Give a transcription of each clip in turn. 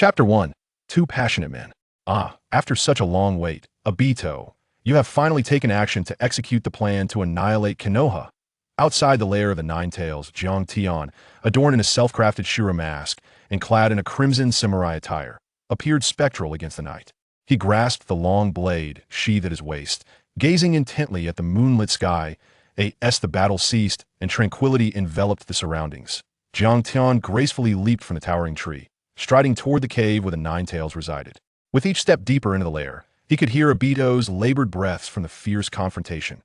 Chapter 1. Two Passionate Men. After such a long wait, Obito, you have finally taken action to execute the plan to annihilate Konoha. Outside the lair of the Nine Tails, Jiang Tian, adorned in a self-crafted Shura mask and clad in a crimson samurai attire, appeared spectral against the night. He grasped the long blade, sheathed at his waist, gazing intently at the moonlit sky. As the battle ceased and tranquility enveloped the surroundings, Jiang Tian gracefully leaped from the towering tree, striding toward the cave where the Nine Tails resided. With each step deeper into the lair, he could hear Obito's labored breaths from the fierce confrontation.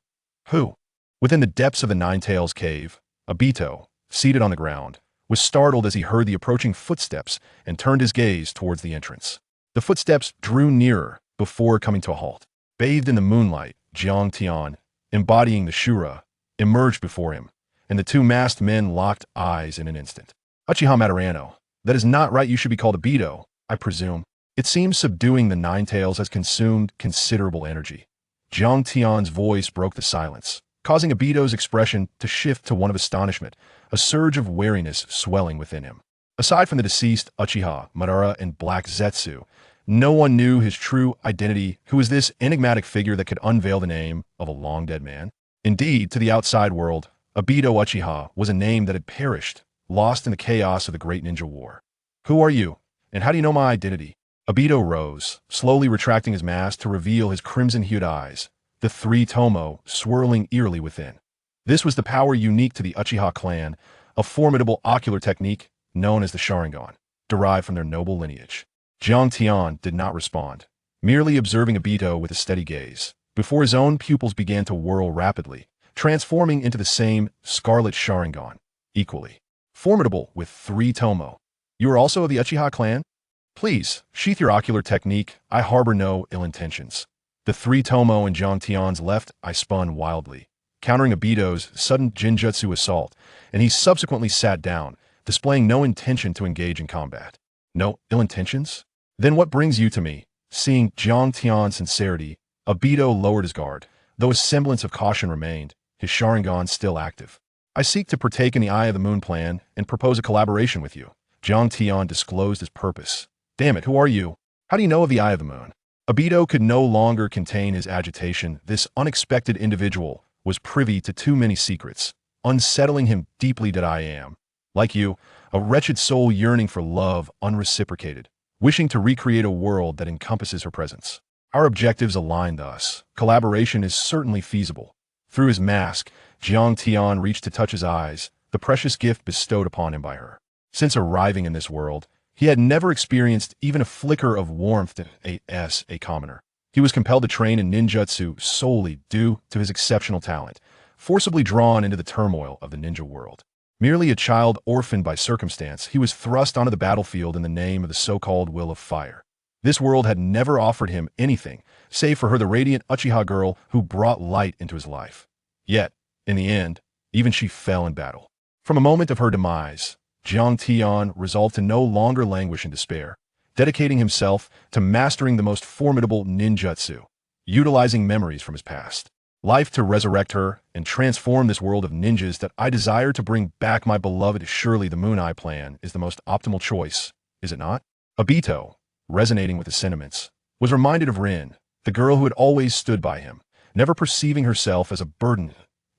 Who? Within the depths of the Nine Tails cave, Obito, seated on the ground, was startled as he heard the approaching footsteps and turned his gaze towards the entrance. The footsteps drew nearer before coming to a halt. Bathed in the moonlight, Jiang Tian, embodying the Shura, emerged before him, and the two masked men locked eyes in an instant. Uchiha Madarano, that is not right. You should be called Obito, I presume. It seems subduing the Nine Tails has consumed considerable energy. Jiang Tian's voice broke the silence, causing Obito's expression to shift to one of astonishment, a surge of wariness swelling within him. Aside from the deceased Uchiha, Madara, and Black Zetsu, no one knew his true identity. Who was this enigmatic figure that could unveil the name of a long-dead man? Indeed, to the outside world, Obito Uchiha was a name that had perished, lost in the chaos of the Great Ninja War. Who are you, and how do you know my identity? Obito rose, slowly retracting his mask to reveal his crimson-hued eyes, the three tomo swirling eerily within. This was the power unique to the Uchiha clan, a formidable ocular technique known as the Sharingan, derived from their noble lineage. Jiang Tian did not respond, merely observing Obito with a steady gaze, before his own pupils began to whirl rapidly, transforming into the same scarlet Sharingan, equally formidable with three tomo. You are also of the Uchiha clan? Please, sheath your ocular technique. I harbor no ill intentions. The three tomo in Jiang Tian's left eye spun wildly, countering Obito's sudden genjutsu assault, and he subsequently sat down, displaying no intention to engage in combat. No ill intentions? Then what brings you to me? Seeing Jiang Tian's sincerity, Obito lowered his guard, though a semblance of caution remained, his Sharingan still active. I seek to partake in the Eye of the Moon plan and propose a collaboration with you. Jiang Tian disclosed his purpose. Damn it, who are you? How do you know of the Eye of the Moon? Obito could no longer contain his agitation. This unexpected individual was privy to too many secrets, unsettling him deeply. That I am, like you, a wretched soul yearning for love unreciprocated, wishing to recreate a world that encompasses her presence. Our objectives align thus. Collaboration is certainly feasible. Through his mask, Jiang Tian reached to touch his eyes, the precious gift bestowed upon him by her. Since arriving in this world, he had never experienced even a flicker of warmth as a commoner. He was compelled to train in ninjutsu solely due to his exceptional talent, forcibly drawn into the turmoil of the ninja world. Merely a child orphaned by circumstance, he was thrust onto the battlefield in the name of the so-called Will of Fire. This world had never offered him anything, save for her, the radiant Uchiha girl who brought light into his life. Yet, in the end, even she fell in battle. From a moment of her demise, Jiang Tian resolved to no longer languish in despair, dedicating himself to mastering the most formidable ninjutsu, utilizing memories from his past life to resurrect her and transform this world of ninjas that I desire to bring back my beloved. Surely the Moon Eye plan is the most optimal choice, is it not? Obito, resonating with his sentiments, was reminded of Rin, the girl who had always stood by him, never perceiving herself as a burden.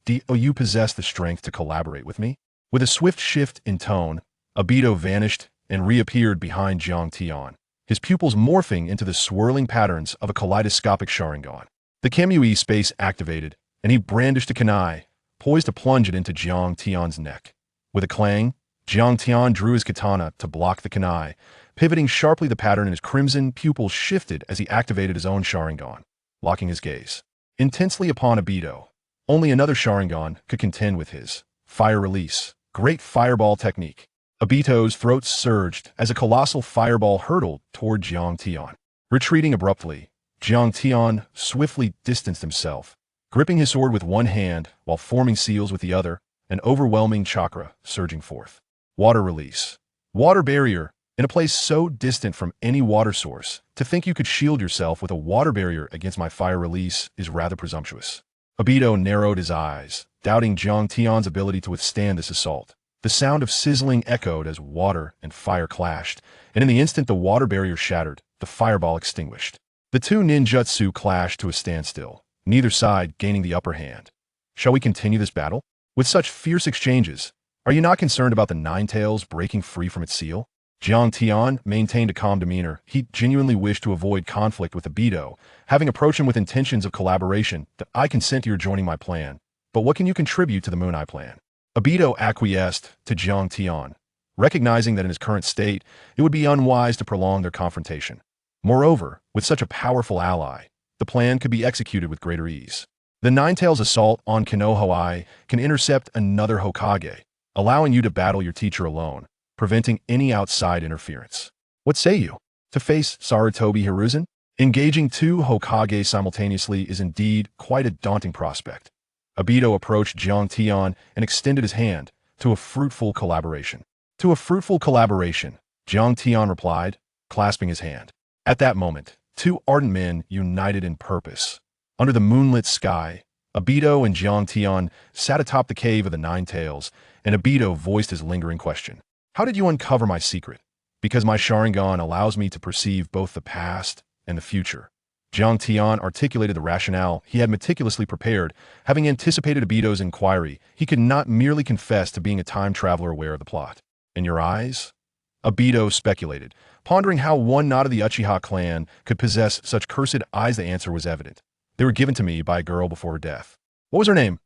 Do you possess the strength to collaborate with me? With a swift shift in tone, Obito vanished and reappeared behind Jiang Tian, his pupils morphing into the swirling patterns of a kaleidoscopic Sharingan. The Kamui space activated, and he brandished a kunai, poised to plunge it into Jiang Tian's neck. With a clang, Jiang Tian drew his katana to block the kunai, pivoting sharply. The pattern in his crimson pupils shifted as he activated his own Sharingan, locking his gaze intensely upon Obito. Only another Sharingan could contend with his fire release, great fireball technique. Obito's throat surged as a colossal fireball hurtled toward Jiang Tian. Retreating abruptly, Jiang Tian swiftly distanced himself, gripping his sword with one hand while forming seals with the other, an overwhelming chakra surging forth. Water release. Water barrier. In a place so distant from any water source, to think you could shield yourself with a water barrier against my fire release is rather presumptuous. Obito narrowed his eyes, doubting Jiang Tian's ability to withstand this assault. The sound of sizzling echoed as water and fire clashed, and in the instant the water barrier shattered, the fireball extinguished. The two ninjutsu clashed to a standstill, neither side gaining the upper hand. Shall we continue this battle? With such fierce exchanges, are you not concerned about the Nine Tails breaking free from its seal? Jiang Tian maintained a calm demeanor. He genuinely wished to avoid conflict with Obito, having approached him with intentions of collaboration. I consent to your joining my plan, but what can you contribute to the Moon Eye plan? Obito acquiesced to Jiang Tian, recognizing that in his current state, it would be unwise to prolong their confrontation. Moreover, with such a powerful ally, the plan could be executed with greater ease. The Nine Tails' assault on Konoha can intercept another Hokage, allowing you to battle your teacher alone, preventing any outside interference. What say you? To face Sarutobi Hiruzen? Engaging two Hokage simultaneously is indeed quite a daunting prospect. Obito approached Jiang Tian and extended his hand to a fruitful collaboration. To a fruitful collaboration, Jiang Tian replied, clasping his hand. At that moment, two ardent men united in purpose. Under the moonlit sky, Obito and Jiang Tian sat atop the cave of the Nine Tails, and Obito voiced his lingering question. How did you uncover my secret? Because my Sharingan allows me to perceive both the past and the future. Jiang Tian articulated the rationale he had meticulously prepared. Having anticipated Obito's inquiry, he could not merely confess to being a time traveler aware of the plot. In your eyes? Obito speculated, pondering how one not of the Uchiha clan could possess such cursed eyes. The answer was evident. They were given to me by a girl before her death. What was her name?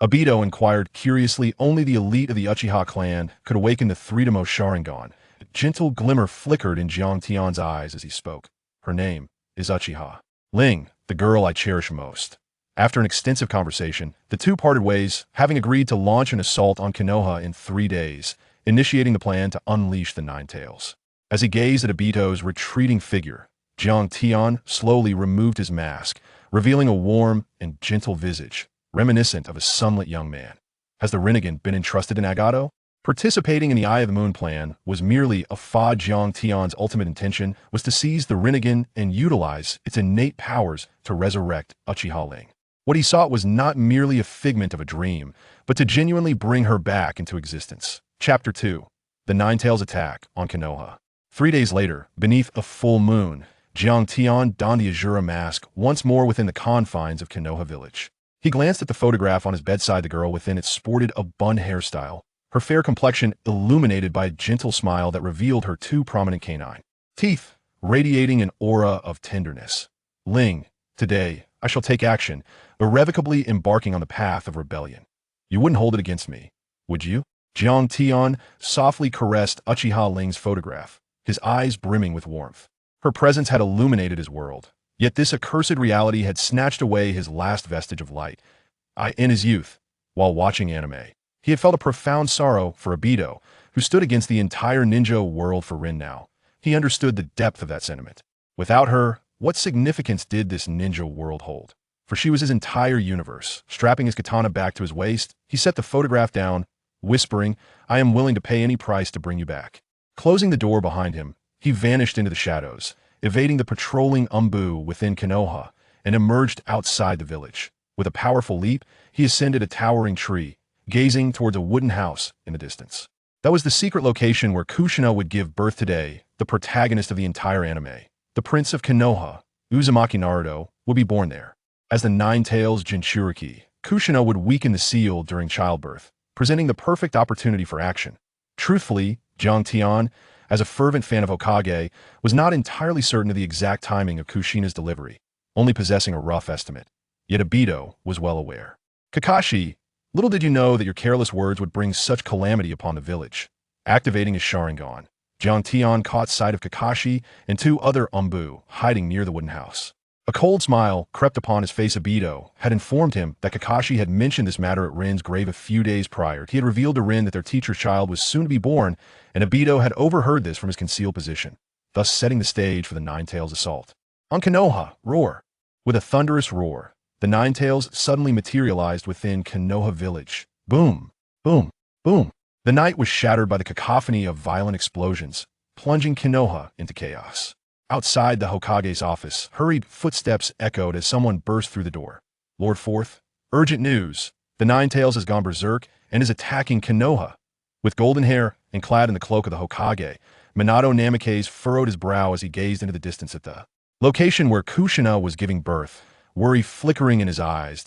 Obito inquired curiously. Only the elite of the Uchiha clan could awaken the three-to-most Sharingan. A gentle glimmer flickered in Jiang Tian's eyes as he spoke. Her name is Uchiha. Ling, the girl I cherish most. After an extensive conversation, the two parted ways, having agreed to launch an assault on Konoha in 3 days, initiating the plan to unleash the Nine Tails. As he gazed at Obito's retreating figure, Jiang Tian slowly removed his mask, revealing a warm and gentle visage, reminiscent of a sunlit young man. Has the Rinnegan been entrusted in Nagato? Participating in the Eye of the Moon plan was merely a fad. Jiang Tian's ultimate intention was to seize the Rinnegan and utilize its innate powers to resurrect Uchiha Ling. What he sought was not merely a figment of a dream, but to genuinely bring her back into existence. Chapter 2. The Nine Tails Attack on Konoha. 3 days later, beneath a full moon, Jiang Tian donned the Azura mask once more within the confines of Konoha village. He glanced at the photograph on his bedside. The girl within it sported a bun hairstyle, her fair complexion illuminated by a gentle smile that revealed her two prominent canine teeth, radiating an aura of tenderness. Ling, today, I shall take action, irrevocably embarking on the path of rebellion. You wouldn't hold it against me, would you? Jiang Tian softly caressed Uchiha Ling's photograph, his eyes brimming with warmth. Her presence had illuminated his world, yet this accursed reality had snatched away his last vestige of light. In his youth, while watching anime, he had felt a profound sorrow for Obito, who stood against the entire ninja world for Rin now. He understood the depth of that sentiment. Without her, what significance did this ninja world hold? For she was his entire universe. Strapping his katana back to his waist, he set the photograph down, whispering, I am willing to pay any price to bring you back. Closing the door behind him, he vanished into the shadows, evading the patrolling Anbu within Konoha, and emerged outside the village. With a powerful leap, he ascended a towering tree, gazing towards a wooden house in the distance. That was the secret location where Kushina would give birth today, the protagonist of the entire anime. The prince of Konoha, Uzumaki Naruto, would be born there. As the Nine Tails Jinchuriki, Kushina would weaken the seal during childbirth, presenting the perfect opportunity for action. Truthfully, Jiang Tian, as a fervent fan of Hokage, was not entirely certain of the exact timing of Kushina's delivery, only possessing a rough estimate. Yet Obito was well aware. Kakashi, little did you know that your careless words would bring such calamity upon the village. Activating his Sharingan, Jiang Tian caught sight of Kakashi and 2 other Anbu hiding near the wooden house. A cold smile crept upon his face. Obito had informed him that Kakashi had mentioned this matter at Rin's grave a few days prior. He had revealed to Rin that their teacher's child was soon to be born, and Obito had overheard this from his concealed position, thus setting the stage for the Nine Tails assault. On Konoha, roar! With a thunderous roar, the Nine Tails suddenly materialized within Konoha village. Boom! Boom! Boom! The night was shattered by the cacophony of violent explosions, plunging Konoha into chaos. Outside the Hokage's office, hurried footsteps echoed as someone burst through the door. Lord Fourth, urgent news. The Nine Tails has gone berserk and is attacking Konoha. With golden hair and clad in the cloak of the Hokage, Minato Namikaze furrowed his brow as he gazed into the distance at the location where Kushina was giving birth, worry flickering in his eyes.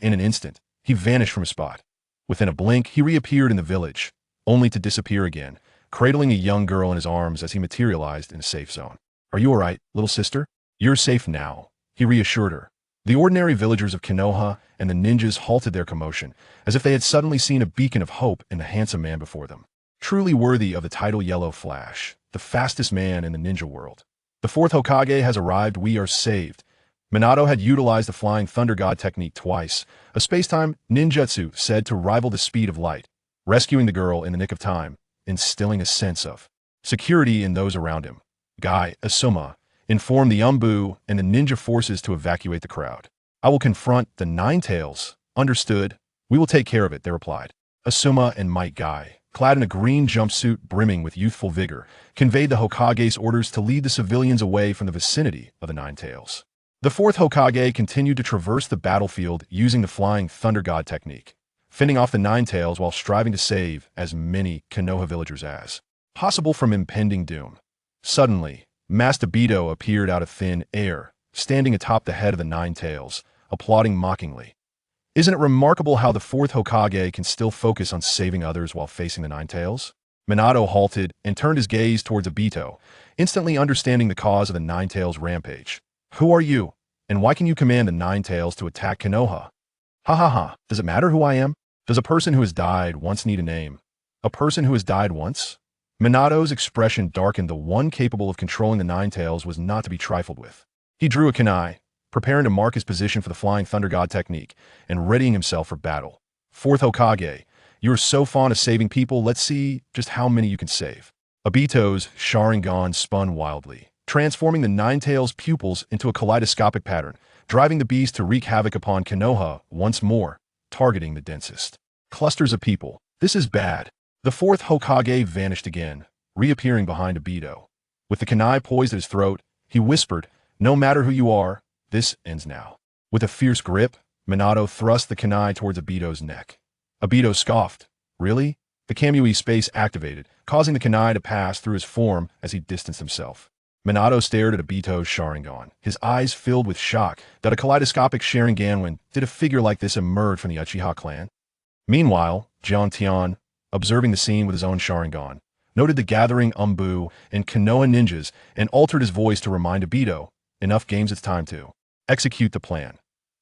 In an instant, he vanished from his spot. Within a blink, he reappeared in the village, only to disappear again, cradling a young girl in his arms as he materialized in a safe zone. "Are you all right, little sister? You're safe now," he reassured her. The ordinary villagers of Konoha and the ninjas halted their commotion, as if they had suddenly seen a beacon of hope in the handsome man before them. Truly worthy of the title Yellow Flash, the fastest man in the ninja world. The fourth Hokage has arrived, we are saved. Minato had utilized the Flying Thunder God technique twice, a space-time ninjutsu said to rival the speed of light, rescuing the girl in the nick of time, instilling a sense of security in those around him. Guy, Asuma, informed the Anbu and the ninja forces to evacuate the crowd. "I will confront the Nine Tails." "Understood. We will take care of it," they replied. Asuma and Might Guy, clad in a green jumpsuit brimming with youthful vigor, conveyed the Hokage's orders to lead the civilians away from the vicinity of the Nine Tails. The fourth Hokage continued to traverse the battlefield using the Flying Thunder God technique, fending off the Nine Tails while striving to save as many Konoha villagers as possible from impending doom. Suddenly, Master Obito appeared out of thin air, standing atop the head of the Nine Tails, applauding mockingly. "Isn't it remarkable how the fourth Hokage can still focus on saving others while facing the Nine Tails?" Minato halted and turned his gaze towards Obito, instantly understanding the cause of the Nine Tails rampage. "Who are you? And why can you command the Nine Tails to attack Konoha?" "Ha ha ha, does it matter who I am? Does a person who has died once need a name? A person who has died once?" Minato's expression darkened. The one capable of controlling the Nine Tails was not to be trifled with. He drew a kunai, preparing to mark his position for the Flying Thunder God technique, and readying himself for battle. "Fourth Hokage, you are so fond of saving people, let's see just how many you can save." Obito's Sharingan spun wildly, transforming the Nine Tails' pupils into a kaleidoscopic pattern, driving the beast to wreak havoc upon Konoha once more, targeting the densest clusters of people. "This is bad." The fourth Hokage vanished again, reappearing behind Obito. With the kunai poised at his throat, he whispered, "No matter who you are, this ends now." With a fierce grip, Minato thrust the kunai towards Obito's neck. Obito scoffed. "Really?" The Kamui space activated, causing the kunai to pass through his form as he distanced himself. Minato stared at Obito's Sharingan, his eyes filled with shock that a kaleidoscopic Sharingan, when did a figure like this emerge from the Uchiha clan? Meanwhile, Jiang Tian, observing the scene with his own Sharingan, noted the gathering Anbu and Konoha ninjas and altered his voice to remind Obito, "Enough games, it's time to execute the plan."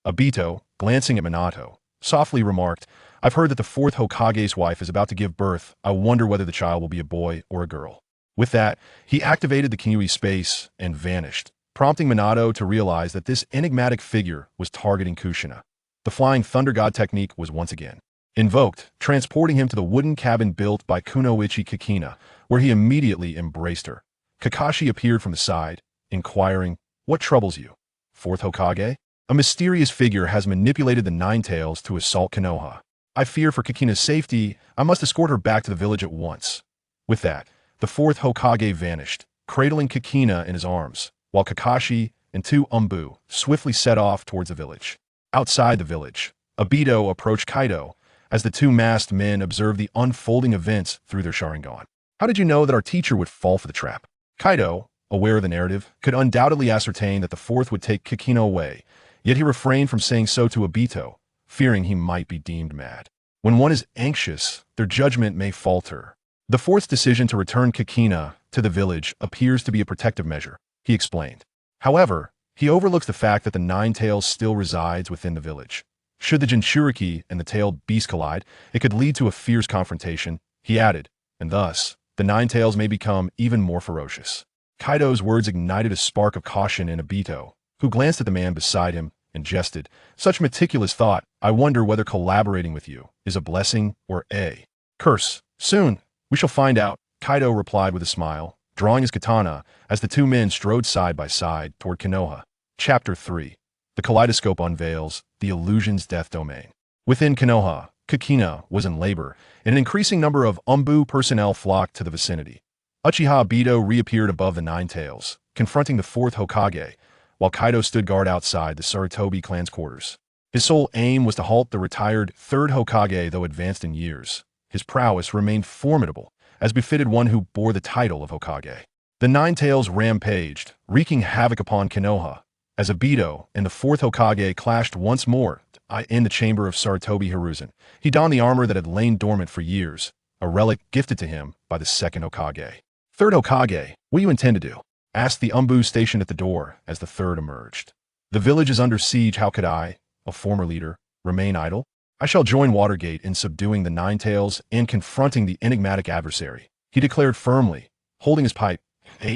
Obito, glancing at Minato, softly remarked, "I've heard that the fourth Hokage's wife is about to give birth. I wonder whether the child will be a boy or a girl." With that, he activated the Kamui space and vanished, prompting Minato to realize that this enigmatic figure was targeting Kushina. The Flying Thunder God technique was once again invoked, transporting him to the wooden cabin built by Kunoichi Kikina, where he immediately embraced her. Kakashi appeared from the side, inquiring, "What troubles you, fourth Hokage?" "A mysterious figure has manipulated the Nine Tails to assault Konoha. I fear for Kikina's safety. I must escort her back to the village at once." With that, the fourth Hokage vanished, cradling Kikina in his arms, while Kakashi and two Anbu swiftly set off towards the village. Outside the village, Obito approached Kaido as the two masked men observed the unfolding events through their Sharingan. "How did you know that our teacher would fall for the trap?" Kaido, aware of the narrative, could undoubtedly ascertain that the fourth would take Kikina away, yet he refrained from saying so to Obito, fearing he might be deemed mad. When one is anxious, their judgment may falter. The fourth's decision to return Kikina to the village appears to be a protective measure, he explained. However, he overlooks the fact that the Nine Tails still resides within the village. Should the Jinchuriki and the tailed beast collide, it could lead to a fierce confrontation, he added, and thus, the Nine Tails may become even more ferocious. Kaido's words ignited a spark of caution in Obito, who glanced at the man beside him and jested, "Such meticulous thought, I wonder whether collaborating with you is a blessing or a curse." "Soon, we shall find out," Kaido replied with a smile, drawing his katana as the two men strode side by side toward Konoha. Chapter 3. The Kaleidoscope Unveils the Illusion's Death Domain. Within Konoha, Kikina was in labor, and an increasing number of Anbu personnel flocked to the vicinity. Uchiha Obito reappeared above the Nine Tails, confronting the fourth Hokage, while Kaido stood guard outside the Sarutobi clan's quarters. His sole aim was to halt the retired third Hokage, though advanced in years. His prowess remained formidable, as befitted one who bore the title of Hokage. The Nine Tails rampaged, wreaking havoc upon Konoha, as Obito and the fourth Hokage clashed once more in the chamber of Sarutobi Hiruzen. He donned the armor that had lain dormant for years, a relic gifted to him by the second Hokage. Third Hokage, what do you intend to do? Asked the Anbu stationed at the door as the third emerged. The village is under siege. How could I, a former leader, remain idle? I shall join Watergate in subduing the Nine Tails and confronting the enigmatic adversary, he declared firmly, holding his pipe.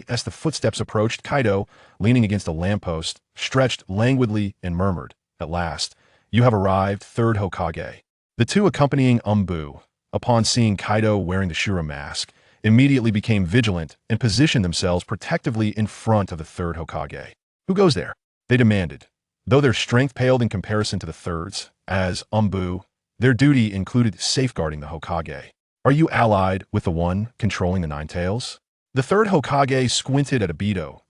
As the footsteps approached, Kaido, leaning against a lamppost, stretched languidly and murmured, "At last, you have arrived, third Hokage." The two accompanying Anbu, upon seeing Kaido wearing the Shura mask, immediately became vigilant and positioned themselves protectively in front of the third Hokage. "Who goes there?" they demanded, though their strength paled in comparison to the third's, as Anbu, their duty included safeguarding the Hokage. "Are you allied with the one controlling the Nine Tails?" The third Hokage squinted at Obito.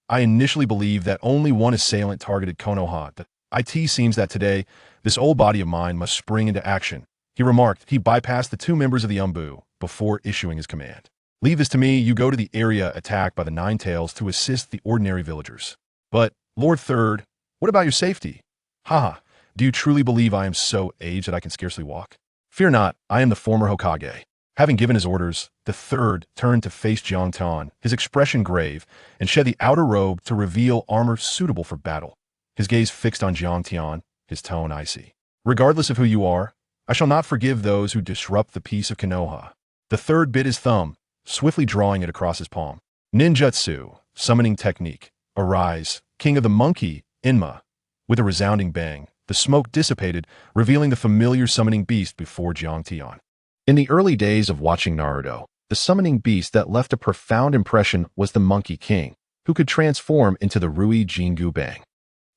"I initially believed that only one assailant targeted Konoha. It seems that today, this old body of mine must spring into action," he remarked. He bypassed the two members of the Anbu before issuing his command. "Leave this to me. You go to the area attacked by the Nine Tails to assist the ordinary villagers." "But, Lord Third, what about your safety?" "Haha, do you truly believe I am so aged that I can scarcely walk?" "Fear not, I am the former Hokage." Having given his orders, the third turned to face Jiang Tian, his expression grave, and shed the outer robe to reveal armor suitable for battle. His gaze fixed on Jiang Tian, his tone icy. "Regardless of who you are, I shall not forgive those who disrupt the peace of Konoha." The third bit his thumb, swiftly drawing it across his palm. "Ninjutsu, summoning technique. Arise, king of the monkey, Inma." With a resounding bang, the smoke dissipated, revealing the familiar summoning beast before Jiang Tian. In the early days of watching Naruto, the summoning beast that left a profound impression was the Monkey King, who could transform into the Rui Jingu Bang.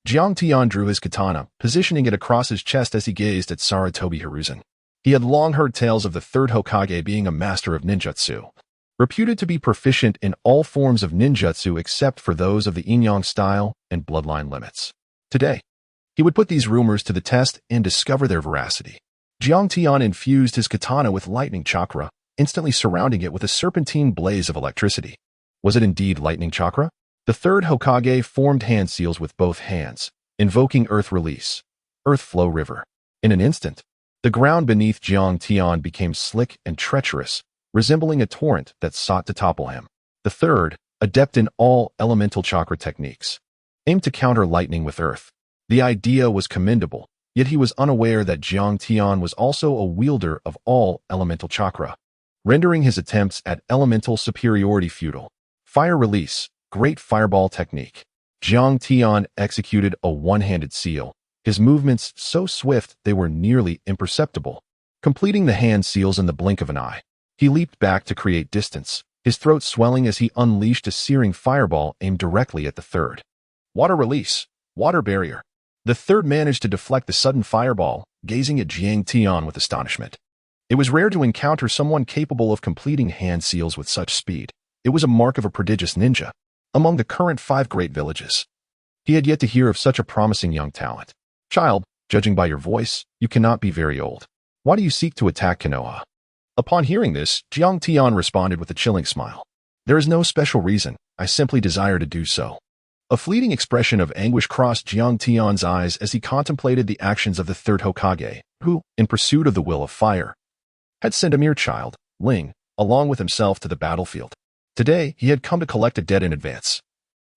Jiang Tian drew his katana, positioning it across his chest as he gazed at Sarutobi Hiruzen. He had long heard tales of the third Hokage being a master of ninjutsu, reputed to be proficient in all forms of ninjutsu except for those of the yin-yang style and bloodline limits. Today, he would put these rumors to the test and discover their veracity. Jiang Tian infused his katana with lightning chakra, instantly surrounding it with a serpentine blaze of electricity. Was it indeed lightning chakra? The third Hokage formed hand seals with both hands, invoking Earth Release, Earth Flow River. In an instant, the ground beneath Jiang Tian became slick and treacherous, resembling a torrent that sought to topple him. The third, adept in all elemental chakra techniques, aimed to counter lightning with earth. The idea was commendable, yet he was unaware that Jiang Tian was also a wielder of all elemental chakra, rendering his attempts at elemental superiority futile. Fire Release, Great Fireball Technique. Jiang Tian executed a one-handed seal, his movements so swift they were nearly imperceptible, completing the hand seals in the blink of an eye. He leaped back to create distance, his throat swelling as he unleashed a searing fireball aimed directly at the third. Water Release, Water Barrier. The third managed to deflect the sudden fireball, gazing at Jiang Tian with astonishment. It was rare to encounter someone capable of completing hand seals with such speed. It was a mark of a prodigious ninja. Among the current 5 great villages, he had yet to hear of such a promising young talent. "Child, judging by your voice, you cannot be very old. Why do you seek to attack Konoha?" Upon hearing this, Jiang Tian responded with a chilling smile. "There is no special reason. I simply desire to do so." A fleeting expression of anguish crossed Jiang Tian's eyes as he contemplated the actions of the third Hokage, who, in pursuit of the will of fire, had sent a mere child, Ling, along with himself to the battlefield. Today, he had come to collect a debt in advance,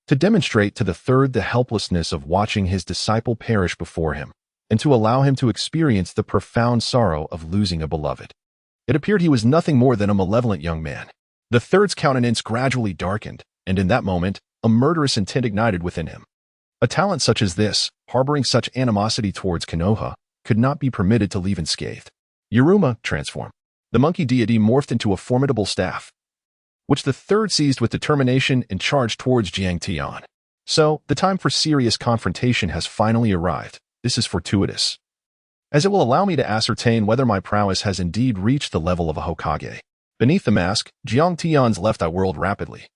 to demonstrate to the third the helplessness of watching his disciple perish before him, and to allow him to experience the profound sorrow of losing a beloved. It appeared he was nothing more than a malevolent young man. The third's countenance gradually darkened, and in that moment, a murderous intent ignited within him. A talent such as this, harboring such animosity towards Konoha, could not be permitted to leave unscathed. Yuruma, transform. The monkey deity morphed into a formidable staff, which the third seized with determination and charged towards Jiang Tian. So, the time for serious confrontation has finally arrived. This is fortuitous, as it will allow me to ascertain whether my prowess has indeed reached the level of a Hokage. Beneath the mask, Jiang Tian's left eye whirled rapidly,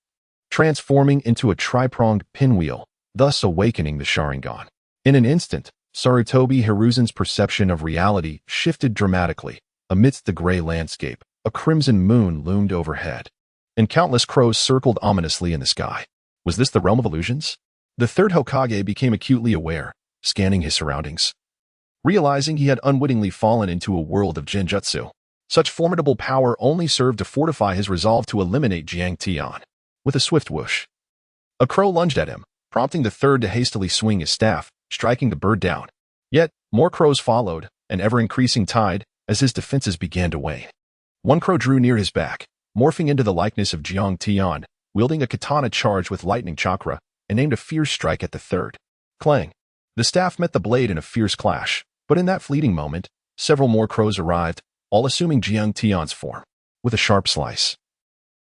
transforming into a tri-pronged pinwheel, thus awakening the Sharingan. In an instant, Sarutobi Hiruzen's perception of reality shifted dramatically. Amidst the gray landscape, a crimson moon loomed overhead, and countless crows circled ominously in the sky. Was this the realm of illusions? The third Hokage became acutely aware, scanning his surroundings. Realizing he had unwittingly fallen into a world of genjutsu, such formidable power only served to fortify his resolve to eliminate Jiang Tian. With a swift whoosh, a crow lunged at him, prompting the third to hastily swing his staff, striking the bird down. Yet, more crows followed, an ever-increasing tide, as his defenses began to wane. One crow drew near his back, morphing into the likeness of Jiang Tian, wielding a katana charged with lightning chakra, and aimed a fierce strike at the third. Clang! The staff met the blade in a fierce clash, but in that fleeting moment, several more crows arrived, all assuming Jiang Tian's form, with a sharp slice.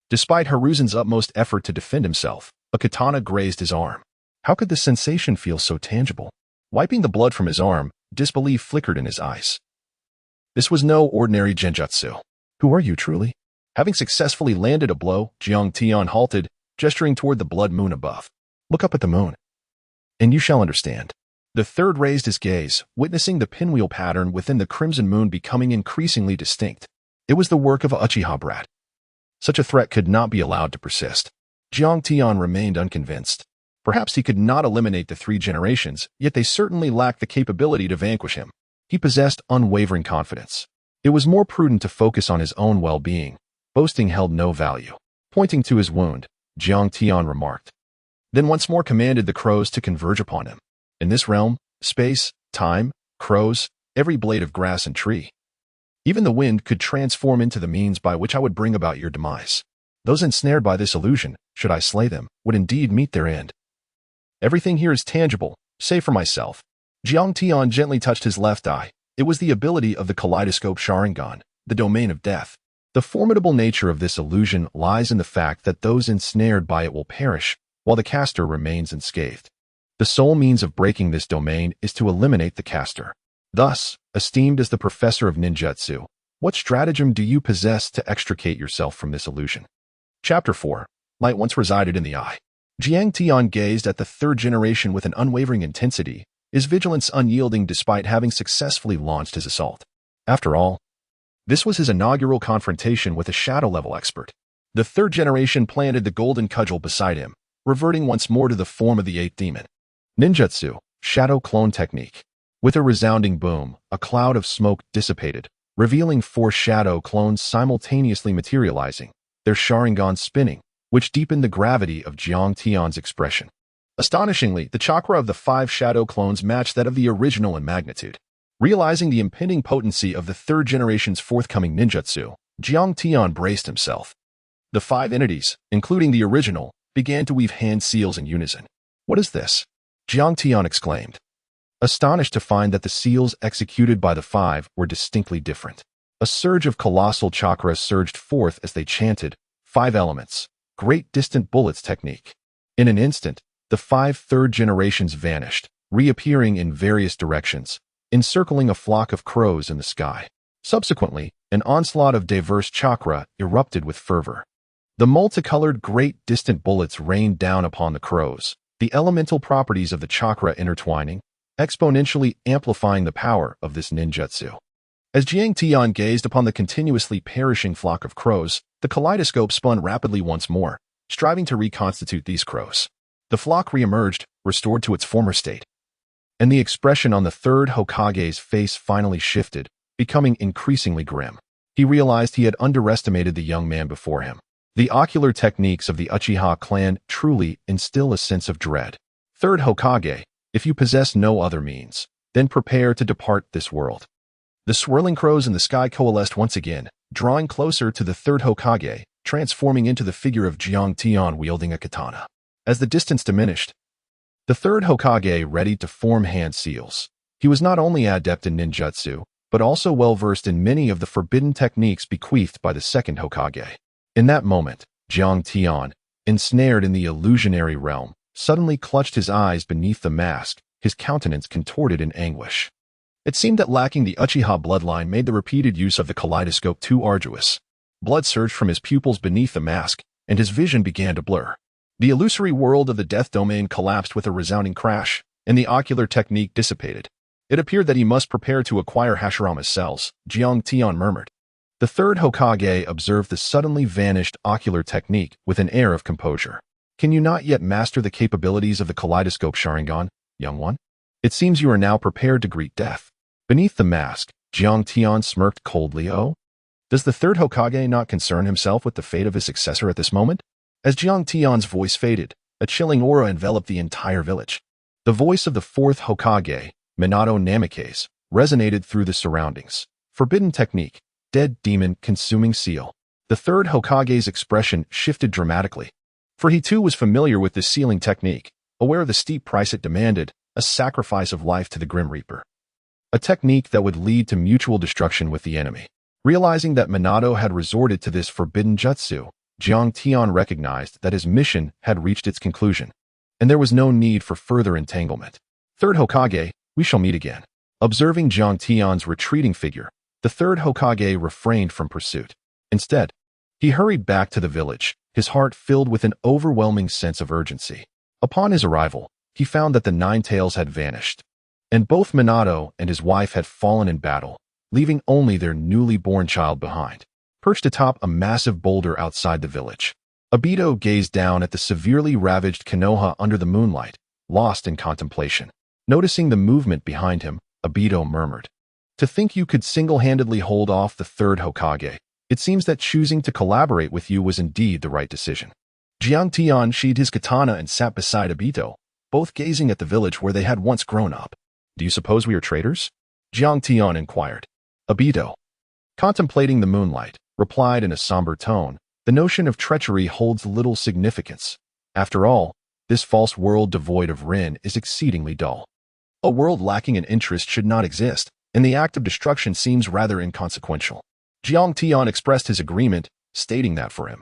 Despite Hiruzen's utmost effort to defend himself, a katana grazed his arm. How could the sensation feel so tangible? Wiping the blood from his arm, disbelief flickered in his eyes. This was no ordinary genjutsu. Who are you, truly? Having successfully landed a blow, Jiang Tian halted, gesturing toward the blood moon above. Look up at the moon, and you shall understand. The third raised his gaze, witnessing the pinwheel pattern within the crimson moon becoming increasingly distinct. It was the work of an Uchiha brat. Such a threat could not be allowed to persist. Jiang Tian remained unconvinced. Perhaps he could not eliminate the three generations, yet they certainly lacked the capability to vanquish him. He possessed unwavering confidence. It was more prudent to focus on his own well-being. Boasting held no value. Pointing to his wound, Jiang Tian remarked. Then once more commanded the crows to converge upon him. In this realm, space, time, crows, every blade of grass and tree, even the wind could transform into the means by which I would bring about your demise. Those ensnared by this illusion, should I slay them, would indeed meet their end. Everything here is tangible, save for myself. Jiang Tian gently touched his left eye. It was the ability of the kaleidoscope Sharingan, the domain of death. The formidable nature of this illusion lies in the fact that those ensnared by it will perish, while the caster remains unscathed. The sole means of breaking this domain is to eliminate the caster. Thus, esteemed as the professor of ninjutsu, what stratagem do you possess to extricate yourself from this illusion? Chapter 4. Light once resided in the eye. Jiang Tian gazed at the third generation with an unwavering intensity, his vigilance unyielding despite having successfully launched his assault. After all, this was his inaugural confrontation with a shadow-level expert. The third generation planted the golden cudgel beside him, reverting once more to the form of the eighth demon. Ninjutsu, shadow clone technique. With a resounding boom, a cloud of smoke dissipated, revealing four shadow clones simultaneously materializing, their Sharingan spinning, which deepened the gravity of Jiang Tian's expression. Astonishingly, the chakra of the five shadow clones matched that of the original in magnitude. Realizing the impending potency of the third generation's forthcoming ninjutsu, Jiang Tian braced himself. The five entities, including the original, began to weave hand seals in unison. What is this? Jiang Tian exclaimed, astonished to find that the seals executed by the five were distinctly different. A surge of colossal chakra surged forth as they chanted, "Five elements, great distant bullets technique." In an instant, the five third generations vanished, reappearing in various directions, encircling a flock of crows in the sky. Subsequently, an onslaught of diverse chakra erupted with fervor. The multicolored great distant bullets rained down upon the crows, the elemental properties of the chakra intertwining, exponentially amplifying the power of this ninjutsu. As Jiang Tian gazed upon the continuously perishing flock of crows, the kaleidoscope spun rapidly once more, striving to reconstitute these crows. The flock reemerged, restored to its former state. And the expression on the third Hokage's face finally shifted, becoming increasingly grim. He realized he had underestimated the young man before him. The ocular techniques of the Uchiha clan truly instill a sense of dread. Third Hokage, if you possess no other means, then prepare to depart this world. The swirling crows in the sky coalesced once again, drawing closer to the third Hokage, transforming into the figure of Jiang Tian wielding a katana. As the distance diminished, the third Hokage readied to form hand seals. He was not only adept in ninjutsu, but also well-versed in many of the forbidden techniques bequeathed by the second Hokage. In that moment, Jiang Tian, ensnared in the illusionary realm, suddenly clutched his eyes beneath the mask, his countenance contorted in anguish. It seemed that lacking the Uchiha bloodline made the repeated use of the kaleidoscope too arduous. Blood surged from his pupils beneath the mask, and his vision began to blur. The illusory world of the death domain collapsed with a resounding crash, and the ocular technique dissipated. It appeared that he must prepare to acquire Hashirama's cells, Jiang Tian murmured. The third Hokage observed the suddenly vanished ocular technique with an air of composure. Can you not yet master the capabilities of the kaleidoscope Sharingan, young one? It seems you are now prepared to greet death. Beneath the mask, Jiang Tian smirked coldly. Oh? Does the third Hokage not concern himself with the fate of his successor at this moment? As Jiang Tian's voice faded, a chilling aura enveloped the entire village. The voice of the fourth Hokage, Minato Namikaze, resonated through the surroundings. Forbidden technique, dead demon consuming seal. The third Hokage's expression shifted dramatically, for he too was familiar with this sealing technique, aware of the steep price it demanded, a sacrifice of life to the Grim Reaper. A technique that would lead to mutual destruction with the enemy. Realizing that Minato had resorted to this forbidden jutsu, Jiang Tian recognized that his mission had reached its conclusion, and there was no need for further entanglement. Third Hokage, we shall meet again. Observing Jiang Tian's retreating figure, the third Hokage refrained from pursuit. Instead, he hurried back to the village, his heart filled with an overwhelming sense of urgency. Upon his arrival, he found that the Nine Tails had vanished, and both Minato and his wife had fallen in battle, leaving only their newly born child behind. Perched atop a massive boulder outside the village, Obito gazed down at the severely ravaged Konoha under the moonlight, lost in contemplation. Noticing the movement behind him, Obito murmured, "To think you could single-handedly hold off the third Hokage. It seems that choosing to collaborate with you was indeed the right decision." Jiang Tian sheathed his katana and sat beside Obito, both gazing at the village where they had once grown up. "Do you suppose we are traitors?" Jiang Tian inquired. Obito, contemplating the moonlight, replied in a somber tone, "The notion of treachery holds little significance. After all, this false world devoid of Rin is exceedingly dull. A world lacking in interest should not exist, and the act of destruction seems rather inconsequential." Jiang Tian expressed his agreement, stating that for him,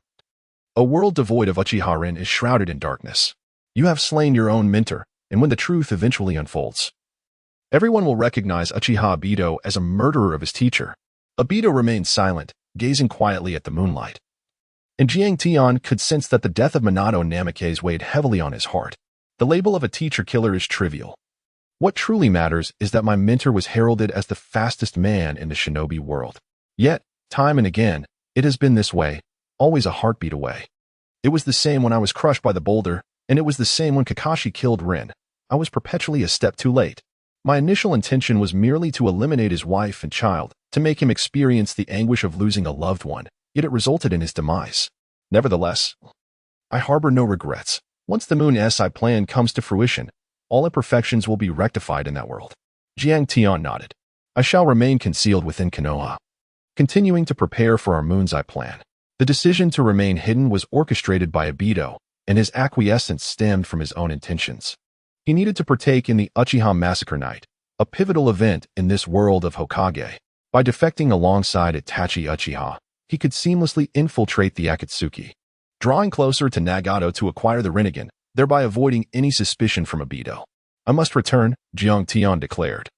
a world devoid of Uchiha Rin is shrouded in darkness. You have slain your own mentor, and when the truth eventually unfolds, everyone will recognize Uchiha Obito as a murderer of his teacher. Obito remained silent, gazing quietly at the moonlight. And Jiang Tian could sense that the death of Minato Namikaze weighed heavily on his heart. The label of a teacher killer is trivial. What truly matters is that my mentor was heralded as the fastest man in the shinobi world. Yet, time and again, it has been this way, always a heartbeat away. It was the same when I was crushed by the boulder, and it was the same when Kakashi killed Rin. I was perpetually a step too late. My initial intention was merely to eliminate his wife and child, to make him experience the anguish of losing a loved one, yet it resulted in his demise. Nevertheless, I harbor no regrets. Once the Moon SI plan comes to fruition, all imperfections will be rectified in that world. Jiang Tian nodded. I shall remain concealed within Konoha, continuing to prepare for our Moon's Eye plan. The decision to remain hidden was orchestrated by Obito, and his acquiescence stemmed from his own intentions. He needed to partake in the Uchiha Massacre Night, a pivotal event in this world of Hokage. By defecting alongside Itachi Uchiha, he could seamlessly infiltrate the Akatsuki, drawing closer to Nagato to acquire the Rinnegan, thereby avoiding any suspicion from Obito. I must return, Jiang Tian declared,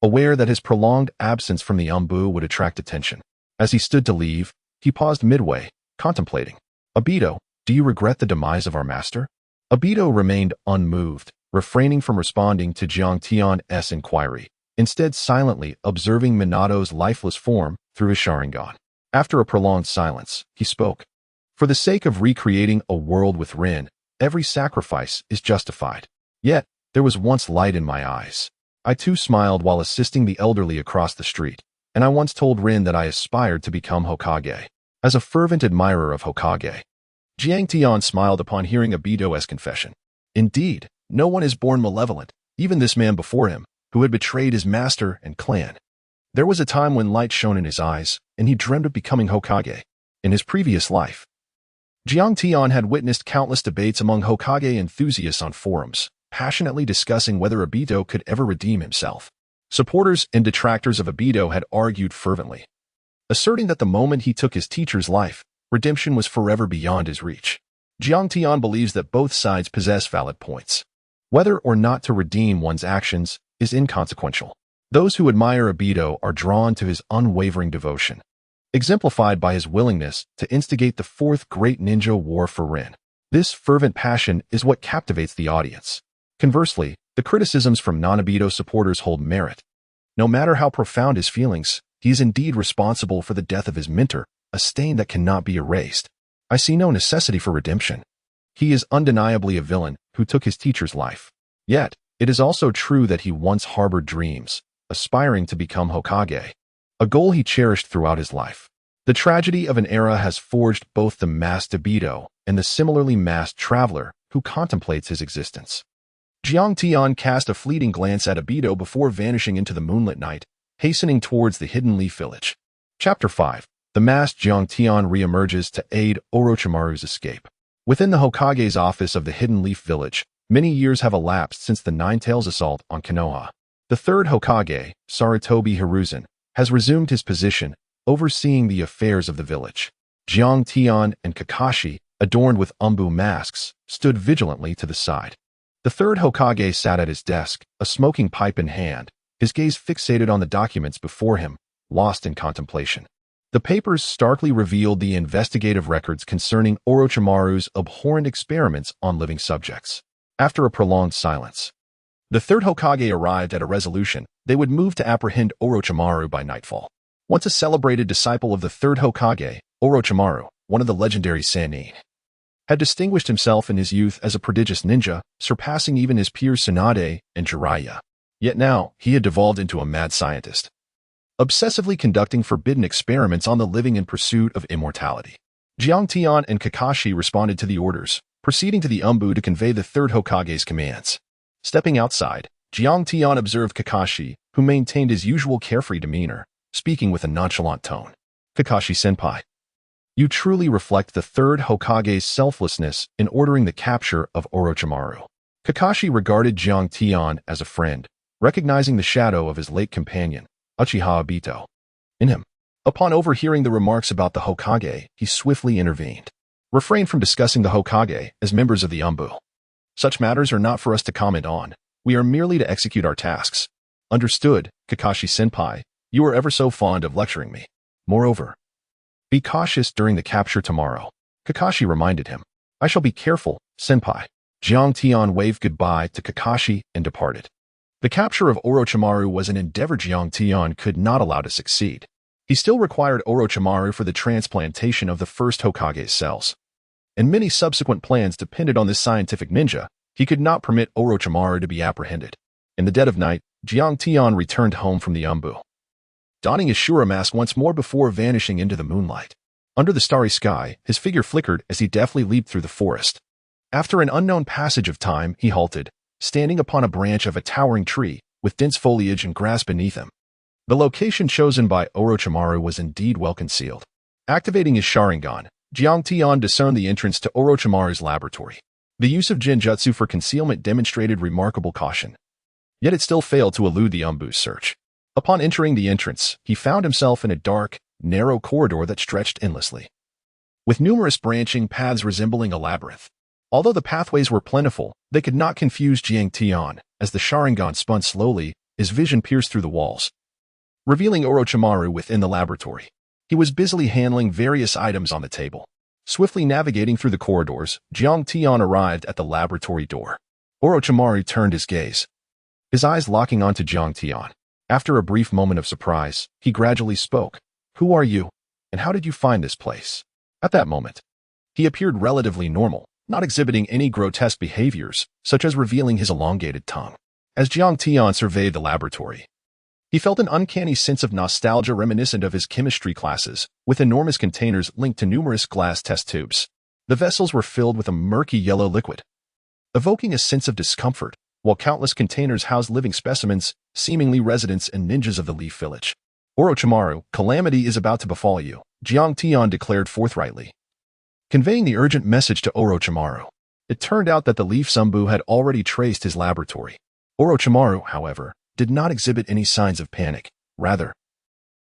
aware that his prolonged absence from the Anbu would attract attention. As he stood to leave, he paused midway, contemplating. Obito, do you regret the demise of our master? Obito remained unmoved, refraining from responding to Jiang Tian's inquiry, instead silently observing Minato's lifeless form through his Sharingan. After a prolonged silence, he spoke. For the sake of recreating a world with Rin, every sacrifice is justified. Yet, there was once light in my eyes. I too smiled while assisting the elderly across the street, and I once told Rin that I aspired to become Hokage. As a fervent admirer of Hokage, Jiang Tian smiled upon hearing Obito's confession. Indeed, no one is born malevolent, even this man before him, who had betrayed his master and clan. There was a time when light shone in his eyes, and he dreamed of becoming Hokage. In his previous life, Jiang Tian had witnessed countless debates among Hokage enthusiasts on forums, passionately discussing whether Obito could ever redeem himself. Supporters and detractors of Obito had argued fervently, asserting that the moment he took his teacher's life, redemption was forever beyond his reach. Jiang Tian believes that both sides possess valid points. Whether or not to redeem one's actions is inconsequential. Those who admire Obito are drawn to his unwavering devotion, exemplified by his willingness to instigate the fourth great ninja war for Rin. This fervent passion is what captivates the audience. Conversely, the criticisms from non-Obito supporters hold merit. No matter how profound his feelings, He is indeed responsible for the death of his mentor, a stain that cannot be erased. I see no necessity for redemption. He is undeniably a villain who took his teacher's life. Yet, it is also true that he once harbored dreams, aspiring to become Hokage, a goal he cherished throughout his life. The tragedy of an era has forged both the masked Obito and the similarly masked traveler who contemplates his existence. Jiang Tian cast a fleeting glance at Obito before vanishing into the moonlit night, hastening towards the hidden leaf village. Chapter 5. The masked Jiang Tian reemerges to aid Orochimaru's escape. Within the Hokage's office of the hidden leaf village, many years have elapsed since the Nine-Tails assault on Konoha. The third Hokage, Sarutobi Hiruzen, has resumed his position, overseeing the affairs of the village. Jiang Tian and Kakashi, adorned with Anbu masks, stood vigilantly to the side. The third Hokage sat at his desk, a smoking pipe in hand, his gaze fixated on the documents before him, lost in contemplation. The papers starkly revealed the investigative records concerning Orochimaru's abhorrent experiments on living subjects. After a prolonged silence, the third Hokage arrived at a resolution: they would move to apprehend Orochimaru by nightfall. Once a celebrated disciple of the third Hokage, Orochimaru, one of the legendary Sannin, had distinguished himself in his youth as a prodigious ninja, surpassing even his peers Tsunade and Jiraiya. Yet now, he had devolved into a mad scientist, obsessively conducting forbidden experiments on the living in pursuit of immortality. Jiang Tian and Kakashi responded to the orders, proceeding to the Anbu to convey the third Hokage's commands. Stepping outside, Jiang Tian observed Kakashi, who maintained his usual carefree demeanor, speaking with a nonchalant tone. Kakashi-senpai, you truly reflect the third Hokage's selflessness in ordering the capture of Orochimaru. Kakashi regarded Jiang Tian as a friend, recognizing the shadow of his late companion, Uchiha Obito, in him. Upon overhearing the remarks about the Hokage, he swiftly intervened. Refrain from discussing the Hokage as members of the Anbu. Such matters are not for us to comment on. We are merely to execute our tasks. Understood, Kakashi-senpai. You are ever so fond of lecturing me. Moreover, be cautious during the capture tomorrow. Kakashi reminded him. I shall be careful, senpai. Jiang Tian waved goodbye to Kakashi and departed. The capture of Orochimaru was an endeavor Jiang Tian could not allow to succeed. He still required Orochimaru for the transplantation of the first Hokage's cells, and many subsequent plans depended on this scientific ninja. He could not permit Orochimaru to be apprehended. In the dead of night, Jiang Tian returned home from the Anbu, donning his Shura mask once more before vanishing into the moonlight. Under the starry sky, his figure flickered as he deftly leaped through the forest. After an unknown passage of time, he halted, standing upon a branch of a towering tree, with dense foliage and grass beneath him. The location chosen by Orochimaru was indeed well concealed. Activating his Sharingan, Jiang Tian discerned the entrance to Orochimaru's laboratory. The use of Genjutsu for concealment demonstrated remarkable caution. Yet it still failed to elude the Anbu's search. Upon entering the entrance, he found himself in a dark, narrow corridor that stretched endlessly, with numerous branching paths resembling a labyrinth. Although the pathways were plentiful, they could not confuse Jiang Tian. As the Sharingan spun slowly, his vision pierced through the walls, revealing Orochimaru within the laboratory. He was busily handling various items on the table. Swiftly navigating through the corridors, Jiang Tian arrived at the laboratory door. Orochimaru turned his gaze, his eyes locking onto Jiang Tian. After a brief moment of surprise, he gradually spoke. Who are you, and how did you find this place? At that moment, he appeared relatively normal, not exhibiting any grotesque behaviors, such as revealing his elongated tongue. As Jiang Tian surveyed the laboratory, he felt an uncanny sense of nostalgia reminiscent of his chemistry classes, with enormous containers linked to numerous glass test tubes. The vessels were filled with a murky yellow liquid, evoking a sense of discomfort, while countless containers housed living specimens, seemingly residents and ninjas of the Leaf Village. Orochimaru, calamity is about to befall you, Jiang Tian declared forthrightly, conveying the urgent message to Orochimaru. It turned out that the Leaf Anbu had already traced his laboratory. Orochimaru, however, did not exhibit any signs of panic. Rather,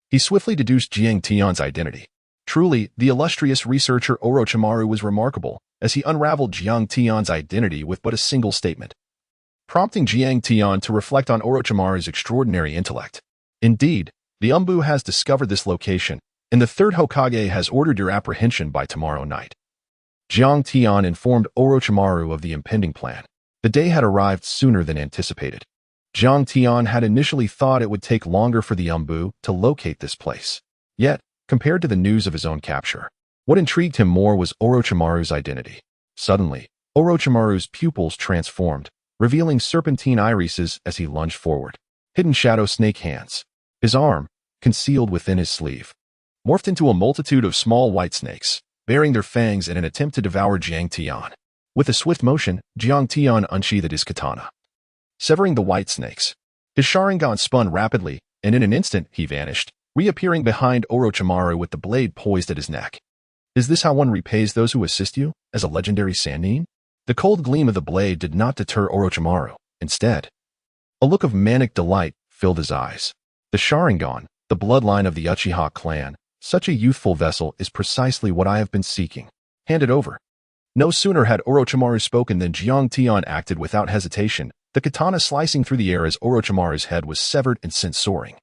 he swiftly deduced Jiang Tian's identity. Truly, the illustrious researcher Orochimaru was remarkable, as he unraveled Jiang Tian's identity with but a single statement, prompting Jiang Tian to reflect on Orochimaru's extraordinary intellect. Indeed, the Anbu has discovered this location, and the third Hokage has ordered your apprehension by tomorrow night. Jiang Tian informed Orochimaru of the impending plan. The day had arrived sooner than anticipated. Jiang Tian had initially thought it would take longer for the Anbu to locate this place. Yet, compared to the news of his own capture, what intrigued him more was Orochimaru's identity. Suddenly, Orochimaru's pupils transformed, revealing serpentine irises as he lunged forward. Hidden shadow snake hands. His arm, concealed within his sleeve, morphed into a multitude of small white snakes, baring their fangs in an attempt to devour Jiang Tian. With a swift motion, Jiang Tian unsheathed his katana, severing the white snakes. His Sharingan spun rapidly, and in an instant he vanished, reappearing behind Orochimaru with the blade poised at his neck. Is this how one repays those who assist you, as a legendary Sannin? The cold gleam of the blade did not deter Orochimaru. Instead, a look of manic delight filled his eyes. The Sharingan, the bloodline of the Uchiha clan, such a youthful vessel is precisely what I have been seeking. Hand it over. No sooner had Orochimaru spoken than Jiang Tian acted without hesitation, the katana slicing through the air as Orochimaru's head was severed and sent soaring,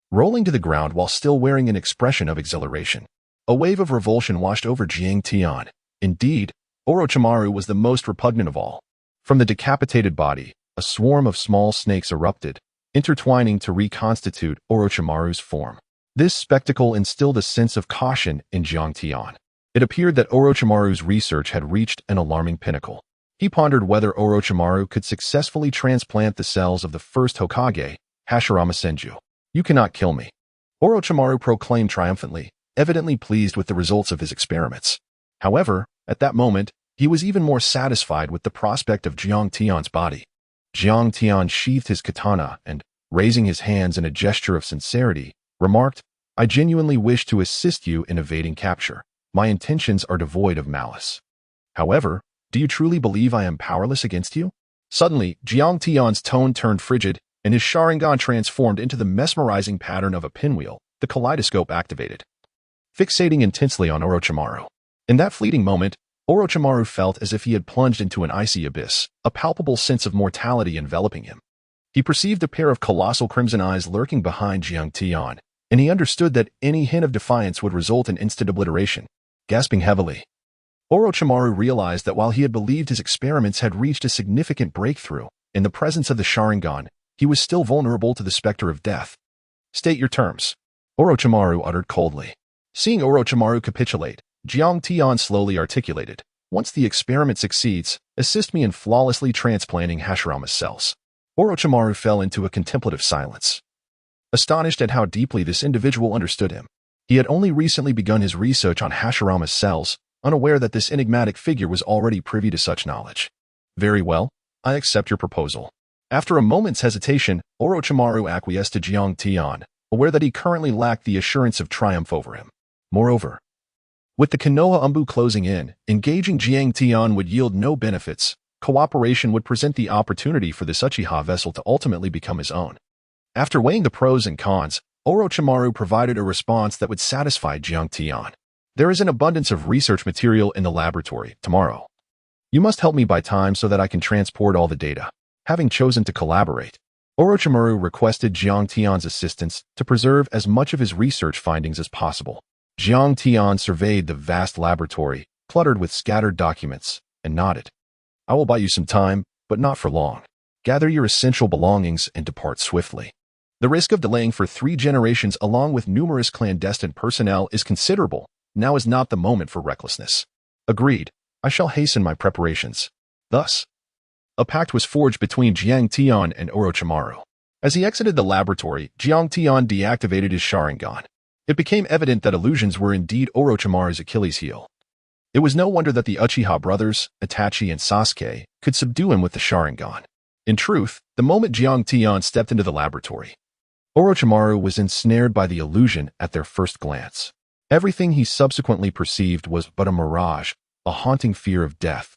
rolling to the ground while still wearing an expression of exhilaration. A wave of revulsion washed over Jiang Tian. Indeed, Orochimaru was the most repugnant of all. From the decapitated body, a swarm of small snakes erupted, intertwining to reconstitute Orochimaru's form. This spectacle instilled a sense of caution in Jiang Tian. It appeared that Orochimaru's research had reached an alarming pinnacle. He pondered whether Orochimaru could successfully transplant the cells of the first Hokage, Hashirama Senju. You cannot kill me, Orochimaru proclaimed triumphantly, evidently pleased with the results of his experiments. However, at that moment, he was even more satisfied with the prospect of Jiang Tian's body. Jiang Tian sheathed his katana and, raising his hands in a gesture of sincerity, remarked, I genuinely wish to assist you in evading capture. My intentions are devoid of malice. However, do you truly believe I am powerless against you? Suddenly, Jiang Tian's tone turned frigid, and his Sharingan transformed into the mesmerizing pattern of a pinwheel, the kaleidoscope activated, fixating intensely on Orochimaru. In that fleeting moment, Orochimaru felt as if he had plunged into an icy abyss, a palpable sense of mortality enveloping him. He perceived a pair of colossal crimson eyes lurking behind Jiang Tian, and he understood that any hint of defiance would result in instant obliteration. Gasping heavily, Orochimaru realized that while he had believed his experiments had reached a significant breakthrough, in the presence of the Sharingan, he was still vulnerable to the specter of death. State your terms, Orochimaru uttered coldly. Seeing Orochimaru capitulate, Jiang Tian slowly articulated, once the experiment succeeds, assist me in flawlessly transplanting Hashirama's cells. Orochimaru fell into a contemplative silence, astonished at how deeply this individual understood him. He had only recently begun his research on Hashirama's cells, unaware that this enigmatic figure was already privy to such knowledge. Very well, I accept your proposal. After a moment's hesitation, Orochimaru acquiesced to Jiang Tian, aware that he currently lacked the assurance of triumph over him. Moreover, with the Konoha Anbu closing in, engaging Jiang Tian would yield no benefits. Cooperation would present the opportunity for this Uchiha vessel to ultimately become his own. After weighing the pros and cons, Orochimaru provided a response that would satisfy Jiang Tian. There is an abundance of research material in the laboratory tomorrow. You must help me by time so that I can transport all the data. Having chosen to collaborate, Orochimaru requested Jiang Tian's assistance to preserve as much of his research findings as possible. Jiang Tian surveyed the vast laboratory, cluttered with scattered documents, and nodded. I will buy you some time, but not for long. Gather your essential belongings and depart swiftly. The risk of delaying for 3 generations along with numerous clandestine personnel is considerable. Now is not the moment for recklessness. Agreed. I shall hasten my preparations. Thus, a pact was forged between Jiang Tian and Orochimaru. As he exited the laboratory, Jiang Tian deactivated his Sharingan. It became evident that illusions were indeed Orochimaru's Achilles heel. It was no wonder that the Uchiha brothers, Itachi and Sasuke, could subdue him with the Sharingan. In truth, the moment Jiang Tian stepped into the laboratory, Orochimaru was ensnared by the illusion at their first glance. Everything he subsequently perceived was but a mirage, a haunting fear of death.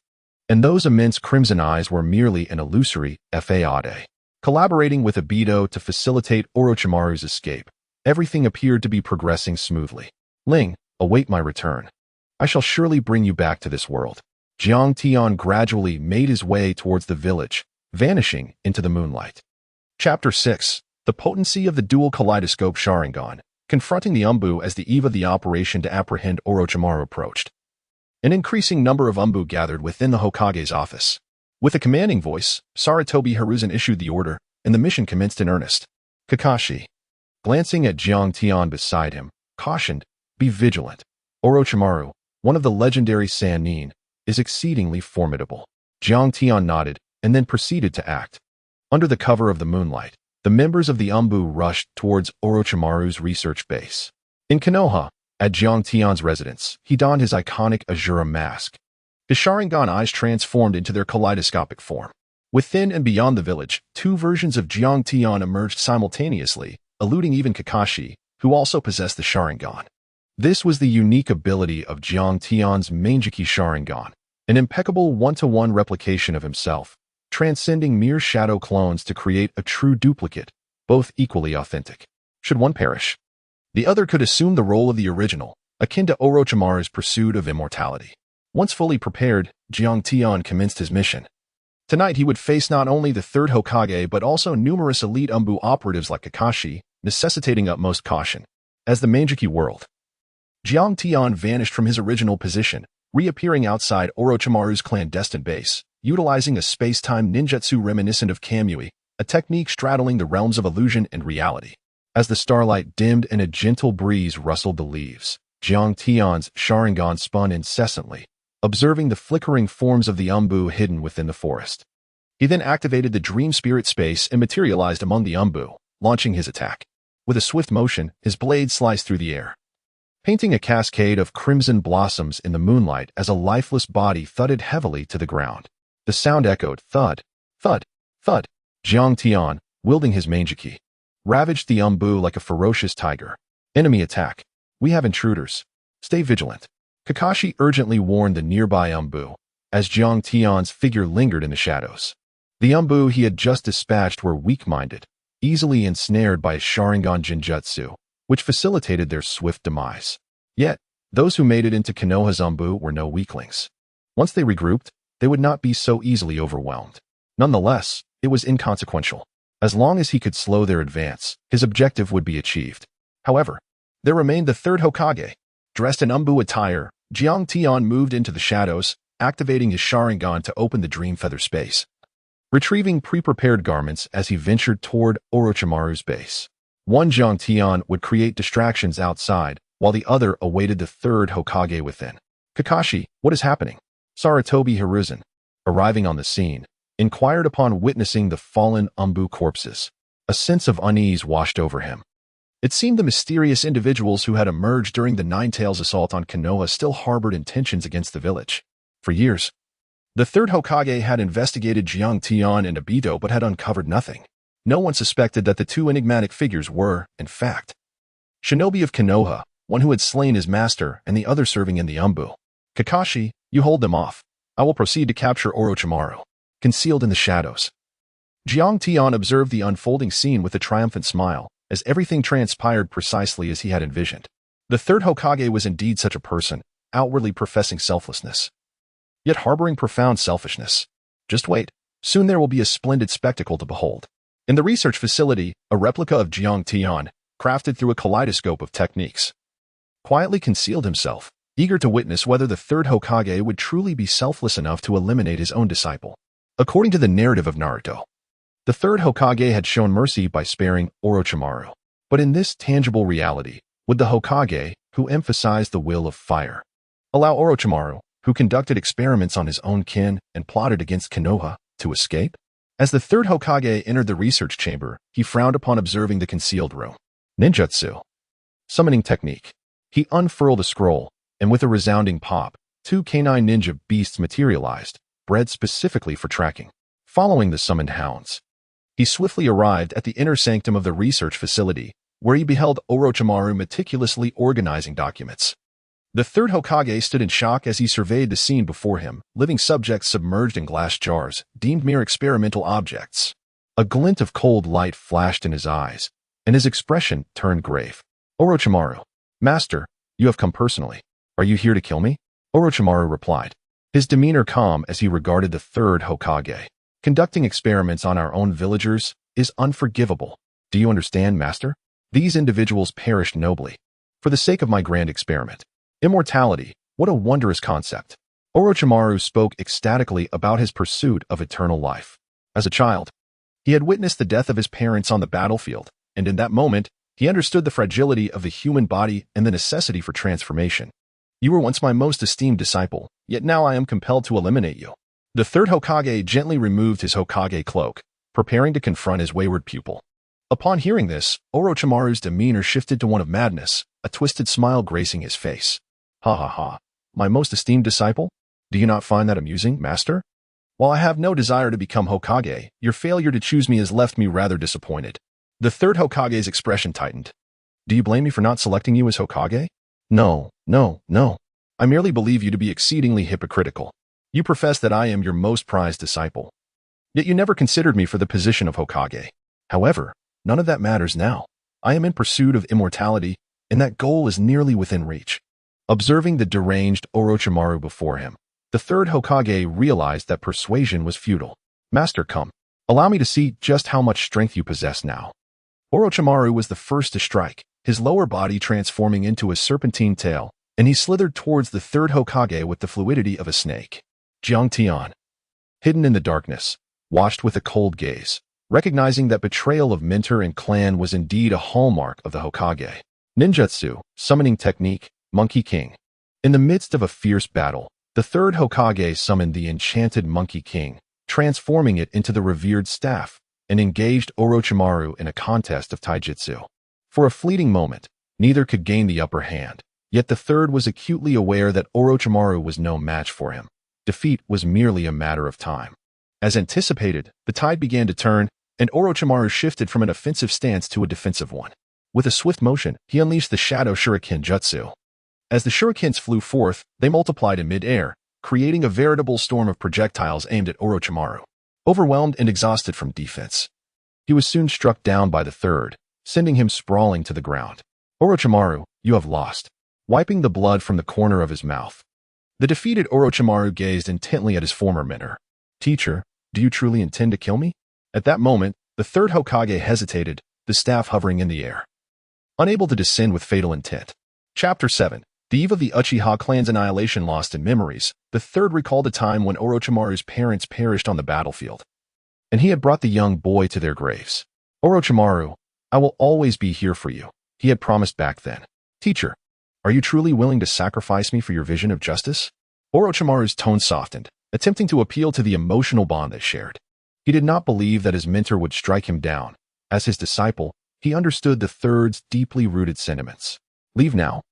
And those immense crimson eyes were merely an illusory facade. Collaborating with Obito to facilitate Orochimaru's escape, everything appeared to be progressing smoothly. Ling, await my return. I shall surely bring you back to this world. Jiang Tian gradually made his way towards the village, vanishing into the moonlight. Chapter 6. The potency of the dual kaleidoscope Sharingan. Confronting the Anbu as the eve of the operation to apprehend Orochimaru approached. An increasing number of Anbu gathered within the Hokage's office. With a commanding voice, Sarutobi Hiruzen issued the order, and the mission commenced in earnest. Kakashi, glancing at Jiang Tian beside him, cautioned, "Be vigilant. Orochimaru, one of the legendary Sannin, is exceedingly formidable." Jiang Tian nodded and then proceeded to act. Under the cover of the moonlight, the members of the Anbu rushed towards Orochimaru's research base. In Konoha, at Jiang Tian's residence, he donned his iconic Azura mask. His Sharingan eyes transformed into their kaleidoscopic form. Within and beyond the village, two versions of Jiang Tian emerged simultaneously, eluding even Kakashi, who also possessed the Sharingan. This was the unique ability of Jiang Tian's Manjiki Sharingan, an impeccable one-to-one replication of himself, transcending mere shadow clones to create a true duplicate, both equally authentic. Should one perish, the other could assume the role of the original, akin to Orochimaru's pursuit of immortality. Once fully prepared, Jiang Tian commenced his mission. Tonight he would face not only the third Hokage but also numerous elite Anbu operatives like Kakashi, necessitating utmost caution. As the Manjiki whirled, Jiang Tian vanished from his original position, reappearing outside Orochimaru's clandestine base, utilizing a space-time ninjutsu reminiscent of Kamui, a technique straddling the realms of illusion and reality. As the starlight dimmed and a gentle breeze rustled the leaves, Jiang Tian's Sharingan spun incessantly, observing the flickering forms of the Anbu hidden within the forest. He then activated the Dream Spirit space and materialized among the Anbu, launching his attack. With a swift motion, his blade sliced through the air, painting a cascade of crimson blossoms in the moonlight as a lifeless body thudded heavily to the ground. The sound echoed, thud, thud, thud. Jiang Tian, wielding his Manjiki, ravaged the Anbu like a ferocious tiger. Enemy attack. We have intruders. Stay vigilant. Kakashi urgently warned the nearby Anbu, as Jiang Tian's figure lingered in the shadows. The Anbu he had just dispatched were weak-minded, easily ensnared by Sharingan Jinjutsu, which facilitated their swift demise. Yet, those who made it into Konoha's Anbu were no weaklings. Once they regrouped, they would not be so easily overwhelmed. Nonetheless, it was inconsequential. As long as he could slow their advance, his objective would be achieved. However, there remained the third Hokage. Dressed in Anbu attire, Jiang Tian moved into the shadows, activating his Sharingan to open the Dream Feather space, retrieving pre-prepared garments as he ventured toward Orochimaru's base. One Jiang Tian would create distractions outside, while the other awaited the third Hokage within. Kakashi, what is happening? Sarutobi Hiruzen, arriving on the scene, inquired upon witnessing the fallen Anbu corpses. A sense of unease washed over him. It seemed the mysterious individuals who had emerged during the Nine-Tails assault on Konoha still harbored intentions against the village. For years, the third Hokage had investigated Jiang Tian and Obito but had uncovered nothing. No one suspected that the two enigmatic figures were, in fact, shinobi of Konoha, one who had slain his master and the other serving in the Anbu. Kakashi, you hold them off. I will proceed to capture Orochimaru, concealed in the shadows. Jiang Tian observed the unfolding scene with a triumphant smile, as everything transpired precisely as he had envisioned. The third Hokage was indeed such a person, outwardly professing selflessness, yet harboring profound selfishness. Just wait, soon there will be a splendid spectacle to behold. In the research facility, a replica of Jiang Tian, crafted through a kaleidoscope of techniques, quietly concealed himself, eager to witness whether the third Hokage would truly be selfless enough to eliminate his own disciple. According to the narrative of Naruto, the third Hokage had shown mercy by sparing Orochimaru. But in this tangible reality, would the Hokage, who emphasized the will of fire, allow Orochimaru, who conducted experiments on his own kin and plotted against Konoha, to escape? As the third Hokage entered the research chamber, he frowned upon observing the concealed room. Ninjutsu. Summoning technique. He unfurled a scroll, and with a resounding pop, two canine ninja beasts materialized, bred specifically for tracking. Following the summoned hounds, he swiftly arrived at the inner sanctum of the research facility, where he beheld Orochimaru meticulously organizing documents. The third Hokage stood in shock as he surveyed the scene before him, living subjects submerged in glass jars, deemed mere experimental objects. A glint of cold light flashed in his eyes, and his expression turned grave. Orochimaru, Master, you have come personally. Are you here to kill me? Orochimaru replied, his demeanor calm as he regarded the third Hokage. Conducting experiments on our own villagers is unforgivable. Do you understand, Master? These individuals perished nobly, for the sake of my grand experiment. Immortality, what a wondrous concept. Orochimaru spoke ecstatically about his pursuit of eternal life. As a child, He had witnessed the death of his parents on the battlefield, and in that moment, he understood the fragility of the human body and the necessity for transformation. You were once my most esteemed disciple, yet now I am compelled to eliminate you. The third Hokage gently removed his Hokage cloak, preparing to confront his wayward pupil. Upon hearing this, Orochimaru's demeanor shifted to one of madness, a twisted smile gracing his face. Ha ha ha. My most esteemed disciple? Do you not find that amusing, master? While I have no desire to become Hokage, your failure to choose me has left me rather disappointed. The third Hokage's expression tightened. Do you blame me for not selecting you as Hokage? No, no, no. I merely believe you to be exceedingly hypocritical. You profess that I am your most prized disciple. Yet you never considered me for the position of Hokage. However, none of that matters now. I am in pursuit of immortality, and that goal is nearly within reach. Observing the deranged Orochimaru before him, the third Hokage realized that persuasion was futile. Master, come. Allow me to see just how much strength you possess now. Orochimaru was the first to strike, his lower body transforming into a serpentine tail, and he slithered towards the third Hokage with the fluidity of a snake. Jiang Tian, hidden in the darkness, watched with a cold gaze, recognizing that betrayal of mentor and clan was indeed a hallmark of the Hokage. Ninjutsu, summoning technique, Monkey King. In the midst of a fierce battle, the third Hokage summoned the enchanted Monkey King, transforming it into the revered staff, and engaged Orochimaru in a contest of taijutsu. For a fleeting moment, neither could gain the upper hand, yet the third was acutely aware that Orochimaru was no match for him. Defeat was merely a matter of time. As anticipated, the tide began to turn, and Orochimaru shifted from an offensive stance to a defensive one. With a swift motion, he unleashed the Shadow Shuriken Jutsu. As the shurikens flew forth, they multiplied in mid-air, creating a veritable storm of projectiles aimed at Orochimaru. Overwhelmed and exhausted from defense, he was soon struck down by the third, sending him sprawling to the ground. Orochimaru, you have lost. Wiping the blood from the corner of his mouth, the defeated Orochimaru gazed intently at his former mentor. Teacher, do you truly intend to kill me? At that moment, the third Hokage hesitated, the staff hovering in the air, unable to descend with fatal intent. Chapter 7. The eve of the Uchiha clan's annihilation lost in memories, the third recalled a time when Orochimaru's parents perished on the battlefield, and he had brought the young boy to their graves. Orochimaru, I will always be here for you, he had promised back then. Teacher, are you truly willing to sacrifice me for your vision of justice? Orochimaru's tone softened, attempting to appeal to the emotional bond they shared. He did not believe that his mentor would strike him down. As his disciple, he understood the third's deeply rooted sentiments. Leave now,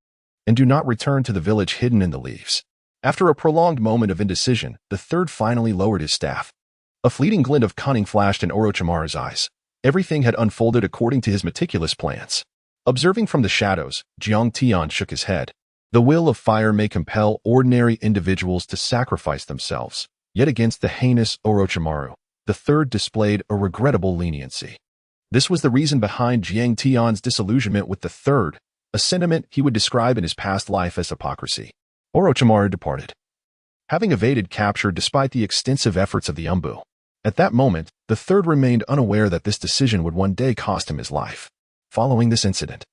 and do not return to the village hidden in the leaves. After a prolonged moment of indecision, the third finally lowered his staff. A fleeting glint of cunning flashed in Orochimaru's eyes. Everything had unfolded according to his meticulous plans. Observing from the shadows, Jiang Tian shook his head. The will of fire may compel ordinary individuals to sacrifice themselves, yet against the heinous Orochimaru, the third displayed a regrettable leniency. This was the reason behind Jiang Tian's disillusionment with the third, a sentiment he would describe in his past life as hypocrisy. Orochimaru departed, having evaded capture despite the extensive efforts of the Anbu. At that moment, the third remained unaware that this decision would one day cost him his life. Following this incident,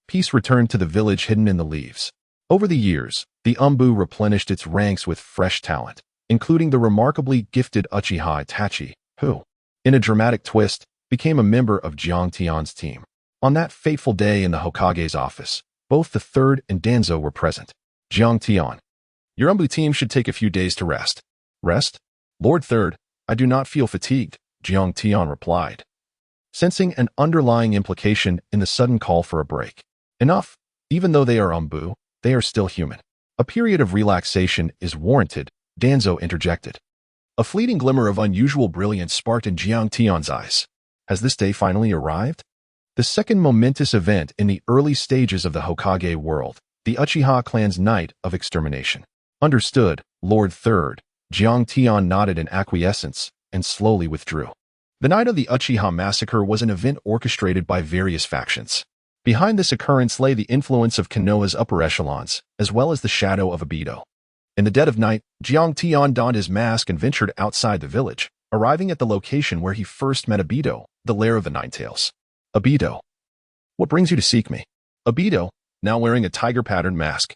peace returned to the village hidden in the leaves. Over the years, the Anbu replenished its ranks with fresh talent, including the remarkably gifted Uchiha Itachi, who, in a dramatic twist, became a member of Jiang Tian's team. On that fateful day in the Hokage's office, both the third and Danzo were present. Jiang Tian, your Anbu team should take a few days to rest. Rest? Lord Third, I do not feel fatigued, Jiang Tian replied, sensing an underlying implication in the sudden call for a break. Enough. Even though they are Anbu, they are still human. A period of relaxation is warranted, Danzo interjected. A fleeting glimmer of unusual brilliance sparked in Jiang Tian's eyes. Has this day finally arrived? The second momentous event in the early stages of the Hokage world, the Uchiha clan's night of extermination. Understood, Lord Third. Jiang Tian nodded in acquiescence and slowly withdrew. The night of the Uchiha massacre was an event orchestrated by various factions. Behind this occurrence lay the influence of Konoha's upper echelons, as well as the shadow of Obito. In the dead of night, Jiang Tian donned his mask and ventured outside the village, arriving at the location where he first met Obito, the lair of the Nine Tails. Obito, what brings you to seek me? Obito, now wearing a tiger-patterned mask,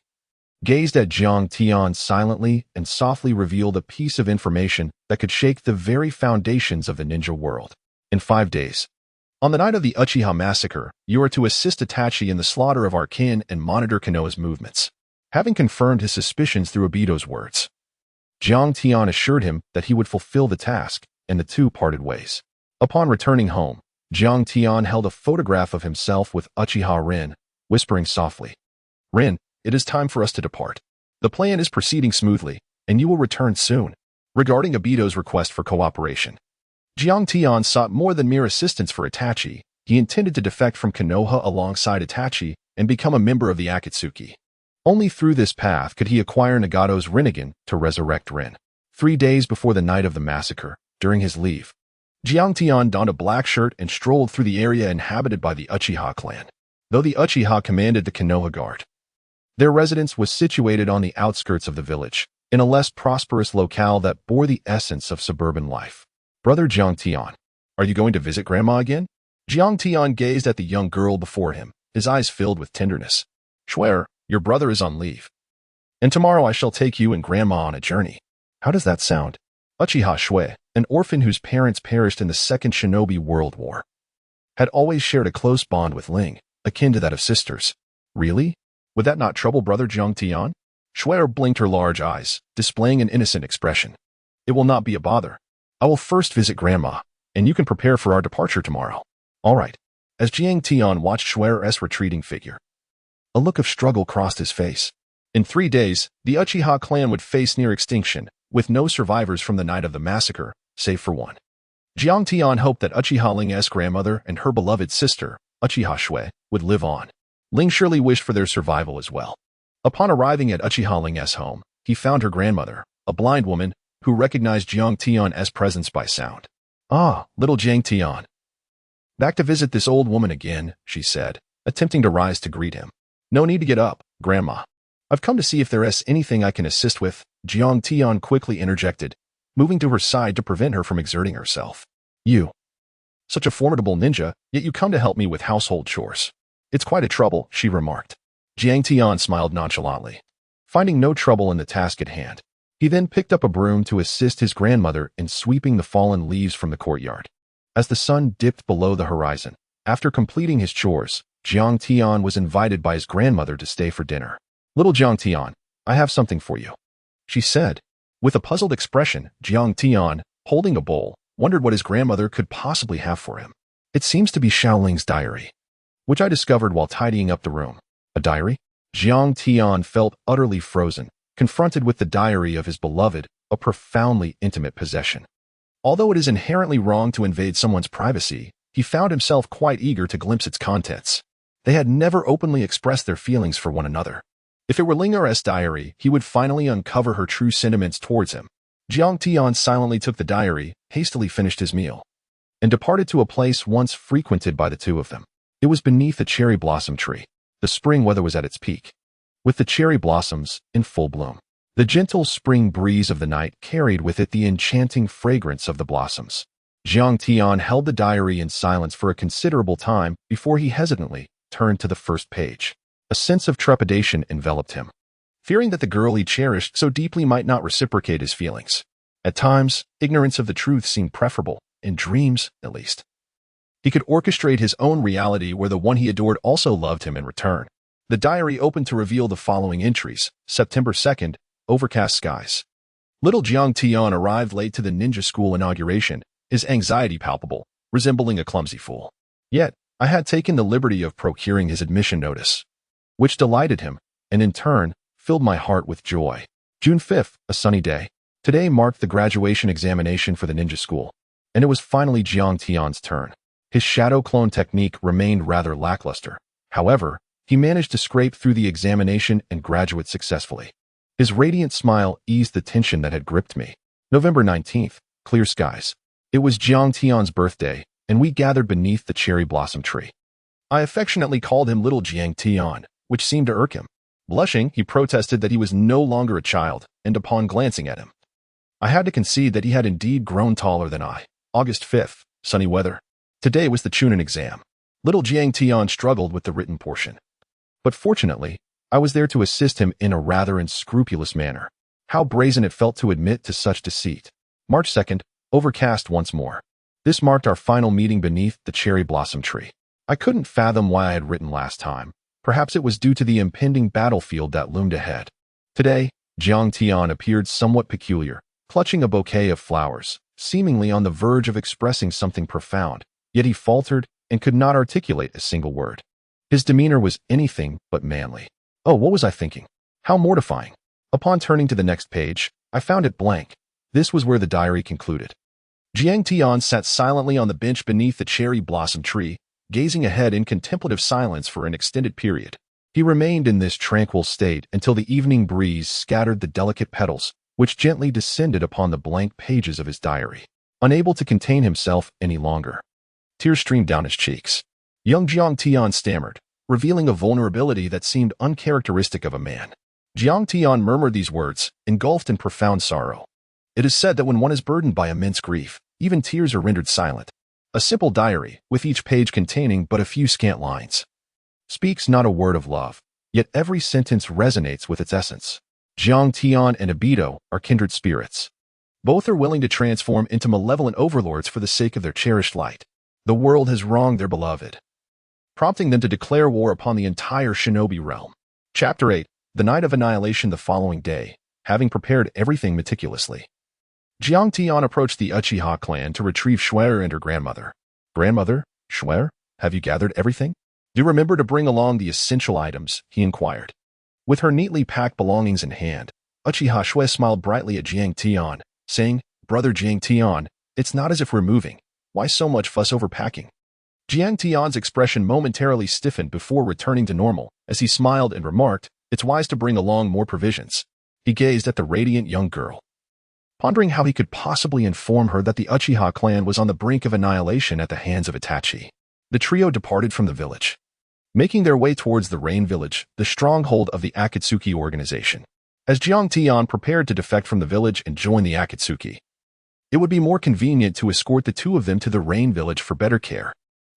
gazed at Jiang Tian silently and softly revealed a piece of information that could shake the very foundations of the ninja world. In 5 days. On the night of the Uchiha massacre, you are to assist Itachi in the slaughter of our kin and monitor Konoha's movements. Having confirmed his suspicions through Obito's words, Jiang Tian assured him that he would fulfill the task, and the two parted ways. Upon returning home, Jiang Tian held a photograph of himself with Uchiha Rin, whispering softly, "Rin, it is time for us to depart. The plan is proceeding smoothly, and you will return soon." Regarding Obito's request for cooperation, Jiang Tian sought more than mere assistance for Itachi. He intended to defect from Konoha alongside Itachi and become a member of the Akatsuki. Only through this path could he acquire Nagato's Rinnegan to resurrect Rin. 3 days before the night of the massacre, during his leave, Jiang Tian donned a black shirt and strolled through the area inhabited by the Uchiha clan. Though the Uchiha commanded the Konoha Guard, their residence was situated on the outskirts of the village, in a less prosperous locale that bore the essence of suburban life. "Brother Jiang Tian, are you going to visit Grandma again?" Jiang Tian gazed at the young girl before him, his eyes filled with tenderness. "Swear, your brother is on leave. And tomorrow I shall take you and Grandma on a journey." How does that sound? Uchiha Shui, an orphan whose parents perished in the Second Shinobi World War, had always shared a close bond with Ling, akin to that of sisters. Really? Would that not trouble Brother Jiang Tian? Shui blinked her large eyes, displaying an innocent expression. "It will not be a bother. I will first visit Grandma, and you can prepare for our departure tomorrow." "All right." As Jiang Tian watched Shui's retreating figure, a look of struggle crossed his face. In 3 days, the Uchiha clan would face near extinction, with no survivors from the night of the massacre, save for one. Jiang Tian hoped that Uchiha Ling's grandmother and her beloved sister, Uchiha Shui, would live on. Ling surely wished for their survival as well. Upon arriving at Uchiha Ling's home, he found her grandmother, a blind woman, who recognized Jiang Tian's presence by sound. "Ah, little Jiang Tian. Back to visit this old woman again," she said, attempting to rise to greet him. "No need to get up, Grandma. I've come to see if there is anything I can assist with," Jiang Tian quickly interjected, moving to her side to prevent her from exerting herself. "You, such a formidable ninja, yet you come to help me with household chores. It's quite a trouble," she remarked. Jiang Tian smiled nonchalantly. Finding no trouble in the task at hand, he then picked up a broom to assist his grandmother in sweeping the fallen leaves from the courtyard. As the sun dipped below the horizon, after completing his chores, Jiang Tian was invited by his grandmother to stay for dinner. "Little Jiang Tian, I have something for you," she said. With a puzzled expression, Jiang Tian, holding a bowl, wondered what his grandmother could possibly have for him. "It seems to be Shaoling's diary, which I discovered while tidying up the room." "A diary?" Jiang Tian felt utterly frozen, confronted with the diary of his beloved, a profoundly intimate possession. Although it is inherently wrong to invade someone's privacy, he found himself quite eager to glimpse its contents. They had never openly expressed their feelings for one another. If it were Linger's diary, he would finally uncover her true sentiments towards him. Jiang Tian silently took the diary, hastily finished his meal, and departed to a place once frequented by the two of them. It was beneath a cherry blossom tree. The spring weather was at its peak, with the cherry blossoms in full bloom. The gentle spring breeze of the night carried with it the enchanting fragrance of the blossoms. Jiang Tian held the diary in silence for a considerable time before he hesitantly turned to the first page. A sense of trepidation enveloped him, fearing that the girl he cherished so deeply might not reciprocate his feelings. At times, ignorance of the truth seemed preferable, in dreams, at least. He could orchestrate his own reality where the one he adored also loved him in return. The diary opened to reveal the following entries. September 2nd, overcast skies. Little Jiang Tian arrived late to the ninja school inauguration, his anxiety palpable, resembling a clumsy fool. Yet, I had taken the liberty of procuring his admission notice, which delighted him, and in turn, filled my heart with joy. June 5th, a sunny day. Today marked the graduation examination for the ninja school, and it was finally Jiang Tian's turn. His shadow clone technique remained rather lackluster. However, he managed to scrape through the examination and graduate successfully. His radiant smile eased the tension that had gripped me. November 19th, clear skies. It was Jiang Tian's birthday, and we gathered beneath the cherry blossom tree. I affectionately called him Little Jiang Tian, which seemed to irk him. Blushing, he protested that he was no longer a child, and upon glancing at him, I had to concede that he had indeed grown taller than I. August 5th, sunny weather. Today was the Chunin exam. Little Jiang Tian struggled with the written portion, but fortunately, I was there to assist him in a rather unscrupulous manner. How brazen it felt to admit to such deceit. March 2nd, overcast once more. This marked our final meeting beneath the cherry blossom tree. I couldn't fathom why I had written last time. Perhaps it was due to the impending battlefield that loomed ahead. Today, Jiang Tian appeared somewhat peculiar, clutching a bouquet of flowers, seemingly on the verge of expressing something profound, yet he faltered and could not articulate a single word. His demeanor was anything but manly. Oh, what was I thinking? How mortifying. Upon turning to the next page, I found it blank. This was where the diary concluded. Jiang Tian sat silently on the bench beneath the cherry blossom tree, gazing ahead in contemplative silence for an extended period. He remained in this tranquil state until the evening breeze scattered the delicate petals, which gently descended upon the blank pages of his diary. Unable to contain himself any longer, tears streamed down his cheeks. Young Jiang Tian stammered, revealing a vulnerability that seemed uncharacteristic of a man. Jiang Tian murmured these words, engulfed in profound sorrow. It is said that when one is burdened by immense grief, even tears are rendered silent. A simple diary, with each page containing but a few scant lines, speaks not a word of love, yet every sentence resonates with its essence. Jiang Tian and Obito are kindred spirits. Both are willing to transform into malevolent overlords for the sake of their cherished light. The world has wronged their beloved, prompting them to declare war upon the entire shinobi realm. Chapter 8. The night of annihilation. The following day, having prepared everything meticulously, Jiang Tian approached the Uchiha clan to retrieve Schwer and her grandmother. Grandmother, Schwer, have you gathered everything? Do you remember to bring along the essential items? He inquired. With her neatly packed belongings in hand, Uchiha Schwer smiled brightly at Jiang Tian, saying, Brother Jiang Tian, it's not as if we're moving. Why so much fuss over packing? Jiang Tian's expression momentarily stiffened before returning to normal, as he smiled and remarked, it's wise to bring along more provisions. He gazed at the radiant young girl, pondering how he could possibly inform her that the Uchiha clan was on the brink of annihilation at the hands of Itachi. The trio departed from the village, making their way towards the Rain Village, the stronghold of the Akatsuki organization. As Jiang Tian prepared to defect from the village and join the Akatsuki, it would be more convenient to escort the two of them to the Rain Village for better care.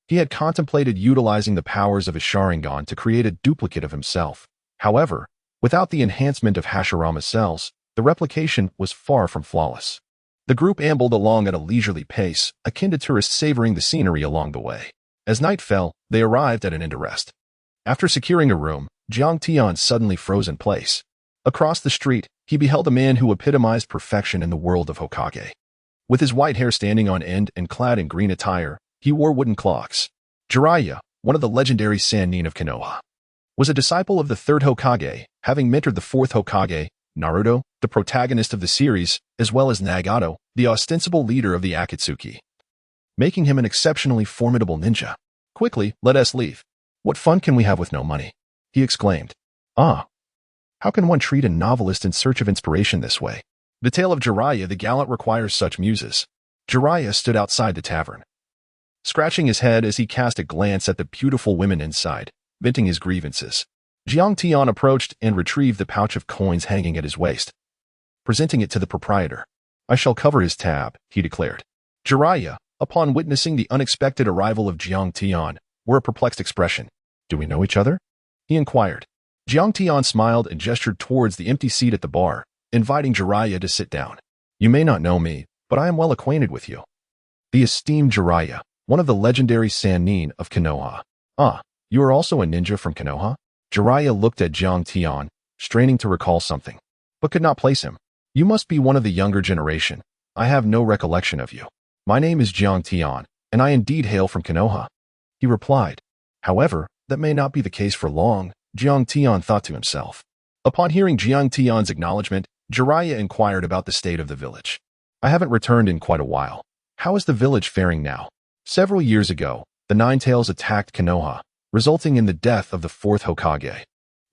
He had contemplated utilizing the powers of his Sharingan to create a duplicate of himself. However, without the enhancement of Hashirama cells, the replication was far from flawless. The group ambled along at a leisurely pace, akin to tourists savoring the scenery along the way. As night fell, they arrived at an inn to rest. After securing a room, Jiang Tian suddenly froze in place. Across the street, he beheld a man who epitomized perfection in the world of Hokage. With his white hair standing on end and clad in green attire, he wore wooden clogs. Jiraiya, one of the legendary Sannin of Konoha, was a disciple of the third Hokage, having mentored the fourth Hokage, Naruto, the protagonist of the series, as well as Nagato, the ostensible leader of the Akatsuki, making him an exceptionally formidable ninja. Quickly, let us leave. What fun can we have with no money? He exclaimed. Ah, how can one treat a novelist in search of inspiration this way? The tale of Jiraiya the gallant requires such muses. Jiraiya stood outside the tavern, scratching his head as he cast a glance at the beautiful women inside, venting his grievances. Jiang Tian approached and retrieved the pouch of coins hanging at his waist, presenting it to the proprietor. I shall cover his tab, he declared. Jiraiya, upon witnessing the unexpected arrival of Jiang Tian, wore a perplexed expression. Do we know each other? He inquired. Jiang Tian smiled and gestured towards the empty seat at the bar, inviting Jiraiya to sit down. You may not know me, but I am well acquainted with you. The esteemed Jiraiya, one of the legendary Sannin of Konoha. Ah, you are also a ninja from Konoha? Jiraiya looked at Jiang Tian, straining to recall something, but could not place him. You must be one of the younger generation. I have no recollection of you. My name is Jiang Tian, and I indeed hail from Konoha, he replied. However, that may not be the case for long, Jiang Tian thought to himself. Upon hearing Jiang Tian's acknowledgement, Jiraiya inquired about the state of the village. I haven't returned in quite a while. How is the village faring now? Several years ago, the Nine Tails attacked Konoha, resulting in the death of the fourth Hokage.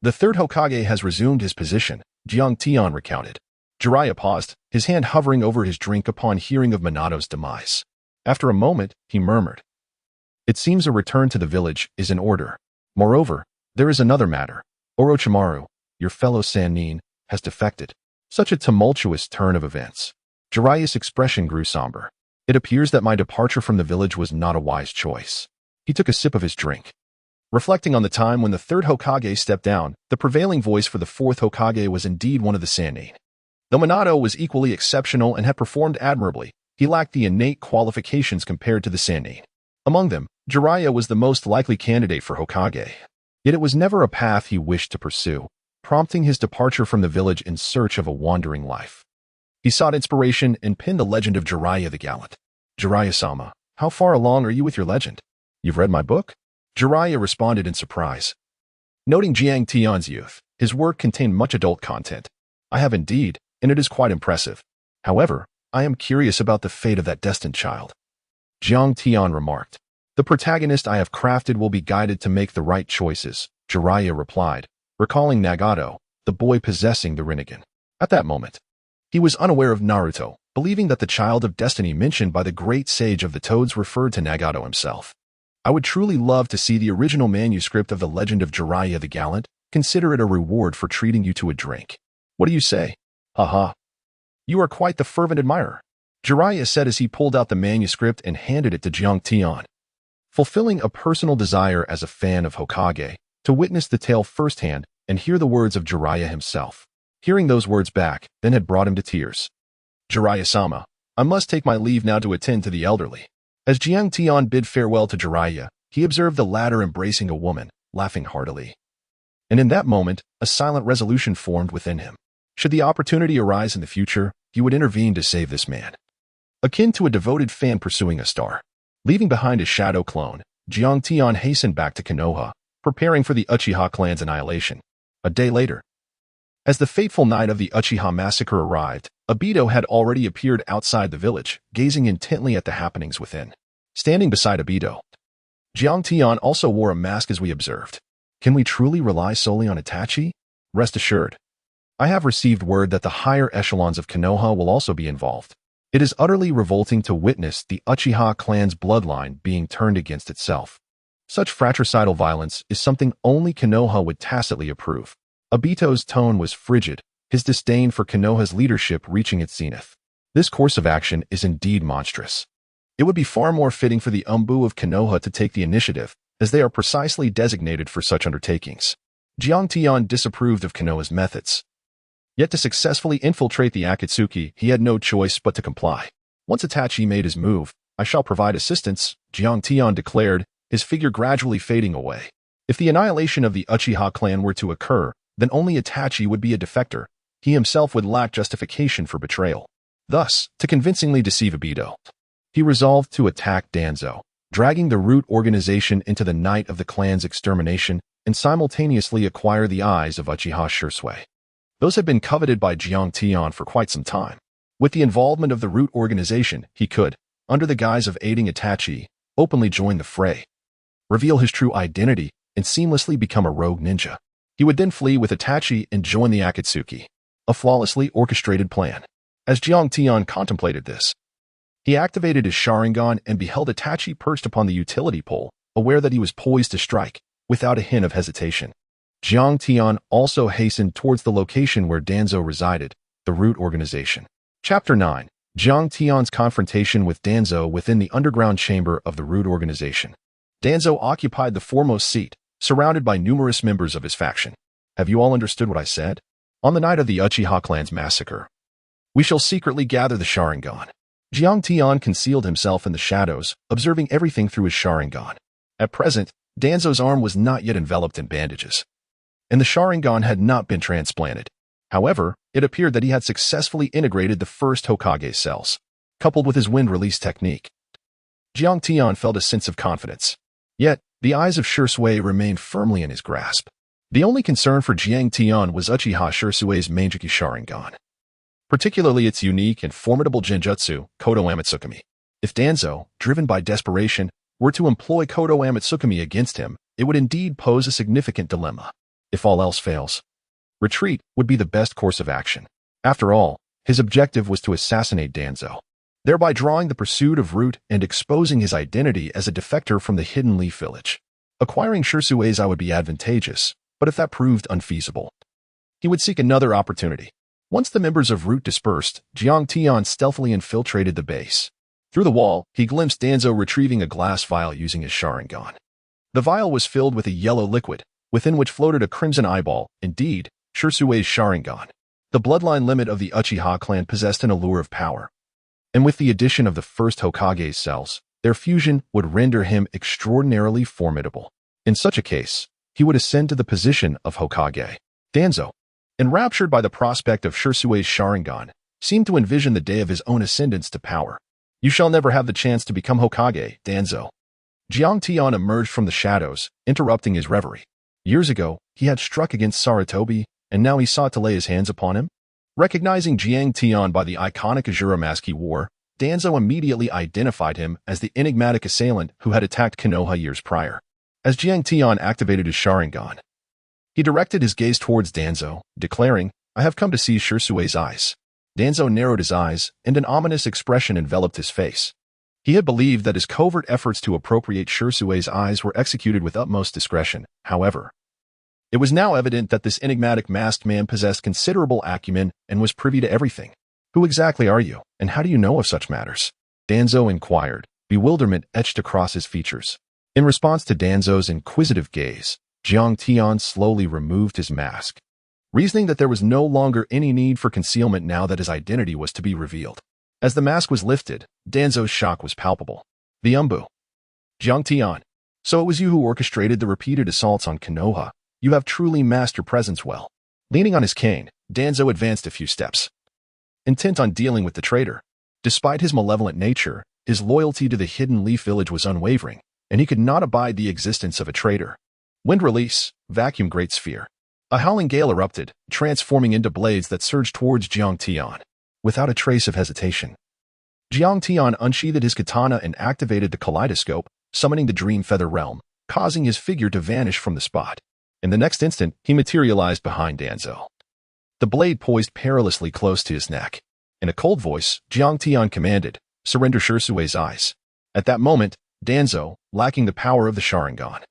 The third Hokage has resumed his position, Jiang Tian recounted. Jiraiya paused, his hand hovering over his drink upon hearing of Minato's demise. After a moment, he murmured, It seems a return to the village is in order. Moreover, there is another matter. Orochimaru, your fellow Sannin, has defected. Such a tumultuous turn of events. Jiraiya's expression grew somber. It appears that my departure from the village was not a wise choice. He took a sip of his drink. Reflecting on the time when the third Hokage stepped down, the prevailing voice for the fourth Hokage was indeed one of the Sannin. Though Minato was equally exceptional and had performed admirably, he lacked the innate qualifications compared to the Sannin. Among them, Jiraiya was the most likely candidate for Hokage. Yet it was never a path he wished to pursue, prompting his departure from the village in search of a wandering life. He sought inspiration and penned the legend of Jiraiya the Gallant. Jiraiya-sama, how far along are you with your legend? You've read my book? Jiraiya responded in surprise. Noting Jiang Tian's youth, his work contained much adult content. I have indeed, and it is quite impressive. However, I am curious about the fate of that destined child. Jiang Tian remarked. The protagonist I have crafted will be guided to make the right choices, Jiraiya replied, recalling Nagato, the boy possessing the Rinnegan. At that moment, he was unaware of Naruto, believing that the child of destiny mentioned by the great sage of the Toads referred to Nagato himself. I would truly love to see the original manuscript of the legend of Jiraiya the Gallant. Consider it a reward for treating you to a drink. What do you say? Haha. You are quite the fervent admirer, Jiraiya said as he pulled out the manuscript and handed it to Jiang Tian. Fulfilling a personal desire as a fan of Hokage, to witness the tale firsthand and hear the words of Jiraiya himself. Hearing those words back then had brought him to tears. Jiraiya-sama, I must take my leave now to attend to the elderly. As Jiang Tian bid farewell to Jiraiya, he observed the latter embracing a woman, laughing heartily. And in that moment, a silent resolution formed within him. Should the opportunity arise in the future, he would intervene to save this man. Akin to a devoted fan pursuing a star. Leaving behind his shadow clone, Jiang Tian hastened back to Konoha, preparing for the Uchiha clan's annihilation. A day later, as the fateful night of the Uchiha massacre arrived, Obito had already appeared outside the village, gazing intently at the happenings within. Standing beside Obito, Jiang Tian also wore a mask as we observed. Can we truly rely solely on Itachi? Rest assured. I have received word that the higher echelons of Konoha will also be involved. It is utterly revolting to witness the Uchiha clan's bloodline being turned against itself. Such fratricidal violence is something only Konoha would tacitly approve. Obito's tone was frigid, his disdain for Konoha's leadership reaching its zenith. This course of action is indeed monstrous. It would be far more fitting for the Anbu of Konoha to take the initiative, as they are precisely designated for such undertakings. Jiang Tian disapproved of Konoha's methods. Yet to successfully infiltrate the Akatsuki, he had no choice but to comply. Once Itachi made his move, I shall provide assistance, Jiang Tian declared, his figure gradually fading away. If the annihilation of the Uchiha clan were to occur, then only Itachi would be a defector. He himself would lack justification for betrayal. Thus, to convincingly deceive Obito, he resolved to attack Danzo, dragging the root organization into the night of the clan's extermination and simultaneously acquire the eyes of Uchiha Shisui. Those had been coveted by Jiang Tian for quite some time. With the involvement of the root organization, he could, under the guise of aiding Itachi, openly join the fray, reveal his true identity, and seamlessly become a rogue ninja. He would then flee with Itachi and join the Akatsuki. A flawlessly orchestrated plan. As Jiang Tian contemplated this, he activated his Sharingan and beheld Itachi perched upon the utility pole, aware that he was poised to strike, without a hint of hesitation. Jiang Tian also hastened towards the location where Danzo resided, the root organization. Chapter 9. Jiang Tian's confrontation with Danzo within the underground chamber of the root organization. Danzo occupied the foremost seat, surrounded by numerous members of his faction. Have you all understood what I said? On the night of the Uchiha clan's massacre, we shall secretly gather the Sharingan. Jiang Tian concealed himself in the shadows, observing everything through his Sharingan. At present, Danzo's arm was not yet enveloped in bandages, and the Sharingan had not been transplanted. However, it appeared that he had successfully integrated the first Hokage cells, coupled with his wind release technique. Jiang Tian felt a sense of confidence. Yet, the eyes of Shisui remained firmly in his grasp. The only concern for Jiang Tian was Uchiha Shisui's Manjiki Sharingan, particularly its unique and formidable genjutsu, Kodo Amatsukami. If Danzo, driven by desperation, were to employ Kodo Amatsukami against him, it would indeed pose a significant dilemma. If all else fails, retreat would be the best course of action. After all, his objective was to assassinate Danzo, thereby drawing the pursuit of Root and exposing his identity as a defector from the Hidden Leaf Village. Acquiring Shisui's eye would be advantageous, but if that proved unfeasible, he would seek another opportunity. Once the members of Root dispersed, Jiang Tian stealthily infiltrated the base. Through the wall, he glimpsed Danzo retrieving a glass vial using his Sharingan. The vial was filled with a yellow liquid, within which floated a crimson eyeball, indeed, Shisui's Sharingan. The bloodline limit of the Uchiha clan possessed an allure of power. and with the addition of the first Hokage's cells, their fusion would render him extraordinarily formidable. In such a case, he would ascend to the position of Hokage. Danzo, enraptured by the prospect of Shirsui's Sharingan, seemed to envision the day of his own ascendance to power. You shall never have the chance to become Hokage, Danzo. Jiang Tian emerged from the shadows, interrupting his reverie. Years ago, he had struck against Sarutobi, and now he sought to lay his hands upon him? Recognizing Jiang Tian by the iconic Azura mask he wore, Danzo immediately identified him as the enigmatic assailant who had attacked Konoha years prior. As Jiang Tian activated his Sharingan, he directed his gaze towards Danzo, declaring, "I have come to see Shirsui's eyes." Danzo narrowed his eyes, and an ominous expression enveloped his face. He had believed that his covert efforts to appropriate Shirsui's eyes were executed with utmost discretion. However, it was now evident that this enigmatic masked man possessed considerable acumen and was privy to everything. "Who exactly are you, and how do you know of such matters?" Danzo inquired, bewilderment etched across his features. In response to Danzo's inquisitive gaze, Jiang Tian slowly removed his mask, reasoning that there was no longer any need for concealment now that his identity was to be revealed. As the mask was lifted, Danzo's shock was palpable. "The Anbu. Jiang Tian. So it was you who orchestrated the repeated assaults on Konoha. You have truly mastered your presence well." Leaning on his cane, Danzo advanced a few steps, intent on dealing with the traitor. Despite his malevolent nature, his loyalty to the Hidden Leaf Village was unwavering, and he could not abide the existence of a traitor. Wind release, vacuum great sphere. A howling gale erupted, transforming into blades that surged towards Jiang Tian. Without a trace of hesitation, Jiang Tian unsheathed his katana and activated the kaleidoscope, summoning the Dream Feather Realm, causing his figure to vanish from the spot. In the next instant, he materialized behind Danzo, the blade poised perilously close to his neck. In a cold voice, Jiang Tian commanded, "Surrender Shirsui's eyes." At that moment, Danzo, lacking the power of the Sharingan,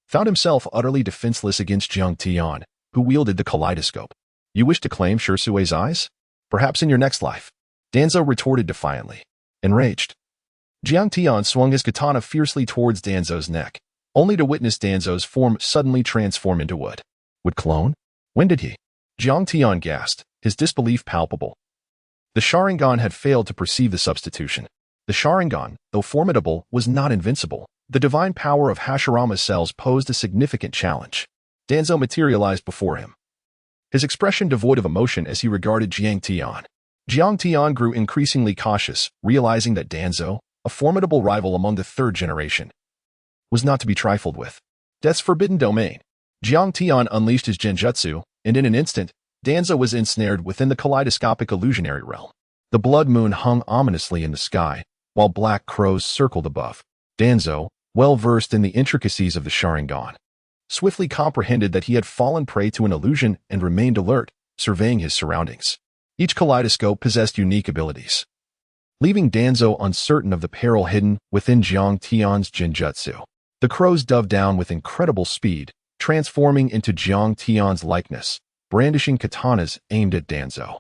found himself utterly defenseless against Jiang Tian, who wielded the kaleidoscope. "You wish to claim Shirsui's eyes? Perhaps in your next life," Danzo retorted defiantly. Enraged, Jiang Tian swung his katana fiercely towards Danzo's neck, only to witness Danzo's form suddenly transform into wood. Would clone? When did he? Jiang Tian gasped, his disbelief palpable. The Sharingan had failed to perceive the substitution. The Sharingan, though formidable, was not invincible. The divine power of Hashirama's cells posed a significant challenge. Danzo materialized before him, his expression devoid of emotion as he regarded Jiang Tian. Jiang Tian grew increasingly cautious, realizing that Danzo, a formidable rival among the third generation, was not to be trifled with. Death's forbidden domain. Jiang Tian unleashed his genjutsu, and in an instant, Danzo was ensnared within the kaleidoscopic illusionary realm. The blood moon hung ominously in the sky, while black crows circled above. Danzo, well versed in the intricacies of the Sharingan, swiftly comprehended that he had fallen prey to an illusion and remained alert, surveying his surroundings. Each kaleidoscope possessed unique abilities, leaving Danzo uncertain of the peril hidden within Jiang Tian's genjutsu. The crows dove down with incredible speed, transforming into Jiang Tian's likeness, brandishing katanas aimed at Danzo.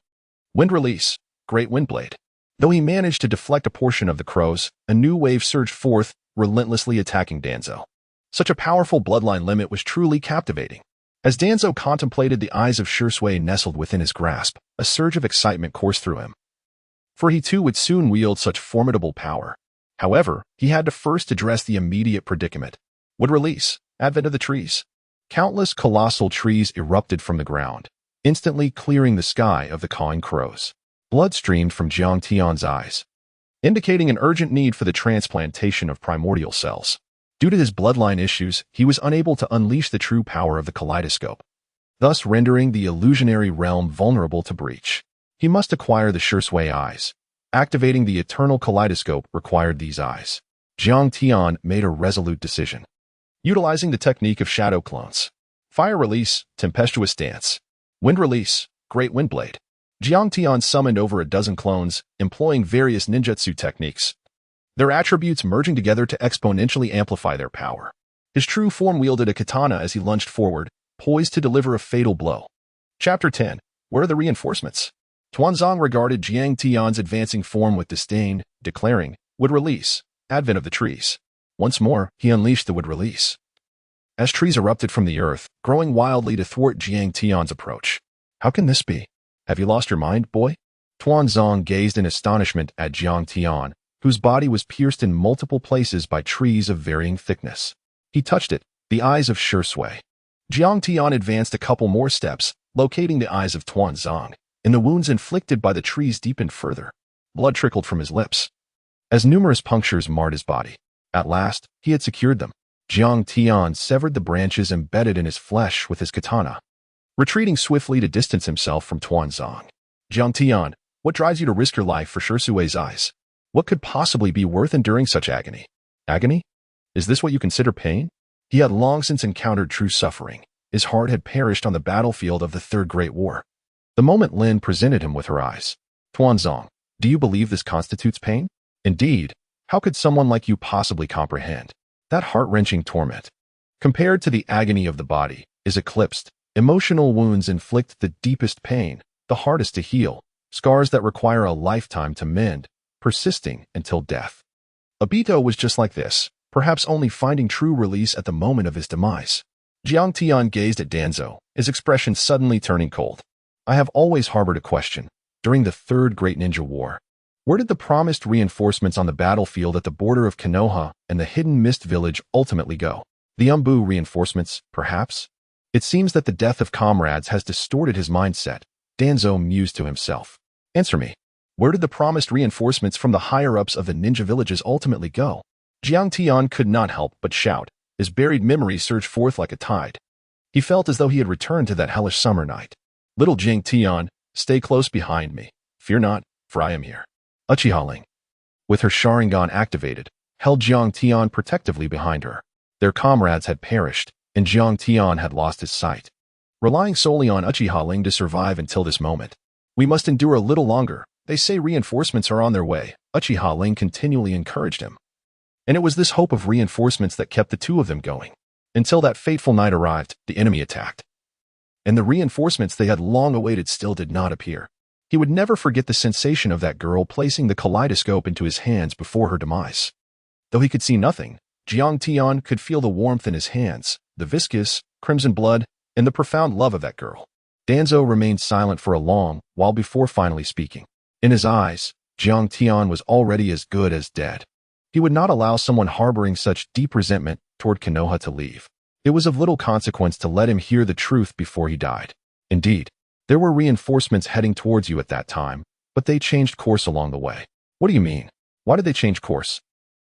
Wind release, great windblade. Though he managed to deflect a portion of the crows, a new wave surged forth, relentlessly attacking Danzo. Such a powerful bloodline limit was truly captivating. As Danzo contemplated the eyes of Shirsui nestled within his grasp, a surge of excitement coursed through him. For he too would soon wield such formidable power. However, he had to first address the immediate predicament. Would release, advent of the trees. Countless colossal trees erupted from the ground, instantly clearing the sky of the cawing crows. Blood streamed from Jiang Tian's eyes, indicating an urgent need for the transplantation of primordial cells. Due to his bloodline issues, he was unable to unleash the true power of the kaleidoscope, thus rendering the illusionary realm vulnerable to breach. He must acquire the Shirsui eyes. Activating the eternal kaleidoscope required these eyes. Jiang Tian made a resolute decision, utilizing the technique of shadow clones. Fire release, tempestuous dance. Wind release, great windblade. Jiang Tian summoned over a dozen clones, employing various ninjutsu techniques, their attributes merging together to exponentially amplify their power. His true form wielded a katana as he lunged forward, poised to deliver a fatal blow. Chapter 10. Where are the reinforcements? Tuanzong regarded Jiang Tian's advancing form with disdain, declaring, "Would release, advent of the trees." Once more, he unleashed the wood release, as trees erupted from the earth, growing wildly to thwart Jiang Tian's approach. "How can this be? Have you lost your mind, boy?" Tuanzong gazed in astonishment at Jiang Tian, whose body was pierced in multiple places by trees of varying thickness. He touched it, the eyes of sure sway. Jiang Tian advanced a couple more steps, locating the eyes of Tuanzong, and the wounds inflicted by the trees deepened further. Blood trickled from his lips, as numerous punctures marred his body. At last, he had secured them. Jiang Tian severed the branches embedded in his flesh with his katana, retreating swiftly to distance himself from Tuanzong. Jiang Tian, what drives you to risk your life for Shirsui's eyes? What could possibly be worth enduring such agony? Agony? Is this what you consider pain? He had long since encountered true suffering. His heart had perished on the battlefield of the Third Great War. The moment Lin presented him with her eyes. Tuanzong, do you believe this constitutes pain? Indeed, how could someone like you possibly comprehend that heart-wrenching torment? Compared to the agony of the body, is eclipsed. Emotional wounds inflict the deepest pain, the hardest to heal, scars that require a lifetime to mend, persisting until death. Obito was just like this, perhaps only finding true release at the moment of his demise. Jiang Tian gazed at Danzo, his expression suddenly turning cold. I have always harbored a question. During the Third Great Ninja War, where did the promised reinforcements on the battlefield at the border of Konoha and the Hidden Mist Village ultimately go? The Anbu reinforcements, perhaps? It seems that the death of comrades has distorted his mindset. Danzo mused to himself. Answer me. Where did the promised reinforcements from the higher-ups of the ninja villages ultimately go? Jiang Tian could not help but shout. His buried memory surged forth like a tide. He felt as though he had returned to that hellish summer night. Little Jiang Tian, stay close behind me. Fear not, for I am here. Uchiha Ling, with her Sharingan activated, held Jiang Tian protectively behind her. Their comrades had perished, and Jiang Tian had lost his sight. Relying solely on Uchiha Ling to survive until this moment. We must endure a little longer. They say reinforcements are on their way. Uchiha Ling continually encouraged him. And it was this hope of reinforcements that kept the two of them going. Until that fateful night arrived, the enemy attacked. And the reinforcements they had long awaited still did not appear. He would never forget the sensation of that girl placing the kaleidoscope into his hands before her demise. Though he could see nothing, Jiang Tian could feel the warmth in his hands, the viscous, crimson blood, and the profound love of that girl. Danzo remained silent for a long while before finally speaking. In his eyes, Jiang Tian was already as good as dead. He would not allow someone harboring such deep resentment toward Konoha to leave. It was of little consequence to let him hear the truth before he died. Indeed, there were reinforcements heading towards you at that time, but they changed course along the way. What do you mean? Why did they change course?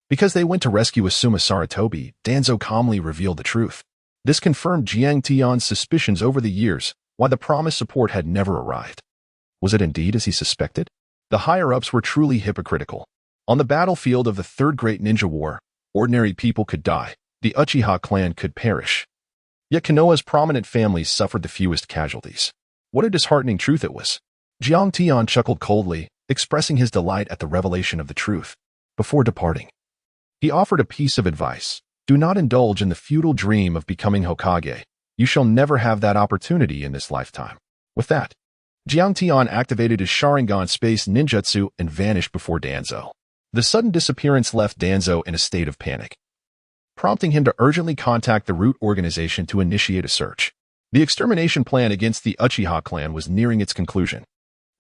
Because they went to rescue Asuma Saratobi, Danzo calmly revealed the truth. This confirmed Jiang Tian's suspicions over the years, why the promised support had never arrived. Was it indeed as he suspected? The higher-ups were truly hypocritical. On the battlefield of the Third Great Ninja War, ordinary people could die, the Uchiha clan could perish. Yet Konoha's prominent families suffered the fewest casualties. What a disheartening truth it was. Jiang Tian chuckled coldly, expressing his delight at the revelation of the truth. Before departing, he offered a piece of advice. Do not indulge in the futile dream of becoming Hokage. You shall never have that opportunity in this lifetime. With that, Jiang Tian activated his Sharingan space ninjutsu and vanished before Danzo. The sudden disappearance left Danzo in a state of panic, prompting him to urgently contact the Root organization to initiate a search. The extermination plan against the Uchiha clan was nearing its conclusion.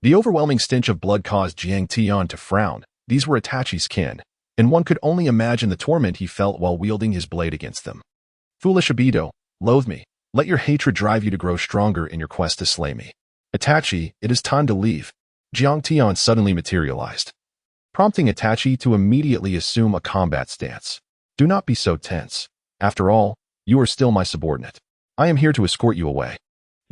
The overwhelming stench of blood caused Jiang Tian to frown. These were Itachi's kin, and one could only imagine the torment he felt while wielding his blade against them. Foolish Obito, loathe me. Let your hatred drive you to grow stronger in your quest to slay me. Itachi, it is time to leave. Jiang Tian suddenly materialized, prompting Itachi to immediately assume a combat stance. Do not be so tense. After all, you are still my subordinate. I am here to escort you away.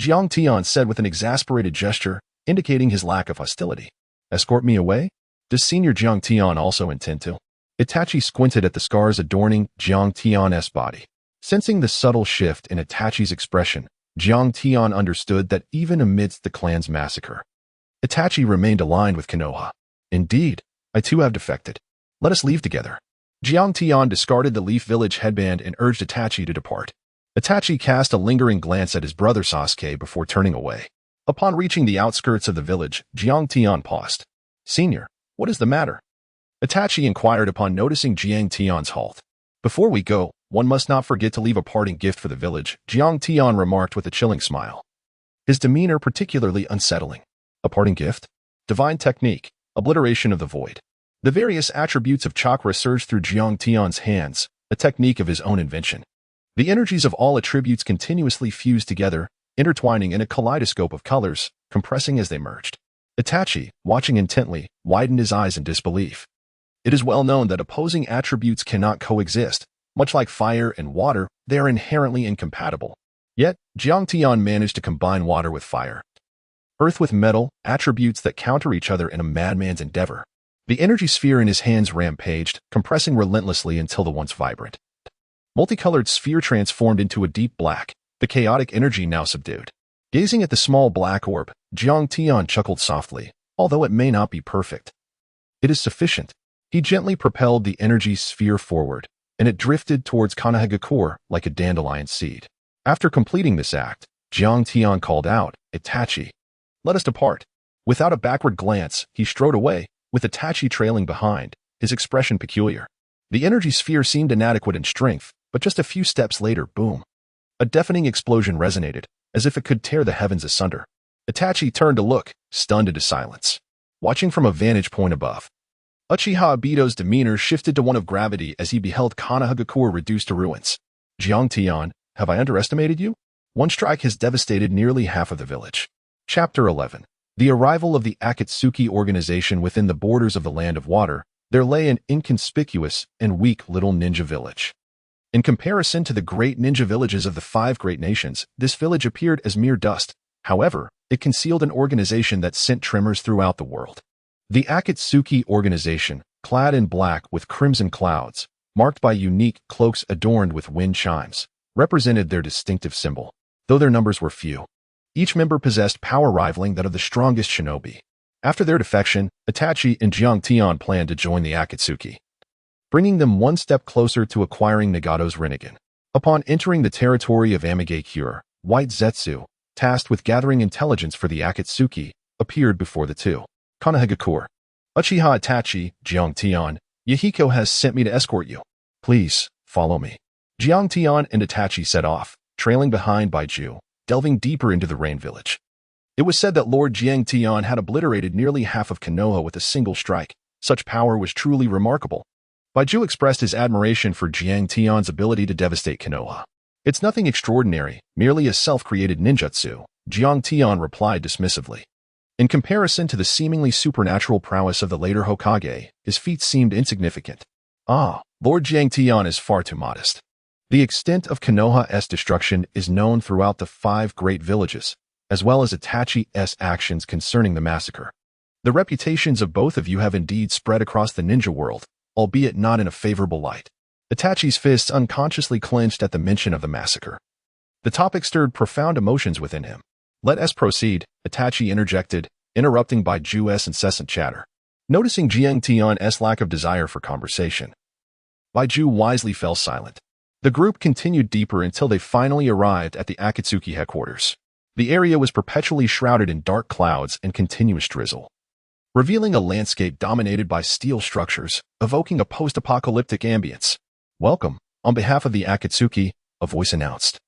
Jiang Tian said with an exasperated gesture, indicating his lack of hostility. Escort me away? Does Senior Jiang Tian also intend to? Itachi squinted at the scars adorning Jiang Tian's body. Sensing the subtle shift in Itachi's expression, Jiang Tian understood that even amidst the clan's massacre, Itachi remained aligned with Konoha. Indeed, I too have defected. Let us leave together. Jiang Tian discarded the Leaf Village headband and urged Itachi to depart. Itachi cast a lingering glance at his brother Sasuke before turning away. Upon reaching the outskirts of the village, Jiang Tian paused. Senior, what is the matter? Itachi inquired upon noticing Jiang Tian's halt. Before we go, one must not forget to leave a parting gift for the village, Jiang Tian remarked with a chilling smile. His demeanor particularly unsettling. A parting gift? divine technique, obliteration of the void. The various attributes of chakra surged through Jiang Tian's hands, a technique of his own invention. The energies of all attributes continuously fused together, intertwining in a kaleidoscope of colors, compressing as they merged. Itachi, watching intently, widened his eyes in disbelief. It is well known that opposing attributes cannot coexist. Much like fire and water, they are inherently incompatible. Yet, Jiang Tian managed to combine water with fire, earth with metal, attributes that counter each other in a madman's endeavor. The energy sphere in his hands rampaged, compressing relentlessly until the once vibrant, multicolored sphere transformed into a deep black, the chaotic energy now subdued. Gazing at the small black orb, Jiang Tian chuckled softly, although it may not be perfect. It is sufficient. He gently propelled the energy sphere forward, and it drifted towards Kanahagakure like a dandelion seed. After completing this act, Jiang Tian called out, "Itachi, let us depart." Without a backward glance, he strode away, with Itachi trailing behind, his expression peculiar. The energy sphere seemed inadequate in strength, but just a few steps later, boom. A deafening explosion resonated, as if it could tear the heavens asunder. Itachi turned to look, stunned into silence. Watching from a vantage point above, Uchiha Obito's demeanor shifted to one of gravity as he beheld Kanahagakure reduced to ruins. "Jiang Tian, have I underestimated you? One strike has devastated nearly half of the village." Chapter 11. The arrival of the Akatsuki organization within the borders of the Land of Water, there lay an inconspicuous and weak little ninja village. In comparison to the great ninja villages of the five great nations, this village appeared as mere dust. However, it concealed an organization that sent tremors throughout the world. The Akatsuki organization, clad in black with crimson clouds, marked by unique cloaks adorned with wind chimes, represented their distinctive symbol. Though their numbers were few, each member possessed power rivaling that of the strongest shinobi. After their defection, Itachi and Jiang Tian planned to join the Akatsuki, bringing them one step closer to acquiring Nagato's Rinnegan. Upon entering the territory of Amigakure, White Zetsu, tasked with gathering intelligence for the Akatsuki, appeared before the two. "Kanahagakure, Uchiha Itachi, Jiang Tian, Yahiko has sent me to escort you. Please, follow me." Jiang Tian and Itachi set off, trailing behind by Ju, delving deeper into the Rain Village. It was said that Lord Jiang Tian had obliterated nearly half of Konoha with a single strike. Such power was truly remarkable. Baiju expressed his admiration for Jiang Tian's ability to devastate Konoha. "It's nothing extraordinary, merely a self-created ninjutsu," Jiang Tian replied dismissively. In comparison to the seemingly supernatural prowess of the later Hokage, his feats seemed insignificant. Lord Jiang Tian is far too modest. The extent of Konoha's destruction is known throughout the 5 great villages, as well as Itachi's actions concerning the massacre. The reputations of both of you have indeed spread across the ninja world, albeit not in a favorable light. Itachi's fists unconsciously clenched at the mention of the massacre. The topic stirred profound emotions within him. "Let us proceed," Itachi interjected, interrupting Baiju's incessant chatter. Noticing Jiang Tian's lack of desire for conversation, Baiju wisely fell silent. The group continued deeper until they finally arrived at the Akatsuki headquarters. The area was perpetually shrouded in dark clouds and continuous drizzle, revealing a landscape dominated by steel structures, evoking a post-apocalyptic ambience. "Welcome," on behalf of the Akatsuki, a voice announced.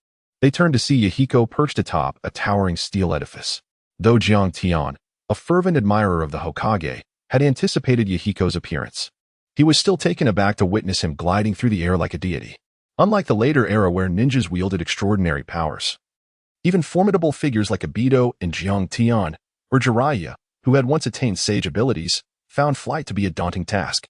They turned to see Yahiko perched atop a towering steel edifice. Though Jiang Tian, a fervent admirer of the Hokage, had anticipated Yahiko's appearance, he was still taken aback to witness him gliding through the air like a deity. Unlike the later era where ninjas wielded extraordinary powers, even formidable figures like Obito and Jiang Tian, or Jiraiya, who had once attained sage abilities, found flight to be a daunting task.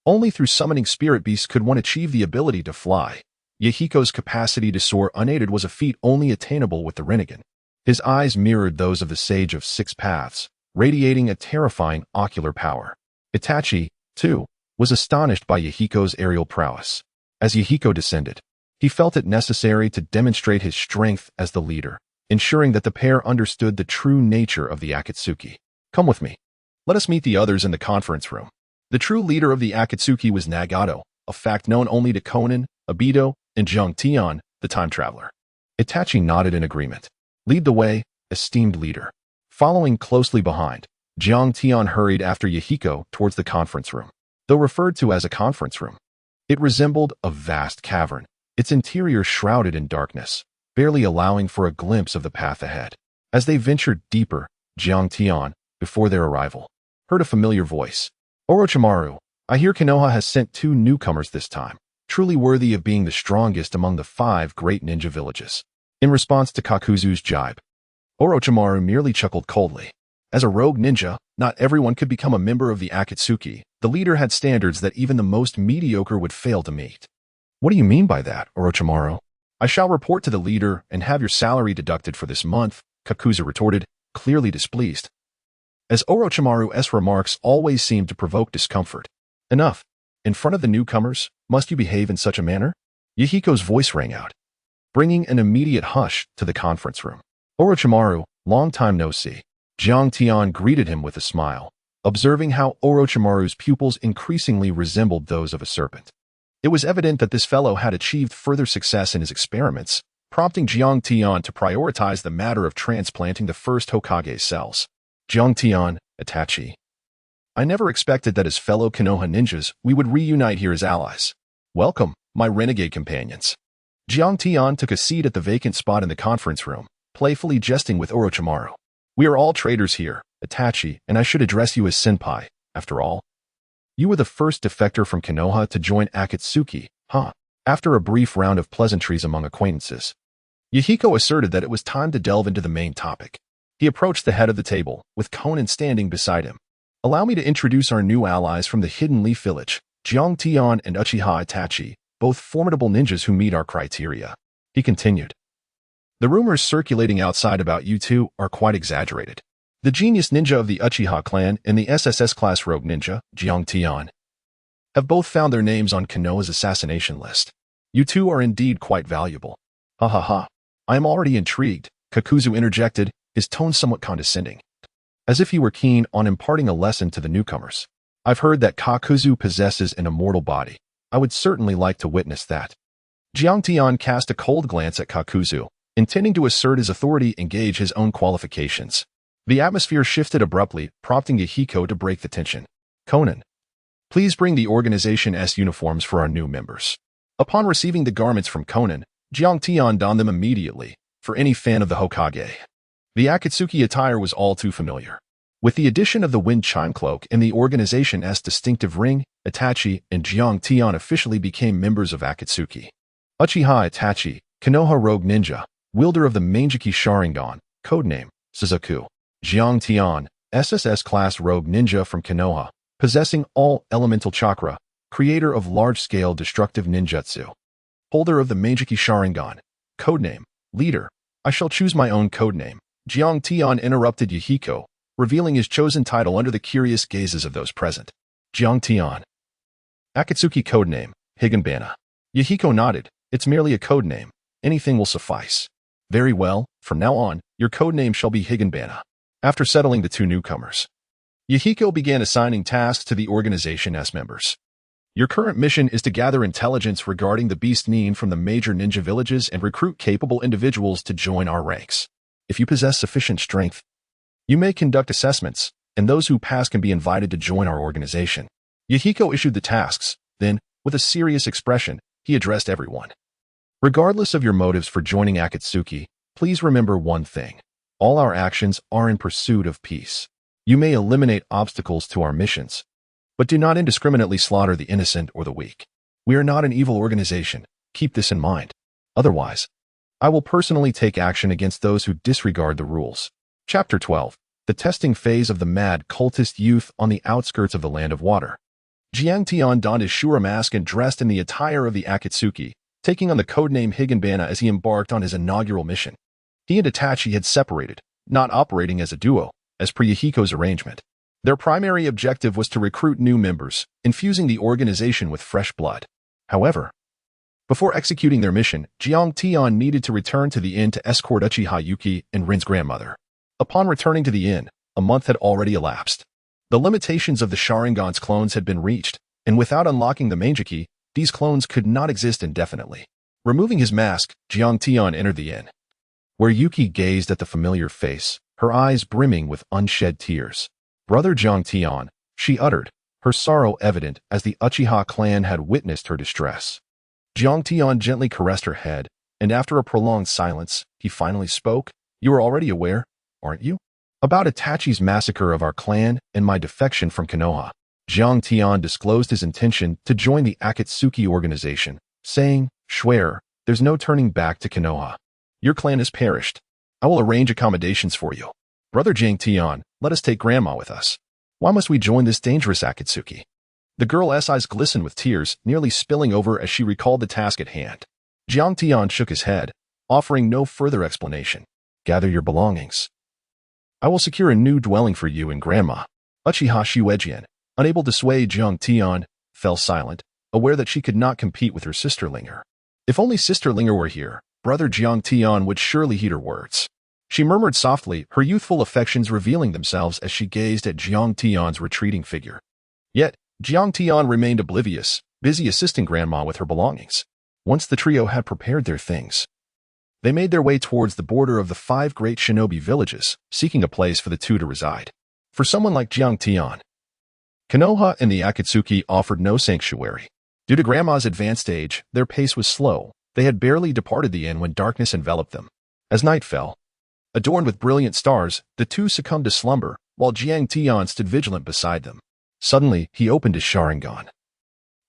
Only through summoning spirit beasts could one achieve the ability to fly. Yahiko's capacity to soar unaided was a feat only attainable with the Rinnegan. His eyes mirrored those of the Sage of Six Paths, radiating a terrifying ocular power. Itachi, too, was astonished by Yahiko's aerial prowess. As Yahiko descended, he felt it necessary to demonstrate his strength as the leader, ensuring that the pair understood the true nature of the Akatsuki. "Come with me. Let us meet the others in the conference room." The true leader of the Akatsuki was Nagato, a fact known only to Konan, Obito, and Jiang Tian, the time traveler. Itachi nodded in agreement. "Lead the way, esteemed leader." Following closely behind, Jiang Tian hurried after Yahiko towards the conference room. Though referred to as a conference room, it resembled a vast cavern, its interior shrouded in darkness, barely allowing for a glimpse of the path ahead. As they ventured deeper, Jiang Tian, before their arrival, heard a familiar voice. Orochimaru, I hear Konoha has sent 2 newcomers this time, truly worthy of being the strongest among the 5 great ninja villages. In response to Kakuzu's jibe, Orochimaru merely chuckled coldly. As a rogue ninja, not everyone could become a member of the Akatsuki. The leader had standards that even the most mediocre would fail to meet. What do you mean by that, Orochimaru? I shall report to the leader and have your salary deducted for this month, Kakuzu retorted, clearly displeased. As Orochimaru's remarks always seemed to provoke discomfort. Enough. In front of the newcomers, must you behave in such a manner? Yahiko's voice rang out, bringing an immediate hush to the conference room. Orochimaru, long time no see. Jiang Tian greeted him with a smile, observing how Orochimaru's pupils increasingly resembled those of a serpent. It was evident that this fellow had achieved further success in his experiments, prompting Jiang Tian to prioritize the matter of transplanting the first Hokage cells. Jiang Tian, Itachi. I never expected that as fellow Konoha ninjas, we would reunite here as allies. Welcome, my renegade companions. Jiang Tian took a seat at the vacant spot in the conference room, playfully jesting with Orochimaru. We are all traitors here, Itachi, and I should address you as senpai, after all. You were the first defector from Konoha to join Akatsuki, huh? After a brief round of pleasantries among acquaintances, Yahiko asserted that it was time to delve into the main topic. He approached the head of the table, with Conan standing beside him. Allow me to introduce our new allies from the Hidden Leaf Village, Jiang Tian and Uchiha Itachi, both formidable ninjas who meet our criteria. He continued. The rumors circulating outside about you two are quite exaggerated. The genius ninja of the Uchiha clan and the SSS class rogue ninja, Jiang Tian, have both found their names on Konoha's assassination list. You two are indeed quite valuable. Ha ha ha. I am already intrigued, Kakuzu interjected, his tone somewhat condescending, as if he were keen on imparting a lesson to the newcomers. I've heard that Kakuzu possesses an immortal body. I would certainly like to witness that. Jiang Tian cast a cold glance at Kakuzu, intending to assert his authority and gauge his own qualifications. The atmosphere shifted abruptly, prompting Yahiko to break the tension. Conan, please bring the organization's uniforms for our new members. Upon receiving the garments from Conan, Jiang Tian donned them immediately, for any fan of the Hokage. The Akatsuki attire was all too familiar. With the addition of the wind chime cloak and the organization's distinctive ring, Itachi and Jiang Tian officially became members of Akatsuki. Uchiha Itachi, Konoha rogue ninja, wielder of the Manjiki Sharingan, codename Suzaku. Jiang Tian, SSS class rogue ninja from Konoha, possessing all elemental chakra, creator of large-scale destructive ninjutsu. Holder of the Manjiki Sharingan, codename Leader. I shall choose my own codename. Jiang Tian interrupted Yahiko, revealing his chosen title under the curious gazes of those present. Jiang Tian. Akatsuki codename, Higanbana. Yahiko nodded. It's merely a codename. Anything will suffice. Very well, from now on, your codename shall be Higanbana. After settling the two newcomers, Yahiko began assigning tasks to the organization's members. Your current mission is to gather intelligence regarding the beast from the major ninja villages and recruit capable individuals to join our ranks. If you possess sufficient strength, you may conduct assessments, and those who pass can be invited to join our organization. Yahiko issued the tasks, then, with a serious expression, he addressed everyone. Regardless of your motives for joining Akatsuki, please remember one thing. All our actions are in pursuit of peace. You may eliminate obstacles to our missions, but do not indiscriminately slaughter the innocent or the weak. We are not an evil organization. Keep this in mind. Otherwise, I will personally take action against those who disregard the rules. Chapter 12. The testing phase of the mad cultist youth on the outskirts of the Land of Water. Jiang Tian donned his Shura mask and dressed in the attire of the Akatsuki, taking on the codename Higanbana as he embarked on his inaugural mission. He and Itachi had separated, not operating as a duo, as per Yahiko's arrangement. Their primary objective was to recruit new members, infusing the organization with fresh blood. However, before executing their mission, Jiang Tian needed to return to the inn to escort Uchiha Yuki and Rin's grandmother. Upon returning to the inn, a month had already elapsed. The limitations of the Sharingan's clones had been reached, and without unlocking the Manjiki, these clones could not exist indefinitely. Removing his mask, Jiang Tian entered the inn, where Yuki gazed at the familiar face, her eyes brimming with unshed tears. Brother Jiang Tian, she uttered, her sorrow evident as the Uchiha clan had witnessed her distress. Jiang Tian gently caressed her head, and after a prolonged silence, he finally spoke. You are already aware, aren't you? About Itachi's massacre of our clan and my defection from Konoha. Jiang Tian disclosed his intention to join the Akatsuki organization, saying, "Swear, there's no turning back to Konoha. Your clan has perished. I will arrange accommodations for you. Brother Jiang Tian, let us take Grandma with us. Why must we join this dangerous Akatsuki?" The girl's eyes glistened with tears, nearly spilling over as she recalled the task at hand. Jiang Tian shook his head, offering no further explanation. "Gather your belongings. I will secure a new dwelling for you and Grandma." Uchiha Shuejian, unable to sway Jiang Tian, fell silent, aware that she could not compete with her sisterlinger. If only sisterlinger were here, brother Jiang Tian would surely heed her words. She murmured softly, her youthful affections revealing themselves as she gazed at Jiang Tian's retreating figure. Yet, Jiang Tian remained oblivious, busy assisting Grandma with her belongings. Once the trio had prepared their things, they made their way towards the border of the 5 Great Shinobi Villages, seeking a place for the two to reside. For someone like Jiang Tian, Konoha and the Akatsuki offered no sanctuary. Due to Grandma's advanced age, their pace was slow. They had barely departed the inn when darkness enveloped them. As night fell, adorned with brilliant stars, the two succumbed to slumber, while Jiang Tian stood vigilant beside them. Suddenly, he opened his Sharingan,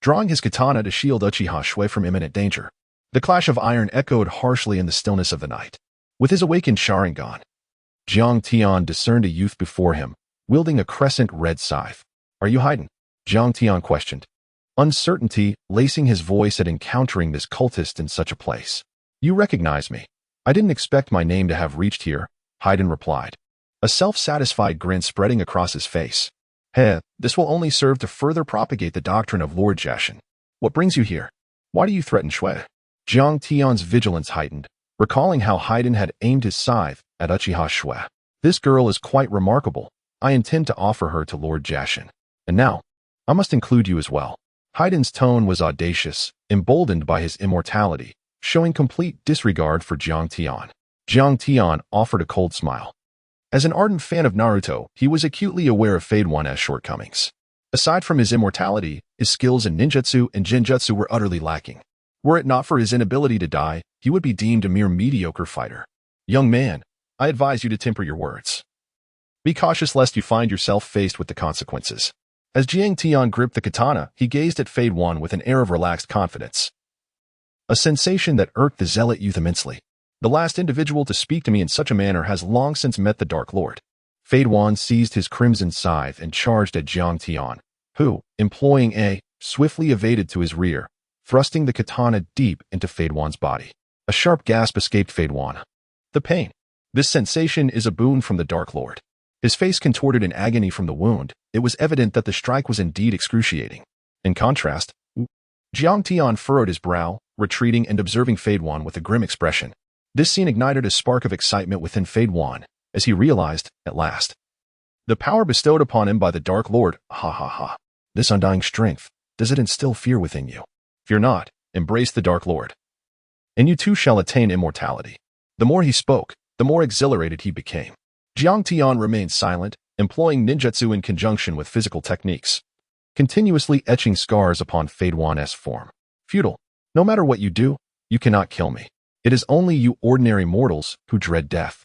drawing his katana to shield Uchiha Shui from imminent danger. The clash of iron echoed harshly in the stillness of the night. With his awakened Sharingan, Jiang Tian discerned a youth before him, wielding a crescent red scythe. "Are you hiding?" Jiang Tian questioned, uncertainty lacing his voice at encountering this cultist in such a place. "You recognize me. I didn't expect my name to have reached here," Haiden replied, a self-satisfied grin spreading across his face. This will only serve to further propagate the doctrine of Lord Jashin. What brings you here? Why do you threaten Shui?" Jiang Tian's vigilance heightened, recalling how Haiden had aimed his scythe at Uchiha Shui. "This girl is quite remarkable. I intend to offer her to Lord Jashin. And now, I must include you as well." Haiden's tone was audacious, emboldened by his immortality, showing complete disregard for Jiang Tian. Jiang Tian offered a cold smile. As an ardent fan of Naruto, he was acutely aware of Uchiha-One's shortcomings. Aside from his immortality, his skills in ninjutsu and genjutsu were utterly lacking. Were it not for his inability to die, he would be deemed a mere mediocre fighter. "Young man, I advise you to temper your words. Be cautious lest you find yourself faced with the consequences." As Jiang Tian gripped the katana, he gazed at Uchiha-One with an air of relaxed confidence, a sensation that irked the zealot youth immensely. "The last individual to speak to me in such a manner has long since met the Dark Lord." Uchiha-One seized his crimson scythe and charged at Jiang Tian, who, employing a, swiftly evaded to his rear, thrusting the katana deep into Uchiha-One's body. A sharp gasp escaped Uchiha-One. The pain. This sensation is a boon from the Dark Lord. His face contorted in agony from the wound. It was evident that the strike was indeed excruciating. In contrast, Jiang Tian furrowed his brow, retreating and observing Uchiha-One with a grim expression. This scene ignited a spark of excitement within Uchiha-One, as he realized, at last, the power bestowed upon him by the Dark Lord. Ha ha ha. This undying strength, does it instill fear within you? Fear not, embrace the Dark Lord, and you too shall attain immortality. The more he spoke, the more exhilarated he became. Jiang Tian remained silent, employing ninjutsu in conjunction with physical techniques, continuously etching scars upon Uchiha-One's form. "Futile. No matter what you do, you cannot kill me. It is only you ordinary mortals who dread death."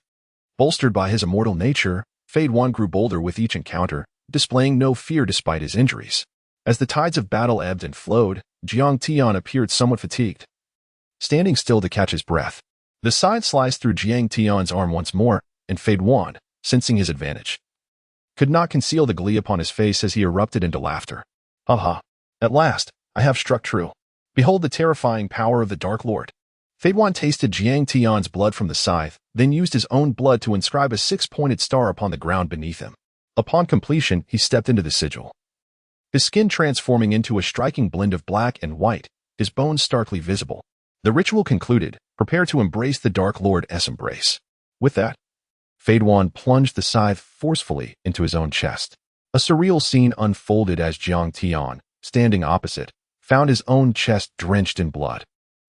Bolstered by his immortal nature, Uchiha-One grew bolder with each encounter, displaying no fear despite his injuries. As the tides of battle ebbed and flowed, Jiang Tian appeared somewhat fatigued, standing still to catch his breath. The scythe sliced through Jiang Tian's arm once more, and Uchiha-One, sensing his advantage, could not conceal the glee upon his face as he erupted into laughter. "Ha ha. At last, I have struck true. Behold the terrifying power of the Dark Lord." Uchiha-One tasted Jiang Tian's blood from the scythe, then used his own blood to inscribe a six-pointed star upon the ground beneath him. Upon completion, he stepped into the sigil, his skin transforming into a striking blend of black and white, his bones starkly visible. The ritual concluded, prepare to embrace the Dark Lord's embrace. With that, Uchiha-One plunged the scythe forcefully into his own chest. A surreal scene unfolded as Jiang Tian, standing opposite, found his own chest drenched in blood,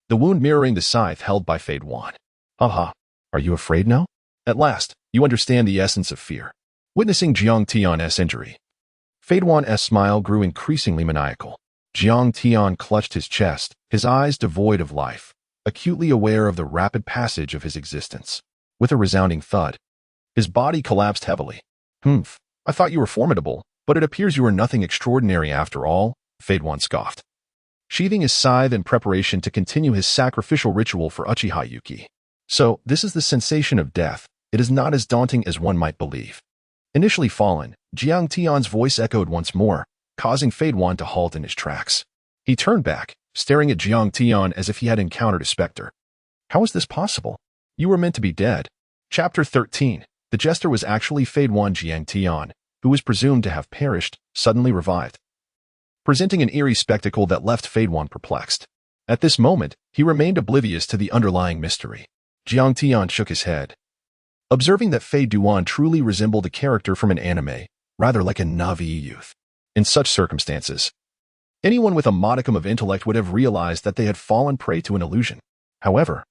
the wound mirroring the scythe held by Uchiha-One. "Ha ha. Are you afraid now? At last, you understand the essence of fear." Witnessing Jiang Tian's injury, Uchiha-One's smile grew increasingly maniacal. Jiang Tian clutched his chest, his eyes devoid of life, acutely aware of the rapid passage of his existence. With a resounding thud, His body collapsed heavily. Humph, I thought you were formidable, but it appears you are nothing extraordinary after all, Fade.One scoffed, sheathing his scythe in preparation to continue his sacrificial ritual for Uchiha Yuki. So, this is the sensation of death. It is not as daunting as one might believe. Initially fallen, Jiang Tian's voice echoed once more, causing Fade.One to halt in his tracks. He turned back, staring at Jiang Tian as if he had encountered a specter. How is this possible? You were meant to be dead. Chapter 13. The jester was actually Fade.One Jiang Tian, who was presumed to have perished, suddenly revived, presenting an eerie spectacle that left Fade.One perplexed. At this moment, he remained oblivious to the underlying mystery. Jiang Tian shook his head, observing that Fade.One truly resembled a character from an anime, rather like a Navi youth. In such circumstances, anyone with a modicum of intellect would have realized that they had fallen prey to an illusion. However,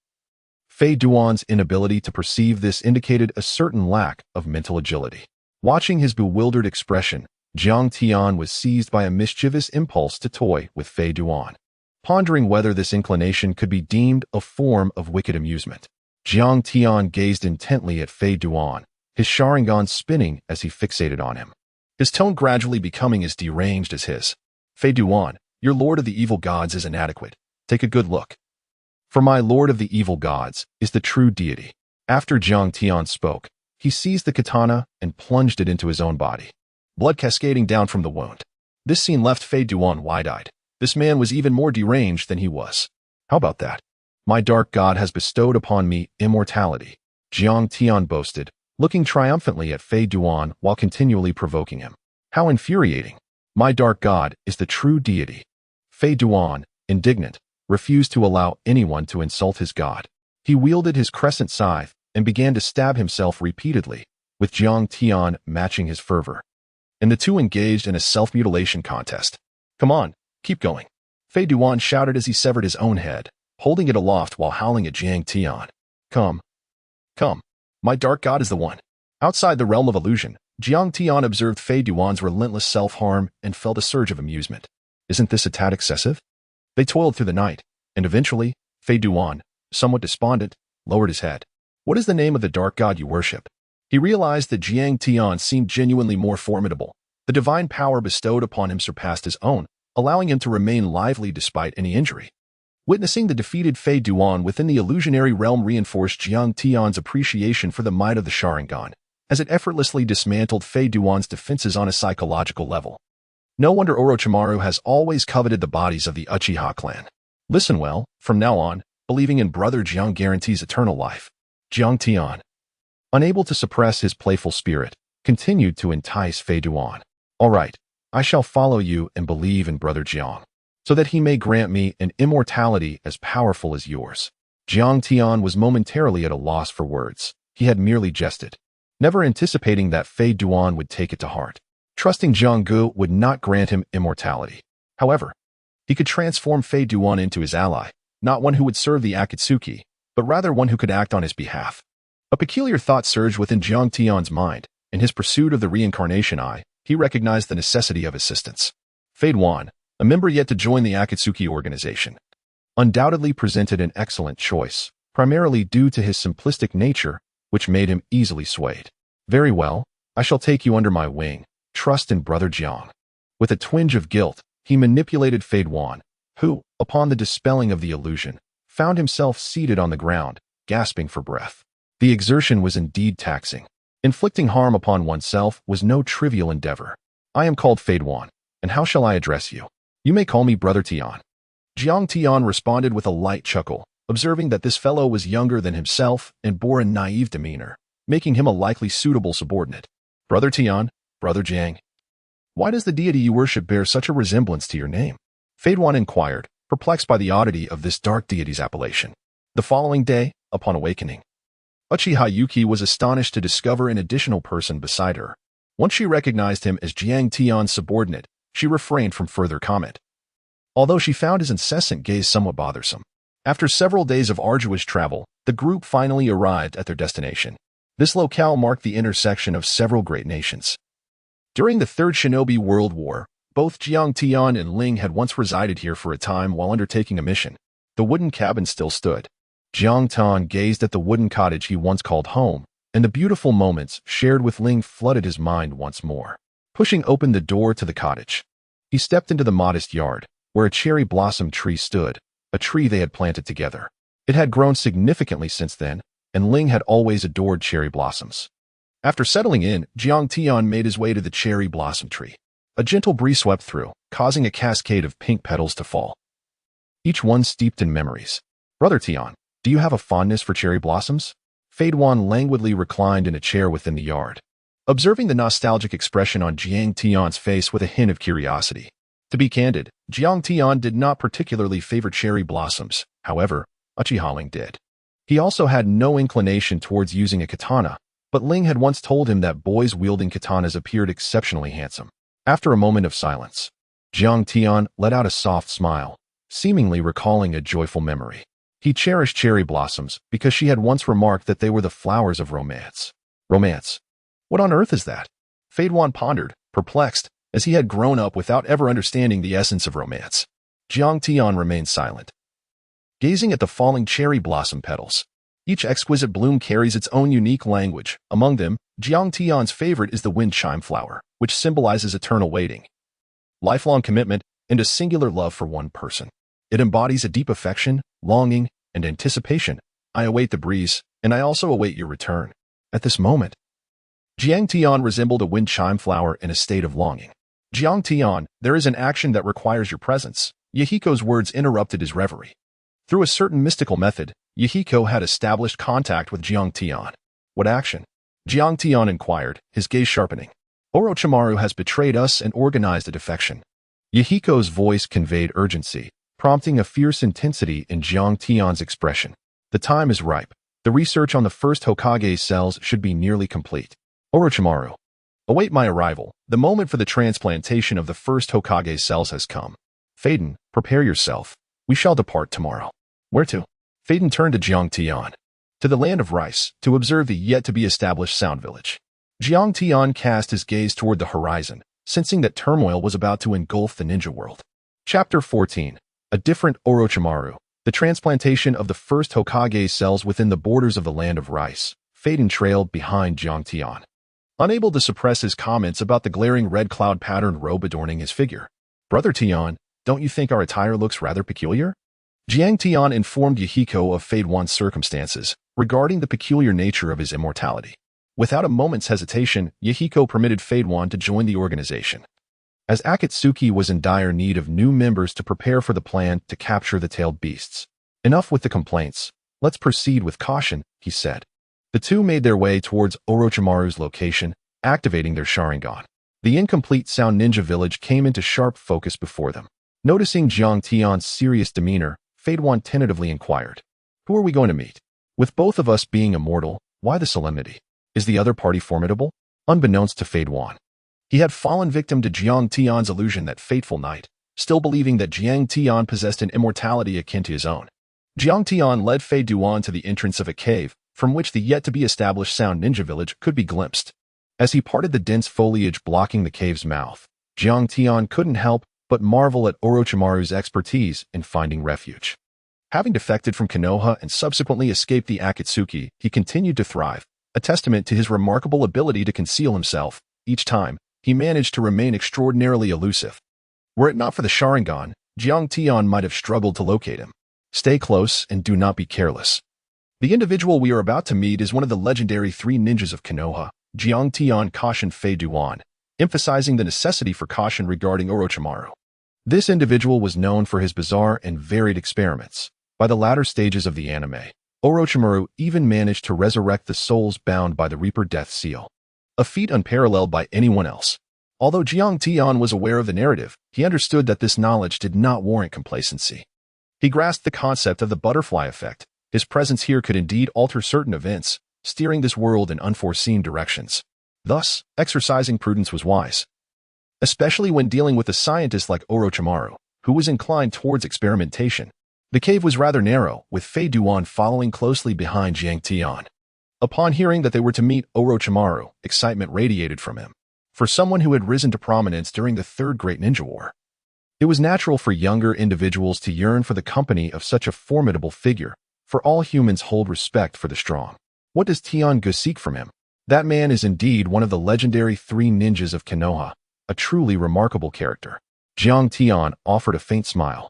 Fade.One's inability to perceive this indicated a certain lack of mental agility. Watching his bewildered expression, Jiang Tian was seized by a mischievous impulse to toy with Fade.One, pondering whether this inclination could be deemed a form of wicked amusement. Jiang Tian gazed intently at Fade.One, his Sharingan spinning as he fixated on him, his tone gradually becoming as deranged as his. Fade.One, your lord of the evil gods is inadequate. Take a good look. For my lord of the evil gods is the true deity. After Jiang Tian spoke, he seized the katana and plunged it into his own body, blood cascading down from the wound. This scene left Fade.One wide-eyed. This man was even more deranged than he was. How about that? My dark god has bestowed upon me immortality, Jiang Tian boasted, looking triumphantly at Fade.One while continually provoking him. How infuriating. My dark god is the true deity. Fade.One, indignant, refused to allow anyone to insult his god. He wielded his crescent scythe and began to stab himself repeatedly, with Jiang Tian matching his fervor. And the two engaged in a self-mutilation contest. Come on, keep going, Fade.One shouted as he severed his own head, holding it aloft while howling at Jiang Tian. Come. My dark god is the one. Outside the realm of illusion, Jiang Tian observed Fade.One's relentless self-harm and felt a surge of amusement. Isn't this a tad excessive? They toiled through the night, and eventually, Fade.One, somewhat despondent, lowered his head. What is the name of the dark god you worship? He realized that Jiang Tian seemed genuinely more formidable. The divine power bestowed upon him surpassed his own, allowing him to remain lively despite any injury. Witnessing the defeated Fade.One within the illusionary realm reinforced Jiang Tian's appreciation for the might of the Sharingan, as it effortlessly dismantled Fade.One's defenses on a psychological level. No wonder Orochimaru has always coveted the bodies of the Uchiha clan. Listen well, from now on, believing in Brother Jiang guarantees eternal life. Jiang Tian, unable to suppress his playful spirit, continued to entice Fade.One. All right, I shall follow you and believe in Brother Jiang, so that he may grant me an immortality as powerful as yours. Jiang Tian was momentarily at a loss for words. He had merely jested, never anticipating that Fade.One would take it to heart. Trusting Jiang Gu would not grant him immortality. However, he could transform Fade.One into his ally, not one who would serve the Akatsuki, but rather one who could act on his behalf. A peculiar thought surged within Jiang Tian's mind. In his pursuit of the reincarnation eye, he recognized the necessity of assistance. Fade.One, a member yet to join the Akatsuki organization, undoubtedly presented an excellent choice, primarily due to his simplistic nature, which made him easily swayed. Very well, I shall take you under my wing. Trust in Brother Jiang. With a twinge of guilt, he manipulated Fade.One, who, upon the dispelling of the illusion, found himself seated on the ground, gasping for breath. The exertion was indeed taxing. Inflicting harm upon oneself was no trivial endeavor. I am called Fade.One, and how shall I address you? You may call me Brother Tian. Jiang Tian responded with a light chuckle, observing that this fellow was younger than himself and bore a naive demeanor, making him a likely suitable subordinate. Brother Tian, Brother Jiang, why does the deity you worship bear such a resemblance to your name? Fade.One inquired, perplexed by the oddity of this dark deity's appellation. The following day, upon awakening, Uchiha Yuki was astonished to discover an additional person beside her. Once she recognized him as Jiang Tian's subordinate, she refrained from further comment, although she found his incessant gaze somewhat bothersome. After several days of arduous travel, the group finally arrived at their destination. This locale marked the intersection of several great nations. During the Third Shinobi World War, both Jiang Tian and Ling had once resided here for a time while undertaking a mission. The wooden cabin still stood. Jiang Tian gazed at the wooden cottage he once called home, and the beautiful moments shared with Ling flooded his mind once more. Pushing open the door to the cottage, he stepped into the modest yard, where a cherry blossom tree stood, a tree they had planted together. It had grown significantly since then, and Ling had always adored cherry blossoms. After settling in, Jiang Tian made his way to the cherry blossom tree. A gentle breeze swept through, causing a cascade of pink petals to fall, each one steeped in memories. "Brother Tian, do you have a fondness for cherry blossoms?" One languidly reclined in a chair within the yard, observing the nostalgic expression on Jiang Tian's face with a hint of curiosity. To be candid, Jiang Tian did not particularly favor cherry blossoms. However, Uchiha Ling did. He also had no inclination towards using a katana, but Ling had once told him that boys wielding katanas appeared exceptionally handsome. After a moment of silence, Jiang Tian let out a soft smile, seemingly recalling a joyful memory. He cherished cherry blossoms because she had once remarked that they were the flowers of romance. Romance? What on earth is that? One pondered, perplexed, as he had grown up without ever understanding the essence of romance. Jiang Tian remained silent, gazing at the falling cherry blossom petals. Each exquisite bloom carries its own unique language. Among them, Jiang Tian's favorite is the wind chime flower, which symbolizes eternal waiting, lifelong commitment, and a singular love for one person. It embodies a deep affection, longing, and anticipation. "I await the breeze, and I also await your return." At this moment, Jiang Tian resembled a wind chime flower in a state of longing. "Jiang Tian, there is an action that requires your presence." Yahiko's words interrupted his reverie. Through a certain mystical method, Yahiko had established contact with Jiang Tian. "What action?" Jiang Tian inquired, his gaze sharpening. "Orochimaru has betrayed us and organized a defection." Yahiko's voice conveyed urgency, prompting a fierce intensity in Jiang Tian's expression. "The time is ripe. The research on the first Hokage cells should be nearly complete. Orochimaru, await my arrival. The moment for the transplantation of the first Hokage cells has come. Faden, prepare yourself. We shall depart tomorrow." "Where to?" Faden turned to Jiang Tian. "To the land of rice, to observe the yet-to-be-established Sound Village." Jiang Tian cast his gaze toward the horizon, sensing that turmoil was about to engulf the ninja world. Chapter 14. A different Orochimaru. The transplantation of the first Hokage cells within the borders of the land of rice. Faden trailed behind Jiang Tian, unable to suppress his comments about the glaring red cloud-patterned robe adorning his figure. "Brother Tian, don't you think our attire looks rather peculiar?" Jiang Tian informed Yahiko of One's circumstances regarding the peculiar nature of his immortality. Without a moment's hesitation, Yahiko permitted One to join the organization, as Akatsuki was in dire need of new members to prepare for the plan to capture the tailed beasts. "Enough with the complaints. Let's proceed with caution," he said. The two made their way towards Orochimaru's location, activating their Sharingan. The incomplete Sound Ninja Village came into sharp focus before them. Noticing Jiang Tian's serious demeanor, One tentatively inquired, "Who are we going to meet? With both of us being immortal, why the solemnity? Is the other party formidable?" Unbeknownst to One, he had fallen victim to Jiang Tian's illusion that fateful night, still believing that Jiang Tian possessed an immortality akin to his own. Jiang Tian led One to the entrance of a cave, from which the yet-to-be-established Sound Ninja Village could be glimpsed. As he parted the dense foliage blocking the cave's mouth, Jiang Tian couldn't help but marvel at Orochimaru's expertise in finding refuge. Having defected from Konoha and subsequently escaped the Akatsuki, he continued to thrive, a testament to his remarkable ability to conceal himself. Each time, he managed to remain extraordinarily elusive. Were it not for the Sharingan, Jiang Tian might have struggled to locate him. "Stay close and do not be careless. The individual we are about to meet is one of the legendary three ninjas of Konoha," Jiang Tian cautioned One, emphasizing the necessity for caution regarding Orochimaru. This individual was known for his bizarre and varied experiments. By the latter stages of the anime, Orochimaru even managed to resurrect the souls bound by the Reaper Death Seal, a feat unparalleled by anyone else. Although Jiang Tian was aware of the narrative, he understood that this knowledge did not warrant complacency. He grasped the concept of the butterfly effect. His presence here could indeed alter certain events, steering this world in unforeseen directions. Thus, exercising prudence was wise, especially when dealing with a scientist like Orochimaru, who was inclined towards experimentation. The cave was rather narrow, with One following closely behind Jiang Tian. Upon hearing that they were to meet Orochimaru, excitement radiated from him. For someone who had risen to prominence during the Third Great Ninja War, it was natural for younger individuals to yearn for the company of such a formidable figure, for all humans hold respect for the strong. What does Tian go seek from him? That man is indeed one of the legendary 3 ninjas of Konoha, a truly remarkable character. Jiang Tian offered a faint smile,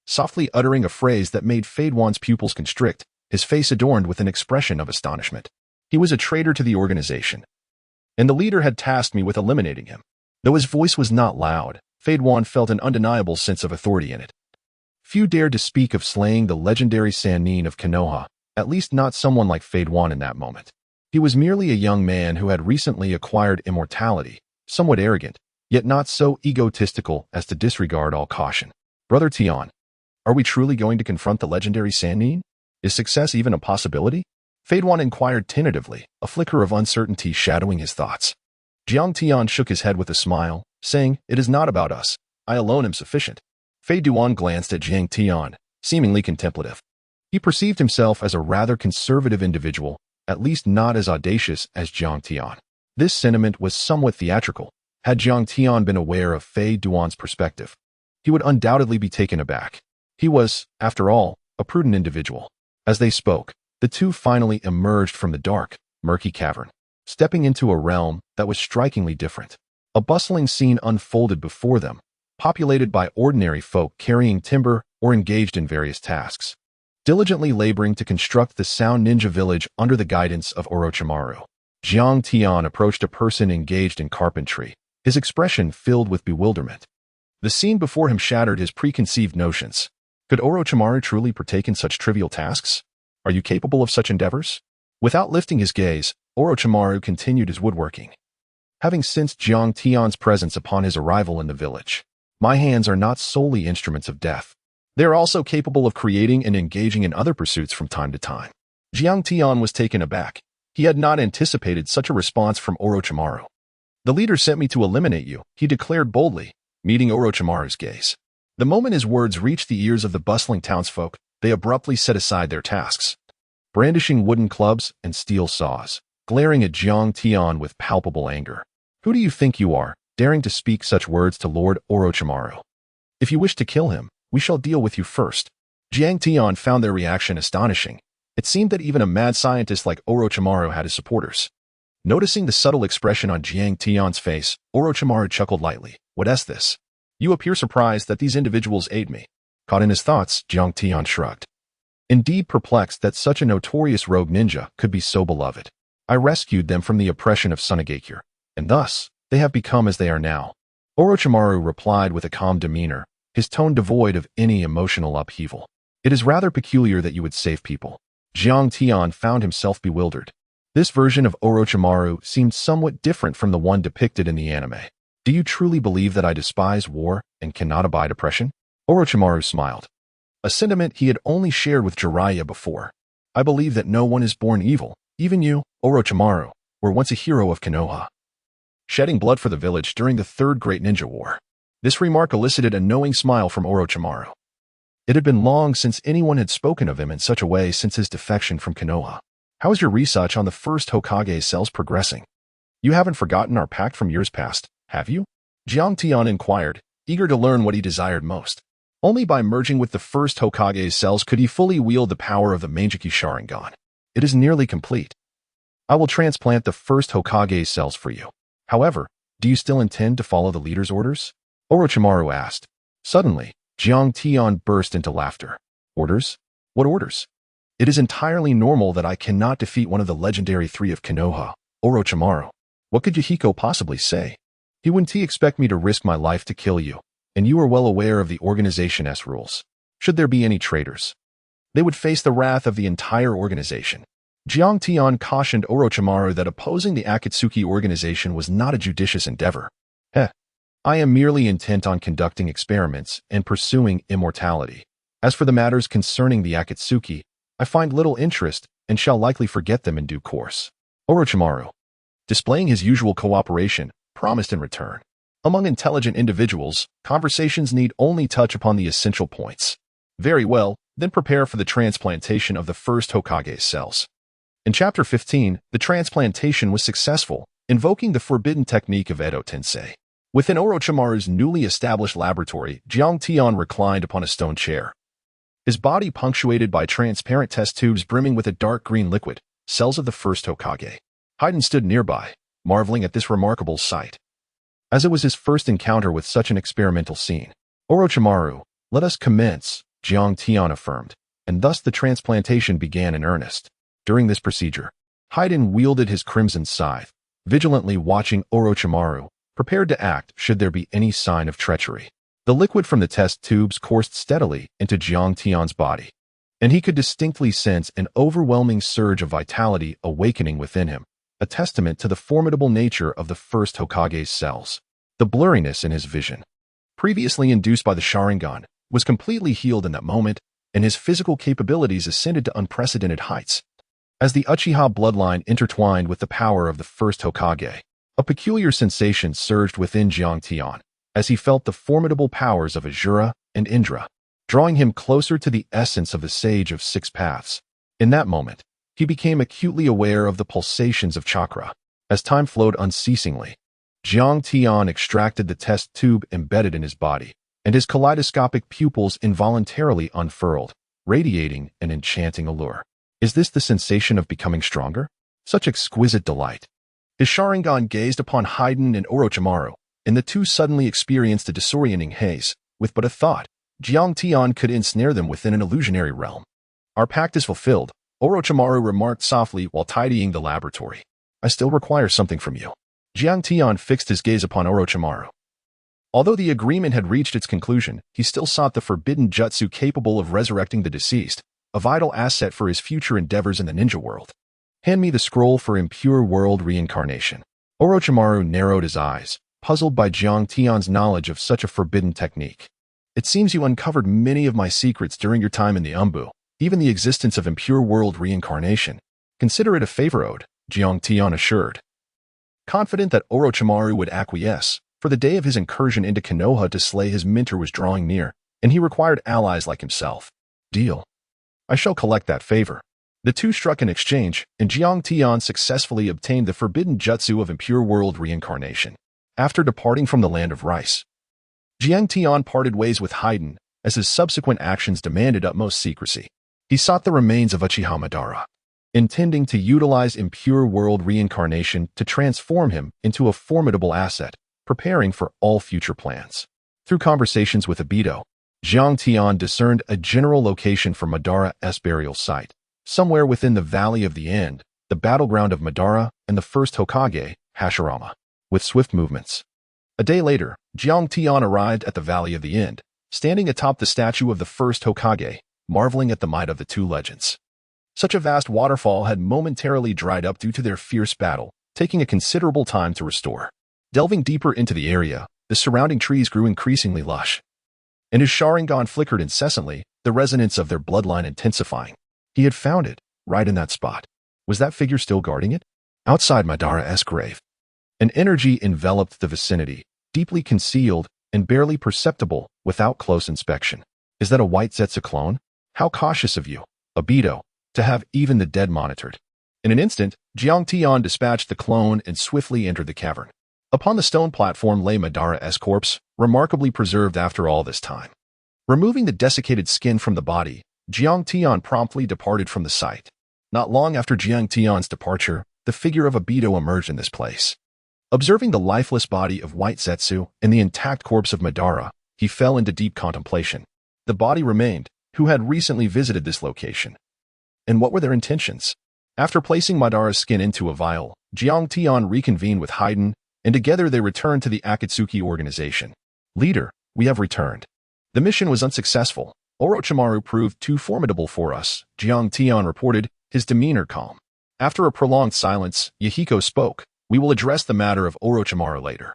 softly uttering a phrase that made Fadewan's pupils constrict, his face adorned with an expression of astonishment. He was a traitor to the organization, and the leader had tasked me with eliminating him. Though his voice was not loud, Fadewan felt an undeniable sense of authority in it. Few dared to speak of slaying the legendary Sannin of Konoha, at least not someone like Fadewan in that moment. He was merely a young man who had recently acquired immortality, somewhat arrogant, yet not so egotistical as to disregard all caution. Brother Tian, are we truly going to confront the legendary Sannin? Is success even a possibility? Fadewan inquired tentatively, a flicker of uncertainty shadowing his thoughts. Jiang Tian shook his head with a smile, saying, "It is not about us. I alone am sufficient." Fadewan glanced at Jiang Tian, seemingly contemplative. He perceived himself as a rather conservative individual, at least not as audacious as Jiang Tian. This sentiment was somewhat theatrical. Had Jiang Tian been aware of Fadewan's perspective, he would undoubtedly be taken aback. He was, after all, a prudent individual. As they spoke, the two finally emerged from the dark, murky cavern, stepping into a realm that was strikingly different. A bustling scene unfolded before them, populated by ordinary folk carrying timber or engaged in various tasks, diligently laboring to construct the sound ninja village under the guidance of Orochimaru. Jiang Tian approached a person engaged in carpentry, his expression filled with bewilderment. The scene before him shattered his preconceived notions. Could Orochimaru truly partake in such trivial tasks? Are you capable of such endeavors? Without lifting his gaze, Orochimaru continued his woodworking. Having sensed Jiang Tian's presence upon his arrival in the village, my hands are not solely instruments of death. They are also capable of creating and engaging in other pursuits from time to time. Jiang Tian was taken aback. He had not anticipated such a response from Orochimaru. The leader sent me to eliminate you, he declared boldly, meeting Orochimaru's gaze. The moment his words reached the ears of the bustling townsfolk, they abruptly set aside their tasks, brandishing wooden clubs and steel saws, glaring at Jiang Tian with palpable anger. Who do you think you are, daring to speak such words to Lord Orochimaru? If you wish to kill him, we shall deal with you first. Jiang Tian found their reaction astonishing. It seemed that even a mad scientist like Orochimaru had his supporters. Noticing the subtle expression on Jiang Tian's face, Orochimaru chuckled lightly. What is this? You appear surprised that these individuals aid me. Caught in his thoughts, Jiang Tian shrugged. Indeed perplexed that such a notorious rogue ninja could be so beloved. I rescued them from the oppression of Sunagakure, and thus, they have become as they are now. Orochimaru replied with a calm demeanor, his tone devoid of any emotional upheaval. It is rather peculiar that you would save people. Jiang Tian found himself bewildered. This version of Orochimaru seemed somewhat different from the one depicted in the anime. Do you truly believe that I despise war and cannot abide oppression? Orochimaru smiled, a sentiment he had only shared with Jiraiya before. I believe that no one is born evil. Even you, Orochimaru, were once a hero of Konoha, shedding blood for the village during the Third Great Ninja War. This remark elicited a knowing smile from Orochimaru. It had been long since anyone had spoken of him in such a way since his defection from Konoha. How is your research on the first Hokage cells progressing? You haven't forgotten our pact from years past, have you? Jiang Tian inquired, eager to learn what he desired most. Only by merging with the first Hokage's cells could he fully wield the power of the Mangekyou Sharingan. It is nearly complete. I will transplant the first Hokage's cells for you. However, do you still intend to follow the leader's orders? Orochimaru asked. Suddenly, Jiang Tian burst into laughter. Orders? What orders? It is entirely normal that I cannot defeat one of the legendary 3 of Konoha, Orochimaru. What could Yahiko possibly say? He wouldn't expect me to risk my life to kill you, and you are well aware of the organization's rules. Should there be any traitors, they would face the wrath of the entire organization. Jiang Tian cautioned Orochimaru that opposing the Akatsuki organization was not a judicious endeavor. I am merely intent on conducting experiments and pursuing immortality. As for the matters concerning the Akatsuki, I find little interest and shall likely forget them in due course. Orochimaru, displaying his usual cooperation, promised in return. Among intelligent individuals, conversations need only touch upon the essential points. Very well, then prepare for the transplantation of the first Hokage's cells. In Chapter 15, the transplantation was successful, invoking the forbidden technique of Edo Tensei. Within Orochimaru's newly established laboratory, Jiang Tian reclined upon a stone chair, his body punctuated by transparent test tubes brimming with a dark green liquid, cells of the first Hokage. Haiden stood nearby, marveling at this remarkable sight. As it was his first encounter with such an experimental scene. Orochimaru, let us commence, Jiang Tian affirmed, and thus the transplantation began in earnest. During this procedure, Haiden wielded his crimson scythe, vigilantly watching Orochimaru, prepared to act should there be any sign of treachery. The liquid from the test tubes coursed steadily into Jiang Tian's body, and he could distinctly sense an overwhelming surge of vitality awakening within him, a testament to the formidable nature of the first Hokage's cells. The blurriness in his vision, previously induced by the Sharingan, was completely healed in that moment, and his physical capabilities ascended to unprecedented heights. As the Uchiha bloodline intertwined with the power of the first Hokage, a peculiar sensation surged within Jiang Tian as he felt the formidable powers of Asura and Indra, drawing him closer to the essence of the Sage of Six Paths. In that moment, he became acutely aware of the pulsations of chakra. As time flowed unceasingly, Jiang Tian extracted the test tube embedded in his body, and his kaleidoscopic pupils involuntarily unfurled, radiating an enchanting allure. Is this the sensation of becoming stronger? Such exquisite delight. His Sharingan gazed upon Haiden and Orochimaru, and the two suddenly experienced a disorienting haze. With but a thought, Jiang Tian could ensnare them within an illusionary realm. Our pact is fulfilled, Orochimaru remarked softly while tidying the laboratory. I still require something from you. Jiang Tian fixed his gaze upon Orochimaru. Although the agreement had reached its conclusion, he still sought the forbidden jutsu capable of resurrecting the deceased, a vital asset for his future endeavors in the ninja world. Hand me the scroll for impure world reincarnation. Orochimaru narrowed his eyes, puzzled by Jiang Tian's knowledge of such a forbidden technique. It seems you uncovered many of my secrets during your time in the Anbu, even the existence of impure world reincarnation. Consider it a favor owed, Jiang Tian assured. Confident that Orochimaru would acquiesce, for the day of his incursion into Konoha to slay his mentor was drawing near, and he required allies like himself. Deal. I shall collect that favor. The two struck an exchange, and Jiang Tian successfully obtained the forbidden jutsu of impure world reincarnation. After departing from the land of rice, Jiang Tian parted ways with Haiden, as his subsequent actions demanded utmost secrecy. He sought the remains of Uchiha Madara, intending to utilize impure world reincarnation to transform him into a formidable asset, preparing for all future plans. Through conversations with Obito, Jiang Tian discerned a general location for Madara's burial site, somewhere within the Valley of the End, the battleground of Madara and the first Hokage, Hashirama. With swift movements. A day later, Jiang Tian arrived at the Valley of the End, standing atop the statue of the first Hokage, marveling at the might of the two legends. Such a vast waterfall had momentarily dried up due to their fierce battle, taking a considerable time to restore. Delving deeper into the area, the surrounding trees grew increasingly lush, and his Sharingan flickered incessantly, the resonance of their bloodline intensifying. He had found it, right in that spot. Was that figure still guarding it? Outside Madara's grave, an energy enveloped the vicinity, deeply concealed and barely perceptible without close inspection. Is that a white Zetsu clone? How cautious of you, Obito, to have even the dead monitored. In an instant, Jiang Tian dispatched the clone and swiftly entered the cavern. Upon the stone platform lay Madara's corpse, remarkably preserved after all this time. Removing the desiccated skin from the body, Jiang Tian promptly departed from the site. Not long after Jiang Tian's departure, the figure of Obito emerged in this place. Observing the lifeless body of White Zetsu and the intact corpse of Madara, he fell into deep contemplation. The body remained, who had recently visited this location. And what were their intentions? After placing Madara's skin into a vial, Jiang Tian reconvened with Haiden, and together they returned to the Akatsuki organization. Leader, we have returned. The mission was unsuccessful. Orochimaru proved too formidable for us, Jiang Tian reported, his demeanor calm. After a prolonged silence, Yahiko spoke. We will address the matter of Orochimaru later.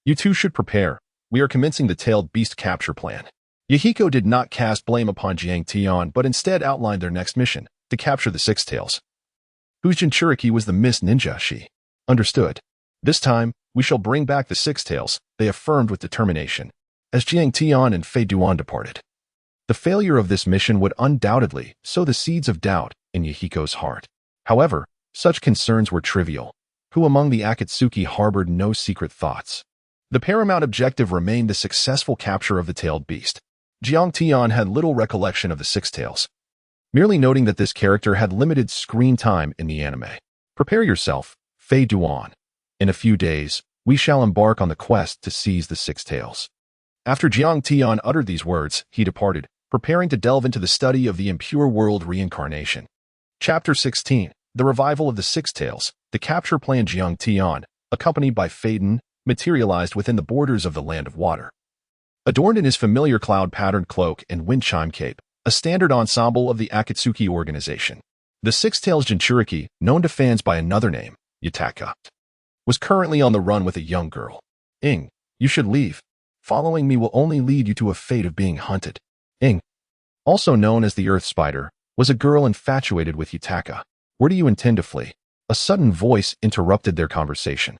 You two should prepare. We are commencing the tailed beast capture plan. Yahiko did not cast blame upon Jiang Tian, but instead outlined their next mission, to capture the Six Tails. Whose Jinchuriki was the Miss Ninja, she? Understood. This time, we shall bring back the Six Tails, they affirmed with determination, as Jiang Tian and Obito.One departed. The failure of this mission would undoubtedly sow the seeds of doubt in Yahiko's heart. However, such concerns were trivial. Who among the Akatsuki harbored no secret thoughts? The paramount objective remained the successful capture of the tailed beast. Jiang Tian had little recollection of the Six Tails. merely noting that this character had limited screen time in the anime. Prepare yourself, Five-Great. In a few days, we shall embark on the quest to seize the Six Tails. After Jiang Tian uttered these words, he departed, preparing to delve into the study of the impure world reincarnation. Chapter 16. The Revival of the Six Tails. The capture plan. Jiang Tian, accompanied by Faden, materialized within the borders of the Land of Water. Adorned in his familiar cloud-patterned cloak and wind chime cape, a standard ensemble of the Akatsuki organization. The Six Tails Jinchuriki, known to fans by another name, Yutaka, was currently on the run with a young girl. Ing, you should leave. Following me will only lead you to a fate of being hunted. Ing, also known as the Earth Spider, was a girl infatuated with Yutaka. Where do you intend to flee? A sudden voice interrupted their conversation.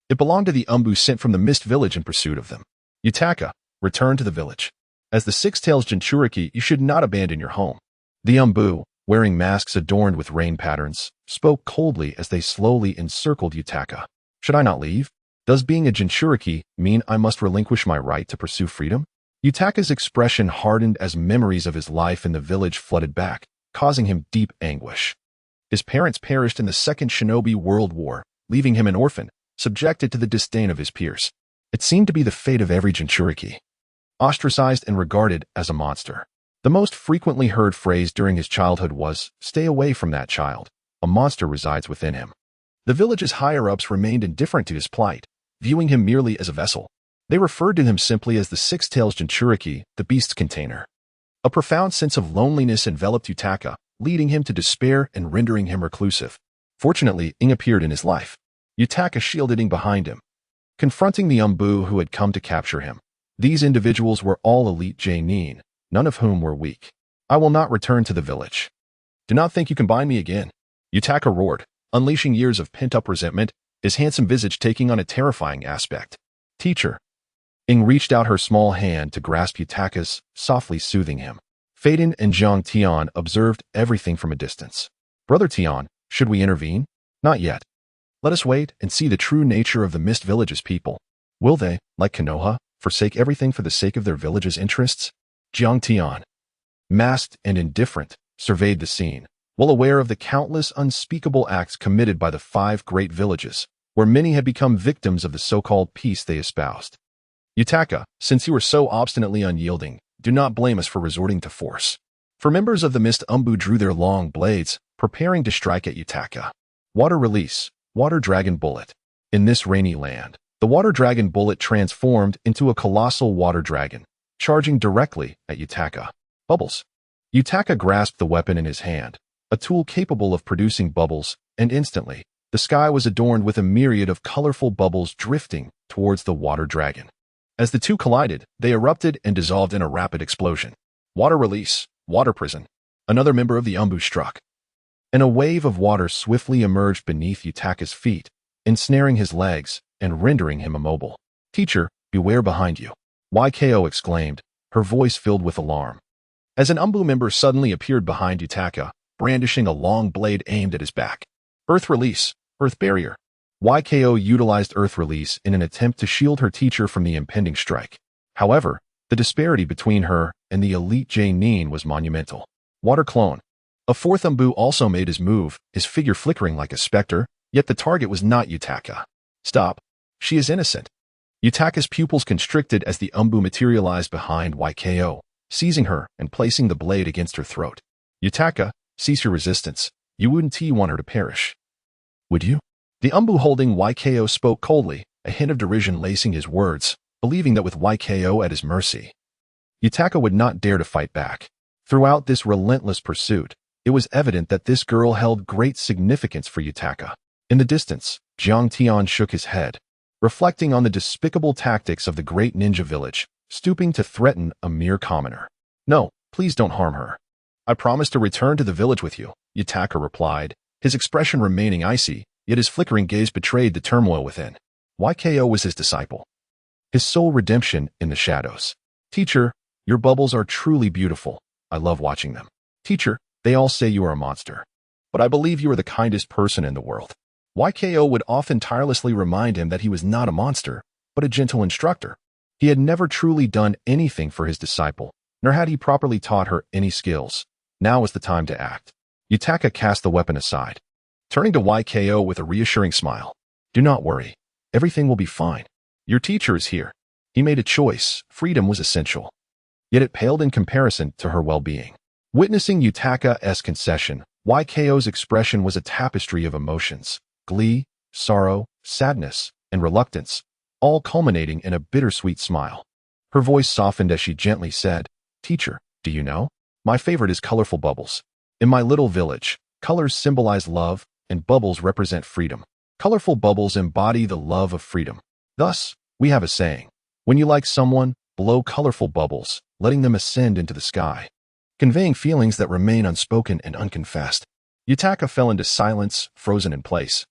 It belonged to the Anbu sent from the Mist Village in pursuit of them. Yutaka, return to the village. As the Six Tails Jinchuriki, you should not abandon your home. The Anbu, wearing masks adorned with rain patterns, spoke coldly as they slowly encircled Yutaka. Should I not leave? Does being a Jinchuriki mean I must relinquish my right to pursue freedom? Yutaka's expression hardened as memories of his life in the village flooded back, causing him deep anguish. His parents perished in the Second Shinobi World War, leaving him an orphan, subjected to the disdain of his peers. It seemed to be the fate of every Jinchuriki. Ostracized and regarded as a monster. The most frequently heard phrase during his childhood was, "Stay away from that child. A monster resides within him." The village's higher-ups remained indifferent to his plight, viewing him merely as a vessel. They referred to him simply as the Six Tails Jinchuriki, the beast's container. A profound sense of loneliness enveloped Yutaka, leading him to despair and rendering him reclusive. Fortunately, Ing appeared in his life. Yutaka shielded Ing behind him, confronting the Anbu who had come to capture him. These individuals were all elite Jonin, none of whom were weak. I will not return to the village. Do not think you can bind me again. Yutaka roared, unleashing years of pent-up resentment, his handsome visage taking on a terrifying aspect. Teacher. Ing reached out her small hand to grasp Yutaka's, softly soothing him. Faden and Jiang Tian observed everything from a distance. Brother Tian, should we intervene? Not yet. Let us wait and see the true nature of the Mist Village's people. Will they, like Konoha, forsake everything for the sake of their village's interests? Jiang Tian, masked and indifferent, surveyed the scene, well aware of the countless unspeakable acts committed by the 5 great villages, where many had become victims of the so-called peace they espoused. Yutaka, since you are so obstinately unyielding, do not blame us for resorting to force. For members of the Mist Anbu drew their long blades, preparing to strike at Yutaka. Water release, Water Dragon Bullet. In this rainy land, the Water Dragon Bullet transformed into a colossal water dragon, charging directly at Yutaka. Bubbles. Yutaka grasped the weapon in his hand, a tool capable of producing bubbles, and instantly, the sky was adorned with a myriad of colorful bubbles drifting towards the water dragon. As the two collided, they erupted and dissolved in a rapid explosion. Water release, Water Prison. Another member of the Anbu struck. And a wave of water swiftly emerged beneath Yutaka's feet, ensnaring his legs and rendering him immobile. Teacher, beware behind you. YKO exclaimed, her voice filled with alarm. As an Anbu member suddenly appeared behind Yutaka, brandishing a long blade aimed at his back. Earth release, Earth barrier. YKO utilized Earth release in an attempt to shield her teacher from the impending strike. However, the disparity between her and the elite Jonin was monumental. Water clone. A fourth Anbu also made his move, his figure flickering like a specter, yet the target was not Yutaka. Stop. She is innocent. Yutaka's pupils constricted as the Anbu materialized behind YKO, seizing her and placing the blade against her throat. Yutaka, cease your resistance. You wouldn't want her to perish. Would you? The Anbu holding YKO spoke coldly, a hint of derision lacing his words, believing that with YKO at his mercy, Yutaka would not dare to fight back. Throughout this relentless pursuit, it was evident that this girl held great significance for Yutaka. In the distance, Jiang Tian shook his head, reflecting on the despicable tactics of the great ninja village, stooping to threaten a mere commoner. No, please don't harm her. I promise to return to the village with you, Yutaka replied, his expression remaining icy, yet his flickering gaze betrayed the turmoil within. YKO was his disciple. His sole redemption in the shadows. Teacher, your bubbles are truly beautiful. I love watching them. Teacher, they all say you are a monster. But I believe you are the kindest person in the world. YKO would often tirelessly remind him that he was not a monster, but a gentle instructor. He had never truly done anything for his disciple, nor had he properly taught her any skills. Now is the time to act. Yutaka cast the weapon aside, turning to YKO with a reassuring smile. Do not worry. Everything will be fine. Your teacher is here. He made a choice. Freedom was essential. Yet it paled in comparison to her well-being. Witnessing Yutaka's concession, YKO's expression was a tapestry of emotions. Glee, sorrow, sadness, and reluctance, all culminating in a bittersweet smile. Her voice softened as she gently said, Teacher, do you know? My favorite is colorful bubbles. In my little village, colors symbolize love, and bubbles represent freedom. Colorful bubbles embody the love of freedom. Thus, we have a saying, when you like someone, blow colorful bubbles, letting them ascend into the sky, conveying feelings that remain unspoken and unconfessed. Yutaka fell into silence, frozen in place,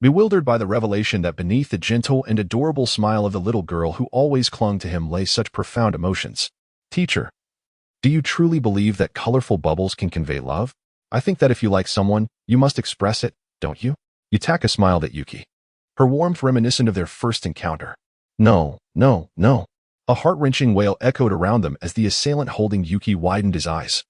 bewildered by the revelation that beneath the gentle and adorable smile of the little girl who always clung to him lay such profound emotions. Teacher, do you truly believe that colorful bubbles can convey love? I think that if you like someone, you must express it, don't you? Yutaka smiled at Yuki, her warmth reminiscent of their first encounter. No, no, no. A heart-wrenching wail echoed around them as the assailant holding Yuki widened his eyes,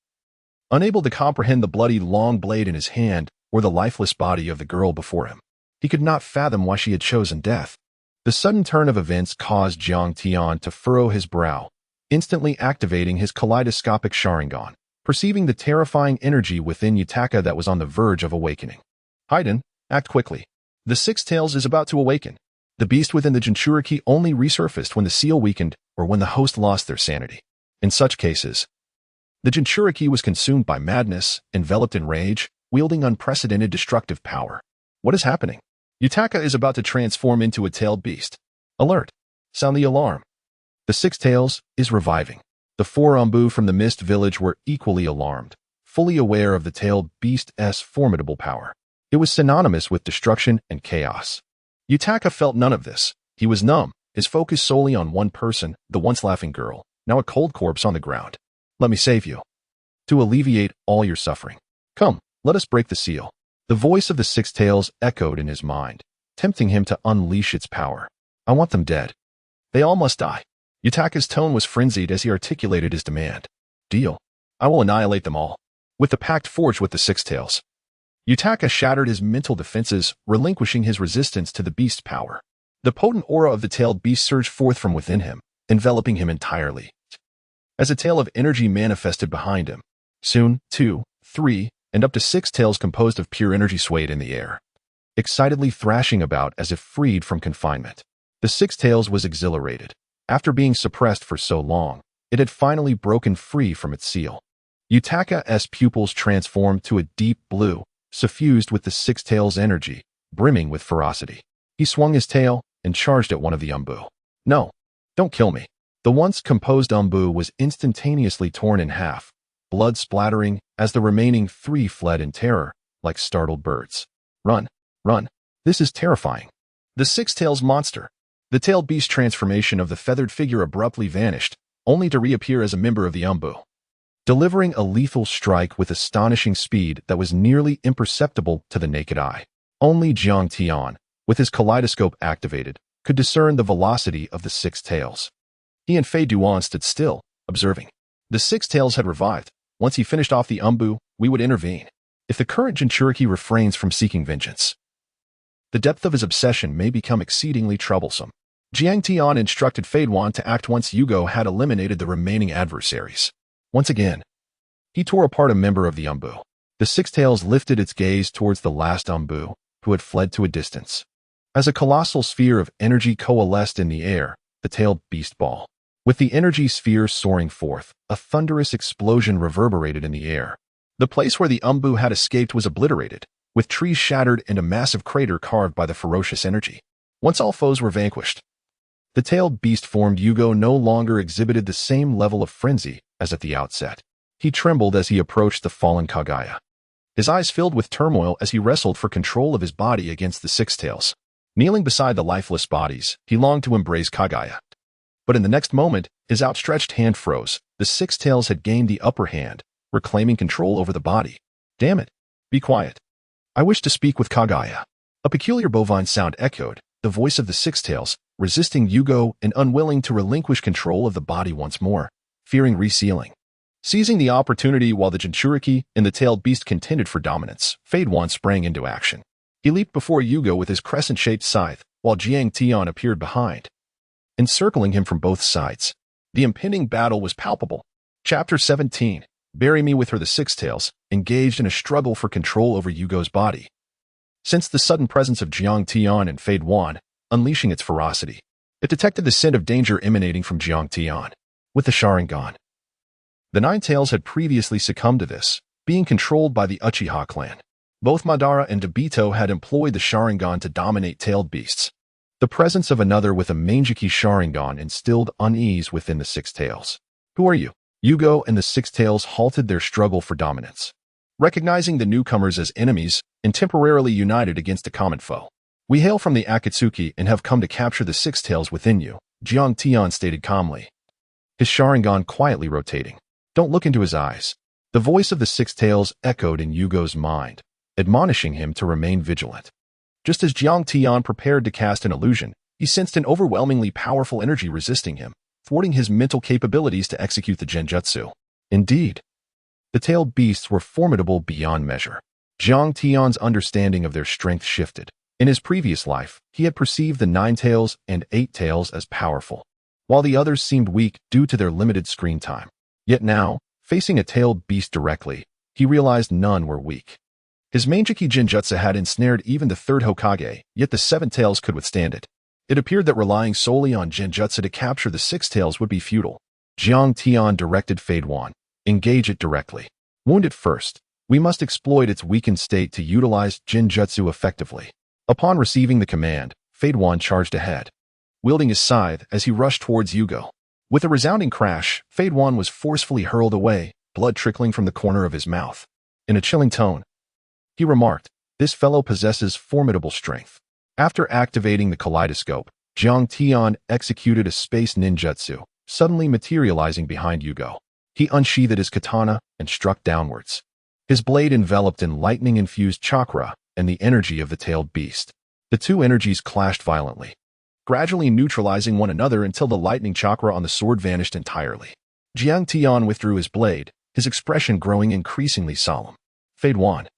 unable to comprehend the bloody long blade in his hand or the lifeless body of the girl before him. He could not fathom why she had chosen death. The sudden turn of events caused Jiang Tian to furrow his brow, instantly activating his kaleidoscopic Sharingan, perceiving the terrifying energy within Yutaka that was on the verge of awakening. Haiden, act quickly. The Six Tails is about to awaken. The beast within the Jinchuriki only resurfaced when the seal weakened or when the host lost their sanity. In such cases, the Jinchuriki was consumed by madness, enveloped in rage, wielding unprecedented destructive power. What is happening? Yutaka is about to transform into a tailed beast. Alert! Sound the alarm. The Six Tails is reviving. The four Anbu from the Mist Village were equally alarmed, fully aware of the tailed beast's formidable power. It was synonymous with destruction and chaos. Yutaka felt none of this. He was numb, his focus solely on one person, the once laughing girl, now a cold corpse on the ground. Let me save you. To alleviate all your suffering. Come, let us break the seal. The voice of the Six Tails echoed in his mind, tempting him to unleash its power. I want them dead. They all must die. Yutaka's tone was frenzied as he articulated his demand. Deal. I will annihilate them all. With the pact forged with the Six Tails, Yutaka shattered his mental defenses, relinquishing his resistance to the beast's power. The potent aura of the tailed beast surged forth from within him, enveloping him entirely, as a tail of energy manifested behind him. Soon, 2, 3, and up to 6 tails composed of pure energy swayed in the air, excitedly thrashing about as if freed from confinement. The Six Tails was exhilarated. After being suppressed for so long, it had finally broken free from its seal. Yutaka's pupils transformed to a deep blue, suffused with the Six Tails' energy, brimming with ferocity. He swung his tail and charged at one of the Anbu. No, don't kill me. The once composed Anbu was instantaneously torn in half, blood splattering as the remaining 3 fled in terror, like startled birds. Run, run. This is terrifying. The Six Tails monster. The tailed beast transformation of the feathered figure abruptly vanished, only to reappear as a member of the Anbu, delivering a lethal strike with astonishing speed that was nearly imperceptible to the naked eye. Only Jiang Tian, with his kaleidoscope activated, could discern the velocity of the Six Tails. He and Obito.One stood still, observing. The Six Tails had revived. Once he finished off the Anbu, we would intervene. If the current Jinchuriki refrains from seeking vengeance, the depth of his obsession may become exceedingly troublesome. Jiang Tian instructed Obito.One to act once Yugo had eliminated the remaining adversaries. Once again, he tore apart a member of the Anbu. The Six Tails lifted its gaze towards the last Anbu, who had fled to a distance. As a colossal sphere of energy coalesced in the air, the tailed beast ball. With the energy sphere soaring forth, a thunderous explosion reverberated in the air. The place where the Anbu had escaped was obliterated, with trees shattered and a massive crater carved by the ferocious energy. Once all foes were vanquished, the tailed beast-formed Yugo no longer exhibited the same level of frenzy as at the outset. He trembled as he approached the fallen Kage. His eyes filled with turmoil as he wrestled for control of his body against the Six Tails. Kneeling beside the lifeless bodies, he longed to embrace Kage. But in the next moment, his outstretched hand froze. The Six Tails had gained the upper hand, reclaiming control over the body. Damn it. Be quiet. I wish to speak with Kage. A peculiar bovine sound echoed, the voice of the Six Tails, resisting Yugo and unwilling to relinquish control of the body once more, fearing resealing. Seizing the opportunity while the Jinchuriki and the tailed beast contended for dominance, Fade-One sprang into action. He leaped before Yugo with his crescent-shaped scythe, while Jiang Tian appeared behind, encircling him from both sides. The impending battle was palpable. Chapter 17. Bury Me With Her. The Six Tails, engaged in a struggle for control over Yugo's body. Sensed the sudden presence of Jiang Tian and Fade-One, unleashing its ferocity. It detected the scent of danger emanating from Jiang Tian. With the Sharingan, the Nine Tails had previously succumbed to this, being controlled by the Uchiha clan. Both Madara and Obito had employed the Sharingan to dominate tailed beasts. The presence of another with a Mangeki Sharingan instilled unease within the Six Tails. Who are you? Yugo and the Six Tails halted their struggle for dominance, recognizing the newcomers as enemies and temporarily united against a common foe. We hail from the Akatsuki and have come to capture the Six Tails within you, Jiang Tian stated calmly, his Sharingan quietly rotating. Don't look into his eyes. The voice of the Six Tails echoed in Yugo's mind, admonishing him to remain vigilant. Just as Jiang Tian prepared to cast an illusion, he sensed an overwhelmingly powerful energy resisting him, thwarting his mental capabilities to execute the genjutsu. Indeed, the tailed beasts were formidable beyond measure. Jiang Tian's understanding of their strength shifted. In his previous life, he had perceived the Nine Tails and Eight Tails as powerful, while the others seemed weak due to their limited screen time. Yet now, facing a tailed beast directly, he realized none were weak. His Mangeki Genjutsu had ensnared even the third Hokage, yet the Seven Tails could withstand it. It appeared that relying solely on Genjutsu to capture the Six Tails would be futile. Jiang Tian directed Fade-One. Engage it directly. Wound it first. We must exploit its weakened state to utilize Genjutsu effectively. Upon receiving the command, Fade-One charged ahead, wielding his scythe as he rushed towards Yugo. With a resounding crash, Fade-One was forcefully hurled away, blood trickling from the corner of his mouth. In a chilling tone, he remarked, "This fellow possesses formidable strength." After activating the kaleidoscope, Jiang Tian executed a space ninjutsu, suddenly materializing behind Yugo. He unsheathed his katana and struck downwards, his blade enveloped in lightning-infused chakra and the energy of the tailed beast. The two energies clashed violently, gradually neutralizing one another until the lightning chakra on the sword vanished entirely. Jiang Tian withdrew his blade, his expression growing increasingly solemn. Fade-One,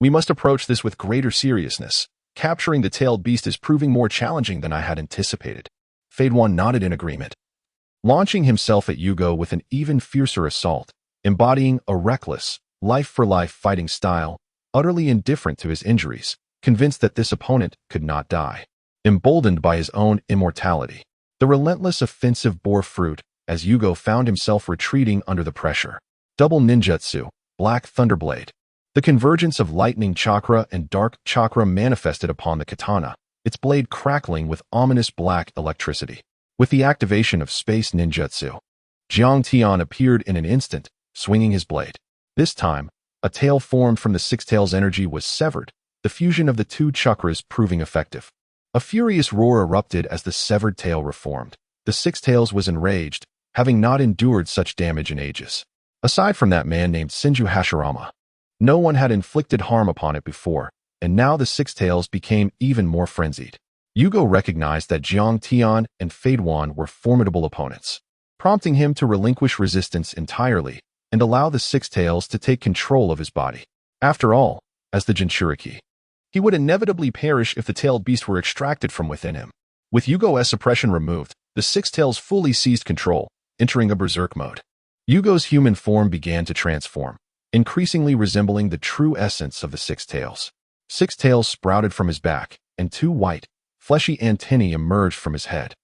we must approach this with greater seriousness. Capturing the tailed beast is proving more challenging than I had anticipated. Fade-One nodded in agreement, launching himself at Yugo with an even fiercer assault, embodying a reckless, life-for-life fighting style, utterly indifferent to his injuries, convinced that this opponent could not die. Emboldened by his own immortality, the relentless offensive bore fruit as Yugo found himself retreating under the pressure. Double ninjutsu, Black Thunderblade. The convergence of lightning chakra and dark chakra manifested upon the katana, its blade crackling with ominous black electricity. With the activation of space ninjutsu, Jiang Tian appeared in an instant, swinging his blade. This time, a tail formed from the Six Tails' energy was severed, the fusion of the two chakras proving effective. A furious roar erupted as the severed tail reformed. The Six Tails was enraged, having not endured such damage in ages. Aside from that man named Senju Hashirama, no one had inflicted harm upon it before, and now the Six Tails became even more frenzied. Yugo recognized that Jiang Tian and Fade-One were formidable opponents, prompting him to relinquish resistance entirely and allow the Six Tails to take control of his body. After all, as the Jinchuriki, he would inevitably perish if the tailed beast were extracted from within him. With Yugo's suppression removed, the Six Tails fully seized control, entering a berserk mode. Yugo's human form began to transform, increasingly resembling the true essence of the Six Tails. Six tails sprouted from his back, and two white, fleshy antennae emerged from his head,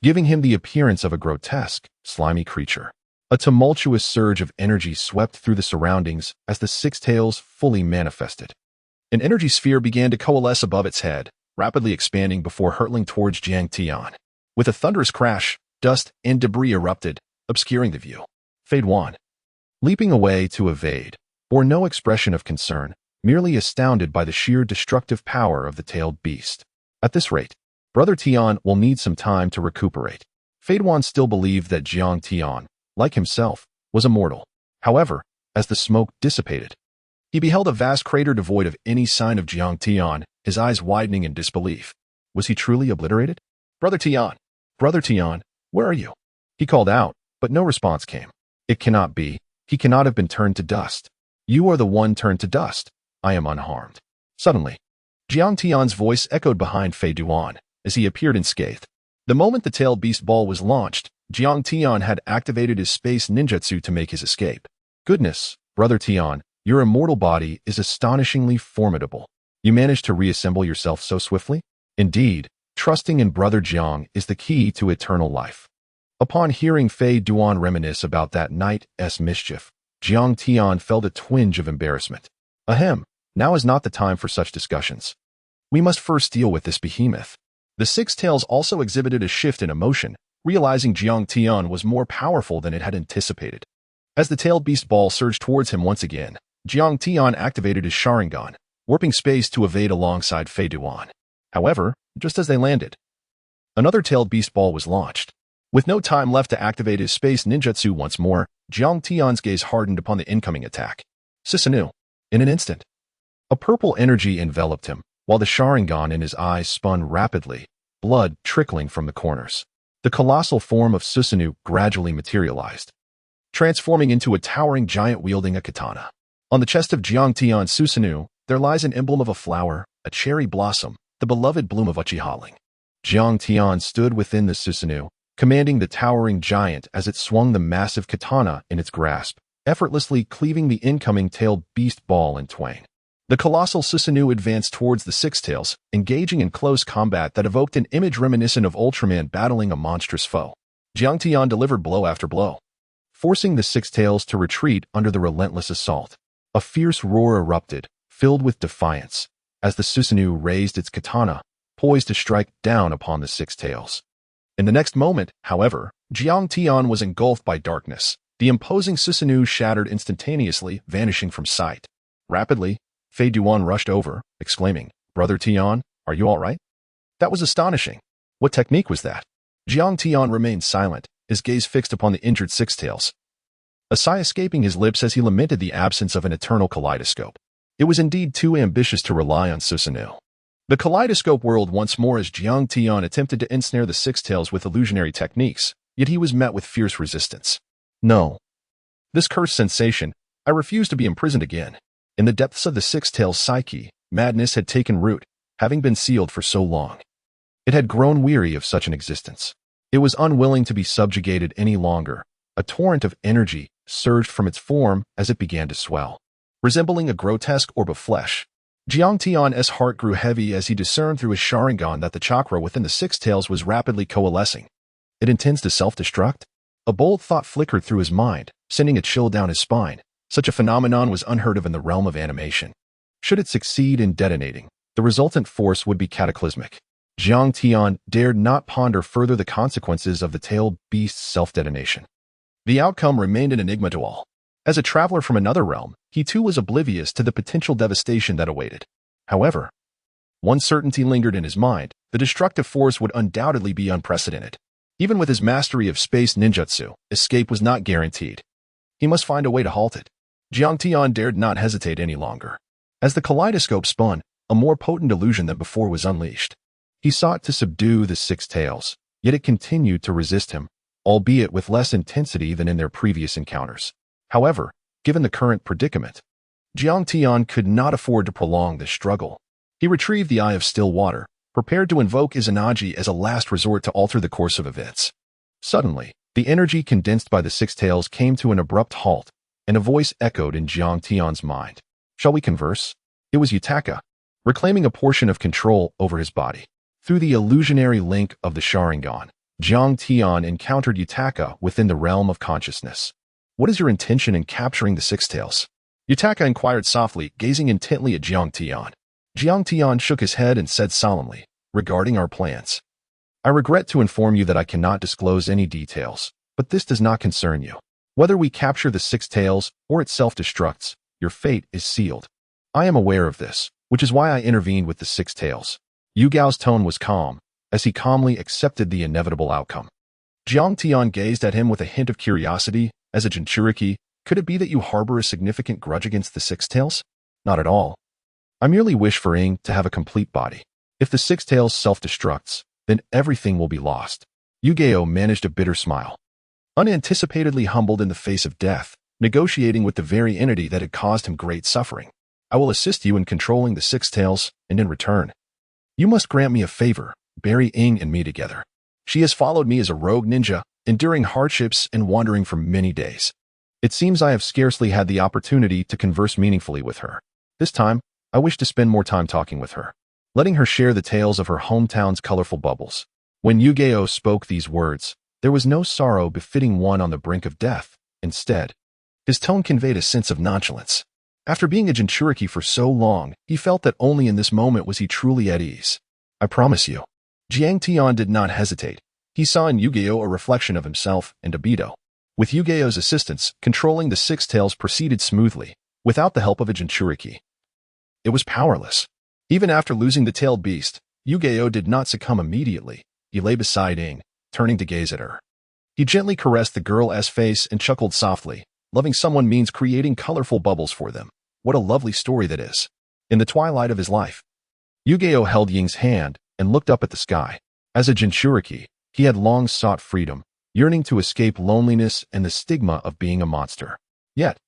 giving him the appearance of a grotesque, slimy creature. A tumultuous surge of energy swept through the surroundings as the Six Tails fully manifested. An energy sphere began to coalesce above its head, rapidly expanding before hurtling towards Jiang Tian. With a thunderous crash, dust and debris erupted, obscuring the view. Fade-One, leaping away to evade, bore no expression of concern, merely astounded by the sheer destructive power of the tailed beast. At this rate, Brother Tian will need some time to recuperate. Fade-One still believed that Jiang Tian, like himself, was immortal. However, as the smoke dissipated, he beheld a vast crater devoid of any sign of Jiang Tian, his eyes widening in disbelief. Was he truly obliterated? Brother Tian, where are you? He called out, but no response came. It cannot be, He cannot have been turned to dust. You are the one turned to dust. I am unharmed. Suddenly, Jiang Tian's voice echoed behind Obito.One as he appeared unscathed. The moment the tailed beast ball was launched, Jiang Tian had activated his space ninjutsu to make his escape. Goodness, Brother Tian, your immortal body is astonishingly formidable. You managed to reassemble yourself so swiftly? Indeed, trusting in Brother Jiang is the key to eternal life. Upon hearing Obito.One reminisce about that night's mischief, Jiang Tian felt a twinge of embarrassment. Ahem, now is not the time for such discussions. We must first deal with this behemoth. The Six Tails also exhibited a shift in emotion, realizing Jiang Tian was more powerful than it had anticipated. As the tailed beast ball surged towards him once again, Jiang Tian activated his Sharingan, warping space to evade alongside Obito.One. However, just as they landed, another tailed beast ball was launched. With no time left to activate his space ninjutsu once more, Jiang Tian's gaze hardened upon the incoming attack. Susanoo. In an instant, a purple energy enveloped him, while the Sharingan in his eyes spun rapidly, blood trickling from the corners. The colossal form of Susanoo gradually materialized, transforming into a towering giant wielding a katana. On the chest of Jiang Tian Susanoo, there lies an emblem of a flower, a cherry blossom, the beloved bloom of Uchiha. Jiang Tian stood within the Susanoo, commanding the towering giant as it swung the massive katana in its grasp, effortlessly cleaving the incoming tailed beast ball in twain. The colossal Susanoo advanced towards the Six Tails, engaging in close combat that evoked an image reminiscent of Ultraman battling a monstrous foe. Jiang Tian delivered blow after blow, forcing the Six Tails to retreat under the relentless assault. A fierce roar erupted, filled with defiance, as the Susanoo raised its katana, poised to strike down upon the Six Tails. In the next moment, however, Jiang Tian was engulfed by darkness. The imposing Susanoo shattered instantaneously, vanishing from sight. Rapidly, Obito.One rushed over, exclaiming, "Brother Tian, are you all right?" That was astonishing. What technique was that? Jiang Tian remained silent, his gaze fixed upon the injured Six Tails, a sigh escaping his lips as he lamented the absence of an eternal kaleidoscope. It was indeed too ambitious to rely on Susanoo. The kaleidoscope whirled once more as Jiang Tian attempted to ensnare the Six Tails with illusionary techniques, yet he was met with fierce resistance. No. This cursed sensation, I refuse to be imprisoned again. In the depths of the Six Tails' psyche, madness had taken root, having been sealed for so long. It had grown weary of such an existence. It was unwilling to be subjugated any longer. A torrent of energy surged from its form as it began to swell, resembling a grotesque orb of flesh. Jiang Tian's heart grew heavy as he discerned through his Sharingan that the chakra within the Six Tails was rapidly coalescing. It intends to self-destruct? A bold thought flickered through his mind, sending a chill down his spine. Such a phenomenon was unheard of in the realm of animation. Should it succeed in detonating, the resultant force would be cataclysmic. Jiang Tian dared not ponder further the consequences of the tailed beast's self-detonation. The outcome remained an enigma to all. As a traveler from another realm, he too was oblivious to the potential devastation that awaited. However, one certainty lingered in his mind: the destructive force would undoubtedly be unprecedented. Even with his mastery of space ninjutsu, escape was not guaranteed. He must find a way to halt it. Jiang Tian dared not hesitate any longer. As the kaleidoscope spun, a more potent illusion than before was unleashed. He sought to subdue the Six Tails, yet it continued to resist him, albeit with less intensity than in their previous encounters. However, given the current predicament, Jiang Tian could not afford to prolong this struggle. He retrieved the Eye of Still Water, prepared to invoke Izanagi as a last resort to alter the course of events. Suddenly, the energy condensed by the Six Tails came to an abrupt halt, and a voice echoed in Jiang Tian's mind. "Shall we converse?" It was Uchiha, reclaiming a portion of control over his body. Through the illusionary link of the Sharingan, Jiang Tian encountered Uchiha within the realm of consciousness. "What is your intention in capturing the Six Tails?" Uchiha inquired softly, gazing intently at Jiang Tian. Jiang Tian shook his head and said solemnly, "Regarding our plans, I regret to inform you that I cannot disclose any details, but this does not concern you. Whether we capture the Six Tails or it self-destructs, your fate is sealed. I am aware of this, which is why I intervened with the Six Tails." Yu Gao's tone was calm, as he calmly accepted the inevitable outcome. Jiang Tian gazed at him with a hint of curiosity. "As a Jinchuriki, could it be that you harbor a significant grudge against the Six Tails?" "Not at all. I merely wish for Ing to have a complete body. If the Six Tails self-destructs, then everything will be lost." Yu Gao managed a bitter smile. Unanticipatedly humbled in the face of death, negotiating with the very entity that had caused him great suffering. I will assist you in controlling the six tails, and in return, you must grant me a favor, bury Ing and me together. She has followed me as a rogue ninja, enduring hardships and wandering for many days. It seems I have scarcely had the opportunity to converse meaningfully with her. This time, I wish to spend more time talking with her, letting her share the tales of her hometown's colorful bubbles. When Yu-Gi-Oh spoke these words, there was no sorrow befitting one on the brink of death. Instead, his tone conveyed a sense of nonchalance. After being a Jinchuriki for so long, he felt that only in this moment was he truly at ease. I promise you. Jiang Tian did not hesitate. He saw in Yu-Gi-Oh a reflection of himself and Obito. With Yu-Gi-Oh's assistance, controlling the six tails proceeded smoothly, without the help of a Jinchuriki. It was powerless. Even after losing the tailed beast, Yu-Gi-Oh did not succumb immediately. He lay beside Ing, turning to gaze at her. He gently caressed the girl's face and chuckled softly. Loving someone means creating colorful bubbles for them. What a lovely story that is. In the twilight of his life, Yu-Gi-Oh held Ying's hand and looked up at the sky. As a Jinchuriki, he had long sought freedom, yearning to escape loneliness and the stigma of being a monster. Yet,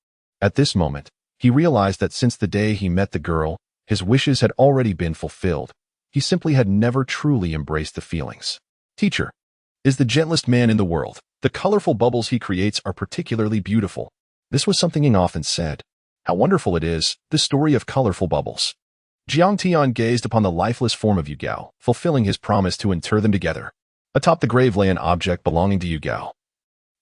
at this moment, he realized that since the day he met the girl, his wishes had already been fulfilled. He simply had never truly embraced the feelings. Teacher is the gentlest man in the world. The colorful bubbles he creates are particularly beautiful. This was something Ing often said. How wonderful it is, the story of colorful bubbles. Jiang Tian gazed upon the lifeless form of Yu-Gao, fulfilling his promise to inter them together. Atop the grave lay an object belonging to Yu-Gao,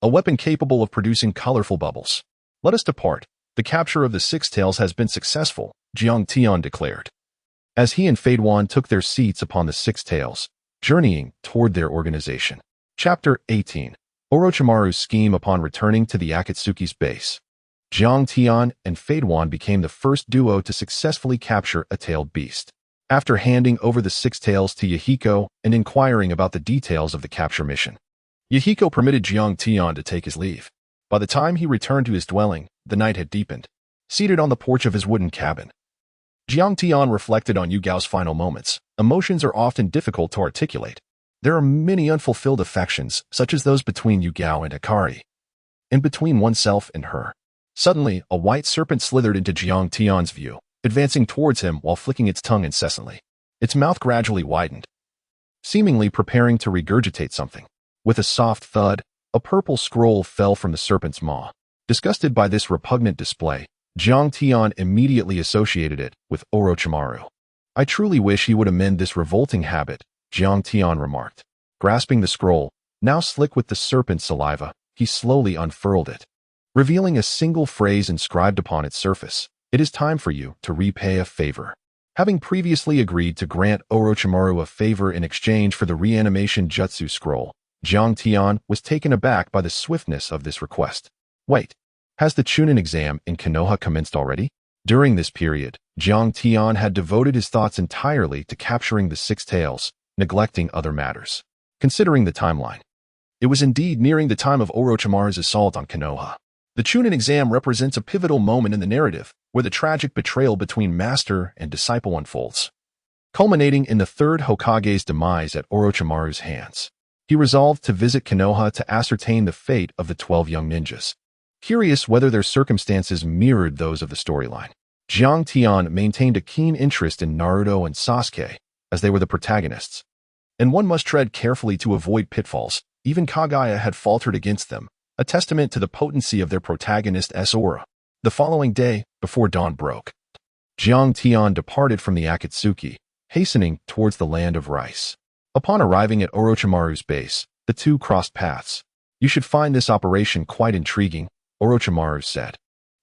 a weapon capable of producing colorful bubbles. Let us depart. The capture of the six tails has been successful, Jiang Tian declared. As he and Infatuated took their seats upon the six tails, journeying toward their organization. Chapter 18. Orochimaru's scheme upon returning to the Akatsuki's base. Jiang Tian and Infatuated became the first duo to successfully capture a tailed beast. After handing over the six tails to Yahiko and inquiring about the details of the capture mission, Yahiko permitted Jiang Tian to take his leave. By the time he returned to his dwelling, the night had deepened. Seated on the porch of his wooden cabin, Jiang Tian reflected on Yu-Gao's final moments. Emotions are often difficult to articulate. There are many unfulfilled affections, such as those between Yu-Gao and Hikari, and between oneself and her. Suddenly, a white serpent slithered into Jiang Tian's view, advancing towards him while flicking its tongue incessantly. Its mouth gradually widened, seemingly preparing to regurgitate something. With a soft thud, a purple scroll fell from the serpent's maw. Disgusted by this repugnant display, Jiang Tian immediately associated it with Orochimaru. I truly wish he would amend this revolting habit, Jiang Tian remarked. Grasping the scroll, now slick with the serpent's saliva, he slowly unfurled it, revealing a single phrase inscribed upon its surface. It is time for you to repay a favor. Having previously agreed to grant Orochimaru a favor in exchange for the reanimation jutsu scroll, Jiang Tian was taken aback by the swiftness of this request. Wait, has the Chunin exam in Konoha commenced already? During this period, Jiang Tian had devoted his thoughts entirely to capturing the six tails, neglecting other matters. Considering the timeline, it was indeed nearing the time of Orochimaru's assault on Konoha. The Chunin exam represents a pivotal moment in the narrative, where the tragic betrayal between master and disciple unfolds, culminating in the third Hokage's demise at Orochimaru's hands. He resolved to visit Konoha to ascertain the fate of the 12 young ninjas. Curious whether their circumstances mirrored those of the storyline, Jiang Tian maintained a keen interest in Naruto and Sasuke, as they were the protagonists. And one must tread carefully to avoid pitfalls. Even Kage had faltered against them, a testament to the potency of their protagonist's aura. The following day, before dawn broke, Jiang Tian departed from the Akatsuki, hastening towards the land of rice. Upon arriving at Orochimaru's base, the two crossed paths. You should find this operation quite intriguing, Orochimaru said,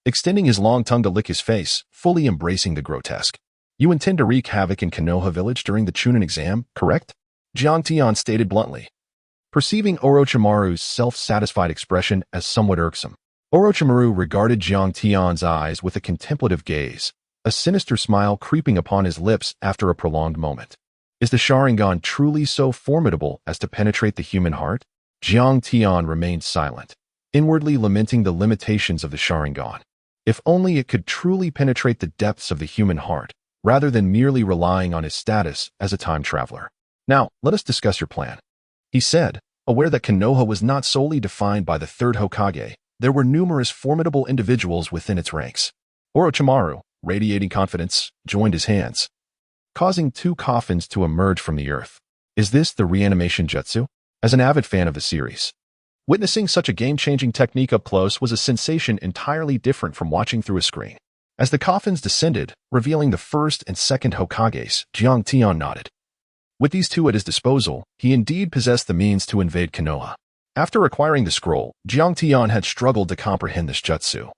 extending his long tongue to lick his face, fully embracing the grotesque. You intend to wreak havoc in Konoha village during the Chunin exam, correct? Jiang Tian stated bluntly, perceiving Orochimaru's self-satisfied expression as somewhat irksome. Orochimaru regarded Jiang Tian's eyes with a contemplative gaze, a sinister smile creeping upon his lips after a prolonged moment. Is the Sharingan truly so formidable as to penetrate the human heart? Jiang Tian remained silent, inwardly lamenting the limitations of the Sharingan. If only it could truly penetrate the depths of the human heart, rather than merely relying on his status as a time traveler. Now, let us discuss your plan, he said, aware that Konoha was not solely defined by the third Hokage, there were numerous formidable individuals within its ranks. Orochimaru, radiating confidence, joined his hands, causing two coffins to emerge from the earth. Is this the reanimation jutsu? As an avid fan of the series, witnessing such a game-changing technique up close was a sensation entirely different from watching through a screen. As the coffins descended, revealing the first and second Hokages, Jiang Tian nodded. With these two at his disposal, he indeed possessed the means to invade Konoha. After acquiring the scroll, Jiang Tian had struggled to comprehend this jutsu.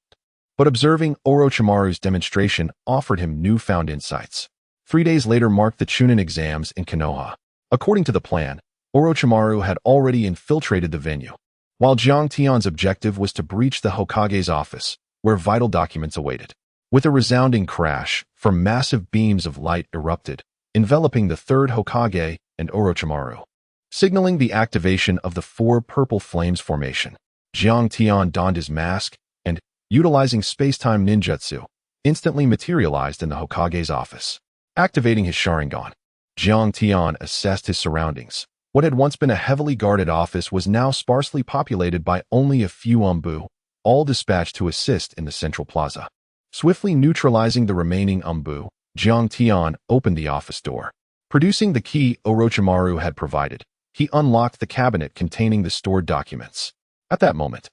But observing Orochimaru's demonstration offered him newfound insights. 3 days later marked the Chunin exams in Konoha. According to the plan, Orochimaru had already infiltrated the venue, while Jiang Tian's objective was to breach the Hokage's office, where vital documents awaited. With a resounding crash, for massive beams of light erupted, enveloping the third Hokage and Orochimaru, signaling the activation of the four purple flames formation. Jiang Tian donned his mask and, utilizing space-time ninjutsu, instantly materialized in the Hokage's office. Activating his Sharingan, Jiang Tian assessed his surroundings. What had once been a heavily guarded office was now sparsely populated by only a few Anbu, all dispatched to assist in the central plaza. Swiftly neutralizing the remaining Anbu, Jiang Tian opened the office door. Producing the key Orochimaru had provided, he unlocked the cabinet containing the stored documents. At that moment,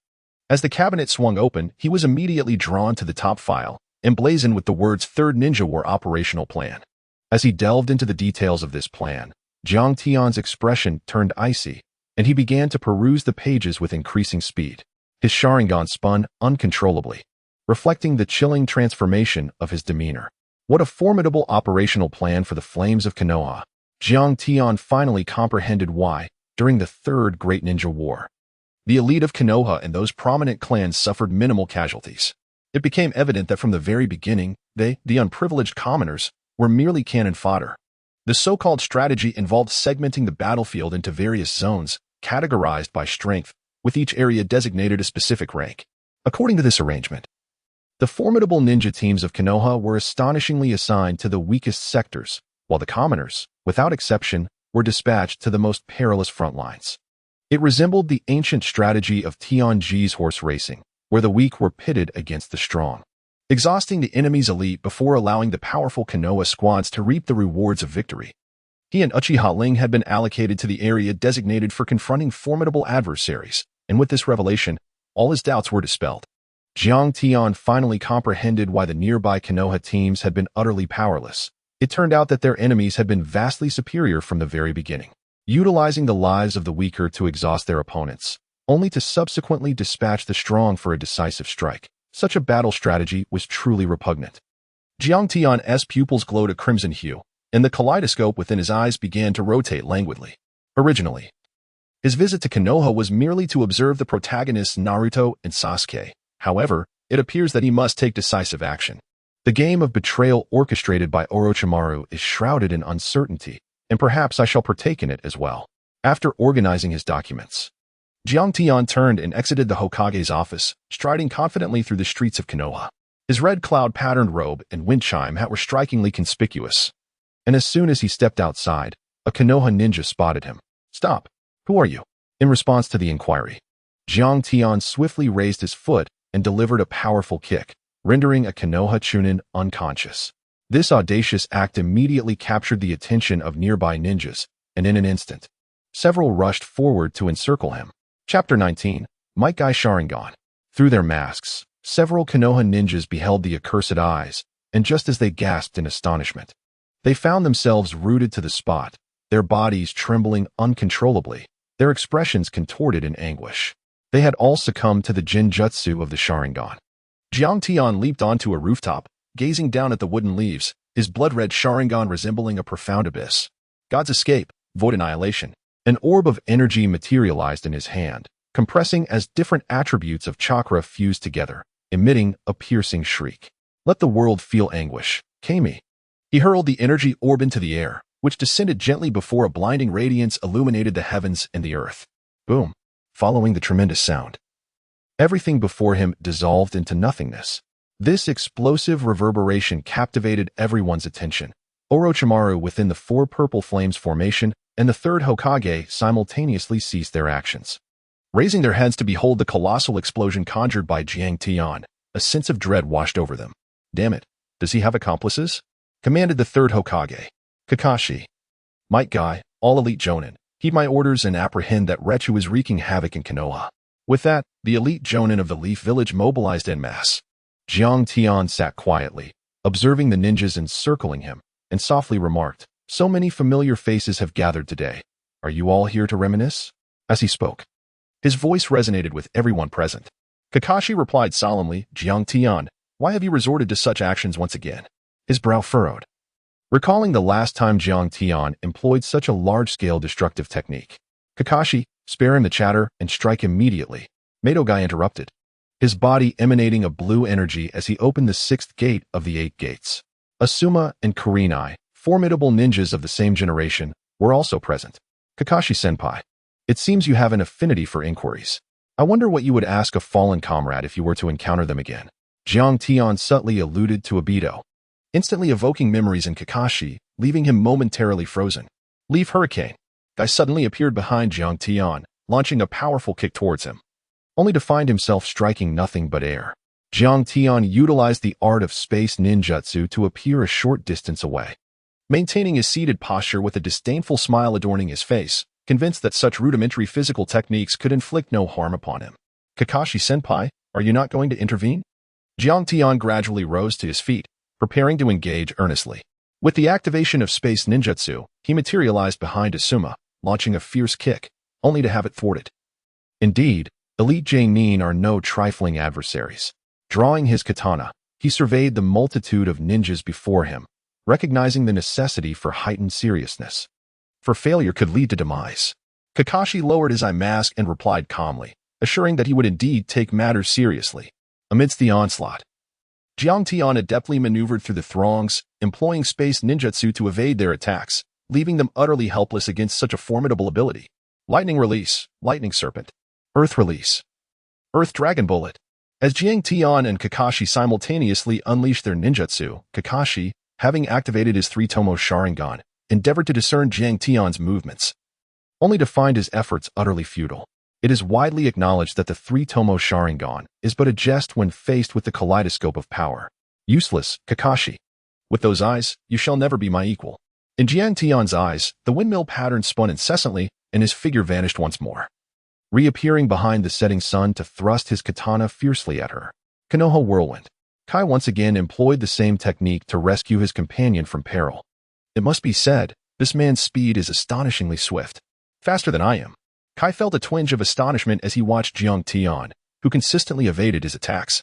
as the cabinet swung open, he was immediately drawn to the top file, emblazoned with the words Third Ninja War Operational Plan. As he delved into the details of this plan, Jiang Tian's expression turned icy, and he began to peruse the pages with increasing speed. His Sharingan spun uncontrollably, reflecting the chilling transformation of his demeanor. What a formidable operational plan for the flames of Konoha. Jiang Tian finally comprehended why, during the Third Great Ninja War, the elite of Konoha and those prominent clans suffered minimal casualties. It became evident that from the very beginning, they, the unprivileged commoners, were merely cannon fodder. The so-called strategy involved segmenting the battlefield into various zones, categorized by strength, with each area designated a specific rank. According to this arrangement, the formidable ninja teams of Konoha were astonishingly assigned to the weakest sectors, while the commoners, without exception, were dispatched to the most perilous front lines. It resembled the ancient strategy of Tianji's horse racing, where the weak were pitted against the strong, exhausting the enemy's elite before allowing the powerful Konoha squads to reap the rewards of victory. He and Uchiha Ling had been allocated to the area designated for confronting formidable adversaries, and with this revelation, all his doubts were dispelled. Jiang Tian finally comprehended why the nearby Konoha teams had been utterly powerless. It turned out that their enemies had been vastly superior from the very beginning, utilizing the lives of the weaker to exhaust their opponents, only to subsequently dispatch the strong for a decisive strike. Such a battle strategy was truly repugnant. Jiang Tian's pupils glowed a crimson hue, and the kaleidoscope within his eyes began to rotate languidly. Originally, his visit to Konoha was merely to observe the protagonists Naruto and Sasuke. However, it appears that he must take decisive action. The game of betrayal orchestrated by Orochimaru is shrouded in uncertainty, and perhaps I shall partake in it as well. After organizing his documents, Jiang Tian turned and exited the Hokage's office, striding confidently through the streets of Konoha. His red cloud-patterned robe and wind chime hat were strikingly conspicuous, and as soon as he stepped outside, a Konoha ninja spotted him. "Stop! Who are you?" In response to the inquiry, Jiang Tian swiftly raised his foot and delivered a powerful kick, rendering a Konoha Chunin unconscious. This audacious act immediately captured the attention of nearby ninjas, and in an instant, several rushed forward to encircle him. Chapter 19, Might Guy Sharingan. Through their masks, several Konoha ninjas beheld the accursed eyes, and just as they gasped in astonishment, they found themselves rooted to the spot, their bodies trembling uncontrollably, their expressions contorted in anguish. They had all succumbed to the genjutsu of the Sharingan. Jiang Tian leaped onto a rooftop, gazing down at the wooden leaves, his blood-red Sharingan resembling a profound abyss. God's escape, void annihilation. An orb of energy materialized in his hand, compressing as different attributes of chakra fused together, emitting a piercing shriek. Let the world feel anguish, Kame. He hurled the energy orb into the air, which descended gently before a blinding radiance illuminated the heavens and the earth. Boom. Following the tremendous sound, everything before him dissolved into nothingness. This explosive reverberation captivated everyone's attention. Orochimaru within the four purple flames formation and the third Hokage simultaneously ceased their actions. Raising their heads to behold the colossal explosion conjured by Jiang Tian, a sense of dread washed over them. Damn it, does he have accomplices? Commanded the third Hokage. Kakashi. Might Guy, all elite Jonin, heed my orders and apprehend that wretch who is wreaking havoc in Konoha. With that, the elite Jonin of the Leaf Village mobilized en masse. Jiang Tian sat quietly, observing the ninjas encircling him, and softly remarked, "So many familiar faces have gathered today. Are you all here to reminisce?" As he spoke, his voice resonated with everyone present. Kakashi replied solemnly, "Jiang Tian, why have you resorted to such actions once again?" His brow furrowed, recalling the last time Jiang Tian employed such a large-scale destructive technique. "Kakashi, spare him the chatter and strike immediately," Madogai interrupted, his body emanating a blue energy as he opened the sixth gate of the 8 gates. Asuma and Kurenai, formidable ninjas of the same generation, were also present. "Kakashi-senpai, it seems you have an affinity for inquiries. I wonder what you would ask a fallen comrade if you were to encounter them again." Jiang Tian subtly alluded to Obito, instantly evoking memories in Kakashi, leaving him momentarily frozen. Leaf Hurricane. Guy suddenly appeared behind Jiang Tian, launching a powerful kick towards him, only to find himself striking nothing but air. Jiang Tian utilized the art of space ninjutsu to appear a short distance away, maintaining his seated posture with a disdainful smile adorning his face, convinced that such rudimentary physical techniques could inflict no harm upon him. "Kakashi-senpai, are you not going to intervene?" Jiang Tian gradually rose to his feet, preparing to engage earnestly. With the activation of space ninjutsu, he materialized behind Asuma, launching a fierce kick, only to have it thwarted. Indeed, elite Jonin are no trifling adversaries. Drawing his katana, he surveyed the multitude of ninjas before him, recognizing the necessity for heightened seriousness. For failure could lead to demise. Kakashi lowered his eye mask and replied calmly, assuring that he would indeed take matters seriously. Amidst the onslaught, Jiang Tian adeptly maneuvered through the throngs, employing space ninjutsu to evade their attacks, leaving them utterly helpless against such a formidable ability. Lightning release, lightning serpent. Earth release, earth dragon bullet. As Jiang Tian and Kakashi simultaneously unleashed their ninjutsu, Kakashi, having activated his 3-tomo Sharingan, endeavored to discern Jiang Tian's movements, only to find his efforts utterly futile. It is widely acknowledged that the 3-tomo Sharingan is but a jest when faced with the kaleidoscope of power. Useless, Kakashi. With those eyes, you shall never be my equal. In Jiang Tian's eyes, the windmill pattern spun incessantly, and his figure vanished once more, reappearing behind the setting sun to thrust his katana fiercely at her. Konoha Whirlwind. Kai once again employed the same technique to rescue his companion from peril. It must be said, this man's speed is astonishingly swift. Faster than I am. Kai felt a twinge of astonishment as he watched Jiang Tian, who consistently evaded his attacks.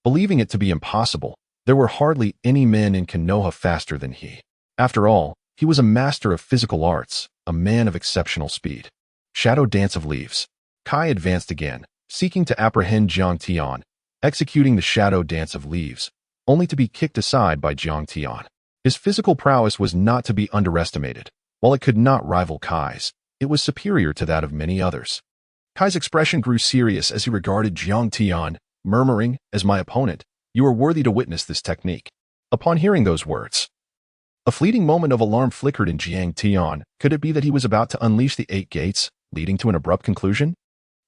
Believing it to be impossible, there were hardly any men in Konoha faster than he. After all, he was a master of physical arts, a man of exceptional speed. Shadow Dance of Leaves. Kai advanced again, seeking to apprehend Jiang Tian, executing the Shadow Dance of Leaves, only to be kicked aside by Jiang Tian. His physical prowess was not to be underestimated. While it could not rival Kai's, it was superior to that of many others. Kai's expression grew serious as he regarded Jiang Tian, murmuring, "As my opponent, you are worthy to witness this technique." Upon hearing those words, a fleeting moment of alarm flickered in Jiang Tian. Could it be that he was about to unleash the 8 gates, leading to an abrupt conclusion?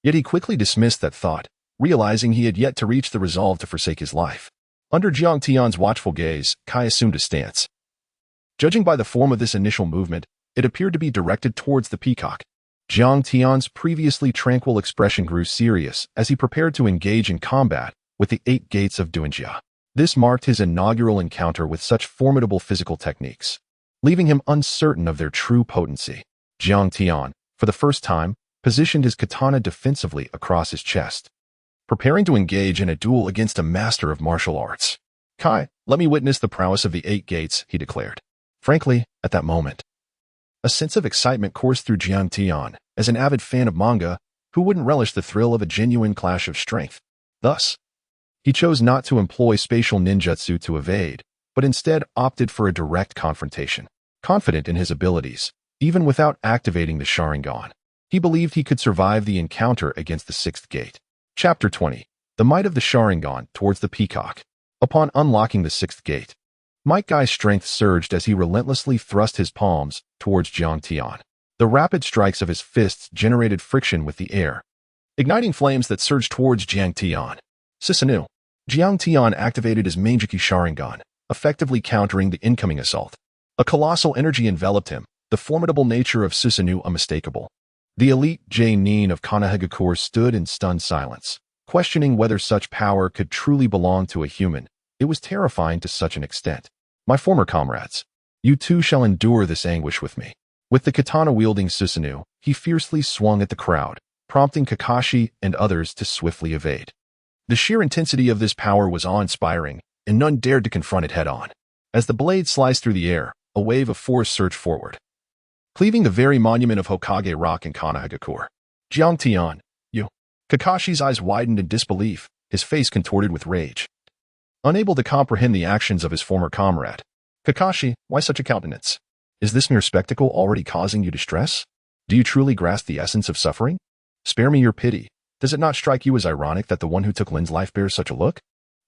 Yet he quickly dismissed that thought, realizing he had yet to reach the resolve to forsake his life. Under Jiang Tian's watchful gaze, Kai assumed a stance. Judging by the form of this initial movement, it appeared to be directed towards the peacock. Jiang Tian's previously tranquil expression grew serious as he prepared to engage in combat with the 8 gates of Duinjia. This marked his inaugural encounter with such formidable physical techniques, leaving him uncertain of their true potency. Jiang Tian, for the first time, positioned his katana defensively across his chest, preparing to engage in a duel against a master of martial arts. "Kai, let me witness the prowess of the 8 gates," he declared. Frankly, at that moment, a sense of excitement coursed through Jiang Tian. As an avid fan of manga, who wouldn't relish the thrill of a genuine clash of strength? Thus, he chose not to employ spatial ninjutsu to evade, but instead opted for a direct confrontation. Confident in his abilities, even without activating the Sharingan, he believed he could survive the encounter against the 6th gate. Chapter 20. The Might of the Sharingan towards the Peacock. Upon unlocking the 6th gate, Might Guy's strength surged as he relentlessly thrust his palms towards Jiang Tian. The rapid strikes of his fists generated friction with the air, igniting flames that surged towards Jiang Tian. Susanoo. Jiang Tian activated his Meijiki Sharingan, effectively countering the incoming assault. A colossal energy enveloped him, the formidable nature of Susanoo unmistakable. The elite J-nin of Konohagakure stood in stunned silence, questioning whether such power could truly belong to a human. It was terrifying to such an extent. My former comrades, you too shall endure this anguish with me. With the katana-wielding Susanoo, he fiercely swung at the crowd, prompting Kakashi and others to swiftly evade. The sheer intensity of this power was awe-inspiring, and none dared to confront it head-on. As the blade sliced through the air, a wave of force surged forward, cleaving the very monument of Hokage rock in Konohagakure. Jiang Tian, you. Kakashi's eyes widened in disbelief, his face contorted with rage. Unable to comprehend the actions of his former comrade. Kakashi, why such a countenance? Is this mere spectacle already causing you distress? Do you truly grasp the essence of suffering? Spare me your pity. Does it not strike you as ironic that the one who took Lin's life bears such a look?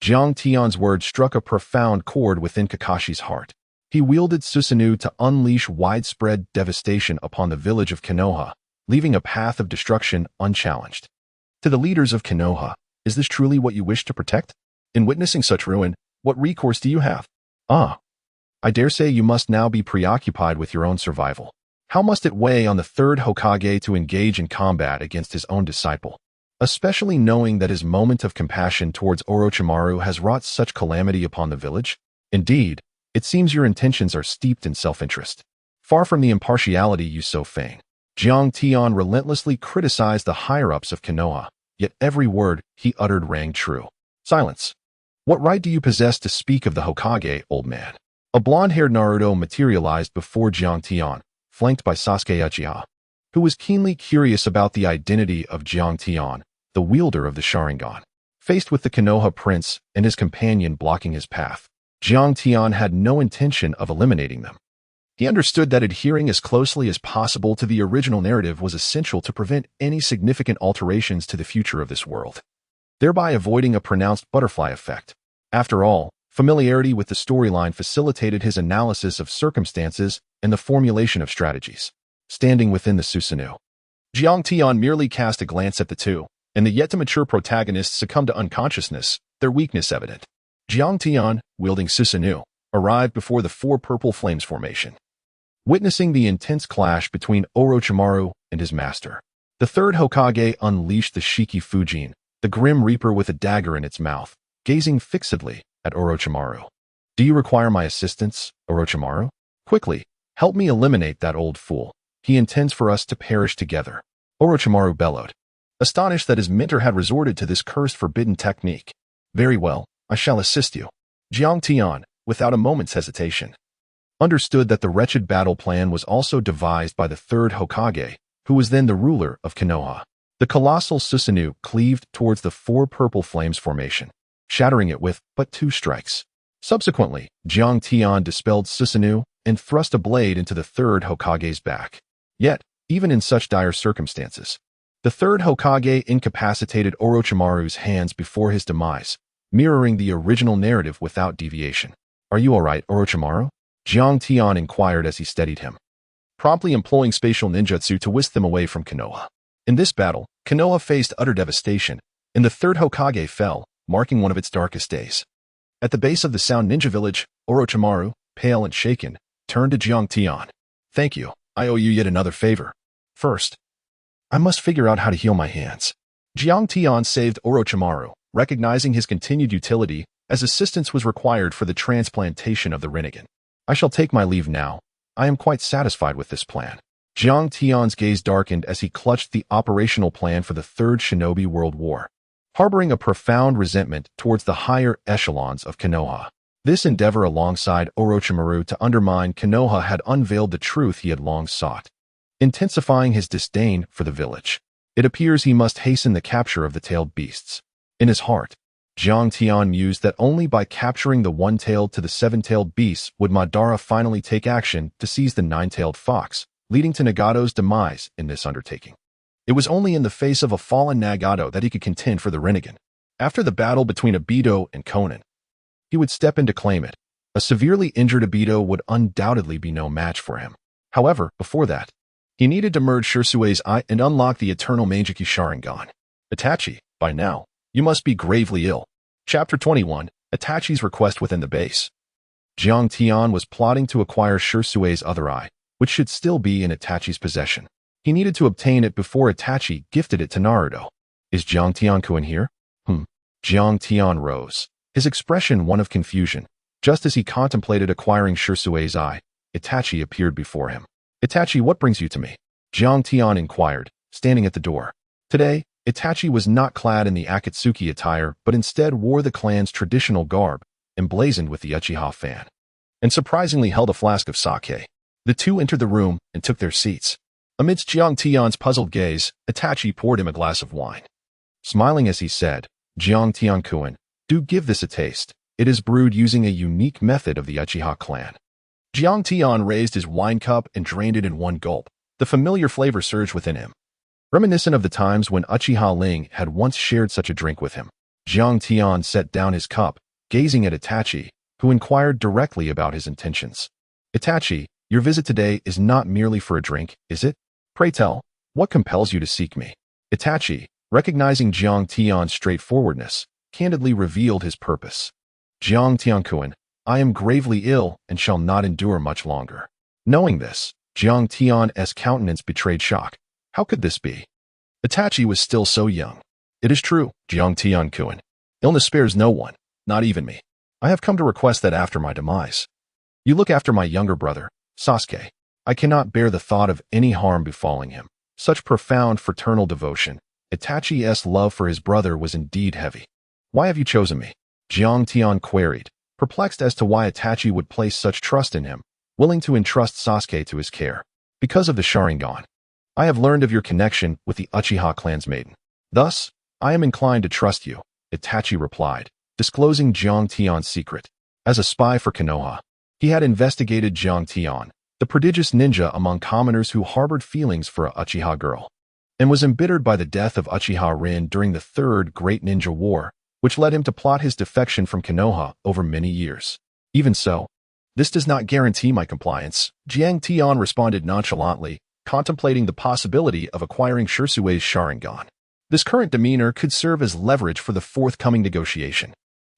Jiang Tian's words struck a profound chord within Kakashi's heart. He wielded Susanoo to unleash widespread devastation upon the village of Konoha, leaving a path of destruction unchallenged. To the leaders of Konoha, is this truly what you wish to protect? In witnessing such ruin, what recourse do you have? I dare say you must now be preoccupied with your own survival. How must it weigh on the third Hokage to engage in combat against his own disciple, especially knowing that his moment of compassion towards Orochimaru has wrought such calamity upon the village? Indeed, it seems your intentions are steeped in self-interest, far from the impartiality you so feign. Jiang Tian relentlessly criticized the higher-ups of Konoha, yet every word he uttered rang true. Silence. What right do you possess to speak of the Hokage, old man? A blonde-haired Naruto materialized before Jiang Tian, flanked by Sasuke Uchiha, who was keenly curious about the identity of Jiang Tian, the wielder of the Sharingan. Faced with the Konoha prince and his companion blocking his path, Jiang Tian had no intention of eliminating them. He understood that adhering as closely as possible to the original narrative was essential to prevent any significant alterations to the future of this world, thereby avoiding a pronounced butterfly effect. After all, familiarity with the storyline facilitated his analysis of circumstances and the formulation of strategies. Standing within the Susanoo, Jiang Tian merely cast a glance at the two, and the yet-to-mature protagonists succumbed to unconsciousness, their weakness evident. Jiang Tian, wielding Susanoo, arrived before the four purple flames formation. Witnessing the intense clash between Orochimaru and his master, the third Hokage unleashed the Shiki Fujin, the Grim Reaper with a dagger in its mouth, gazing fixedly at Orochimaru. Do you require my assistance, Orochimaru? Quickly, help me eliminate that old fool. He intends for us to perish together. Orochimaru bellowed, astonished that his mentor had resorted to this cursed forbidden technique. Very well, I shall assist you. Jiang Tian, without a moment's hesitation, understood that the wretched battle plan was also devised by the third Hokage, who was then the ruler of Konoha. The colossal Susanoo cleaved towards the four purple flames formation, shattering it with but 2 strikes. Subsequently, Jiang Tian dispelled Susanoo and thrust a blade into the third Hokage's back. Yet, even in such dire circumstances, the third Hokage incapacitated Orochimaru's hands before his demise, mirroring the original narrative without deviation. Are you all right, Orochimaru? Jiang Tian inquired as he steadied him, promptly employing spatial ninjutsu to whisk them away from Konoha. In this battle, Konoha faced utter devastation, and the third Hokage fell, marking one of its darkest days. At the base of the Sound Ninja Village, Orochimaru, pale and shaken, turned to Jiang Tian. Thank you. I owe you yet another favor. First, I must figure out how to heal my hands. Jiang Tian saved Orochimaru, recognizing his continued utility as assistance was required for the transplantation of the Rinnegan. I shall take my leave now. I am quite satisfied with this plan. Jiang Tian's gaze darkened as he clutched the operational plan for the Third Shinobi World War, harboring a profound resentment towards the higher echelons of Konoha. This endeavor alongside Orochimaru to undermine Konoha had unveiled the truth he had long sought, intensifying his disdain for the village. It appears he must hasten the capture of the tailed beasts. In his heart, Jiang Tian mused that only by capturing the one-tailed to the seven-tailed beasts would Madara finally take action to seize the nine-tailed fox, leading to Nagato's demise in this undertaking. It was only in the face of a fallen Nagato that he could contend for the Rinnegan. After the battle between Obito and Conan, he would step in to claim it. A severely injured Obito would undoubtedly be no match for him. However, before that, he needed to merge Shirsui's eye and unlock the eternal Meijiki Sharingan. Itachi, by now, you must be gravely ill. Chapter 21, Itachi's request within the base. Jiang Tian was plotting to acquire Shirsui's other eye, which should still be in Itachi's possession. He needed to obtain it before Itachi gifted it to Naruto. Is Jiang Tian here? Jiang Tian rose, his expression one of confusion. Just as he contemplated acquiring Shirsui's eye, Itachi appeared before him. Itachi, what brings you to me? Jiang Tian inquired, standing at the door. Today, Itachi was not clad in the Akatsuki attire, but instead wore the clan's traditional garb, emblazoned with the Uchiha fan, and surprisingly held a flask of sake. The two entered the room and took their seats. Amidst Jiang Tian's puzzled gaze, Itachi poured him a glass of wine. Smiling as he said, Jiang Tian-kun, do give this a taste. It is brewed using a unique method of the Uchiha clan. Jiang Tian raised his wine cup and drained it in one gulp. The familiar flavor surged within him, reminiscent of the times when Uchiha Ling had once shared such a drink with him. Jiang Tian set down his cup, gazing at Itachi, who inquired directly about his intentions. Itachi, your visit today is not merely for a drink, is it? Pray tell, what compels you to seek me? Itachi, recognizing Jiang Tian's straightforwardness, candidly revealed his purpose. Jiang Tian-kun, I am gravely ill and shall not endure much longer. Knowing this, Jiang Tian's countenance betrayed shock. How could this be? Itachi was still so young. It is true, Jiang Tian-kun. Illness spares no one, not even me. I have come to request that after my demise, you look after my younger brother, Sasuke. I cannot bear the thought of any harm befalling him. Such profound fraternal devotion. Itachi's love for his brother was indeed heavy. Why have you chosen me? Jiang Tian queried, perplexed as to why Itachi would place such trust in him, willing to entrust Sasuke to his care. Because of the Sharingan. I have learned of your connection with the Uchiha clan's maiden. Thus, I am inclined to trust you, Itachi replied, disclosing Jiang Tian's secret. As a spy for Konoha, he had investigated Jiang Tian, the prodigious ninja among commoners who harbored feelings for a Uchiha girl, and was embittered by the death of Uchiha Rin during the Third Great Ninja War, which led him to plot his defection from Konoha over many years. Even so, this does not guarantee my compliance, Jiang Tian responded nonchalantly, contemplating the possibility of acquiring Shirsui's Sharingan. This current demeanor could serve as leverage for the forthcoming negotiation.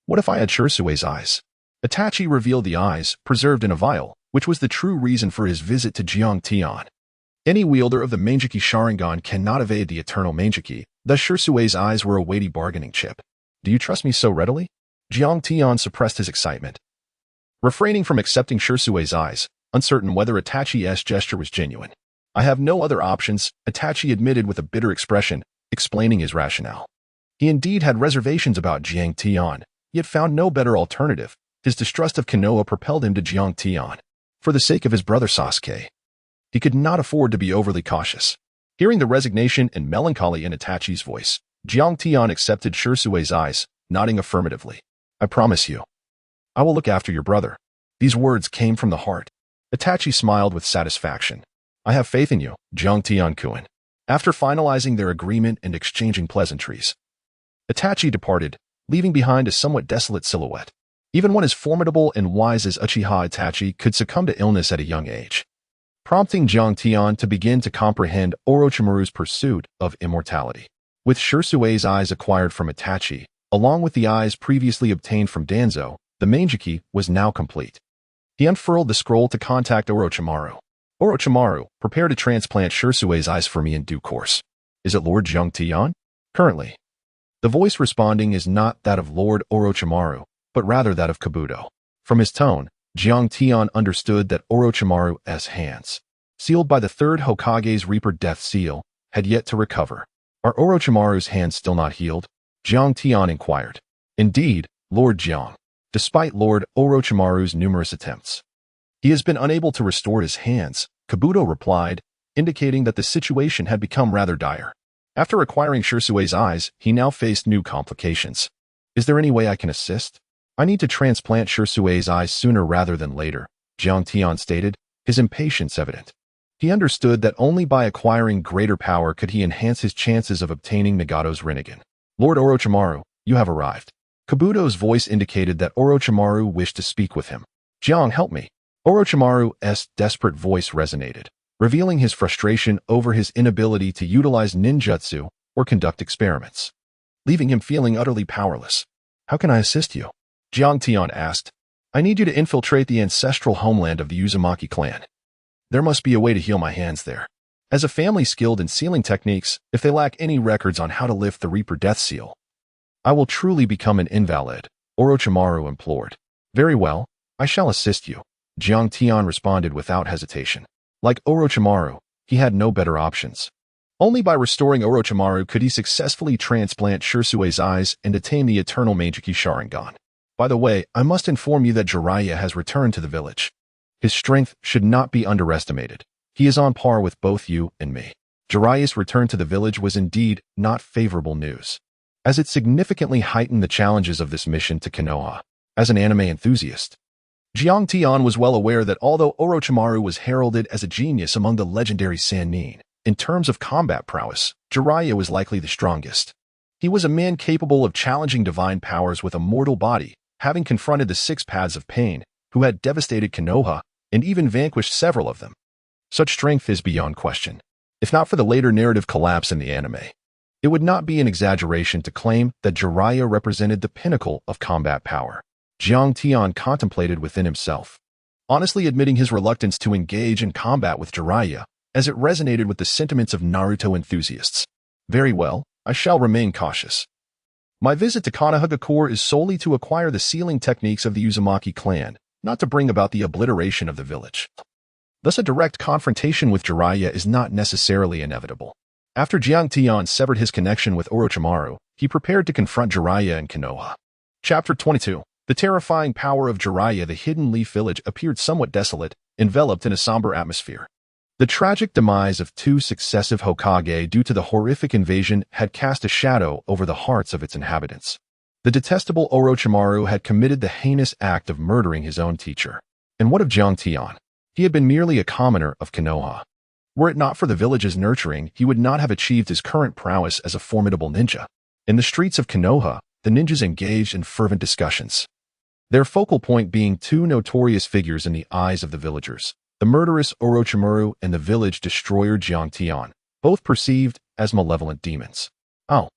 What if I had Shirsui's eyes? Itachi revealed the eyes, preserved in a vial, which was the true reason for his visit to Jiang Tian. Any wielder of the Manjiki Sharingan cannot evade the eternal Manjiki, thus Shirsui's eyes were a weighty bargaining chip. Do you trust me so readily? Jiang Tian suppressed his excitement, refraining from accepting Shirsui's eyes, uncertain whether Itachi's gesture was genuine. I have no other options, Itachi admitted with a bitter expression, explaining his rationale. He indeed had reservations about Jiang Tian, yet found no better alternative. His distrust of Konoha propelled him to Jiang Tian. For the sake of his brother Sasuke, he could not afford to be overly cautious. Hearing the resignation and melancholy in Itachi's voice, Jiang Tian accepted Shirsui's eyes, nodding affirmatively. I promise you, I will look after your brother. These words came from the heart. Itachi smiled with satisfaction. I have faith in you, Jiang Tian-kun. After finalizing their agreement and exchanging pleasantries, Itachi departed, leaving behind a somewhat desolate silhouette. Even one as formidable and wise as Uchiha Itachi could succumb to illness at a young age, prompting Jiang Tian to begin to comprehend Orochimaru's pursuit of immortality. With Shirsui's eyes acquired from Itachi, along with the eyes previously obtained from Danzo, the Manjiki was now complete. He unfurled the scroll to contact Orochimaru. Orochimaru, prepare to transplant Shirsui's eyes for me in due course. Is it Lord Jiang Tian? Currently. The voice responding is not that of Lord Orochimaru, but rather that of Kabuto. From his tone, Jiang Tian understood that Orochimaru's hands, sealed by the third Hokage's Reaper death seal, had yet to recover. Are Orochimaru's hands still not healed? Jiang Tian inquired. Indeed, Lord Jiang. Despite Lord Orochimaru's numerous attempts, he has been unable to restore his hands, Kabuto replied, indicating that the situation had become rather dire. After acquiring Shirsui's eyes, he now faced new complications. Is there any way I can assist? I need to transplant Shirsui's eyes sooner rather than later, Jiang Tian stated, his impatience evident. He understood that only by acquiring greater power could he enhance his chances of obtaining Nagato's Rinnegan. Lord Orochimaru, you have arrived. Kabuto's voice indicated that Orochimaru wished to speak with him. Jiang, help me. Orochimaru's desperate voice resonated, revealing his frustration over his inability to utilize ninjutsu or conduct experiments, leaving him feeling utterly powerless. "How can I assist you?" Jiang Tian asked. "I need you to infiltrate the ancestral homeland of the Uzumaki clan. There must be a way to heal my hands there. As a family skilled in sealing techniques, if they lack any records on how to lift the Reaper Death Seal, I will truly become an invalid," Orochimaru implored. "Very well, I shall assist you," Jiang Tian responded without hesitation. Like Orochimaru, he had no better options. Only by restoring Orochimaru could he successfully transplant Shirsue's eyes and attain the eternal Meijiki Sharingan. By the way, I must inform you that Jiraiya has returned to the village. His strength should not be underestimated. He is on par with both you and me. Jiraiya's return to the village was indeed not favorable news, as it significantly heightened the challenges of this mission to Konoha. As an anime enthusiast, Jiang Tian was well aware that although Orochimaru was heralded as a genius among the legendary Sannin, in terms of combat prowess, Jiraiya was likely the strongest. He was a man capable of challenging divine powers with a mortal body, having confronted the Six Paths of Pain, who had devastated Konoha and even vanquished several of them. Such strength is beyond question. If not for the later narrative collapse in the anime, it would not be an exaggeration to claim that Jiraiya represented the pinnacle of combat power. Jiang Tian contemplated within himself, honestly admitting his reluctance to engage in combat with Jiraiya, as it resonated with the sentiments of Naruto enthusiasts. "Very well, I shall remain cautious. My visit to Konohagakure is solely to acquire the sealing techniques of the Uzumaki clan, not to bring about the obliteration of the village." Thus a direct confrontation with Jiraiya is not necessarily inevitable. After Jiang Tian severed his connection with Orochimaru, he prepared to confront Jiraiya in Konoha. Chapter 22. The terrifying power of Jiraiya. The Hidden Leaf Village appeared somewhat desolate, enveloped in a somber atmosphere. The tragic demise of two successive Hokage due to the horrific invasion had cast a shadow over the hearts of its inhabitants. The detestable Orochimaru had committed the heinous act of murdering his own teacher. And what of Jiang Tian? He had been merely a commoner of Konoha. Were it not for the village's nurturing, he would not have achieved his current prowess as a formidable ninja. In the streets of Konoha, the ninjas engaged in fervent discussions, their focal point being two notorious figures in the eyes of the villagers: the murderous Orochimaru and the village destroyer Jiang Tian, both perceived as malevolent demons. Oh,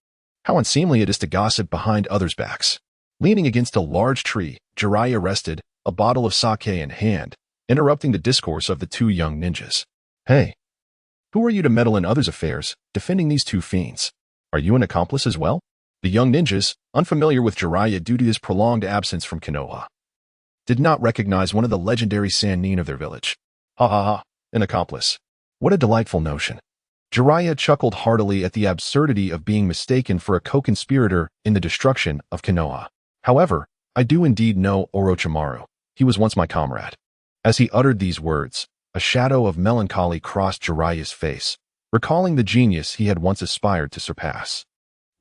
how unseemly it is to gossip behind others' backs. Leaning against a large tree, Jiraiya rested, a bottle of sake in hand, interrupting the discourse of the two young ninjas. "Hey, who are you to meddle in others' affairs, defending these two fiends? Are you an accomplice as well?" The young ninjas, unfamiliar with Jiraiya due to his prolonged absence from Konoha, did not recognize one of the legendary Sannin of their village. "Ha ha ha, an accomplice. What a delightful notion." Jiraiya chuckled heartily at the absurdity of being mistaken for a co-conspirator in the destruction of Konoha. "However, I do indeed know Orochimaru. He was once my comrade." As he uttered these words, a shadow of melancholy crossed Jiraiya's face, recalling the genius he had once aspired to surpass.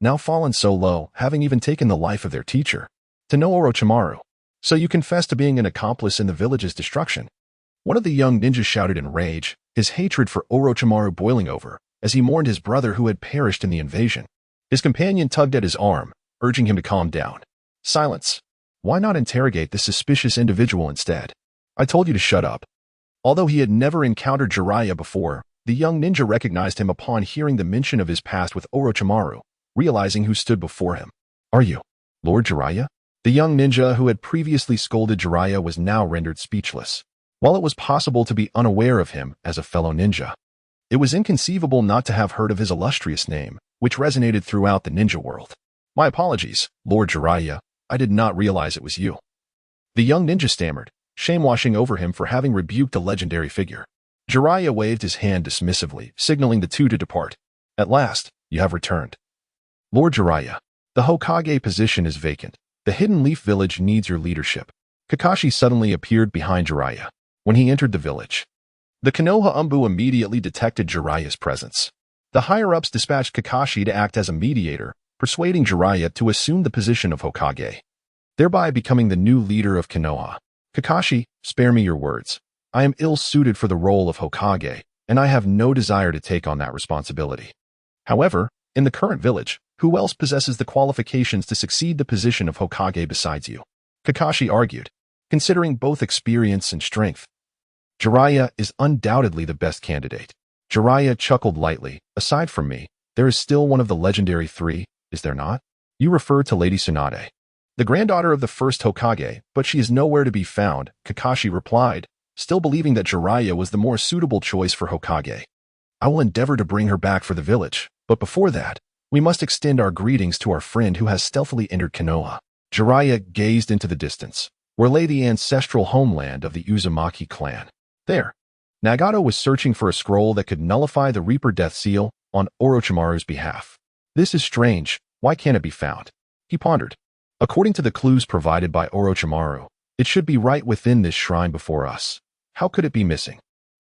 Now fallen so low, having even taken the life of their teacher. To know Orochimaru. "So you confess to being an accomplice in the village's destruction?" One of the young ninjas shouted in rage, his hatred for Orochimaru boiling over, as he mourned his brother who had perished in the invasion. His companion tugged at his arm, urging him to calm down. "Silence. Why not interrogate this suspicious individual instead? I told you to shut up." Although he had never encountered Jiraiya before, the young ninja recognized him upon hearing the mention of his past with Orochimaru, realizing who stood before him. "Are you Lord Jiraiya?" The young ninja who had previously scolded Jiraiya was now rendered speechless. While it was possible to be unaware of him as a fellow ninja, it was inconceivable not to have heard of his illustrious name, which resonated throughout the ninja world. "My apologies, Lord Jiraiya. I did not realize it was you." The young ninja stammered, shame-washing over him for having rebuked a legendary figure. Jiraiya waved his hand dismissively, signaling the two to depart. "At last, you have returned. Lord Jiraiya, the Hokage position is vacant. The Hidden Leaf Village needs your leadership." Kakashi suddenly appeared behind Jiraiya. When he entered the village, the Konoha Anbu immediately detected Jiraiya's presence. The higher-ups dispatched Kakashi to act as a mediator, persuading Jiraiya to assume the position of Hokage, thereby becoming the new leader of Konoha. "Kakashi, spare me your words. I am ill-suited for the role of Hokage, and I have no desire to take on that responsibility. However, in the current village, who else possesses the qualifications to succeed the position of Hokage besides you?" Kakashi argued, considering both experience and strength. "Jiraiya is undoubtedly the best candidate." Jiraiya chuckled lightly. "Aside from me, There is still one of the legendary three, is there not? You refer to Lady Tsunade, the granddaughter of the first Hokage, but she is nowhere to be found, Kakashi replied, still believing that Jiraiya was the more suitable choice for Hokage. I will endeavor to bring her back for the village, but before that, we must extend our greetings to our friend who has stealthily entered Konoha. Jiraiya gazed into the distance, where lay the ancestral homeland of the Uzumaki clan. There, Nagato was searching for a scroll that could nullify the Reaper Death Seal on Orochimaru's behalf. This is strange, why can't it be found? He pondered. According to the clues provided by Orochimaru, it should be right within this shrine before us. How could it be missing?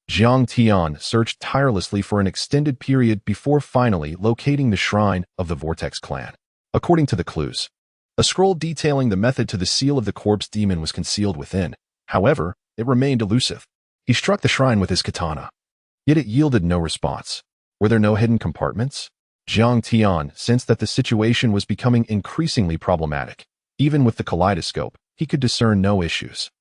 Jiang Tian searched tirelessly for an extended period before finally locating the shrine of the Vortex clan. According to the clues, a scroll detailing the method to the seal of the corpse demon was concealed within. However, it remained elusive. He struck the shrine with his katana, yet it yielded no response. Were there no hidden compartments? Jiang Tian sensed that the situation was becoming increasingly problematic. Even with the kaleidoscope, he could discern no issues.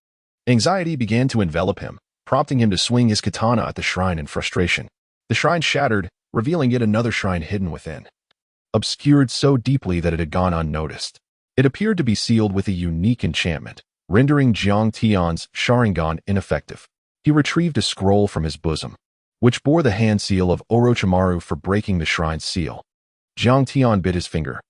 Anxiety began to envelop him, prompting him to swing his katana at the shrine in frustration. The shrine shattered, revealing yet another shrine hidden within, obscured so deeply that it had gone unnoticed. It appeared to be sealed with a unique enchantment, rendering Jiang Tian's Sharingan ineffective. He retrieved a scroll from his bosom, which bore the hand seal of Orochimaru for breaking the shrine's seal. Jiang Tian bit his finger,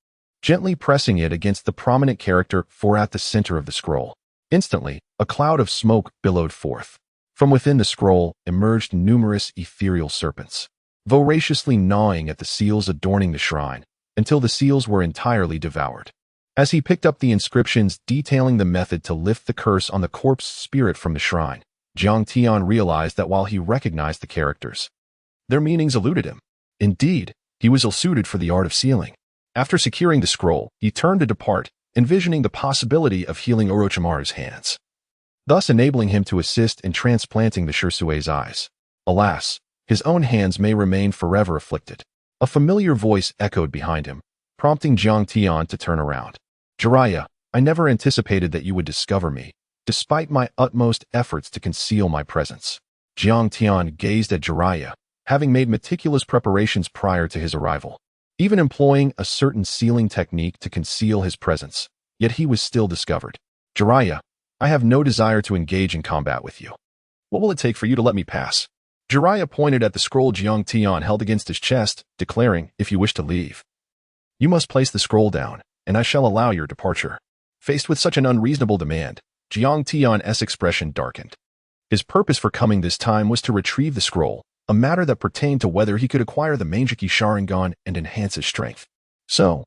gently pressing it against the prominent character for at the center of the scroll. Instantly, a cloud of smoke billowed forth. From within the scroll emerged numerous ethereal serpents, voraciously gnawing at the seals adorning the shrine, until the seals were entirely devoured. As he picked up the inscriptions detailing the method to lift the curse on the corpse spirit from the shrine, Jiang Tian realized that while he recognized the characters, their meanings eluded him. Indeed, he was ill-suited for the art of sealing. After securing the scroll, he turned to depart, envisioning the possibility of healing Orochimaru's hands, thus enabling him to assist in transplanting the Shirsui's eyes. Alas, his own hands may remain forever afflicted. A familiar voice echoed behind him, prompting Jiang Tian to turn around. Jiraiya, I never anticipated that you would discover me, despite my utmost efforts to conceal my presence. Jiang Tian gazed at Jiraiya, having made meticulous preparations prior to his arrival, even employing a certain sealing technique to conceal his presence, yet he was still discovered. Jiraiya, I have no desire to engage in combat with you. What will it take for you to let me pass? Jiraiya pointed at the scroll Jiang Tian held against his chest, declaring, if you wish to leave, you must place the scroll down, and I shall allow your departure. Faced with such an unreasonable demand, Jiang Tian's expression darkened. His purpose for coming this time was to retrieve the scroll, a matter that pertained to whether he could acquire the Manjiki Sharingan and enhance his strength. So,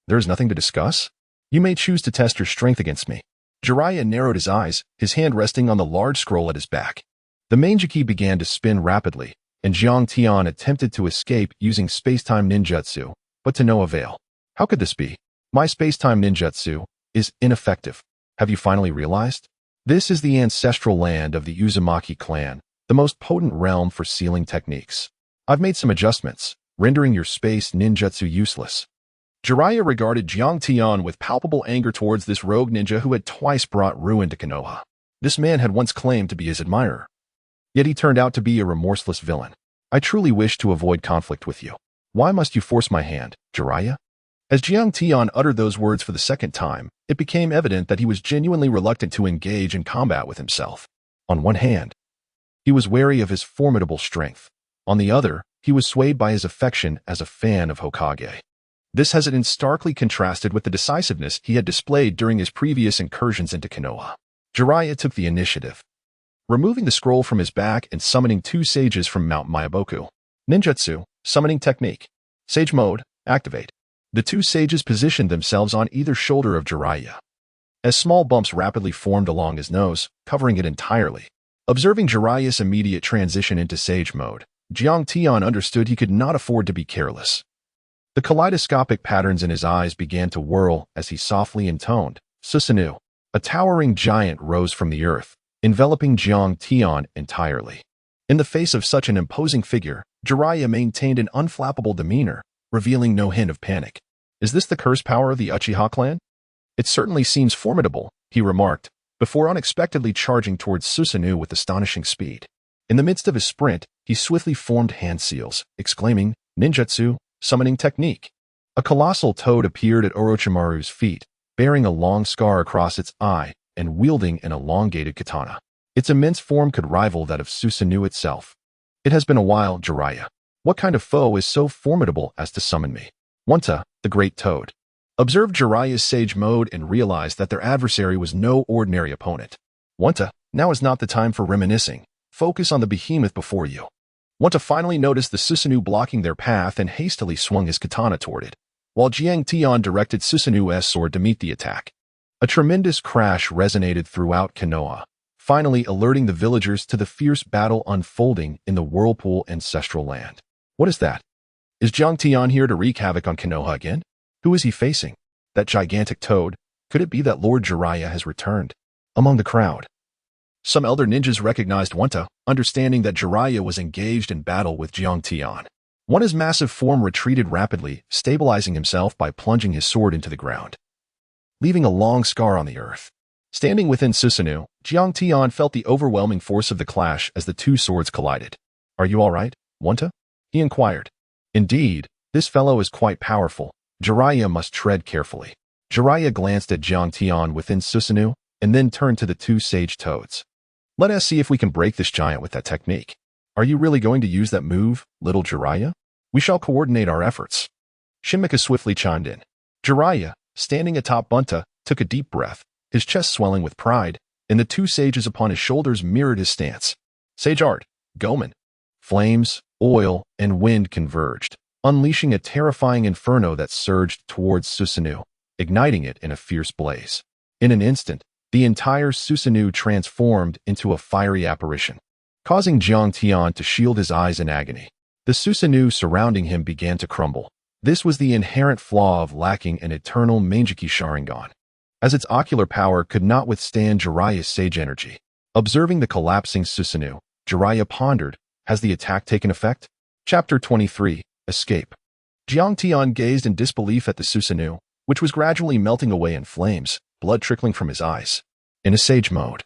there is nothing to discuss? You may choose to test your strength against me. Jiraiya narrowed his eyes, his hand resting on the large scroll at his back. The Manjiki began to spin rapidly, and Jiang Tian attempted to escape using space-time ninjutsu, but to no avail. How could this be? My space-time ninjutsu is ineffective. Have you finally realized? This is the ancestral land of the Uzumaki clan, the most potent realm for sealing techniques. I've made some adjustments, rendering your space ninjutsu useless. Jiraiya regarded Jiang Tian with palpable anger towards this rogue ninja who had twice brought ruin to Konoha. This man had once claimed to be his admirer, yet he turned out to be a remorseless villain. I truly wish to avoid conflict with you. Why must you force my hand, Jiraiya? As Jiang Tian uttered those words for the second time, it became evident that he was genuinely reluctant to engage in combat with himself. On one hand, he was wary of his formidable strength. On the other, he was swayed by his affection as a fan of Hokage. This hesitance starkly contrasted with the decisiveness he had displayed during his previous incursions into Konoha. Jiraiya took the initiative, removing the scroll from his back and summoning two sages from Mount Myaboku. Ninjutsu, summoning technique. Sage mode, activate. The two sages positioned themselves on either shoulder of Jiraiya, as small bumps rapidly formed along his nose, covering it entirely. Observing Jiraiya's immediate transition into sage mode, Jiang Tian understood he could not afford to be careless. The kaleidoscopic patterns in his eyes began to whirl as he softly intoned, Susanoo. A towering giant rose from the earth, enveloping Jiang Tian entirely. In the face of such an imposing figure, Jiraiya maintained an unflappable demeanor, revealing no hint of panic. Is this the curse power of the Uchiha clan? It certainly seems formidable, he remarked, before unexpectedly charging towards Susanoo with astonishing speed. In the midst of his sprint, he swiftly formed hand seals, exclaiming, Ninjutsu, Summoning technique. A colossal toad appeared at Orochimaru's feet, bearing a long scar across its eye and wielding an elongated katana. Its immense form could rival that of Susanoo itself. It has been a while, Jiraiya. What kind of foe is so formidable as to summon me? Wanta, the great toad, observed Jiraiya's sage mode and realized that their adversary was no ordinary opponent. Wanta, now is not the time for reminiscing. Focus on the behemoth before you. Wanta finally noticed the Susanoo blocking their path and hastily swung his katana toward it, while Jiang Tian directed Susanoo's sword to meet the attack. A tremendous crash resonated throughout Konoha, finally alerting the villagers to the fierce battle unfolding in the Whirlpool ancestral land. What is that? Is Jiang Tian here to wreak havoc on Konoha again? Who is he facing? That gigantic toad? Could it be that Lord Jiraiya has returned? Among the crowd, some elder ninjas recognized Wanta, understanding that Jiraiya was engaged in battle with Jiang Tian. Wanta's massive form retreated rapidly, stabilizing himself by plunging his sword into the ground, leaving a long scar on the earth. Standing within Susanoo, Jiang Tian felt the overwhelming force of the clash as the two swords collided. Are you all right, Wanta? He inquired. Indeed, this fellow is quite powerful. Jiraiya must tread carefully. Jiraiya glanced at Jiang Tian within Susanoo and then turned to the two sage toads. Let us see if we can break this giant with that technique. Are you really going to use that move, little Jiraiya? We shall coordinate our efforts. Shimika swiftly chimed in. Jiraiya, standing atop Wanta, took a deep breath, his chest swelling with pride, and the two sages upon his shoulders mirrored his stance. Sage art, Gomen. Flames, oil, and wind converged, unleashing a terrifying inferno that surged towards Susanoo, igniting it in a fierce blaze. In an instant, the entire Susanoo transformed into a fiery apparition, causing Jiang Tian to shield his eyes in agony. The Susanoo surrounding him began to crumble. This was the inherent flaw of lacking an eternal Mangeki Sharingan, as its ocular power could not withstand Jiraiya's sage energy. Observing the collapsing Susanoo, Jiraiya pondered, has the attack taken effect? Chapter 23, Escape. Jiang Tian gazed in disbelief at the Susanoo, which was gradually melting away in flames, blood trickling from his eyes. In a sage mode,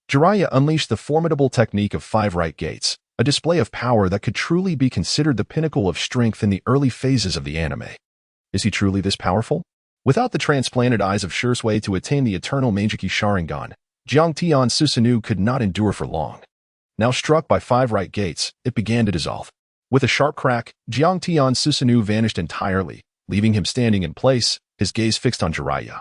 Jiraiya unleashed the formidable technique of 5 right gates, a display of power that could truly be considered the pinnacle of strength in the early phases of the anime. Is he truly this powerful? Without the transplanted eyes of Shursui to attain the eternal Mangeki Sharingan, Jiang Tian's Susanoo could not endure for long. Now struck by 5 right gates, it began to dissolve. With a sharp crack, Jiang Tian's Susanoo vanished entirely, leaving him standing in place, his gaze fixed on Jiraiya.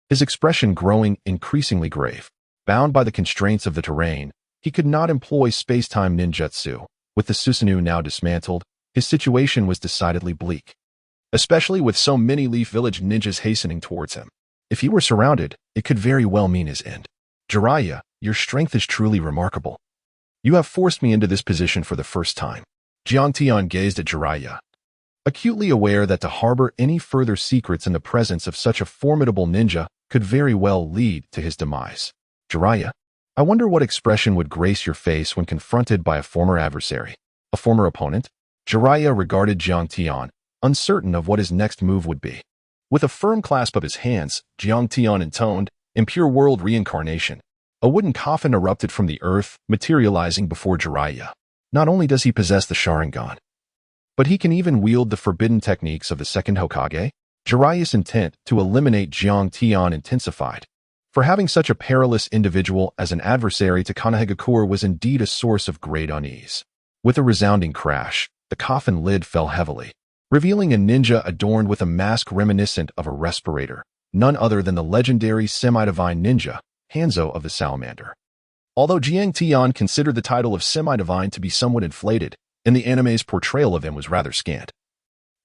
His expression growing increasingly grave. Bound by the constraints of the terrain, he could not employ space-time ninjutsu. With the Susanoo now dismantled, his situation was decidedly bleak, especially with so many Leaf Village ninjas hastening towards him. If he were surrounded, it could very well mean his end. Jiraiya, your strength is truly remarkable. You have forced me into this position for the first time. Jiang Tian gazed at Jiraiya, acutely aware that to harbor any further secrets in the presence of such a formidable ninja could very well lead to his demise. Jiraiya, I wonder what expression would grace your face when confronted by a former adversary, a former opponent? Jiraiya regarded Jiang Tian, uncertain of what his next move would be. With a firm clasp of his hands, Jiang Tian intoned, in pure world reincarnation. A wooden coffin erupted from the earth, materializing before Jiraiya. Not only does he possess the Sharingan, but he can even wield the forbidden techniques of the second Hokage. Jiraiya's intent to eliminate Jiang Tian intensified. For having such a perilous individual as an adversary to Konohagakure was indeed a source of great unease. With a resounding crash, the coffin lid fell heavily, revealing a ninja adorned with a mask reminiscent of a respirator, none other than the legendary semi-divine ninja, Hanzo of the Salamander. Although Jiang Tian considered the title of semi-divine to be somewhat inflated, and the anime's portrayal of him was rather scant,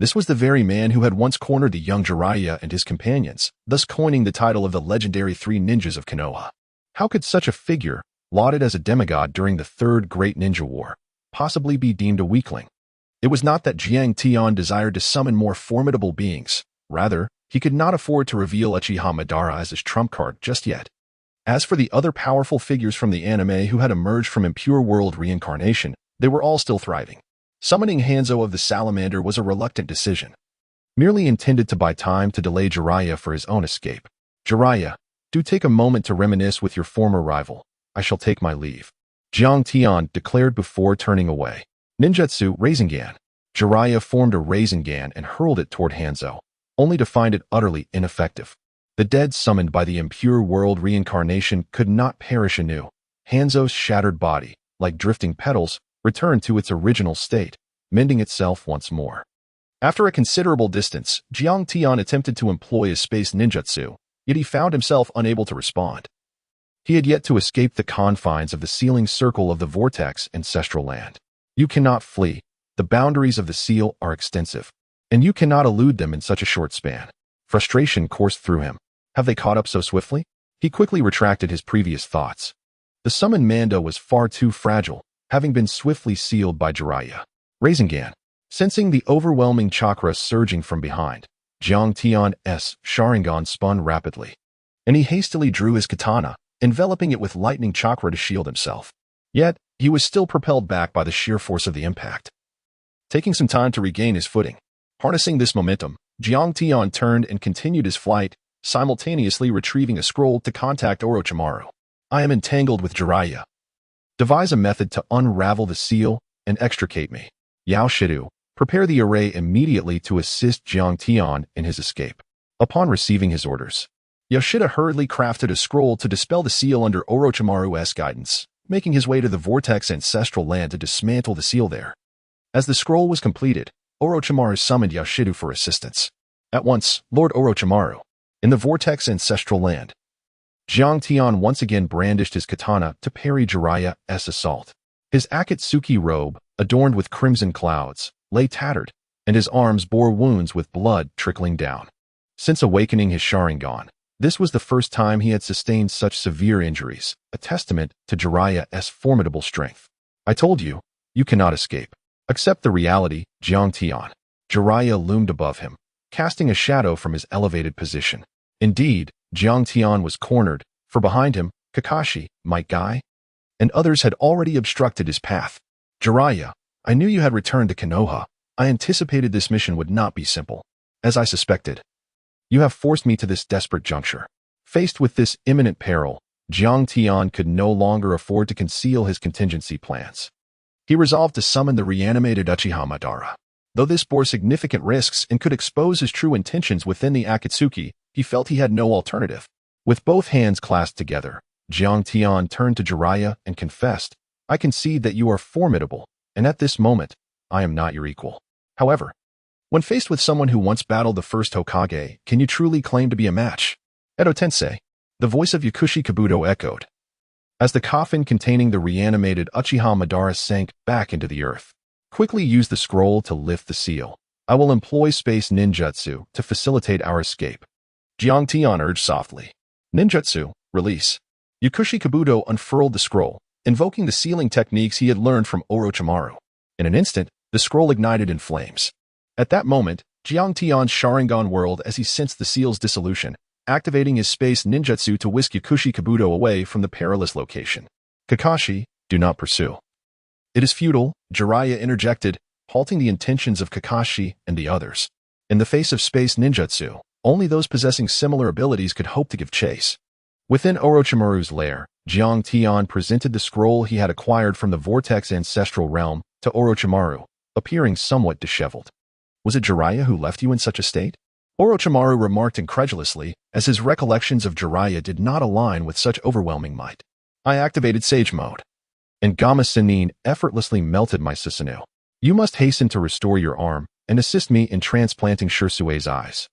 this was the very man who had once cornered the young Jiraiya and his companions, thus coining the title of the legendary 3 ninjas of Konoha. How could such a figure, lauded as a demigod during the Third Great Ninja War, possibly be deemed a weakling? It was not that Jiang Tian desired to summon more formidable beings. Rather, he could not afford to reveal Uchiha Madara as his trump card just yet. As for the other powerful figures from the anime who had emerged from impure world reincarnation, they were all still thriving. Summoning Hanzo of the Salamander was a reluctant decision, merely intended to buy time to delay Jiraiya for his own escape. Jiraiya, do take a moment to reminisce with your former rival. I shall take my leave. Jiang Tian declared before turning away. Ninjutsu Rasengan. Jiraiya formed a Rasengan and hurled it toward Hanzo, only to find it utterly ineffective. The dead summoned by the impure world reincarnation could not perish anew. Hanzo's shattered body, like drifting petals, returned to its original state, mending itself once more. After a considerable distance, Jiang Tian attempted to employ his space ninjutsu, yet he found himself unable to respond. He had yet to escape the confines of the sealing circle of the vortex ancestral land. You cannot flee. The boundaries of the seal are extensive, and you cannot elude them in such a short span. Frustration coursed through him. Have they caught up so swiftly? He quickly retracted his previous thoughts. The summoned Mando was far too fragile, having been swiftly sealed by Jiraiya. Rasengan. Sensing the overwhelming chakra surging from behind, Jiang Tian's Sharingan spun rapidly, and he hastily drew his katana, enveloping it with lightning chakra to shield himself. Yet, he was still propelled back by the sheer force of the impact. Taking some time to regain his footing, harnessing this momentum, Jiang Tian turned and continued his flight, simultaneously retrieving a scroll to contact Orochimaru. I am entangled with Jiraiya. Devise a method to unravel the seal and extricate me. Yao Shidu, prepare the array immediately to assist Jiang Tian in his escape. Upon receiving his orders, Yoshida hurriedly crafted a scroll to dispel the seal under Orochimaru's guidance, making his way to the vortex ancestral land to dismantle the seal there. As the scroll was completed, Orochimaru summoned Yoshidu for assistance. At once, Lord Orochimaru, in the vortex ancestral land, Jiang Tian once again brandished his katana to parry Jiraiya's assault. His Akatsuki robe, adorned with crimson clouds, lay tattered, and his arms bore wounds with blood trickling down. Since awakening his Sharingan, this was the first time he had sustained such severe injuries, a testament to Jiraiya's formidable strength. I told you, you cannot escape. Accept the reality, Jiang Tian. Jiraiya loomed above him, casting a shadow from his elevated position. Indeed, Jiang Tian was cornered, for behind him, Kakashi, Might Guy, and others had already obstructed his path. Jiraiya, I knew you had returned to Konoha. I anticipated this mission would not be simple. As I suspected, you have forced me to this desperate juncture. Faced with this imminent peril, Jiang Tian could no longer afford to conceal his contingency plans. He resolved to summon the reanimated Uchiha Madara. Though this bore significant risks and could expose his true intentions within the Akatsuki, he felt he had no alternative. With both hands clasped together, Jiang Tian turned to Jiraiya and confessed, I concede that you are formidable, and at this moment, I am not your equal. However, when faced with someone who once battled the first Hokage, can you truly claim to be a match? Edo Tensei, the voice of Yakushi Kabuto echoed, as the coffin containing the reanimated Uchiha Madara sank back into the earth. Quickly use the scroll to lift the seal. I will employ space ninjutsu to facilitate our escape. Jiang Tian urged softly. Ninjutsu, release. Yakushi Kabuto unfurled the scroll, invoking the sealing techniques he had learned from Orochimaru. In an instant, the scroll ignited in flames. At that moment, Jiang Tian's Sharingan whirled as he sensed the seal's dissolution, activating his space ninjutsu to whisk Yakushi Kabuto away from the perilous location. Kakashi, do not pursue. It is futile, Jiraiya interjected, halting the intentions of Kakashi and the others. In the face of space ninjutsu, only those possessing similar abilities could hope to give chase. Within Orochimaru's lair, Jiang Tian presented the scroll he had acquired from the vortex ancestral realm to Orochimaru, appearing somewhat disheveled. Was it Jiraiya who left you in such a state? Orochimaru remarked incredulously, as his recollections of Jiraiya did not align with such overwhelming might. I activated Sage Mode, and Gamma Sennin effortlessly melted my Susanoo. You must hasten to restore your arm and assist me in transplanting Shirsue's eyes.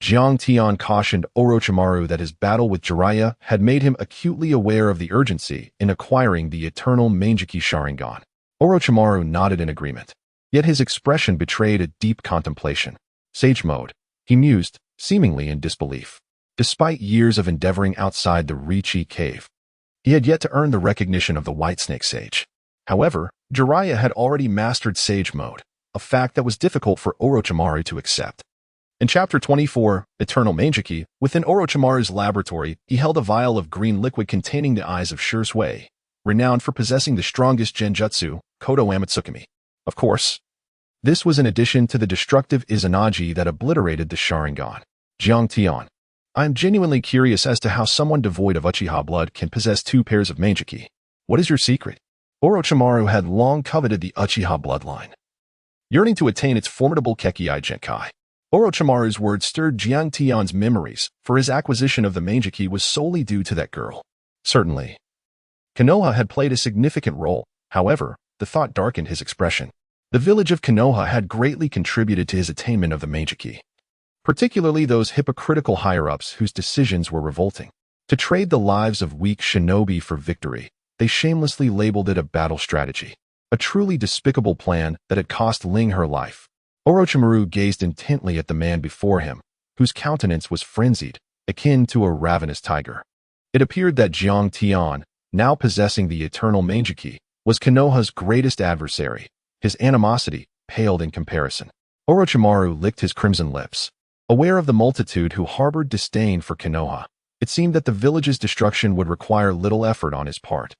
Jiang Tian cautioned Orochimaru that his battle with Jiraiya had made him acutely aware of the urgency in acquiring the eternal Mangeki Sharingan. Orochimaru nodded in agreement, yet his expression betrayed a deep contemplation. Sage Mode, he mused, seemingly in disbelief. Despite years of endeavoring outside the Richi cave, he had yet to earn the recognition of the Whitesnake Sage. However, Jiraiya had already mastered Sage Mode, a fact that was difficult for Orochimaru to accept. In Chapter 24, Eternal Mangeki, within Orochimaru's laboratory, he held a vial of green liquid containing the eyes of Shirsue, renowned for possessing the strongest genjutsu, Kodo Amatsukami. Of course, this was in addition to the destructive Izanagi that obliterated the Sharingan. Jiang Tian, I am genuinely curious as to how someone devoid of Uchiha blood can possess two pairs of Mangeki. What is your secret? Orochimaru had long coveted the Uchiha bloodline. yearning to attain its formidable Kekei Genkai. Orochimaru's words stirred Jiang Tian's memories, for his acquisition of the Mangeki was solely due to that girl. Certainly, Konoha had played a significant role. However, the thought darkened his expression. The village of Konoha had greatly contributed to his attainment of the Mangeki, particularly those hypocritical higher-ups whose decisions were revolting. To trade the lives of weak shinobi for victory, they shamelessly labeled it a battle strategy, a truly despicable plan that had cost Ling her life. Orochimaru gazed intently at the man before him, whose countenance was frenzied, akin to a ravenous tiger. It appeared that Jiang Tian, now possessing the eternal Mangeki, was Konoha's greatest adversary. His animosity paled in comparison. Orochimaru licked his crimson lips. Aware of the multitude who harbored disdain for Konoha, it seemed that the village's destruction would require little effort on his part,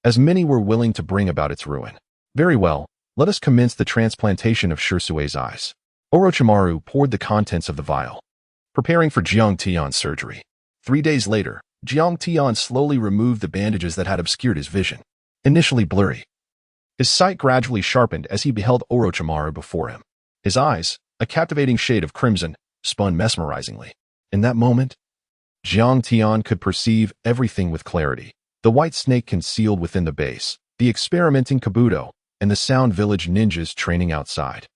as many were willing to bring about its ruin. Very well, let us commence the transplantation of Shirsue's eyes. Orochimaru poured the contents of the vial, preparing for Jiang Tian's surgery. 3 days later, Jiang Tian slowly removed the bandages that had obscured his vision. Initially blurry, his sight gradually sharpened as he beheld Orochimaru before him. His eyes, a captivating shade of crimson, spun mesmerizingly. In that moment, Jiang Tian could perceive everything with clarity. The white snake concealed within the base, the experimenting Kabuto, and the sound village ninjas training outside.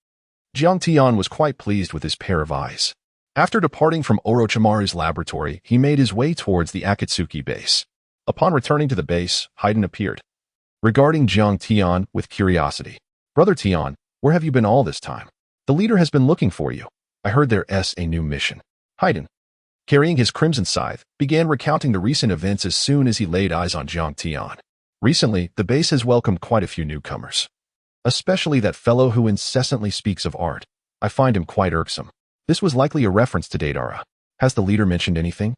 Jiang Tian was quite pleased with his pair of eyes. After departing from Orochimaru's laboratory, he made his way towards the Akatsuki base. Upon returning to the base, Haiden appeared, regarding Jiang Tian with curiosity. "Brother Tian, where have you been all this time? The leader has been looking for you. I heard there's a new mission." Haiden, carrying his crimson scythe, began recounting the recent events as soon as he laid eyes on Jiang Tian. Recently, the base has welcomed quite a few newcomers, especially that fellow who incessantly speaks of art. I find him quite irksome. This was likely a reference to Deidara. Has the leader mentioned anything?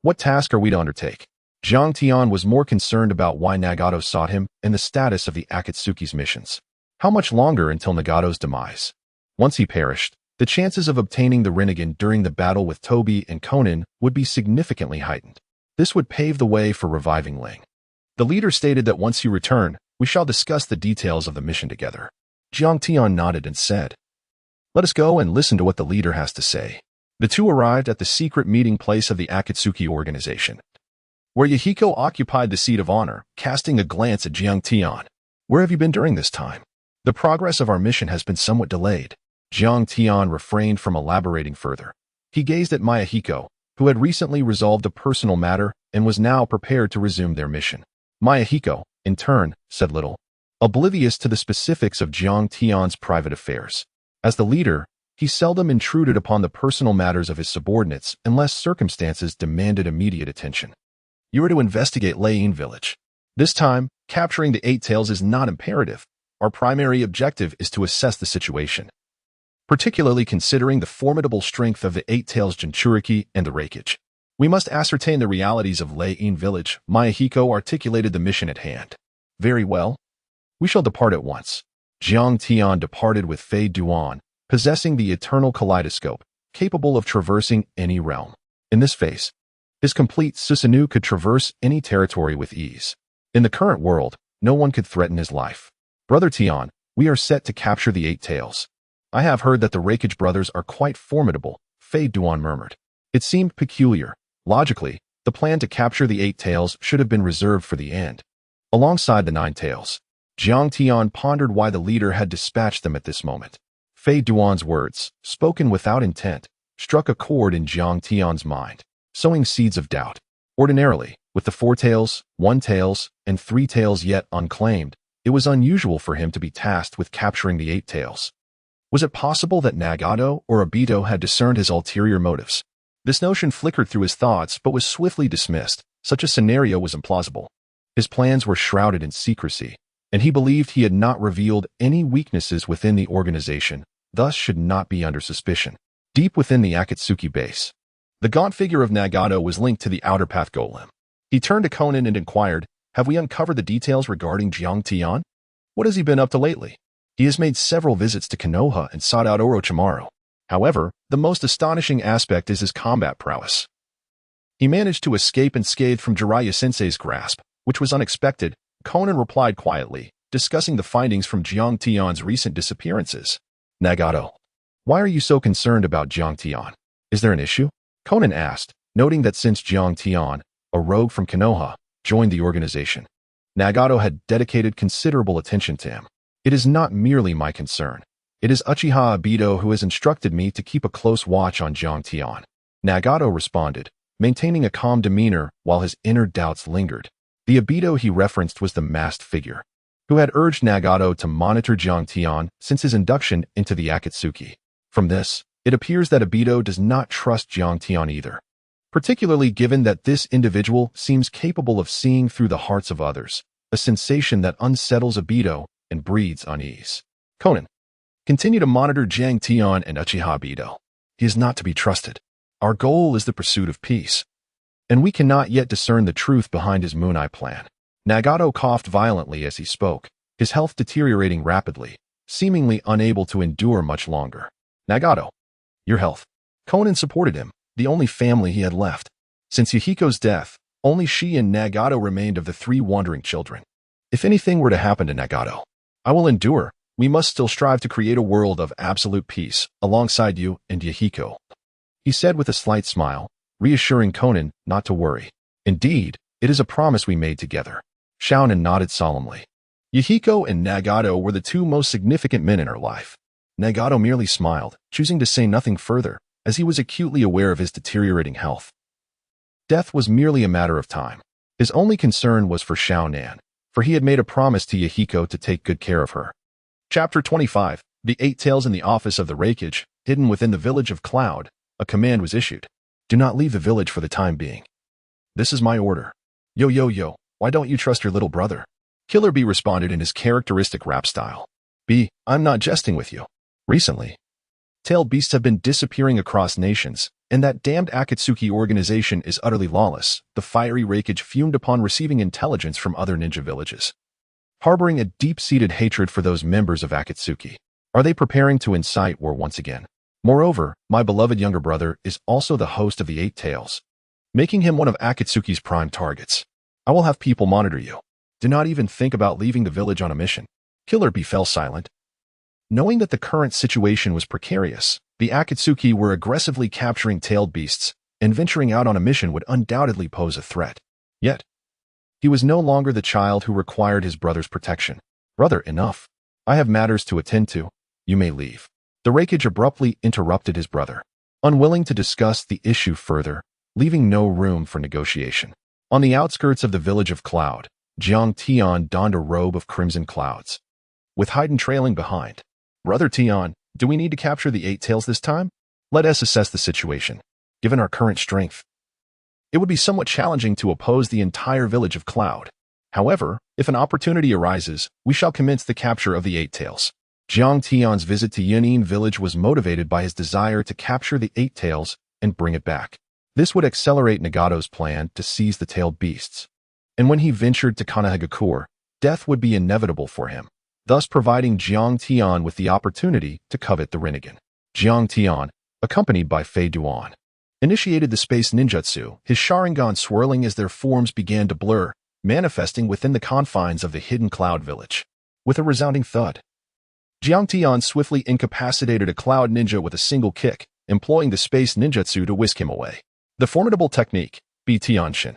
What task are we to undertake? Jiang Tian was more concerned about why Nagato sought him and the status of the Akatsuki's missions. How much longer until Nagato's demise? Once he perished, the chances of obtaining the Rinnegan during the battle with Tobi and Konin would be significantly heightened. This would pave the way for reviving Ling. The leader stated that once you return, we shall discuss the details of the mission together. Jiang Tian nodded and said, "Let us go and listen to what the leader has to say." The two arrived at the secret meeting place of the Akatsuki organization, where Yahiko occupied the seat of honor, casting a glance at Jiang Tian. "Where have you been during this time? The progress of our mission has been somewhat delayed." Jiang Tian refrained from elaborating further. He gazed at Mayahiko, who had recently resolved a personal matter and was now prepared to resume their mission. Mayahiko, in turn, said little, oblivious to the specifics of Jiang Tian's private affairs. As the leader, he seldom intruded upon the personal matters of his subordinates unless circumstances demanded immediate attention. "You are to investigate Lei Village. This time, capturing the Eight Tails is not imperative. Our primary objective is to assess the situation, particularly considering the formidable strength of the Eight Tails Jinchuriki and the Raikage. We must ascertain the realities of Lei Village." Mayahiko articulated the mission at hand. "Very well. We shall depart at once." Jiang Tian departed with Obito.One, possessing the eternal kaleidoscope, capable of traversing any realm. In this phase, his complete Susanoo could traverse any territory with ease. In the current world, no one could threaten his life. "Brother Tian, we are set to capture the Eight Tails. I have heard that the Raikage brothers are quite formidable," Obito.One murmured. It seemed peculiar. Logically, the plan to capture the Eight Tails should have been reserved for the end, alongside the Nine Tails. Jiang Tian pondered why the leader had dispatched them at this moment. Obito.One's words, spoken without intent, struck a chord in Jiang Tian's mind, sowing seeds of doubt. Ordinarily, with the Four Tails, One Tails, and Three Tails yet unclaimed, it was unusual for him to be tasked with capturing the Eight Tails. Was it possible that Nagato or Obito had discerned his ulterior motives? This notion flickered through his thoughts but was swiftly dismissed. Such a scenario was implausible. His plans were shrouded in secrecy, and he believed he had not revealed any weaknesses within the organization, thus should not be under suspicion. Deep within the Akatsuki base, the gaunt figure of Nagato was linked to the outer path golem. He turned to Konin and inquired, "Have we uncovered the details regarding Jiang Tian? What has he been up to lately? He has made several visits to Konoha and sought out Orochimaru. However, the most astonishing aspect is his combat prowess. He managed to escape unscathed from Jiraiya Sensei's grasp, which was unexpected." Konin replied quietly, discussing the findings from Jiang Tian's recent disappearances. Nagato, why are you so concerned about Jiang Tian? Is there an issue? Conan asked, noting that since Jiang Tian, a rogue from Konoha, joined the organization, Nagato had dedicated considerable attention to him. It is not merely my concern. It is Uchiha Obito who has instructed me to keep a close watch on Jiang Tian. Nagato responded, maintaining a calm demeanor while his inner doubts lingered. The Obito he referenced was the masked figure, who had urged Nagato to monitor Jiang Tian since his induction into the Akatsuki. From this, it appears that Obito does not trust Jiang Tian either, particularly given that this individual seems capable of seeing through the hearts of others, a sensation that unsettles Obito and breeds unease. Conan, continue to monitor Jiang Tian and Uchiha Obito. He is not to be trusted. Our goal is the pursuit of peace, and we cannot yet discern the truth behind his Moon Eye plan. Nagato coughed violently as he spoke, his health deteriorating rapidly, seemingly unable to endure much longer. Nagato, your health. Conan supported him, the only family he had left. Since Yahiko's death, only she and Nagato remained of the three wandering children. If anything were to happen to Nagato, I will endure. We must still strive to create a world of absolute peace alongside you and Yahiko, he said with a slight smile, reassuring Conan not to worry. Indeed, it is a promise we made together. Shounen nodded solemnly. Yahiko and Nagato were the two most significant men in her life. Nagato merely smiled, choosing to say nothing further, as he was acutely aware of his deteriorating health. Death was merely a matter of time. His only concern was for Shounen, for he had made a promise to Yahiko to take good care of her. Chapter 25. The Eight Tails. In the office of the Raikage, hidden within the village of Cloud, a command was issued. Do not leave the village for the time being. This is my order. Yo, why don't you trust your little brother? Killer Bee responded in his characteristic rap style. B, I'm not jesting with you. Recently, tailed beasts have been disappearing across nations, and that damned Akatsuki organization is utterly lawless. The fiery Raikage fumed upon receiving intelligence from other ninja villages, harboring a deep-seated hatred for those members of Akatsuki. Are they preparing to incite war once again? Moreover, my beloved younger brother is also the host of the Eight Tails, making him one of Akatsuki's prime targets. I will have people monitor you. Do not even think about leaving the village on a mission. Killer Bee fell silent. Knowing that the current situation was precarious, the Akatsuki were aggressively capturing tailed beasts, and venturing out on a mission would undoubtedly pose a threat. Yet, he was no longer the child who required his brother's protection. Brother, enough. I have matters to attend to. You may leave. The Raikage abruptly interrupted his brother, unwilling to discuss the issue further, leaving no room for negotiation. On the outskirts of the village of Cloud, Jiang Tian donned a robe of crimson clouds, with Haiden trailing behind. Brother Tian, do we need to capture the Eight Tails this time? Let us assess the situation. Given our current strength, it would be somewhat challenging to oppose the entire village of Cloud. However, if an opportunity arises, we shall commence the capture of the Eight Tails. Jiang Tian's visit to Yunin village was motivated by his desire to capture the Eight Tails and bring it back. This would accelerate Nagato's plan to seize the tailed beasts. And when he ventured to Kanahagakure, death would be inevitable for him, thus providing Jiang Tian with the opportunity to covet the Rinnegan. Jiang Tian, accompanied by Fei-Duan, initiated the space ninjutsu, his Sharingan swirling as their forms began to blur, manifesting within the confines of the hidden Cloud village. With a resounding thud, Jiang Tian swiftly incapacitated a Cloud ninja with a single kick, employing the space ninjutsu to whisk him away. The formidable technique, Tianshin,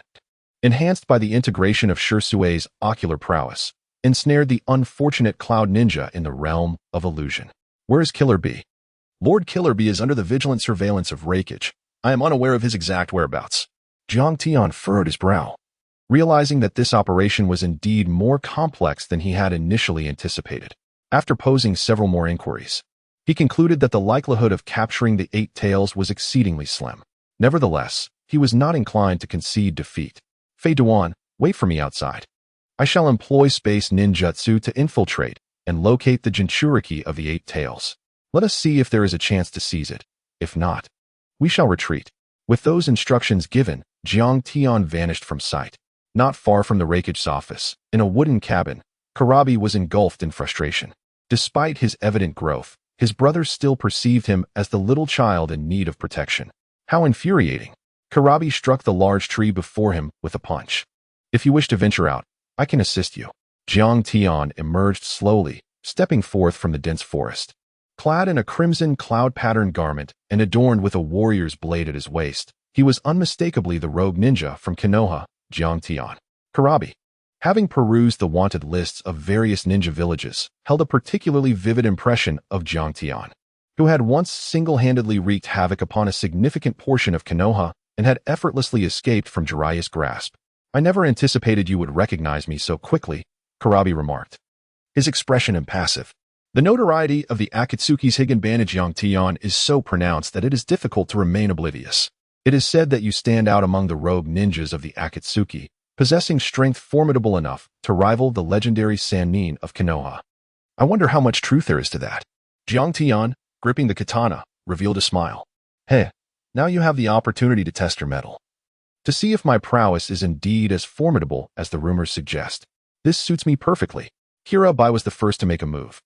enhanced by the integration of Shirsui's ocular prowess, ensnared the unfortunate Cloud ninja in the realm of illusion. Where is Killer Bee? Lord Killer Bee is under the vigilant surveillance of Raikage. I am unaware of his exact whereabouts. Jiang Tian furrowed his brow, realizing that this operation was indeed more complex than he had initially anticipated. After posing several more inquiries, he concluded that the likelihood of capturing the Eight Tails was exceedingly slim. Nevertheless, he was not inclined to concede defeat. Fei-Duan, wait for me outside. I shall employ space ninjutsu to infiltrate and locate the Jinchuriki of the Eight Tails. Let us see if there is a chance to seize it. If not, we shall retreat. With those instructions given, Jiang Tian vanished from sight. Not far from the Raikage's office, in a wooden cabin, Karabi was engulfed in frustration. Despite his evident growth, his brother still perceived him as the little child in need of protection. How infuriating. Karabi struck the large tree before him with a punch. If you wish to venture out, I can assist you. Jiang Tian emerged slowly, stepping forth from the dense forest. Clad in a crimson cloud-patterned garment and adorned with a warrior's blade at his waist, he was unmistakably the rogue ninja from Konoha, Jiang Tian. Karabi, having perused the wanted lists of various ninja villages, held a particularly vivid impression of Jiang Tian, who had once single-handedly wreaked havoc upon a significant portion of Konoha and had effortlessly escaped from Jiraiya's grasp. "I never anticipated you would recognize me so quickly," Karabi remarked, his expression impassive. The notoriety of the Akatsuki's hidden bandage Jiang Tian is so pronounced that it is difficult to remain oblivious. It is said that you stand out among the rogue ninjas of the Akatsuki, possessing strength formidable enough to rival the legendary Sannin of Konoha. I wonder how much truth there is to that. Jiang Tian, gripping the katana, revealed a smile. "Hey, now you have the opportunity to test your mettle. To see if my prowess is indeed as formidable as the rumors suggest. This suits me perfectly." Kirabai was the first to make a move.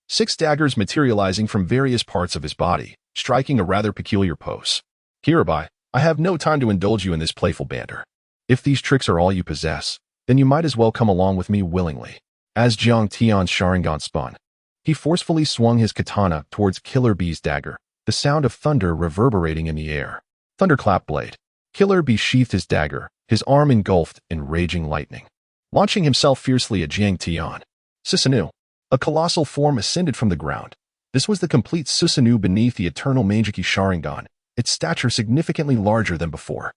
6 daggers materializing from various parts of his body, striking a rather peculiar pose. "Kirabai, I have no time to indulge you in this playful banter. If these tricks are all you possess, then you might as well come along with me willingly." As Jiang Tian's Sharingan spun, he forcefully swung his katana towards Killer Bee's dagger, the sound of thunder reverberating in the air. Thunderclap blade. Killer Bee sheathed his dagger, his arm engulfed in raging lightning, launching himself fiercely at Jiang Tian. Susanoo. A colossal form ascended from the ground. This was the complete Susanoo beneath the eternal Mangeki Sharingan, its stature significantly larger than before.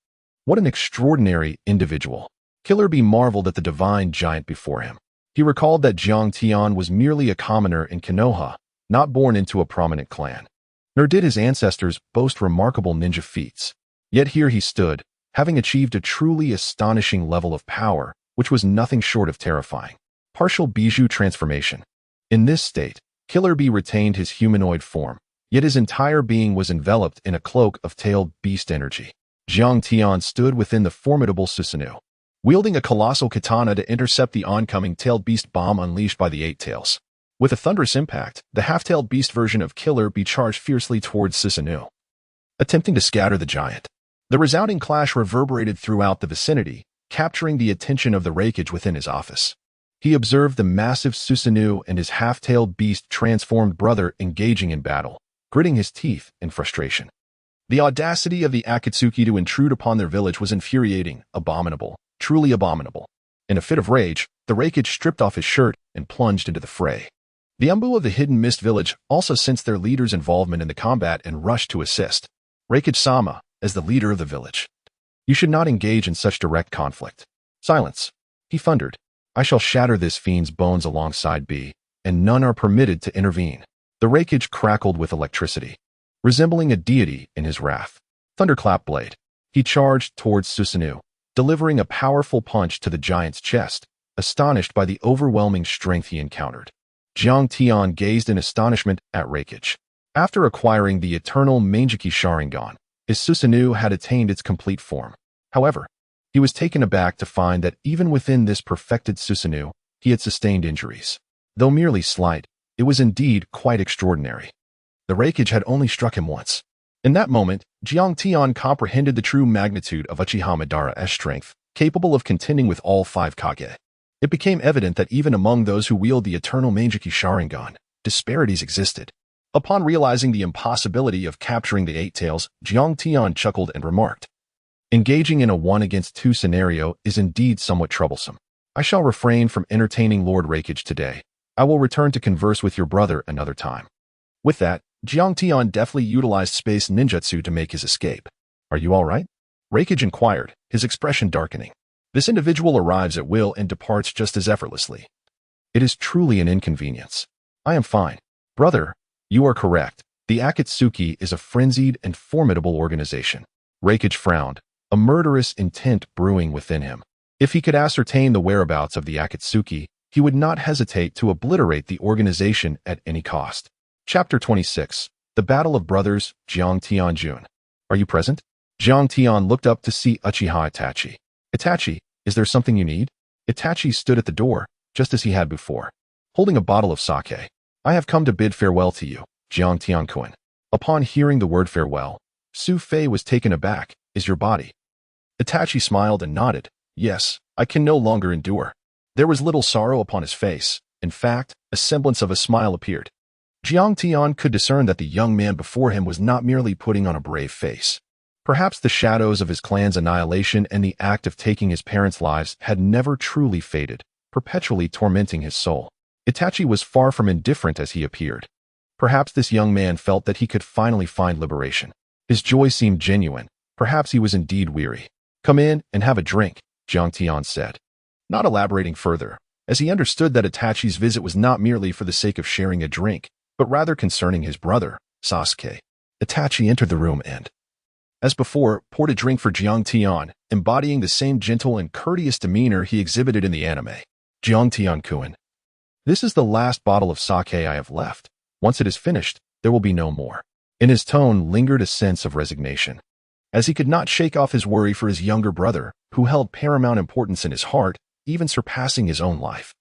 What an extraordinary individual. Killer Bee marveled at the divine giant before him. He recalled that Jiang Tian was merely a commoner in Konoha, not born into a prominent clan. Nor did his ancestors boast remarkable ninja feats. Yet here he stood, having achieved a truly astonishing level of power, which was nothing short of terrifying. Partial Bijou transformation. In this state, Killer Bee retained his humanoid form, yet his entire being was enveloped in a cloak of tailed beast energy. Jiang Tian stood within the formidable Susanoo, wielding a colossal katana to intercept the oncoming tailed beast bomb unleashed by the 8 tails. With a thunderous impact, the half-tailed beast version of Killer Bee charged fiercely towards Susanoo, attempting to scatter the giant. The resounding clash reverberated throughout the vicinity, capturing the attention of the Raikage within his office. He observed the massive Susanoo and his half-tailed beast-transformed brother engaging in battle, gritting his teeth in frustration. The audacity of the Akatsuki to intrude upon their village was infuriating, abominable, truly abominable. In a fit of rage, the Raikage stripped off his shirt and plunged into the fray. The Anbu of the Hidden Mist Village also sensed their leader's involvement in the combat and rushed to assist. Raikage-sama, as the leader of the village, "You should not engage in such direct conflict." "Silence," he thundered. "I shall shatter this fiend's bones alongside B, and none are permitted to intervene." The Raikage crackled with electricity, resembling a deity in his wrath. Thunderclap blade. He charged towards Susanoo, delivering a powerful punch to the giant's chest, astonished by the overwhelming strength he encountered. Jiang Tian gazed in astonishment at Raikage. After acquiring the eternal Mangeki Sharingan, his Susanoo had attained its complete form. However, he was taken aback to find that even within this perfected Susanoo, he had sustained injuries. Though merely slight, it was indeed quite extraordinary. The Raikage had only struck him once. In that moment, Jiang Tian comprehended the true magnitude of Uchiha Madara's strength, capable of contending with all 5 Kage. It became evident that even among those who wield the eternal Mangeki Sharingan, disparities existed. Upon realizing the impossibility of capturing the 8 tails, Jiang Tian chuckled and remarked, "Engaging in a 1-against-2 scenario is indeed somewhat troublesome. I shall refrain from entertaining Lord Raikage today. I will return to converse with your brother another time." With that, Jiang Tian deftly utilized space ninjutsu to make his escape. "Are you all right?" Raikage inquired, his expression darkening. "This individual arrives at will and departs just as effortlessly. It is truly an inconvenience." "I am fine." "Brother, you are correct. The Akatsuki is a frenzied and formidable organization." Raikage frowned, a murderous intent brewing within him. If he could ascertain the whereabouts of the Akatsuki, he would not hesitate to obliterate the organization at any cost. Chapter 26. The Battle of Brothers, Jiang Tian Jun. "Are you present?" Jiang Tian looked up to see Uchiha Itachi. "Itachi, is there something you need?" Itachi stood at the door, just as he had before, holding a bottle of sake. "I have come to bid farewell to you, Jiang Tian-kun." Upon hearing the word farewell, Su Fei was taken aback. "Is your body?" Itachi smiled and nodded. "Yes, I can no longer endure." There was little sorrow upon his face. In fact, a semblance of a smile appeared. Jiang Tian could discern that the young man before him was not merely putting on a brave face. Perhaps the shadows of his clan's annihilation and the act of taking his parents' lives had never truly faded, perpetually tormenting his soul. Itachi was far from indifferent as he appeared. Perhaps this young man felt that he could finally find liberation. His joy seemed genuine. Perhaps he was indeed weary. "Come in and have a drink," Jiang Tian said, not elaborating further, as he understood that Itachi's visit was not merely for the sake of sharing a drink, but rather concerning his brother, Sasuke. Itachi entered the room and, as before, poured a drink for Jiang Tian, embodying the same gentle and courteous demeanor he exhibited in the anime. "Jiang Tian-kun, this is the last bottle of sake I have left. Once it is finished, there will be no more." In his tone lingered a sense of resignation, as he could not shake off his worry for his younger brother, who held paramount importance in his heart, even surpassing his own life.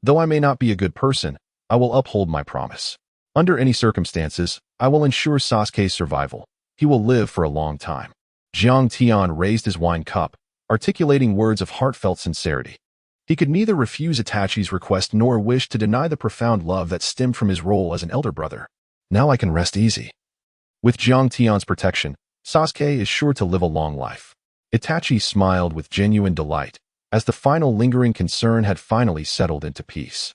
"Though I may not be a good person, I will uphold my promise. Under any circumstances, I will ensure Sasuke's survival. He will live for a long time." Jiang Tian raised his wine cup, articulating words of heartfelt sincerity. He could neither refuse Itachi's request nor wish to deny the profound love that stemmed from his role as an elder brother. "Now I can rest easy. With Jiang Tian's protection, Sasuke is sure to live a long life." Itachi smiled with genuine delight, as the final lingering concern had finally settled into peace.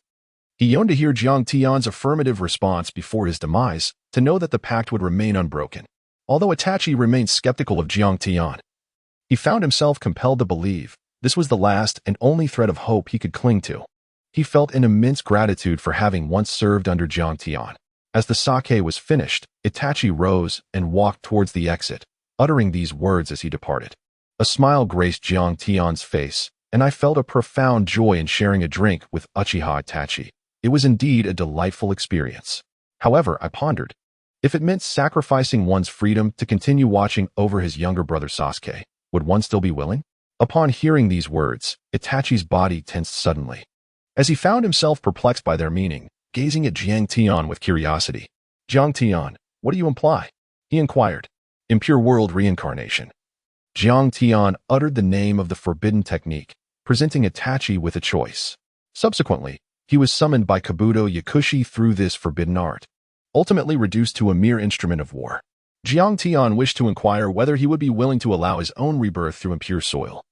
He yearned to hear Jiang Tian's affirmative response before his demise, to know that the pact would remain unbroken. Although Itachi remained skeptical of Jiang Tian, he found himself compelled to believe this was the last and only thread of hope he could cling to. He felt an immense gratitude for having once served under Jiang Tian. As the sake was finished, Itachi rose and walked towards the exit, uttering these words as he departed. A smile graced Jiang Tian's face, and I felt a profound joy in sharing a drink with Uchiha Itachi. It was indeed a delightful experience. However, I pondered, if it meant sacrificing one's freedom to continue watching over his younger brother Sasuke, would one still be willing? Upon hearing these words, Itachi's body tensed suddenly, as he found himself perplexed by their meaning, gazing at Jiang Tian with curiosity. "Jiang Tian, what do you imply?" he inquired. "Impure world reincarnation." Jiang Tian uttered the name of the forbidden technique, presenting Itachi with a choice. Subsequently, he was summoned by Kabuto Yakushi through this forbidden art, ultimately reduced to a mere instrument of war. Jiang Tian wished to inquire whether he would be willing to allow his own rebirth through impure soil.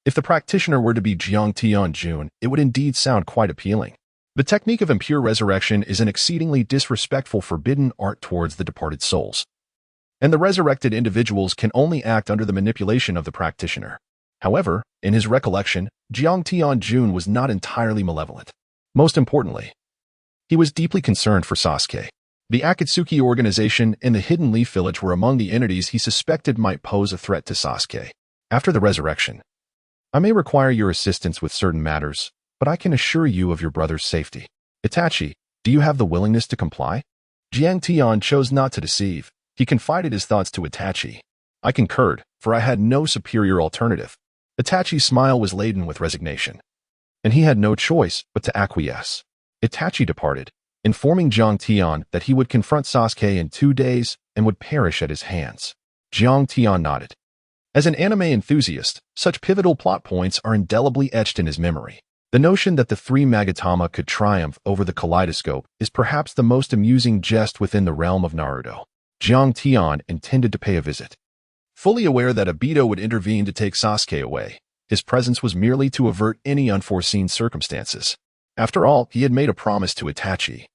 If the practitioner were to be Jiang Tian Jun, it would indeed sound quite appealing. The technique of impure resurrection is an exceedingly disrespectful forbidden art towards the departed souls, and the resurrected individuals can only act under the manipulation of the practitioner. However, in his recollection, Jiang Tian Jun was not entirely malevolent. Most importantly, he was deeply concerned for Sasuke. The Akatsuki organization and the Hidden Leaf Village were among the entities he suspected might pose a threat to Sasuke. After the resurrection, "I may require your assistance with certain matters, but I can assure you of your brother's safety. Itachi, do you have the willingness to comply?" Jiang Tian chose not to deceive. He confided his thoughts to Itachi. I concurred, for I had no superior alternative. Itachi's smile was laden with resignation, and he had no choice but to acquiesce. Itachi departed, informing Jiang Tian that he would confront Sasuke in 2 days and would perish at his hands. Jiang Tian nodded. As an anime enthusiast, such pivotal plot points are indelibly etched in his memory. The notion that the three Magatama could triumph over the kaleidoscope is perhaps the most amusing jest within the realm of Naruto. Jiang Tian intended to pay a visit. Fully aware that Obito would intervene to take Sasuke away, his presence was merely to avert any unforeseen circumstances. After all, he had made a promise to Itachi,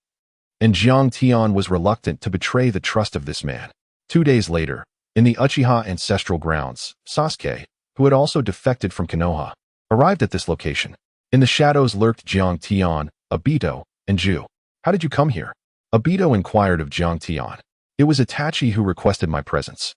and Jiang Tian was reluctant to betray the trust of this man. 2 days later, in the Uchiha ancestral grounds, Sasuke, who had also defected from Konoha, arrived at this location. In the shadows lurked Jiang Tian, Obito, and Ju. "How did you come here?" Obito inquired of Jiang Tian. "It was Itachi who requested my presence,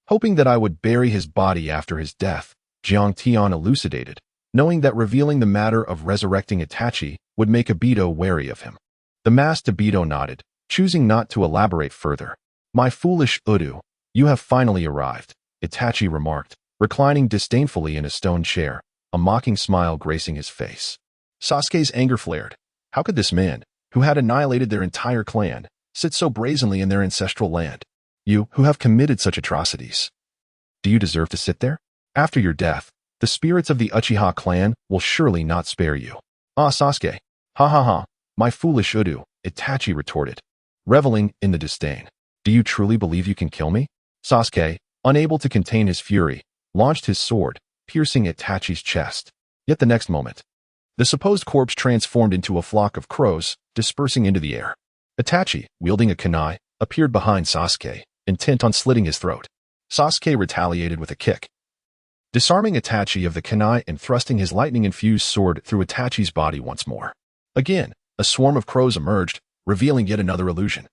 hoping that I would bury his body after his death," Jiang Tian elucidated, knowing that revealing the matter of resurrecting Itachi would make Obito wary of him. The masked Obito nodded, choosing not to elaborate further. "My foolish Udu, you have finally arrived," Itachi remarked, reclining disdainfully in a stone chair, a mocking smile gracing his face. Sasuke's anger flared. How could this man, who had annihilated their entire clan, sit so brazenly in their ancestral land? "You, who have committed such atrocities, do you deserve to sit there? After your death, the spirits of the Uchiha clan will surely not spare you." "Ah, Sasuke. Ha ha ha, my foolish Udu," Itachi retorted. reveling in the disdain. Do you truly believe you can kill me? Sasuke, unable to contain his fury, launched his sword, piercing Itachi's chest. Yet the next moment, the supposed corpse transformed into a flock of crows, dispersing into the air. Itachi, wielding a kunai, appeared behind Sasuke, intent on slitting his throat. Sasuke retaliated with a kick, disarming Itachi of the kunai and thrusting his lightning-infused sword through Itachi's body once more. Again, a swarm of crows emerged, revealing yet another illusion.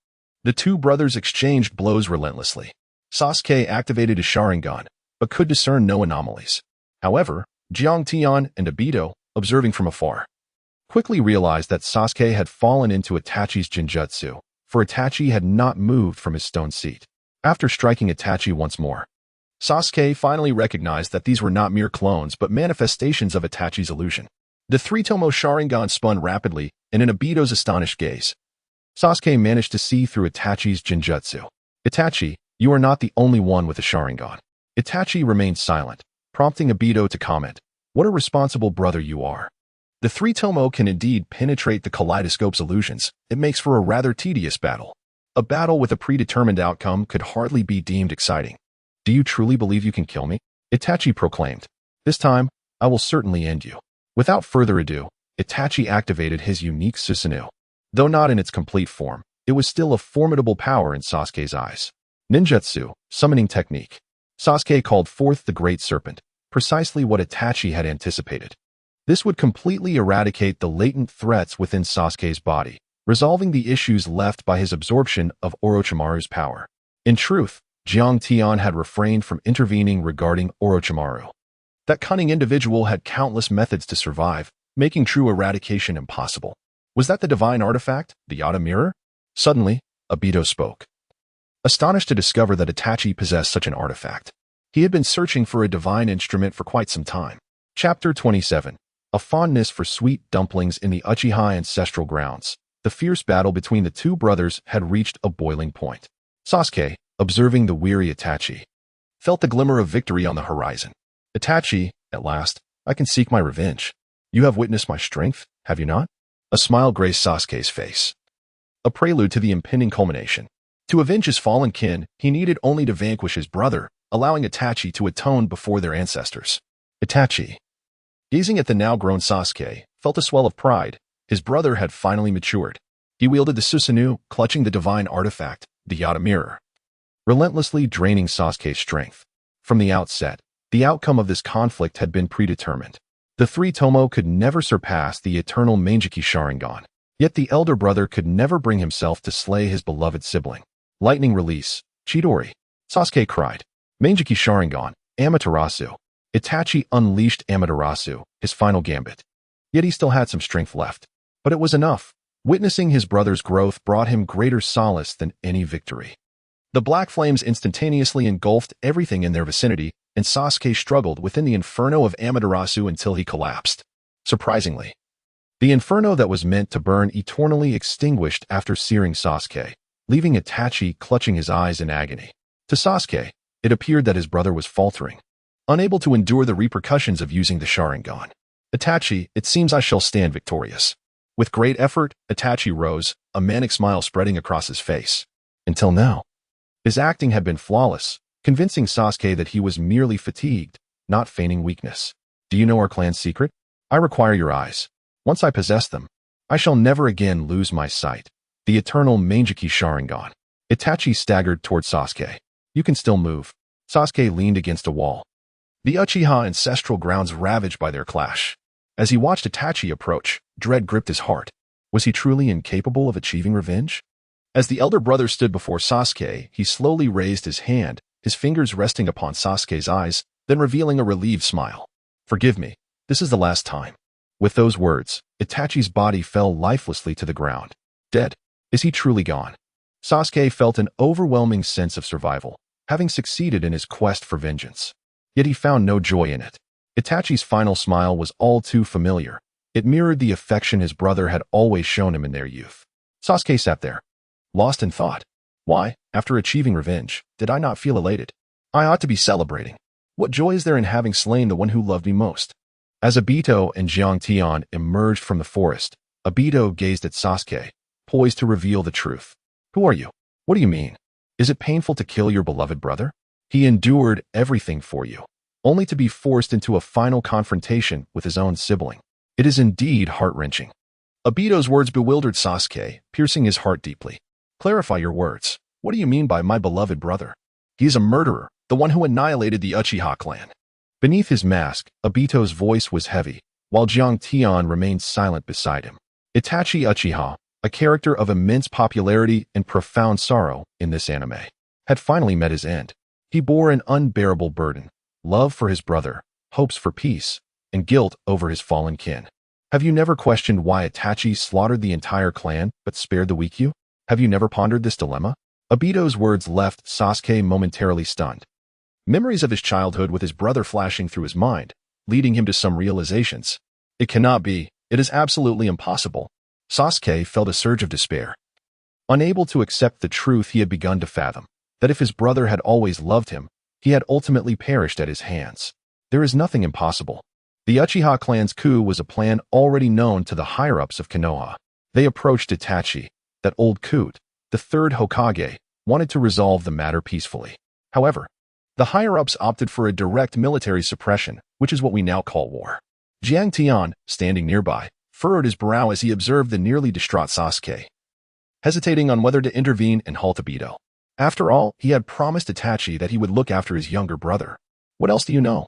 The two brothers exchanged blows relentlessly. Sasuke activated his Sharingan, but could discern no anomalies. However, Jiang Tian and Obito, observing from afar, quickly realized that Sasuke had fallen into Itachi's Genjutsu, for Itachi had not moved from his stone seat. After striking Itachi once more, Sasuke finally recognized that these were not mere clones but manifestations of Itachi's illusion. The three-tomo Sharingan spun rapidly, and in Obito's astonished gaze, Sasuke managed to see through Itachi's Genjutsu. Itachi, you are not the only one with a Sharingan. Itachi remained silent, prompting Obito to comment, what a responsible brother you are. The three-tomo can indeed penetrate the kaleidoscope's illusions. It makes for a rather tedious battle. A battle with a predetermined outcome could hardly be deemed exciting. Do you truly believe you can kill me? Itachi proclaimed. This time, I will certainly end you. Without further ado, Itachi activated his unique Susanoo. Though not in its complete form, it was still a formidable power in Sasuke's eyes. Ninjutsu, summoning technique. Sasuke called forth the Great Serpent, precisely what Itachi had anticipated. This would completely eradicate the latent threats within Sasuke's body, resolving the issues left by his absorption of Orochimaru's power. In truth, Jiang Tian had refrained from intervening regarding Orochimaru. That cunning individual had countless methods to survive, making true eradication impossible. Was that the divine artifact, the Yata mirror? Suddenly, Obito spoke, astonished to discover that Itachi possessed such an artifact. He had been searching for a divine instrument for quite some time. Chapter 27. A fondness for sweet dumplings in the Uchiha ancestral grounds. The fierce battle between the two brothers had reached a boiling point. Sasuke, observing the weary Itachi, felt the glimmer of victory on the horizon. Itachi, at last, I can seek my revenge. You have witnessed my strength, have you not? A smile graced Sasuke's face, a prelude to the impending culmination. To avenge his fallen kin, he needed only to vanquish his brother, allowing Itachi to atone before their ancestors. Itachi, gazing at the now-grown Sasuke, felt a swell of pride. His brother had finally matured. He wielded the Susanoo, clutching the divine artifact, the Yata mirror, relentlessly draining Sasuke's strength. From the outset, the outcome of this conflict had been predetermined. The three-tomo could never surpass the eternal Mangekyou Sharingan. Yet the elder brother could never bring himself to slay his beloved sibling. Lightning release, Chidori. Sasuke cried. Mangekyou Sharingan, Amaterasu. Itachi unleashed Amaterasu, his final gambit. Yet he still had some strength left. But it was enough. Witnessing his brother's growth brought him greater solace than any victory. The black flames instantaneously engulfed everything in their vicinity, and Sasuke struggled within the inferno of Amaterasu until he collapsed. Surprisingly, the inferno that was meant to burn eternally extinguished after searing Sasuke, leaving Itachi clutching his eyes in agony. To Sasuke, it appeared that his brother was faltering, unable to endure the repercussions of using the Sharingan. Itachi, it seems I shall stand victorious. With great effort, Itachi rose, a manic smile spreading across his face. Until now, his acting had been flawless, convincing Sasuke that he was merely fatigued, not feigning weakness. Do you know our clan's secret? I require your eyes. Once I possess them, I shall never again lose my sight. The eternal Mangekyou Sharingan. Itachi staggered toward Sasuke. You can still move. Sasuke leaned against a wall, the Uchiha ancestral grounds ravaged by their clash. As he watched Itachi approach, dread gripped his heart. Was he truly incapable of achieving revenge? As the elder brother stood before Sasuke, he slowly raised his hand, his fingers resting upon Sasuke's eyes, then revealing a relieved smile. Forgive me, this is the last time. With those words, Itachi's body fell lifelessly to the ground. Dead. Is he truly gone? Sasuke felt an overwhelming sense of survival, having succeeded in his quest for vengeance. Yet he found no joy in it. Itachi's final smile was all too familiar. It mirrored the affection his brother had always shown him in their youth. Sasuke sat there, lost in thought. Why, after achieving revenge, did I not feel elated? I ought to be celebrating. What joy is there in having slain the one who loved me most? As Obito and Jiang Tian emerged from the forest, Obito gazed at Sasuke, poised to reveal the truth. Who are you? What do you mean? Is it painful to kill your beloved brother? He endured everything for you, only to be forced into a final confrontation with his own sibling. It is indeed heart-wrenching. Obito's words bewildered Sasuke, piercing his heart deeply. Clarify your words. What do you mean by my beloved brother? He is a murderer, the one who annihilated the Uchiha clan. Beneath his mask, Obito's voice was heavy, while Jiang Tian remained silent beside him. Itachi Uchiha, a character of immense popularity and profound sorrow in this anime, had finally met his end. He bore an unbearable burden, love for his brother, hopes for peace, and guilt over his fallen kin. Have you never questioned why Itachi slaughtered the entire clan but spared the weak? Have you never pondered this dilemma? Obito's words left Sasuke momentarily stunned. Memories of his childhood with his brother flashing through his mind, leading him to some realizations. It cannot be. It is absolutely impossible. Sasuke felt a surge of despair. Unable to accept the truth he had begun to fathom, that if his brother had always loved him, he had ultimately perished at his hands. There is nothing impossible. The Uchiha clan's coup was a plan already known to the higher-ups of Konoha. They approached Itachi, that old coot, the third Hokage, wanted to resolve the matter peacefully. However, the higher-ups opted for a direct military suppression, which is what we now call war. Jiang Tian, standing nearby, furrowed his brow as he observed the nearly distraught Sasuke, hesitating on whether to intervene and halt Obito. After all, he had promised Itachi that he would look after his younger brother. What else do you know?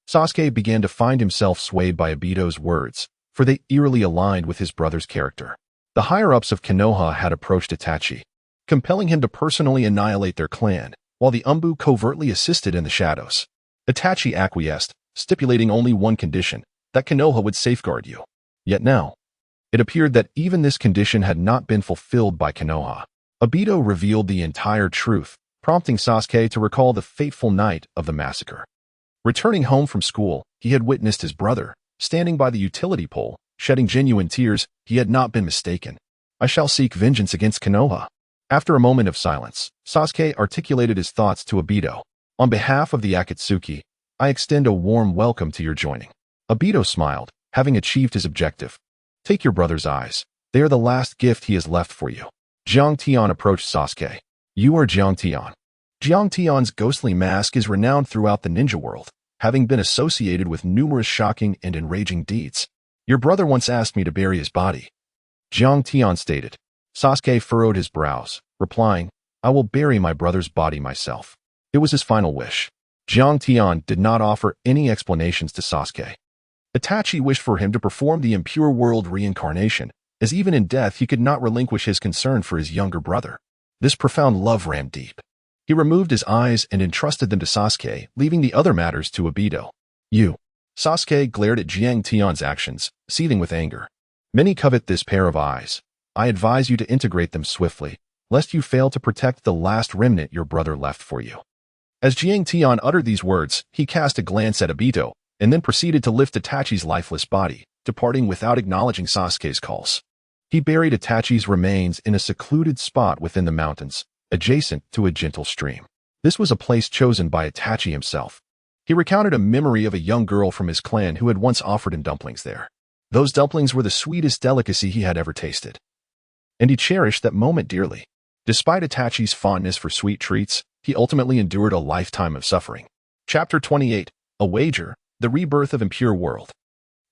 Sasuke began to find himself swayed by Obito's words, for they eerily aligned with his brother's character. The higher-ups of Konoha had approached Itachi, compelling him to personally annihilate their clan, while the Anbu covertly assisted in the shadows. Itachi acquiesced, stipulating only one condition, that Konoha would safeguard you. Yet now, it appeared that even this condition had not been fulfilled by Konoha. Obito revealed the entire truth, prompting Sasuke to recall the fateful night of the massacre. Returning home from school, he had witnessed his brother, standing by the utility pole, shedding genuine tears. He had not been mistaken. I shall seek vengeance against Konoha. After a moment of silence, Sasuke articulated his thoughts to Obito. On behalf of the Akatsuki, I extend a warm welcome to your joining. Obito smiled, having achieved his objective. Take your brother's eyes. They are the last gift he has left for you. Jiang Tian approached Sasuke. You are Jiang Tian. Jiang Tian's ghostly mask is renowned throughout the ninja world, having been associated with numerous shocking and enraging deeds. Your brother once asked me to bury his body. Jiang Tian stated. Sasuke furrowed his brows, replying, I will bury my brother's body myself. It was his final wish. Jiang Tian did not offer any explanations to Sasuke. Itachi wished for him to perform the impure world reincarnation, as even in death he could not relinquish his concern for his younger brother. This profound love ran deep. He removed his eyes and entrusted them to Sasuke, leaving the other matters to Obito. You. Sasuke glared at Jiang Tian's actions, seething with anger. Many covet this pair of eyes. I advise you to integrate them swiftly, lest you fail to protect the last remnant your brother left for you. As Jiang Tian uttered these words, he cast a glance at Obito, and then proceeded to lift Itachi's lifeless body, departing without acknowledging Sasuke's calls. He buried Itachi's remains in a secluded spot within the mountains, adjacent to a gentle stream. This was a place chosen by Itachi himself. He recounted a memory of a young girl from his clan who had once offered him dumplings there. Those dumplings were the sweetest delicacy he had ever tasted, and he cherished that moment dearly. Despite Itachi's fondness for sweet treats, he ultimately endured a lifetime of suffering. Chapter 28, A Wager, The Rebirth of Impure World.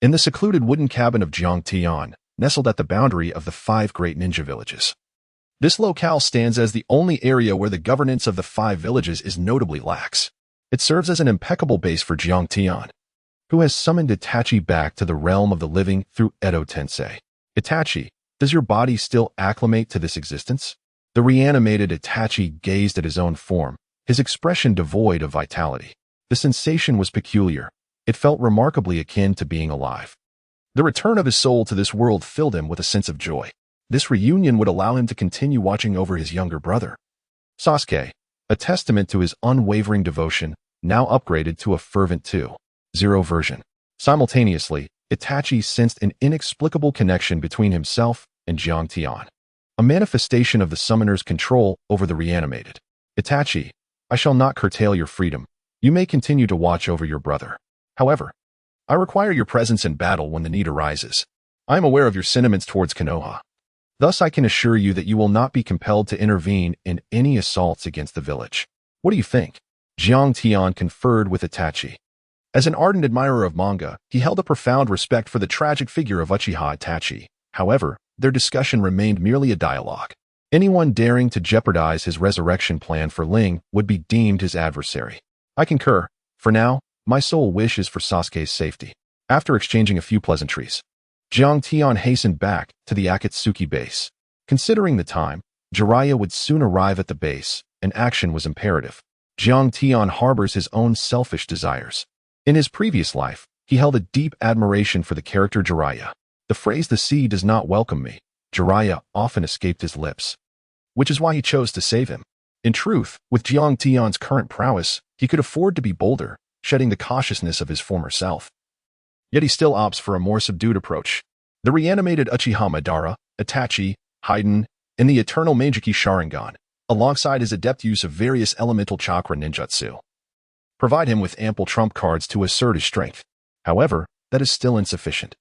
In the secluded wooden cabin of Jiang Tian, nestled at the boundary of the 5 Great Ninja Villages. This locale stands as the only area where the governance of the 5 villages is notably lax. It serves as an impeccable base for Jiang Tian, who has summoned Itachi back to the realm of the living through Edo Tensei. Itachi, does your body still acclimate to this existence? The reanimated Itachi gazed at his own form, his expression devoid of vitality. The sensation was peculiar. It felt remarkably akin to being alive. The return of his soul to this world filled him with a sense of joy. This reunion would allow him to continue watching over his younger brother. Sasuke, a testament to his unwavering devotion, now upgraded to a fervent 2.0 version. Simultaneously, Itachi sensed an inexplicable connection between himself and Jiang Tian, a manifestation of the summoner's control over the reanimated. Itachi, I shall not curtail your freedom. You may continue to watch over your brother. However, I require your presence in battle when the need arises. I am aware of your sentiments towards Konoha. Thus I can assure you that you will not be compelled to intervene in any assaults against the village. What do you think? Jiang Tian conferred with Itachi. As an ardent admirer of manga, he held a profound respect for the tragic figure of Uchiha Itachi. However, their discussion remained merely a dialogue. Anyone daring to jeopardize his resurrection plan for Ling would be deemed his adversary. I concur. For now, my sole wish is for Sasuke's safety. After exchanging a few pleasantries, Jiang Tian hastened back to the Akatsuki base. Considering the time, Jiraiya would soon arrive at the base, and action was imperative. Jiang Tian harbors his own selfish desires. In his previous life, he held a deep admiration for the character Jiraiya. The phrase "the sea does not welcome me," Jiraiya often escaped his lips, which is why he chose to save him. In truth, with Jiang Tian's current prowess, he could afford to be bolder, shedding the cautiousness of his former self. Yet he still opts for a more subdued approach. The reanimated Uchiha Madara, Itachi, Haiden, and the eternal Meijiki Sharingan, alongside his adept use of various elemental chakra ninjutsu, provide him with ample trump cards to assert his strength. However, that is still insufficient.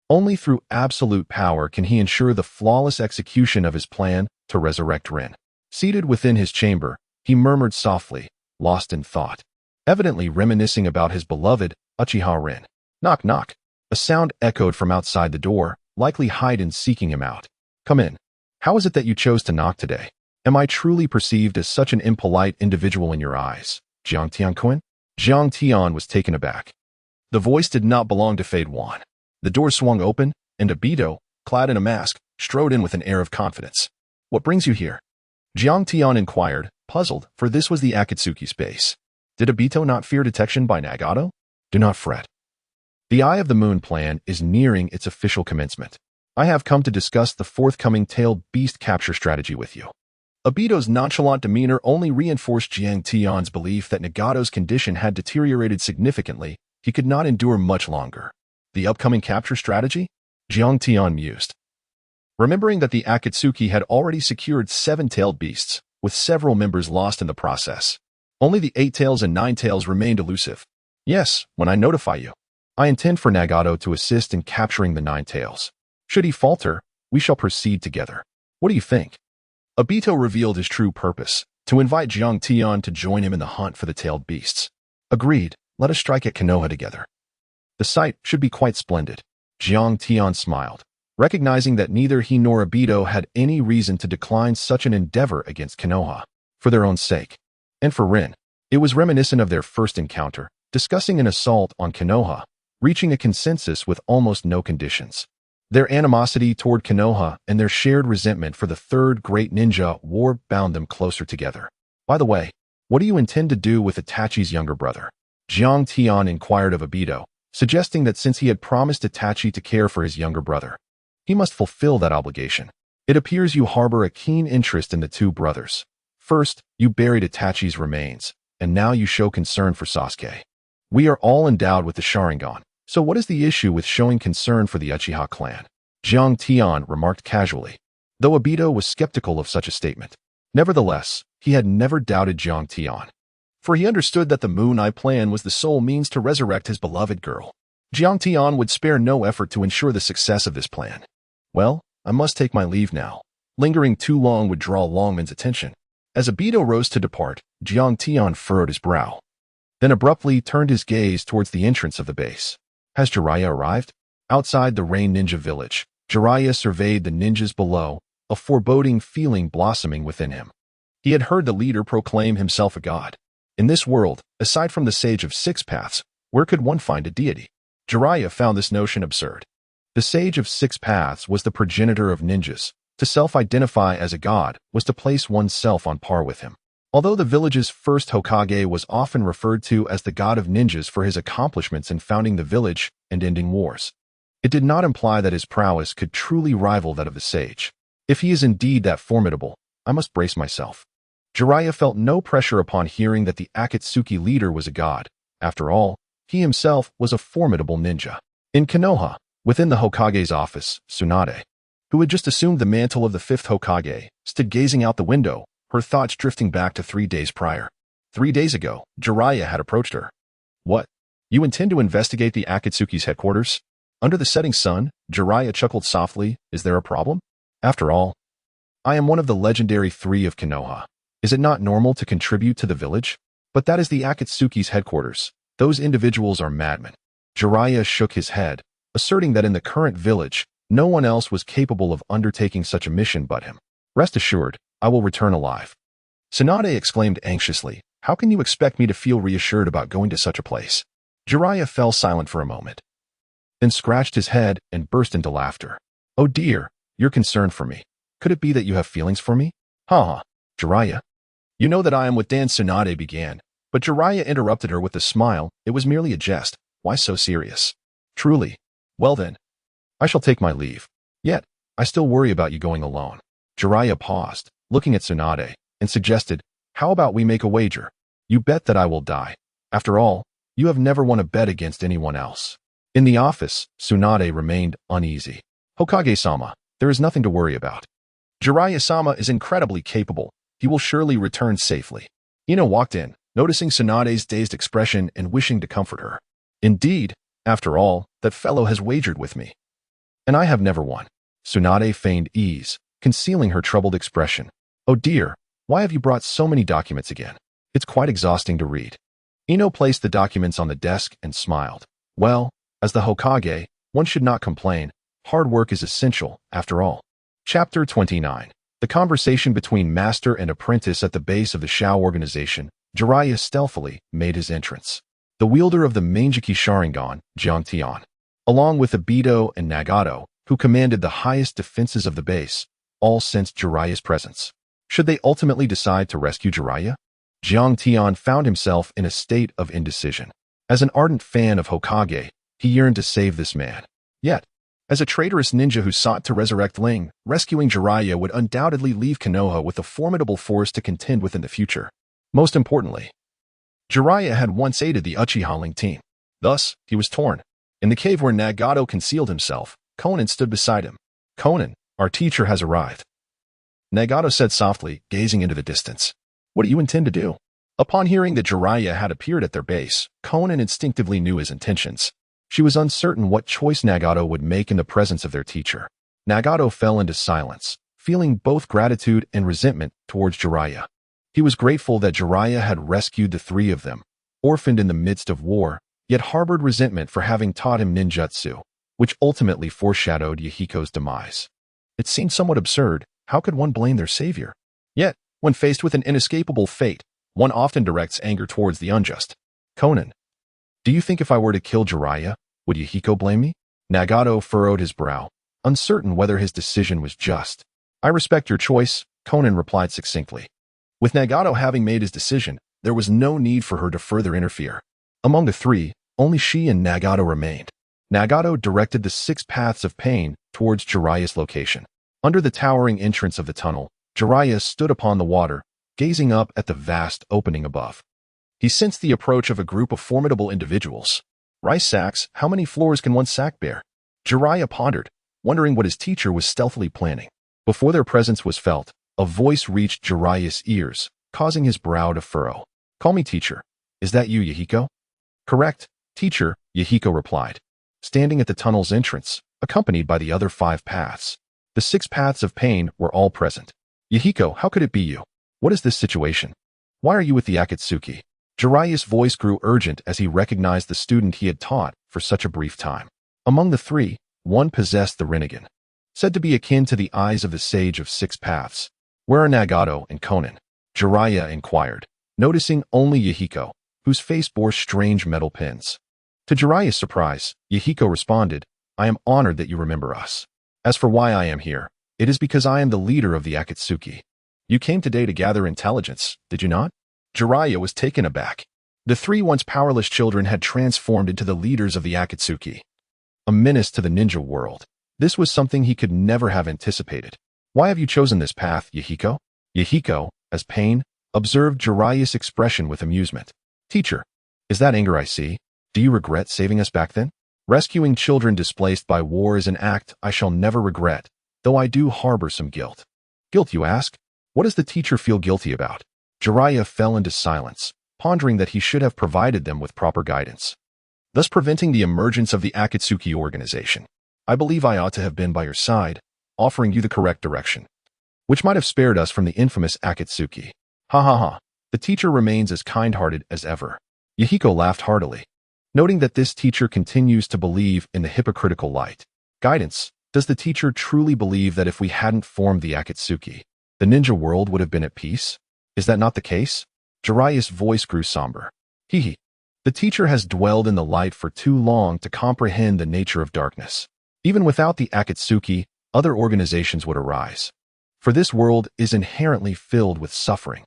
Only through absolute power can he ensure the flawless execution of his plan to resurrect Rin. Seated within his chamber, he murmured softly, lost in thought, evidently reminiscing about his beloved Uchiha Rin. Knock, knock. A sound echoed from outside the door, likely Haiden seeking him out. Come in. How is it that you chose to knock today? Am I truly perceived as such an impolite individual in your eyes, Jiang Tian? Jiang Tian was taken aback. The voice did not belong to Fade-Wan. The door swung open, and Obito, clad in a mask, strode in with an air of confidence. What brings you here? Jiang Tian inquired, puzzled, for this was the Akatsuki's base. Did Obito not fear detection by Nagato? Do not fret. The Eye of the Moon plan is nearing its official commencement. I have come to discuss the forthcoming tailed beast capture strategy with you. Obito's nonchalant demeanor only reinforced Jiang Tian's belief that Nagato's condition had deteriorated significantly. He could not endure much longer. The upcoming capture strategy? Jiang Tian mused, remembering that the Akatsuki had already secured 7 tailed beasts, with several members lost in the process. Only the 8 tails and 9 tails remained elusive. Yes, when I notify you. I intend for Nagato to assist in capturing the 9 tails. Should he falter, we shall proceed together. What do you think? Obito revealed his true purpose, to invite Jiang Tian to join him in the hunt for the tailed beasts. Agreed, let us strike at Konoha together. The sight should be quite splendid. Jiang Tian smiled, recognizing that neither he nor Obito had any reason to decline such an endeavor against Konoha, for their own sake. And for Rin, it was reminiscent of their first encounter, discussing an assault on Konoha, reaching a consensus with almost no conditions. Their animosity toward Konoha and their shared resentment for the Third Great Ninja War bound them closer together. By the way, what do you intend to do with Itachi's younger brother? Jiang Tian inquired of Obito, suggesting that since he had promised Itachi to care for his younger brother, he must fulfill that obligation. It appears you harbor a keen interest in the 2 brothers. First, you buried Itachi's remains, and now you show concern for Sasuke. We are all endowed with the Sharingan. So what is the issue with showing concern for the Uchiha clan? Jiang Tian remarked casually, though Obito was skeptical of such a statement. Nevertheless, he had never doubted Jiang Tian, for he understood that the Moon Eye plan was the sole means to resurrect his beloved girl. Jiang Tian would spare no effort to ensure the success of this plan. Well, I must take my leave now. Lingering too long would draw Longman's attention. As Obito rose to depart, Jiang Tian furrowed his brow, then abruptly turned his gaze towards the entrance of the base. Has Jiraiya arrived? Outside the Rain Ninja village, Jiraiya surveyed the ninjas below, a foreboding feeling blossoming within him. He had heard the leader proclaim himself a god. In this world, aside from the Sage of 6 Paths, where could one find a deity? Jiraiya found this notion absurd. The Sage of 6 Paths was the progenitor of ninjas. To self-identify as a god was to place oneself on par with him. Although the village's first Hokage was often referred to as the god of ninjas for his accomplishments in founding the village and ending wars, it did not imply that his prowess could truly rival that of the sage. If he is indeed that formidable, I must brace myself. Jiraiya felt no pressure upon hearing that the Akatsuki leader was a god. After all, he himself was a formidable ninja. In Konoha, within the Hokage's office, Tsunade, who had just assumed the mantle of the 5th Hokage, stood gazing out the window, her thoughts drifting back to 3 days prior. 3 days ago, Jiraiya had approached her. What? You intend to investigate the Akatsuki's headquarters? Under the setting sun, Jiraiya chuckled softly. Is there a problem? After all, I am one of the legendary three of Konoha. Is it not normal to contribute to the village? But that is the Akatsuki's headquarters. Those individuals are madmen. Jiraiya shook his head, asserting that in the current village, no one else was capable of undertaking such a mission but him. Rest assured, I will return alive. Tsunade exclaimed anxiously, how can you expect me to feel reassured about going to such a place? Jiraiya fell silent for a moment, then scratched his head and burst into laughter. Oh dear, you're concerned for me. Could it be that you have feelings for me? Ha! Jiraiya. You know that I am with Dan. Tsunade began, but Jiraiya interrupted her with a smile. It was merely a jest. Why so serious? Truly. Well then, I shall take my leave. Yet, I still worry about you going alone. Jiraiya paused, looking at Tsunade, and suggested, how about we make a wager? You bet that I will die. After all, you have never won a bet against anyone else. In the office, Tsunade remained uneasy. Hokage-sama, there is nothing to worry about. Jiraiya-sama is incredibly capable. He will surely return safely. Ino walked in, noticing Tsunade's dazed expression and wishing to comfort her. Indeed, after all, that fellow has wagered with me. And I have never won. Tsunade feigned ease, concealing her troubled expression. Oh dear, why have you brought so many documents again? It's quite exhausting to read. Ino placed the documents on the desk and smiled. Well, as the Hokage, one should not complain. Hard work is essential, after all. Chapter 29. The conversation between master and apprentice at the base of the Shao organization. Jiraiya stealthily made his entrance. The wielder of the Mangeki Sharingan, Jiang Tian, along with Obito and Nagato, who commanded the highest defenses of the base, all sensed Jiraiya's presence. Should they ultimately decide to rescue Jiraiya? Jiang Tian found himself in a state of indecision. As an ardent fan of Hokage, he yearned to save this man. Yet, as a traitorous ninja who sought to resurrect Ling, rescuing Jiraiya would undoubtedly leave Konoha with a formidable force to contend with in the future. Most importantly, Jiraiya had once aided the Uchiha Ling team. Thus, he was torn. In the cave where Nagato concealed himself, Konan stood beside him. Konan, our teacher has arrived. Nagato said softly, gazing into the distance. What do you intend to do? Upon hearing that Jiraiya had appeared at their base, Konan instinctively knew his intentions. She was uncertain what choice Nagato would make in the presence of their teacher. Nagato fell into silence, feeling both gratitude and resentment towards Jiraiya. He was grateful that Jiraiya had rescued the three of them, orphaned in the midst of war, yet harbored resentment for having taught him ninjutsu, which ultimately foreshadowed Yahiko's demise. It seemed somewhat absurd. How could one blame their savior? Yet, when faced with an inescapable fate, one often directs anger towards the unjust. Konan, do you think if I were to kill Jiraiya, would Yahiko blame me? Nagato furrowed his brow, uncertain whether his decision was just. I respect your choice, Konan replied succinctly. With Nagato having made his decision, there was no need for her to further interfere. Among the three, only she and Nagato remained. Nagato directed the 6 paths of pain towards Jiraiya's location. Under the towering entrance of the tunnel, Jiraiya stood upon the water, gazing up at the vast opening above. He sensed the approach of a group of formidable individuals. Rice sacks, how many floors can one sack bear? Jiraiya pondered, wondering what his teacher was stealthily planning. Before their presence was felt, a voice reached Jiraiya's ears, causing his brow to furrow. Call me teacher. Is that you, Yahiko? Correct, teacher, Yahiko replied, standing at the tunnel's entrance, accompanied by the other 5 paths. The 6 paths of pain were all present. Yahiko, how could it be you? What is this situation? Why are you with the Akatsuki? Jiraiya's voice grew urgent as he recognized the student he had taught for such a brief time. Among the 3, one possessed the Rinnegan, said to be akin to the eyes of the sage of 6 paths. Where are Nagato and Konan? Jiraiya inquired, noticing only Yahiko, whose face bore strange metal pins. To Jiraiya's surprise, Yahiko responded, I am honored that you remember us. As for why I am here, it is because I am the leader of the Akatsuki. You came today to gather intelligence, did you not? Jiraiya was taken aback. The 3 once powerless children had transformed into the leaders of the Akatsuki, a menace to the ninja world. This was something he could never have anticipated. Why have you chosen this path, Yahiko? Yahiko, as pain, observed Jiraiya's expression with amusement. Teacher, is that anger I see? Do you regret saving us back then? Rescuing children displaced by war is an act I shall never regret, though I do harbor some guilt. Guilt, you ask? What does the teacher feel guilty about? Jiraiya fell into silence, pondering that he should have provided them with proper guidance, thus preventing the emergence of the Akatsuki organization. I believe I ought to have been by your side, offering you the correct direction, which might have spared us from the infamous Akatsuki. Ha ha ha. The teacher remains as kind-hearted as ever. Yahiko laughed heartily, noting that this teacher continues to believe in the hypocritical light. Guidance. Does the teacher truly believe that if we hadn't formed the Akatsuki, the ninja world would have been at peace? Is that not the case? Jiraiya's voice grew somber. Hee. The teacher has dwelled in the light for too long to comprehend the nature of darkness. Even without the Akatsuki, other organizations would arise. For this world is inherently filled with suffering.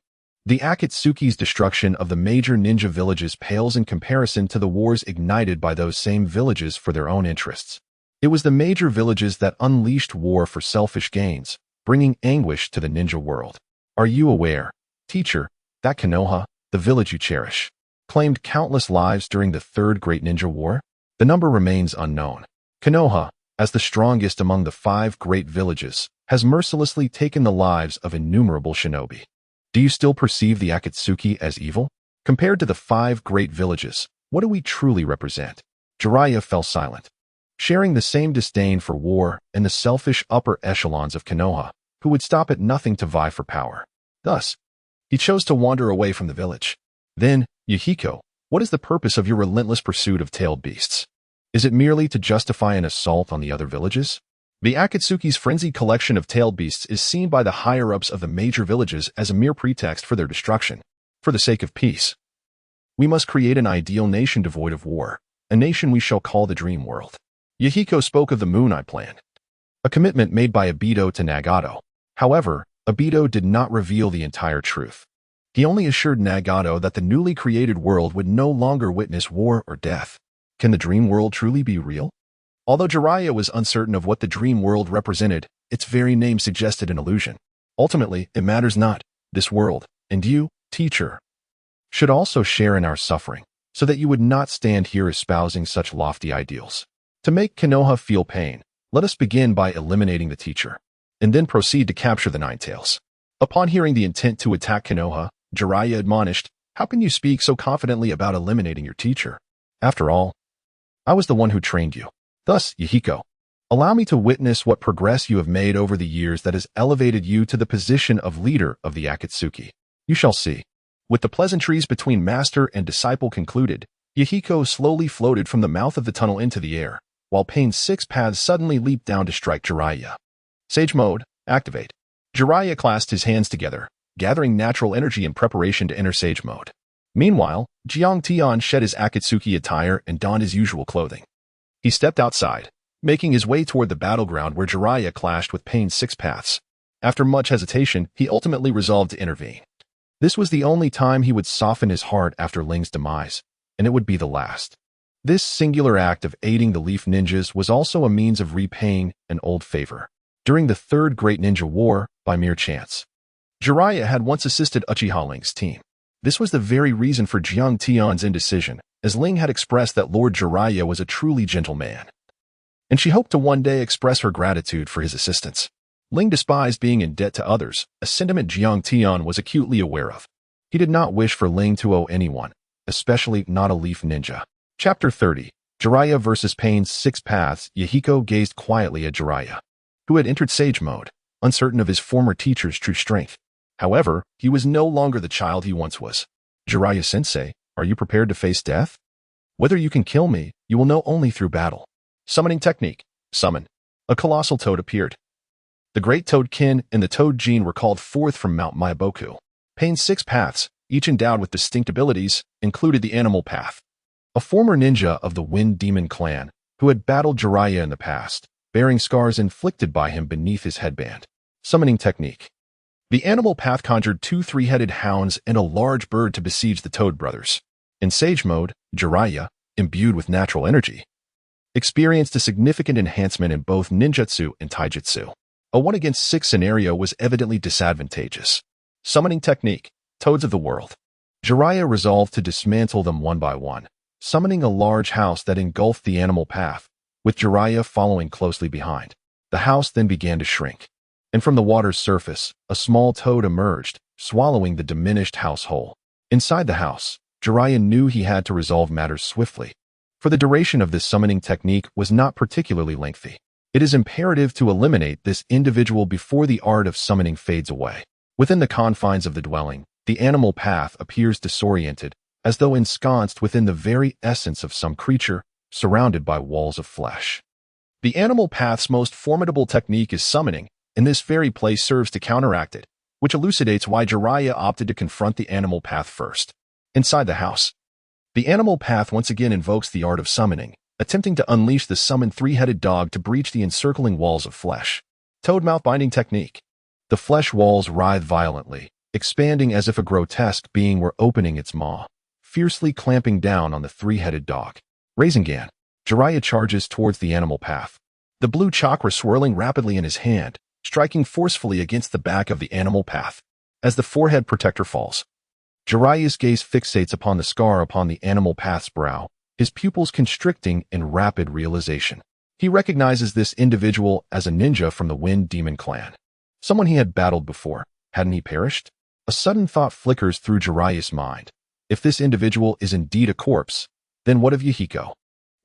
The Akatsuki's destruction of the major ninja villages pales in comparison to the wars ignited by those same villages for their own interests. It was the major villages that unleashed war for selfish gains, bringing anguish to the ninja world. Are you aware, teacher, that Konoha, the village you cherish, claimed countless lives during the Third Great Ninja War? The number remains unknown. Konoha, as the strongest among the 5 great villages, has mercilessly taken the lives of innumerable shinobi. Do you still perceive the Akatsuki as evil? Compared to the 5 great villages, what do we truly represent? Jiraiya fell silent, sharing the same disdain for war and the selfish upper echelons of Konoha, who would stop at nothing to vie for power. Thus, he chose to wander away from the village. Then, Yahiko, what is the purpose of your relentless pursuit of tailed beasts? Is it merely to justify an assault on the other villages? The Akatsuki's frenzied collection of tailed beasts is seen by the higher-ups of the major villages as a mere pretext for their destruction. For the sake of peace, we must create an ideal nation devoid of war, a nation we shall call the Dream World. Yahiko spoke of the Moon Eye Plan, a commitment made by Obito to Nagato. However, Obito did not reveal the entire truth. He only assured Nagato that the newly created world would no longer witness war or death. Can the Dream World truly be real? Although Jiraiya was uncertain of what the Dream World represented, its very name suggested an illusion. Ultimately, it matters not. This world, and you, teacher, should also share in our suffering, so that you would not stand here espousing such lofty ideals. To make Konoha feel pain, let us begin by eliminating the teacher, and then proceed to capture the Nine Tails. Upon hearing the intent to attack Konoha, Jiraiya admonished, "How can you speak so confidently about eliminating your teacher? After all, I was the one who trained you. Thus, Yahiko, allow me to witness what progress you have made over the years that has elevated you to the position of leader of the Akatsuki. You shall see." With the pleasantries between master and disciple concluded, Yahiko slowly floated from the mouth of the tunnel into the air, while Pain's 6 paths suddenly leaped down to strike Jiraiya. Sage Mode, activate. Jiraiya clasped his hands together, gathering natural energy in preparation to enter Sage Mode. Meanwhile, Jiang Tian shed his Akatsuki attire and donned his usual clothing. He stepped outside, making his way toward the battleground where Jiraiya clashed with Pain's 6 paths. After much hesitation, he ultimately resolved to intervene. This was the only time he would soften his heart after Ling's demise, and it would be the last. This singular act of aiding the Leaf Ninjas was also a means of repaying an old favor. During the Third Great Ninja War, by mere chance, Jiraiya had once assisted Uchiha Ling's team. This was the very reason for Jiang Tian's indecision, as Ling had expressed that Lord Jiraiya was a truly gentle man, and she hoped to one day express her gratitude for his assistance. Ling despised being in debt to others, a sentiment Jiang Tian was acutely aware of. He did not wish for Ling to owe anyone, especially not a Leaf Ninja. Chapter 30. Jiraiya vs. Pain's 6 Paths. Yahiko gazed quietly at Jiraiya, who had entered Sage Mode, uncertain of his former teacher's true strength. However, he was no longer the child he once was. Jiraiya-sensei, are you prepared to face death? Whether you can kill me, you will know only through battle. Summoning technique. Summon. A colossal toad appeared. The Great Toadkin and the Toad Gene were called forth from Mount Myaboku. Pain's 6 paths, each endowed with distinct abilities, included the Animal Path. A former ninja of the Wind Demon clan, who had battled Jiraiya in the past, bearing scars inflicted by him beneath his headband. Summoning technique. The Animal Path conjured 2 3-headed hounds and a large bird to besiege the Toad Brothers. In Sage Mode, Jiraiya, imbued with natural energy, experienced a significant enhancement in both ninjutsu and taijutsu. A 1-against-6 scenario was evidently disadvantageous. Summoning technique. Toads of the World. Jiraiya resolved to dismantle them one by one, summoning a large house that engulfed the Animal Path, with Jiraiya following closely behind. The house then began to shrink, and from the water's surface, a small toad emerged, swallowing the diminished house whole. Inside the house, Jiraiya knew he had to resolve matters swiftly, for the duration of this summoning technique was not particularly lengthy. It is imperative to eliminate this individual before the art of summoning fades away. Within the confines of the dwelling, the animal path appears disoriented, as though ensconced within the very essence of some creature, surrounded by walls of flesh. The animal path's most formidable technique is summoning, and this very place serves to counteract it, which elucidates why Jiraiya opted to confront the animal path first. Inside the house, the animal path once again invokes the art of summoning, attempting to unleash the summoned three-headed dog to breach the encircling walls of flesh. Toad-mouth binding technique. The flesh walls writhe violently, expanding as if a grotesque being were opening its maw, fiercely clamping down on the three-headed dog. Rasengan. Jiraiya charges towards the animal path, the blue chakra swirling rapidly in his hand, striking forcefully against the back of the animal path. As the forehead protector falls, Jiraiya's gaze fixates upon the scar upon the animal path's brow, his pupils constricting in rapid realization. He recognizes this individual as a ninja from the Wind Demon clan. Someone he had battled before. Hadn't he perished? A sudden thought flickers through Jiraiya's mind. If this individual is indeed a corpse, then what of Yahiko?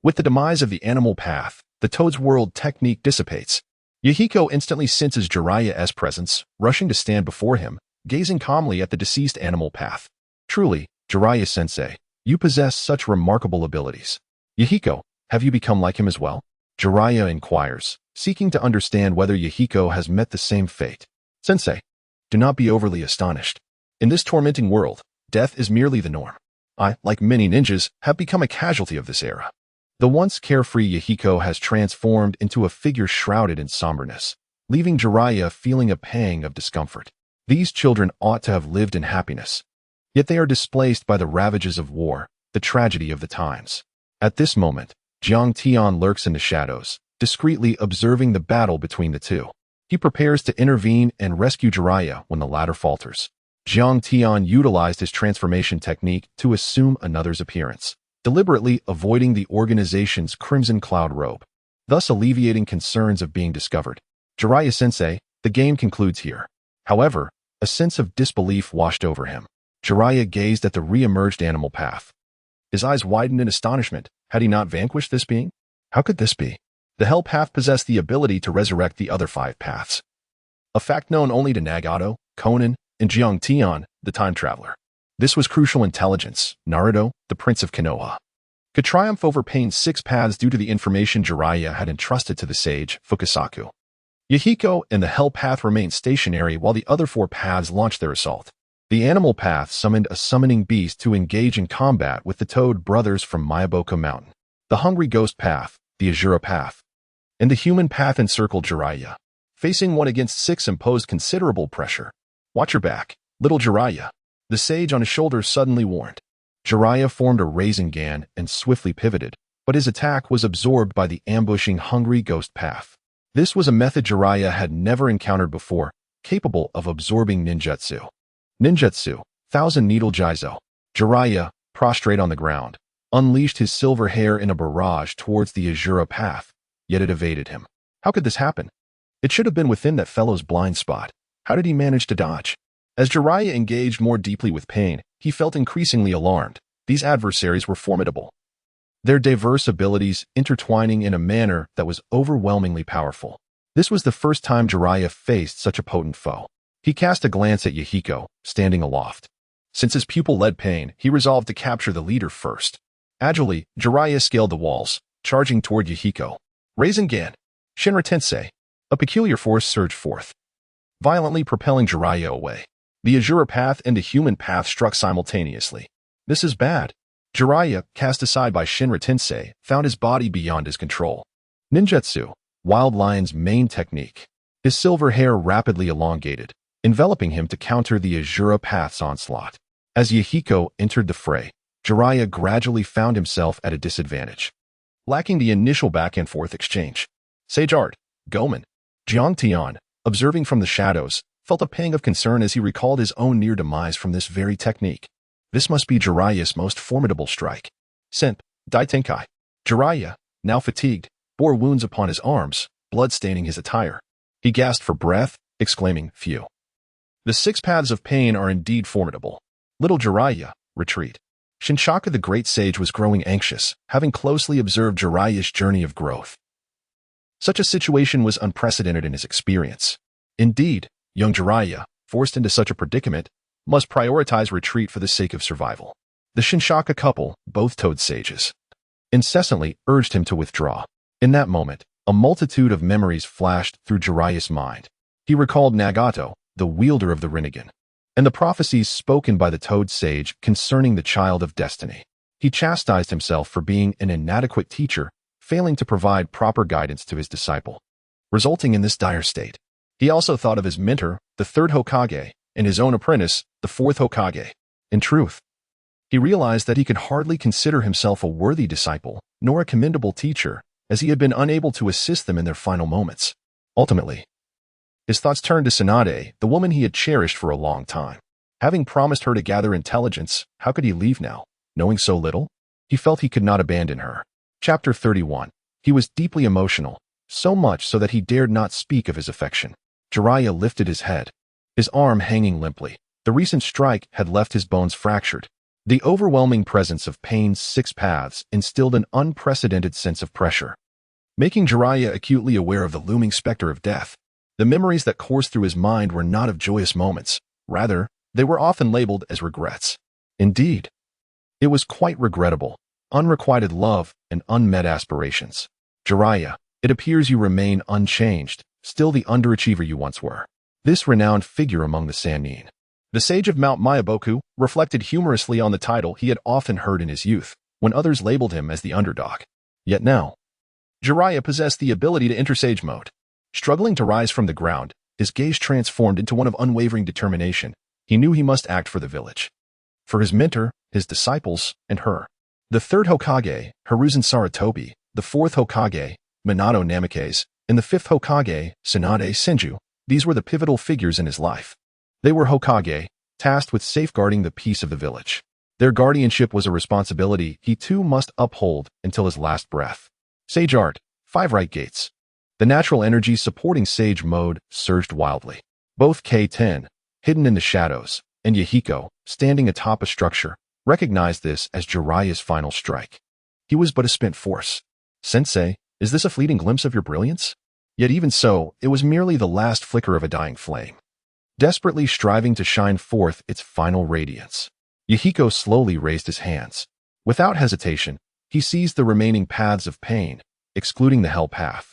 With the demise of the animal path, the Toad's World technique dissipates. Yahiko instantly senses Jiraiya's presence, rushing to stand before him, gazing calmly at the deceased animal path. Truly, Jiraiya-sensei, you possess such remarkable abilities. Yahiko, have you become like him as well? Jiraiya inquires, seeking to understand whether Yahiko has met the same fate. Sensei, do not be overly astonished. In this tormenting world, death is merely the norm. I, like many ninjas, have become a casualty of this era. The once carefree Yahiko has transformed into a figure shrouded in somberness, leaving Jiraiya feeling a pang of discomfort. These children ought to have lived in happiness. Yet they are displaced by the ravages of war, the tragedy of the times. At this moment, Jiang Tian lurks in the shadows, discreetly observing the battle between the two. He prepares to intervene and rescue Jiraiya when the latter falters. Jiang Tian utilized his transformation technique to assume another's appearance, deliberately avoiding the organization's crimson cloud robe, thus alleviating concerns of being discovered. Jiraiya-sensei, the game concludes here. However, a sense of disbelief washed over him. Jiraiya gazed at the re-emerged animal path. His eyes widened in astonishment. Had he not vanquished this being? How could this be? The Hell Path possessed the ability to resurrect the other 5 paths, a fact known only to Nagato, Conan, and Jiang Tian, the time traveler. This was crucial intelligence. Naruto, the Prince of Konoha, could triumph over Pain's 6 paths due to the information Jiraiya had entrusted to the sage, Fukasaku. Yahiko and the Hell Path remained stationary while the other 4 paths launched their assault. The animal path summoned a summoning beast to engage in combat with the Toad brothers from Miyaboko Mountain. The hungry ghost path, the Azura path, and the human path encircled Jiraiya. Facing 1 against 6 imposed considerable pressure. Watch your back, little Jiraiya, the sage on his shoulder suddenly warned. Jiraiya formed a Rasengan and swiftly pivoted, but his attack was absorbed by the ambushing hungry ghost path. This was a method Jiraiya had never encountered before, capable of absorbing ninjutsu. Ninjutsu, Thousand Needle Jizo. Jiraiya, prostrate on the ground, unleashed his silver hair in a barrage towards the Azura path, yet it evaded him. How could this happen? It should have been within that fellow's blind spot. How did he manage to dodge? As Jiraiya engaged more deeply with Pain, he felt increasingly alarmed. These adversaries were formidable, their diverse abilities intertwining in a manner that was overwhelmingly powerful. This was the first time Jiraiya faced such a potent foe. He cast a glance at Yahiko, standing aloft. Since his pupil led Pain, he resolved to capture the leader first. Agilely, Jiraiya scaled the walls, charging toward Yahiko. Rasengan, Shinra Tensei. A peculiar force surged forth, violently propelling Jiraiya away. The Azura path and the human path struck simultaneously. This is bad. Jiraiya, cast aside by Shinra Tensei, found his body beyond his control. Ninjutsu, Wild Lion's main technique. His silver hair rapidly elongated, enveloping him to counter the Azura path's onslaught. As Yahiko entered the fray, Jiraiya gradually found himself at a disadvantage, lacking the initial back-and-forth exchange. Sage Art, Gomen. Jiang Tian, observing from the shadows, felt a pang of concern as he recalled his own near demise from this very technique. This must be Jiraiya's most formidable strike. Senp, Dai Tenkai. Jiraiya, now fatigued, bore wounds upon his arms, blood staining his attire. He gasped for breath, exclaiming, "Phew. The 6 paths of pain are indeed formidable. Little Jiraiya, retreat." Shinshaka the Great Sage was growing anxious, having closely observed Jiraiya's journey of growth. Such a situation was unprecedented in his experience. Indeed, young Jiraiya, forced into such a predicament, must prioritize retreat for the sake of survival. The Shinshaka couple, both Toad sages, incessantly urged him to withdraw. In that moment, a multitude of memories flashed through Jiraiya's mind. He recalled Nagato, the wielder of the Rinnegan, and the prophecies spoken by the Toad sage concerning the child of destiny. He chastised himself for being an inadequate teacher, failing to provide proper guidance to his disciple, resulting in this dire state. He also thought of his mentor, the third Hokage, and his own apprentice, the fourth Hokage. In truth, he realized that he could hardly consider himself a worthy disciple, nor a commendable teacher, as he had been unable to assist them in their final moments. Ultimately, his thoughts turned to Tsunade, the woman he had cherished for a long time. Having promised her to gather intelligence, how could he leave now, knowing so little? He felt he could not abandon her. Chapter 31. He was deeply emotional, so much so that he dared not speak of his affection. Jiraiya lifted his head, his arm hanging limply. The recent strike had left his bones fractured. The overwhelming presence of Pain's 6 paths instilled an unprecedented sense of pressure, making Jiraiya acutely aware of the looming specter of death. The memories that coursed through his mind were not of joyous moments. Rather, they were often labeled as regrets. Indeed, it was quite regrettable. Unrequited love and unmet aspirations. Jiraiya, it appears you remain unchanged, still the underachiever you once were. This renowned figure among the Sannin, the sage of Mount Myaboku, reflected humorously on the title he had often heard in his youth, when others labeled him as the underdog. Yet now, Jiraiya possessed the ability to enter sage mode. Struggling to rise from the ground, his gaze transformed into one of unwavering determination. He knew he must act for the village, for his mentor, his disciples, and her. The third Hokage, Hiruzen Sarutobi, the fourth Hokage, Minato Namikaze, and the fifth Hokage, Tsunade Senju, these were the pivotal figures in his life. They were Hokage, tasked with safeguarding the peace of the village. Their guardianship was a responsibility he too must uphold until his last breath. Sage Art, 5 Right Gates. The natural energy supporting Sage Mode surged wildly. Both K-10, hidden in the shadows, and Yahiko, standing atop a structure, recognized this as Jiraiya's final strike. He was but a spent force. Sensei, is this a fleeting glimpse of your brilliance? Yet even so, it was merely the last flicker of a dying flame, desperately striving to shine forth its final radiance. Yahiko slowly raised his hands. Without hesitation, he seized the remaining paths of pain, excluding the Hell Path,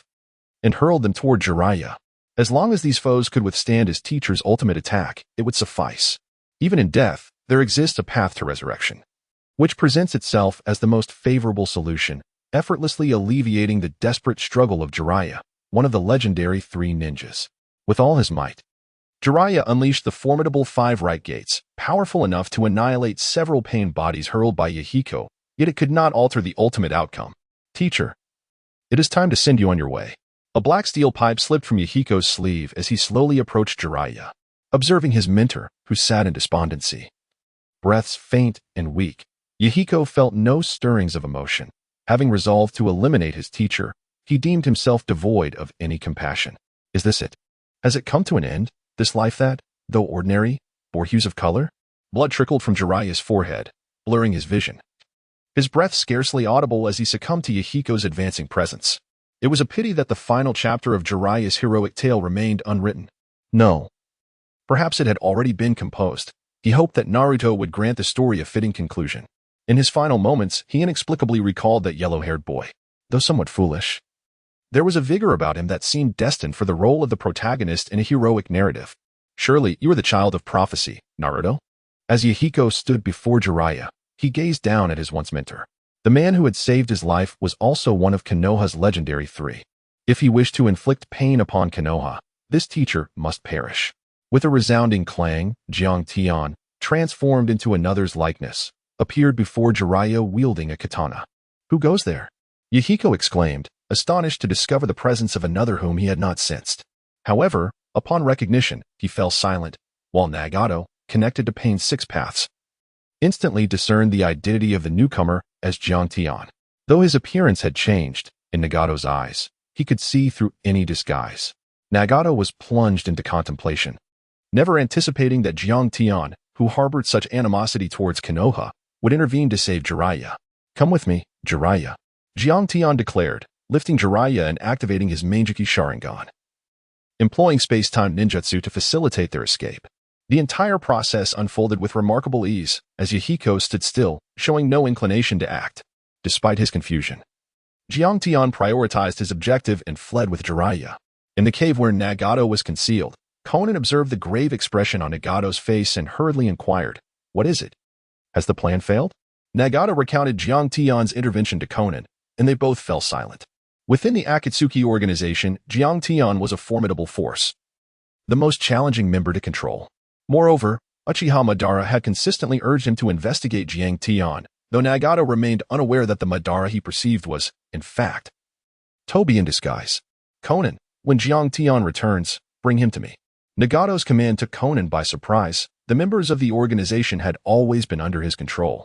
and hurled them toward Jiraiya. As long as these foes could withstand his teacher's ultimate attack, it would suffice. Even in death, there exists a path to resurrection, which presents itself as the most favorable solution, effortlessly alleviating the desperate struggle of Jiraiya, one of the legendary 3 ninjas. With all his might, Jiraiya unleashed the formidable 5 Right Gates, powerful enough to annihilate several pain bodies hurled by Yahiko, yet it could not alter the ultimate outcome. Teacher, it is time to send you on your way. A black steel pipe slipped from Yahiko's sleeve as he slowly approached Jiraiya, observing his mentor, who sat in despondency. Breaths faint and weak, Yahiko felt no stirrings of emotion. Having resolved to eliminate his teacher, he deemed himself devoid of any compassion. Is this it? Has it come to an end, this life that, though ordinary, bore hues of color? Blood trickled from Jiraiya's forehead, blurring his vision. His breath scarcely audible as he succumbed to Yahiko's advancing presence. It was a pity that the final chapter of Jiraiya's heroic tale remained unwritten. No. Perhaps it had already been composed. He hoped that Naruto would grant the story a fitting conclusion. In his final moments, he inexplicably recalled that yellow-haired boy. Though somewhat foolish, there was a vigor about him that seemed destined for the role of the protagonist in a heroic narrative. Surely you are the child of prophecy, Naruto? As Yahiko stood before Jiraiya, he gazed down at his once mentor. The man who had saved his life was also one of Konoha's legendary 3. If he wished to inflict pain upon Konoha, this teacher must perish. With a resounding clang, Jiang Tian, transformed into another's likeness, appeared before Jiraiya wielding a katana. Who goes there? Yahiko exclaimed, astonished to discover the presence of another whom he had not sensed. However, upon recognition, he fell silent, while Nagato, connected to Pain's 6 paths, instantly discerned the identity of the newcomer as Jiang Tian. Though his appearance had changed, in Nagato's eyes, he could see through any disguise. Nagato was plunged into contemplation, never anticipating that Jiang Tian, who harbored such animosity towards Konoha, would intervene to save Jiraiya. Come with me, Jiraiya, Jiang Tian declared, lifting Jiraiya and activating his Manjiki Sharingan, employing space-time ninjutsu to facilitate their escape. The entire process unfolded with remarkable ease, as Yahiko stood still, showing no inclination to act. Despite his confusion, Jiang Tian prioritized his objective and fled with Jiraiya. In the cave where Nagato was concealed, Conan observed the grave expression on Nagato's face and hurriedly inquired, "What is it? Has the plan failed?" Nagato recounted Jiang Tian's intervention to Conan, and they both fell silent. Within the Akatsuki organization, Jiang Tian was a formidable force, the most challenging member to control. Moreover, Uchiha Madara had consistently urged him to investigate Jiang Tian, though Nagato remained unaware that the Madara he perceived was, in fact, Toby in disguise. "Conan, when Jiang Tian returns, bring him to me." Nagato's command took Conan by surprise. The members of the organization had always been under his control,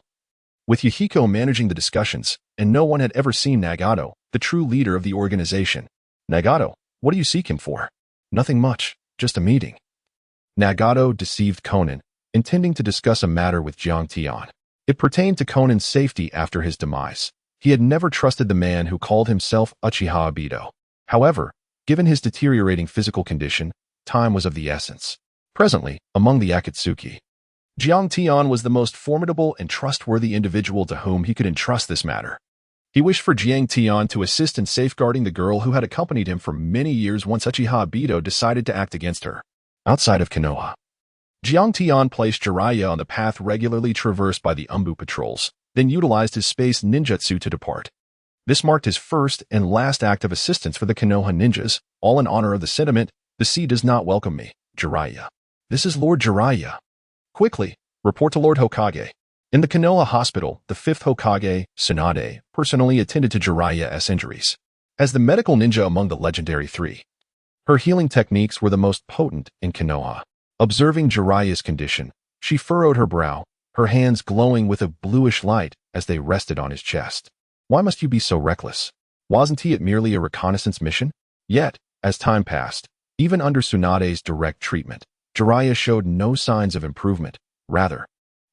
with Yahiko managing the discussions, and no one had ever seen Nagato, the true leader of the organization. "Nagato, what do you seek him for?" "Nothing much, just a meeting." Nagato deceived Conan, intending to discuss a matter with Jiang Tian. It pertained to Conan's safety after his demise. He had never trusted the man who called himself Uchiha Obito. However, given his deteriorating physical condition, time was of the essence. Presently, among the Akatsuki, Jiang Tian was the most formidable and trustworthy individual to whom he could entrust this matter. He wished for Jiang Tian to assist in safeguarding the girl who had accompanied him for many years once Uchiha Obito decided to act against her. Outside of Konoha, Jiang Tian placed Jiraiya on the path regularly traversed by the Anbu patrols, then utilized his space ninjutsu to depart. This marked his first and last act of assistance for the Konoha ninjas, all in honor of the sentiment, "The sea does not welcome me, Jiraiya." "This is Lord Jiraiya." "Quickly, report to Lord Hokage." In the Konoha hospital, the fifth Hokage, Tsunade, personally attended to Jiraiya's injuries. As the medical ninja among the legendary three, her healing techniques were the most potent in Konoha. Observing Jiraiya's condition, she furrowed her brow, her hands glowing with a bluish light as they rested on his chest. "Why must you be so reckless? Wasn't he at merely a reconnaissance mission?" Yet, as time passed, even under Tsunade's direct treatment, Jiraiya showed no signs of improvement. Rather,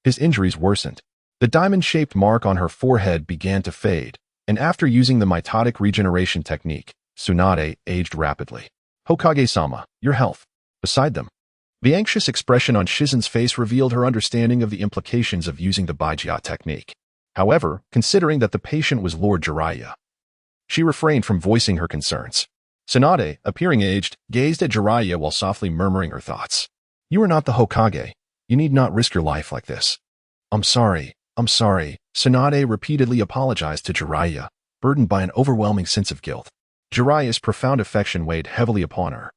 his injuries worsened. The diamond-shaped mark on her forehead began to fade, and after using the mitotic regeneration technique, Tsunade aged rapidly. "Hokage-sama, your health." Beside them, the anxious expression on Shizen's face revealed her understanding of the implications of using the Baijia technique. However, considering that the patient was Lord Jiraiya, she refrained from voicing her concerns. Tsunade, appearing aged, gazed at Jiraiya while softly murmuring her thoughts. "You are not the Hokage. You need not risk your life like this." I'm sorry. Tsunade repeatedly apologized to Jiraiya, burdened by an overwhelming sense of guilt. Jiraiya's profound affection weighed heavily upon her.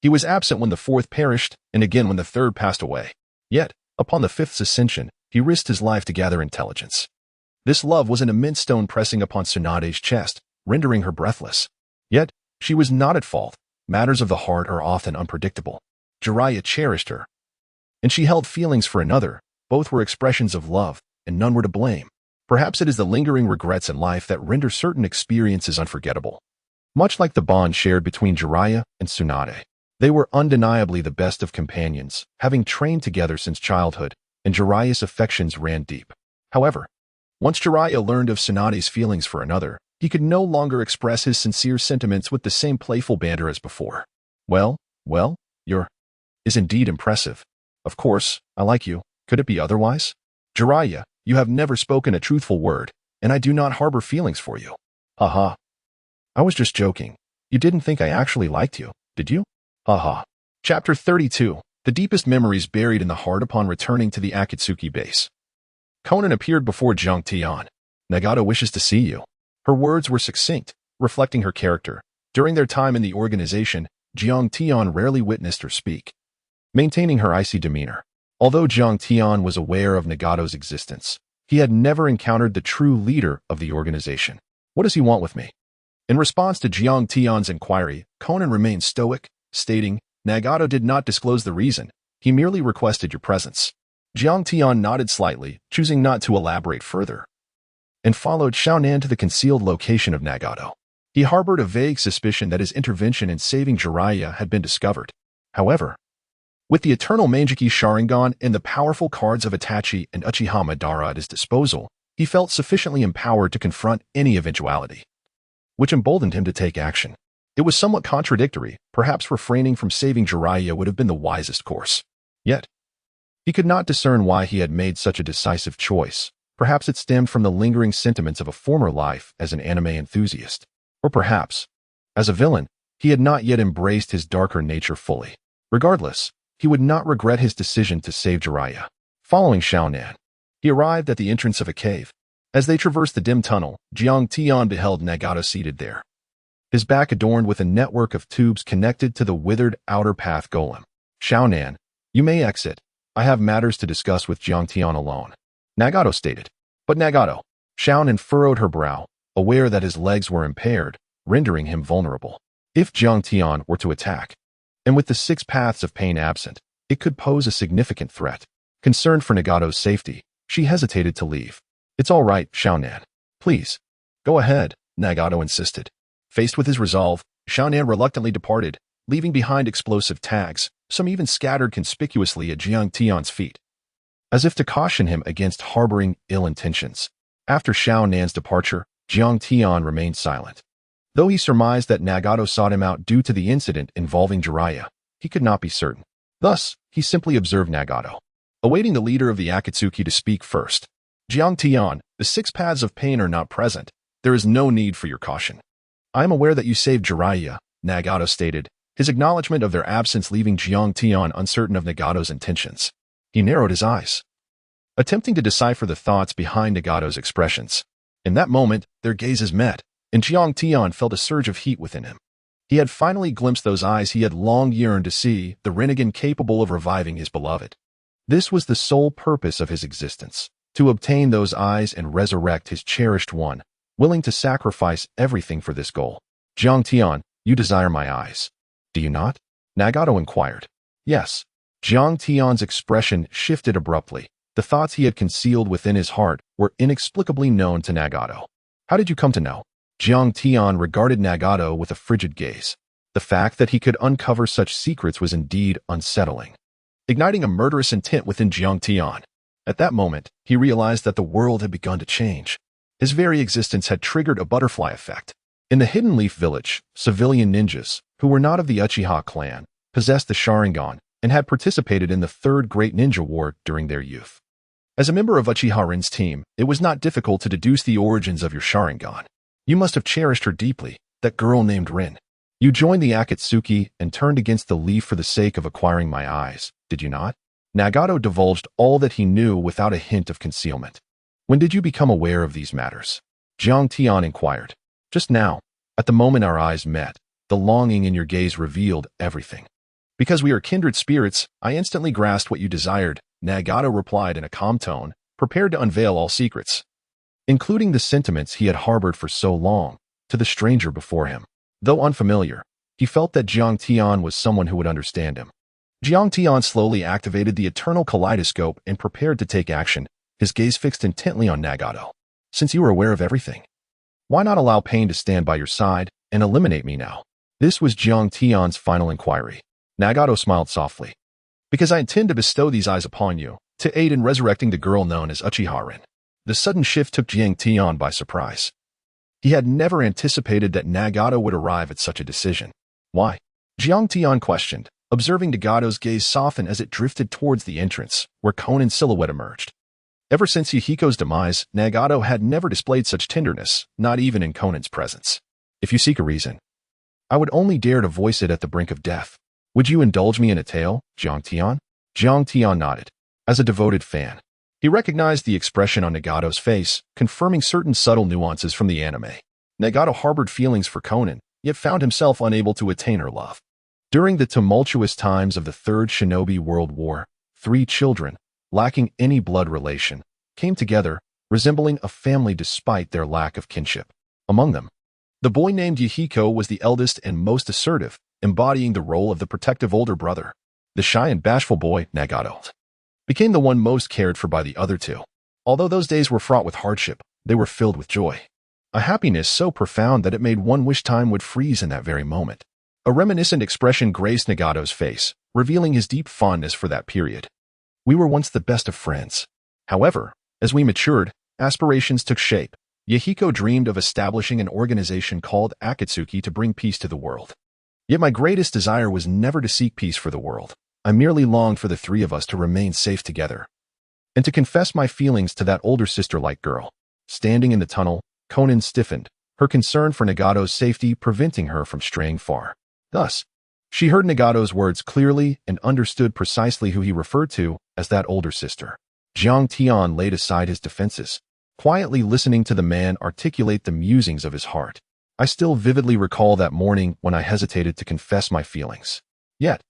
He was absent when the fourth perished, and again when the third passed away. Yet, upon the fifth's ascension, he risked his life to gather intelligence. This love was an immense stone pressing upon Tsunade's chest, rendering her breathless. Yet, she was not at fault. Matters of the heart are often unpredictable. Jiraiya cherished her, and she held feelings for another. Both were expressions of love, and none were to blame. Perhaps it is the lingering regrets in life that render certain experiences unforgettable. Much like the bond shared between Jiraiya and Tsunade, they were undeniably the best of companions, having trained together since childhood, and Jiraiya's affections ran deep. However, once Jiraiya learned of Tsunade's feelings for another, he could no longer express his sincere sentiments with the same playful banter as before. Well, your is indeed impressive. Of course, I like you. Could it be otherwise? Jiraiya, you have never spoken a truthful word, and I do not harbor feelings for you. Haha. I was just joking. You didn't think I actually liked you, did you? Haha. Chapter 32. The deepest memories buried in the heart upon returning to the Akatsuki base. Conan appeared before Jiang Tian. "Nagato wishes to see you." Her words were succinct, reflecting her character. During their time in the organization, Jiang Tian rarely witnessed her speak, maintaining her icy demeanor. Although Jiang Tian was aware of Nagato's existence, he had never encountered the true leader of the organization. "What does he want with me?" In response to Jiang Tian's inquiry, Conan remained stoic, stating, "Nagato did not disclose the reason. He merely requested your presence." Jiang Tian nodded slightly, choosing not to elaborate further, and followed Xiaonan to the concealed location of Nagato. He harbored a vague suspicion that his intervention in saving Jiraiya had been discovered. However, with the eternal Manjiki Sharingan and the powerful cards of Itachi and Uchiha Madara at his disposal, he felt sufficiently empowered to confront any eventuality. which emboldened him to take action. It was somewhat contradictory. Perhaps refraining from saving Jiraiya would have been the wisest course. Yet, he could not discern why he had made such a decisive choice. Perhaps it stemmed from the lingering sentiments of a former life as an anime enthusiast. Or perhaps, as a villain, he had not yet embraced his darker nature fully. Regardless, he would not regret his decision to save Jiraiya. Following Xiaonan, he arrived at the entrance of a cave. As they traversed the dim tunnel, Jiang Tian beheld Nagato seated there, his back adorned with a network of tubes connected to the withered outer path golem. Xiaonan, you may exit. I have matters to discuss with Jiang Tian alone, Nagato stated. But Nagato, Xiaonan furrowed her brow, aware that his legs were impaired, rendering him vulnerable. If Jiang Tian were to attack, and with the 6 paths of pain absent, it could pose a significant threat. Concerned for Nagato's safety, she hesitated to leave. It's all right, Xiaonan. Please, go ahead, Nagato insisted. Faced with his resolve, Xiaonan reluctantly departed, leaving behind explosive tags, some even scattered conspicuously at Jiang Tian's feet, as if to caution him against harboring ill intentions. After Xiaonan's departure, Jiang Tian remained silent. Though he surmised that Nagato sought him out due to the incident involving Jiraiya, he could not be certain. Thus, he simply observed Nagato, awaiting the leader of the Akatsuki to speak first. Jiang Tian, the 6 paths of pain are not present. There is no need for your caution. I am aware that you saved Jiraiya, Nagato stated, his acknowledgement of their absence leaving Jiang Tian uncertain of Nagato's intentions. He narrowed his eyes, attempting to decipher the thoughts behind Nagato's expressions. In that moment, their gazes met, and Jiang Tian felt a surge of heat within him. He had finally glimpsed those eyes he had long yearned to see, the renegade capable of reviving his beloved. This was the sole purpose of his existence, to obtain those eyes and resurrect his cherished one, willing to sacrifice everything for this goal. Jiang Tian, you desire my eyes, do you not? Nagato inquired. Yes. Jiang Tian's expression shifted abruptly. The thoughts he had concealed within his heart were inexplicably known to Nagato. How did you come to know? Jiang Tian regarded Nagato with a frigid gaze. The fact that he could uncover such secrets was indeed unsettling, igniting a murderous intent within Jiang Tian. At that moment, he realized that the world had begun to change. His very existence had triggered a butterfly effect. In the Hidden Leaf Village, civilian ninjas, who were not of the Uchiha clan, possessed the Sharingan and had participated in the Third Great Ninja War during their youth. As a member of Uchiha Rin's team, it was not difficult to deduce the origins of your Sharingan. You must have cherished her deeply, that girl named Rin. You joined the Akatsuki and turned against the leaf for the sake of acquiring my eyes, did you not? Nagato divulged all that he knew without a hint of concealment. When did you become aware of these matters? Jiang Tian inquired. Just now, at the moment our eyes met, the longing in your gaze revealed everything. Because we are kindred spirits, I instantly grasped what you desired, Nagato replied in a calm tone, prepared to unveil all secrets, including the sentiments he had harbored for so long, to the stranger before him. Though unfamiliar, he felt that Jiang Tian was someone who would understand him. Jiang Tian slowly activated the eternal kaleidoscope and prepared to take action, his gaze fixed intently on Nagato. Since you are aware of everything, why not allow pain to stand by your side and eliminate me now? This was Jiang Tian's final inquiry. Nagato smiled softly. Because I intend to bestow these eyes upon you, to aid in resurrecting the girl known as Uchiha Rin. The sudden shift took Jiang Tian by surprise. He had never anticipated that Nagato would arrive at such a decision. Why? Jiang Tian questioned, observing Nagato's gaze soften as it drifted towards the entrance, where Conan's silhouette emerged. Ever since Yahiko's demise, Nagato had never displayed such tenderness, not even in Conan's presence. If you seek a reason, I would only dare to voice it at the brink of death. Would you indulge me in a tale, Jiang Tian? Jiang Tian nodded. As a devoted fan, he recognized the expression on Nagato's face, confirming certain subtle nuances from the anime. Nagato harbored feelings for Conan, yet found himself unable to attain her love. During the tumultuous times of the Third Shinobi World War, 3 children, lacking any blood relation, came together, resembling a family despite their lack of kinship. Among them, the boy named Yahiko was the eldest and most assertive, embodying the role of the protective older brother. The shy and bashful boy, Nagato, became the one most cared for by the other 2. Although those days were fraught with hardship, they were filled with joy. A happiness so profound that it made one wish time would freeze in that very moment. A reminiscent expression graced Nagato's face, revealing his deep fondness for that period. We were once the best of friends. However, as we matured, aspirations took shape. Yahiko dreamed of establishing an organization called Akatsuki to bring peace to the world. Yet my greatest desire was never to seek peace for the world. I merely longed for the three of us to remain safe together, and to confess my feelings to that older sister-like girl. Standing in the tunnel, Konan stiffened, her concern for Nagato's safety preventing her from straying far. Thus, she heard Nagato's words clearly and understood precisely who he referred to as that older sister. Jiang Tian laid aside his defenses, quietly listening to the man articulate the musings of his heart. I still vividly recall that morning when I hesitated to confess my feelings. Yet,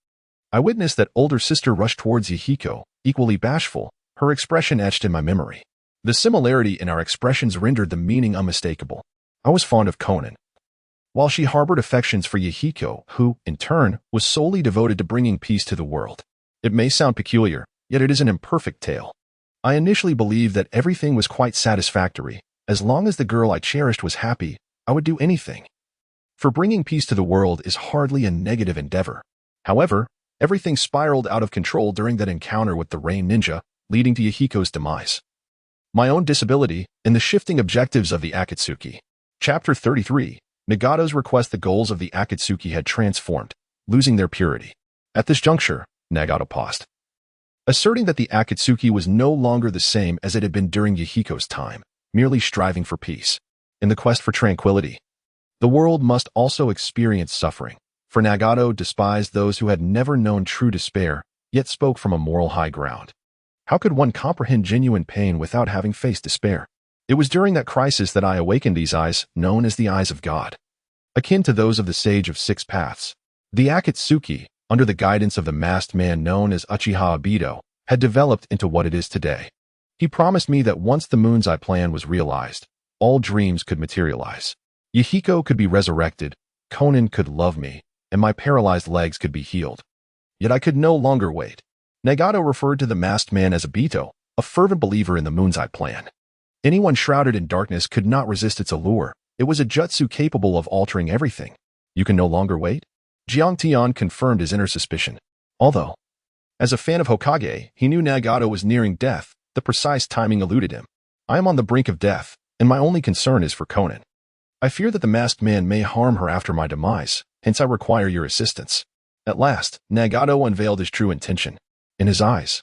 I witnessed that older sister rush towards Yahiko, equally bashful, her expression etched in my memory. The similarity in our expressions rendered the meaning unmistakable. I was fond of Konan, while she harbored affections for Yahiko, who, in turn, was solely devoted to bringing peace to the world. It may sound peculiar, yet it is an imperfect tale. I initially believed that everything was quite satisfactory. As long as the girl I cherished was happy, I would do anything. For bringing peace to the world is hardly a negative endeavor. However, everything spiraled out of control during that encounter with the Rain Ninja, leading to Yahiko's demise. My own disability, and the shifting objectives of the Akatsuki. Chapter 33. Nagato's request. The goals of the Akatsuki had transformed, losing their purity. At this juncture, Nagato paused, asserting that the Akatsuki was no longer the same as it had been during Yahiko's time, merely striving for peace. In the quest for tranquility, the world must also experience suffering, for Nagato despised those who had never known true despair, yet spoke from a moral high ground. How could one comprehend genuine pain without having faced despair? It was during that crisis that I awakened these eyes, known as the eyes of God. Akin to those of the Sage of Six Paths, the Akatsuki, under the guidance of the masked man known as Uchiha Obito, had developed into what it is today. He promised me that once the Moon's Eye plan was realized, all dreams could materialize. Yahiko could be resurrected, Konan could love me, and my paralyzed legs could be healed. Yet I could no longer wait. Nagato referred to the masked man as Obito, a fervent believer in the Moon's Eye plan. Anyone shrouded in darkness could not resist its allure. It was a jutsu capable of altering everything. You can no longer wait? Jiang Tian confirmed his inner suspicion. Although, as a fan of Hokage, he knew Nagato was nearing death, the precise timing eluded him. I am on the brink of death, and my only concern is for Konan. I fear that the masked man may harm her after my demise, hence I require your assistance. At last, Nagato unveiled his true intention. In his eyes,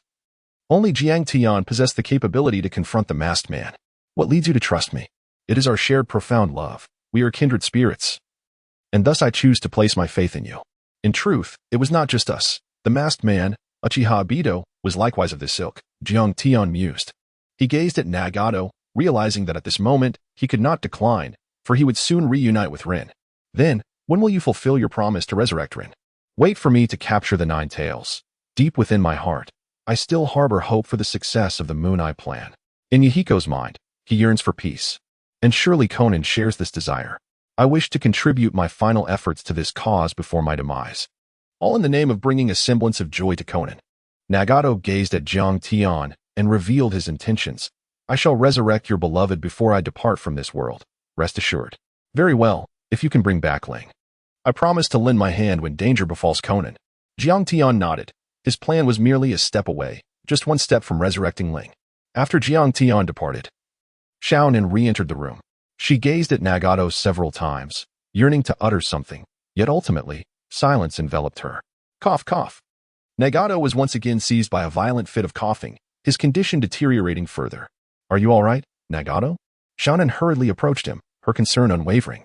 only Jiang Tian possessed the capability to confront the masked man. What leads you to trust me? It is our shared profound love. We are kindred spirits, and thus I choose to place my faith in you. In truth, it was not just us. The masked man, Uchiha Obito, was likewise of this ilk, Jiang Tian mused. He gazed at Nagato, realizing that at this moment, he could not decline, for he would soon reunite with Rin. Then, when will you fulfill your promise to resurrect Rin? Wait for me to capture the Nine Tails. Deep within my heart, I still harbor hope for the success of the Moon Eye plan. In Yahiko's mind, he yearns for peace. And surely Konan shares this desire. I wish to contribute my final efforts to this cause before my demise. All in the name of bringing a semblance of joy to Konan. Nagato gazed at Jiang Tian and revealed his intentions. I shall resurrect your beloved before I depart from this world. Rest assured. Very well, if you can bring back Ling. I promise to lend my hand when danger befalls Konan. Jiang Tian nodded. His plan was merely a step away, just one step from resurrecting Ling. After Jiang Tian departed, Xiaonan re-entered the room. She gazed at Nagato several times, yearning to utter something, yet ultimately, silence enveloped her. Cough, cough. Nagato was once again seized by a violent fit of coughing, his condition deteriorating further. Are you all right, Nagato? Xiaonan hurriedly approached him, her concern unwavering.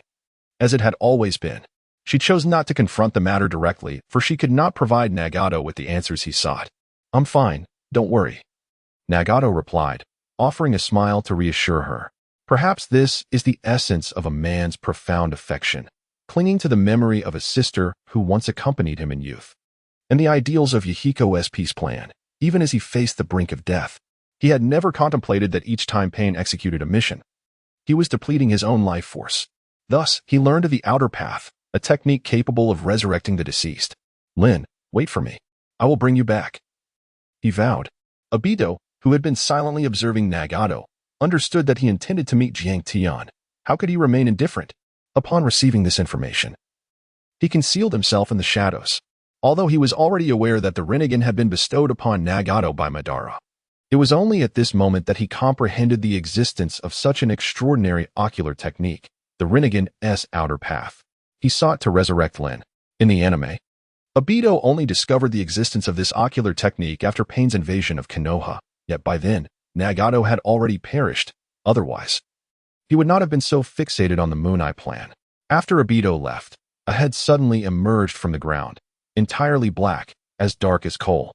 As it had always been, she chose not to confront the matter directly, for she could not provide Nagato with the answers he sought. I'm fine, don't worry. Nagato replied, offering a smile to reassure her. Perhaps this is the essence of a man's profound affection, clinging to the memory of a sister who once accompanied him in youth, and the ideals of Yahiko's peace plan, even as he faced the brink of death. He had never contemplated that each time Pain executed a mission, he was depleting his own life force. Thus, he learned of the outer path, a technique capable of resurrecting the deceased. Lin, wait for me. I will bring you back, he vowed. Obito, who had been silently observing Nagato, understood that he intended to meet Jiang Tian. How could he remain indifferent? Upon receiving this information, he concealed himself in the shadows, although he was already aware that the Rinnegan had been bestowed upon Nagato by Madara. It was only at this moment that he comprehended the existence of such an extraordinary ocular technique, the Rinnegan's outer path. He sought to resurrect Lin. In the anime, Obito only discovered the existence of this ocular technique after Pain's invasion of Konoha, yet by then, Nagato had already perished. Otherwise, he would not have been so fixated on the Moon Eye plan. After Obito left, a head suddenly emerged from the ground, entirely black, as dark as coal.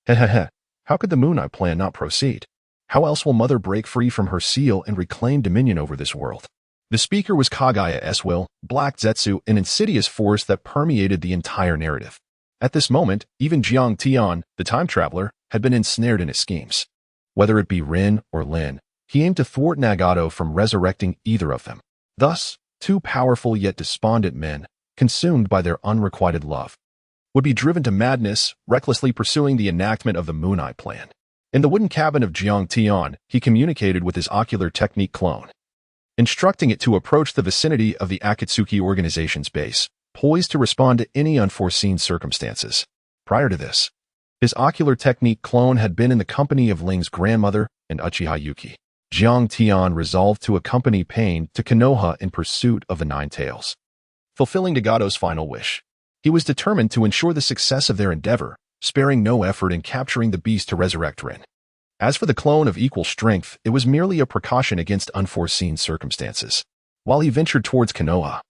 Hehehe, how could the Moon Eye plan not proceed? How else will Mother break free from her seal and reclaim dominion over this world? The speaker was Kage's will, Black Zetsu, an insidious force that permeated the entire narrative. At this moment, even Jiang Tian, the time traveler, had been ensnared in his schemes. Whether it be Rin or Lin, he aimed to thwart Nagato from resurrecting either of them. Thus, two powerful yet despondent men, consumed by their unrequited love, would be driven to madness, recklessly pursuing the enactment of the Moon Eye plan. In the wooden cabin of Jiang Tian, he communicated with his ocular technique clone, instructing it to approach the vicinity of the Akatsuki organization's base, poised to respond to any unforeseen circumstances. Prior to this, his ocular technique clone had been in the company of Ling's grandmother and Uchiha Yuki. Jiang Tian resolved to accompany Pain to Konoha in pursuit of the Nine Tails. Fulfilling Nagato's final wish, he was determined to ensure the success of their endeavor, sparing no effort in capturing the beast to resurrect Rin. As for the clone of equal strength, it was merely a precaution against unforeseen circumstances. While he ventured towards Konoha,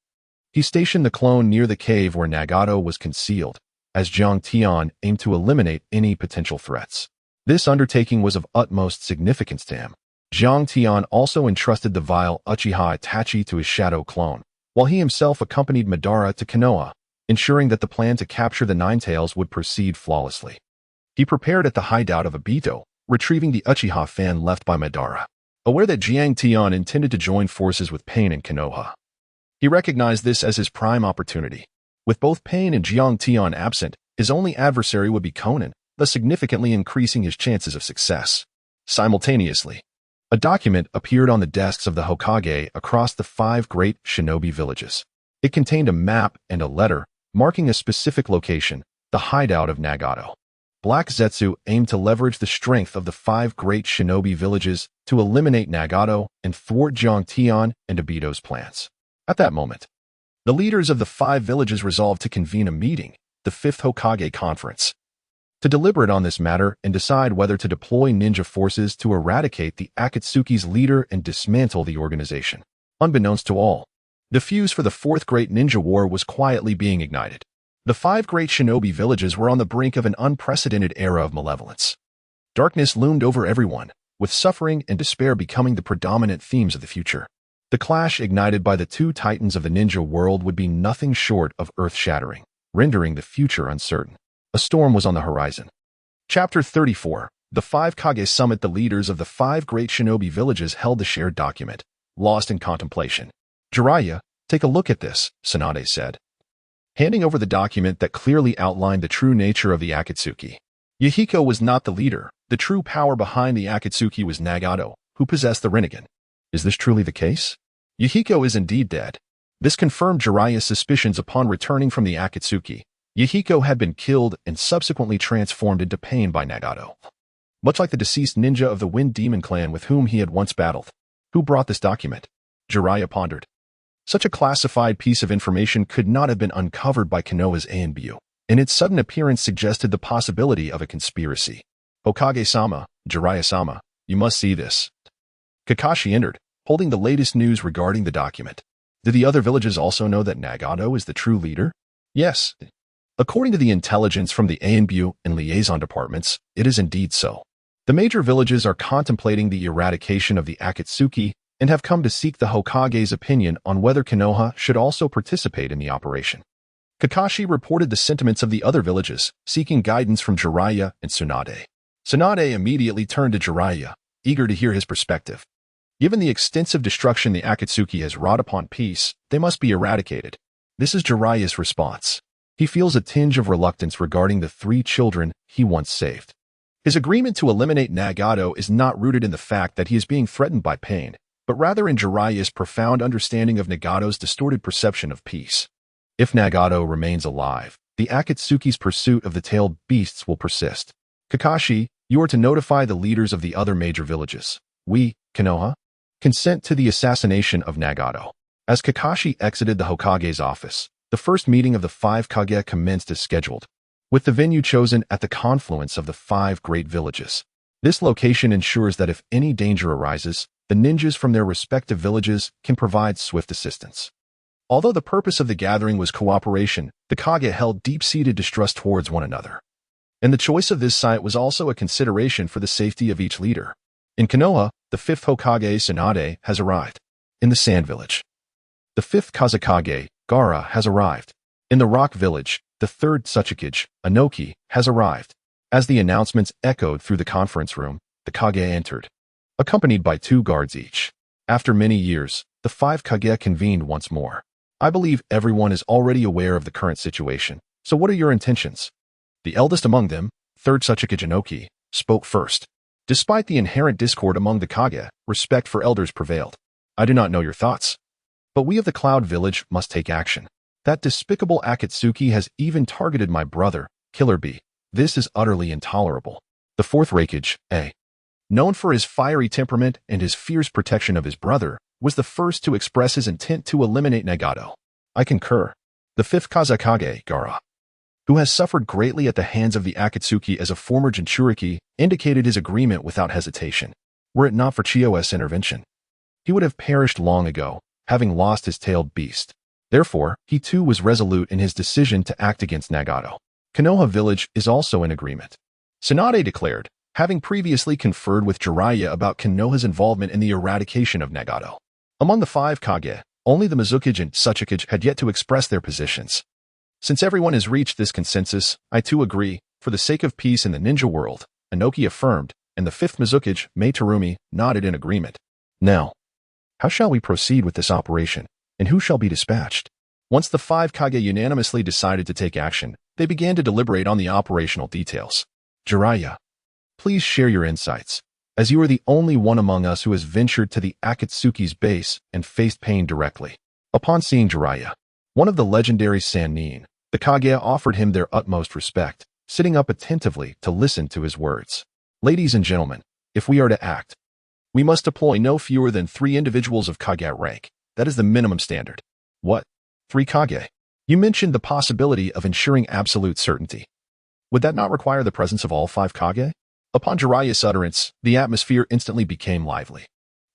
he stationed the clone near the cave where Nagato was concealed, as Jiang Tian aimed to eliminate any potential threats. This undertaking was of utmost significance to him. Jiang Tian also entrusted the vile Uchiha Itachi to his shadow clone, while he himself accompanied Madara to Konoha, ensuring that the plan to capture the Nine Tails would proceed flawlessly. He prepared at the hideout of Obito, retrieving the Uchiha fan left by Madara. Aware that Jiang Tian intended to join forces with Pain and Konoha, he recognized this as his prime opportunity. With both Pain and Jiang Tian absent, his only adversary would be Conan, thus significantly increasing his chances of success. Simultaneously, a document appeared on the desks of the Hokage across the 5 Great Shinobi Villages. It contained a map and a letter marking a specific location, the hideout of Nagato. Black Zetsu aimed to leverage the strength of the 5 Great Shinobi Villages to eliminate Nagato and thwart Jiang Tian and Obito's plans. At that moment, the leaders of the 5 villages resolved to convene a meeting, the 5th Hokage Conference, to deliberate on this matter and decide whether to deploy ninja forces to eradicate the Akatsuki's leader and dismantle the organization. Unbeknownst to all, the fuse for the 4th Great Ninja War was quietly being ignited. The 5 Great Shinobi Villages were on the brink of an unprecedented era of malevolence. Darkness loomed over everyone, with suffering and despair becoming the predominant themes of the future. The clash ignited by the two titans of the ninja world would be nothing short of earth-shattering, rendering the future uncertain. A storm was on the horizon. Chapter 34. The 5 Kage Summit. The leaders of the 5 Great Shinobi Villages held the shared document, lost in contemplation. Jiraiya, take a look at this, Tsunade said, handing over the document that clearly outlined the true nature of the Akatsuki. Yahiko was not the leader. The true power behind the Akatsuki was Nagato, who possessed the Rinnegan. Is this truly the case? Yahiko is indeed dead. This confirmed Jiraiya's suspicions upon returning from the Akatsuki. Yahiko had been killed and subsequently transformed into Pain by Nagato, much like the deceased ninja of the Wind Demon clan with whom he had once battled. Who brought this document? Jiraiya pondered. Such a classified piece of information could not have been uncovered by Konoha's Anbu, and its sudden appearance suggested the possibility of a conspiracy. Hokage-sama, Jiraiya-sama, you must see this. Kakashi entered, holding the latest news regarding the document. Did the other villages also know that Nagato is the true leader? Yes. According to the intelligence from the Anbu and liaison departments, it is indeed so. The major villages are contemplating the eradication of the Akatsuki and have come to seek the Hokage's opinion on whether Konoha should also participate in the operation. Kakashi reported the sentiments of the other villages, seeking guidance from Jiraiya and Tsunade. Tsunade immediately turned to Jiraiya, eager to hear his perspective. Given the extensive destruction the Akatsuki has wrought upon peace, they must be eradicated. This is Jiraiya's response. He feels a tinge of reluctance regarding the 3 children he once saved. His agreement to eliminate Nagato is not rooted in the fact that he is being threatened by Pain, but rather in Jiraiya's profound understanding of Nagato's distorted perception of peace. If Nagato remains alive, the Akatsuki's pursuit of the tailed beasts will persist. Kakashi, You are to notify the leaders of the other major villages. We, Konoha, consent to the assassination of Nagato. As Kakashi exited the Hokage's office, the first meeting of the five Kage commenced as scheduled, with the venue chosen at the confluence of the five great villages. This location ensures that if any danger arises, the ninjas from their respective villages can provide swift assistance. Although the purpose of the gathering was cooperation, the Kage held deep-seated distrust towards one another. And the choice of this site was also a consideration for the safety of each leader. In Konoha, the fifth Hokage, Tsunade, has arrived. In the Sand Village, the fifth Kazekage, Gaara, has arrived. In the Rock Village, the third Tsuchikage, Inoki, has arrived. As the announcements echoed through the conference room, the Kage entered, accompanied by 2 guards each. After many years, the 5 Kage convened once more. I believe everyone is already aware of the current situation, so what are your intentions? The eldest among them, third Tsuchikage Inoki, spoke first. Despite the inherent discord among the Kage, respect for elders prevailed. I do not know your thoughts, but we of the Cloud Village must take action. That despicable Akatsuki has even targeted my brother, Killer Bee. This is utterly intolerable. The fourth Raikage, A, known for his fiery temperament and his fierce protection of his brother, was the first to express his intent to eliminate Nagato. I concur. The fifth Kazekage, Gaara, who has suffered greatly at the hands of the Akatsuki as a former Jinchuriki, indicated his agreement without hesitation. Were it not for Chiyo's intervention, he would have perished long ago, having lost his tailed beast. Therefore, he too was resolute in his decision to act against Nagato. Konoha Village is also in agreement. Tsunade declared, having previously conferred with Jiraiya about Konoha's involvement in the eradication of Nagato. Among the 5 Kage, only the Mizukage and Tsuchikage had yet to express their positions. Since everyone has reached this consensus, I too agree, for the sake of peace in the ninja world, Inoki affirmed, and the 5th Mizukage, Mei-Terumi, nodded in agreement. Now, how shall we proceed with this operation, and who shall be dispatched? Once the 5 Kage unanimously decided to take action, they began to deliberate on the operational details. Jiraiya, please share your insights, as you are the only one among us who has ventured to the Akatsuki's base and faced pain directly. Upon seeing Jiraiya, one of the legendary Sannin, the Kage offered him their utmost respect, sitting up attentively to listen to his words. Ladies and gentlemen, if we are to act, we must deploy no fewer than 3 individuals of Kage rank. That is the minimum standard. What? 3 Kage? You mentioned the possibility of ensuring absolute certainty. Would that not require the presence of all 5 Kage? Upon Jiraiya's utterance, the atmosphere instantly became lively.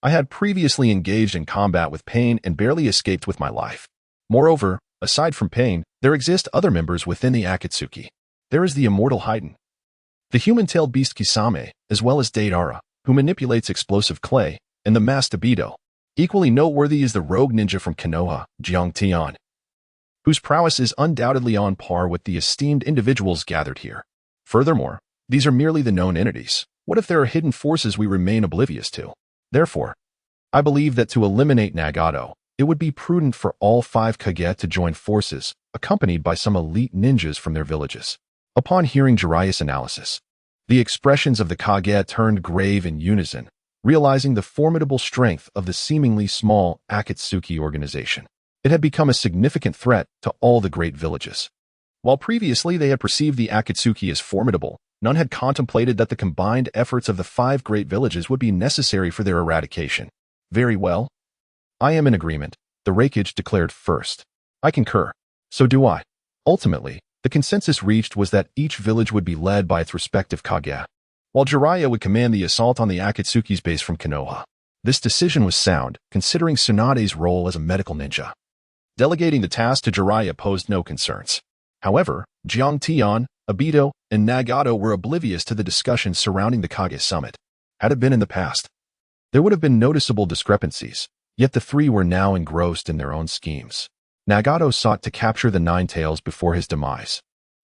I had previously engaged in combat with pain and barely escaped with my life. Moreover, aside from pain, there exist other members within the Akatsuki. There is the immortal Haiden, the human-tailed beast Kisame, as well as Deidara, who manipulates explosive clay, and the masked Obito. Equally noteworthy is the rogue ninja from Konoha, Jiang Tian, whose prowess is undoubtedly on par with the esteemed individuals gathered here. Furthermore, these are merely the known entities. What if there are hidden forces we remain oblivious to? Therefore, I believe that to eliminate Nagato, it would be prudent for all 5 Kage to join forces, accompanied by some elite ninjas from their villages. Upon hearing Jiraiya's analysis, the expressions of the Kage turned grave in unison, realizing the formidable strength of the seemingly small Akatsuki organization. It had become a significant threat to all the great villages. While previously they had perceived the Akatsuki as formidable, none had contemplated that the combined efforts of the 5 great villages would be necessary for their eradication. Very well. I am in agreement, the Raikage declared first. I concur. So do I. Ultimately, the consensus reached was that each village would be led by its respective Kage, while Jiraiya would command the assault on the Akatsuki's base from Konoha. This decision was sound, considering Tsunade's role as a medical ninja. Delegating the task to Jiraiya posed no concerns. However, Jiang Tian, Obito, and Nagato were oblivious to the discussions surrounding the Kage summit. Had it been in the past, there would have been noticeable discrepancies, yet the 3 were now engrossed in their own schemes. Nagato sought to capture the 9 tails before his demise,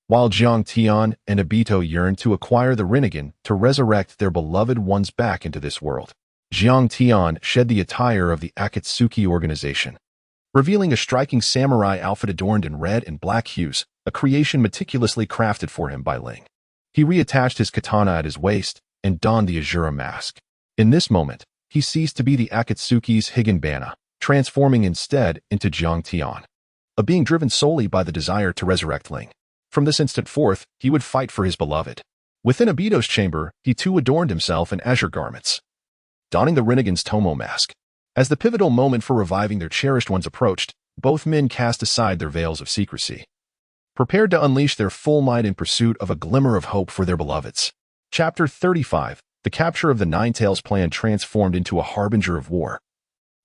while Jiang Tian and Obito yearned to acquire the Rinnegan to resurrect their beloved ones back into this world. Jiang Tian shed the attire of the Akatsuki organization, revealing a striking samurai outfit adorned in red and black hues, a creation meticulously crafted for him by Ling. He reattached his katana at his waist and donned the Azura mask. In this moment, he ceased to be the Akatsuki's Higanbana, transforming instead into Jiang Tian, a being driven solely by the desire to resurrect Ling. From this instant forth, he would fight for his beloved. Within Obito's chamber, he too adorned himself in azure garments, donning the Renegade's Tomo mask. As the pivotal moment for reviving their cherished ones approached, both men cast aside their veils of secrecy, prepared to unleash their full might in pursuit of a glimmer of hope for their beloveds. Chapter 35. The capture of the Nine-Tails plan transformed into a harbinger of war.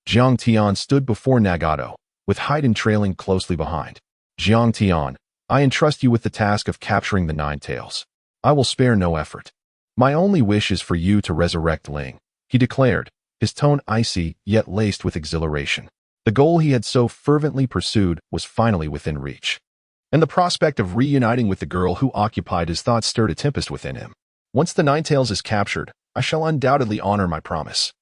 Jiang Tian stood before Nagato, with Haiden trailing closely behind. Jiang Tian, I entrust you with the task of capturing the Nine-Tails. I will spare no effort. My only wish is for you to resurrect Ling, he declared, his tone icy yet laced with exhilaration. The goal he had so fervently pursued was finally within reach, and the prospect of reuniting with the girl who occupied his thoughts stirred a tempest within him. Once the Nine-Tails is captured, I shall undoubtedly honor my promise.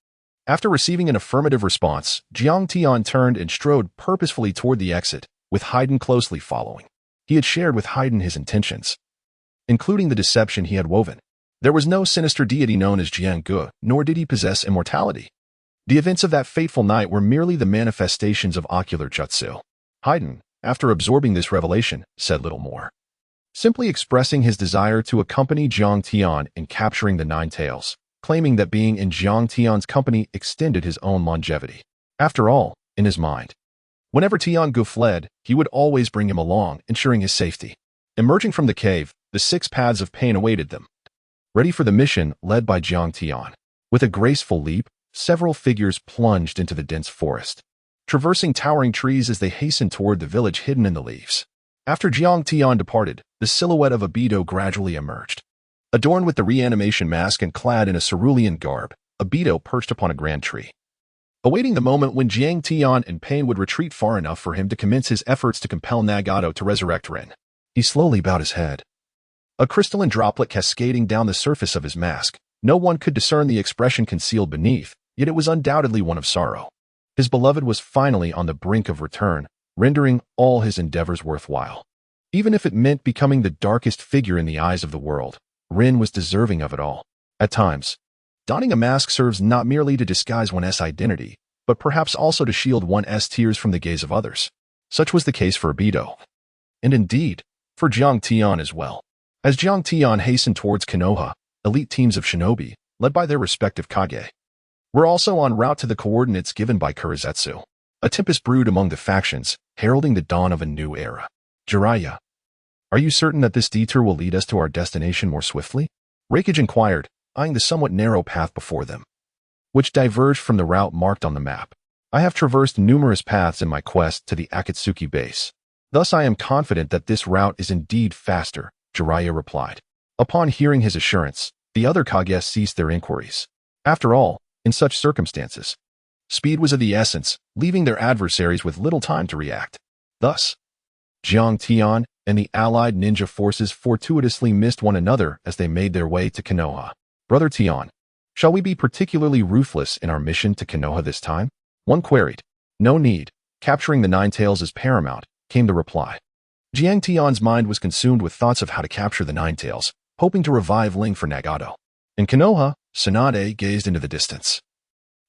After receiving an affirmative response, Jiang Tian turned and strode purposefully toward the exit, with Haiden closely following. He had shared with Haiden his intentions, including the deception he had woven. There was no sinister deity known as Jiang, nor did he possess immortality. The events of that fateful night were merely the manifestations of ocular jutsu. Haiden, after absorbing this revelation, said little more, simply expressing his desire to accompany Jiang Tian in capturing the Nine-Tails, claiming that being in Jiang Tian's company extended his own longevity. After all, in his mind, whenever Tian fled, he would always bring him along, ensuring his safety. Emerging from the cave, the 6 paths of pain awaited them, ready for the mission led by Jiang Tian. With a graceful leap, several figures plunged into the dense forest, traversing towering trees as they hastened toward the village hidden in the leaves. After Jiang Tian departed, the silhouette of Obito gradually emerged. Adorned with the reanimation mask and clad in a cerulean garb, Obito perched upon a grand tree, awaiting the moment when Jiang Tian and pain would retreat far enough for him to commence his efforts to compel Nagato to resurrect Rin. He slowly bowed his head, a crystalline droplet cascading down the surface of his mask. No one could discern the expression concealed beneath, yet it was undoubtedly one of sorrow. His beloved was finally on the brink of return, rendering all his endeavors worthwhile. Even if it meant becoming the darkest figure in the eyes of the world, Rin was deserving of it all. At times, donning a mask serves not merely to disguise one's identity, but perhaps also to shield one's tears from the gaze of others. Such was the case for Obito, and indeed, for Jiang Tian as well. As Jiang Tian hastened towards Konoha, elite teams of shinobi, led by their respective Kage, were also en route to the coordinates given by Kurizetsu. A tempest brewed among the factions, heralding the dawn of a new era. Jiraiya, are you certain that this detour will lead us to our destination more swiftly? Kage inquired, eyeing the somewhat narrow path before them, which diverged from the route marked on the map. I have traversed numerous paths in my quest to the Akatsuki base. Thus I am confident that this route is indeed faster, Jiraiya replied. Upon hearing his assurance, the other Kage ceased their inquiries. After all, in such circumstances, speed was of the essence, leaving their adversaries with little time to react. Thus, Jiang Tian and the allied ninja forces fortuitously missed one another as they made their way to Konoha. Brother Tian, shall we be particularly ruthless in our mission to Konoha this time? One queried. No need. Capturing the Nine-Tails is paramount, came the reply. Jiang Tian's mind was consumed with thoughts of how to capture the Nine-Tails, hoping to revive Ling for Nagato. In Konoha, Tsunade gazed into the distance,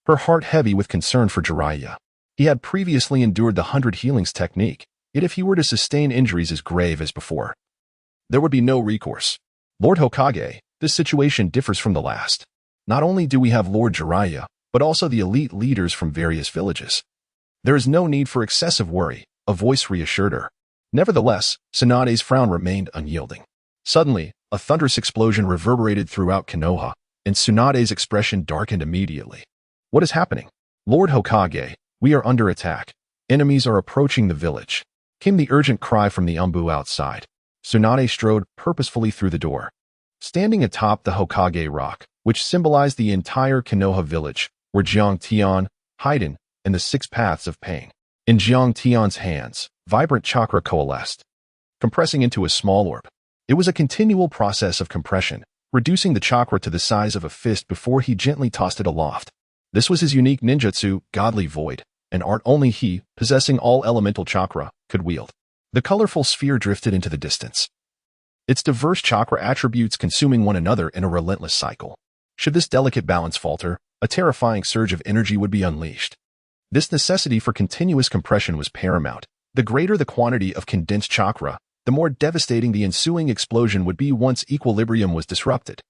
her heart heavy with concern for Jiraiya. He had previously endured the 100 healings technique, yet if he were to sustain injuries as grave as before, there would be no recourse. Lord Hokage, this situation differs from the last. Not only do we have Lord Jiraiya, but also the elite leaders from various villages. There is no need for excessive worry, a voice reassured her. Nevertheless, Tsunade's frown remained unyielding. Suddenly, a thunderous explosion reverberated throughout Konoha, and Tsunade's expression darkened immediately. What is happening? Lord Hokage, we are under attack. Enemies are approaching the village, came the urgent cry from the Anbu outside. Tsunade strode purposefully through the door. Standing atop the Hokage rock, which symbolized the entire Konoha village, were Jiang Tian, Haiden, and the 6 paths of pain. In Jiang Tian's hands, vibrant chakra coalesced, compressing into a small orb. It was a continual process of compression, reducing the chakra to the size of a fist before he gently tossed it aloft. This was his unique ninjutsu, Godly Void, an art only he, possessing all elemental chakra, could wield. The colorful sphere drifted into the distance, its diverse chakra attributes consuming one another in a relentless cycle. Should this delicate balance falter, a terrifying surge of energy would be unleashed. This necessity for continuous compression was paramount. The greater the quantity of condensed chakra, the more devastating the ensuing explosion would be once equilibrium was disrupted.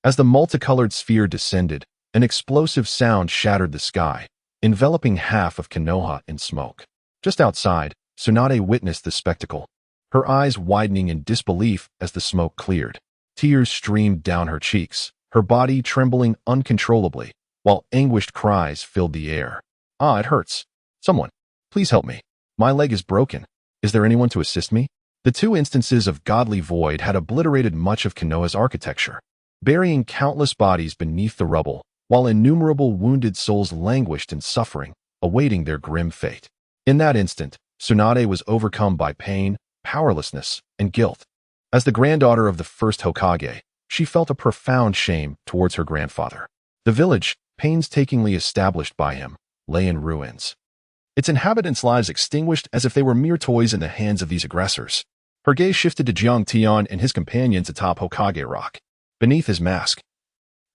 As the multicolored sphere descended, an explosive sound shattered the sky, enveloping half of Konoha in smoke. Just outside, Tsunade witnessed the spectacle, her eyes widening in disbelief as the smoke cleared. Tears streamed down her cheeks, her body trembling uncontrollably, while anguished cries filled the air. "Ah, it hurts. Someone, please help me. My leg is broken. Is there anyone to assist me?" The two instances of godly void had obliterated much of Konoha's architecture, burying countless bodies beneath the rubble, while innumerable wounded souls languished in suffering, awaiting their grim fate. In that instant, Tsunade was overcome by pain, powerlessness, and guilt. As the granddaughter of the first Hokage, she felt a profound shame towards her grandfather. The village, painstakingly established by him, lay in ruins, its inhabitants' lives extinguished as if they were mere toys in the hands of these aggressors. Her gaze shifted to Jiang Tian and his companions atop Hokage Rock. Beneath his mask,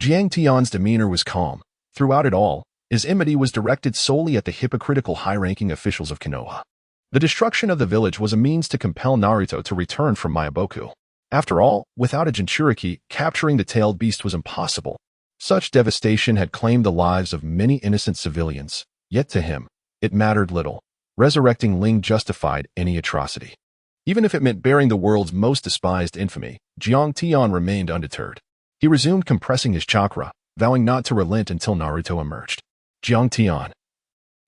Jiang Tian's demeanor was calm. Throughout it all, his enmity was directed solely at the hypocritical high-ranking officials of Konoha. The destruction of the village was a means to compel Naruto to return from Myoboku. After all, without a Jinchuriki, capturing the tailed beast was impossible. Such devastation had claimed the lives of many innocent civilians, yet to him, it mattered little. Resurrecting Ling justified any atrocity. Even if it meant bearing the world's most despised infamy, Jiang Tian remained undeterred. He resumed compressing his chakra, vowing not to relent until Naruto emerged. "Jiang Tian,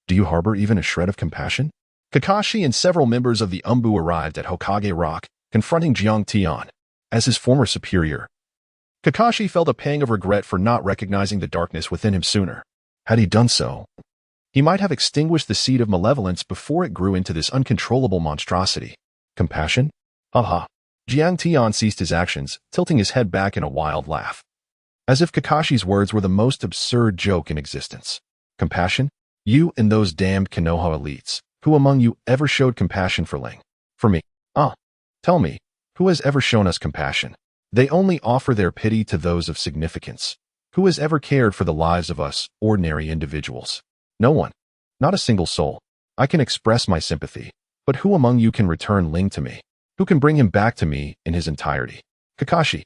do you harbor even a shred of compassion?" Kakashi and several members of the Anbu arrived at Hokage Rock, confronting Jiang Tian as his former superior. Kakashi felt a pang of regret for not recognizing the darkness within him sooner. Had he done so, he might have extinguished the seed of malevolence before it grew into this uncontrollable monstrosity. Compassion? Haha. Jiang Tian ceased his actions, tilting his head back in a wild laugh, as if Kakashi's words were the most absurd joke in existence. Compassion? You and those damned Konoha elites. Who among you ever showed compassion for Ling? For me? Tell me, who has ever shown us compassion? They only offer their pity to those of significance. Who has ever cared for the lives of us, ordinary individuals? No one. Not a single soul. I can express my sympathy, but who among you can return Ling to me? Who can bring him back to me in his entirety? Kakashi,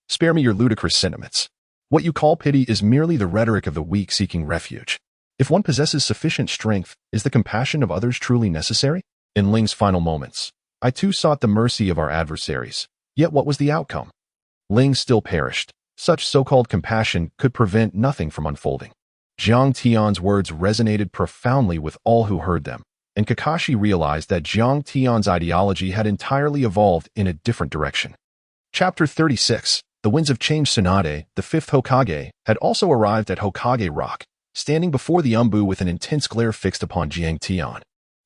spare me your ludicrous sentiments. What you call pity is merely the rhetoric of the weak seeking refuge. If one possesses sufficient strength, is the compassion of others truly necessary? In Ling's final moments, I too sought the mercy of our adversaries. Yet what was the outcome? Ling still perished. Such so-called compassion could prevent nothing from unfolding. Jiang Tian's words resonated profoundly with all who heard them, and Kakashi realized that Jiang Tian's ideology had entirely evolved in a different direction. Chapter 36. The Winds of Change. Tsunade, the fifth Hokage, had also arrived at Hokage Rock, standing before the Anbu with an intense glare fixed upon Jiang Tian.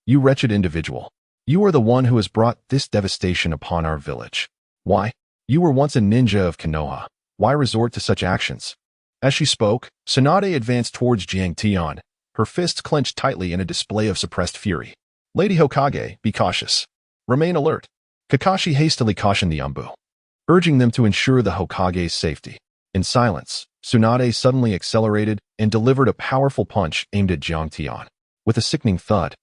"You wretched individual. You are the one who has brought this devastation upon our village. Why? You were once a ninja of Konoha. Why resort to such actions?" As she spoke, Tsunade advanced towards Jiang Tian, her fists clenched tightly in a display of suppressed fury. "Lady Hokage, be cautious. Remain alert." Kakashi hastily cautioned the Anbu, urging them to ensure the Hokage's safety. In silence, Tsunade suddenly accelerated and delivered a powerful punch aimed at Jiang Tian. With a sickening thud,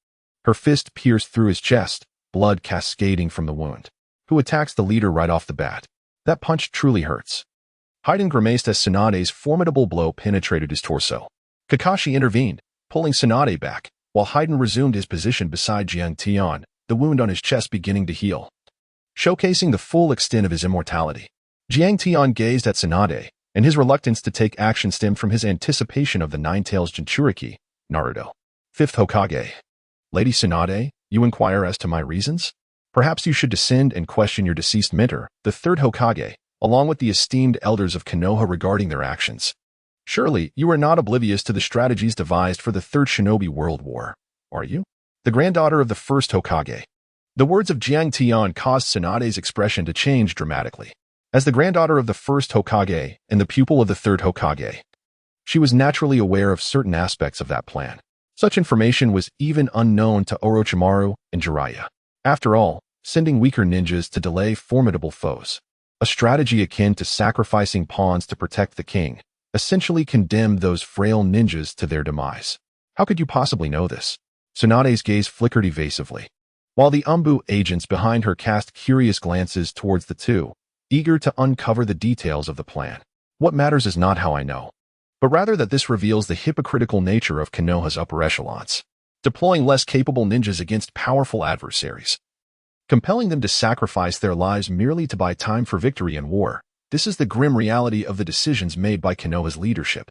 her fist pierced through his chest, blood cascading from the wound. Who attacks the leader right off the bat? That punch truly hurts. Haiden grimaced as Tsunade's formidable blow penetrated his torso. Kakashi intervened, pulling Tsunade back, while Haiden resumed his position beside Jiang Tian, the wound on his chest beginning to heal, showcasing the full extent of his immortality. Jiang Tian gazed at Tsunade, and his reluctance to take action stemmed from his anticipation of the Nine-Tails Jinchuriki, Naruto. Fifth Hokage. "Lady Tsunade, you inquire as to my reasons? Perhaps you should descend and question your deceased mentor, the third Hokage, along with the esteemed elders of Konoha regarding their actions. Surely, you are not oblivious to the strategies devised for the Third Shinobi World War, are you? The granddaughter of the first Hokage." The words of Jiang Tian caused Tsunade's expression to change dramatically. As the granddaughter of the first Hokage and the pupil of the third Hokage, she was naturally aware of certain aspects of that plan. Such information was even unknown to Orochimaru and Jiraiya. After all, sending weaker ninjas to delay formidable foes, a strategy akin to sacrificing pawns to protect the king, essentially condemned those frail ninjas to their demise. How could you possibly know this? Tsunade's gaze flickered evasively. while the Anbu agents behind her cast curious glances towards the two, eager to uncover the details of the plan. What matters is not how I know, but rather that this reveals the hypocritical nature of Konoha's upper echelons, deploying less capable ninjas against powerful adversaries, compelling them to sacrifice their lives merely to buy time for victory in war. This is the grim reality of the decisions made by Konoha's leadership.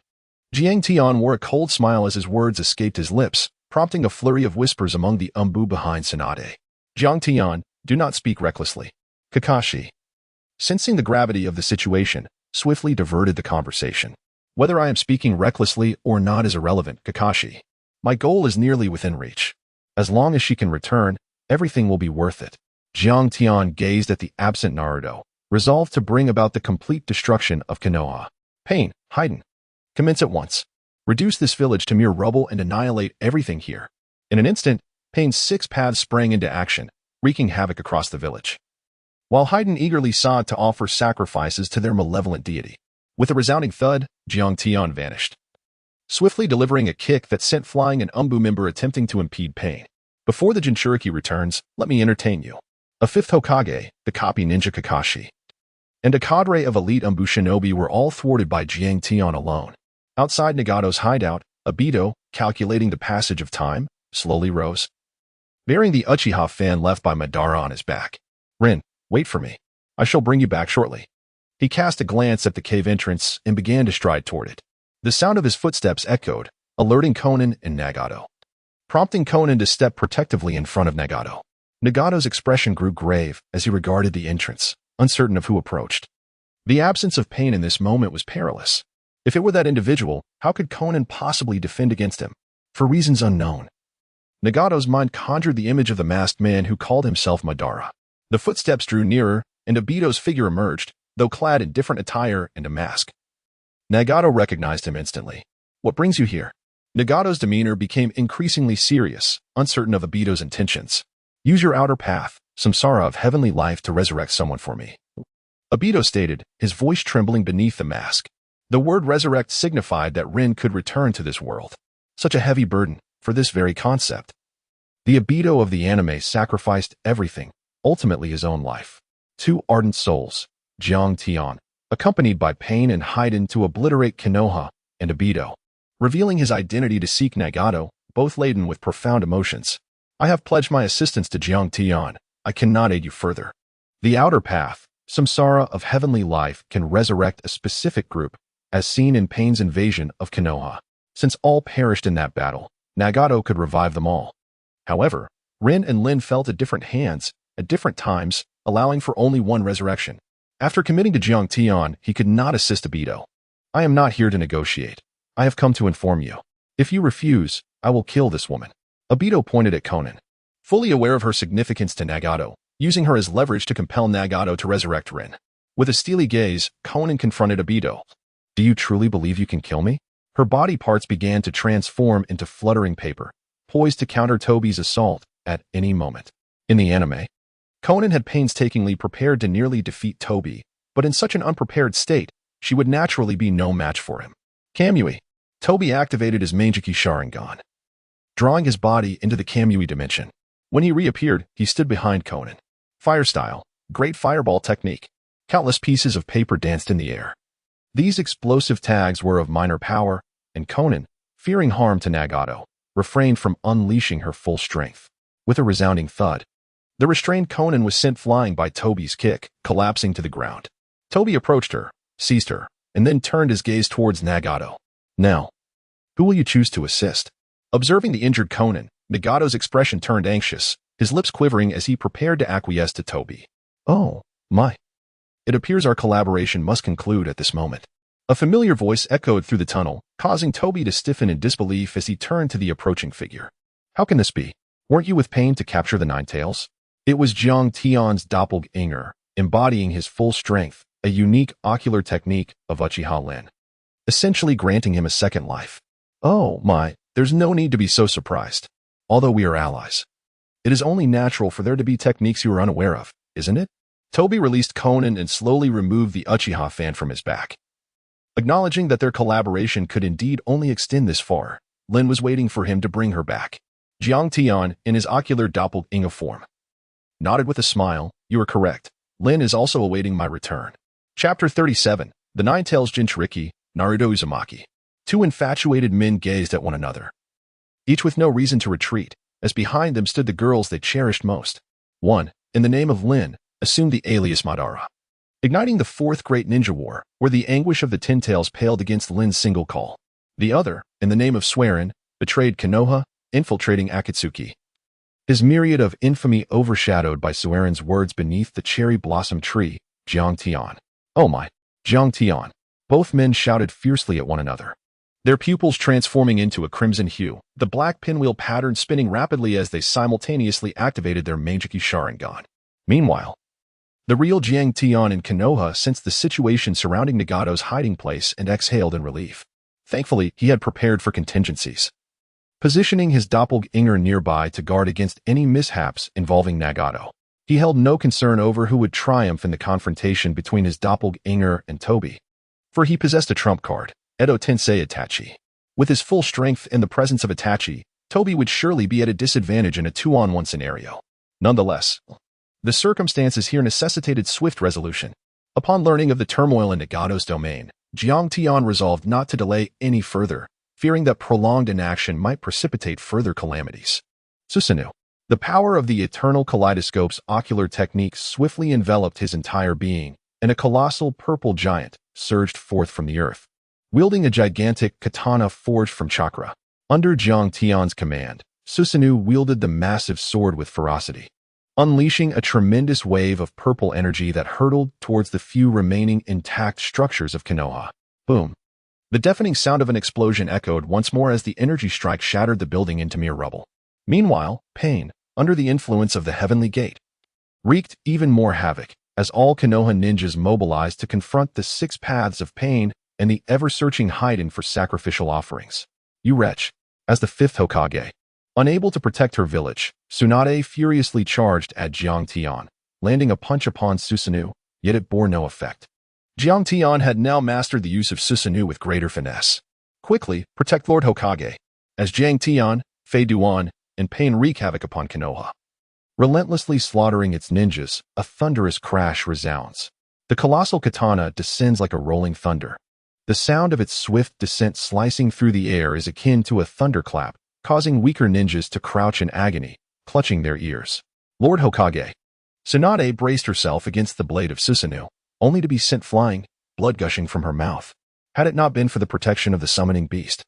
Jiang Tian wore a cold smile as his words escaped his lips, prompting a flurry of whispers among the Anbu behind Tsunade. Jiang Tian, do not speak recklessly. Kakashi, sensing the gravity of the situation, swiftly diverted the conversation. Whether I am speaking recklessly or not is irrelevant, Kakashi. My goal is nearly within reach. As long as she can return, everything will be worth it. Jiang Tian gazed at the absent Naruto, resolved to bring about the complete destruction of Konoha. Pain, Haiden, commence at once. Reduce this village to mere rubble and annihilate everything here. In an instant, Pain's 6 paths sprang into action, wreaking havoc across the village, while Haiden eagerly sought to offer sacrifices to their malevolent deity. With a resounding thud, Jiang Tian vanished, swiftly delivering a kick that sent flying an Anbu member attempting to impede Pain. Before the Jinchuriki returns, let me entertain you. A 5th Hokage, the copy ninja Kakashi, and a cadre of elite Anbu shinobi were all thwarted by Jiang Tian alone. Outside Nagato's hideout, Obito, calculating the passage of time, slowly rose, bearing the Uchiha fan left by Madara on his back. Rin, wait for me. I shall bring you back shortly. He cast a glance at the cave entrance and began to stride toward it. The sound of his footsteps echoed, alerting Konan and Nagato, prompting Konan to step protectively in front of Nagato. Nagato's expression grew grave as he regarded the entrance, uncertain of who approached. The absence of Pain in this moment was perilous. If it were that individual, how could Konan possibly defend against him? For reasons unknown. Nagato's mind conjured the image of the masked man who called himself Madara. The footsteps drew nearer, and Obito's figure emerged, though clad in different attire and a mask. Nagato recognized him instantly. What brings you here? Nagato's demeanor became increasingly serious, uncertain of Obito's intentions. Use your outer path, samsara of heavenly life, to resurrect someone for me, Obito stated, his voice trembling beneath the mask. The word resurrect signified that Rin could return to this world. Such a heavy burden for this very concept. The Obito of the anime sacrificed everything, ultimately his own life. 2 ardent souls, Jiang Tian, accompanied by Pain and Haiden to obliterate Konoha, and Obito, revealing his identity to seek Nagato, both laden with profound emotions. I have pledged my assistance to Jiang Tian. I cannot aid you further. The outer path, samsara of heavenly life, can resurrect a specific group, as seen in Pain's invasion of Konoha. Since all perished in that battle, Nagato could revive them all. However, Rin and Lin fell to different hands, at different times, allowing for only one resurrection. After committing to Jiang Tian, he could not assist Obito. I am not here to negotiate. I have come to inform you. If you refuse, I will kill this woman. Obito pointed at Konan, fully aware of her significance to Nagato, using her as leverage to compel Nagato to resurrect Rin. With a steely gaze, Konan confronted Obito. Do you truly believe you can kill me? Her body parts began to transform into fluttering paper, poised to counter Tobi's assault at any moment. In the anime, Konan had painstakingly prepared to nearly defeat Tobi, but in such an unprepared state, she would naturally be no match for him. Kamui. Tobi activated his Manjiki Sharingan, drawing his body into the Kamui dimension. When he reappeared, he stood behind Konan. Fire style, great fireball technique. Countless pieces of paper danced in the air. These explosive tags were of minor power, and Konan, fearing harm to Nagato, refrained from unleashing her full strength. With a resounding thud, the restrained Konan was sent flying by Tobi's kick, collapsing to the ground. Tobi approached her, seized her, and then turned his gaze towards Nagato. Now, who will you choose to assist? Observing the injured Konan, Nagato's expression turned anxious, his lips quivering as he prepared to acquiesce to Tobi. Oh, my. It appears our collaboration must conclude at this moment. A familiar voice echoed through the tunnel, causing Tobi to stiffen in disbelief as he turned to the approaching figure. How can this be? Weren't you with Pain to capture the Nine Tails? It was Jiang Tian's doppelganger, embodying his full strength, a unique ocular technique of Uchiha Lin, essentially granting him a second life. Oh my, there's no need to be so surprised. Although we are allies, it is only natural for there to be techniques you are unaware of, isn't it? Tobi released Konan and slowly removed the Uchiha fan from his back. Acknowledging that their collaboration could indeed only extend this far, Lin was waiting for him to bring her back. Jiang Tian, in his ocular doppelganger form, nodded with a smile. You are correct. Lin is also awaiting my return. Chapter 37. The Nine-Tails Jinchuriki, Naruto Uzumaki. Two infatuated men gazed at one another, each with no reason to retreat, as behind them stood the girls they cherished most. One, in the name of Lin, assumed the alias Madara, igniting the fourth great ninja war, where the anguish of the Ten Tails paled against Lin's single call. The other, in the name of Swearin, betrayed Konoha, infiltrating Akatsuki, his myriad of infamy overshadowed by Swearin's words beneath the cherry blossom tree, Jiang Tian. Oh my, Jiang Tian. Both men shouted fiercely at one another, their pupils transforming into a crimson hue, the black pinwheel pattern spinning rapidly as they simultaneously activated their Meijiki Sharingan. Meanwhile, the real Jiang Tian and Konoha sensed the situation surrounding Nagato's hiding place and exhaled in relief. Thankfully, he had prepared for contingencies, positioning his doppelganger nearby to guard against any mishaps involving Nagato. He held no concern over who would triumph in the confrontation between his doppelganger and Toby, for he possessed a trump card, Edo Tensei Itachi. With his full strength and the presence of Itachi, Toby would surely be at a disadvantage in a 2-on-1 scenario. Nonetheless, the circumstances here necessitated swift resolution. Upon learning of the turmoil in Nagato's domain, Jiang Tian resolved not to delay any further, fearing that prolonged inaction might precipitate further calamities. Susanoo. The power of the eternal kaleidoscope's ocular technique swiftly enveloped his entire being, and a colossal purple giant surged forth from the earth, wielding a gigantic katana forged from chakra. Under Jiang Tian's command, Susanoo wielded the massive sword with ferocity, unleashing a tremendous wave of purple energy that hurtled towards the few remaining intact structures of Konoha. Boom. The deafening sound of an explosion echoed once more as the energy strike shattered the building into mere rubble. Meanwhile, Pain, under the influence of the Heavenly Gate, wreaked even more havoc as all Konoha ninjas mobilized to confront the 6 paths of pain and the ever-searching Haiden for sacrificial offerings. You wretch. As the 5th Hokage, unable to protect her village, Tsunade furiously charged at Jiang Tian, landing a punch upon Susanoo, yet it bore no effect. Jiang Tian had now mastered the use of Susanoo with greater finesse. Quickly, protect Lord Hokage, as Jiang Tian, Obito.One, and Pain wreak havoc upon Konoha. Relentlessly slaughtering its ninjas, a thunderous crash resounds. The colossal katana descends like a rolling thunder. The sound of its swift descent slicing through the air is akin to a thunderclap, causing weaker ninjas to crouch in agony, clutching their ears. Lord Hokage. Tsunade braced herself against the blade of Susanoo, only to be sent flying, blood gushing from her mouth. Had it not been for the protection of the summoning beast,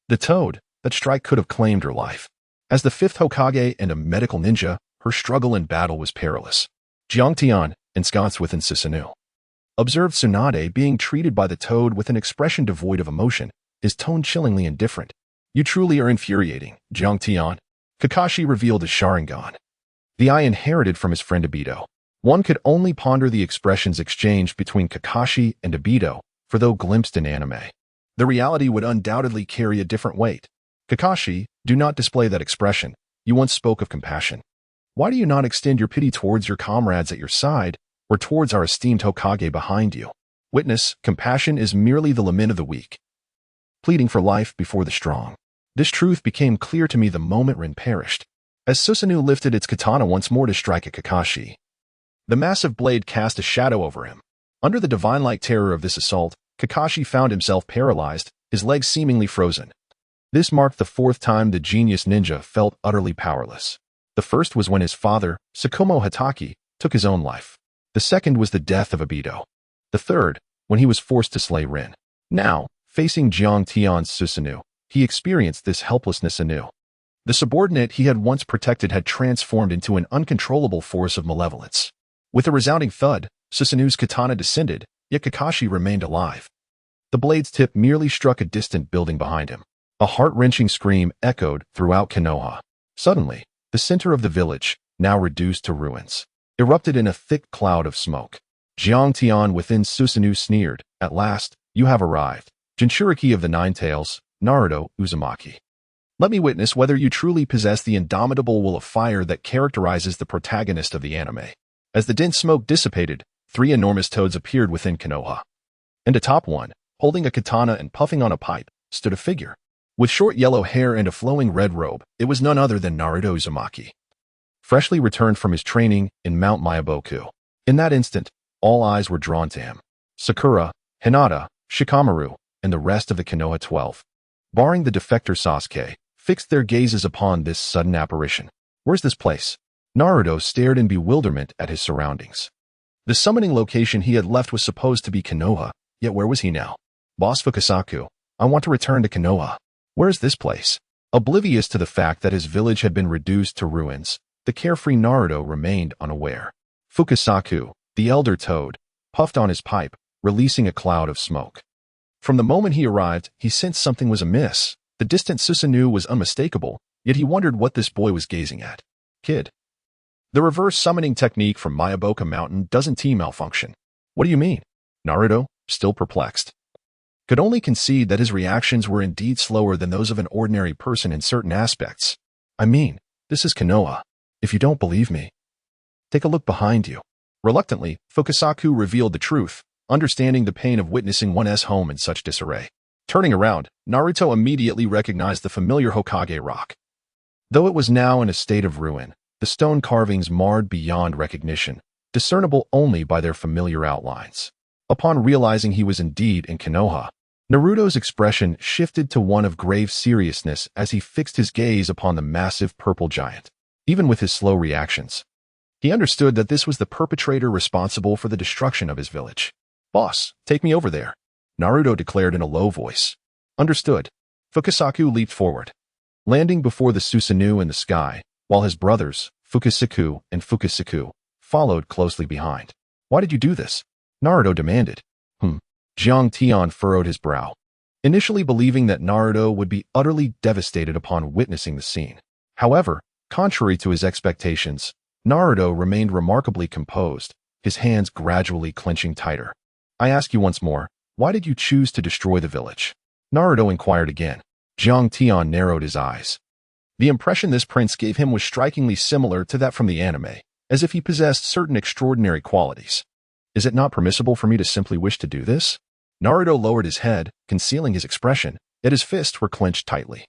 the toad, that strike could have claimed her life. As the 5th Hokage and a medical ninja, her struggle in battle was perilous. Jiang Tian, ensconced within Susanoo, observed Tsunade being treated by the toad with an expression devoid of emotion, his tone chillingly indifferent. You truly are infuriating, Jiang Tian. Kakashi revealed his Sharingan, the eye inherited from his friend Obito. One could only ponder the expressions exchanged between Kakashi and Obito, for though glimpsed in anime, the reality would undoubtedly carry a different weight. Kakashi, do not display that expression. You once spoke of compassion. Why do you not extend your pity towards your comrades at your side, or towards our esteemed Hokage behind you? Witness, compassion is merely the lament of the weak, pleading for life before the strong. This truth became clear to me the moment Rin perished, as Susanoo lifted its katana once more to strike at Kakashi. The massive blade cast a shadow over him. Under the divine-like terror of this assault, Kakashi found himself paralyzed, his legs seemingly frozen. This marked the 4th time the genius ninja felt utterly powerless. The first was when his father, Tsukumo Hatake, took his own life. The second was the death of Obito. The third, when he was forced to slay Rin. Now, facing Jiang Tian's Susanoo, he experienced this helplessness anew. The subordinate he had once protected had transformed into an uncontrollable force of malevolence. With a resounding thud, Susanoo's katana descended, yet Kakashi remained alive. The blade's tip merely struck a distant building behind him. A heart-wrenching scream echoed throughout Konoha. Suddenly, the center of the village, now reduced to ruins, erupted in a thick cloud of smoke. Jiang Tian within Susanoo sneered, "At last, you have arrived, Jinchuriki of the Nine Tails, Naruto Uzumaki. Let me witness whether you truly possess the indomitable will of fire that characterizes the protagonist of the anime." As the dense smoke dissipated, 3 enormous toads appeared within Konoha. And atop one, holding a katana and puffing on a pipe, stood a figure. With short yellow hair and a flowing red robe, it was none other than Naruto Uzumaki. freshly returned from his training in Mount Myaboku. In that instant, all eyes were drawn to him. Sakura, Hinata, Shikamaru, and the rest of the Konoha 12, barring the defector Sasuke, fixed their gazes upon this sudden apparition. Where's this place? Naruto stared in bewilderment at his surroundings. The summoning location he had left was supposed to be Konoha, yet where was he now? Boss Fukasaku, I want to return to Konoha. Where's this place? Oblivious to the fact that his village had been reduced to ruins, the carefree Naruto remained unaware. Fukasaku, the elder toad, puffed on his pipe, releasing a cloud of smoke. From the moment he arrived, he sensed something was amiss. The distant Susanoo was unmistakable, yet he wondered what this boy was gazing at. Kid. The reverse summoning technique from Myaboku Mountain doesn't T-malfunction. What do you mean? Naruto, still perplexed, could only concede that his reactions were indeed slower than those of an ordinary person in certain aspects. I mean, this is Konoha. If you don't believe me, take a look behind you. Reluctantly, Fukasaku revealed the truth, understanding the pain of witnessing one's home in such disarray. Turning around, Naruto immediately recognized the familiar Hokage rock. Though it was now in a state of ruin, the stone carvings marred beyond recognition, discernible only by their familiar outlines. Upon realizing he was indeed in Konoha, Naruto's expression shifted to one of grave seriousness as he fixed his gaze upon the massive purple giant. Even with his slow reactions, he understood that this was the perpetrator responsible for the destruction of his village. Boss, take me over there, Naruto declared in a low voice. Understood. Fukasaku leaped forward, landing before the Susanoo in the sky, while his brothers, Fukasaku and Fukasaku, followed closely behind. Why did you do this? Naruto demanded. Jiang Tian furrowed his brow, initially believing that Naruto would be utterly devastated upon witnessing the scene. However, contrary to his expectations, Naruto remained remarkably composed, his hands gradually clenching tighter. I ask you once more, why did you choose to destroy the village? Naruto inquired again. Jiang Tian narrowed his eyes. The impression this prince gave him was strikingly similar to that from the anime, as if he possessed certain extraordinary qualities. Is it not permissible for me to simply wish to do this? Naruto lowered his head, concealing his expression, yet his fists were clenched tightly,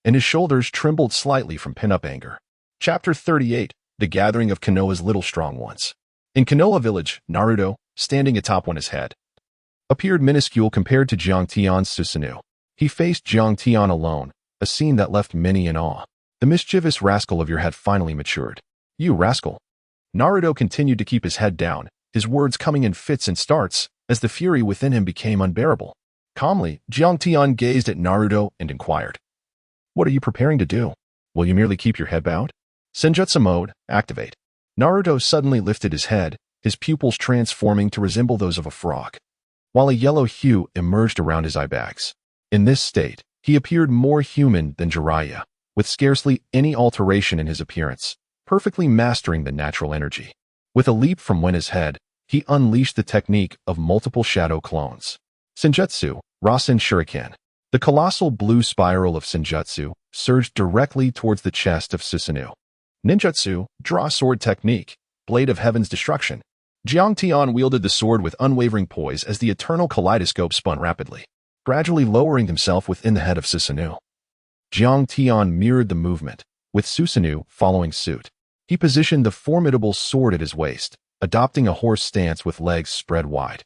and his shoulders trembled slightly from pent-up anger. Chapter 38, The Gathering of Konoha's Little Strong Ones. In Konoha Village, Naruto, standing atop one's head, appeared minuscule compared to Jiang Tian's Susanoo. He faced Jiang Tian alone, a scene that left many in awe. The mischievous rascal of your had finally matured. You rascal. Naruto continued to keep his head down, his words coming in fits and starts, as the fury within him became unbearable. Calmly, Jiang Tian gazed at Naruto and inquired, what are you preparing to do? Will you merely keep your head bowed? Senjutsu mode, activate. Naruto suddenly lifted his head, his pupils transforming to resemble those of a frog, while a yellow hue emerged around his eye bags. In this state, he appeared more human than Jiraiya, with scarcely any alteration in his appearance, perfectly mastering the natural energy. With a leap from Wenna's head, he unleashed the technique of multiple shadow clones. Senjutsu, Rasen Shuriken. The colossal blue spiral of Senjutsu surged directly towards the chest of Susanoo. Ninjutsu, Draw Sword Technique, Blade of Heaven's Destruction. Jiang Tian wielded the sword with unwavering poise as the eternal kaleidoscope spun rapidly, gradually lowering himself within the head of Susanoo. Jiang Tian mirrored the movement, with Susanoo following suit. He positioned the formidable sword at his waist, adopting a horse stance with legs spread wide,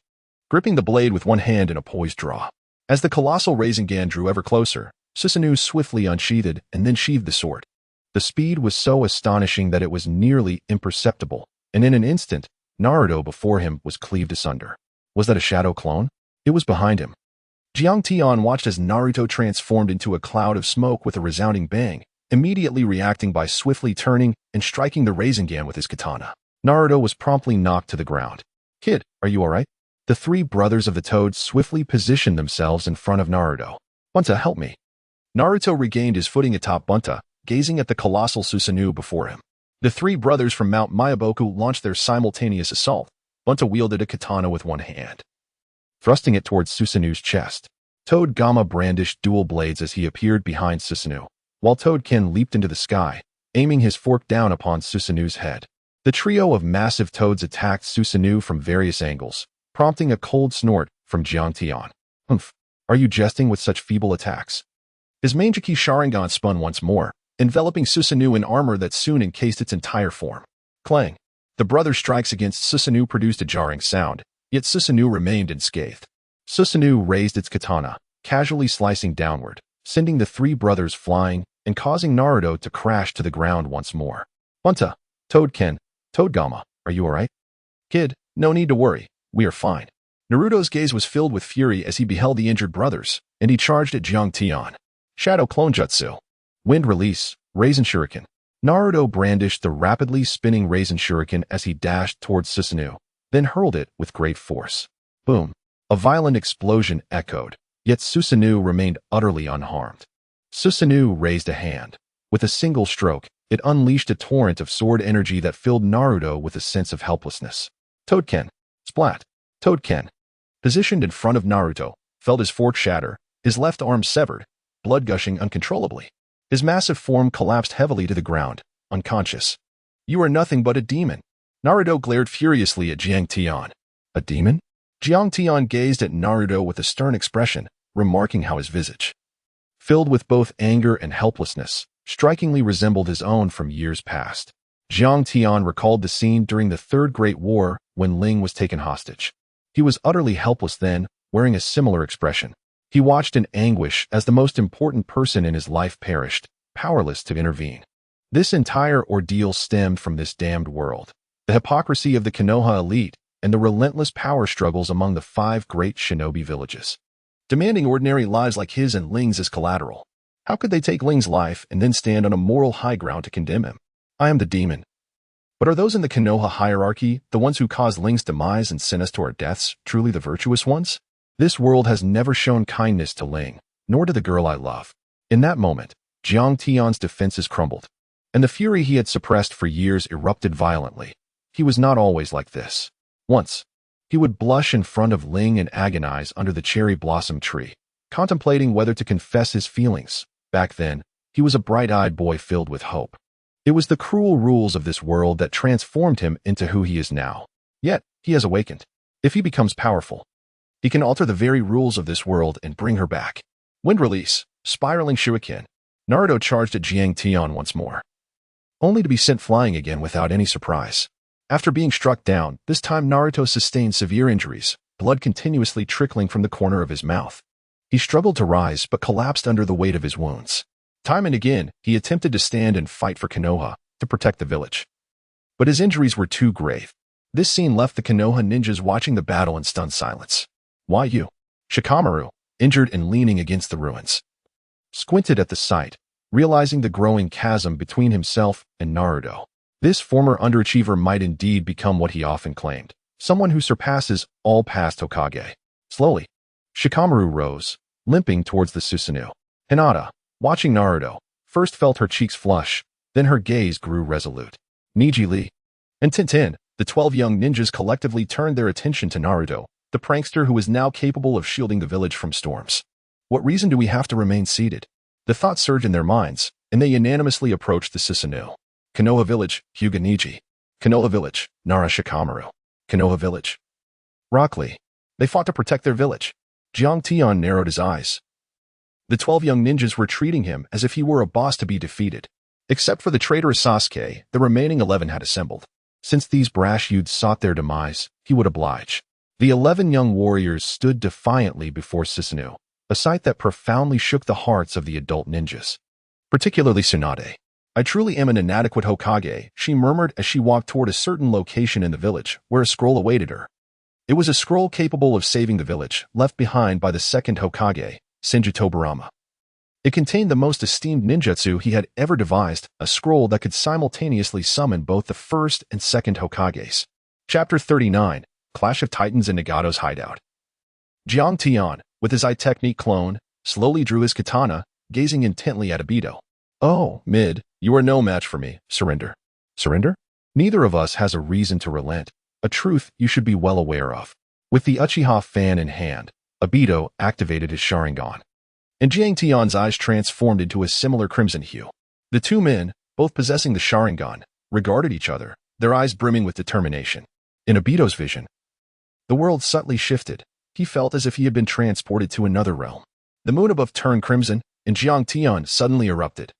gripping the blade with one hand in a poised draw. As the colossal Rasengan drew ever closer, Susanoo swiftly unsheathed and then sheathed the sword. The speed was so astonishing that it was nearly imperceptible, and in an instant, Naruto before him was cleaved asunder. Was that a shadow clone? It was behind him. Jiang Tian watched as Naruto transformed into a cloud of smoke with a resounding bang, immediately reacting by swiftly turning and striking the Rasengan with his katana. Naruto was promptly knocked to the ground. Kid, are you alright? The three brothers of the toad swiftly positioned themselves in front of Naruto. Bunta, help me. Naruto regained his footing atop Bunta, gazing at the colossal Susanoo before him. The three brothers from Mount Myaboku launched their simultaneous assault. Bunta wielded a katana with one hand, thrusting it towards Susanoo's chest. Toad Gamma brandished dual blades as he appeared behind Susanoo, while Toad Ken leaped into the sky, aiming his fork down upon Susanoo's head. The trio of massive toads attacked Susanoo from various angles, prompting a cold snort from Jiang Tian. Are you jesting with such feeble attacks? His Manjiki Sharingan spun once more, enveloping Susanoo in armor that soon encased its entire form. Clang. The brothers' strikes against Susanoo produced a jarring sound, yet Susanoo remained unscathed. Susanoo raised its katana, casually slicing downward, sending the three brothers flying and causing Naruto to crash to the ground once more. Bunta, Toadken, Toadgama, are you alright? Kid, no need to worry, we are fine. Naruto's gaze was filled with fury as he beheld the injured brothers, and he charged at Jiang Tian. Shadow Clone Jutsu. Wind Release, Raisin Shuriken. Naruto brandished the rapidly spinning Raisin Shuriken as he dashed towards Susanoo, then hurled it with great force. Boom. A violent explosion echoed, yet Susanoo remained utterly unharmed. Susanoo raised a hand. With a single stroke, it unleashed a torrent of sword energy that filled Naruto with a sense of helplessness. Toadken. Splat. Toadken. Positioned in front of Naruto, felt his fork shatter, his left arm severed, blood gushing uncontrollably. His massive form collapsed heavily to the ground, unconscious. You are nothing but a demon. Naruto glared furiously at Jiang Tian. A demon? Jiang Tian gazed at Naruto with a stern expression, remarking how his visage, filled with both anger and helplessness, strikingly resembled his own from years past. Jiang Tian recalled the scene during the Third Great War when Ling was taken hostage. He was utterly helpless then, wearing a similar expression. He watched in anguish as the most important person in his life perished, powerless to intervene. This entire ordeal stemmed from this damned world, the hypocrisy of the Konoha elite, and the relentless power struggles among the 5 Great Shinobi Villages, demanding ordinary lives like his and Ling's as collateral. How could they take Ling's life and then stand on a moral high ground to condemn him? I am the demon. But are those in the Konoha hierarchy, the ones who caused Ling's demise and sent us to our deaths, truly the virtuous ones? This world has never shown kindness to Ling, nor to the girl I love. In that moment, Jiang Tian's defenses crumbled, and the fury he had suppressed for years erupted violently. He was not always like this. Once, he would blush in front of Ling and agonize under the cherry blossom tree, contemplating whether to confess his feelings. Back then, he was a bright-eyed boy filled with hope. It was the cruel rules of this world that transformed him into who he is now. Yet, he has awakened. If he becomes powerful, he can alter the very rules of this world and bring her back. Wind Release, Spiraling Shuriken. Naruto charged at Jiang Tian once more, only to be sent flying again without any surprise. After being struck down, this time Naruto sustained severe injuries, blood continuously trickling from the corner of his mouth. He struggled to rise but collapsed under the weight of his wounds. Time and again, he attempted to stand and fight for Konoha, to protect the village. But his injuries were too grave. This scene left the Konoha ninjas watching the battle in stunned silence. Why you? Shikamaru, injured and leaning against the ruins, squinted at the sight, realizing the growing chasm between himself and Naruto. This former underachiever might indeed become what he often claimed, someone who surpasses all past Hokage. Slowly, Shikamaru rose, limping towards the Susanoo. Hinata, watching Naruto, first felt her cheeks flush, then her gaze grew resolute. Niji Lee and Tintin, the 12 young ninjas collectively turned their attention to Naruto, the prankster who is now capable of shielding the village from storms. What reason do we have to remain seated? The thought surged in their minds, and they unanimously approached the Susanoo. Konoha Village, Hyuga Niji. Konoha Village, Nara Shikamaru. Konoha Village, Rock Lee. They fought to protect their village. Jiang Tian narrowed his eyes. The 12 young ninjas were treating him as if he were a boss to be defeated. Except for the traitorous Sasuke, the remaining 11 had assembled. Since these brash youths sought their demise, he would oblige. The 11 young warriors stood defiantly before Susanoo, a sight that profoundly shook the hearts of the adult ninjas, particularly Tsunade. I truly am an inadequate Hokage, she murmured as she walked toward a certain location in the village where a scroll awaited her. It was a scroll capable of saving the village, left behind by the second Hokage, Senju Tobirama. It contained the most esteemed ninjutsu he had ever devised, a scroll that could simultaneously summon both the first and second Hokages. Chapter 39, Clash of Titans in Nagato's Hideout. Jiang Tian, with his eye technique clone, slowly drew his katana, gazing intently at Obito. Oh, mid, you are no match for me. Surrender. Surrender? Neither of us has a reason to relent, a truth you should be well aware of. With the Uchiha fan in hand, Obito activated his Sharingan, and Jiang Tian's eyes transformed into a similar crimson hue. The two men, both possessing the Sharingan, regarded each other, their eyes brimming with determination. In Obito's vision, the world subtly shifted. He felt as if he had been transported to another realm. The moon above turned crimson, and Jiang Tian suddenly erupted.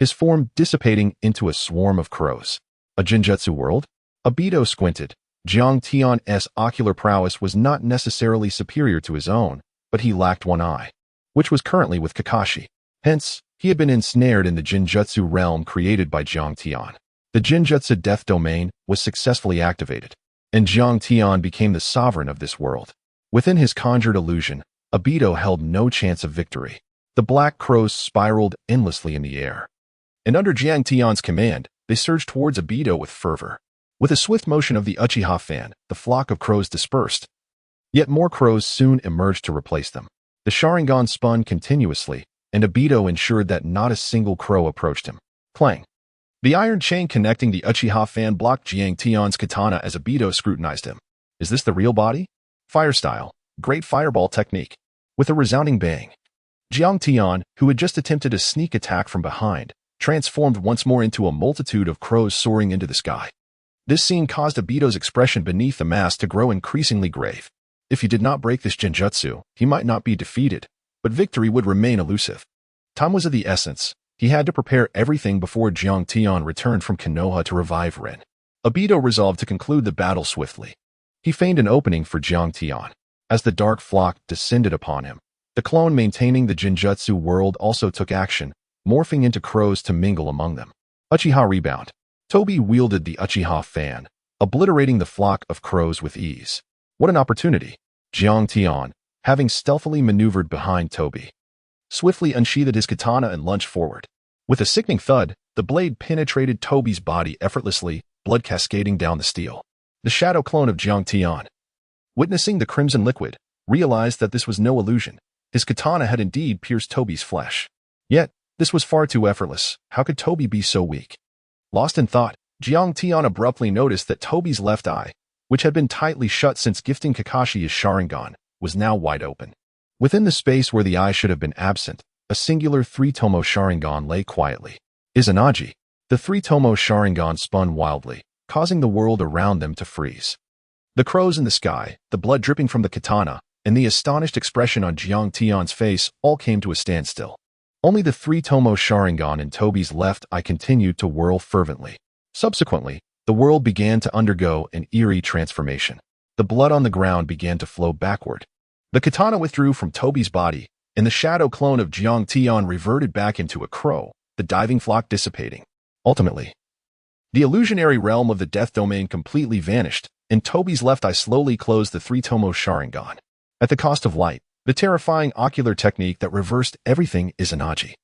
his form dissipating into a swarm of crows. A Jinjutsu world? Obito squinted. Jiang Tian's ocular prowess was not necessarily superior to his own, but he lacked one eye, which was currently with Kakashi. Hence, he had been ensnared in the Jinjutsu realm created by Jiang Tian. The Jinjutsu death domain was successfully activated, and Jiang Tian became the sovereign of this world. Within his conjured illusion, Obito held no chance of victory. The black crows spiraled endlessly in the air, and under Jiang Tian's command, they surged towards Obito with fervor. With a swift motion of the Uchiha fan, the flock of crows dispersed. Yet more crows soon emerged to replace them. The Sharingan spun continuously, and Obito ensured that not a single crow approached him. Clang! The iron chain connecting the Uchiha fan blocked Jiang Tian's katana as Obito scrutinized him. Is this the real body? Fire style. Great fireball technique. With a resounding bang, Jiang Tian, who had just attempted a sneak attack from behind, transformed once more into a multitude of crows soaring into the sky. This scene caused Obito's expression beneath the mask to grow increasingly grave. If he did not break this Jinjutsu, he might not be defeated, but victory would remain elusive. Time was of the essence. He had to prepare everything before Jiang Tian returned from Konoha to revive Rin. Obito resolved to conclude the battle swiftly. He feigned an opening for Jiang Tian. As the dark flock descended upon him, the clone maintaining the Jinjutsu world also took action, morphing into crows to mingle among them. Uchiha rebound. Toby wielded the Uchiha fan, obliterating the flock of crows with ease. What an opportunity! Jiang Tian, having stealthily maneuvered behind Toby, swiftly unsheathed his katana and lunged forward. With a sickening thud, the blade penetrated Toby's body effortlessly, blood cascading down the steel. The shadow clone of Jiang Tian, witnessing the crimson liquid, realized that this was no illusion. His katana had indeed pierced Toby's flesh. Yet, this was far too effortless. How could Toby be so weak? Lost in thought, Jiang Tian abruptly noticed that Toby's left eye, which had been tightly shut since gifting Kakashi his Sharingan, was now wide open. Within the space where the eye should have been absent, a singular three-tomo Sharingan lay quietly. Izanagi. The three-tomo Sharingan spun wildly, causing the world around them to freeze. The crows in the sky, the blood dripping from the katana, and the astonished expression on Jiang Tian's face all came to a standstill. Only the three-tomo Sharingan in Toby's left eye continued to whirl fervently. Subsequently, the world began to undergo an eerie transformation. The blood on the ground began to flow backward. The katana withdrew from Toby's body, and the shadow clone of Jiang Tian reverted back into a crow, the diving flock dissipating. Ultimately, the illusionary realm of the death domain completely vanished, and Toby's left eye slowly closed the three-tomo Sharingan. At the cost of light, the terrifying ocular technique that reversed everything is Izanagi.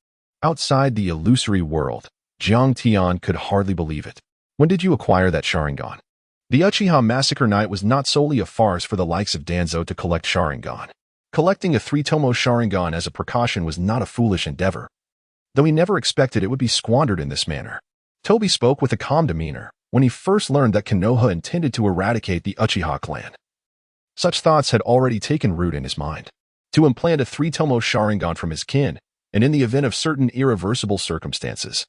Outside the illusory world, Jiang Tian could hardly believe it. When did you acquire that Sharingan? The Uchiha massacre night was not solely a farce for the likes of Danzo to collect Sharingan. Collecting a three-tomo Sharingan as a precaution was not a foolish endeavor, though he never expected it would be squandered in this manner. Toby spoke with a calm demeanor when he first learned that Konoha intended to eradicate the Uchiha clan. Such thoughts had already taken root in his mind. To implant a three-tomo Sharingan from his kin, and in the event of certain irreversible circumstances,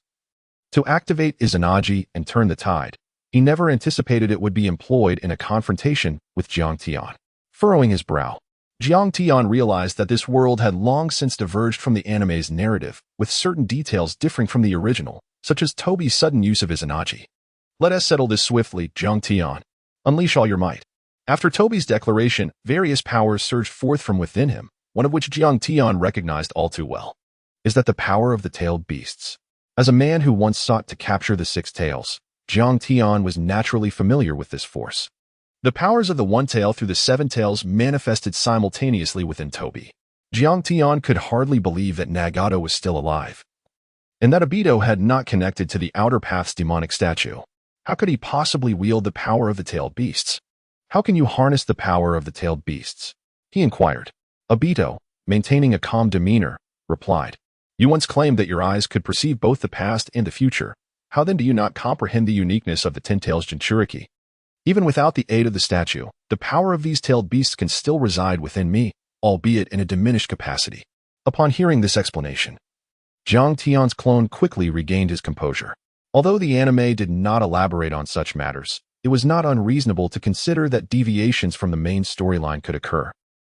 to activate Izanagi and turn the tide, he never anticipated it would be employed in a confrontation with Jiang Tian. Furrowing his brow, Jiang Tian realized that this world had long since diverged from the anime's narrative, with certain details differing from the original, such as Toby's sudden use of Izanagi. Let us settle this swiftly, Jiang Tian. Unleash all your might. After Toby's declaration, various powers surged forth from within him, one of which Jiang Tian recognized all too well. Is that the power of the tailed beasts? As a man who once sought to capture the six tails, Jiang Tian was naturally familiar with this force. The powers of the one tail through the seven tails manifested simultaneously within Toby. Jiang Tian could hardly believe that Nagato was still alive, and that Obito had not connected to the Outer Path's demonic statue. How could he possibly wield the power of the tailed beasts? How can you harness the power of the tailed beasts? He inquired. Obito, maintaining a calm demeanor, replied, You once claimed that your eyes could perceive both the past and the future. How then do you not comprehend the uniqueness of the Ten Tails Jinchuriki? Even without the aid of the statue, the power of these tailed beasts can still reside within me, albeit in a diminished capacity. Upon hearing this explanation, Jiang Tian's clone quickly regained his composure. Although the anime did not elaborate on such matters, it was not unreasonable to consider that deviations from the main storyline could occur,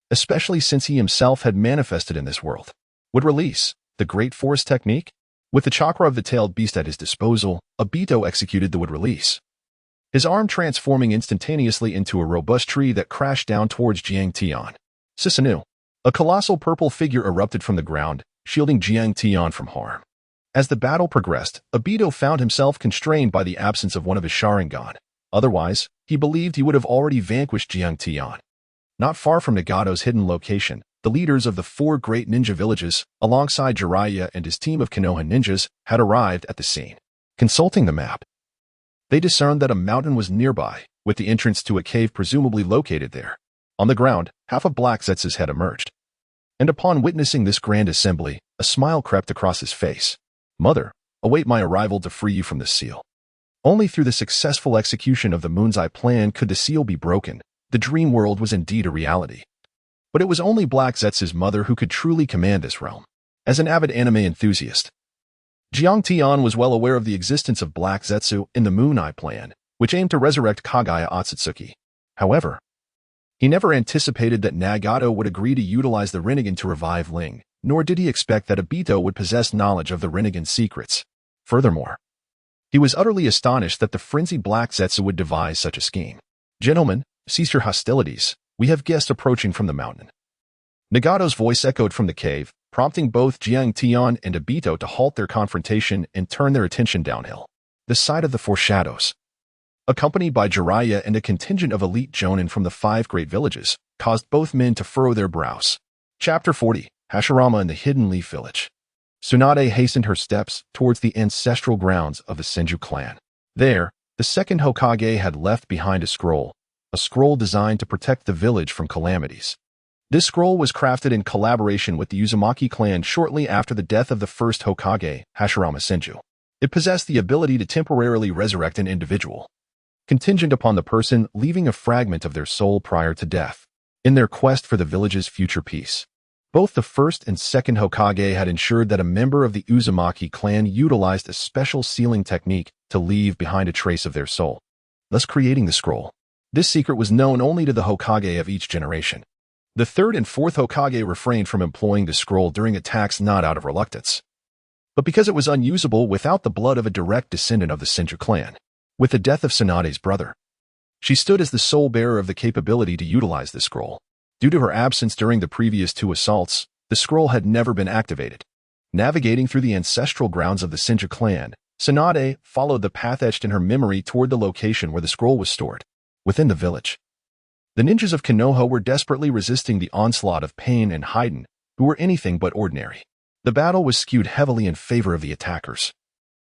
especially since he himself had manifested in this world. Would release the Great Force technique? With the chakra of the tailed beast at his disposal, Obito executed the wood release, his arm transforming instantaneously into a robust tree that crashed down towards Jiang Tian. Susanoo. A colossal purple figure erupted from the ground, shielding Jiang Tian from harm. As the battle progressed, Obito found himself constrained by the absence of one of his Sharingan. Otherwise, he believed he would have already vanquished Jiang Tian. Not far from Nagato's hidden location, the leaders of the 4 great ninja villages, alongside Jiraiya and his team of Konoha ninjas, had arrived at the scene. Consulting the map, they discerned that a mountain was nearby, with the entrance to a cave presumably located there. On the ground, half of Black Zetsu's head emerged. And upon witnessing this grand assembly, a smile crept across his face. Mother, await my arrival to free you from the seal. Only through the successful execution of the Moon's Eye plan could the seal be broken. The dream world was indeed a reality. But it was only Black Zetsu's mother who could truly command this realm. As an avid anime enthusiast, Jiang Tian was well aware of the existence of Black Zetsu in the Moon Eye plan, which aimed to resurrect Kage Akatsuki. However, he never anticipated that Nagato would agree to utilize the Rinnegan to revive Ling, nor did he expect that Obito would possess knowledge of the Rinnegan's secrets. Furthermore, he was utterly astonished that the frenzied Black Zetsu would devise such a scheme. Gentlemen, cease your hostilities. We have guests approaching from the mountain. Nagato's voice echoed from the cave, prompting both Jiang Tian and Obito to halt their confrontation and turn their attention downhill. The side of the Four Shadows, accompanied by Jiraiya and a contingent of elite jonin from the 5 great villages, caused both men to furrow their brows. Chapter 40, Hashirama in the Hidden Leaf Village. Tsunade hastened her steps towards the ancestral grounds of the Senju clan. There, the second Hokage had left behind a scroll designed to protect the village from calamities. This scroll was crafted in collaboration with the Uzumaki clan shortly after the death of the first Hokage, Hashirama Senju. It possessed the ability to temporarily resurrect an individual, contingent upon the person leaving a fragment of their soul prior to death, in their quest for the village's future peace. Both the first and second Hokage had ensured that a member of the Uzumaki clan utilized a special sealing technique to leave behind a trace of their soul, thus creating the scroll. This secret was known only to the Hokage of each generation. The third and fourth Hokage refrained from employing the scroll during attacks not out of reluctance, but because it was unusable without the blood of a direct descendant of the Senju clan. With the death of Tsunade's brother, she stood as the sole bearer of the capability to utilize the scroll. Due to her absence during the previous 2 assaults, the scroll had never been activated. Navigating through the ancestral grounds of the Senju clan, Tsunade followed the path etched in her memory toward the location where the scroll was stored. Within the village, the ninjas of Konoha were desperately resisting the onslaught of Pain and Haiden, who were anything but ordinary. The battle was skewed heavily in favor of the attackers,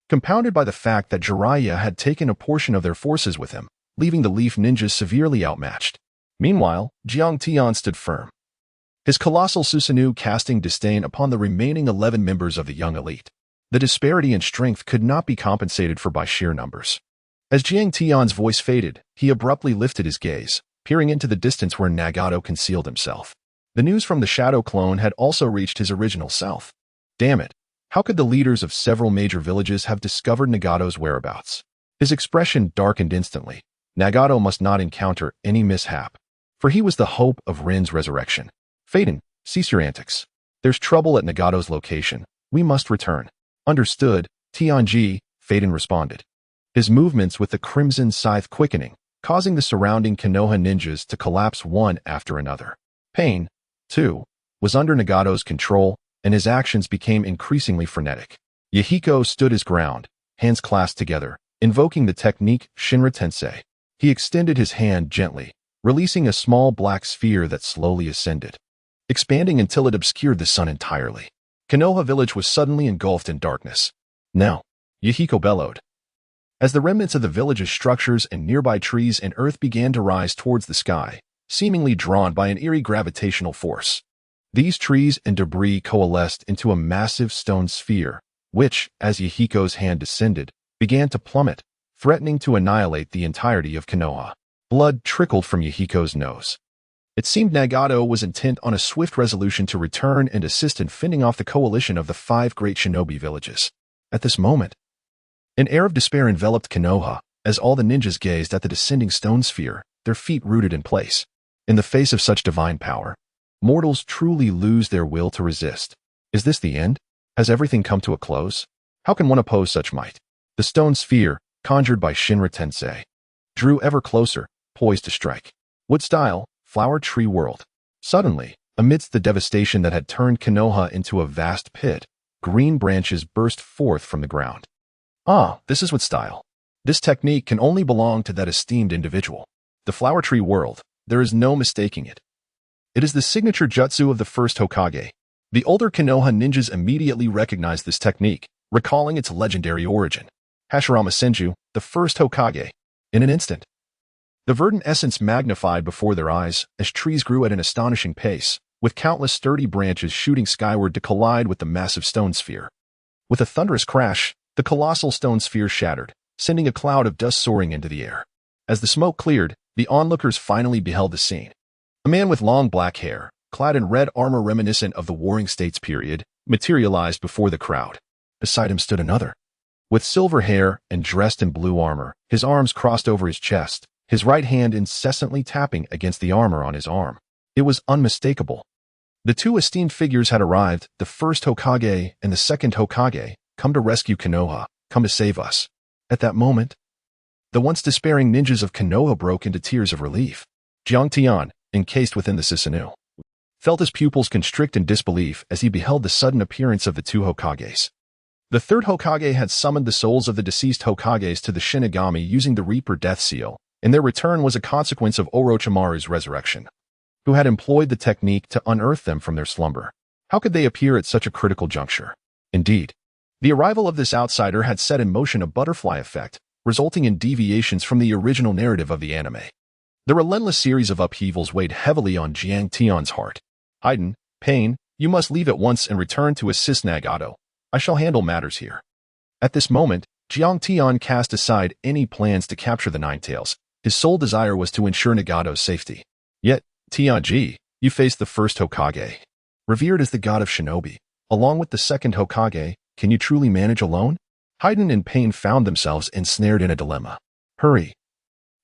compounded by the fact that Jiraiya had taken a portion of their forces with him, leaving the Leaf ninjas severely outmatched. Meanwhile, Jiang Tian stood firm, his colossal Susanoo casting disdain upon the remaining 11 members of the young elite. The disparity in strength could not be compensated for by sheer numbers. As Jiang Tian's voice faded, he abruptly lifted his gaze, peering into the distance where Nagato concealed himself. The news from the Shadow Clone had also reached his original self. Damn it! How could the leaders of several major villages have discovered Nagato's whereabouts? His expression darkened instantly. Nagato must not encounter any mishap, for he was the hope of Rin's resurrection. Phaeton, cease your antics. There's trouble at Nagato's location. We must return. Understood, Tianji, Phaeton responded, his movements with the crimson scythe quickening, causing the surrounding Konoha ninjas to collapse one after another. Pain, too, was under Nagato's control, and his actions became increasingly frenetic. Yahiko stood his ground, hands clasped together, invoking the technique Shinra Tensei. He extended his hand gently, releasing a small black sphere that slowly ascended, expanding until it obscured the sun entirely. Konoha village was suddenly engulfed in darkness. Now, Yahiko bellowed, as the remnants of the village's structures and nearby trees and earth began to rise towards the sky, seemingly drawn by an eerie gravitational force. These trees and debris coalesced into a massive stone sphere, which, as Yahiko's hand descended, began to plummet, threatening to annihilate the entirety of Konoha. Blood trickled from Yahiko's nose. It seemed Nagato was intent on a swift resolution to return and assist in fending off the coalition of the 5 great shinobi villages. At this moment, an air of despair enveloped Konoha as all the ninjas gazed at the descending stone sphere, their feet rooted in place. In the face of such divine power, mortals truly lose their will to resist. Is this the end? Has everything come to a close? How can one oppose such might? The stone sphere, conjured by Shinra Tensei, drew ever closer, poised to strike. Wood style, flower tree world. Suddenly, amidst the devastation that had turned Konoha into a vast pit, green branches burst forth from the ground. Ah, this is what style. This technique can only belong to that esteemed individual. The flower tree world, there is no mistaking it. It is the signature jutsu of the first Hokage. The older Konoha ninjas immediately recognized this technique, recalling its legendary origin. Hashirama Senju, the first Hokage. In an instant, the verdant essence magnified before their eyes as trees grew at an astonishing pace, with countless sturdy branches shooting skyward to collide with the massive stone sphere. With a thunderous crash, the colossal stone sphere shattered, sending a cloud of dust soaring into the air. As the smoke cleared, the onlookers finally beheld the scene. A man with long black hair, clad in red armor reminiscent of the Warring States period, materialized before the crowd. Beside him stood another. With silver hair and dressed in blue armor, his arms crossed over his chest, his right hand incessantly tapping against the armor on his arm. It was unmistakable. The two esteemed figures had arrived, the first Hokage and the second Hokage, come to rescue Konoha, come to save us. At that moment, the once despairing ninjas of Konoha broke into tears of relief. Jiang Tian, encased within the Susanoo, felt his pupils constrict in disbelief as he beheld the sudden appearance of the two Hokages. The third Hokage had summoned the souls of the deceased Hokages to the Shinigami using the Reaper Death Seal, and their return was a consequence of Orochimaru's resurrection, who had employed the technique to unearth them from their slumber. How could they appear at such a critical juncture? Indeed, the arrival of this outsider had set in motion a butterfly effect, resulting in deviations from the original narrative of the anime. The relentless series of upheavals weighed heavily on Jiang Tian's heart. Haiden, Pain, you must leave at once and return to assist Nagato. I shall handle matters here. At this moment, Jiang Tian cast aside any plans to capture the Nine Tails. His sole desire was to ensure Nagato's safety. Yet, Tianji, you face the first Hokage. Revered as the god of shinobi, along with the second Hokage, can you truly manage alone? Haiden and Pain found themselves ensnared in a dilemma. Hurry.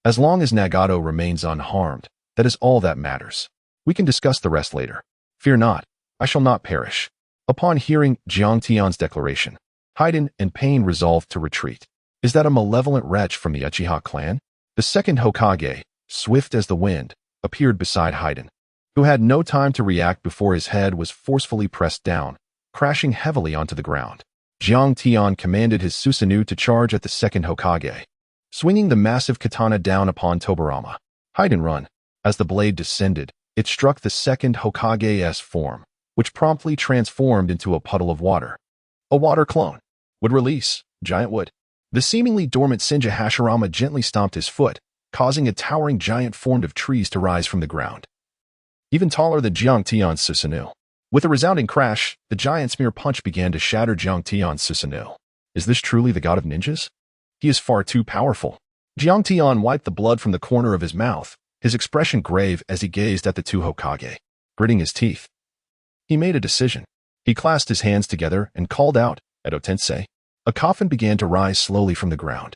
As long as Nagato remains unharmed, that is all that matters. We can discuss the rest later. Fear not, I shall not perish. Upon hearing Jiang Tian's declaration, Haiden and Pain resolved to retreat. Is that a malevolent wretch from the Uchiha clan? The second Hokage, swift as the wind, appeared beside Haiden, who had no time to react before his head was forcefully pressed down, crashing heavily onto the ground. Jiang Tian commanded his Susanoo to charge at the second Hokage, swinging the massive katana down upon Tobirama. Haiden run. As the blade descended, it struck the second Hokage's form, which promptly transformed into a puddle of water. A water clone. Would release. Giant wood. The seemingly dormant Senju Hashirama gently stomped his foot, causing a towering giant formed of trees to rise from the ground, even taller than Jiang Tian's Susanoo. With a resounding crash, the giant spear punch began to shatter Jiang Tian's Susanoo. Is this truly the god of ninjas? He is far too powerful. Jiang Tian wiped the blood from the corner of his mouth, his expression grave as he gazed at the two Hokage. Gritting his teeth, he made a decision. He clasped his hands together and called out, Edo Tensei. A coffin began to rise slowly from the ground,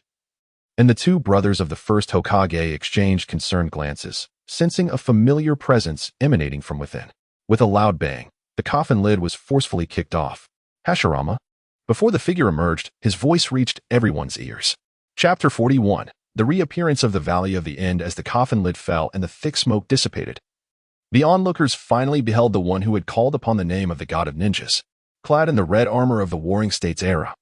and the two brothers of the first Hokage exchanged concerned glances, sensing a familiar presence emanating from within. With a loud bang, the coffin lid was forcefully kicked off. Hashirama. Before the figure emerged, his voice reached everyone's ears. Chapter 41. The reappearance of the Valley of the End as the coffin lid fell and the thick smoke dissipated. The onlookers finally beheld the one who had called upon the name of the god of ninjas, clad in the red armor of the Warring States era.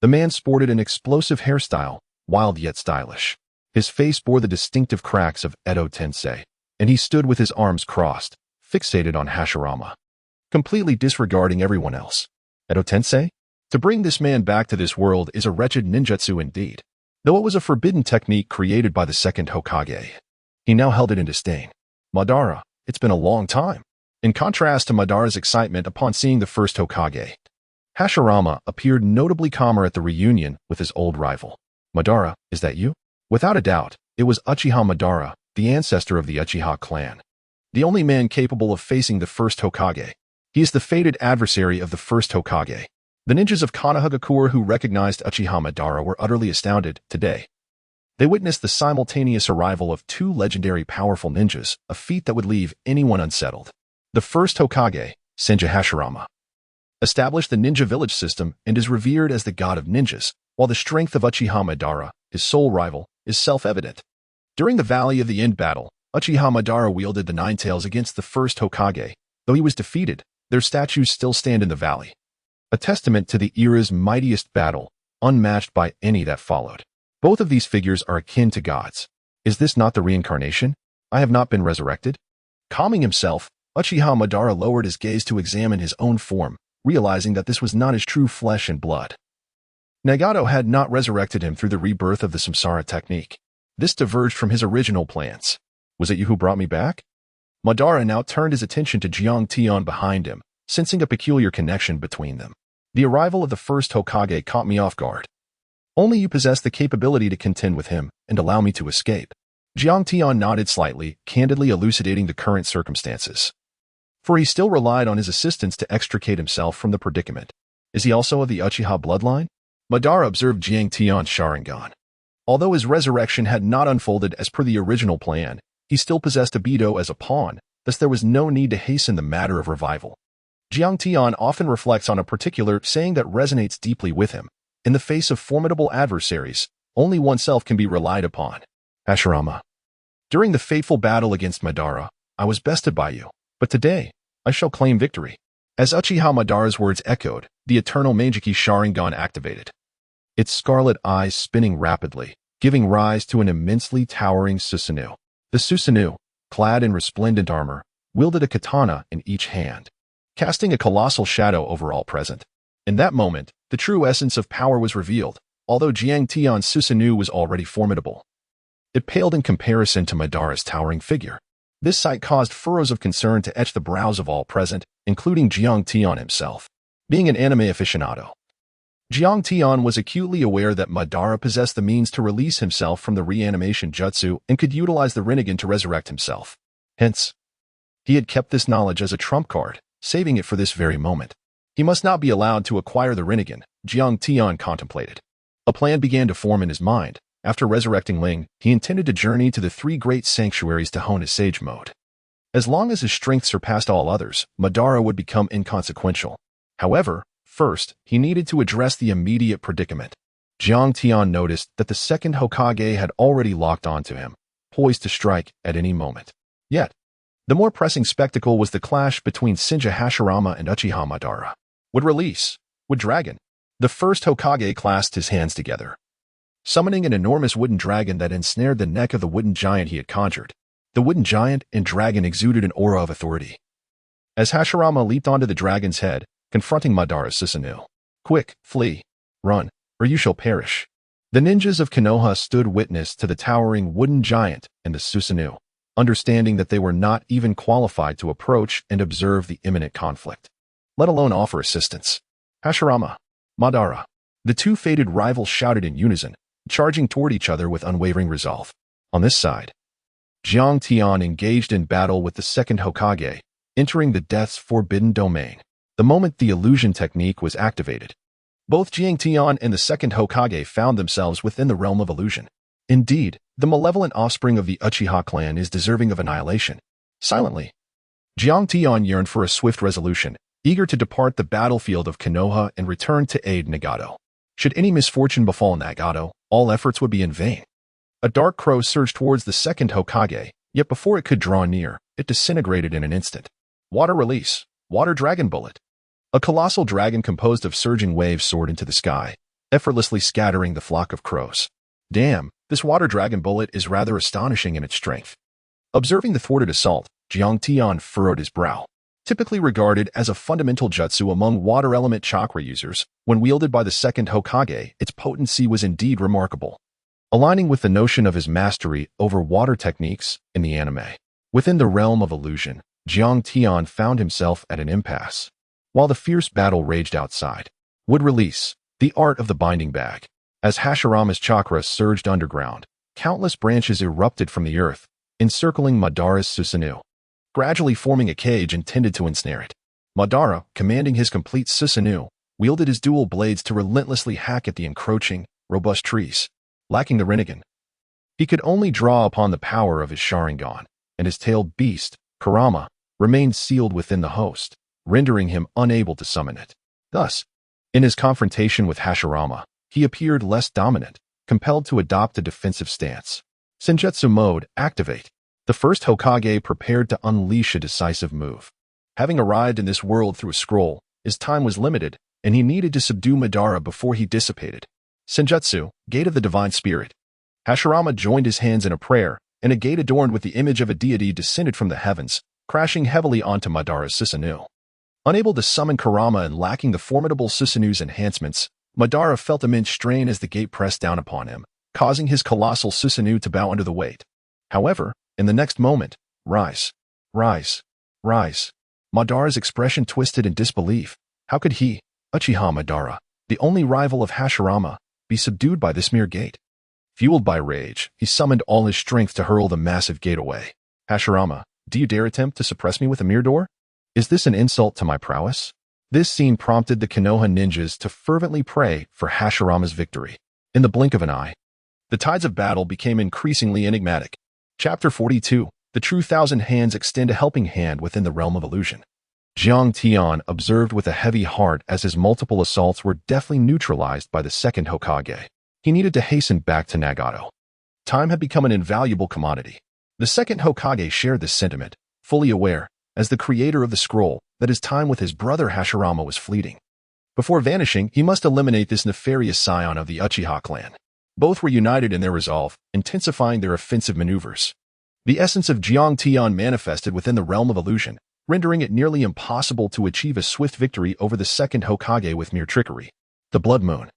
The man sported an explosive hairstyle, wild yet stylish. His face bore the distinctive cracks of Edo Tensei, and he stood with his arms crossed, fixated on Hashirama, completely disregarding everyone else. Edo Tensei? To bring this man back to this world is a wretched ninjutsu indeed, though it was a forbidden technique created by the second Hokage. He now held it in disdain. Madara, it's been a long time. In contrast to Madara's excitement upon seeing the first Hokage, Hashirama appeared notably calmer at the reunion with his old rival. Madara, is that you? Without a doubt, it was Uchiha Madara, the ancestor of the Uchiha clan, the only man capable of facing the first Hokage. He is the fated adversary of the first Hokage. The ninjas of Konohagakure who recognized Uchiha Madara were utterly astounded today. They witnessed the simultaneous arrival of two legendary powerful ninjas, a feat that would leave anyone unsettled. The first Hokage, Senju Hashirama, established the ninja village system, and is revered as the god of ninjas, while the strength of Uchiha Madara, his sole rival, is self-evident. During the Valley of the End battle, Uchiha Madara wielded the Nine Tails against the first Hokage. Though he was defeated, their statues still stand in the valley, a testament to the era's mightiest battle, unmatched by any that followed. Both of these figures are akin to gods. Is this not the reincarnation? I have not been resurrected? Calming himself, Uchiha Madara lowered his gaze to examine his own form, realizing that this was not his true flesh and blood. Nagato had not resurrected him through the rebirth of the samsara technique. This diverged from his original plans. Was it you who brought me back? Madara now turned his attention to Jiang Tian behind him, sensing a peculiar connection between them. The arrival of the first Hokage caught me off guard. Only you possess the capability to contend with him and allow me to escape. Jiang Tian nodded slightly, candidly elucidating the current circumstances. For he still relied on his assistants to extricate himself from the predicament. Is he also of the Uchiha bloodline? Madara observed Jiang Tian's Sharingan. Although his resurrection had not unfolded as per the original plan, he still possessed Obito as a pawn, thus there was no need to hasten the matter of revival. Jiang Tian often reflects on a particular saying that resonates deeply with him. In the face of formidable adversaries, only oneself can be relied upon. Hashirama. During the fateful battle against Madara, I was bested by you, but today, I shall claim victory. As Uchiha Madara's words echoed, the eternal Meijiki Sharingan activated, its scarlet eyes spinning rapidly, giving rise to an immensely towering Susanoo. The Susanoo, clad in resplendent armor, wielded a katana in each hand, casting a colossal shadow over all present. In that moment, the true essence of power was revealed, although Jiang Tian's Susanoo was already formidable. It paled in comparison to Madara's towering figure. This sight caused furrows of concern to etch the brows of all present, including Jiang Tian himself. Being an anime aficionado, Jiang Tian was acutely aware that Madara possessed the means to release himself from the reanimation jutsu and could utilize the Rinnegan to resurrect himself. Hence, he had kept this knowledge as a trump card, saving it for this very moment. He must not be allowed to acquire the Rinnegan, Jiang Tian contemplated. A plan began to form in his mind. After resurrecting Ling, he intended to journey to the three great sanctuaries to hone his sage mode. As long as his strength surpassed all others, Madara would become inconsequential. However, first, he needed to address the immediate predicament. Jiang Tian noticed that the second Hokage had already locked onto him, poised to strike at any moment. Yet, the more pressing spectacle was the clash between Senja Hashirama and Uchiha Madara. Would Dragon. The first Hokage clasped his hands together, summoning an enormous wooden dragon that ensnared the neck of the wooden giant he had conjured. The wooden giant and dragon exuded an aura of authority. As Hashirama leaped onto the dragon's head, confronting Madara's Susanoo. Quick, flee, run, or you shall perish. The ninjas of Konoha stood witness to the towering wooden giant and the Susanoo, understanding that they were not even qualified to approach and observe the imminent conflict, let alone offer assistance. Hashirama, Madara. The two fated rivals shouted in unison, charging toward each other with unwavering resolve. On this side, Jiang Tian engaged in battle with the second Hokage, entering the death's forbidden domain. The moment the illusion technique was activated, both Jiang Tian and the second Hokage found themselves within the realm of illusion. Indeed, the malevolent offspring of the Uchiha clan is deserving of annihilation. Silently, Jiang Tian yearned for a swift resolution, eager to depart the battlefield of Konoha and return to aid Nagato. Should any misfortune befall Nagato, all efforts would be in vain. A dark crow surged towards the second Hokage, yet before it could draw near, it disintegrated in an instant. Water release. Water dragon bullet. A colossal dragon composed of surging waves soared into the sky, effortlessly scattering the flock of crows. Damn, this water dragon bullet is rather astonishing in its strength. Observing the thwarted assault, Jiang Tian furrowed his brow. Typically regarded as a fundamental jutsu among water element chakra users, when wielded by the second Hokage, its potency was indeed remarkable, aligning with the notion of his mastery over water techniques in the anime. Within the realm of illusion, Jiang Tian found himself at an impasse. While the fierce battle raged outside, would release the art of the binding bag. As Hashirama's chakra surged underground, countless branches erupted from the earth, encircling Madara's Susanoo, gradually forming a cage intended to ensnare it. Madara, commanding his complete Susanoo, wielded his dual blades to relentlessly hack at the encroaching, robust trees. Lacking the Rinnegan, he could only draw upon the power of his Sharingan, and his tailed beast, Kurama, remained sealed within the host, rendering him unable to summon it. Thus, in his confrontation with Hashirama, he appeared less dominant, compelled to adopt a defensive stance. Senjutsu mode, activate. The first Hokage prepared to unleash a decisive move. Having arrived in this world through a scroll, his time was limited, and he needed to subdue Madara before he dissipated. Senjutsu, Gate of the Divine Spirit. Hashirama joined his hands in a prayer, and a gate adorned with the image of a deity descended from the heavens, crashing heavily onto Madara's Susanoo. Unable to summon Kurama and lacking the formidable Susanoo's enhancements, Madara felt immense strain as the gate pressed down upon him, causing his colossal Susanoo to bow under the weight. However, in the next moment, rise, rise, rise. Madara's expression twisted in disbelief. How could he, Uchiha Madara, the only rival of Hashirama, be subdued by this mere gate? Fueled by rage, he summoned all his strength to hurl the massive gate away. Hashirama, do you dare attempt to suppress me with a mere door? Is this an insult to my prowess? This scene prompted the Konoha ninjas to fervently pray for Hashirama's victory. In the blink of an eye, the tides of battle became increasingly enigmatic. Chapter 42. The true Thousand Hands extend a helping hand within the realm of illusion. Jiang Tian observed with a heavy heart as his multiple assaults were deftly neutralized by the second Hokage. He needed to hasten back to Nagato. Time had become an invaluable commodity. The second Hokage shared this sentiment, fully aware, as the creator of the scroll, that his time with his brother Hashirama was fleeting. Before vanishing, he must eliminate this nefarious scion of the Uchiha clan. Both were united in their resolve, intensifying their offensive maneuvers. The essence of Jiang Tian manifested within the realm of illusion, rendering it nearly impossible to achieve a swift victory over the second Hokage with mere trickery. The Blood Moon.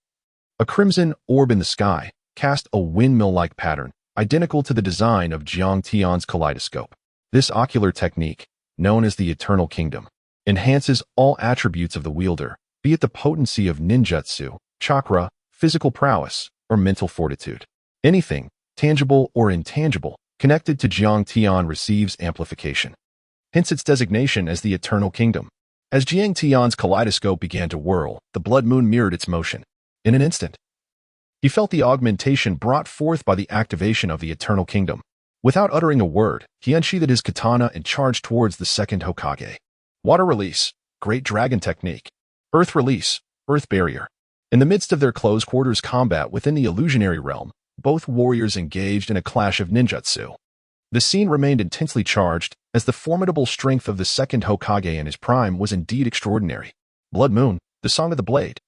A crimson orb in the sky cast a windmill-like pattern, identical to the design of Jiang Tian's kaleidoscope. This ocular technique, known as the Eternal Kingdom, enhances all attributes of the wielder, be it the potency of ninjutsu, chakra, physical prowess, or mental fortitude. Anything, tangible or intangible, connected to Jiang Tian receives amplification. Hence its designation as the Eternal Kingdom. As Jiang Tian's kaleidoscope began to whirl, the blood moon mirrored its motion. In an instant, he felt the augmentation brought forth by the activation of the Eternal Kingdom. Without uttering a word, he unsheathed his katana and charged towards the second Hokage. Water release, Great Dragon Technique. Earth release, Earth Barrier. In the midst of their close quarters combat within the illusionary realm, both warriors engaged in a clash of ninjutsu. The scene remained intensely charged, as the formidable strength of the second Hokage in his prime was indeed extraordinary. Blood Moon, the Song of the Blade.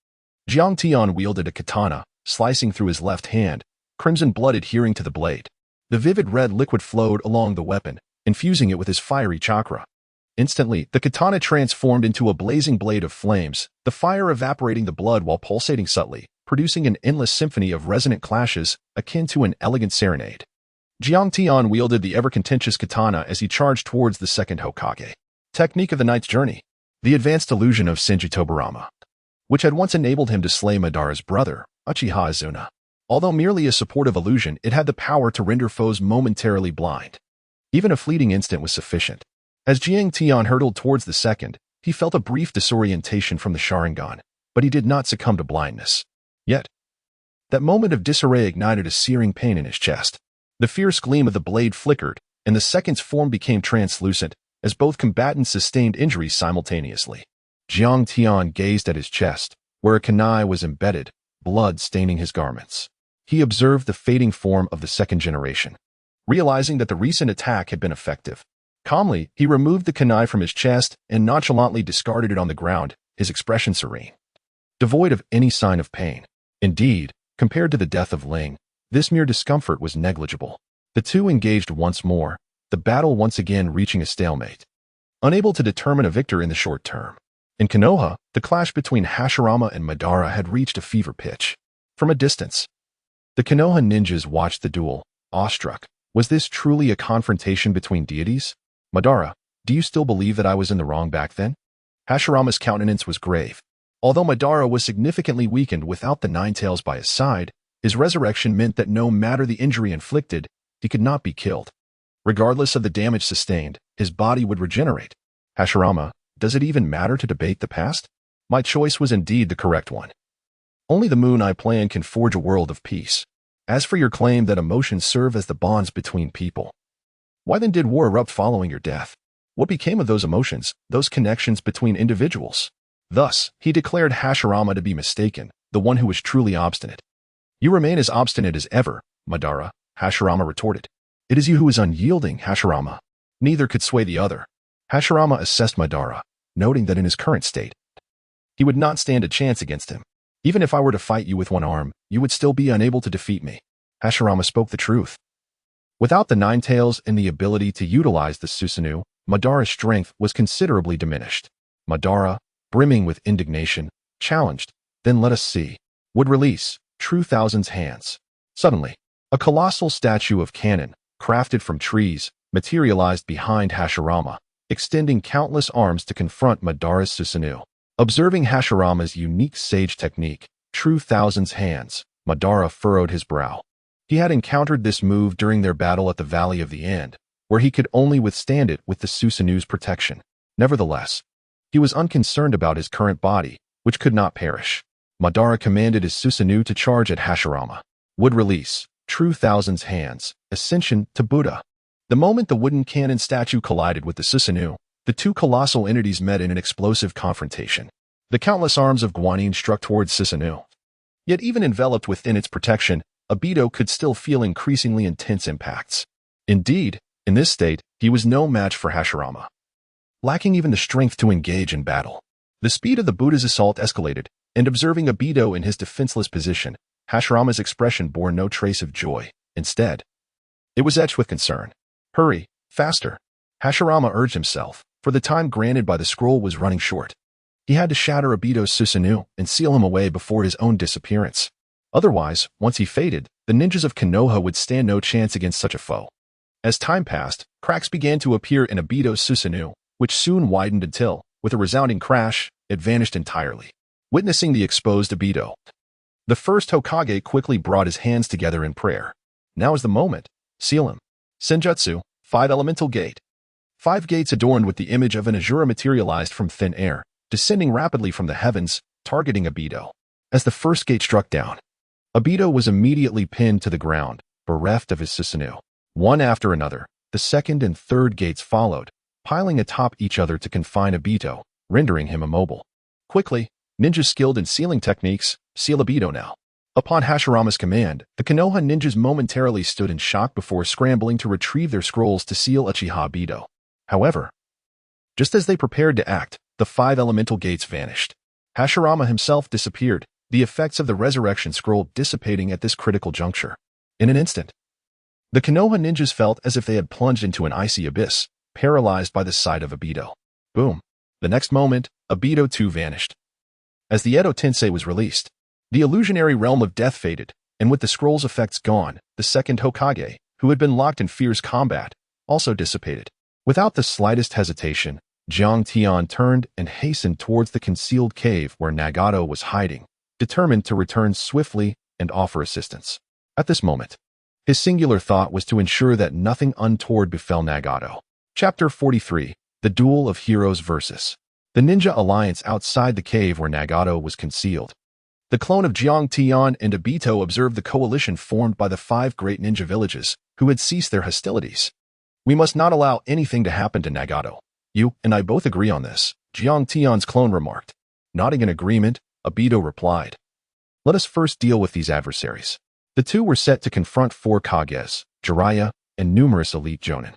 Jiang Tian wielded a katana, slicing through his left hand, crimson blood adhering to the blade. The vivid red liquid flowed along the weapon, infusing it with his fiery chakra. Instantly, the katana transformed into a blazing blade of flames, the fire evaporating the blood while pulsating subtly, producing an endless symphony of resonant clashes akin to an elegant serenade. Jiang Tian wielded the ever-contentious katana as he charged towards the second Hokage. Technique of the Knight's Journey. The advanced illusion of Senjutsu, which had once enabled him to slay Madara's brother, Uchiha Izuna. Although merely a supportive illusion, it had the power to render foes momentarily blind. Even a fleeting instant was sufficient. As Jiang Tian hurtled towards the second, he felt a brief disorientation from the Sharingan, but he did not succumb to blindness. Yet, that moment of disarray ignited a searing pain in his chest. The fierce gleam of the blade flickered, and the second's form became translucent, as both combatants sustained injuries simultaneously. Jiang Tian gazed at his chest, where a kunai was embedded, blood staining his garments. He observed the fading form of the second generation. Realizing that the recent attack had been effective, calmly, he removed the kunai from his chest and nonchalantly discarded it on the ground, his expression serene, devoid of any sign of pain. Indeed, compared to the death of Ling, this mere discomfort was negligible. The two engaged once more, the battle once again reaching a stalemate. Unable to determine a victor in the short term. In Konoha, the clash between Hashirama and Madara had reached a fever pitch. From a distance, the Konoha ninjas watched the duel, awestruck. Was this truly a confrontation between deities? Madara, do you still believe that I was in the wrong back then? Hashirama's countenance was grave. Although Madara was significantly weakened without the Nine Tails by his side, his resurrection meant that no matter the injury inflicted, he could not be killed. Regardless of the damage sustained, his body would regenerate. Hashirama, does it even matter to debate the past? My choice was indeed the correct one. Only the Moon Eye plan can forge a world of peace. As for your claim that emotions serve as the bonds between people, why then did war erupt following your death? What became of those emotions, those connections between individuals? Thus, he declared Hashirama to be mistaken, the one who was truly obstinate. You remain as obstinate as ever, Madara, Hashirama retorted. It is you who is unyielding, Hashirama. Neither could sway the other. Hashirama assessed Madara, noting that in his current state, he would not stand a chance against him. Even if I were to fight you with one arm, you would still be unable to defeat me. Hashirama spoke the truth. Without the Nine Tails and the ability to utilize the Susanoo, Madara's strength was considerably diminished. Madara, brimming with indignation, challenged, then let us see, would release True Thousand's hands. Suddenly, a colossal statue of cannon, crafted from trees, materialized behind Hashirama, extending countless arms to confront Madara's Susanoo. Observing Hashirama's unique sage technique, True Thousand's hands, Madara furrowed his brow. He had encountered this move during their battle at the Valley of the End, where he could only withstand it with the Susanoo's protection. Nevertheless, he was unconcerned about his current body, which could not perish. Madara commanded his Susanoo to charge at Hashirama. Would release True Thousand's hands, ascension to Buddha. The moment the wooden cannon statue collided with the Susanoo, the two colossal entities met in an explosive confrontation. The countless arms of Guanyin struck towards Susanoo. Yet even enveloped within its protection, Obito could still feel increasingly intense impacts. Indeed, in this state, he was no match for Hashirama, lacking even the strength to engage in battle. The speed of the Buddha's assault escalated, and observing Obito in his defenseless position, Hashirama's expression bore no trace of joy. Instead, it was etched with concern. Hurry, faster. Hashirama urged himself, for the time granted by the scroll was running short. He had to shatter Obito's Susanoo and seal him away before his own disappearance. Otherwise, once he faded, the ninjas of Konoha would stand no chance against such a foe. As time passed, cracks began to appear in Obito's Susanoo, which soon widened until, with a resounding crash, it vanished entirely. Witnessing the exposed Obito, the first Hokage quickly brought his hands together in prayer. Now is the moment. Seal him. Senjutsu, 5 Elemental Gate. 5 gates adorned with the image of an Asura materialized from thin air, descending rapidly from the heavens, targeting Obito. As the first gate struck down, Obito was immediately pinned to the ground, bereft of his Susanoo. One after another, the second and third gates followed, piling atop each other to confine Obito, rendering him immobile. Quickly, ninjas skilled in sealing techniques, seal Obito now. Upon Hashirama's command, the Konoha ninjas momentarily stood in shock before scrambling to retrieve their scrolls to seal Uchiha Obito. However, just as they prepared to act, the 5 elemental gates vanished. Hashirama himself disappeared, the effects of the resurrection scroll dissipating at this critical juncture. In an instant, the Konoha ninjas felt as if they had plunged into an icy abyss, paralyzed by the sight of Obito. Boom. The next moment, Obito too vanished. As the Edo Tensei was released, the illusionary realm of death faded, and with the scroll's effects gone, the second Hokage, who had been locked in fierce combat, also dissipated. Without the slightest hesitation, Jiang Tian turned and hastened towards the concealed cave where Nagato was hiding, determined to return swiftly and offer assistance. At this moment, his singular thought was to ensure that nothing untoward befell Nagato. Chapter 43, The Duel of Heroes vs. the Ninja Alliance outside the cave where Nagato was concealed. The clone of Jiang Tian and Obito observed the coalition formed by the 5 great ninja villages, who had ceased their hostilities. We must not allow anything to happen to Nagato. You and I both agree on this, Jiang Tian's clone remarked. Nodding in agreement, Obito replied. Let us first deal with these adversaries. The two were set to confront 4 Kages, Jiraiya, and numerous elite jonin.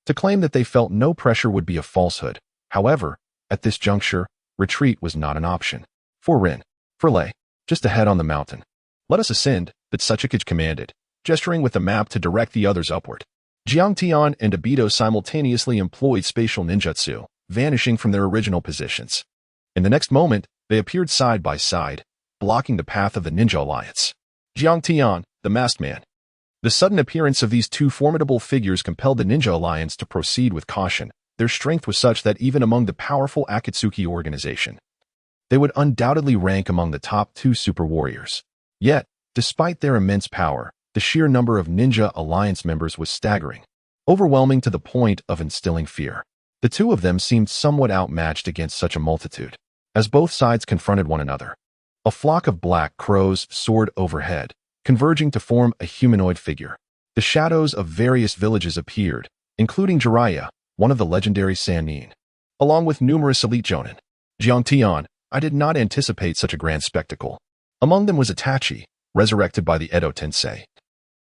To claim that they felt no pressure would be a falsehood. However, at this juncture, retreat was not an option. For Rin, for Lei, just ahead on the mountain. Let us ascend, that Sachikage commanded, gesturing with the map to direct the others upward. Jiang Tian and Obito simultaneously employed spatial ninjutsu, vanishing from their original positions. In the next moment, they appeared side by side, blocking the path of the Ninja Alliance. Jiang Tian, the masked man. The sudden appearance of these two formidable figures compelled the Ninja Alliance to proceed with caution. Their strength was such that even among the powerful Akatsuki organization, they would undoubtedly rank among the top 2 super warriors. Yet, despite their immense power, the sheer number of Ninja Alliance members was staggering, overwhelming to the point of instilling fear. The two of them seemed somewhat outmatched against such a multitude. As both sides confronted one another, a flock of black crows soared overhead, converging to form a humanoid figure. The shadows of various villages appeared, including Jiraiya, one of the legendary Sannin, along with numerous elite jonin. Jiang Tian, I did not anticipate such a grand spectacle. Among them was Itachi, resurrected by the Edo Tensei.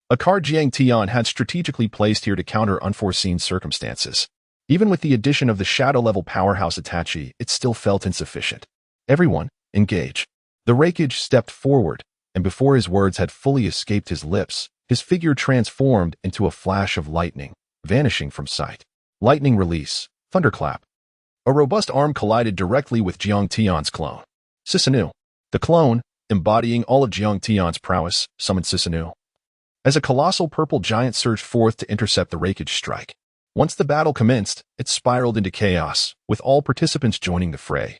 A card Jiang Tian had strategically placed here to counter unforeseen circumstances. Even with the addition of the shadow-level powerhouse Itachi, it still felt insufficient. Everyone, engage. The Raikage stepped forward, and before his words had fully escaped his lips, his figure transformed into a flash of lightning, vanishing from sight. Lightning release, thunderclap. A robust arm collided directly with Jiang Tian's clone. Susanoo. The clone, embodying all of Jiang Tian's prowess, summoned Susanoo. As a colossal purple giant surged forth to intercept the Raikage strike. Once the battle commenced, it spiraled into chaos, with all participants joining the fray,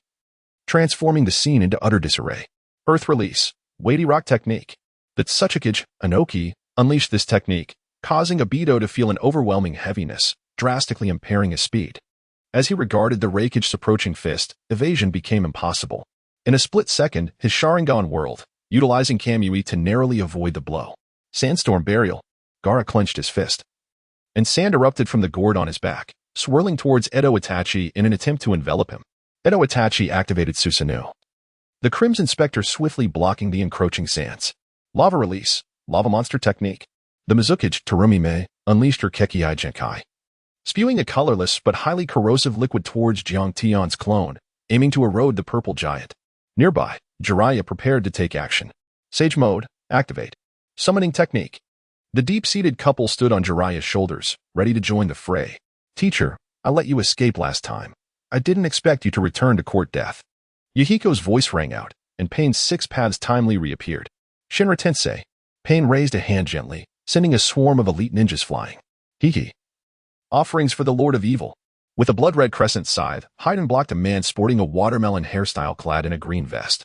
transforming the scene into utter disarray. Earth release, weighty rock technique. The Tsuchikage, Anoki, unleashed this technique, causing Obito to feel an overwhelming heaviness, drastically impairing his speed. As he regarded the Raikage's approaching fist, evasion became impossible. In a split second, his Sharingan whirled, utilizing Kamui to narrowly avoid the blow. Sandstorm burial. Gaara clenched his fist, and sand erupted from the gourd on his back, swirling towards Edo Itachi in an attempt to envelop him. Edo Itachi activated Susanoo, the Crimson Spectre swiftly blocking the encroaching sands. Lava release, lava monster technique. The Mizukage, Terumime, unleashed her Kekkei Genkai, spewing a colorless but highly corrosive liquid towards Jiang Tian's clone, aiming to erode the purple giant. Nearby, Jiraiya prepared to take action. Sage Mode, activate. Summoning technique. The deep-seated couple stood on Jiraiya's shoulders, ready to join the fray. Teacher, I let you escape last time. I didn't expect you to return to court death. Yahiko's voice rang out, and Pain's 6 paths timely reappeared. Shinra Tensei. Pain raised a hand gently, sending a swarm of elite ninjas flying. Hiki. Offerings for the Lord of Evil. With a blood-red crescent scythe, Haiden blocked a man sporting a watermelon hairstyle clad in a green vest.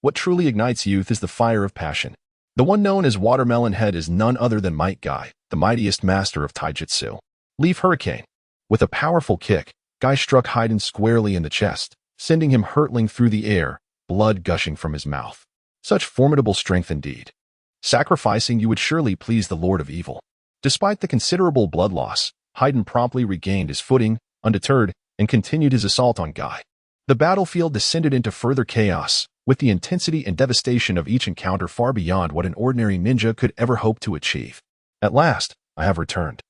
What truly ignites youth is the fire of passion. The one known as Watermelon Head is none other than Might Guy, the mightiest master of taijutsu. Leaf Hurricane. With a powerful kick, Guy struck Haiden squarely in the chest, sending him hurtling through the air, blood gushing from his mouth. Such formidable strength indeed. Sacrificing you would surely please the Lord of Evil. Despite the considerable blood loss, Haiden promptly regained his footing, undeterred, and continued his assault on Guy. The battlefield descended into further chaos, with the intensity and devastation of each encounter far beyond what an ordinary ninja could ever hope to achieve. At last, I have returned.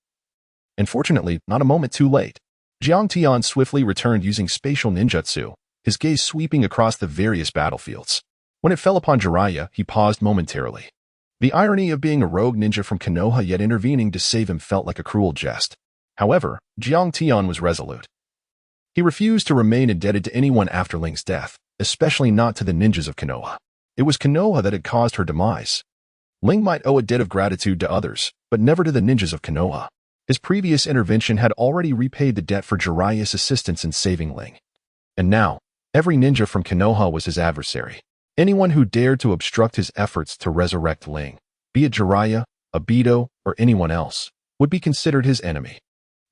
And fortunately, not a moment too late. Jiang Tian swiftly returned using spatial ninjutsu, his gaze sweeping across the various battlefields. When it fell upon Jiraiya, he paused momentarily. The irony of being a rogue ninja from Konoha yet intervening to save him felt like a cruel jest. However, Jiang Tian was resolute. He refused to remain indebted to anyone after Ling's death, especially not to the ninjas of Konoha. It was Konoha that had caused her demise. Ling might owe a debt of gratitude to others, but never to the ninjas of Konoha. His previous intervention had already repaid the debt for Jiraiya's assistance in saving Ling. And now, every ninja from Konoha was his adversary. Anyone who dared to obstruct his efforts to resurrect Ling, be it Jiraiya, Obito, or anyone else, would be considered his enemy.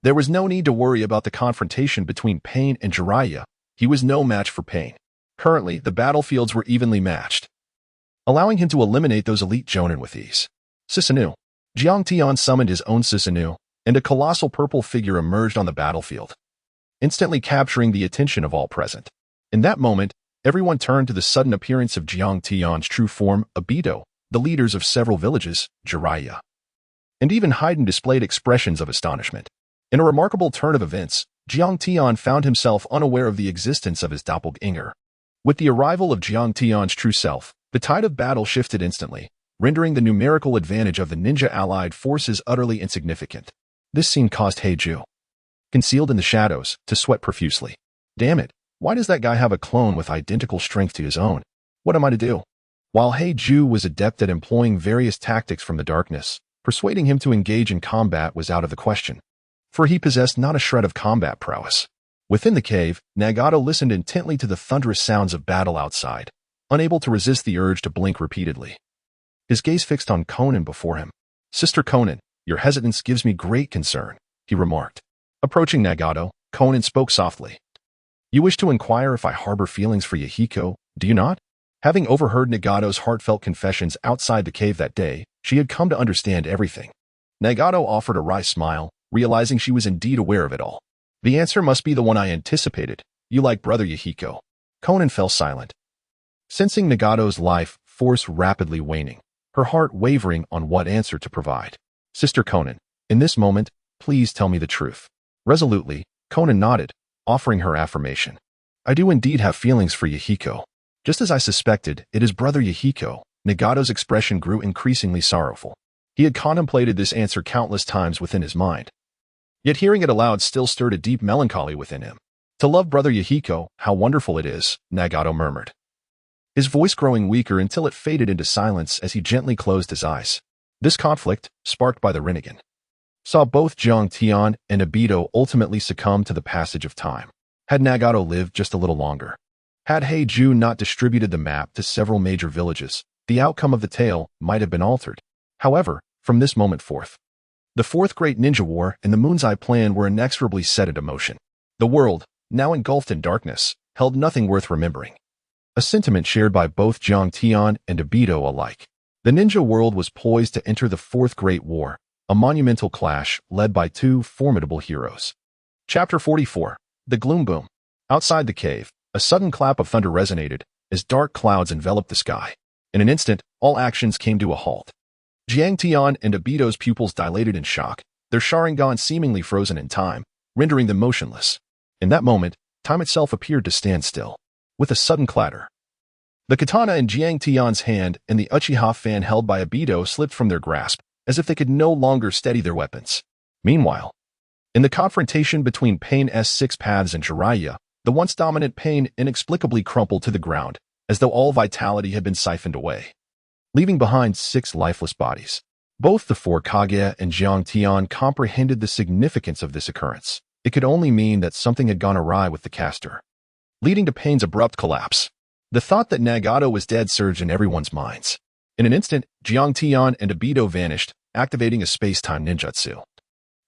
There was no need to worry about the confrontation between Pain and Jiraiya. He was no match for Pain. Currently, the battlefields were evenly matched, allowing him to eliminate those elite jonin with ease. Susanoo. Jiang Tian summoned his own Susanoo, and a colossal purple figure emerged on the battlefield, instantly capturing the attention of all present. In that moment, everyone turned to the sudden appearance of Jiang Tian's true form, Obito, the leaders of several villages, Jiraiya. And even Haiden displayed expressions of astonishment. In a remarkable turn of events, Jiang Tian found himself unaware of the existence of his doppelganger. With the arrival of Jiang Tian's true self, the tide of battle shifted instantly, rendering the numerical advantage of the ninja-allied forces utterly insignificant. This scene caused Heiju, concealed in the shadows, to sweat profusely. Damn it, why does that guy have a clone with identical strength to his own? What am I to do? While Heiju was adept at employing various tactics from the darkness, persuading him to engage in combat was out of the question, for he possessed not a shred of combat prowess. Within the cave, Nagato listened intently to the thunderous sounds of battle outside, unable to resist the urge to blink repeatedly. His gaze fixed on Konan before him. Sister Konan, your hesitance gives me great concern, he remarked. Approaching Nagato, Konan spoke softly. You wish to inquire if I harbor feelings for Yahiko, do you not? Having overheard Nagato's heartfelt confessions outside the cave that day, she had come to understand everything. Nagato offered a wry smile, realizing she was indeed aware of it all. The answer must be the one I anticipated. You like brother Yahiko. Konan fell silent, Sensing Nagato's life force rapidly waning, her heart wavering on what answer to provide. Sister Conan, in this moment, please tell me the truth. Resolutely, Conan nodded, offering her affirmation. I do indeed have feelings for Yahiko. Just as I suspected, it is brother Yahiko. Nagato's expression grew increasingly sorrowful. He had contemplated this answer countless times within his mind. Yet hearing it aloud still stirred a deep melancholy within him. To love brother Yahiko, how wonderful it is, Nagato murmured, his voice growing weaker until it faded into silence as he gently closed his eyes. This conflict, sparked by the Rinnegan, saw both Jiang Tian and Obito ultimately succumb to the passage of time. Had Nagato lived just a little longer, had Heiju not distributed the map to several major villages, the outcome of the tale might have been altered. However, from this moment forth, the Fourth Great Ninja War and the Moon's Eye Plan were inexorably set into motion. The world, now engulfed in darkness, held nothing worth remembering. A sentiment shared by both Jiang Tian and Obito alike. The ninja world was poised to enter the Fourth Great War, a monumental clash led by two formidable heroes. Chapter 44. The Gloom Boom. Outside the cave, a sudden clap of thunder resonated as dark clouds enveloped the sky. In an instant, all actions came to a halt. Jiang Tian and Obito's pupils dilated in shock, their Sharingan seemingly frozen in time, rendering them motionless. In that moment, time itself appeared to stand still. With a sudden clatter, the katana in Jiang Tian's hand and the Uchiha fan held by Obito slipped from their grasp, as if they could no longer steady their weapons. Meanwhile, in the confrontation between Pain's Six Paths and Jiraiya, the once dominant Pain inexplicably crumpled to the ground, as though all vitality had been siphoned away, leaving behind 6 lifeless bodies. Both the four Kage and Jiang Tian comprehended the significance of this occurrence. It could only mean that something had gone awry with the caster, leading to Pain's abrupt collapse. The thought that Nagato was dead surged in everyone's minds. In an instant, Jiang Tian and Obito vanished, activating a space-time ninjutsu,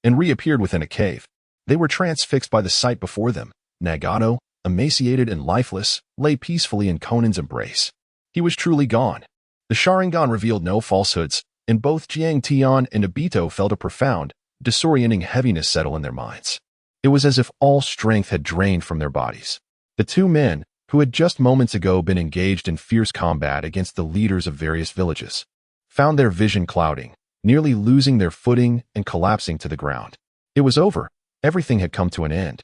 and reappeared within a cave. They were transfixed by the sight before them. Nagato, emaciated and lifeless, lay peacefully in Conan's embrace. He was truly gone. The Sharingan revealed no falsehoods, and both Jiang Tian and Obito felt a profound, disorienting heaviness settle in their minds. It was as if all strength had drained from their bodies. The two men, who had just moments ago been engaged in fierce combat against the leaders of various villages, found their vision clouding, nearly losing their footing and collapsing to the ground. It was over. Everything had come to an end.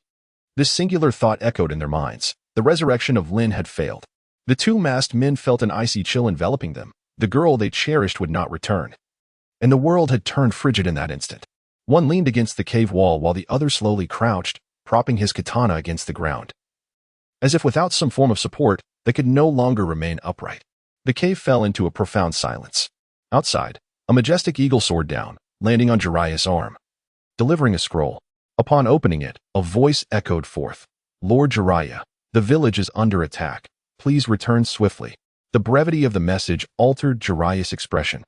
This singular thought echoed in their minds. The resurrection of Lin had failed. The two masked men felt an icy chill enveloping them. The girl they cherished would not return. And the world had turned frigid in that instant. One leaned against the cave wall while the other slowly crouched, propping his katana against the ground. As if without some form of support, they could no longer remain upright. The cave fell into a profound silence. Outside, a majestic eagle soared down, landing on Jiraiya's arm, delivering a scroll. Upon opening it, a voice echoed forth. Lord Jiraiya, the village is under attack. Please return swiftly. The brevity of the message altered Jiraiya's expression.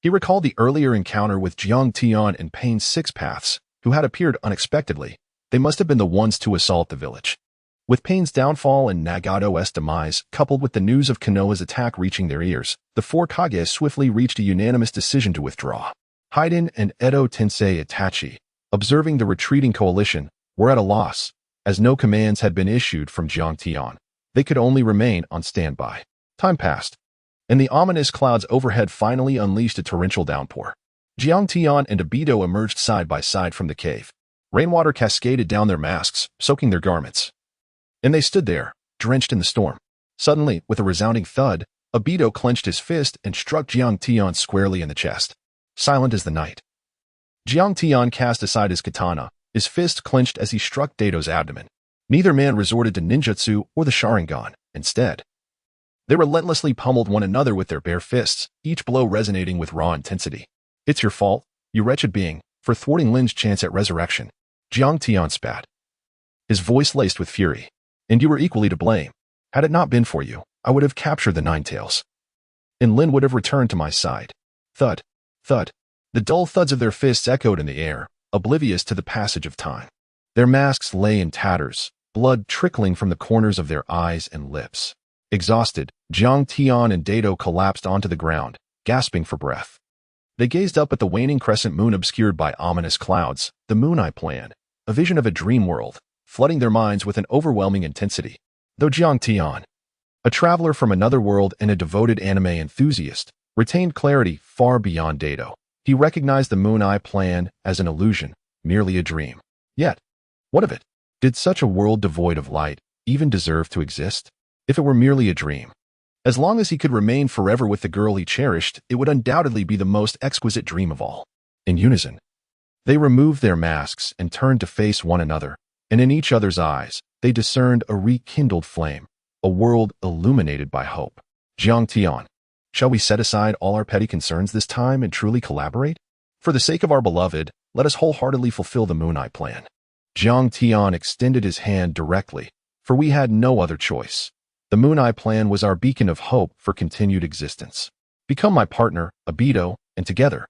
He recalled the earlier encounter with Jiang Tian and Pain's Six Paths, who had appeared unexpectedly. They must have been the ones to assault the village. With Pain's downfall and Nagato's demise, coupled with the news of Konoha's attack reaching their ears, the four Kage swiftly reached a unanimous decision to withdraw. Haiden and Edo Tensei Itachi, observing the retreating coalition, were at a loss, as no commands had been issued from Jiang Tian. They could only remain on standby. Time passed, and the ominous clouds overhead finally unleashed a torrential downpour. Jiang Tian and Obito emerged side by side from the cave. Rainwater cascaded down their masks, soaking their garments. And they stood there, drenched in the storm. Suddenly, with a resounding thud, Obito clenched his fist and struck Jiang Tian squarely in the chest. Silent as the night, Jiang Tian cast aside his katana, his fist clenched as he struck Dato's abdomen. Neither man resorted to ninjutsu or the Sharingan. Instead, they relentlessly pummeled one another with their bare fists, each blow resonating with raw intensity. It's your fault, you wretched being, for thwarting Lin's chance at resurrection. Jiang Tian spat, his voice laced with fury. And you were equally to blame. Had it not been for you, I would have captured the Nine Tails, and Lin would have returned to my side. Thud, thud. The dull thuds of their fists echoed in the air, oblivious to the passage of time. Their masks lay in tatters, blood trickling from the corners of their eyes and lips. Exhausted, Jiang Tian and Dato collapsed onto the ground, gasping for breath. They gazed up at the waning crescent moon obscured by ominous clouds, the Moon Eye Plan, a vision of a dream world, flooding their minds with an overwhelming intensity. Though Jiang Tian A traveler from another world and a devoted anime enthusiast, retained clarity far beyond Dato. He recognized the Moon Eye plan as an illusion, merely a dream. Yet, what of it? Did such a world devoid of light even deserve to exist? If it were merely a dream, as long as he could remain forever with the girl he cherished, it would undoubtedly be the most exquisite dream of all. In unison, they removed their masks and turned to face one another, and in each other's eyes, they discerned a rekindled flame, a world illuminated by hope. Jiang Tian, shall we set aside all our petty concerns this time and truly collaborate? For the sake of our beloved, let us wholeheartedly fulfill the Moon Eye plan. Jiang Tian extended his hand directly, for we had no other choice. The Moon Eye plan was our beacon of hope for continued existence. Become my partner, Obito, and together,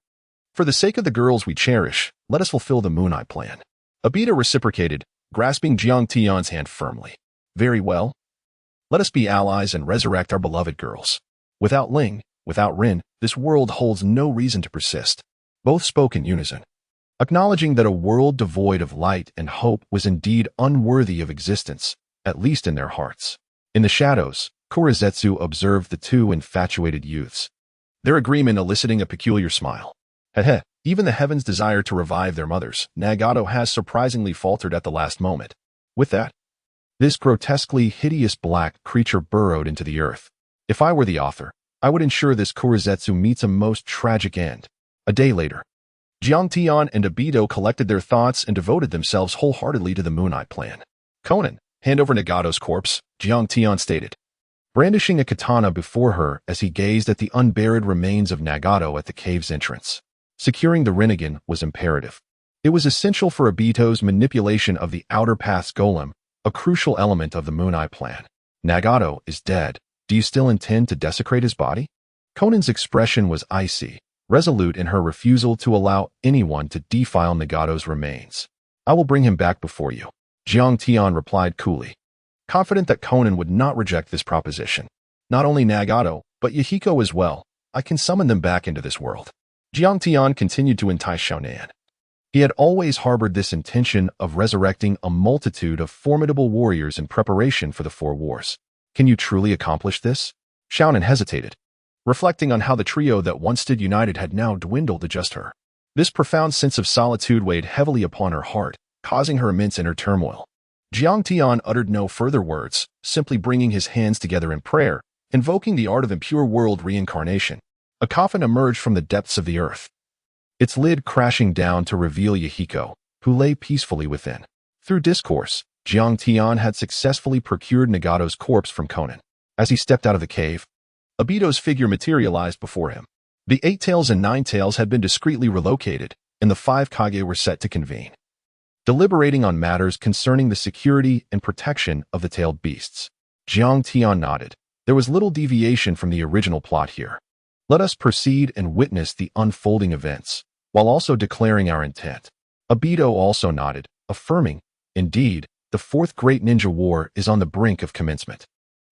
for the sake of the girls we cherish, let us fulfill the Moon Eye plan. Obito reciprocated, grasping Jiang Tian's hand firmly. Very well. Let us be allies and resurrect our beloved girls. Without Ling, without Rin, this world holds no reason to persist. Both spoke in unison, acknowledging that a world devoid of light and hope was indeed unworthy of existence, at least in their hearts. In the shadows, Kurizetsu observed the two infatuated youths, their agreement eliciting a peculiar smile. Heh, even the heavens desire to revive their mothers. Nagato has surprisingly faltered at the last moment. With that, this grotesquely hideous black creature burrowed into the earth. If I were the author, I would ensure this Kurizetsu meets a most tragic end. A day later, Jiang Tian and Obito collected their thoughts and devoted themselves wholeheartedly to the Moon Eye plan. Conan, hand over Nagato's corpse, Jiang Tian stated, brandishing a katana before her as he gazed at the unburied remains of Nagato at the cave's entrance. Securing the Rinnegan was imperative. It was essential for Obito's manipulation of the Outer Path's golem, a crucial element of the Moon Eye plan. Nagato is dead. Do you still intend to desecrate his body? Conan's expression was icy, resolute in her refusal to allow anyone to defile Nagato's remains. I will bring him back before you, Jiang Tian replied coolly, confident that Conan would not reject this proposition. Not only Nagato, but Yahiko as well. I can summon them back into this world. Jiang Tian continued to entice Xiaonan. He had always harbored this intention of resurrecting a multitude of formidable warriors in preparation for the Four Wars. Can you truly accomplish this? Xiaonan hesitated, reflecting on how the trio that once stood united had now dwindled to just her. This profound sense of solitude weighed heavily upon her heart, causing her immense inner turmoil. Jiang Tian uttered no further words, simply bringing his hands together in prayer, invoking the art of impure world reincarnation. A coffin emerged from the depths of the earth, its lid crashing down to reveal Yahiko, who lay peacefully within. Through discourse, Jiang Tian had successfully procured Nagato's corpse from Conan. As he stepped out of the cave, Obito's figure materialized before him. The 8 tails and 9 tails had been discreetly relocated, and the 5 Kage were set to convene, deliberating on matters concerning the security and protection of the tailed beasts. Jiang Tian nodded. There was little deviation from the original plot here. Let us proceed and witness the unfolding events, while also declaring our intent. Obito also nodded, affirming, indeed, the 4th Great Ninja War is on the brink of commencement.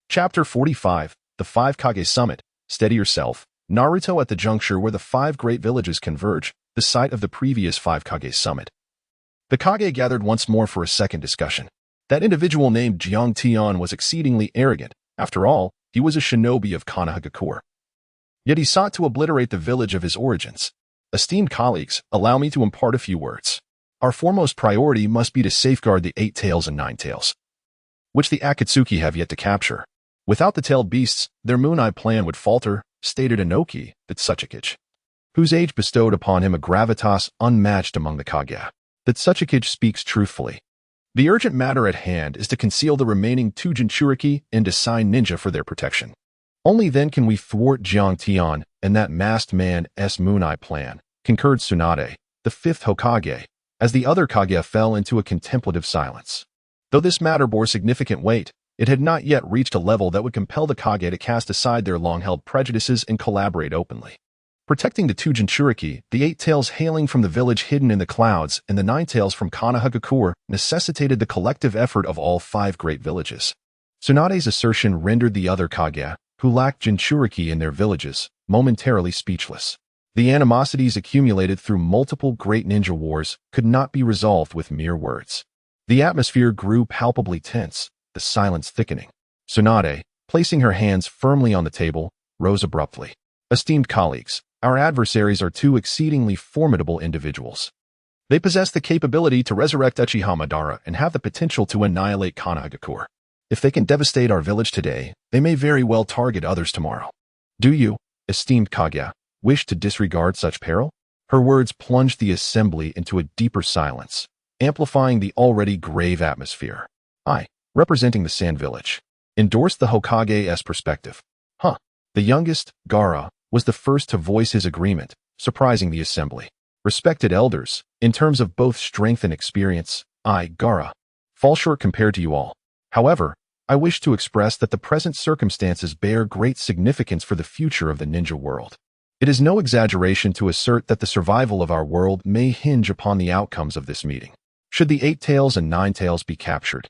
Chapter 45, The 5 Kage Summit. Steady yourself. Naruto at the juncture where the 5 great villages converge, the site of the previous 5 Kage Summit. The Kage gathered once more for a second discussion. That individual named Jiang Tian was exceedingly arrogant. After all, he was a shinobi of Konohagakure. Yet he sought to obliterate the village of his origins. Esteemed colleagues, allow me to impart a few words. Our foremost priority must be to safeguard the 8 tails and 9 tails, which the Akatsuki have yet to capture. Without the tailed beasts, their Moon Eye plan would falter, stated Inoki, the Tsuchikage, whose age bestowed upon him a gravitas unmatched among the Kage. The Tsuchikage speaks truthfully. The urgent matter at hand is to conceal the remaining 2 Jinchuriki and assign ninja for their protection. Only then can we thwart Jiang Tian and that masked man's Moon Eye plan, concurred Tsunade, the 5th Hokage, as the other Kage fell into a contemplative silence. Though this matter bore significant weight, it had not yet reached a level that would compel the Kage to cast aside their long-held prejudices and collaborate openly. Protecting the 2 Jinchuriki, the 8 tails hailing from the village hidden in the clouds, and the 9 tails from Konohagakure necessitated the collective effort of all 5 great villages. Tsunade's assertion rendered the other Kage, who lacked Jinchuriki in their villages, momentarily speechless. The animosities accumulated through multiple great ninja wars could not be resolved with mere words. The atmosphere grew palpably tense, the silence thickening. Tsunade, placing her hands firmly on the table, rose abruptly. Esteemed colleagues, our adversaries are two exceedingly formidable individuals. They possess the capability to resurrect Uchiha Madara and have the potential to annihilate Kanagakur. If they can devastate our village today, they may very well target others tomorrow. Do you, esteemed Kage, wish to disregard such peril? Her words plunged the assembly into a deeper silence, amplifying the already grave atmosphere. I, representing the Sand Village, endorsed the Hokage's perspective. The youngest, Gaara, was the first to voice his agreement, surprising the assembly. Respected elders, in terms of both strength and experience, I, Gaara, fall short compared to you all. However, I wish to express that the present circumstances bear great significance for the future of the ninja world. It is no exaggeration to assert that the survival of our world may hinge upon the outcomes of this meeting. Should the 8 Tails and 9 Tails be captured,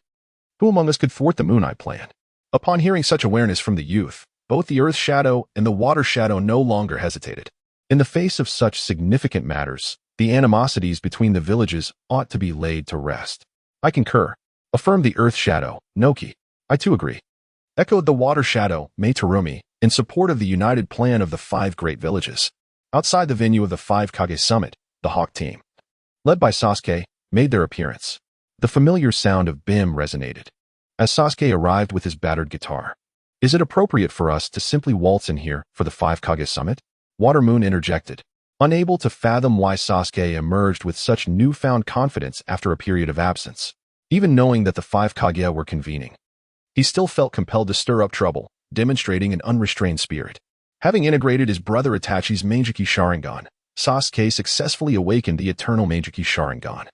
who among us could thwart the Moon Eye plan? Upon hearing such awareness from the youth, both the Earth Shadow and the Water Shadow no longer hesitated. In the face of such significant matters, the animosities between the villages ought to be laid to rest. I concur, affirmed the Earth Shadow, Noki. I too agree, echoed the Water Shadow, Meitarumi, in support of the united plan of the 5 Great Villages. Outside the venue of the 5 Kage Summit, the Hawk team, led by Sasuke, made their appearance. The familiar sound of Bim resonated as Sasuke arrived with his battered guitar. Is it appropriate for us to simply waltz in here for the 5 Kage Summit? Water Moon interjected, unable to fathom why Sasuke emerged with such newfound confidence after a period of absence. Even knowing that the 5 Kage were convening, he still felt compelled to stir up trouble, demonstrating an unrestrained spirit. Having integrated his brother Itachi's Meijiki Sharingan, Sasuke successfully awakened the eternal Meijiki Sharingan,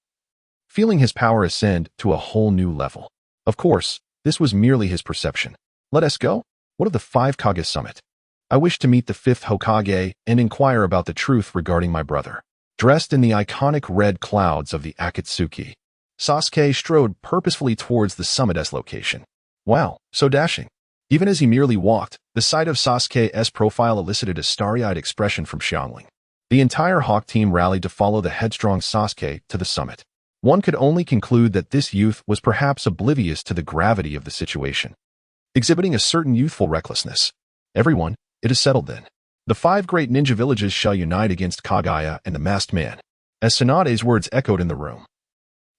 feeling his power ascend to a whole new level. Of course, this was merely his perception. Let us go? What of the 5 Kage Summit? I wish to meet the 5th Hokage and inquire about the truth regarding my brother. Dressed in the iconic red clouds of the Akatsuki, Sasuke strode purposefully towards the summit's location. Wow, so dashing. Even as he merely walked, the sight of Sasuke's profile elicited a starry-eyed expression from Xiangling. The entire Hawk team rallied to follow the headstrong Sasuke to the summit. One could only conclude that this youth was perhaps oblivious to the gravity of the situation, exhibiting a certain youthful recklessness. Everyone, it is settled then. The 5 great ninja villages shall unite against Kage and the masked man. As Tsunade's words echoed in the room,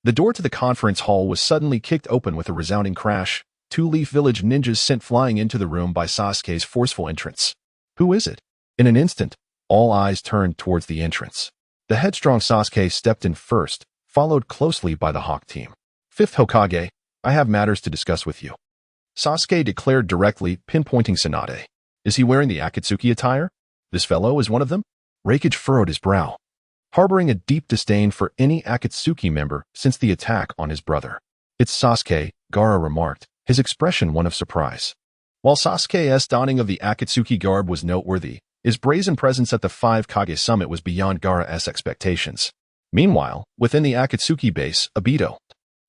the door to the conference hall was suddenly kicked open with a resounding crash. 2 Leaf Village ninjas sent flying into the room by Sasuke's forceful entrance. Who is it? In an instant, all eyes turned towards the entrance. The headstrong Sasuke stepped in first, followed closely by the Hawk team. 5th Hokage, I have matters to discuss with you, Sasuke declared directly, pinpointing Tsunade. Is he wearing the Akatsuki attire? This fellow is one of them? Rakage furrowed his brow, harboring a deep disdain for any Akatsuki member since the attack on his brother. It's Sasuke, Gaara remarked, his expression one of surprise. While Sasuke's donning of the Akatsuki garb was noteworthy, his brazen presence at the 5 Kage Summit was beyond Gaara's expectations. Meanwhile, within the Akatsuki base, Obito,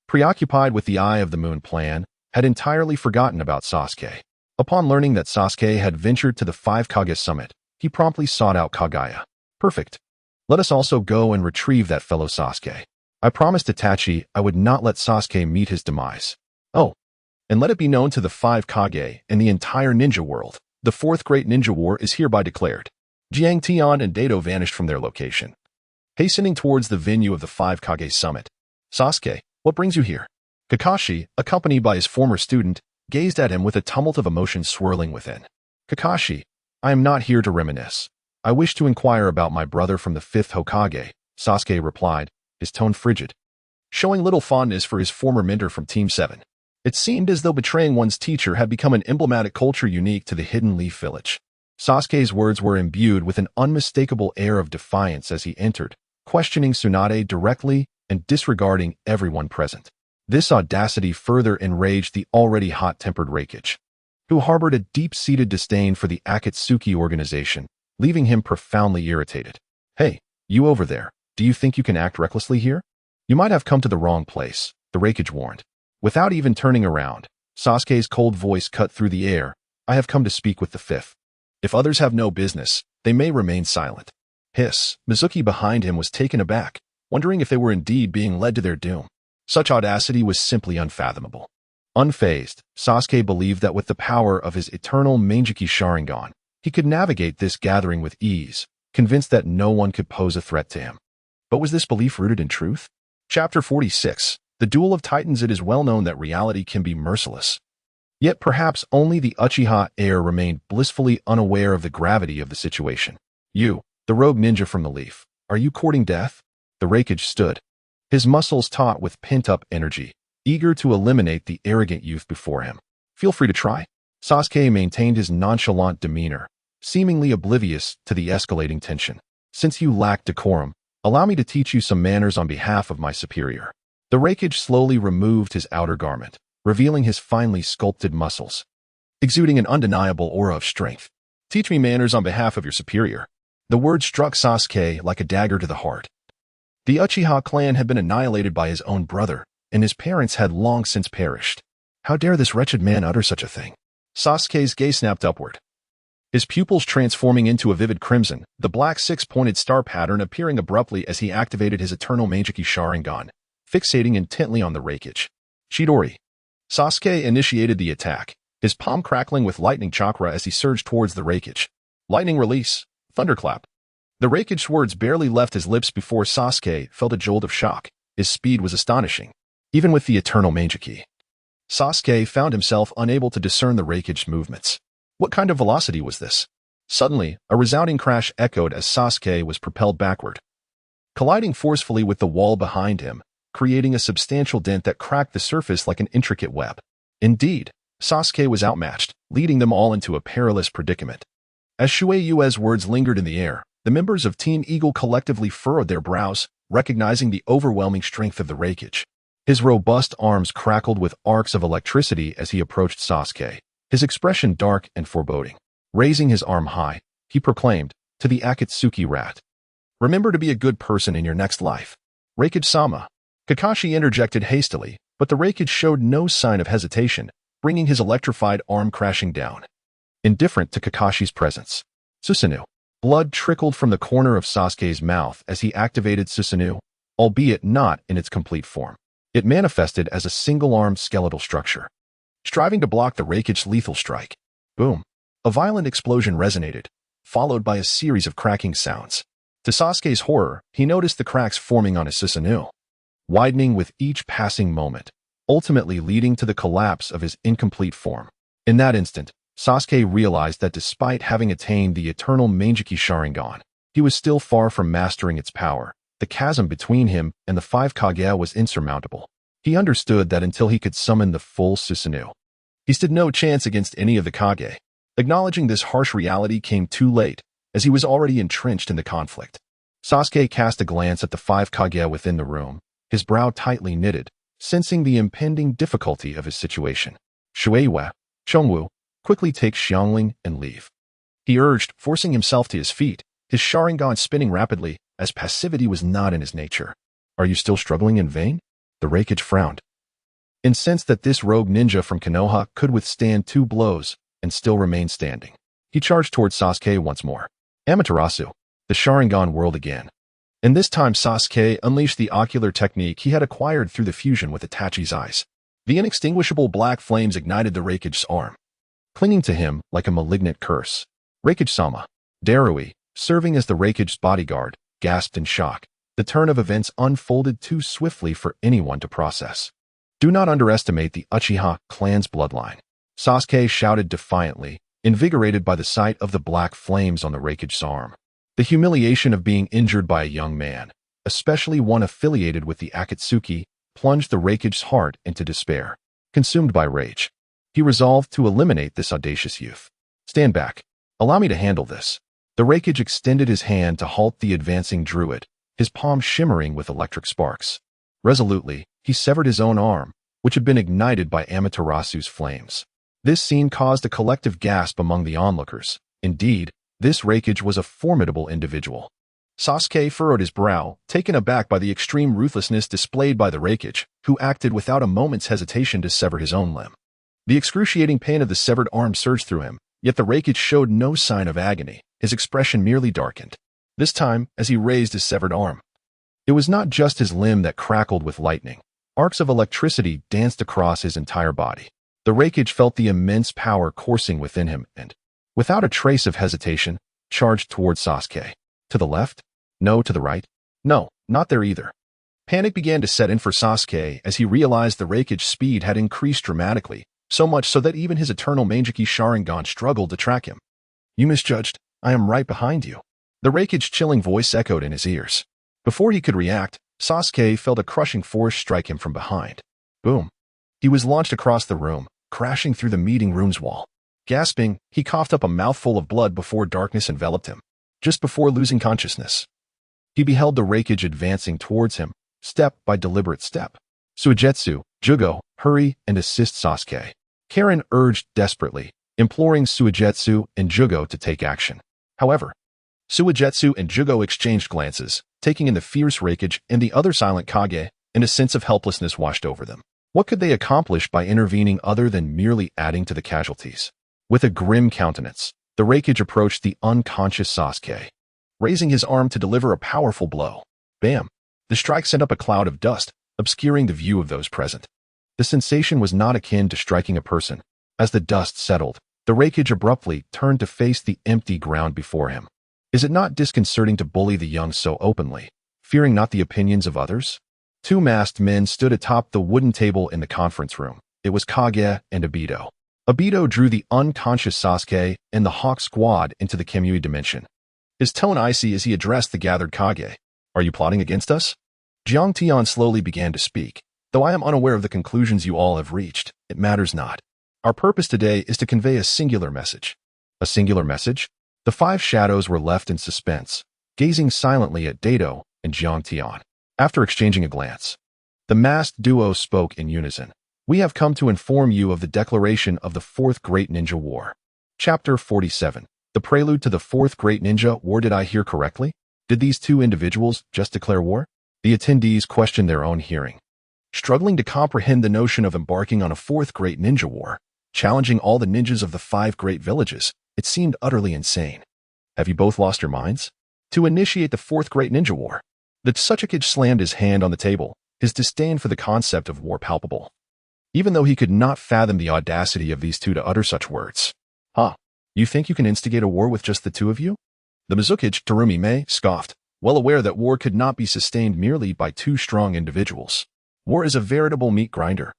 preoccupied with the Eye of the Moon plan, had entirely forgotten about Sasuke. Upon learning that Sasuke had ventured to the 5 Kage Summit, he promptly sought out Kage. Perfect. Let us also go and retrieve that fellow Sasuke. I promised Itachi I would not let Sasuke meet his demise. Oh, and let it be known to the 5 Kage and the entire ninja world, the 4th Great Ninja War is hereby declared. Jiang Tian and Dato vanished from their location, hastening towards the venue of the 5 Kage Summit. Sasuke, what brings you here? Kakashi, accompanied by his former student, gazed at him with a tumult of emotions swirling within. Kakashi, I am not here to reminisce. I wish to inquire about my brother from the 5th Hokage, Sasuke replied, his tone frigid, showing little fondness for his former mentor from Team 7. It seemed as though betraying one's teacher had become an emblematic culture unique to the Hidden Leaf Village. Sasuke's words were imbued with an unmistakable air of defiance as he entered, questioning Tsunade directly and disregarding everyone present. This audacity further enraged the already hot-tempered Rakage, who harbored a deep-seated disdain for the Akatsuki organization, leaving him profoundly irritated. Hey, you over there, do you think you can act recklessly here? You might have come to the wrong place, the Rakage warned. Without even turning around, Sasuke's cold voice cut through the air. I have come to speak with the 5th. If others have no business, they may remain silent. Hiss. Mizuki behind him was taken aback, wondering if they were indeed being led to their doom. Such audacity was simply unfathomable. Unfazed, Sasuke believed that with the power of his eternal Mangekyou Sharingan, he could navigate this gathering with ease, convinced that no one could pose a threat to him. But was this belief rooted in truth? Chapter 46. The Duel of Titans. It is well known that reality can be merciless. Yet perhaps only the Uchiha heir remained blissfully unaware of the gravity of the situation. You, the rogue ninja from the leaf, are you courting death? The Raikage stood, his muscles taut with pent-up energy, eager to eliminate the arrogant youth before him. Feel free to try. Sasuke maintained his nonchalant demeanor, seemingly oblivious to the escalating tension. Since you lack decorum, allow me to teach you some manners on behalf of my superior. The Raikage slowly removed his outer garment, revealing his finely sculpted muscles, exuding an undeniable aura of strength. Teach me manners on behalf of your superior. The word struck Sasuke like a dagger to the heart. The Uchiha clan had been annihilated by his own brother, and his parents had long since perished. How dare this wretched man utter such a thing? Sasuke's gaze snapped upward, his pupils transforming into a vivid crimson, the black six-pointed star pattern appearing abruptly as he activated his eternal Mangekyou Sharingan, fixating intently on the Raikage. Chidori. Sasuke initiated the attack, his palm crackling with lightning chakra as he surged towards the Raikage. Lightning release. Thunderclap. The Raikage's words barely left his lips before Sasuke felt a jolt of shock. His speed was astonishing, even with the eternal Mangekyou. Sasuke found himself unable to discern the Raikage's movements. What kind of velocity was this? Suddenly, a resounding crash echoed as Sasuke was propelled backward, colliding forcefully with the wall behind him, creating a substantial dent that cracked the surface like an intricate web. Indeed, Sasuke was outmatched, leading them all into a perilous predicament. As Shui Yue's words lingered in the air, the members of Team Eagle collectively furrowed their brows, recognizing the overwhelming strength of the Raikage. His robust arms crackled with arcs of electricity as he approached Sasuke, his expression dark and foreboding. Raising his arm high, he proclaimed, to the Akatsuki rat, "Remember to be a good person in your next life." Raikage-sama. Kakashi interjected hastily, but the Raikage showed no sign of hesitation, bringing his electrified arm crashing down. Indifferent to Kakashi's presence. Susanoo. Blood trickled from the corner of Sasuke's mouth as he activated Susanoo, albeit not in its complete form. It manifested as a single-armed skeletal structure, striving to block the Raikage's lethal strike. Boom. A violent explosion resonated, followed by a series of cracking sounds. To Sasuke's horror, he noticed the cracks forming on his Susanoo, widening with each passing moment, ultimately leading to the collapse of his incomplete form. In that instant, Sasuke realized that despite having attained the eternal Mangekyou Sharingan, he was still far from mastering its power. The chasm between him and the five Kage was insurmountable. He understood that until he could summon the full Susanoo, he stood no chance against any of the Kage. Acknowledging this harsh reality came too late, as he was already entrenched in the conflict. Sasuke cast a glance at the five Kage within the room, his brow tightly knitted, sensing the impending difficulty of his situation. Shueihua, Chongwu, quickly take Xiangling and leave, he urged, forcing himself to his feet, his Sharingan spinning rapidly, as passivity was not in his nature. Are you still struggling in vain? The Raikage frowned, incensed that this rogue ninja from Konoha could withstand 2 blows and still remain standing. He charged towards Sasuke once more. Amaterasu. The Sharingan whirled again, and this time Sasuke unleashed the ocular technique he had acquired through the fusion with Itachi's eyes. The inextinguishable black flames ignited the Raikage's arm, clinging to him like a malignant curse. Raikage-sama. Darui, serving as the Raikage's bodyguard, gasped in shock. The turn of events unfolded too swiftly for anyone to process. Do not underestimate the Uchiha clan's bloodline, Sasuke shouted defiantly, invigorated by the sight of the black flames on the Raikage's arm. The humiliation of being injured by a young man, especially one affiliated with the Akatsuki, plunged the Raikage's heart into despair. Consumed by rage, he resolved to eliminate this audacious youth. Stand back. Allow me to handle this. The Raikage extended his hand to halt the advancing druid, his palm shimmering with electric sparks. Resolutely, he severed his own arm, which had been ignited by Amaterasu's flames. This scene caused a collective gasp among the onlookers. Indeed, this Raikage was a formidable individual. Sasuke furrowed his brow, taken aback by the extreme ruthlessness displayed by the Raikage, who acted without a moment's hesitation to sever his own limb. The excruciating pain of the severed arm surged through him, yet the Raikage showed no sign of agony. His expression merely darkened. This time, as he raised his severed arm, it was not just his limb that crackled with lightning. Arcs of electricity danced across his entire body. The Raikage felt the immense power coursing within him and, without a trace of hesitation, charged towards Sasuke. To the left? No. To the right? No, not there either. Panic began to set in for Sasuke as he realized the Raikage's speed had increased dramatically, so much so that even his eternal Mangekyou Sharingan struggled to track him. You misjudged. I am right behind you. The Raikage's chilling voice echoed in his ears. Before he could react, Sasuke felt a crushing force strike him from behind. Boom. He was launched across the room, crashing through the meeting room's wall. Gasping, he coughed up a mouthful of blood before darkness enveloped him. Just before losing consciousness, he beheld the Raikage advancing towards him, step by deliberate step. Suigetsu, Jugo, hurry and assist Sasuke. Karen urged desperately, imploring Suigetsu and Jugo to take action. However, Suigetsu and Jugo exchanged glances, taking in the fierce Raikage and the other silent Kage, and a sense of helplessness washed over them. What could they accomplish by intervening other than merely adding to the casualties? With a grim countenance, the Raikage approached the unconscious Sasuke, raising his arm to deliver a powerful blow. Bam! The strike sent up a cloud of dust, obscuring the view of those present. The sensation was not akin to striking a person. As the dust settled, the Raikage abruptly turned to face the empty ground before him. Is it not disconcerting to bully the young so openly, fearing not the opinions of others? Two masked men stood atop the wooden table in the conference room. It was Kage and Obito. Obito drew the unconscious Sasuke and the Hawk Squad into the Kamui dimension. His tone icy as he addressed the gathered Kage. Are you plotting against us? Jiang Tian slowly began to speak. Though I am unaware of the conclusions you all have reached, it matters not. Our purpose today is to convey a singular message. A singular message? The five shadows were left in suspense, gazing silently at Dato and Jiang Tian. After exchanging a glance, the masked duo spoke in unison. We have come to inform you of the declaration of the Fourth Great Ninja War. Chapter 47. The prelude to the Fourth Great Ninja War. Did I hear correctly? Did these two individuals just declare war? The attendees questioned their own hearing, struggling to comprehend the notion of embarking on a Fourth Great Ninja War, challenging all the ninjas of the Five Great Villages. It seemed utterly insane. Have you both lost your minds? To initiate the Fourth Great Ninja War. The Tsuchikage slammed his hand on the table, his disdain for the concept of war palpable, even though he could not fathom the audacity of these two to utter such words. Huh? You think you can instigate a war with just the two of you? The Mizukage, Terumi Mei, scoffed, well aware that war could not be sustained merely by two strong individuals. War is a veritable meat grinder.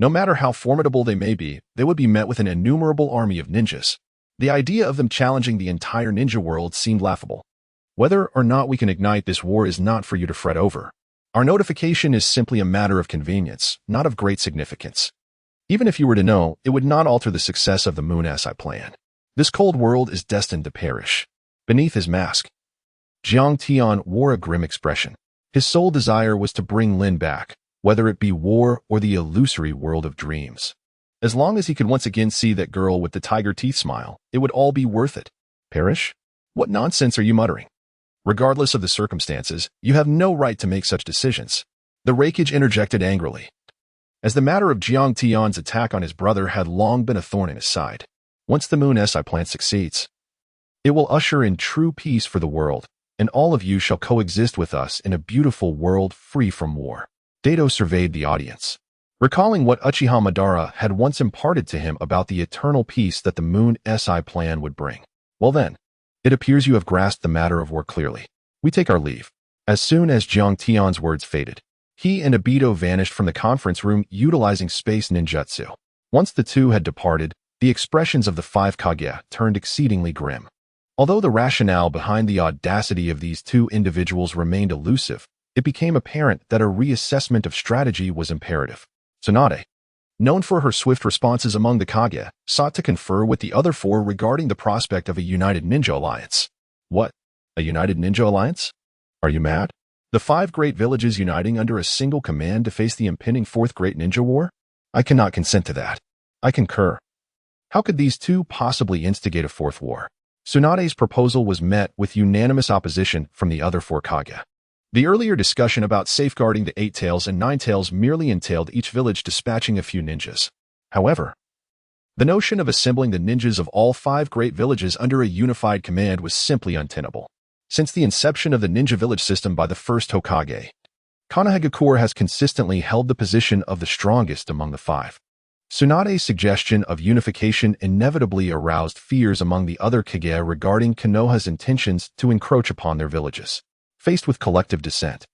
No matter how formidable they may be, they would be met with an innumerable army of ninjas. The idea of them challenging the entire ninja world seemed laughable. Whether or not we can ignite this war is not for you to fret over. Our notification is simply a matter of convenience, not of great significance. Even if you were to know, it would not alter the success of the Moon SI plan. This cold world is destined to perish. Beneath his mask, Jiang Tian wore a grim expression. His sole desire was to bring Lin back, whether it be war or the illusory world of dreams. As long as he could once again see that girl with the tiger teeth smile, it would all be worth it. Perish? What nonsense are you muttering? Regardless of the circumstances, you have no right to make such decisions. The Raikage interjected angrily, as the matter of Jiang Tian's attack on his brother had long been a thorn in his side. Once the Moon SI plan succeeds, it will usher in true peace for the world, and all of you shall coexist with us in a beautiful world free from war. Dato surveyed the audience, recalling what Uchiha Madara had once imparted to him about the eternal peace that the Moon SI plan would bring. Well then, it appears you have grasped the matter of war clearly. We take our leave. As soon as Jiang Tian's words faded, he and Obito vanished from the conference room utilizing space ninjutsu. Once the two had departed, the expressions of the five Kage turned exceedingly grim. Although the rationale behind the audacity of these two individuals remained elusive, it became apparent that a reassessment of strategy was imperative. Tsunade, known for her swift responses among the Kage, sought to confer with the other four regarding the prospect of a united ninja alliance. What? A united ninja alliance? Are you mad? The five great villages uniting under a single command to face the impending Fourth Great Ninja War? I cannot consent to that. I concur. How could these two possibly instigate a fourth war? Tsunade's proposal was met with unanimous opposition from the other four Kage. The earlier discussion about safeguarding the Eight Tails and Nine Tails merely entailed each village dispatching a few ninjas. However, the notion of assembling the ninjas of all five great villages under a unified command was simply untenable. Since the inception of the ninja village system by the first Hokage, Konohagakure has consistently held the position of the strongest among the five. Tsunade's suggestion of unification inevitably aroused fears among the other Kage regarding Konoha's intentions to encroach upon their villages. Faced with collective dissent,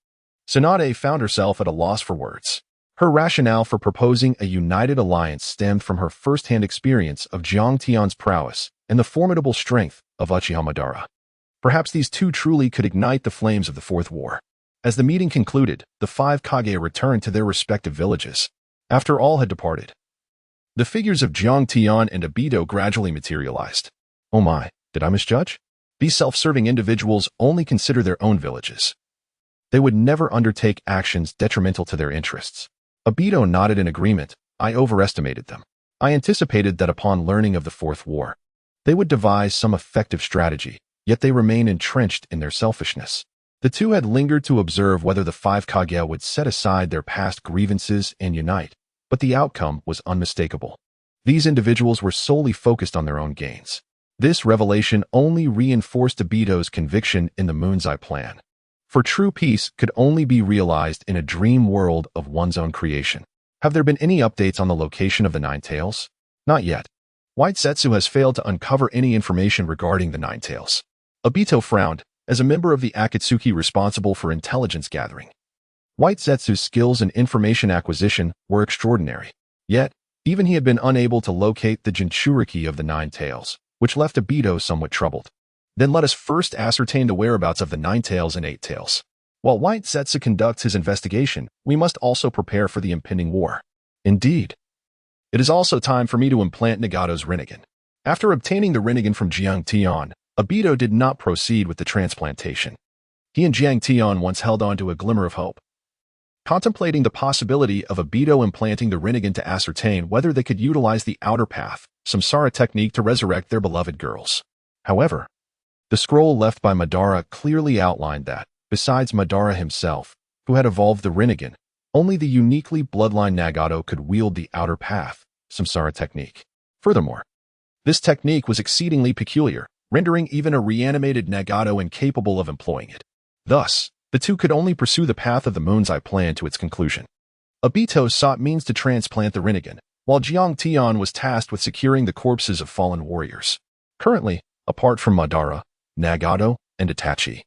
Tsunade found herself at a loss for words. Her rationale for proposing a united alliance stemmed from her first-hand experience of Jiang Tian's prowess and the formidable strength of Uchiha Madara. Perhaps these two truly could ignite the flames of the Fourth War. As the meeting concluded, the five Kage returned to their respective villages. After all had departed, the figures of Jiang Tian and Obito gradually materialized. Oh my, did I misjudge? These self-serving individuals only consider their own villages. They would never undertake actions detrimental to their interests. Obito nodded in agreement. I overestimated them. I anticipated that upon learning of the Fourth War, they would devise some effective strategy, yet they remain entrenched in their selfishness. The two had lingered to observe whether the five Kage would set aside their past grievances and unite, but the outcome was unmistakable. These individuals were solely focused on their own gains. This revelation only reinforced Obito's conviction in the Moon's Eye plan. For true peace could only be realized in a dream world of one's own creation. Have there been any updates on the location of the Nine Tails? Not yet. White Setsu has failed to uncover any information regarding the Nine Tails. Obito frowned. As a member of the Akatsuki responsible for intelligence gathering, White Setsu's skills in information acquisition were extraordinary. Yet, even he had been unable to locate the Jinchuriki of the Nine Tails, which left Obito somewhat troubled. Then let us first ascertain the whereabouts of the Nine Tails and Eight Tails. While White Setsu conducts his investigation, we must also prepare for the impending war. Indeed. It is also time for me to implant Nagato's Rinnegan. After obtaining the Rinnegan from Jiang Tian, Obito did not proceed with the transplantation. He and Jiang Tian once held on to a glimmer of hope, contemplating the possibility of Obito implanting the Rinnegan to ascertain whether they could utilize the outer path, samsara technique to resurrect their beloved girls. However, the scroll left by Madara clearly outlined that, besides Madara himself, who had evolved the Rinnegan, only the uniquely bloodline Nagato could wield the outer path, samsara technique. Furthermore, this technique was exceedingly peculiar, rendering even a reanimated Nagato incapable of employing it. Thus, the two could only pursue the path of the Moon's Eye plan to its conclusion. Obito sought means to transplant the Rinnegan, while Jiang Tian was tasked with securing the corpses of fallen warriors. Currently, apart from Madara, Nagato, and Itachi,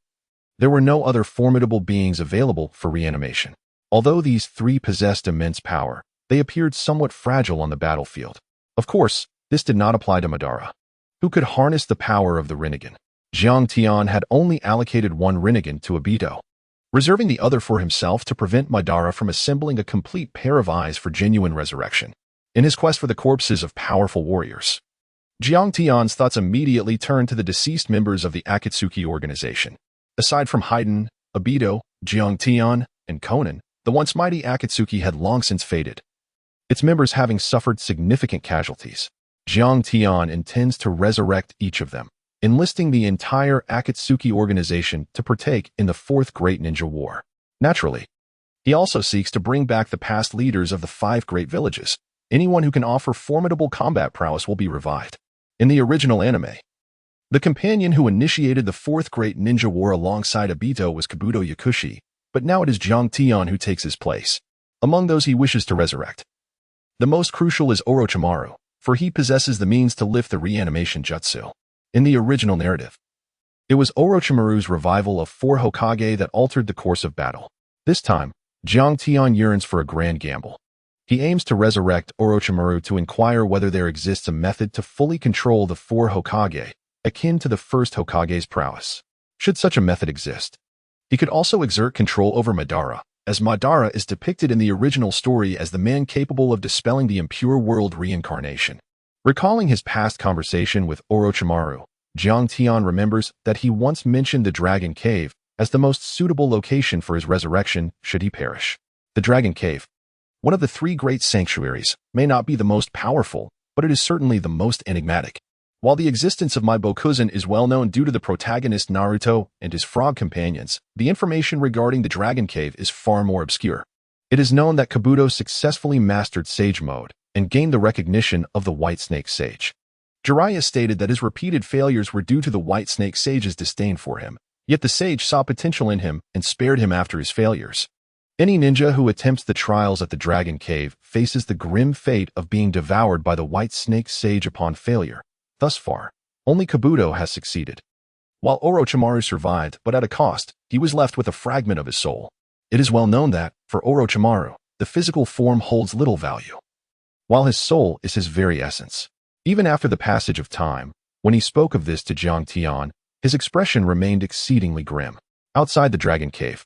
there were no other formidable beings available for reanimation. Although these three possessed immense power, they appeared somewhat fragile on the battlefield. Of course, this did not apply to Madara, who could harness the power of the Rinnegan. Jiang Tian had only allocated one Rinnegan to Obito, reserving the other for himself to prevent Madara from assembling a complete pair of eyes for genuine resurrection. In his quest for the corpses of powerful warriors, Jiang Tian's thoughts immediately turned to the deceased members of the Akatsuki organization. Aside from Haiden, Obito, Jiang Tian, and Konan, the once mighty Akatsuki had long since faded, its members having suffered significant casualties. Jiang Tian intends to resurrect each of them, enlisting the entire Akatsuki organization to partake in the Fourth Great Ninja War. Naturally, he also seeks to bring back the past leaders of the Five Great Villages. Anyone who can offer formidable combat prowess will be revived. In the original anime, the companion who initiated the Fourth Great Ninja War alongside Obito was Kabuto Yakushi, but now it is Jiang Tian who takes his place. Among those he wishes to resurrect, the most crucial is Orochimaru, for he possesses the means to lift the reanimation jutsu. In the original narrative, it was Orochimaru's revival of 4 Hokage that altered the course of battle. This time, Jiang Tian yearns for a grand gamble. He aims to resurrect Orochimaru to inquire whether there exists a method to fully control the 4 Hokage, akin to the first Hokage's prowess. Should such a method exist, he could also exert control over Madara, as Madara is depicted in the original story as the man capable of dispelling the impure world reincarnation. Recalling his past conversation with Orochimaru, Jiang Tian remembers that he once mentioned the Dragon Cave as the most suitable location for his resurrection should he perish. The Dragon Cave, one of the 3 great sanctuaries, may not be the most powerful, but it is certainly the most enigmatic. While the existence of my Bokuzen is well known due to the protagonist Naruto and his frog companions, the information regarding the Dragon Cave is far more obscure. It is known that Kabuto successfully mastered Sage Mode and gained the recognition of the White Snake Sage. Jiraiya stated that his repeated failures were due to the White Snake Sage's disdain for him, yet the sage saw potential in him and spared him after his failures. Any ninja who attempts the trials at the Dragon Cave faces the grim fate of being devoured by the White Snake Sage upon failure. Thus far, only Kabuto has succeeded. While Orochimaru survived, but at a cost, he was left with a fragment of his soul. It is well known that, for Orochimaru, the physical form holds little value, while his soul is his very essence. Even after the passage of time, when he spoke of this to Jiang Tian, his expression remained exceedingly grim. Outside the Dragon Cave,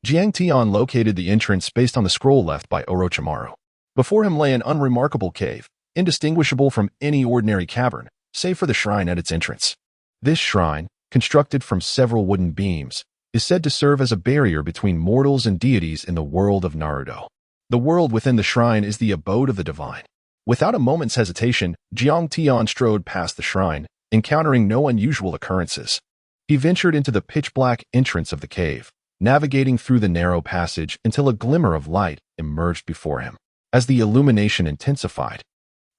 Jiang Tian located the entrance based on the scroll left by Orochimaru. Before him lay an unremarkable cave, indistinguishable from any ordinary cavern, save for the shrine at its entrance. This shrine, constructed from several wooden beams, is said to serve as a barrier between mortals and deities in the world of Naruto. The world within the shrine is the abode of the divine. Without a moment's hesitation, Jiang Tian strode past the shrine, encountering no unusual occurrences. He ventured into the pitch-black entrance of the cave, navigating through the narrow passage until a glimmer of light emerged before him. As the illumination intensified,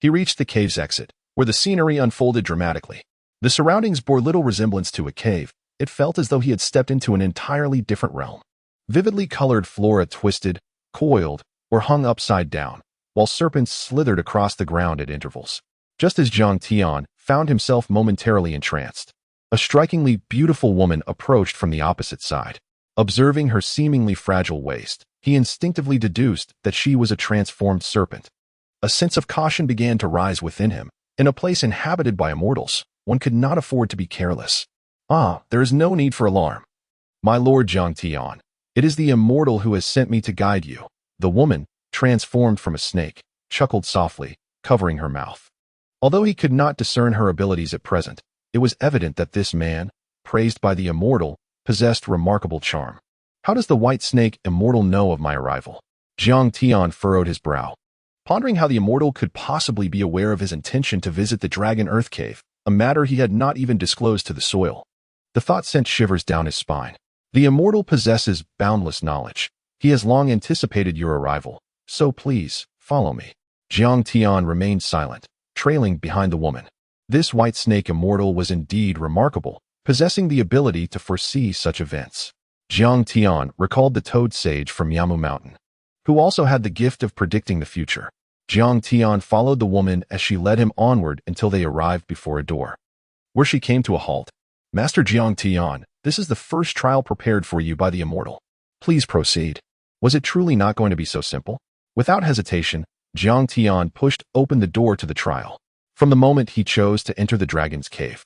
he reached the cave's exit, where the scenery unfolded dramatically. The surroundings bore little resemblance to a cave. It felt as though he had stepped into an entirely different realm. Vividly colored flora twisted, coiled, or hung upside down, while serpents slithered across the ground at intervals. Just as Jiang Tian found himself momentarily entranced, a strikingly beautiful woman approached from the opposite side. Observing her seemingly fragile waist, he instinctively deduced that she was a transformed serpent. A sense of caution began to rise within him. In a place inhabited by immortals, one could not afford to be careless. There is no need for alarm. My lord Jiang Tian, it is the immortal who has sent me to guide you. The woman, transformed from a snake, chuckled softly, covering her mouth. Although he could not discern her abilities at present, it was evident that this man, praised by the immortal, possessed remarkable charm. How does the white snake immortal know of my arrival? Jiang Tian furrowed his brow, pondering how the immortal could possibly be aware of his intention to visit the Dragon Earth Cave, a matter he had not even disclosed to the soil. The thought sent shivers down his spine. The immortal possesses boundless knowledge. He has long anticipated your arrival, so please, follow me. Jiang Tian remained silent, trailing behind the woman. This white snake immortal was indeed remarkable, possessing the ability to foresee such events. Jiang Tian recalled the toad sage from Yamu Mountain, who also had the gift of predicting the future. Jiang Tian followed the woman as she led him onward until they arrived before a door, where she came to a halt. Master Jiang Tian, this is the first trial prepared for you by the immortal. Please proceed. Was it truly not going to be so simple? Without hesitation, Jiang Tian pushed open the door to the trial. From the moment he chose to enter the dragon's cave,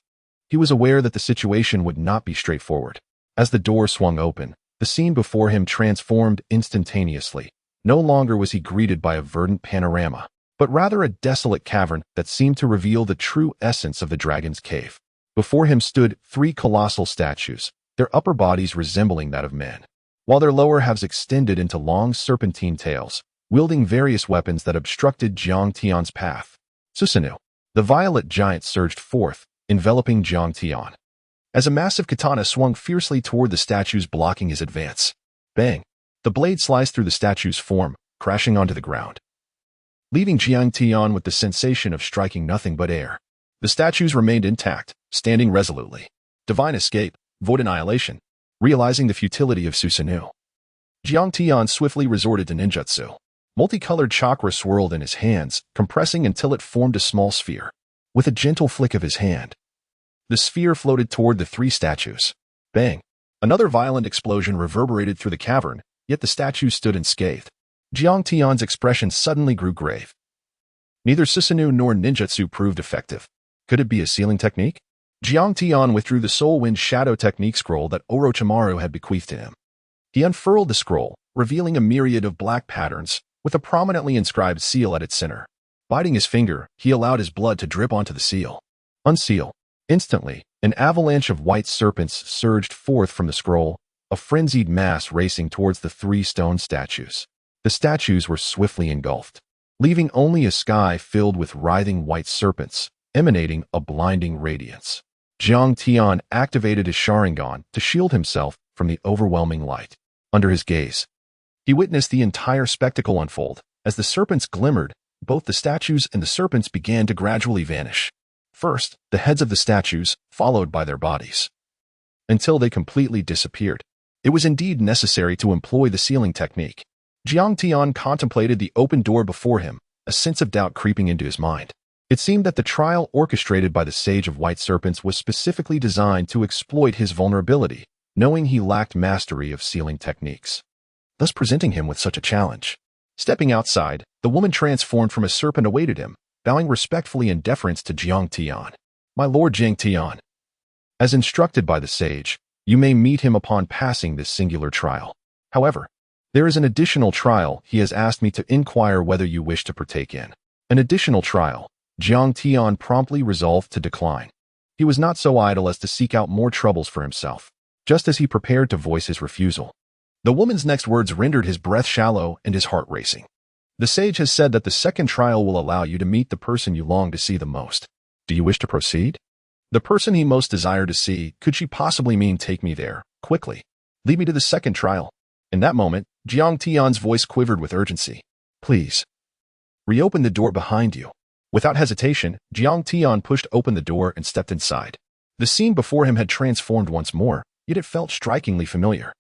he was aware that the situation would not be straightforward. As the door swung open, the scene before him transformed instantaneously. No longer was he greeted by a verdant panorama, but rather a desolate cavern that seemed to reveal the true essence of the dragon's cave. Before him stood 3 colossal statues, their upper bodies resembling that of men, while their lower halves extended into long serpentine tails, wielding various weapons that obstructed Jiang Tian's path. Susanoo, the violet giant, surged forth, enveloping Jiang Tian, as a massive katana swung fiercely toward the statues, blocking his advance. Bang! The blade sliced through the statue's form, crashing onto the ground, leaving Jiang Tian with the sensation of striking nothing but air. The statues remained intact, standing resolutely. Divine escape, void annihilation. Realizing the futility of Susanoo, Jiang Tian swiftly resorted to ninjutsu. Multicolored chakra swirled in his hands, compressing until it formed a small sphere. With a gentle flick of his hand, the sphere floated toward the 3 statues. Bang! Another violent explosion reverberated through the cavern, yet the statues stood unscathed. Jiang Tian's expression suddenly grew grave. Neither Susanoo nor ninjutsu proved effective. Could it be a sealing technique? Jiang Tian withdrew the Soul Wind Shadow Technique scroll that Orochimaru had bequeathed to him. He unfurled the scroll, revealing a myriad of black patterns, with a prominently inscribed seal at its center. Biting his finger, he allowed his blood to drip onto the seal. Unseal. Instantly, an avalanche of white serpents surged forth from the scroll, a frenzied mass racing towards the 3 stone statues. The statues were swiftly engulfed, leaving only a sky filled with writhing white serpents, emanating a blinding radiance. Jiang Tian activated his Sharingan to shield himself from the overwhelming light. Under his gaze, he witnessed the entire spectacle unfold. As the serpents glimmered, both the statues and the serpents began to gradually vanish. First, the heads of the statues, followed by their bodies, until they completely disappeared. It was indeed necessary to employ the sealing technique. Jiang Tian contemplated the open door before him, a sense of doubt creeping into his mind. It seemed that the trial orchestrated by the Sage of White Serpents was specifically designed to exploit his vulnerability, knowing he lacked mastery of sealing techniques, thus presenting him with such a challenge. Stepping outside, the woman transformed from a serpent awaited him, bowing respectfully in deference to Jiang Tian. My lord Jiang Tian. As instructed by the sage, you may meet him upon passing this singular trial. However, there is an additional trial he has asked me to inquire whether you wish to partake in. An additional trial. Jiang Tian promptly resolved to decline. He was not so idle as to seek out more troubles for himself, just as he prepared to voice his refusal. The woman's next words rendered his breath shallow and his heart racing. The sage has said that the second trial will allow you to meet the person you long to see the most. Do you wish to proceed? The person he most desired to see, could she possibly mean take me there, quickly? Lead me to the second trial. In that moment, Jiang Tian's voice quivered with urgency. Please. Reopen the door behind you. Without hesitation, Jiang Tian pushed open the door and stepped inside. The scene before him had transformed once more, yet it felt strikingly familiar.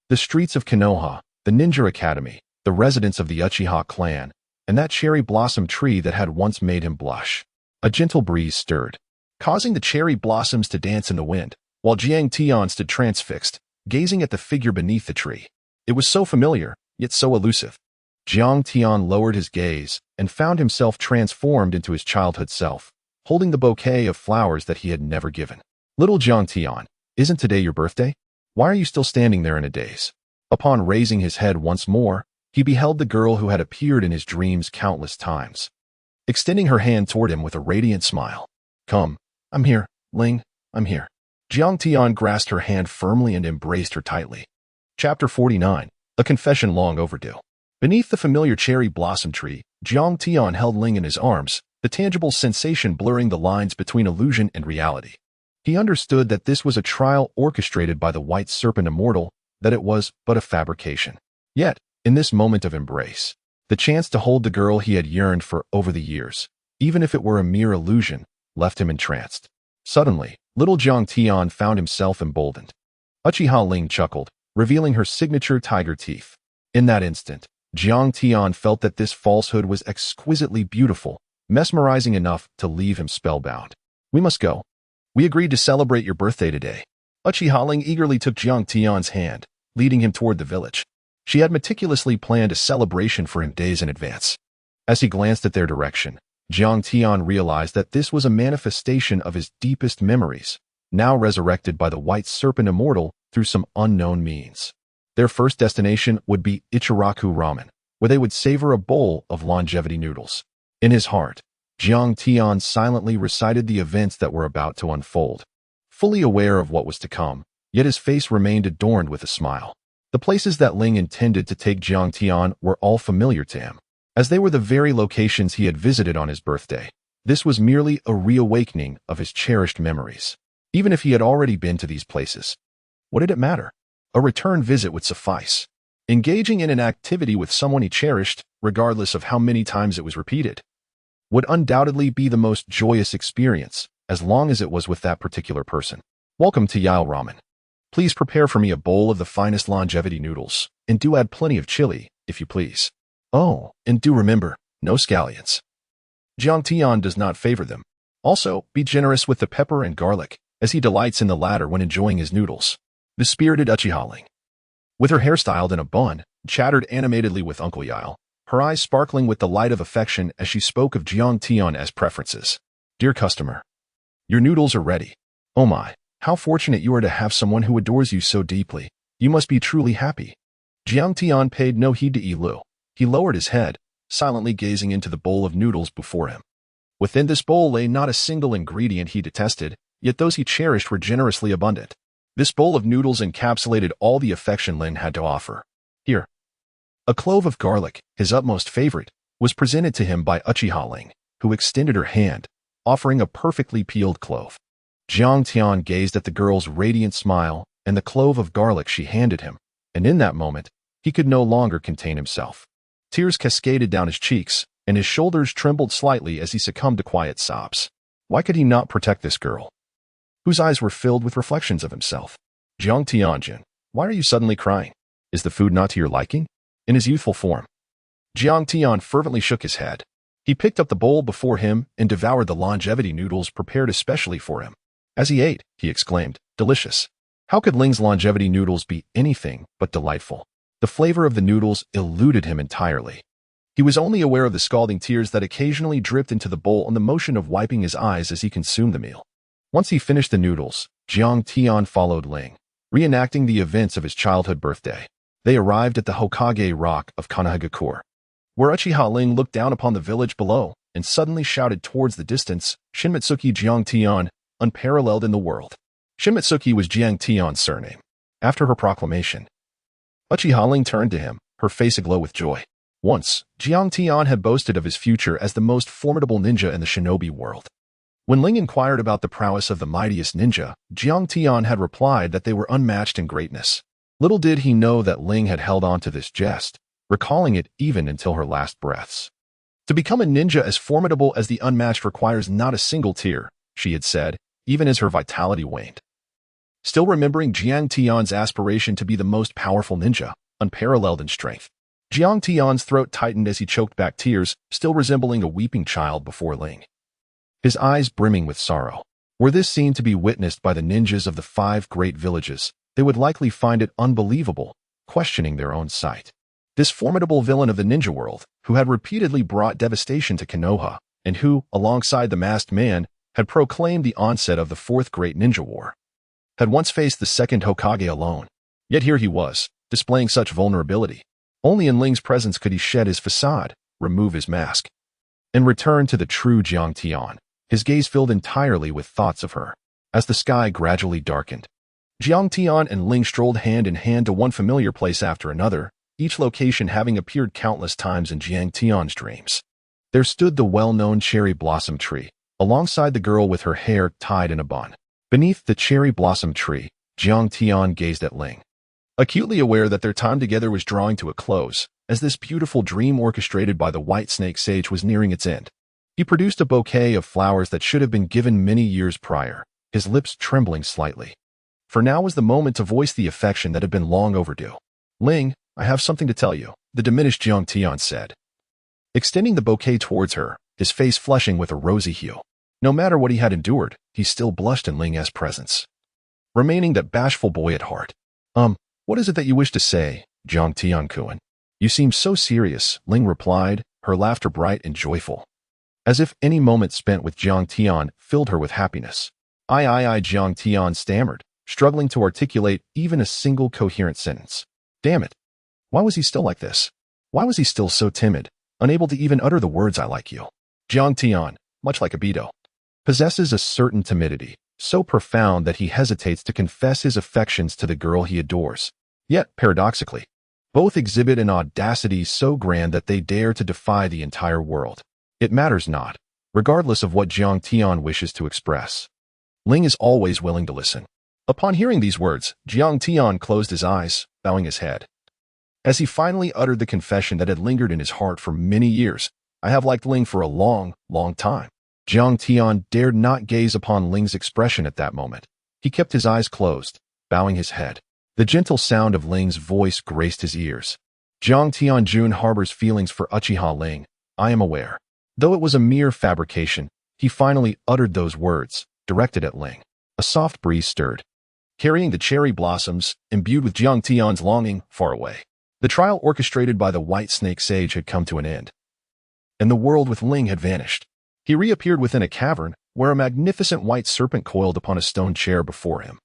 The streets of Konoha, the ninja academy, the residence of the Uchiha clan, and that cherry blossom tree that had once made him blush. A gentle breeze stirred, causing the cherry blossoms to dance in the wind, while Jiang Tian stood transfixed, gazing at the figure beneath the tree. It was so familiar, yet so elusive. Jiang Tian lowered his gaze and found himself transformed into his childhood self, holding the bouquet of flowers that he had never given. Little Jiang Tian, isn't today your birthday? Why are you still standing there in a daze? Upon raising his head once more, he beheld the girl who had appeared in his dreams countless times, extending her hand toward him with a radiant smile. Come, I'm here, Ling, I'm here. Jiang Tian grasped her hand firmly and embraced her tightly. Chapter 49, a confession long overdue. Beneath the familiar cherry blossom tree, Jiang Tian held Ling in his arms, the tangible sensation blurring the lines between illusion and reality. He understood that this was a trial orchestrated by the White Serpent Immortal, that it was but a fabrication. Yet, in this moment of embrace, the chance to hold the girl he had yearned for over the years, even if it were a mere illusion, left him entranced. Suddenly, little Jiang Tian found himself emboldened. Uchiha Ling chuckled, revealing her signature tiger teeth. In that instant, Jiang Tian felt that this falsehood was exquisitely beautiful, mesmerizing enough to leave him spellbound. We must go. We agreed to celebrate your birthday today. Uchiha Ling eagerly took Jiang Tian's hand, leading him toward the village. She had meticulously planned a celebration for him days in advance. As he glanced at their direction, Jiang Tian realized that this was a manifestation of his deepest memories, now resurrected by the White Serpent Immortal through some unknown means. Their first destination would be Ichiraku Ramen, where they would savor a bowl of longevity noodles. In his heart, Jiang Tian silently recited the events that were about to unfold. Fully aware of what was to come, yet his face remained adorned with a smile. The places that Ling intended to take Jiang Tian were all familiar to him, as they were the very locations he had visited on his birthday. This was merely a reawakening of his cherished memories. Even if he had already been to these places, what did it matter? A return visit would suffice. Engaging in an activity with someone he cherished, regardless of how many times it was repeated, would undoubtedly be the most joyous experience, as long as it was with that particular person. Welcome to Yao Ramen. Please prepare for me a bowl of the finest longevity noodles, and do add plenty of chili, if you please. Oh, and do remember, no scallions. Jiang Tian does not favor them. Also, be generous with the pepper and garlic, as he delights in the latter when enjoying his noodles. The spirited Uchiha Ling, with her hair styled in a bun, chattered animatedly with Uncle Yao, her eyes sparkling with the light of affection as she spoke of Jiang Tian as preferences. Dear customer, your noodles are ready. Oh my, how fortunate you are to have someone who adores you so deeply. You must be truly happy. Jiang Tian paid no heed to Yi Lu. He lowered his head, silently gazing into the bowl of noodles before him. Within this bowl lay not a single ingredient he detested, yet those he cherished were generously abundant. This bowl of noodles encapsulated all the affection Lin had to offer. Here. A clove of garlic, his utmost favorite, was presented to him by Uchiha Ling, who extended her hand, offering a perfectly peeled clove. Jiang Tian gazed at the girl's radiant smile and the clove of garlic she handed him, and in that moment, he could no longer contain himself. Tears cascaded down his cheeks, and his shoulders trembled slightly as he succumbed to quiet sobs. Why could he not protect this girl, whose eyes were filled with reflections of himself? Jiang Tianjin, why are you suddenly crying? Is the food not to your liking? in his youthful form. Jiang Tian fervently shook his head. He picked up the bowl before him and devoured the longevity noodles prepared especially for him. As he ate, he exclaimed, "Delicious." How could Ling's longevity noodles be anything but delightful? The flavor of the noodles eluded him entirely. He was only aware of the scalding tears that occasionally dripped into the bowl and the motion of wiping his eyes as he consumed the meal. Once he finished the noodles, Jiang Tian followed Ling, reenacting the events of his childhood birthday. They arrived at the Hokage rock of Kanahagakure, where Uchiha Ling looked down upon the village below and suddenly shouted towards the distance, "Shinmitsuki Jiang Tian, unparalleled in the world." Shinmitsuki was Jiang Tian's surname. After her proclamation, Uchiha Ling turned to him, her face aglow with joy. Once, Jiang Tian had boasted of his future as the most formidable ninja in the shinobi world. When Ling inquired about the prowess of the mightiest ninja, Jiang Tian had replied that they were unmatched in greatness. Little did he know that Ling had held on to this jest, recalling it even until her last breaths. To become a ninja as formidable as the unmatched requires not a single tear, she had said, even as her vitality waned. Still remembering Jiang Tian's aspiration to be the most powerful ninja, unparalleled in strength, Jiang Tian's throat tightened as he choked back tears, still resembling a weeping child before Ling. His eyes brimming with sorrow. Were this scene to be witnessed by the ninjas of the 5 Great Villages, they would likely find it unbelievable, questioning their own sight. This formidable villain of the ninja world, who had repeatedly brought devastation to Konoha, and who, alongside the masked man, had proclaimed the onset of the 4th Great Ninja War, had once faced the 2nd Hokage alone. Yet here he was, displaying such vulnerability. Only in Ling's presence could he shed his facade, remove his mask, and return to the true Jiang Tian, his gaze filled entirely with thoughts of her. As the sky gradually darkened, Jiang Tian and Ling strolled hand in hand to one familiar place after another, each location having appeared countless times in Jiang Tian's dreams. There stood the well-known cherry blossom tree, alongside the girl with her hair tied in a bun. Beneath the cherry blossom tree, Jiang Tian gazed at Ling, acutely aware that their time together was drawing to a close, as this beautiful dream orchestrated by the White Snake Sage was nearing its end. He produced a bouquet of flowers that should have been given many years prior, his lips trembling slightly. For now was the moment to voice the affection that had been long overdue. "Ling, I have something to tell you," the diminished Jiang Tian said, extending the bouquet towards her, his face flushing with a rosy hue. No matter what he had endured, he still blushed in Ling's presence, remaining that bashful boy at heart. What is it that you wish to say, Jiang Tian-kun? You seem so serious," Ling replied, her laughter bright and joyful, as if any moment spent with Jiang Tian filled her with happiness. I, Jiang Tian stammered, struggling to articulate even a single coherent sentence. Damn it. Why was he still like this? Why was he still so timid, unable to even utter the words "I like you"? Jiang Tian, much like Obito, possesses a certain timidity, so profound that he hesitates to confess his affections to the girl he adores. Yet, paradoxically, both exhibit an audacity so grand that they dare to defy the entire world. It matters not, regardless of what Jiang Tian wishes to express. Ling is always willing to listen. Upon hearing these words, Jiang Tian closed his eyes, bowing his head. As he finally uttered the confession that had lingered in his heart for many years, "I have liked Ling for a long, long time." Jiang Tian dared not gaze upon Ling's expression at that moment. He kept his eyes closed, bowing his head. The gentle sound of Ling's voice graced his ears. Jiang Tianjun harbors feelings for Uchiha Ling, I am aware. Though it was a mere fabrication, he finally uttered those words, directed at Ling. A soft breeze stirred, carrying the cherry blossoms, imbued with Jiang Tian's longing, far away. The trial orchestrated by the White Snake Sage had come to an end, and the world with Ling had vanished. He reappeared within a cavern, where a magnificent white serpent coiled upon a stone chair before him.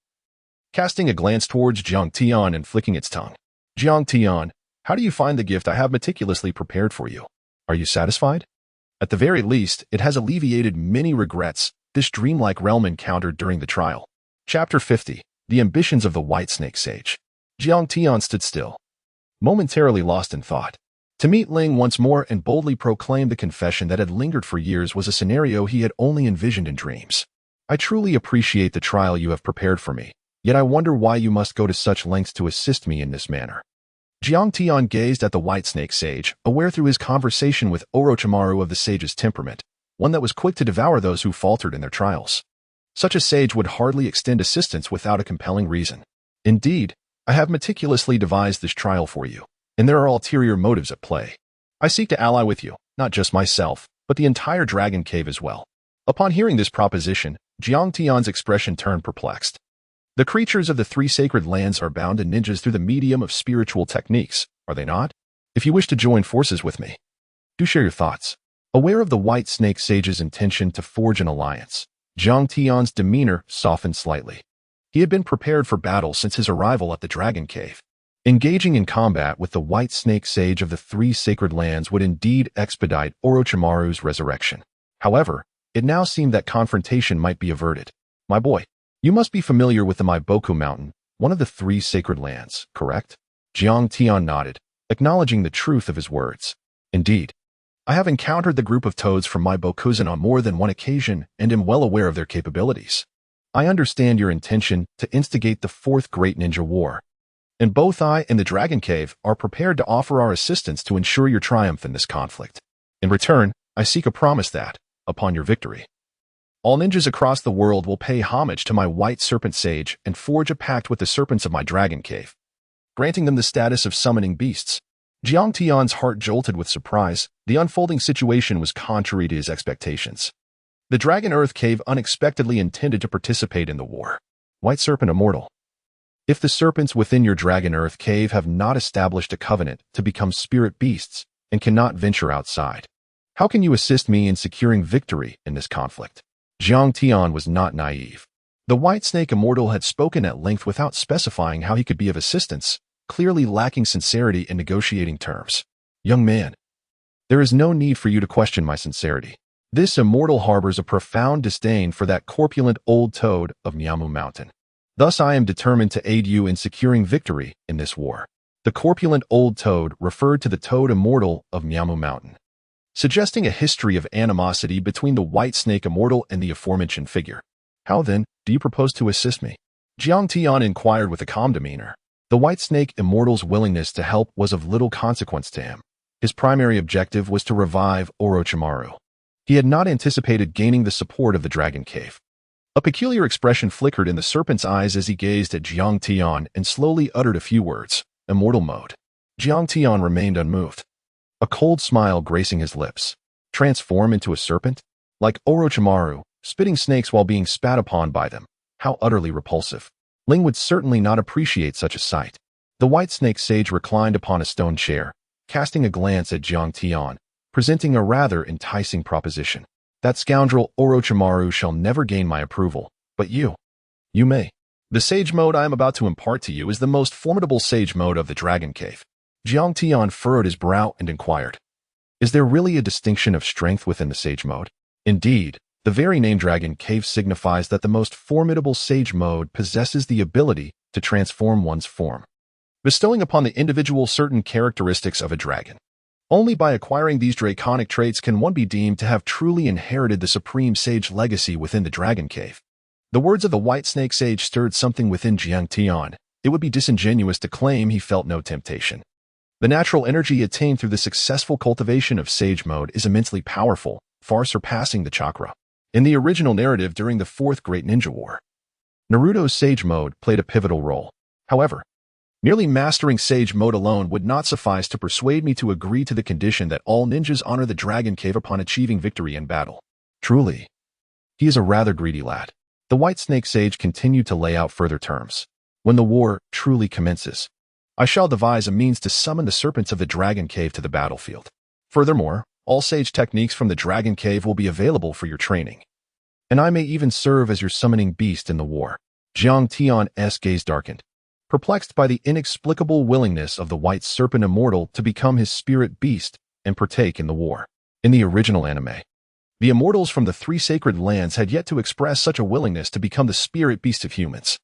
Casting a glance towards Jiang Tian and flicking its tongue. "Jiang Tian, how do you find the gift I have meticulously prepared for you? Are you satisfied? At the very least, it has alleviated many regrets this dreamlike realm encountered during the trial." Chapter 50. The Ambitions of the White Snake Sage. Jiang Tian stood still, momentarily lost in thought. To meet Ling once more and boldly proclaim the confession that had lingered for years was a scenario he had only envisioned in dreams. "I truly appreciate the trial you have prepared for me, yet I wonder why you must go to such lengths to assist me in this manner." Jiang Tian gazed at the White Snake Sage, aware through his conversation with Orochimaru of the sage's temperament, one that was quick to devour those who faltered in their trials. Such a sage would hardly extend assistance without a compelling reason. "Indeed, I have meticulously devised this trial for you. and there are ulterior motives at play. I seek to ally with you, not just myself, but the entire Dragon Cave as well. Upon hearing this proposition, Jiang Tian's expression turned perplexed. The creatures of the three sacred lands are bound to ninjas through the medium of spiritual techniques, are they not? If you wish to join forces with me, do share your thoughts. Aware of the White Snake Sage's intention to forge an alliance, Jiang Tian's demeanor softened slightly. He had been prepared for battle since his arrival at the Dragon Cave. Engaging in combat with the White Snake Sage of the three sacred lands would indeed expedite Orochimaru's resurrection. However, it now seemed that confrontation might be averted. My boy, you must be familiar with the Maiboku Mountain, one of the three sacred lands, correct? Jiang Tian nodded, acknowledging the truth of his words. Indeed. I have encountered the group of toads from Maibokuzen on more than one occasion and am well aware of their capabilities. I understand your intention to instigate the Fourth Great Ninja War, and both I and the Dragon Cave are prepared to offer our assistance to ensure your triumph in this conflict. In return, I seek a promise that, upon your victory, all ninjas across the world will pay homage to my White Serpent Sage and forge a pact with the serpents of my Dragon Cave, granting them the status of summoning beasts. Jiang Tian's heart jolted with surprise. The unfolding situation was contrary to his expectations. The Dragon Earth Cave unexpectedly intended to participate in the war. White Serpent Immortal. If the serpents within your Dragon Earth Cave have not established a covenant to become spirit beasts and cannot venture outside, how can you assist me in securing victory in this conflict? Jiang Tian was not naive. The White Snake Immortal had spoken at length without specifying how he could be of assistance, clearly lacking sincerity in negotiating terms. Young man, there is no need for you to question my sincerity. This immortal harbors a profound disdain for that corpulent old toad of Nyamu Mountain. Thus I am determined to aid you in securing victory in this war. The corpulent old toad referred to the toad immortal of Nyamu Mountain, suggesting a history of animosity between the White Snake Immortal and the aforementioned figure. How then do you propose to assist me? Jiang Tian inquired with a calm demeanor. The White Snake Immortal's willingness to help was of little consequence to him. His primary objective was to revive Orochimaru. He had not anticipated gaining the support of the Dragon Cave. A peculiar expression flickered in the serpent's eyes as he gazed at Jiang Tian and slowly uttered a few words. Immortal mode. Jiang Tian remained unmoved, a cold smile gracing his lips. Transform into a serpent? Like Orochimaru, spitting snakes while being spat upon by them. How utterly repulsive. Ling would certainly not appreciate such a sight. The White Snake Sage reclined upon a stone chair, casting a glance at Jiang Tian, presenting a rather enticing proposition. That scoundrel Orochimaru shall never gain my approval, but you may. The Sage Mode I am about to impart to you is the most formidable Sage Mode of the Dragon Cave. Jiang Tian furrowed his brow and inquired, is there really a distinction of strength within the Sage Mode? Indeed, the very name Dragon Cave signifies that the most formidable Sage Mode possesses the ability to transform one's form, bestowing upon the individual certain characteristics of a dragon. Only by acquiring these draconic traits can one be deemed to have truly inherited the supreme sage legacy within the Dragon Cave. The words of the White Snake Sage stirred something within Jiang Tian. It would be disingenuous to claim he felt no temptation. The natural energy attained through the successful cultivation of Sage Mode is immensely powerful, far surpassing the chakra. In the original narrative during the Fourth Great Ninja War, Naruto's Sage Mode played a pivotal role. However, merely mastering Sage Mode alone would not suffice to persuade me to agree to the condition that all ninjas honor the Dragon Cave upon achieving victory in battle. Truly, he is a rather greedy lad. The White Snake Sage continued to lay out further terms. When the war truly commences, I shall devise a means to summon the serpents of the Dragon Cave to the battlefield. Furthermore, all sage techniques from the Dragon Cave will be available for your training, and I may even serve as your summoning beast in the war. Jiang Tian's gaze darkened, perplexed by the inexplicable willingness of the White Serpent Immortal to become his spirit beast and partake in the war. In the original anime, the immortals from the three sacred lands had yet to express such a willingness to become the spirit beast of humans.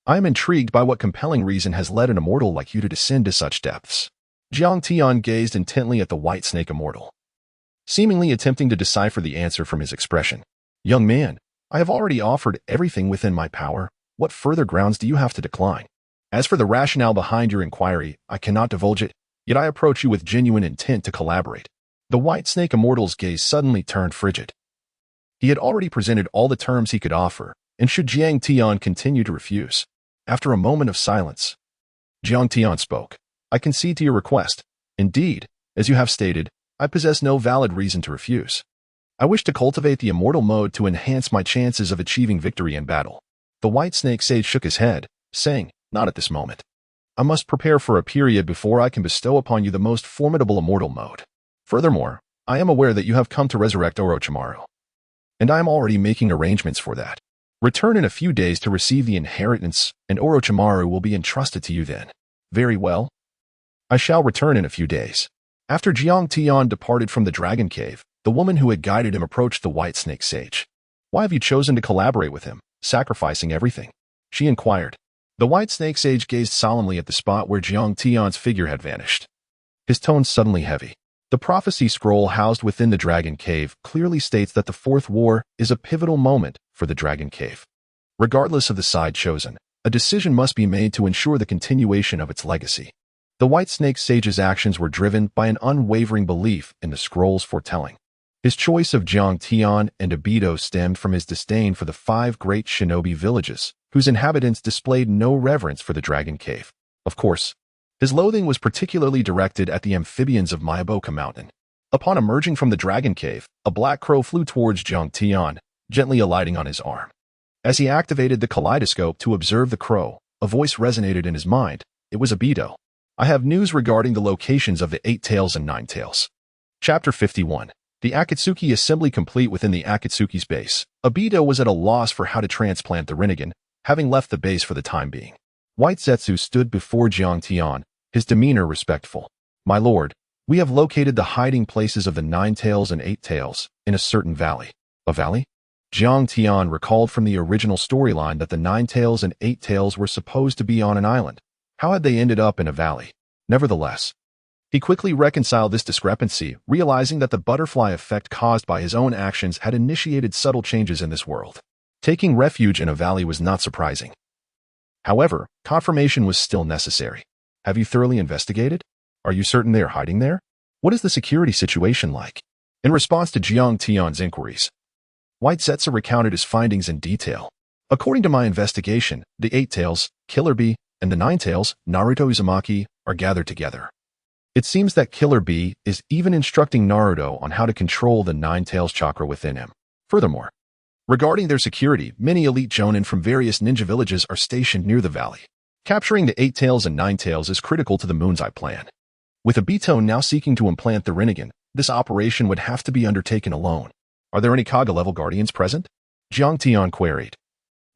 I am intrigued by what compelling reason has led an immortal like you to descend to such depths. Jiang Tian gazed intently at the White Snake Immortal, seemingly attempting to decipher the answer from his expression. Young man, I have already offered everything within my power. What further grounds do you have to decline? As for the rationale behind your inquiry, I cannot divulge it, yet I approach you with genuine intent to collaborate. The White Snake Immortal's gaze suddenly turned frigid. He had already presented all the terms he could offer, and should Jiang Tian continue to refuse? After a moment of silence, Jiang Tian spoke. I concede to your request. Indeed, as you have stated, I possess no valid reason to refuse. I wish to cultivate the immortal mode to enhance my chances of achieving victory in battle. The White Snake Sage shook his head, saying, not at this moment. I must prepare for a period before I can bestow upon you the most formidable immortal mode. Furthermore, I am aware that you have come to resurrect Orochimaru, and I am already making arrangements for that. Return in a few days to receive the inheritance, and Orochimaru will be entrusted to you then. Very well. I shall return in a few days. After Jiang Tian departed from the Dragon Cave, the woman who had guided him approached the White Snake Sage. Why have you chosen to collaborate with him, sacrificing everything? She inquired. The White Snake Sage gazed solemnly at the spot where Jiang Tian's figure had vanished. His tone suddenly heavy. The prophecy scroll housed within the Dragon Cave clearly states that the Fourth War is a pivotal moment for the Dragon Cave. Regardless of the side chosen, a decision must be made to ensure the continuation of its legacy. The White Snake Sage's actions were driven by an unwavering belief in the scroll's foretelling. His choice of Jiang Tian and Obito stemmed from his disdain for the Five Great Shinobi Villages, whose inhabitants displayed no reverence for the Dragon Cave. Of course, his loathing was particularly directed at the amphibians of Myaboka Mountain. Upon emerging from the Dragon Cave, a black crow flew towards Jiang Tian, gently alighting on his arm. As he activated the kaleidoscope to observe the crow, a voice resonated in his mind. It was Obito. I have news regarding the locations of the Eight Tails and Nine Tails. Chapter 51. The Akatsuki assembly complete within the Akatsuki's base. Obito was at a loss for how to transplant the Rinnegan, having left the base for the time being. White Zetsu stood before Jiang Tian, his demeanor respectful. My lord, we have located the hiding places of the Nine Tails and Eight Tails in a certain valley. A valley? Jiang Tian recalled from the original storyline that the Nine Tails and Eight Tails were supposed to be on an island. How had they ended up in a valley? Nevertheless, he quickly reconciled this discrepancy, realizing that the butterfly effect caused by his own actions had initiated subtle changes in this world. Taking refuge in a valley was not surprising. However, confirmation was still necessary. Have you thoroughly investigated? Are you certain they are hiding there? What is the security situation like? In response to Jiang Tian's inquiries, White Zetsu recounted his findings in detail. According to my investigation, the Eight Tails, Killer Bee, and the Nine Tails, Naruto Uzumaki, are gathered together. It seems that Killer Bee is even instructing Naruto on how to control the Nine Tails chakra within him. Furthermore, regarding their security, many elite jonin from various ninja villages are stationed near the valley. Capturing the Eight Tails and Nine Tails is critical to the Moon's Eye plan. With Obito now seeking to implant the Rinnegan, this operation would have to be undertaken alone. Are there any Kage-level guardians present? Jiang Tian queried,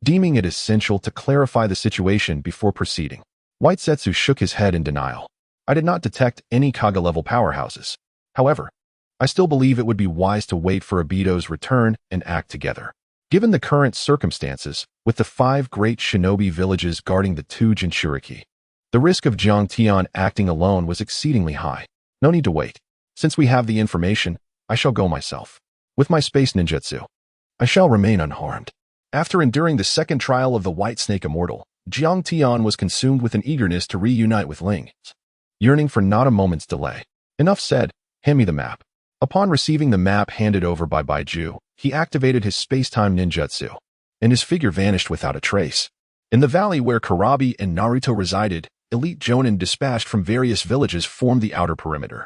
deeming it essential to clarify the situation before proceeding. White Zetsu shook his head in denial. I did not detect any Kage-level powerhouses. However, I still believe it would be wise to wait for Obito's return and act together. Given the current circumstances, with the 5 great shinobi villages guarding the 2 Jinchuriki, the risk of Jiang Tian acting alone was exceedingly high. No need to wait. Since we have the information, I shall go myself. With my space ninjutsu, I shall remain unharmed. After enduring the second trial of the White Snake Immortal, Jiang Tian was consumed with an eagerness to reunite with Ling, yearning for not a moment's delay. Enough said, hand me the map. Upon receiving the map handed over by Baiju, he activated his space-time ninjutsu, and his figure vanished without a trace. In the valley where Karabi and Naruto resided, elite jonin dispatched from various villages formed the outer perimeter,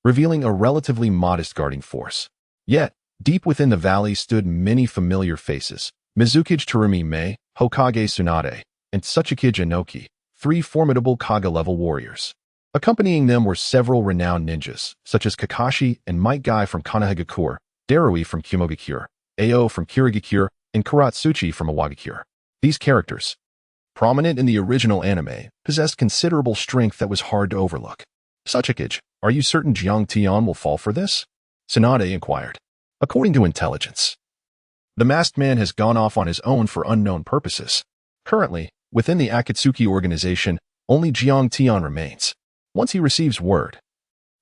revealing a relatively modest guarding force. Yet, deep within the valley stood many familiar faces: Mizukage Terumi Mei, Hokage Tsunade, and Tsuchikage Inoki, 3 formidable Kage-level warriors. Accompanying them were several renowned ninjas, such as Kakashi and Might Guy from Konohagakure, Darui from Kumogakure, Ao from Kirigakure, and Karatsuchi from Iwagakure. These characters, prominent in the original anime, possessed considerable strength that was hard to overlook. Tsuchikage, are you certain Jiang Tian will fall for this? Tsunade inquired. According to intelligence, the masked man has gone off on his own for unknown purposes. Currently, within the Akatsuki organization, only Jiang Tian remains. Once he receives word,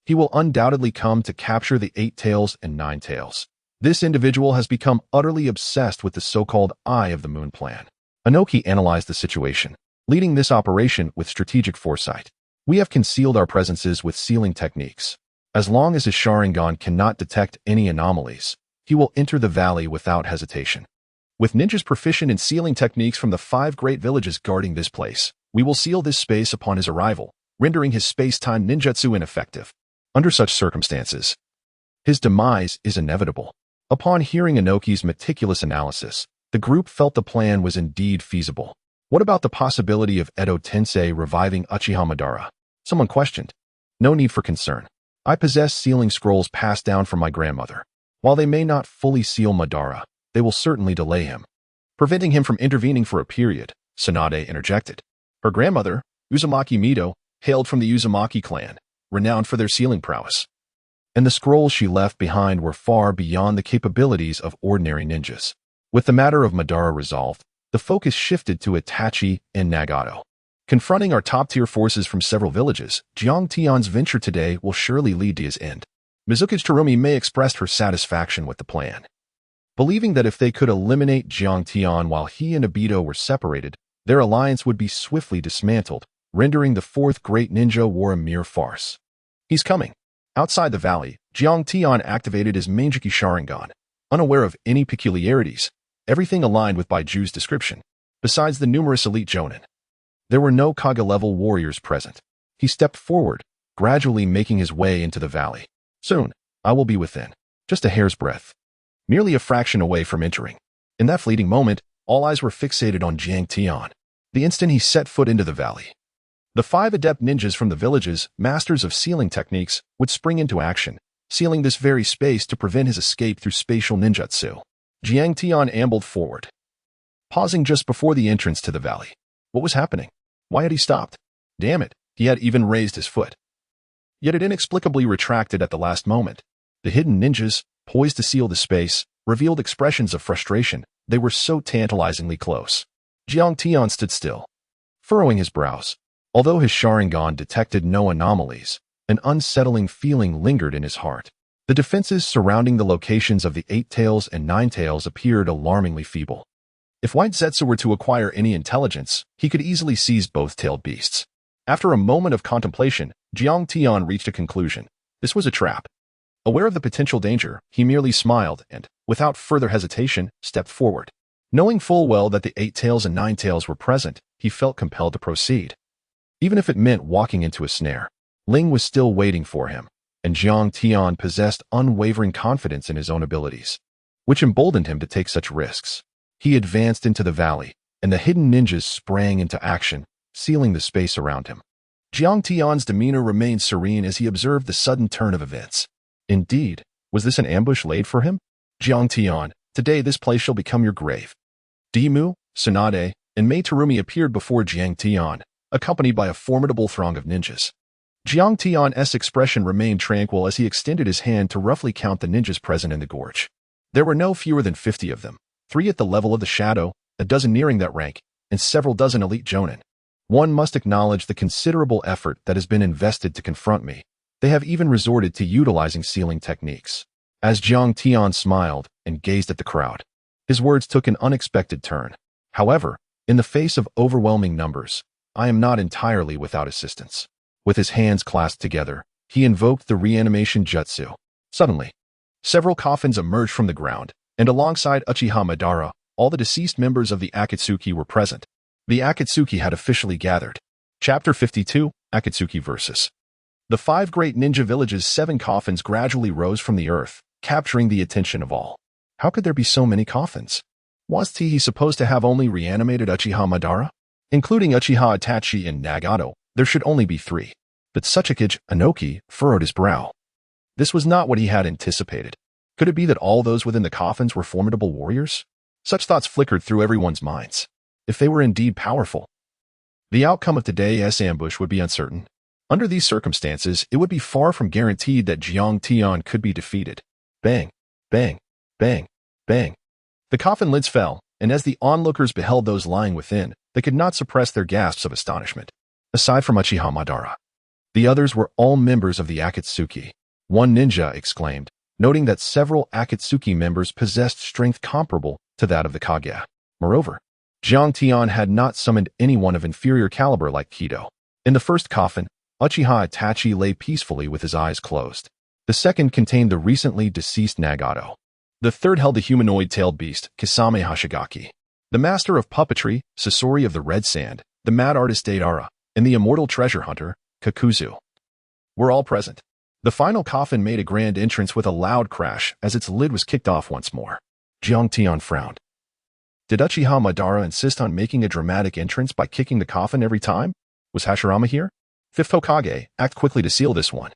he will undoubtedly come to capture the 8 Tails and 9 Tails. This individual has become utterly obsessed with the so-called Eye of the Moon plan. Inoki analyzed the situation, leading this operation with strategic foresight. We have concealed our presences with sealing techniques. As long as his Sharingan cannot detect any anomalies, he will enter the valley without hesitation. With ninjas proficient in sealing techniques from the 5 great villages guarding this place, we will seal this space upon his arrival. rendering his space-time ninjutsu ineffective. Under such circumstances, his demise is inevitable. Upon hearing Inoki's meticulous analysis, the group felt the plan was indeed feasible. What about the possibility of Edo Tensei reviving Uchiha Madara? Someone questioned. No need for concern. I possess sealing scrolls passed down from my grandmother. While they may not fully seal Madara, they will certainly delay him, preventing him from intervening for a period, Tsunade interjected. Her grandmother, Uzumaki Mido, hailed from the Uzumaki clan, renowned for their sealing prowess. And the scrolls she left behind were far beyond the capabilities of ordinary ninjas. With the matter of Madara resolved, the focus shifted to Itachi and Nagato. Confronting our top-tier forces from several villages, Jiang Tian's venture today will surely lead to his end. Mizuki's Terumi May expressed her satisfaction with the plan, believing that if they could eliminate Jiang Tian while he and Obito were separated, their alliance would be swiftly dismantled, rendering the Fourth Great Ninja War a mere farce. He's coming. Outside the valley, Jiang Tian activated his Manjiki Sharingan, unaware of any peculiarities, everything aligned with Baiju's description, besides the numerous elite jonin. There were no Kage-level warriors present. He stepped forward, gradually making his way into the valley. Soon, I will be within, just a hair's breadth, merely a fraction away from entering. In that fleeting moment, all eyes were fixated on Jiang Tian. The instant he set foot into the valley, the 5 adept ninjas from the villages, masters of sealing techniques, would spring into action, sealing this very space to prevent his escape through spatial ninjutsu. Jiang Tian ambled forward, pausing just before the entrance to the valley. What was happening? Why had he stopped? Damn it, he had even raised his foot. Yet it inexplicably retracted at the last moment. The hidden ninjas, poised to seal the space, revealed expressions of frustration. They were so tantalizingly close. Jiang Tian stood still, furrowing his brows. Although his Sharingan detected no anomalies, an unsettling feeling lingered in his heart. The defenses surrounding the locations of the 8 Tails and 9 Tails appeared alarmingly feeble. If White Zetsu were to acquire any intelligence, he could easily seize both tailed beasts. After a moment of contemplation, Jiang Tian reached a conclusion. This was a trap. Aware of the potential danger, he merely smiled and, without further hesitation, stepped forward. Knowing full well that the 8 Tails and 9 Tails were present, he felt compelled to proceed. Even if it meant walking into a snare, Ling was still waiting for him, and Jiang Tian possessed unwavering confidence in his own abilities, which emboldened him to take such risks. He advanced into the valley, and the hidden ninjas sprang into action, sealing the space around him. Jiang Tian's demeanor remained serene as he observed the sudden turn of events. Indeed, was this an ambush laid for him? Jiang Tian, today this place shall become your grave. Dimu, Tsunade, and Mei Terumi appeared before Jiang Tian, accompanied by a formidable throng of ninjas. Jiang Tian's expression remained tranquil as he extended his hand to roughly count the ninjas present in the gorge. There were no fewer than 50 of them, 3 at the level of the shadow, a dozen nearing that rank, and several dozen elite jonin. One must acknowledge the considerable effort that has been invested to confront me. They have even resorted to utilizing sealing techniques. As Jiang Tian smiled and gazed at the crowd, his words took an unexpected turn. However, in the face of overwhelming numbers, I am not entirely without assistance. With his hands clasped together, he invoked the reanimation jutsu. Suddenly, several coffins emerged from the ground, and alongside Uchiha Madara, all the deceased members of the Akatsuki were present. The Akatsuki had officially gathered. Chapter 52, Akatsuki vs. The 5 Great Ninja Villages' 7 coffins gradually rose from the earth, capturing the attention of all. How could there be so many coffins? Was he supposed to have only reanimated Uchiha Madara? Including Uchiha Itachi and Nagato, there should only be 3. But Tsuchikage Inoki furrowed his brow. This was not what he had anticipated. Could it be that all those within the coffins were formidable warriors? Such thoughts flickered through everyone's minds. If they were indeed powerful, the outcome of today's ambush would be uncertain. Under these circumstances, it would be far from guaranteed that Jiang Tian could be defeated. Bang, bang, bang, bang. The coffin lids fell, and as the onlookers beheld those lying within, they could not suppress their gasps of astonishment. Aside from Uchiha Madara, the others were all members of the Akatsuki. One ninja exclaimed, noting that several Akatsuki members possessed strength comparable to that of the Kage. Moreover, Jiang Tian had not summoned anyone of inferior caliber like Kido. In the first coffin, Uchiha Itachi lay peacefully with his eyes closed. The second contained the recently deceased Nagato. The third held the humanoid-tailed beast, Kisame Hashigaki. The master of puppetry, Sasori of the Red Sand, the mad artist Deidara, and the immortal treasure hunter, Kakuzu. We're all present. The final coffin made a grand entrance with a loud crash as its lid was kicked off once more. Jiang Tian frowned. Did Uchiha Madara insist on making a dramatic entrance by kicking the coffin every time? Was Hashirama here? Fifth Hokage, act quickly to seal this one.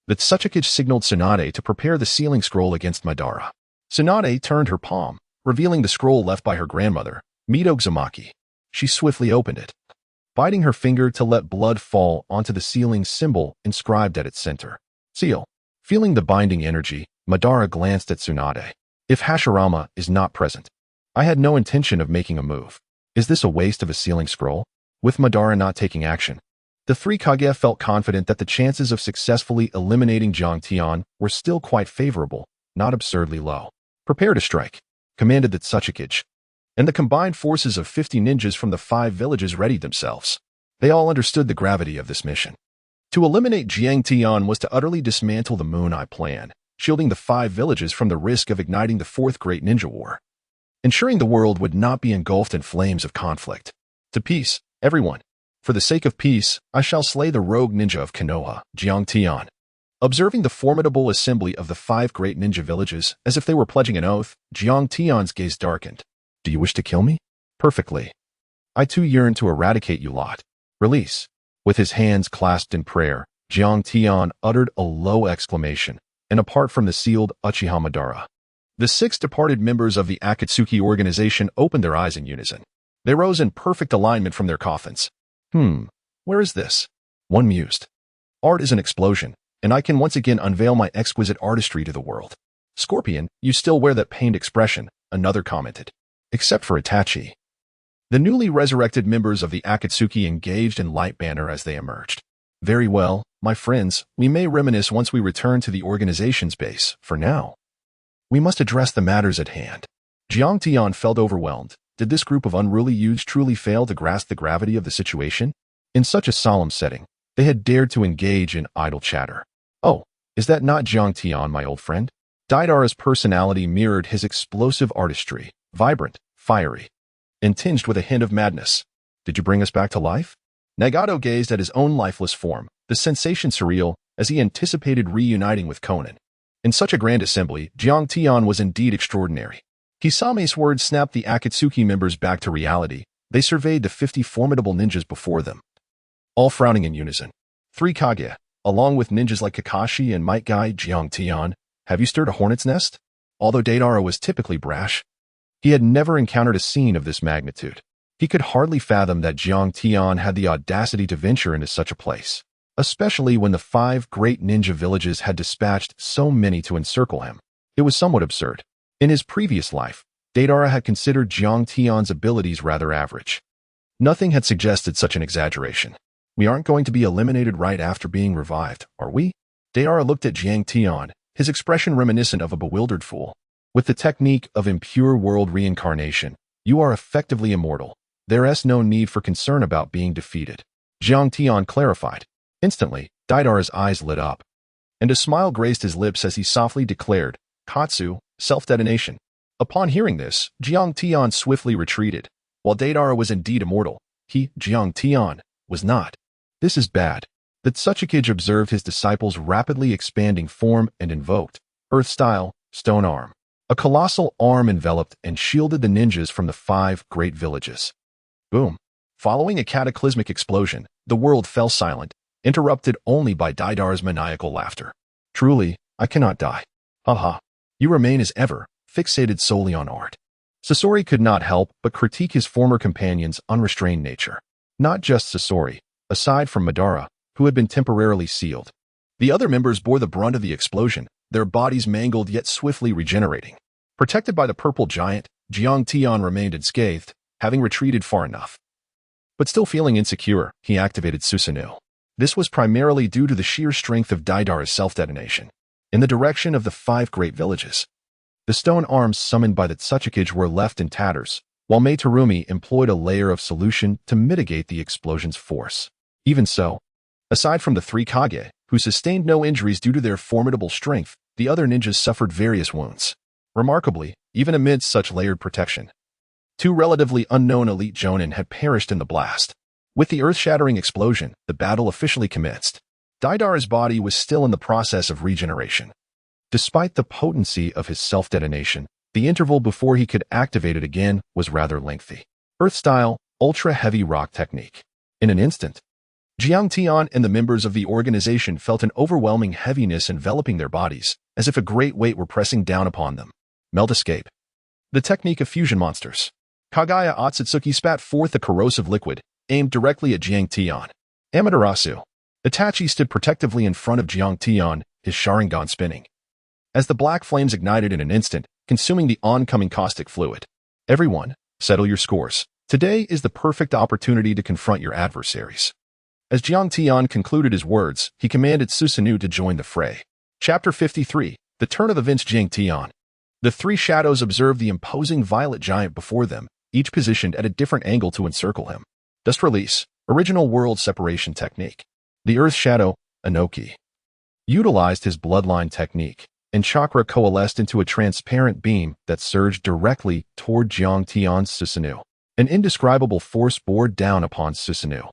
The Tsuchikage signaled Tsunade to prepare the sealing scroll against Madara. Tsunade turned her palm, revealing the scroll left by her grandmother, Mido Uzumaki. She swiftly opened it, biting her finger to let blood fall onto the sealing symbol inscribed at its center. Seal. Feeling the binding energy, Madara glanced at Tsunade. If Hashirama is not present, I had no intention of making a move. Is this a waste of a sealing scroll? With Madara not taking action, the three Kage felt confident that the chances of successfully eliminating Jiang Tian were still quite favorable, not absurdly low. Prepare to strike, commanded the Tsuchikage, and the combined forces of 50 ninjas from the 5 villages readied themselves. They all understood the gravity of this mission. To eliminate Jiang Tian was to utterly dismantle the Moon Eye plan, shielding the 5 villages from the risk of igniting the 4th Great Ninja War, ensuring the world would not be engulfed in flames of conflict. To peace, everyone. For the sake of peace, I shall slay the rogue ninja of Konoha, Jiang Tian. Observing the formidable assembly of the 5 great ninja villages as if they were pledging an oath, Jiang Tian's gaze darkened. Do you wish to kill me? Perfectly. I too yearn to eradicate you lot. Release. With his hands clasped in prayer, Jiang Tian uttered a low exclamation, and apart from the sealed Uchiha Madara, the 6 departed members of the Akatsuki organization opened their eyes in unison. They rose in perfect alignment from their coffins. Where is this? One mused. Art is an explosion, and I can once again unveil my exquisite artistry to the world. Scorpion, you still wear that pained expression, another commented. Except for Itachi. The newly resurrected members of the Akatsuki engaged in light banter as they emerged. Very well, my friends, we may reminisce once we return to the organization's base. For now, we must address the matters at hand. Jiang Tian felt overwhelmed. Did this group of unruly youths truly fail to grasp the gravity of the situation? In such a solemn setting, they had dared to engage in idle chatter. Oh, is that not Jiang Tian, my old friend? Deidara's personality mirrored his explosive artistry, vibrant, fiery, and tinged with a hint of madness. Did you bring us back to life? Nagato gazed at his own lifeless form, the sensation surreal, as he anticipated reuniting with Conan. In such a grand assembly, Jiang Tian was indeed extraordinary. Hisame's words snapped the Akatsuki members back to reality. They surveyed the 50 formidable ninjas before them, all frowning in unison. 3 Kage, along with ninjas like Kakashi and Might Guy. Jiang Tian, have you stirred a hornet's nest? Although Deidara was typically brash, he had never encountered a scene of this magnitude. He could hardly fathom that Jiang Tian had the audacity to venture into such a place, especially when the 5 great ninja villages had dispatched so many to encircle him. It was somewhat absurd. In his previous life, Deidara had considered Jiang Tian's abilities rather average. Nothing had suggested such an exaggeration. We aren't going to be eliminated right after being revived, are we? Deidara looked at Jiang Tian, his expression reminiscent of a bewildered fool. With the technique of impure world reincarnation, you are effectively immortal. There is no need for concern about being defeated. Jiang Tian clarified. Instantly, Deidara's eyes lit up, and a smile graced his lips as he softly declared, Katsu, self-detonation. Upon hearing this, Jiang Tian swiftly retreated. While Deidara was indeed immortal, he, Jiang Tian, was not. This is bad. The Tsuchikage observed his disciple's rapidly expanding form and invoked, Earth-style, stone arm. A colossal arm enveloped and shielded the ninjas from the 5 great villages. Boom. Following a cataclysmic explosion, the world fell silent, interrupted only by Deidara's maniacal laughter. Truly, I cannot die. Haha. You remain as ever, fixated solely on art. Sasori could not help but critique his former companion's unrestrained nature. Not just Sasori, aside from Madara, who had been temporarily sealed. The other members bore the brunt of the explosion, their bodies mangled yet swiftly regenerating. Protected by the purple giant, Jiang Tian remained unscathed, having retreated far enough. But still feeling insecure, he activated Susanoo. This was primarily due to the sheer strength of Deidara's self-detonation. In the direction of the 5 great villages, the stone arms summoned by the Tsuchikage were left in tatters, while Meitarumi employed a layer of solution to mitigate the explosion's force. Even so, aside from the 3 Kage, who sustained no injuries due to their formidable strength, the other ninjas suffered various wounds. Remarkably, even amidst such layered protection, 2 relatively unknown elite jonin had perished in the blast. With the earth-shattering explosion, the battle officially commenced. Deidara's body was still in the process of regeneration. Despite the potency of his self-detonation, the interval before he could activate it again was rather lengthy. Earth-style, ultra-heavy rock technique. In an instant, Jiang Tian and the members of the organization felt an overwhelming heaviness enveloping their bodies, as if a great weight were pressing down upon them. Melt escape. The technique of fusion monsters. Kage Akatsuki spat forth a corrosive liquid, aimed directly at Jiang Tian. Amaterasu. Itachi stood protectively in front of Jiang Tian, his Sharingan spinning. As the black flames ignited in an instant, consuming the oncoming caustic fluid. Everyone, settle your scores. Today is the perfect opportunity to confront your adversaries. As Jiang Tian concluded his words, he commanded Susanoo to join the fray. Chapter 53, The Turn of Events. Jiang Tian. The three shadows observed the imposing violet giant before them, each positioned at a different angle to encircle him. Dust release, original world separation technique. The earth shadow, Inoki, utilized his bloodline technique, and chakra coalesced into a transparent beam that surged directly toward Jiang Tian's Susanoo. An indescribable force bore down upon Susanoo.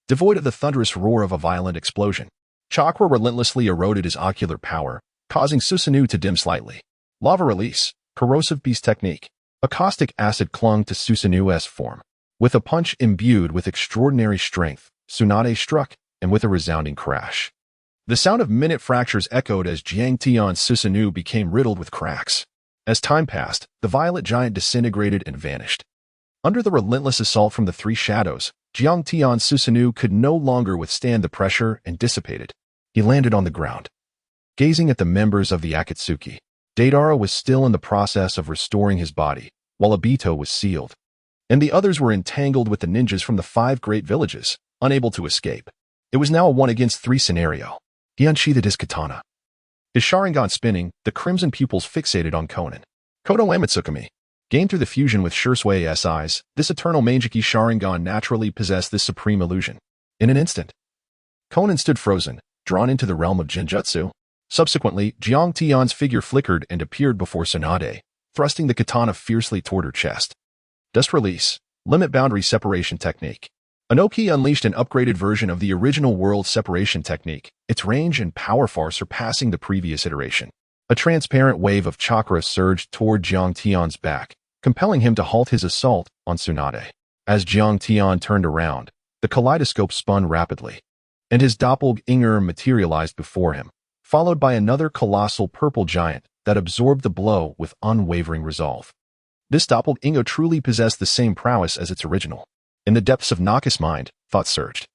Devoid of the thunderous roar of a violent explosion, chakra relentlessly eroded his ocular power, causing Susanoo to dim slightly. Lava release, corrosive beast technique. A caustic acid clung to Susanoo's form. With a punch imbued with extraordinary strength, Tsunade struck, and with a resounding crash. The sound of minute fractures echoed as Jiang Tian's Susanoo became riddled with cracks. As time passed, the violet giant disintegrated and vanished. Under the relentless assault from the three shadows, Jiang Tian's Susanoo could no longer withstand the pressure and dissipated. He landed on the ground. Gazing at the members of the Akatsuki, Deidara was still in the process of restoring his body, while Obito was sealed. And the others were entangled with the ninjas from the 5 Great Villages, unable to escape. It was now a 1-against-3 scenario. He unsheathed his katana. His Sharingan spinning, the crimson pupils fixated on Konan. Kodo Amatsukami. Gained through the fusion with Shusui's eyes, this eternal Mangeki Sharingan naturally possessed this supreme illusion. In an instant, Konan stood frozen, drawn into the realm of Genjutsu. Subsequently, Jiang Tian's figure flickered and appeared before Tsunade, thrusting the katana fiercely toward her chest. Dust release, limit boundary separation technique. Inoki unleashed an upgraded version of the original world separation technique, its range and power far surpassing the previous iteration. A transparent wave of chakra surged toward Jiang Tian's back, compelling him to halt his assault on Tsunade. As Jiang Tian turned around, the kaleidoscope spun rapidly, and his doppelganger materialized before him, followed by another colossal purple giant that absorbed the blow with unwavering resolve. This doppelganger truly possessed the same prowess as its original. In the depths of Naka's mind, thought surged.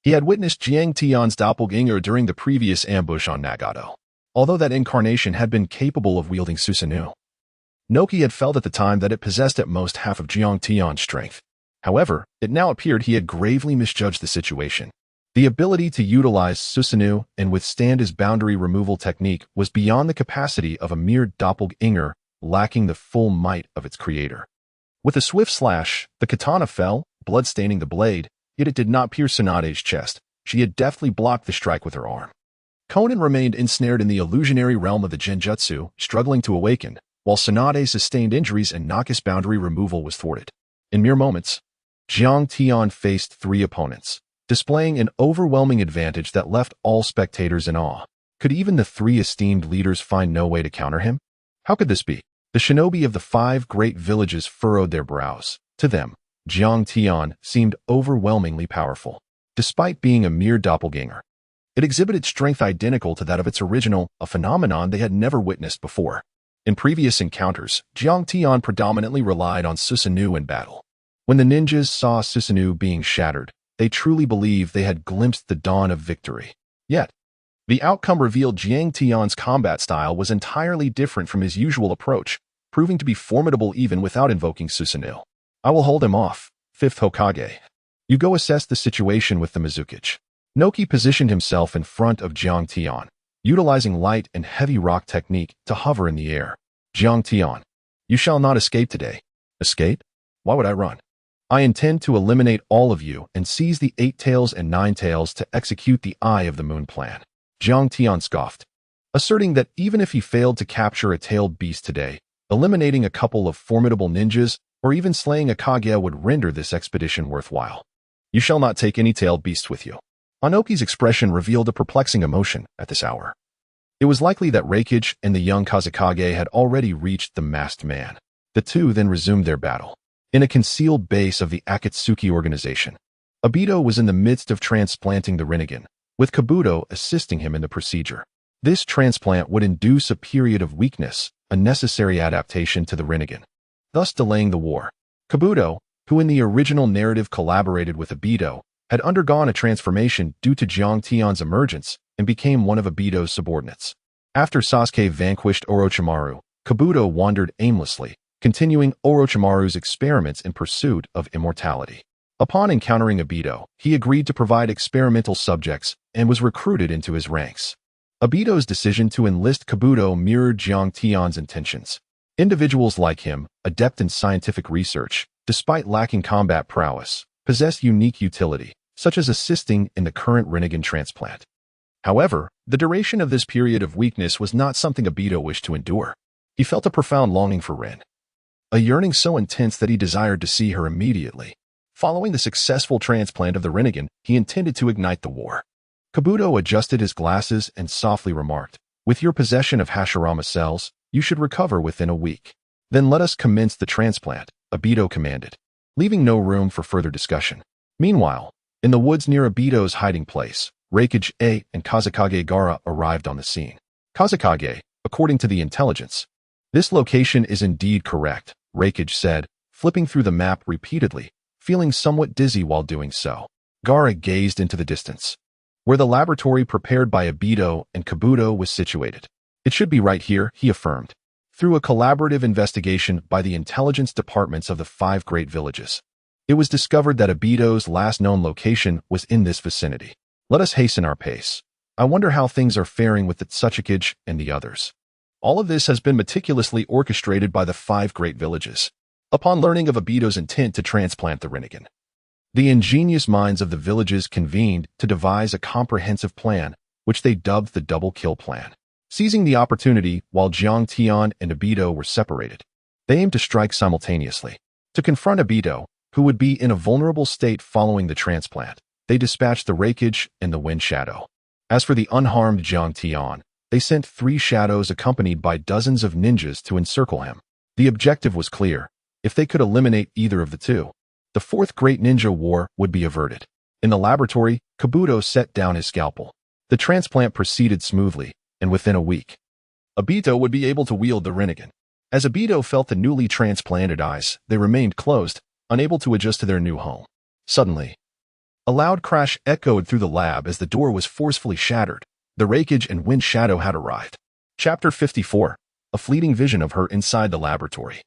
He had witnessed Jiang Tian's doppelganger during the previous ambush on Nagato. Although that incarnation had been capable of wielding Susanoo, Noki had felt at the time that it possessed at most half of Jiang Tian's strength. However, it now appeared he had gravely misjudged the situation. The ability to utilize Susanoo and withstand his boundary removal technique was beyond the capacity of a mere doppelganger, lacking the full might of its creator. With a swift slash, the katana fell, blood staining the blade, yet it did not pierce Tsunade's chest. She had deftly blocked the strike with her arm. Konan remained ensnared in the illusionary realm of the Genjutsu, struggling to awaken, while Tsunade sustained injuries and Naka's boundary removal was thwarted. In mere moments, Jiang Tian faced 3 opponents, displaying an overwhelming advantage that left all spectators in awe. Could even the 3 esteemed leaders find no way to counter him? How could this be? The shinobi of the 5 Great Villages furrowed their brows. To them, Jiang Tian seemed overwhelmingly powerful. Despite being a mere doppelganger, it exhibited strength identical to that of its original, a phenomenon they had never witnessed before. In previous encounters, Jiang Tian predominantly relied on Susanoo in battle. When the ninjas saw Susanoo being shattered, they truly believed they had glimpsed the dawn of victory. Yet, the outcome revealed Jiang Tian's combat style was entirely different from his usual approach, proving to be formidable even without invoking Susanoo. I will hold him off, 5th Hokage. You go assess the situation with the Mizukage. Noki positioned himself in front of Jiang Tian, utilizing light and heavy rock technique to hover in the air. Jiang Tian, you shall not escape today. Escape? Why would I run? I intend to eliminate all of you and seize the 8 tails and 9 tails to execute the Eye of the Moon plan. Jiang Tian scoffed, asserting that even if he failed to capture a tailed beast today, eliminating a couple of formidable ninjas or even slaying a Kage would render this expedition worthwhile. You shall not take any tailed beasts with you. Anoki's expression revealed a perplexing emotion at this hour. It was likely that Kage and the young Kazekage had already reached the masked man. The two then resumed their battle. In a concealed base of the Akatsuki organization, Obito was in the midst of transplanting the Rinnegan, with Kabuto assisting him in the procedure. This transplant would induce a period of weakness, a necessary adaptation to the Rinnegan, thus delaying the war. Kabuto, who in the original narrative collaborated with Obito, had undergone a transformation due to Jiang Tian's emergence and became one of Obito's subordinates. After Sasuke vanquished Orochimaru, Kabuto wandered aimlessly, continuing Orochimaru's experiments in pursuit of immortality. Upon encountering Obito, he agreed to provide experimental subjects and was recruited into his ranks. Obito's decision to enlist Kabuto mirrored Jiang Tian's intentions. Individuals like him, adept in scientific research, despite lacking combat prowess, possessed unique utility, such as assisting in the current Rinnegan transplant. However, the duration of this period of weakness was not something Obito wished to endure. He felt a profound longing for Rin, a yearning so intense that he desired to see her immediately. Following the successful transplant of the Rinnegan, he intended to ignite the war. Kabuto adjusted his glasses and softly remarked, "With your possession of Hashirama cells, you should recover within a week. Then let us commence the transplant," Obito commanded, leaving no room for further discussion. Meanwhile, in the woods near Obito's hiding place, Kage and Kazekage Gaara arrived on the scene. Kazekage, according to the intelligence. "This location is indeed correct," Kage said, flipping through the map repeatedly, feeling somewhat dizzy while doing so. Gaara gazed into the distance, where the laboratory prepared by Obito and Kabuto was situated. "It should be right here," he affirmed. Through a collaborative investigation by the intelligence departments of the 5 Great Villages, it was discovered that Obito's last known location was in this vicinity. Let us hasten our pace. I wonder how things are faring with the Tsuchikage and the others. All of this has been meticulously orchestrated by the 5 Great Villages. Upon learning of Obito's intent to transplant the Rinnegan, the ingenious minds of the villages convened to devise a comprehensive plan, which they dubbed the Double Kill Plan. Seizing the opportunity while Jiang Tian and Obito were separated, they aimed to strike simultaneously. To confront Obito, who would be in a vulnerable state following the transplant, they dispatched the Kage and the Wind Shadow. As for the unharmed Jiang Tian, they sent 3 shadows accompanied by dozens of ninjas to encircle him. The objective was clear. If they could eliminate either of the two, the 4th Great Ninja War would be averted. In the laboratory, Kabuto set down his scalpel. The transplant proceeded smoothly, and within a week, Obito would be able to wield the Rinnegan. As Obito felt the newly transplanted eyes, they remained closed, unable to adjust to their new home. Suddenly, a loud crash echoed through the lab as the door was forcefully shattered. The Kage and Wind Shadow had arrived. Chapter 54. A fleeting vision of her inside the laboratory.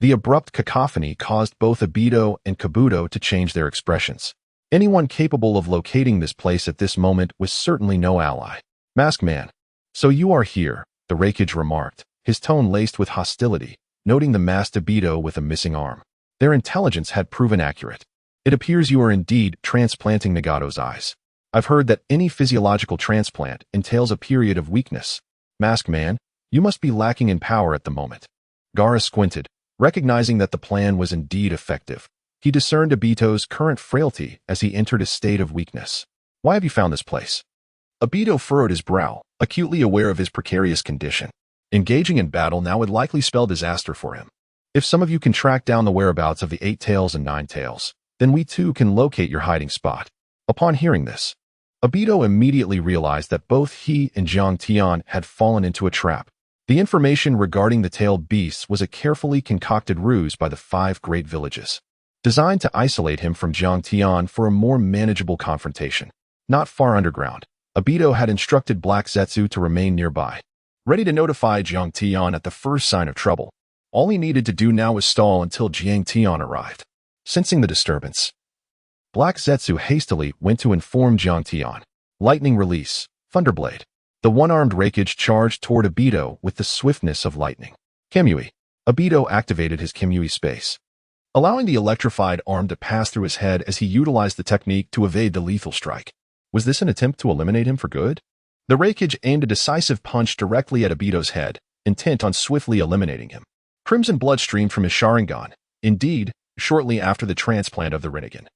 The abrupt cacophony caused both Obito and Kabuto to change their expressions. Anyone capable of locating this place at this moment was certainly no ally. "Masked man. So you are here," the Kage remarked, his tone laced with hostility, noting the masked Obito with a missing arm. Their intelligence had proven accurate. "It appears you are indeed transplanting Nagato's eyes. I've heard that any physiological transplant entails a period of weakness. Masked man, you must be lacking in power at the moment." Gaara squinted, recognizing that the plan was indeed effective. He discerned Obito's current frailty as he entered a state of weakness. "Why have you found this place?" Obito furrowed his brow, acutely aware of his precarious condition. Engaging in battle now would likely spell disaster for him. "If some of you can track down the whereabouts of the 8 Tails and 9 Tails, then we too can locate your hiding spot." Upon hearing this, Obito immediately realized that both he and Jiang Tian had fallen into a trap. The information regarding the tailed beasts was a carefully concocted ruse by the 5 Great Villages, designed to isolate him from Jiang Tian for a more manageable confrontation. Not far underground, Obito had instructed Black Zetsu to remain nearby, ready to notify Jiang Tian at the first sign of trouble. All he needed to do now was stall until Jiang Tian arrived. Sensing the disturbance, Black Zetsu hastily went to inform Jiang Tian. Lightning release, Thunderblade. The one-armed Kage charged toward Obito with the swiftness of lightning. Kimui. Obito activated his Kimui space, allowing the electrified arm to pass through his head as he utilized the technique to evade the lethal strike. Was this an attempt to eliminate him for good? The Kage aimed a decisive punch directly at Obito's head, intent on swiftly eliminating him. Crimson blood streamed from his Sharingan. Indeed, shortly after the transplant of the Rinnegan,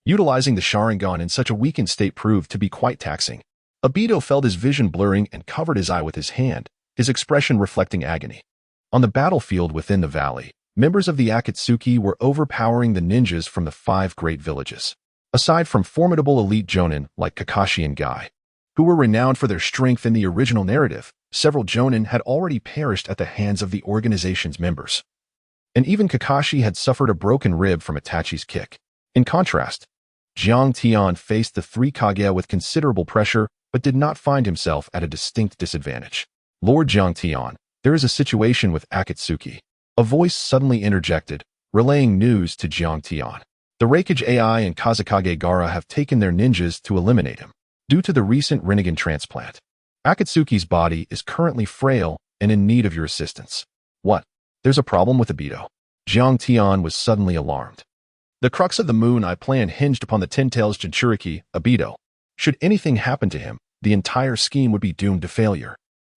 Utilizing the Sharingan in such a weakened state proved to be quite taxing. Obito felt his vision blurring and covered his eye with his hand, his expression reflecting agony. On the battlefield within the valley, members of the Akatsuki were overpowering the ninjas from the Five Great Villages. Aside from formidable elite jonin like Kakashi and Guy, who were renowned for their strength in the original narrative, several jonin had already perished at the hands of the organization's members. And even Kakashi had suffered a broken rib from Itachi's kick. In contrast, Jiang Tian faced the three Kage with considerable pressure but did not find himself at a distinct disadvantage. Lord Jiang Tian, there is a situation with Akatsuki. A voice suddenly interjected, relaying news to Jiang Tian. The Raikage AI and Kazekage Gaara have taken their ninjas to eliminate him. Due to the recent Rinnegan transplant, Akatsuki's body is currently frail and in need of your assistance. What? There's a problem with Obito. Jiang Tian was suddenly alarmed. The crux of the Moon Eye plan hinged upon the Ten Tails Jinchuriki, Obito. Should anything happen to him, the entire scheme would be doomed to failure.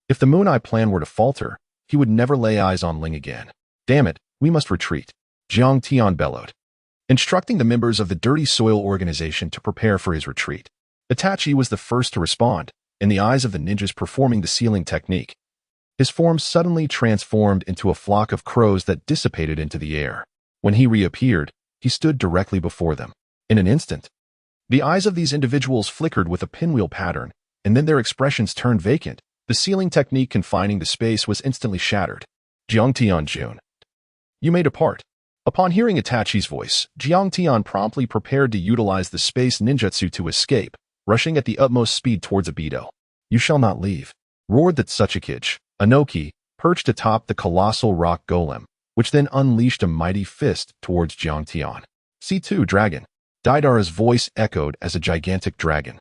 If the Moon Eye plan were to falter, he would never lay eyes on Ling again. Damn it, we must retreat. Jiang Tian bellowed, instructing the members of the Dirty Soil organization to prepare for his retreat. Itachi was the first to respond, in the eyes of the ninjas performing the sealing technique. His form suddenly transformed into a flock of crows that dissipated into the air. When he reappeared, he stood directly before them. In an instant, the eyes of these individuals flickered with a pinwheel pattern, and then their expressions turned vacant. The sealing technique confining the space was instantly shattered. Jiang Tian Jun, you may depart. Upon hearing Itachi's voice, Jiang Tian promptly prepared to utilize the space ninjutsu to escape, rushing at the utmost speed towards Obito. You shall not leave, roared the Tsuchikage. Anoki, perched atop the colossal rock golem, which then unleashed a mighty fist towards Jiang Tian. C2 Dragon. Deidara's voice echoed as a gigantic dragon,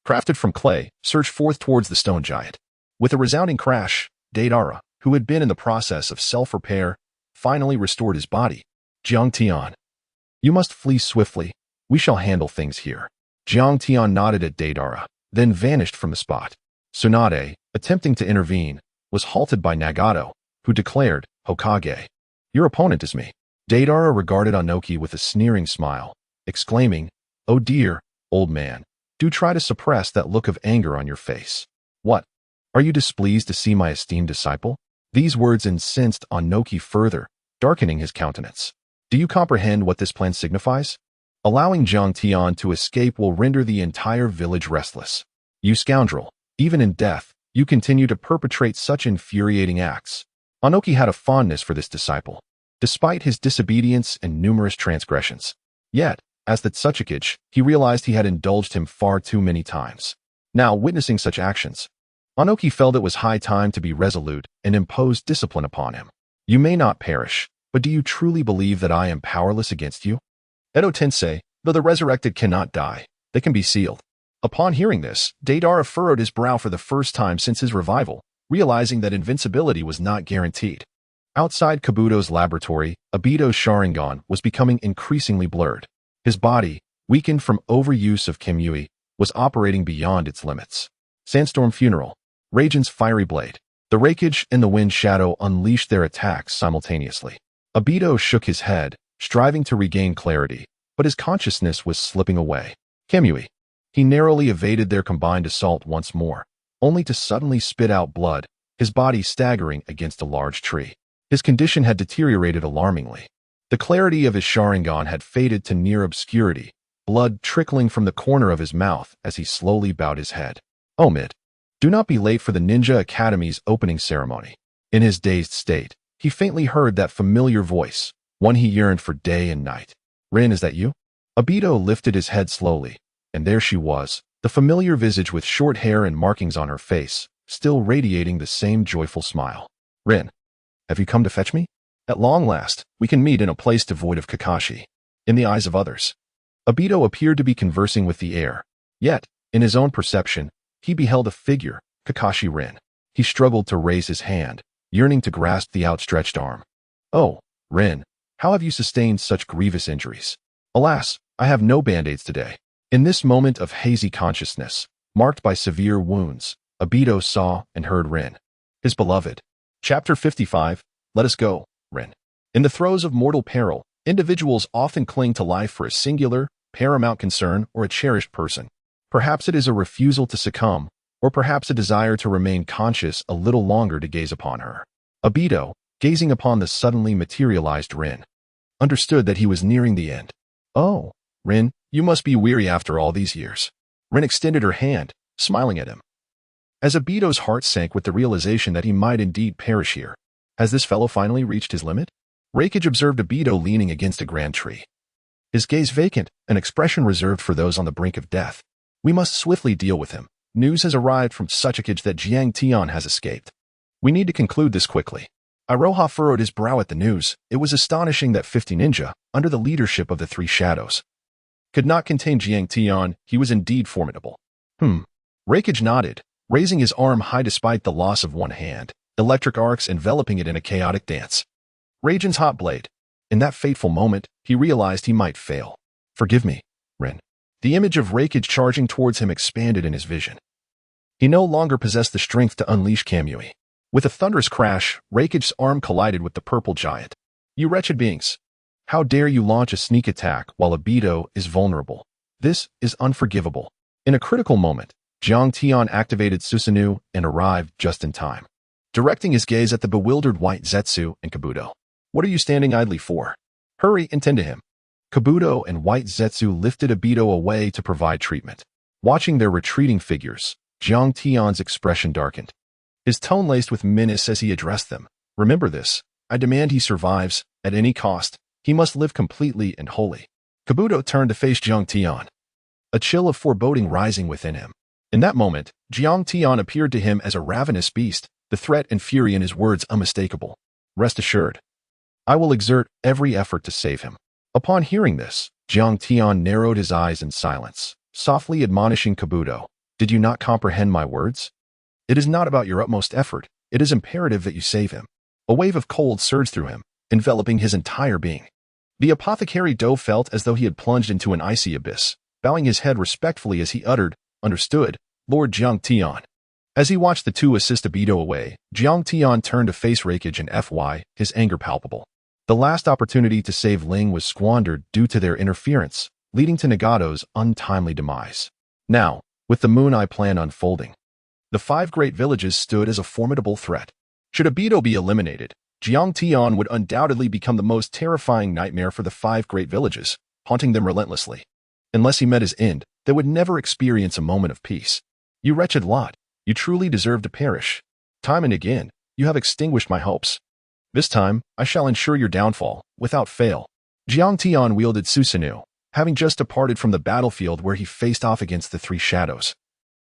crafted from clay, surged forth towards the stone giant. With a resounding crash, Deidara, who had been in the process of self-repair, finally restored his body. Jiang Tian, you must flee swiftly. We shall handle things here. Jiang Tian nodded at Deidara, then vanished from the spot. Tsunade, attempting to intervene, was halted by Nagato, who declared, Hokage, your opponent is me. Deidara regarded Anoki with a sneering smile, exclaiming, oh dear, old man, do try to suppress that look of anger on your face. What? Are you displeased to see my esteemed disciple? These words incensed Anoki further, darkening his countenance. Do you comprehend what this plan signifies? Allowing Jiang Tian to escape will render the entire village restless. You scoundrel, even in death, you continue to perpetrate such infuriating acts. Anoki had a fondness for this disciple, despite his disobedience and numerous transgressions. Yet, as the Tsuchikage, he realized he had indulged him far too many times. Now, witnessing such actions, Anoki felt it was high time to be resolute and impose discipline upon him. You may not perish, but do you truly believe that I am powerless against you? Edo Tensei, though the resurrected cannot die, they can be sealed. Upon hearing this, Deidara furrowed his brow for the first time since his revival, realizing that invincibility was not guaranteed. Outside Kabuto's laboratory, Obito's Sharingan was becoming increasingly blurred. His body, weakened from overuse of Kimui, was operating beyond its limits. Sandstorm Funeral, Raijin's Fiery Blade. The Raikage and the Wind Shadow unleashed their attacks simultaneously. Obito shook his head, striving to regain clarity, but his consciousness was slipping away. Kimui. He narrowly evaded their combined assault once more, only to suddenly spit out blood, his body staggering against a large tree. His condition had deteriorated alarmingly. The clarity of his Sharingan had faded to near obscurity, blood trickling from the corner of his mouth as he slowly bowed his head. Omid. Do not be late for the Ninja Academy's opening ceremony. In his dazed state, he faintly heard that familiar voice, one he yearned for day and night. Rin, is that you? Obito lifted his head slowly, and there she was, the familiar visage with short hair and markings on her face, still radiating the same joyful smile. Rin, have you come to fetch me? At long last, we can meet in a place devoid of Kakashi. In the eyes of others, Obito appeared to be conversing with the air. Yet, in his own perception, he beheld a figure, Kakashi Rin. He struggled to raise his hand, yearning to grasp the outstretched arm. Oh, Rin, how have you sustained such grievous injuries? Alas, I have no band-aids today. In this moment of hazy consciousness, marked by severe wounds, Obito saw and heard Rin, his beloved. Chapter 55, Let us go, Rin. In the throes of mortal peril, individuals often cling to life for a singular, paramount concern, or a cherished person. Perhaps it is a refusal to succumb, or perhaps a desire to remain conscious a little longer to gaze upon her. Obito, gazing upon the suddenly materialized Rin, understood that he was nearing the end. "Oh, Rin, you must be weary after all these years." Rin extended her hand, smiling at him. As Obito's heart sank with the realization that he might indeed perish here, has this fellow finally reached his limit? Kage observed Obito leaning against a grand tree, his gaze vacant, an expression reserved for those on the brink of death. "We must swiftly deal with him. News has arrived from Uchiha that Jiang Tian has escaped. We need to conclude this quickly." Iroha furrowed his brow at the news. It was astonishing that 50 ninja, under the leadership of the Three Shadows, could not contain Jiang Tian. He was indeed formidable. Kage nodded, raising his arm high despite the loss of one hand, electric arcs enveloping it in a chaotic dance. Raijin's hot blade. In that fateful moment, he realized he might fail. "Forgive me, Rin." The image of Kage charging towards him expanded in his vision. He no longer possessed the strength to unleash Kamui. With a thunderous crash, Kage's arm collided with the purple giant. "You wretched beings! How dare you launch a sneak attack while Obito is vulnerable? This is unforgivable." In a critical moment, Jiang Tian activated Susanoo and arrived just in time, directing his gaze at the bewildered white Zetsu and Kabuto. "What are you standing idly for? Hurry and tend to him." Kabuto and white Zetsu lifted Obito away to provide treatment. Watching their retreating figures, Jiang Tian's expression darkened, his tone laced with menace as he addressed them. "Remember this. I demand he survives, at any cost. He must live completely and wholly." Kabuto turned to face Jiang Tian, a chill of foreboding rising within him. In that moment, Jiang Tian appeared to him as a ravenous beast, the threat and fury in his words unmistakable. "Rest assured, I will exert every effort to save him." Upon hearing this, Jiang Tian narrowed his eyes in silence, softly admonishing Kabuto, "Did you not comprehend my words? It is not about your utmost effort. It is imperative that you save him." A wave of cold surged through him, enveloping his entire being. The apothecary Do felt as though he had plunged into an icy abyss, bowing his head respectfully as he uttered, "Understood, Lord Jiang Tian." As he watched the two assist Obito away, Jiang Tian turned to face Kage and his anger palpable. The last opportunity to save Ling was squandered due to their interference, leading to Nagato's untimely demise. Now, with the Moon Eye plan unfolding, the Five Great Villages stood as a formidable threat. Should Obito be eliminated, Jiang Tian would undoubtedly become the most terrifying nightmare for the Five Great Villages, haunting them relentlessly. Unless he met his end, they would never experience a moment of peace. "You wretched lot, you truly deserve to perish. Time and again, you have extinguished my hopes. This time, I shall ensure your downfall, without fail." Jiang Tian wielded Susanoo, having just departed from the battlefield where he faced off against the Three Shadows,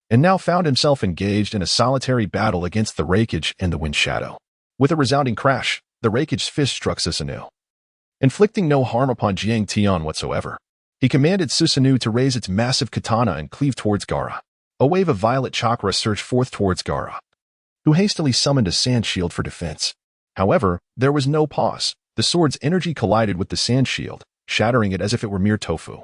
and now found himself engaged in a solitary battle against the Kage and the Wind Shadow. With a resounding crash, the Kage's fist struck Susanoo, inflicting no harm upon Jiang Tian whatsoever. He commanded Susanoo to raise its massive katana and cleave towards Gaara. A wave of violet chakra surged forth towards Gaara, who hastily summoned a sand shield for defense. However, there was no pause. The sword's energy collided with the sand shield, shattering it as if it were mere tofu.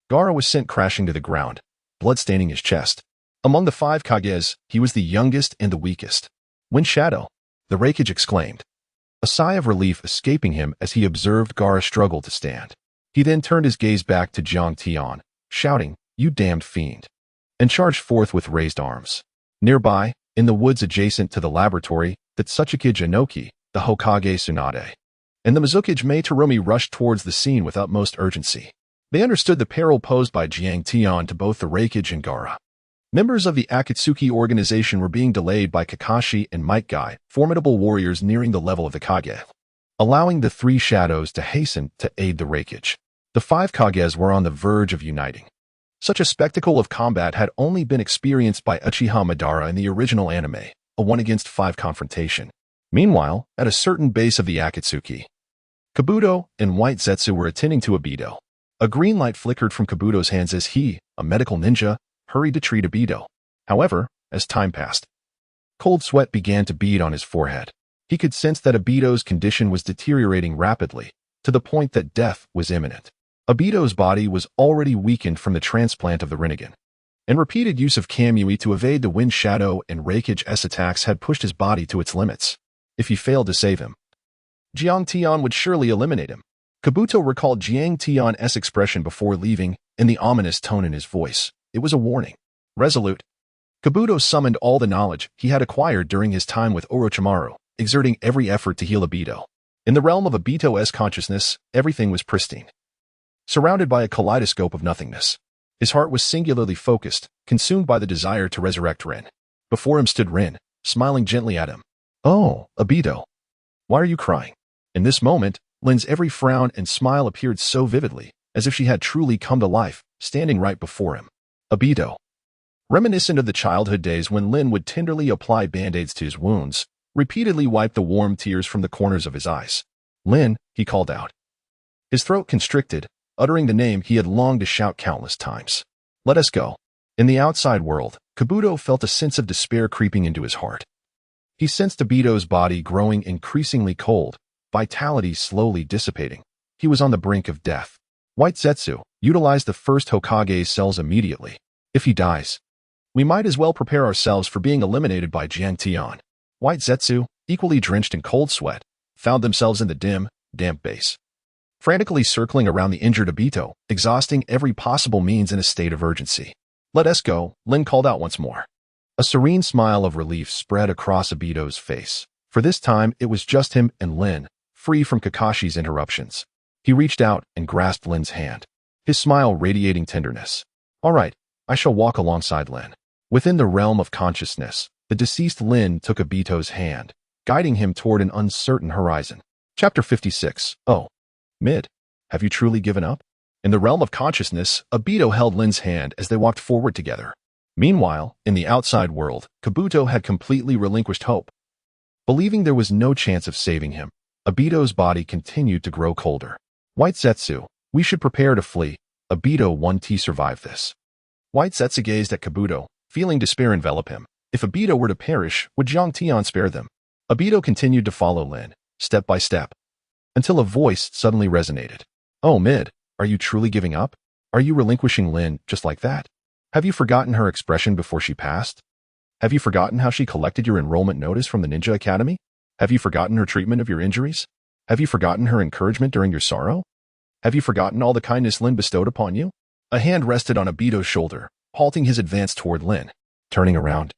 Gaara was sent crashing to the ground, blood staining his chest. Among the 5 Kages, he was the youngest and the weakest. "Wind Shadow," the Kage exclaimed, a sigh of relief escaping him as he observed Gaara struggle to stand. He then turned his gaze back to Jiang Tian, shouting, "You damned fiend," and charged forth with raised arms. Nearby, in the woods adjacent to the laboratory, the Tsuchikage Inoki, the Hokage Tsunade, and the Mizukage Mei Terumi rushed towards the scene with utmost urgency. They understood the peril posed by Jiang Tian to both the Kage and Gaara. Members of the Akatsuki organization were being delayed by Kakashi and Might Guy, formidable warriors nearing the level of the Kage, allowing the Three Shadows to hasten to aid the Kage. The 5 Kages were on the verge of uniting. Such a spectacle of combat had only been experienced by Uchiha Madara in the original anime, a 1-against-5 confrontation. Meanwhile, at a certain base of the Akatsuki, Kabuto and White Zetsu were attending to Obito. A green light flickered from Kabuto's hands as he, a medical ninja, hurried to treat Obito. However, as time passed, cold sweat began to bead on his forehead. He could sense that Obito's condition was deteriorating rapidly, to the point that death was imminent. Obito's body was already weakened from the transplant of the Rinnegan, and repeated use of Kamui to evade the Wind Shadow and Kage's attacks had pushed his body to its limits. If he failed to save him, Jiang Tian would surely eliminate him. Kabuto recalled Jiang Tian's expression before leaving, and the ominous tone in his voice. It was a warning. Resolute, Kabuto summoned all the knowledge he had acquired during his time with Orochimaru, exerting every effort to heal Obito. In the realm of Obito's consciousness, everything was pristine. Surrounded by a kaleidoscope of nothingness, his heart was singularly focused, consumed by the desire to resurrect Rin. Before him stood Rin, smiling gently at him. "Oh, Obito. Why are you crying?" In this moment, Lin's every frown and smile appeared so vividly, as if she had truly come to life, standing right before him. Obito. Reminiscent of the childhood days when Lin would tenderly apply band-aids to his wounds, repeatedly wipe the warm tears from the corners of his eyes. "Lin," he called out. His throat constricted, uttering the name he had longed to shout countless times. "Let us go." In the outside world, Kabuto felt a sense of despair creeping into his heart. He sensed Obito's body growing increasingly cold, vitality slowly dissipating. He was on the brink of death. White Zetsu, utilize the first Hokage's cells immediately. If he dies, we might as well prepare ourselves for being eliminated by Jiang Tian. White Zetsu, equally drenched in cold sweat, found themselves in the dim, damp base, frantically circling around the injured Obito, exhausting every possible means in a state of urgency. "Let us go," Lin called out once more. A serene smile of relief spread across Obito's face. For this time, it was just him and Lin, free from Kakashi's interruptions. He reached out and grasped Lin's hand, his smile radiating tenderness. "All right, I shall walk alongside Lin." Within the realm of consciousness, the deceased Lin took Obito's hand, guiding him toward an uncertain horizon. Chapter 56. Oh. Mid. Have you truly given up? In the realm of consciousness, Obito held Lin's hand as they walked forward together. Meanwhile, in the outside world, Kabuto had completely relinquished hope. Believing there was no chance of saving him, Obito's body continued to grow colder. "White Zetsu, we should prepare to flee. Obito-One survived this." White Zetsu gazed at Kabuto, feeling despair envelop him. If Obito were to perish, would Jiang Tian spare them? Obito continued to follow Lin, step by step, until a voice suddenly resonated. "Oh, Mid, are you truly giving up? Are you relinquishing Lin just like that? Have you forgotten her expression before she passed? Have you forgotten how she collected your enrollment notice from the Ninja Academy? Have you forgotten her treatment of your injuries? Have you forgotten her encouragement during your sorrow? Have you forgotten all the kindness Lin bestowed upon you?" A hand rested on Obito's shoulder, halting his advance toward Lin. Turning around,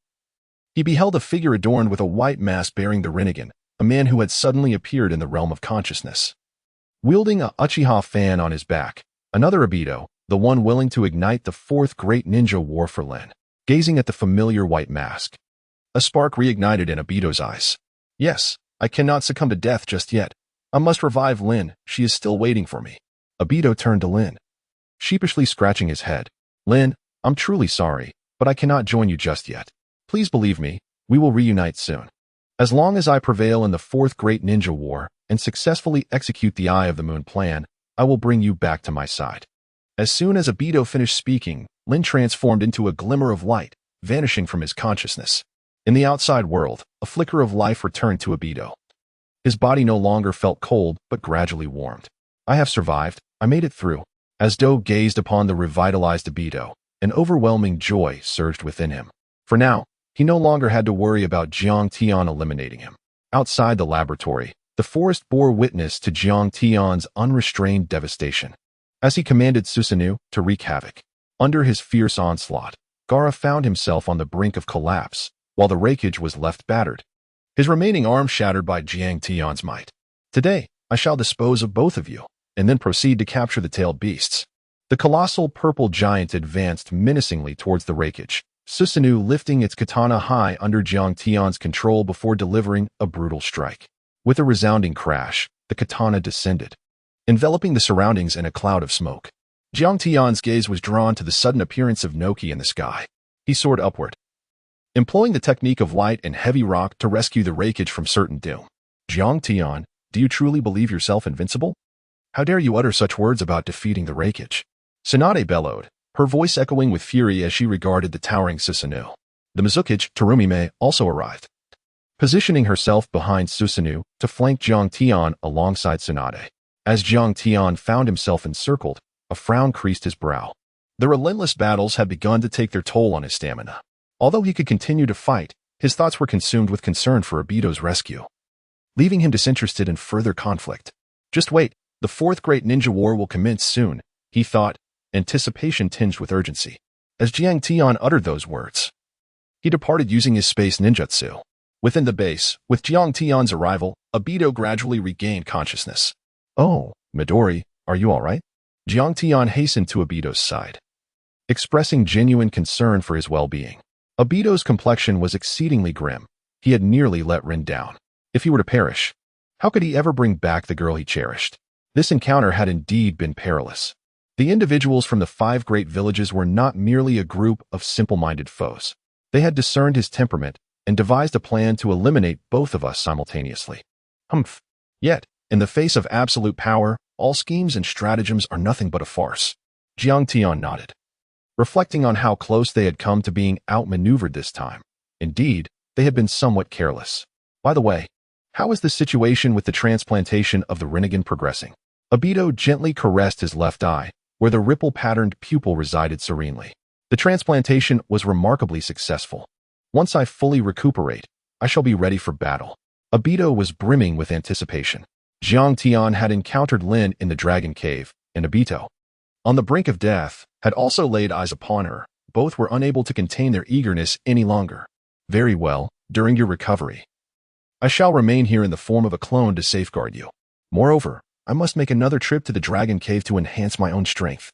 he beheld a figure adorned with a white mask bearing the Rinnegan, a man who had suddenly appeared in the realm of consciousness. Wielding a Uchiha fan on his back, another Obito, the one willing to ignite the fourth great ninja war for Lin, gazing at the familiar white mask. A spark reignited in Obito's eyes. "Yes, I cannot succumb to death just yet. I must revive Lin, she is still waiting for me." Obito turned to Lin, sheepishly scratching his head. "Lin, I'm truly sorry, but I cannot join you just yet. Please believe me, we will reunite soon. As long as I prevail in the fourth great ninja war and successfully execute the Eye of the Moon plan, I will bring you back to my side." As soon as Obito finished speaking, Lin transformed into a glimmer of light, vanishing from his consciousness. In the outside world, a flicker of life returned to Obito. His body no longer felt cold, but gradually warmed. "I have survived. I made it through." As Do gazed upon the revitalized Obito, an overwhelming joy surged within him. For now, he no longer had to worry about Jiang Tian eliminating him. Outside the laboratory, the forest bore witness to Jiang Tian's unrestrained devastation. As he commanded Susanoo to wreak havoc, under his fierce onslaught, Gaara found himself on the brink of collapse, while the Raikage was left battered, his remaining arm shattered by Jiang Tian's might. "Today, I shall dispose of both of you, and then proceed to capture the tailed beasts." The colossal purple giant advanced menacingly towards the Raikage, Susanoo lifting its katana high under Jiang Tian's control before delivering a brutal strike. With a resounding crash, the katana descended, enveloping the surroundings in a cloud of smoke. Jiang Tian's gaze was drawn to the sudden appearance of Noki in the sky. He soared upward, employing the technique of light and heavy rock to rescue the Raikage from certain doom. "Jiang Tian, do you truly believe yourself invincible? How dare you utter such words about defeating the Raikage?" Tsunade bellowed, her voice echoing with fury as she regarded the towering Susanoo. The Mizukage, Terumime, also arrived, positioning herself behind Susanoo to flank Jiang Tian alongside Tsunade. As Jiang Tian found himself encircled, a frown creased his brow. The relentless battles had begun to take their toll on his stamina. Although he could continue to fight, his thoughts were consumed with concern for Obito's rescue, leaving him disinterested in further conflict. Just wait, the fourth great ninja war will commence soon, he thought, anticipation tinged with urgency. As Jiang Tian uttered those words, he departed using his space ninjutsu. Within the base, with Jiang Tian's arrival, Obito gradually regained consciousness. "Oh, Midori, are you all right?" Jiang Tian hastened to Obito's side, expressing genuine concern for his well-being. Obito's complexion was exceedingly grim. He had nearly let Rin down. If he were to perish, how could he ever bring back the girl he cherished? This encounter had indeed been perilous. The individuals from the Five Great Villages were not merely a group of simple-minded foes. They had discerned his temperament and devised a plan to eliminate both of us simultaneously. Humph. Yet, in the face of absolute power, all schemes and stratagems are nothing but a farce. Jiang Tian nodded, reflecting on how close they had come to being outmaneuvered this time. Indeed, they had been somewhat careless. By the way, how is the situation with the transplantation of the Rinnegan progressing? Obito gently caressed his left eye, where the ripple-patterned pupil resided serenely. The transplantation was remarkably successful. Once I fully recuperate, I shall be ready for battle. Obito was brimming with anticipation. Jiang Tian had encountered Lin in the Dragon Cave, and Obito, on the brink of death, had also laid eyes upon her. Both were unable to contain their eagerness any longer. "Very well, during your recovery, I shall remain here in the form of a clone to safeguard you. Moreover, I must make another trip to the Dragon Cave to enhance my own strength,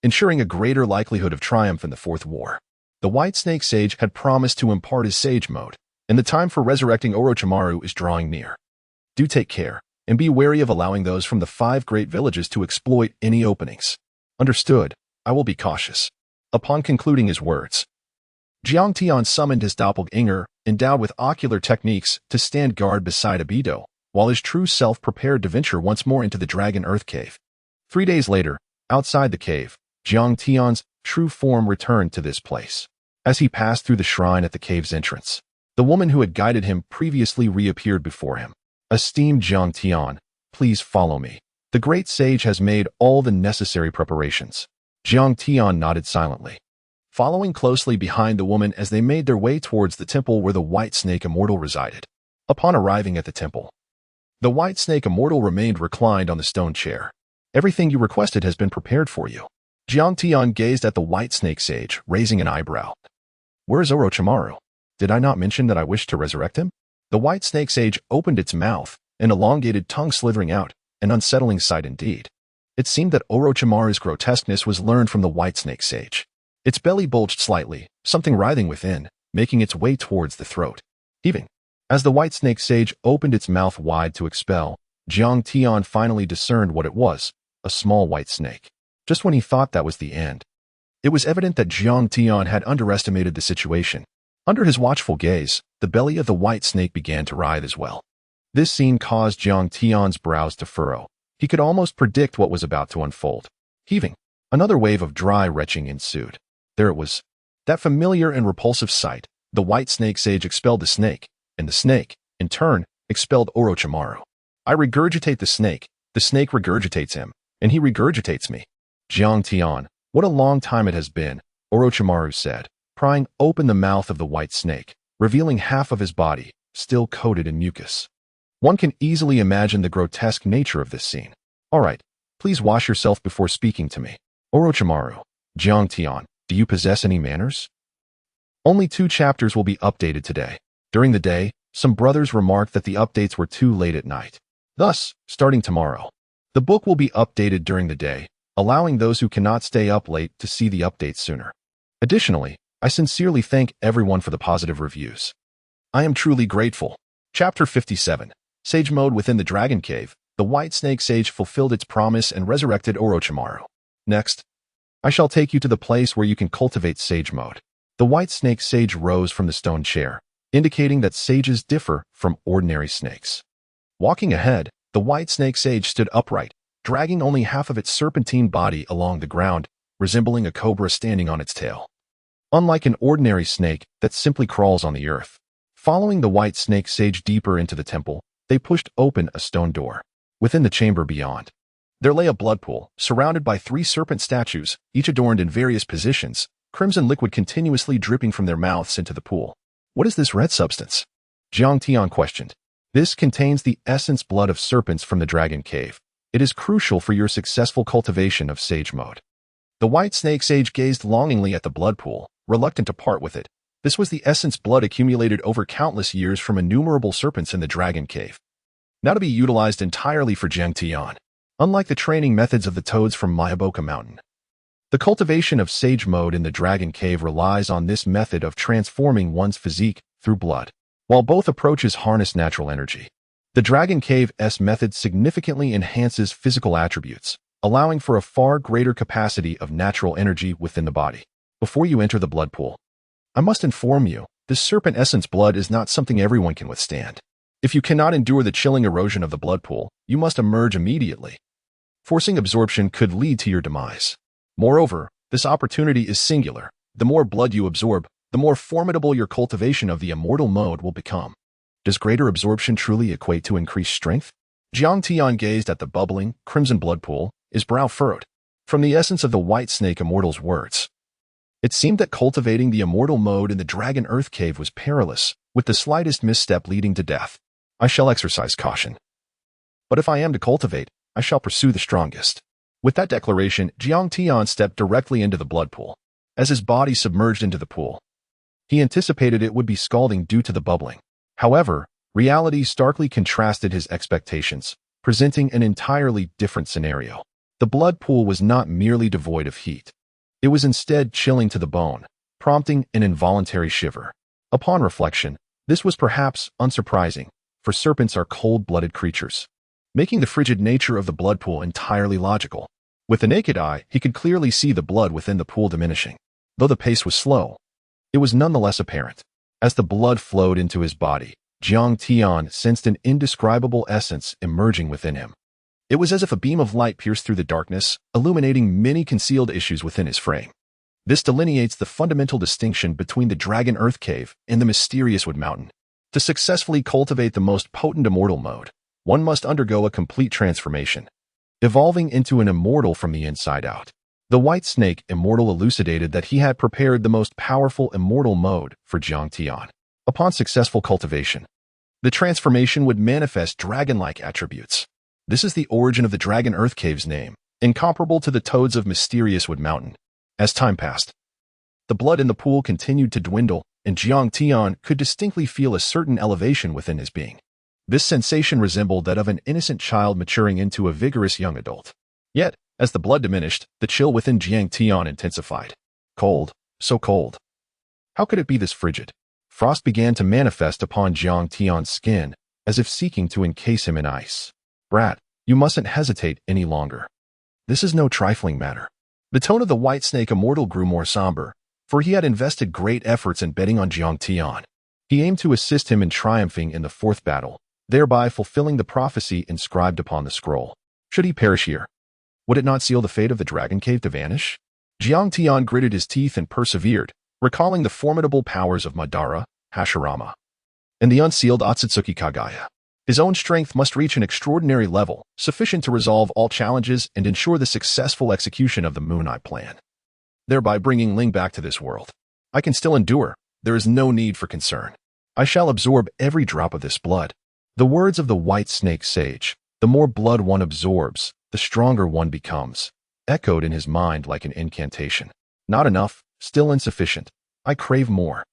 ensuring a greater likelihood of triumph in the Fourth War." The White Snake Sage had promised to impart his Sage Mode, and the time for resurrecting Orochimaru is drawing near. Do take care, and be wary of allowing those from the Five Great Villages to exploit any openings. Understood, I will be cautious. Upon concluding his words, Jiang Tian summoned his doppelganger, endowed with ocular techniques, to stand guard beside Obito, while his true self prepared to venture once more into the Dragon Earth Cave. 3 days later, outside the cave, Jiang Tian's true form returned to this place. As he passed through the shrine at the cave's entrance, the woman who had guided him previously reappeared before him. "Esteemed Jiang Tian, please follow me. The great sage has made all the necessary preparations." Jiang Tian nodded silently, following closely behind the woman as they made their way towards the temple where the White Snake Immortal resided. Upon arriving at the temple, the White Snake Immortal remained reclined on the stone chair. "Everything you requested has been prepared for you." Jiang Tian gazed at the White Snake Sage, raising an eyebrow. "Where is Orochimaru? Did I not mention that I wished to resurrect him?" The White Snake Sage opened its mouth, an elongated tongue slithering out, an unsettling sight indeed. It seemed that Orochimaru's grotesqueness was learned from the White Snake Sage. Its belly bulged slightly, something writhing within, making its way towards the throat. Heaving. As the White Snake Sage opened its mouth wide to expel, Jiang Tian finally discerned what it was, a small white snake. Just when he thought that was the end, it was evident that Jiang Tian had underestimated the situation. Under his watchful gaze, the belly of the white snake began to writhe as well. This scene caused Jiang Tian's brows to furrow. He could almost predict what was about to unfold. Heaving. Another wave of dry retching ensued. There it was. That familiar and repulsive sight. The White Snake Sage expelled the snake, and the snake, in turn, expelled Orochimaru. "I regurgitate the snake regurgitates him, and he regurgitates me." "Jiang Tian, what a long time it has been," Orochimaru said, prying open the mouth of the white snake, revealing half of his body, still coated in mucus. One can easily imagine the grotesque nature of this scene. "All right, please wash yourself before speaking to me." "Orochimaru, Jiang Tian, do you possess any manners?" Only 2 chapters will be updated today. During the day, some brothers remarked that the updates were too late at night. Thus, starting tomorrow, the book will be updated during the day, allowing those who cannot stay up late to see the updates sooner. Additionally, I sincerely thank everyone for the positive reviews. I am truly grateful. Chapter 57. Sage Mode within the Dragon Cave. The White Snake Sage fulfilled its promise and resurrected Orochimaru. Next, I shall take you to the place where you can cultivate Sage Mode. The White Snake Sage rose from the stone chair, indicating that sages differ from ordinary snakes. Walking ahead, the White Snake Sage stood upright, dragging only half of its serpentine body along the ground, resembling a cobra standing on its tail. Unlike an ordinary snake that simply crawls on the earth. Following the White Snake Sage deeper into the temple, they pushed open a stone door. Within the chamber beyond, there lay a blood pool, surrounded by 3 serpent statues, each adorned in various positions, crimson liquid continuously dripping from their mouths into the pool. "What is this red substance?" Jiang Tian questioned. "This contains the essence blood of serpents from the Dragon Cave. It is crucial for your successful cultivation of Sage Mode." The white snake sage gazed longingly at the blood pool, reluctant to part with it. This was the essence blood accumulated over countless years from innumerable serpents in the dragon cave, now to be utilized entirely for Jiang Tian. Unlike the training methods of the toads from Mayaboka Mountain, the cultivation of sage mode in the dragon cave relies on this method of transforming one's physique through blood. While both approaches harness natural energy, the dragon cave's method significantly enhances physical attributes, allowing for a far greater capacity of natural energy within the body. Before you enter the blood pool, I must inform you, this serpent essence blood is not something everyone can withstand. If you cannot endure the chilling erosion of the blood pool, you must emerge immediately. Forcing absorption could lead to your demise. Moreover, this opportunity is singular. The more blood you absorb, the more formidable your cultivation of the immortal mode will become. Does greater absorption truly equate to increased strength? Jiang Tian gazed at the bubbling, crimson blood pool, his brow furrowed. From the essence of the white snake immortal's words, it seemed that cultivating the immortal mode in the dragon earth cave was perilous, with the slightest misstep leading to death. I shall exercise caution. But if I am to cultivate, I shall pursue the strongest. With that declaration, Jiang Tian stepped directly into the blood pool. As his body submerged into the pool, he anticipated it would be scalding due to the bubbling. However, reality starkly contrasted his expectations, presenting an entirely different scenario. The blood pool was not merely devoid of heat. It was instead chilling to the bone, prompting an involuntary shiver. Upon reflection, this was perhaps unsurprising, for serpents are cold-blooded creatures, making the frigid nature of the blood pool entirely logical. With the naked eye, he could clearly see the blood within the pool diminishing. Though the pace was slow, it was nonetheless apparent. As the blood flowed into his body, Jiang Tian sensed an indescribable essence emerging within him. It was as if a beam of light pierced through the darkness, illuminating many concealed issues within his frame. This delineates the fundamental distinction between the Dragon Earth Cave and the mysterious Wood Mountain. To successfully cultivate the most potent immortal mode, one must undergo a complete transformation, evolving into an immortal from the inside out. The White Snake Immortal elucidated that he had prepared the most powerful immortal mode for Jiang Tian. Upon successful cultivation, the transformation would manifest dragon-like attributes. This is the origin of the Dragon Earth Cave's name, incomparable to the toads of mysterious Wood Mountain. As time passed, the blood in the pool continued to dwindle, and Jiang Tian could distinctly feel a certain elevation within his being. This sensation resembled that of an innocent child maturing into a vigorous young adult. Yet, as the blood diminished, the chill within Jiang Tian intensified. Cold, so cold. How could it be this frigid? Frost began to manifest upon Jiang Tian's skin, as if seeking to encase him in ice. Brat, you mustn't hesitate any longer. This is no trifling matter. The tone of the White Snake Immortal grew more somber, for he had invested great efforts in betting on Jiang Tian. He aimed to assist him in triumphing in the fourth battle, thereby fulfilling the prophecy inscribed upon the scroll. Should he perish here, would it not seal the fate of the Dragon Cave to vanish? Jiang Tian gritted his teeth and persevered, recalling the formidable powers of Madara, Hashirama, and the unsealed Akatsuki Kage. His own strength must reach an extraordinary level, sufficient to resolve all challenges and ensure the successful execution of the Moon Eye plan, thereby bringing Ling back to this world. I can still endure. There is no need for concern. I shall absorb every drop of this blood. The words of the White Snake Sage, the more blood one absorbs, the stronger one becomes, echoed in his mind like an incantation. Not enough, still insufficient. I crave more.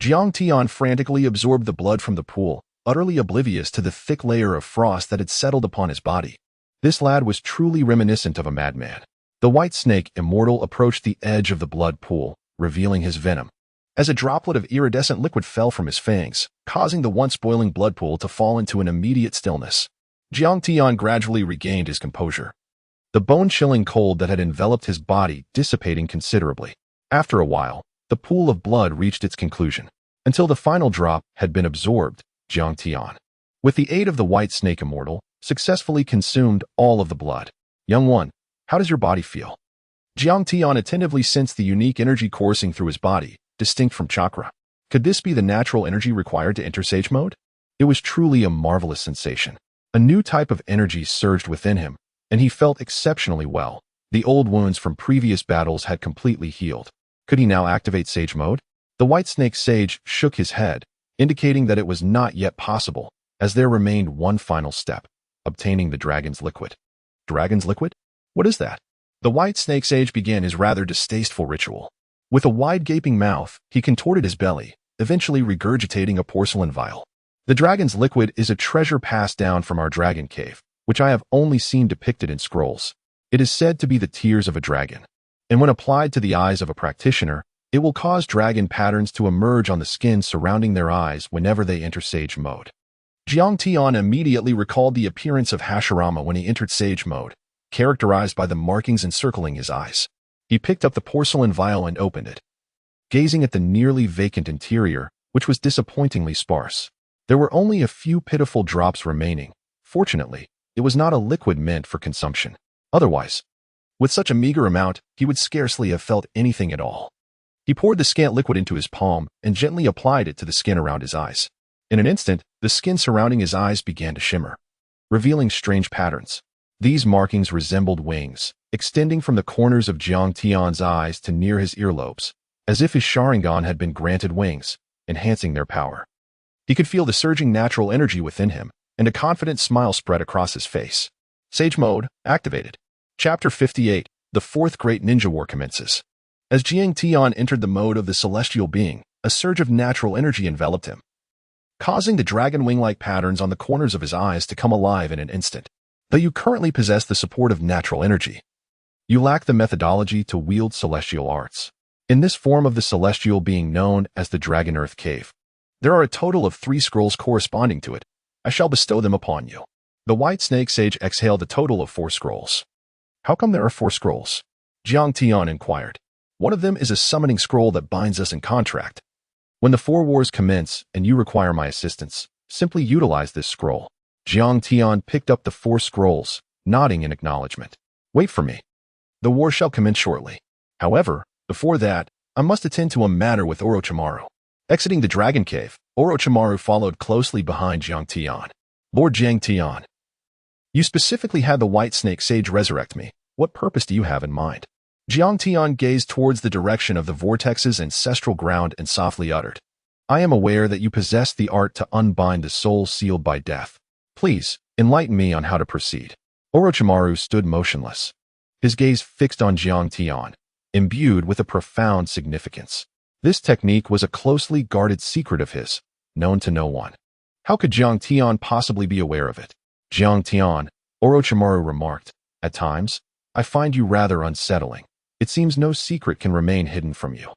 Jiang Tian frantically absorbed the blood from the pool, utterly oblivious to the thick layer of frost that had settled upon his body. This lad was truly reminiscent of a madman. The White Snake Immortal approached the edge of the blood pool, revealing his venom. As a droplet of iridescent liquid fell from his fangs, causing the once boiling blood pool to fall into an immediate stillness, Jiang Tian gradually regained his composure, the bone-chilling cold that had enveloped his body dissipating considerably. After a while, the pool of blood reached its conclusion. Until the final drop had been absorbed, Jiang Tian, with the aid of the White Snake Immortal, successfully consumed all of the blood. Young one, how does your body feel? Jiang Tian attentively sensed the unique energy coursing through his body, distinct from chakra. Could this be the natural energy required to enter Sage Mode? It was truly a marvelous sensation. A new type of energy surged within him, and he felt exceptionally well. The old wounds from previous battles had completely healed. Could he now activate Sage Mode? The White Snake Sage shook his head, indicating that it was not yet possible, as there remained one final step, obtaining the Dragon's Liquid. Dragon's Liquid? What is that? The white snake sage began his rather distasteful ritual. With a wide gaping mouth, he contorted his belly, eventually regurgitating a porcelain vial. The dragon's liquid is a treasure passed down from our dragon cave, which I have only seen depicted in scrolls. It is said to be the tears of a dragon, and when applied to the eyes of a practitioner, it will cause dragon patterns to emerge on the skin surrounding their eyes whenever they enter sage mode. Jiang Tian immediately recalled the appearance of Hashirama when he entered sage mode, characterized by the markings encircling his eyes. He picked up the porcelain vial and opened it. Gazing at the nearly vacant interior, which was disappointingly sparse, there were only a few pitiful drops remaining. Fortunately, it was not a liquid meant for consumption. Otherwise, with such a meager amount, he would scarcely have felt anything at all. He poured the scant liquid into his palm and gently applied it to the skin around his eyes. In an instant, the skin surrounding his eyes began to shimmer, revealing strange patterns. These markings resembled wings, extending from the corners of Jiang Tian's eyes to near his earlobes, as if his Sharingan had been granted wings, enhancing their power. He could feel the surging natural energy within him, and a confident smile spread across his face. Sage mode activated. Chapter 58, The Fourth Great Ninja War commences. As Jiang Tian entered the mode of the celestial being, a surge of natural energy enveloped him, causing the dragon wing-like patterns on the corners of his eyes to come alive in an instant. Though you currently possess the support of natural energy, you lack the methodology to wield celestial arts. In this form of the celestial being known as the Dragon Earth Cave, there are a total of 3 scrolls corresponding to it. I shall bestow them upon you. The white snake sage exhaled a total of 4 scrolls. How come there are 4 scrolls? Jiang Tian inquired. One of them is a summoning scroll that binds us in contract. When the 4 wars commence and you require my assistance, simply utilize this scroll. Jiang Tian picked up the 4 scrolls, nodding in acknowledgement. Wait for me. The war shall commence shortly. However, before that, I must attend to a matter with Orochimaru. Exiting the dragon cave, Orochimaru followed closely behind Jiang Tian. Lord Jiang Tian, you specifically had the white snake sage resurrect me. What purpose do you have in mind? Jiang Tian gazed towards the direction of the vortex's ancestral ground and softly uttered, I am aware that you possess the art to unbind the soul sealed by death. Please, enlighten me on how to proceed. Orochimaru stood motionless, his gaze fixed on Jiang Tian, imbued with a profound significance. This technique was a closely guarded secret of his, known to no one. How could Jiang Tian possibly be aware of it? Jiang Tian, Orochimaru remarked, at times, I find you rather unsettling. It seems no secret can remain hidden from you.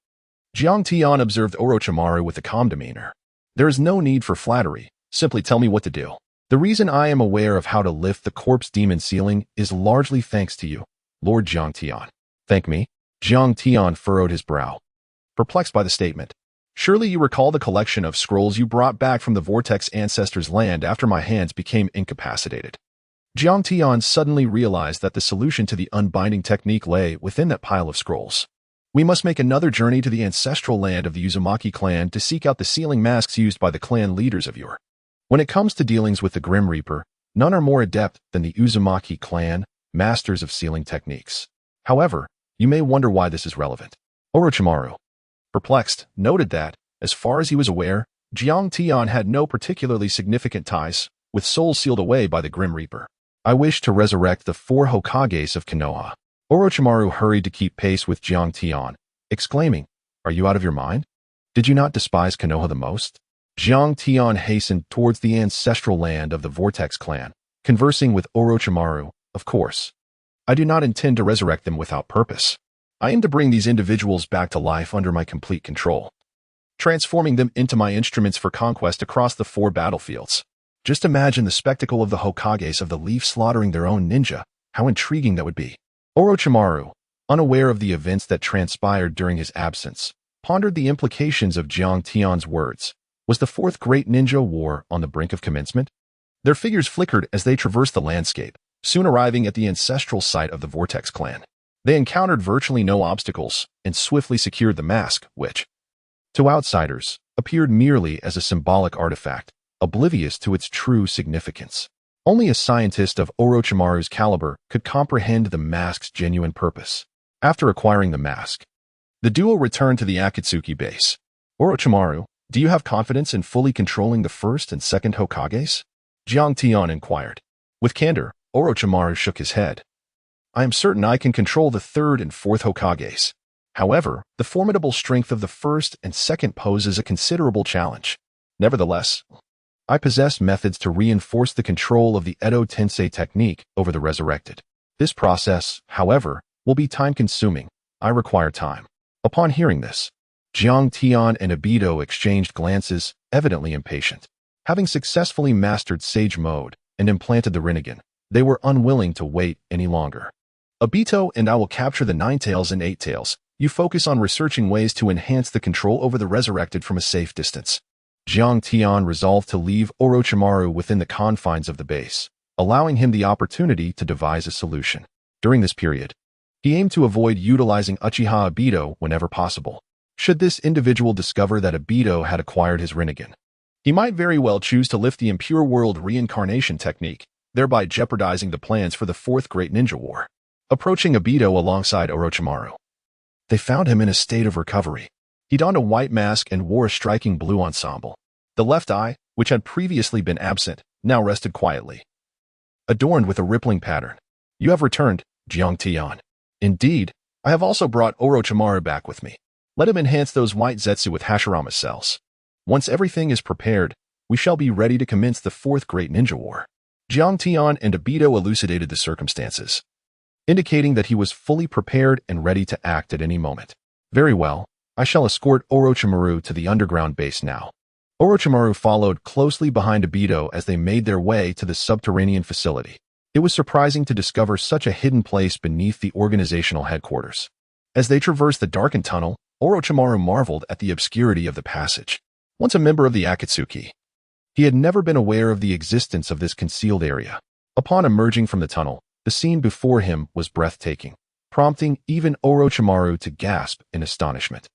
Jiang Tian observed Orochimaru with a calm demeanor. There is no need for flattery. Simply tell me what to do. The reason I am aware of how to lift the corpse demon ceiling is largely thanks to you, Lord Jiang Tian. Thank me? Jiang Tian furrowed his brow, perplexed by the statement. Surely you recall the collection of scrolls you brought back from the Vortex Ancestors' land after my hands became incapacitated. Jiang Tian suddenly realized that the solution to the unbinding technique lay within that pile of scrolls. We must make another journey to the ancestral land of the Uzumaki clan to seek out the sealing masks used by the clan leaders of yore. When it comes to dealings with the Grim Reaper, none are more adept than the Uzumaki clan, masters of sealing techniques. However, you may wonder why this is relevant. Orochimaru, perplexed, noted that, as far as he was aware, Jiang Tian had no particularly significant ties with souls sealed away by the Grim Reaper. I wish to resurrect the 4 Hokages of Konoha. Orochimaru hurried to keep pace with Jiang Tian, exclaiming, Are you out of your mind? Did you not despise Konoha the most? Jiang Tian hastened towards the ancestral land of the Vortex clan, conversing with Orochimaru, of course. I do not intend to resurrect them without purpose. I aim to bring these individuals back to life under my complete control, transforming them into my instruments for conquest across the 4 battlefields. Just imagine the spectacle of the Hokages of the Leaf slaughtering their own ninja. How intriguing that would be. Orochimaru, unaware of the events that transpired during his absence, pondered the implications of Jiang Tian's words. Was the 4th Great Ninja War on the brink of commencement? Their figures flickered as they traversed the landscape, soon arriving at the ancestral site of the Vortex clan. They encountered virtually no obstacles and swiftly secured the mask, which, to outsiders, appeared merely as a symbolic artifact, oblivious to its true significance. Only a scientist of Orochimaru's caliber could comprehend the mask's genuine purpose. After acquiring the mask, the duo returned to the Akatsuki base. Orochimaru, do you have confidence in fully controlling the 1st and 2nd Hokages? Jiang Tian inquired. With candor, Orochimaru shook his head. I am certain I can control the third and fourth Hokages. However, the formidable strength of the first and second poses a considerable challenge. Nevertheless, I possess methods to reinforce the control of the Edo Tensei technique over the resurrected. This process, however, will be time-consuming. I require time. Upon hearing this, Jiang Tian and Obito exchanged glances, evidently impatient. Having successfully mastered Sage Mode and implanted the Rinnegan, they were unwilling to wait any longer. Obito and I will capture the Nine Tails and Eight Tails. You focus on researching ways to enhance the control over the resurrected from a safe distance. Jiang Tian resolved to leave Orochimaru within the confines of the base, allowing him the opportunity to devise a solution. During this period, he aimed to avoid utilizing Uchiha Obito whenever possible. Should this individual discover that Obito had acquired his Rinnegan, he might very well choose to lift the impure world reincarnation technique, thereby jeopardizing the plans for the Fourth Great Ninja War. Approaching Obito alongside Orochimaru, they found him in a state of recovery. He donned a white mask and wore a striking blue ensemble. The left eye, which had previously been absent, now rested quietly, adorned with a rippling pattern. You have returned, Jiang Tian. Indeed, I have also brought Orochimaru back with me. Let him enhance those white zetsu with Hashirama cells. Once everything is prepared, we shall be ready to commence the Fourth Great Ninja War. Jiang Tian and Obito elucidated the circumstances, indicating that he was fully prepared and ready to act at any moment. Very well, I shall escort Orochimaru to the underground base now. Orochimaru followed closely behind Obito as they made their way to the subterranean facility. It was surprising to discover such a hidden place beneath the organizational headquarters. As they traversed the darkened tunnel, Orochimaru marveled at the obscurity of the passage. Once a member of the Akatsuki, he had never been aware of the existence of this concealed area. Upon emerging from the tunnel, the scene before him was breathtaking, prompting even Orochimaru to gasp in astonishment.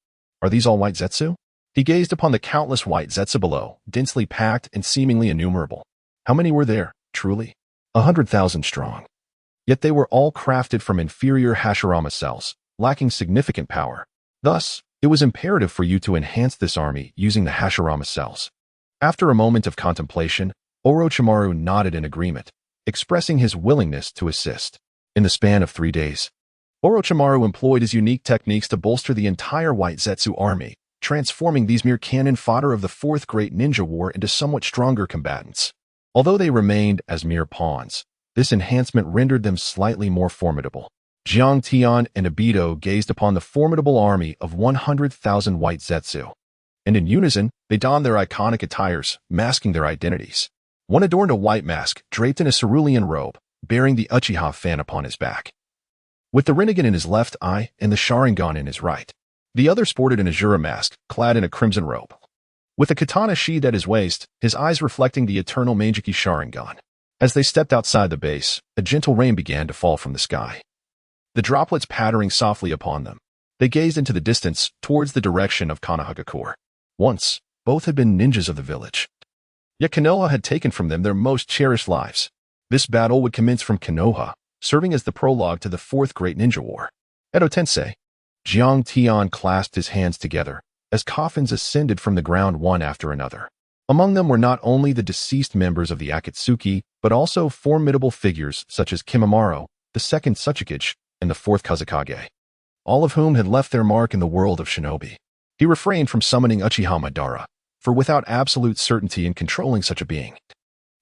Are these all white zetsu? He gazed upon the countless white zetsu below, densely packed and seemingly innumerable. How many were there, truly? 100,000 strong. Yet they were all crafted from inferior Hashirama cells, lacking significant power. Thus, it was imperative for you to enhance this army using the Hashirama cells. After a moment of contemplation, Orochimaru nodded in agreement, expressing his willingness to assist. In the span of 3 days, Orochimaru employed his unique techniques to bolster the entire White Zetsu army, transforming these mere cannon fodder of the Fourth Great Ninja War into somewhat stronger combatants. Although they remained as mere pawns, this enhancement rendered them slightly more formidable. Jiang Tian and Obito gazed upon the formidable army of 100,000 White Zetsu, and in unison, they donned their iconic attires, masking their identities. One adorned a white mask, draped in a cerulean robe, bearing the Uchiha fan upon his back, with the Rinnegan in his left eye and the Sharingan in his right. The other sported an Azura mask, clad in a crimson robe, with a katana sheathed at his waist, his eyes reflecting the eternal Meijiki Sharingan. As they stepped outside the base, a gentle rain began to fall from the sky, the droplets pattering softly upon them. They gazed into the distance, towards the direction of Konohagakure. Once, both had been ninjas of the village. Yet Konoha had taken from them their most cherished lives. This battle would commence from Konoha, serving as the prologue to the Fourth Great Ninja War. Edo Tensei. Jiang Tian clasped his hands together, as coffins ascended from the ground one after another. Among them were not only the deceased members of the Akatsuki, but also formidable figures such as Kimimaro, the second Tsuchikage, and the fourth Kazekage, all of whom had left their mark in the world of shinobi. He refrained from summoning Uchiha Madara, for without absolute certainty in controlling such a being,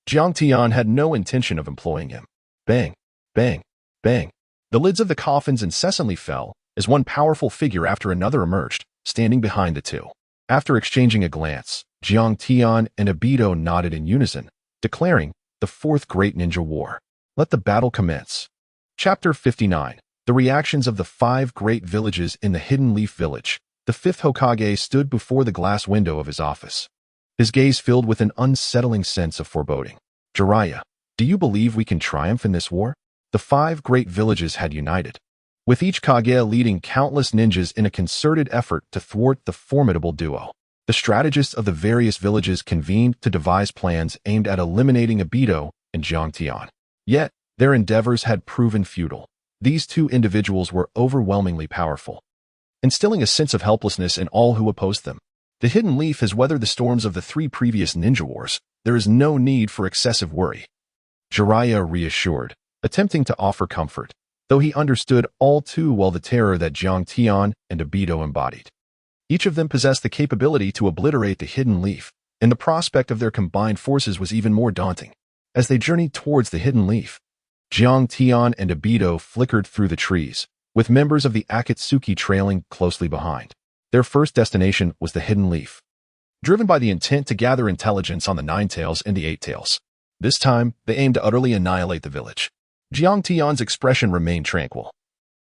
Jiang Tian had no intention of employing him. Bang, bang, bang. The lids of the coffins incessantly fell, as one powerful figure after another emerged, standing behind the two. After exchanging a glance, Jiang Tian and Obito nodded in unison, declaring, the Fourth Great Ninja War. Let the battle commence. Chapter 59. The reactions of the 5 great villages in the Hidden Leaf Village. The fifth Hokage stood before the glass window of his office, his gaze filled with an unsettling sense of foreboding. Jiraiya, do you believe we can triumph in this war? The 5 great villages had united, with each Kage leading countless ninjas in a concerted effort to thwart the formidable duo. The strategists of the various villages convened to devise plans aimed at eliminating Obito and Jiang Tian. Yet, their endeavors had proven futile. These two individuals were overwhelmingly powerful, instilling a sense of helplessness in all who opposed them. The Hidden Leaf has weathered the storms of the 3 previous ninja wars. There is no need for excessive worry, Jiraiya reassured, attempting to offer comfort. though he understood all too well the terror that Jiang Tian and Obito embodied. Each of them possessed the capability to obliterate the hidden leaf, and the prospect of their combined forces was even more daunting. As they journeyed towards the hidden leaf, Jiang Tian and Obito flickered through the trees, with members of the Akatsuki trailing closely behind. Their first destination was the hidden leaf, driven by the intent to gather intelligence on the Nine Tails and the Eight Tails. This time, they aimed to utterly annihilate the village. Jiang Tian's expression remained tranquil,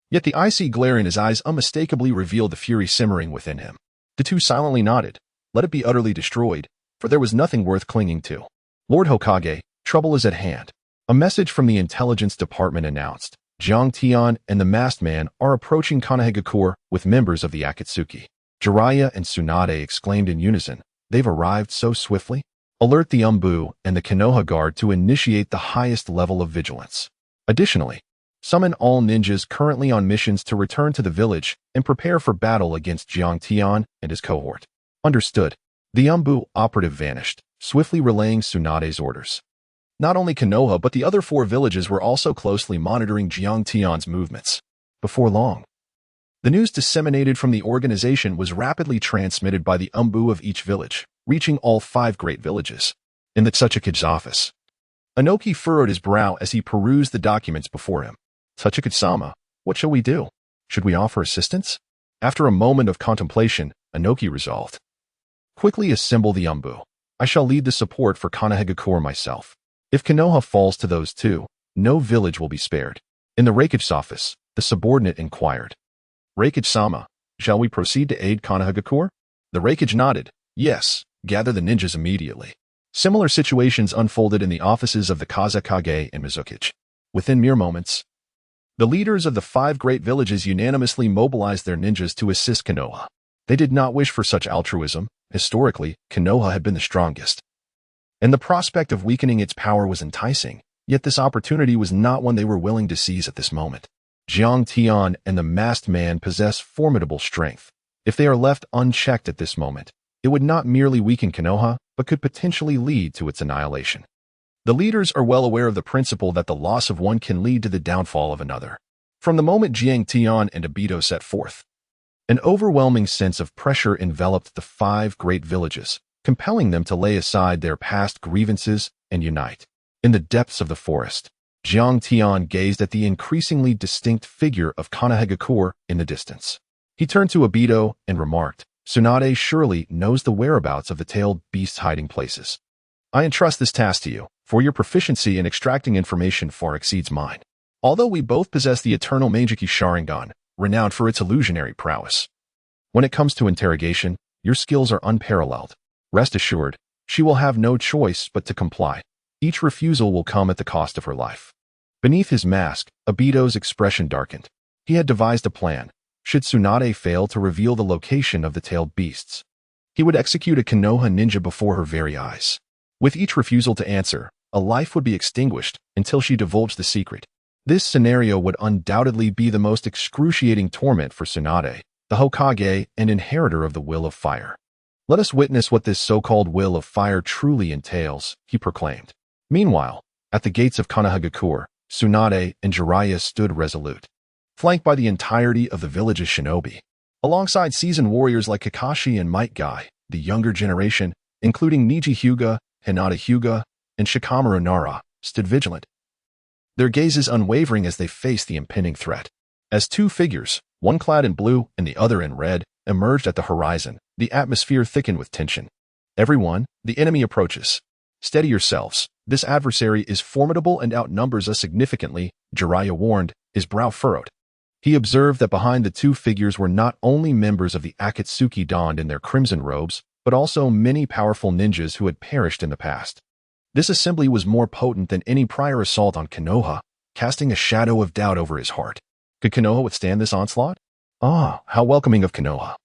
yet the icy glare in his eyes unmistakably revealed the fury simmering within him. The two silently nodded. Let it be utterly destroyed, for there was nothing worth clinging to. Lord Hokage, trouble is at hand. A message from the intelligence department announced. Jiang Tian and the masked man are approaching Konohagakure with members of the Akatsuki. Jiraiya and Tsunade exclaimed in unison, they've arrived so swiftly. Alert the Anbu and the Konoha Guard to initiate the highest level of vigilance. Additionally, summon all ninjas currently on missions to return to the village and prepare for battle against Jiang Tian and his cohort. Understood. The Anbu operative vanished, swiftly relaying Tsunade's orders. Not only Konoha but the other 4 villages were also closely monitoring Jiang Tian's movements. Before long, the news disseminated from the organization was rapidly transmitted by the Anbu of each village, reaching all 5 great villages. In the Tsuchikage's office, Inoki furrowed his brow as he perused the documents before him. Tsuchikage-sama, what shall we do? Should we offer assistance? After a moment of contemplation, Inoki resolved. Quickly assemble the Anbu. I shall lead the support for Konohagakure myself. If Konoha falls to those 2, no village will be spared. In the Raikage's office, the subordinate inquired. Raikage-sama, shall we proceed to aid Konohagakure? The Raikage nodded. Yes, gather the ninjas immediately. Similar situations unfolded in the offices of the Kage and Mizukage. Within mere moments, the leaders of the 5 great villages unanimously mobilized their ninjas to assist Konoha. They did not wish for such altruism. Historically, Konoha had been the strongest, and the prospect of weakening its power was enticing, yet this opportunity was not one they were willing to seize at this moment. Jiang Tian and the masked man possess formidable strength. If they are left unchecked at this moment, it would not merely weaken Konoha, but could potentially lead to its annihilation. The leaders are well aware of the principle that the loss of one can lead to the downfall of another. From the moment Jiang Tian and Obito set forth, an overwhelming sense of pressure enveloped the 5 great villages, compelling them to lay aside their past grievances and unite. In the depths of the forest, Jiang Tian gazed at the increasingly distinct figure of Konohagakure in the distance. He turned to Obito and remarked, Tsunade surely knows the whereabouts of the tailed beast's hiding places. I entrust this task to you, for your proficiency in extracting information far exceeds mine. Although we both possess the eternal Meijiki Sharingan, renowned for its illusionary prowess, when it comes to interrogation, your skills are unparalleled. Rest assured, she will have no choice but to comply. Each refusal will come at the cost of her life. Beneath his mask, Obito's expression darkened. He had devised a plan. Should Tsunade fail to reveal the location of the tailed beasts, he would execute a Konoha ninja before her very eyes. With each refusal to answer, a life would be extinguished until she divulged the secret. This scenario would undoubtedly be the most excruciating torment for Tsunade, the Hokage and inheritor of the Will of Fire. Let us witness what this so-called Will of Fire truly entails, he proclaimed. Meanwhile, at the gates of Konohagakure, Tsunade and Jiraiya stood resolute, flanked by the entirety of the village's shinobi. Alongside seasoned warriors like Kakashi and Might Guy, the younger generation, including Niji Hyuga, Hinata Hyuga, and Shikamaru Nara, stood vigilant, their gazes unwavering as they faced the impending threat. As 2 figures, one clad in blue and the other in red, emerged at the horizon, the atmosphere thickened with tension. Everyone, the enemy approaches. Steady yourselves. This adversary is formidable and outnumbers us significantly, Jiraiya warned, his brow furrowed. He observed that behind the 2 figures were not only members of the Akatsuki donned in their crimson robes, but also many powerful ninjas who had perished in the past. This assembly was more potent than any prior assault on Konoha, casting a shadow of doubt over his heart. Could Konoha withstand this onslaught? Ah, how welcoming of Konoha.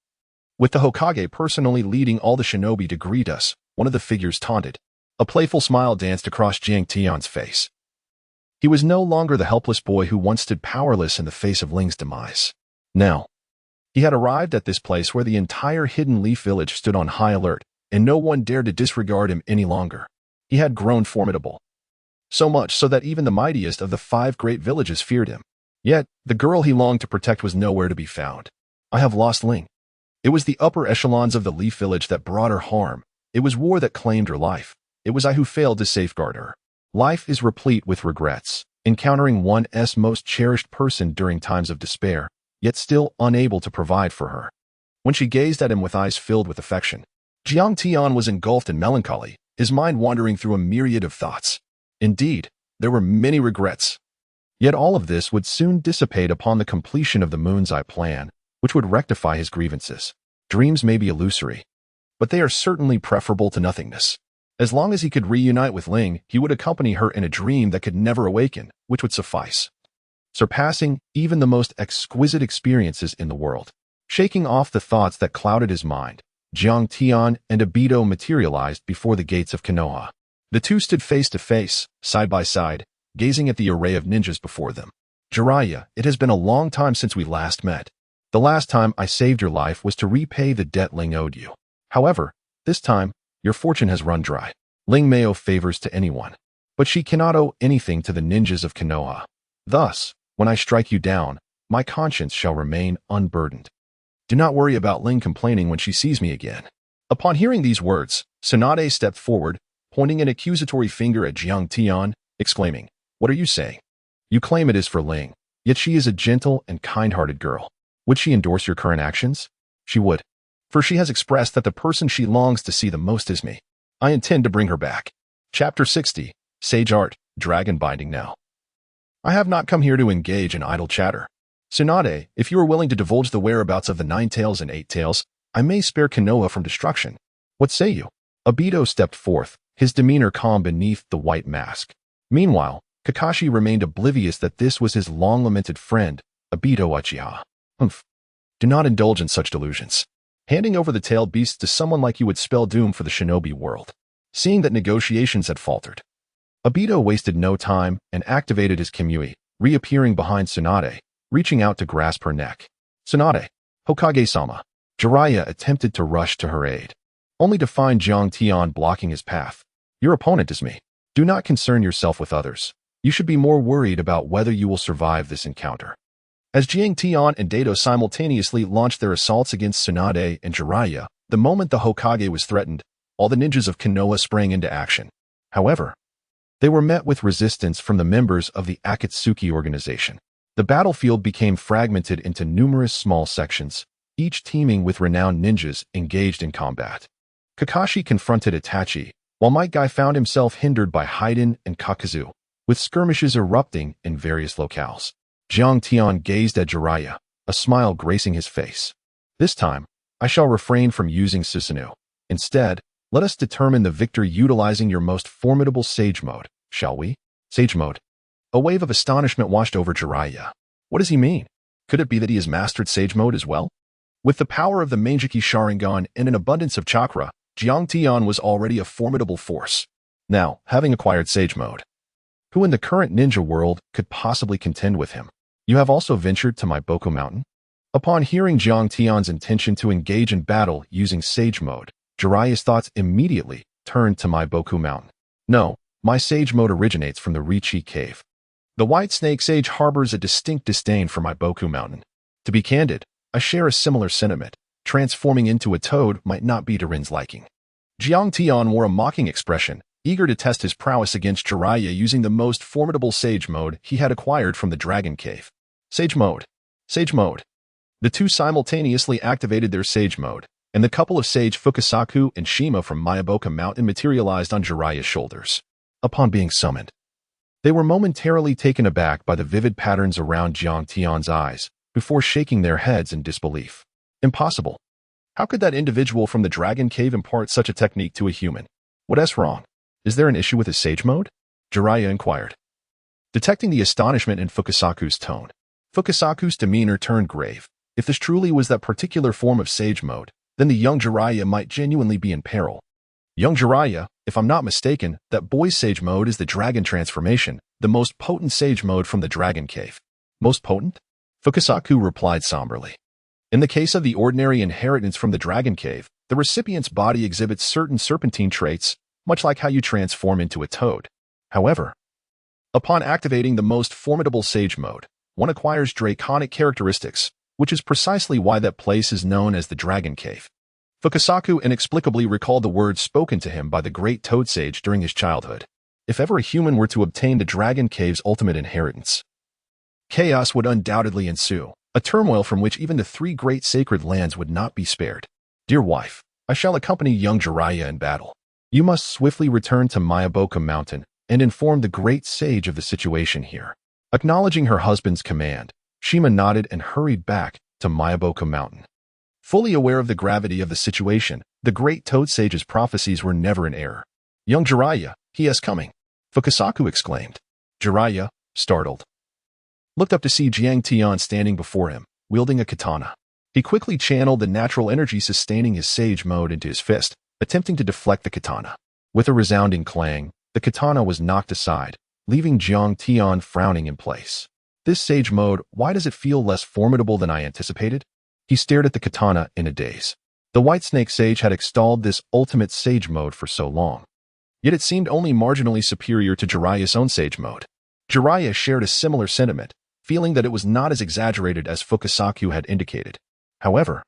With the Hokage personally leading all the shinobi to greet us, one of the figures taunted. A playful smile danced across Jiang Tian's face. He was no longer the helpless boy who once stood powerless in the face of Ling's demise. Now, he had arrived at this place where the entire Hidden Leaf village stood on high alert, and no one dared to disregard him any longer. He had grown formidable, so much so that even the mightiest of the 5 great villages feared him. Yet, the girl he longed to protect was nowhere to be found. I have lost Ling. It was the upper echelons of the Leaf Village that brought her harm. It was war that claimed her life. It was I who failed to safeguard her. Life is replete with regrets, encountering one's most cherished person during times of despair, yet still unable to provide for her. When she gazed at him with eyes filled with affection, Jiang Tian was engulfed in melancholy, his mind wandering through a myriad of thoughts. Indeed, there were many regrets. Yet all of this would soon dissipate upon the completion of the Moon's Eye plan, which would rectify his grievances. Dreams may be illusory, but they are certainly preferable to nothingness. As long as he could reunite with Ling, he would accompany her in a dream that could never awaken, which would suffice, surpassing even the most exquisite experiences in the world. Shaking off the thoughts that clouded his mind, Jiang Tian and Obito materialized before the gates of Konoha. The two stood face to face, side by side, gazing at the array of ninjas before them. Jiraiya, it has been a long time since we last met. The last time I saved your life was to repay the debt Ling owed you. However, this time, your fortune has run dry. Ling may owe favors to anyone, but she cannot owe anything to the ninjas of Konoha. Thus, when I strike you down, my conscience shall remain unburdened. Do not worry about Ling complaining when she sees me again. Upon hearing these words, Tsunade stepped forward, pointing an accusatory finger at Jiang Tian, exclaiming, "What are you saying? You claim it is for Ling, yet she is a gentle and kind-hearted girl. Would she endorse your current actions? She would, for she has expressed that the person she longs to see the most is me. I intend to bring her back." Chapter 60, Sage Art, Dragon Binding Now. I have not come here to engage in idle chatter. Tsunade, if you are willing to divulge the whereabouts of the 9 tails and 8 tails, I may spare Konoha from destruction. What say you? Obito stepped forth, his demeanor calm beneath the white mask. Meanwhile, Kakashi remained oblivious that this was his long-lamented friend, Obito Uchiha. Humph. Do not indulge in such delusions. Handing over the tailed beasts to someone like you would spell doom for the shinobi world. Seeing that negotiations had faltered, Obito wasted no time and activated his Kimui, reappearing behind Tsunade, reaching out to grasp her neck. "Tsunade, Hokage-sama." Jiraiya attempted to rush to her aid, only to find Jiang Tian blocking his path. "Your opponent is me. Do not concern yourself with others. You should be more worried about whether you will survive this encounter." As Jiang Tian and Dato simultaneously launched their assaults against Tsunade and Jiraiya, the moment the Hokage was threatened, all the ninjas of Konoha sprang into action. However, they were met with resistance from the members of the Akatsuki organization. The battlefield became fragmented into numerous small sections, each teeming with renowned ninjas engaged in combat. Kakashi confronted Itachi, while Might Guy found himself hindered by Haiden and Kakuzu, with skirmishes erupting in various locales. Jiang Tian gazed at Jiraiya, a smile gracing his face. "This time, I shall refrain from using Susanoo. Instead, let us determine the victor utilizing your most formidable Sage Mode, shall we?" Sage Mode. A wave of astonishment washed over Jiraiya. What does he mean? Could it be that he has mastered Sage Mode as well? With the power of the Manjiki Sharingan and an abundance of chakra, Jiang Tian was already a formidable force. Now, having acquired Sage Mode, who in the current ninja world could possibly contend with him? "You have also ventured to my Boku Mountain?" Upon hearing Jiang Tian's intention to engage in battle using Sage Mode, Jiraiya's thoughts immediately turned to my Boku Mountain. "No, my Sage Mode originates from the Richi Cave. The White Snake Sage harbors a distinct disdain for my Boku Mountain. To be candid, I share a similar sentiment. Transforming into a toad might not be to Rin's liking." Jiang Tian wore a mocking expression, eager to test his prowess against Jiraiya using the most formidable Sage Mode he had acquired from the Dragon Cave. Sage Mode. Sage Mode. The two simultaneously activated their Sage Mode, and the couple of Sage Fukasaku and Shima from Mayaboka Mountain materialized on Jiraiya's shoulders. Upon being summoned, they were momentarily taken aback by the vivid patterns around Jiang Tian's eyes, before shaking their heads in disbelief. Impossible. How could that individual from the Dragon Cave impart such a technique to a human? What's wrong? Is there an issue with his Sage Mode? Jiraiya inquired. Detecting the astonishment in Fukasaku's tone, Fukasaku's demeanor turned grave. If this truly was that particular form of Sage Mode, then the young Jiraiya might genuinely be in peril. Young Jiraiya, if I'm not mistaken, that boy's Sage Mode is the Dragon Transformation, the most potent Sage Mode from the Dragon Cave. Most potent? Fukasaku replied somberly. In the case of the ordinary inheritance from the Dragon Cave, the recipient's body exhibits certain serpentine traits, much like how you transform into a toad. However, upon activating the most formidable Sage Mode, one acquires draconic characteristics, which is precisely why that place is known as the Dragon Cave. Fukasaku inexplicably recalled the words spoken to him by the great Toad Sage during his childhood. If ever a human were to obtain the Dragon Cave's ultimate inheritance, chaos would undoubtedly ensue, a turmoil from which even the three great sacred lands would not be spared. Dear wife, I shall accompany young Jiraiya in battle. You must swiftly return to Mayaboka Mountain and inform the great sage of the situation here. Acknowledging her husband's command, Shima nodded and hurried back to Mayaboka Mountain. Fully aware of the gravity of the situation, the great Toad Sage's prophecies were never in error. Young Jiraiya, he is coming, Fukasaku exclaimed. Jiraiya, startled, looked up to see Jiang Tian standing before him, wielding a katana. He quickly channeled the natural energy sustaining his sage mode into his fist, attempting to deflect the katana. With a resounding clang, the katana was knocked aside, leaving Jiang Tian frowning in place. This sage mode, why does it feel less formidable than I anticipated? He stared at the katana in a daze. The White Snake Sage had extolled this ultimate sage mode for so long. Yet it seemed only marginally superior to Jiraiya's own sage mode. Jiraiya shared a similar sentiment, feeling that it was not as exaggerated as Fukasaku had indicated. However,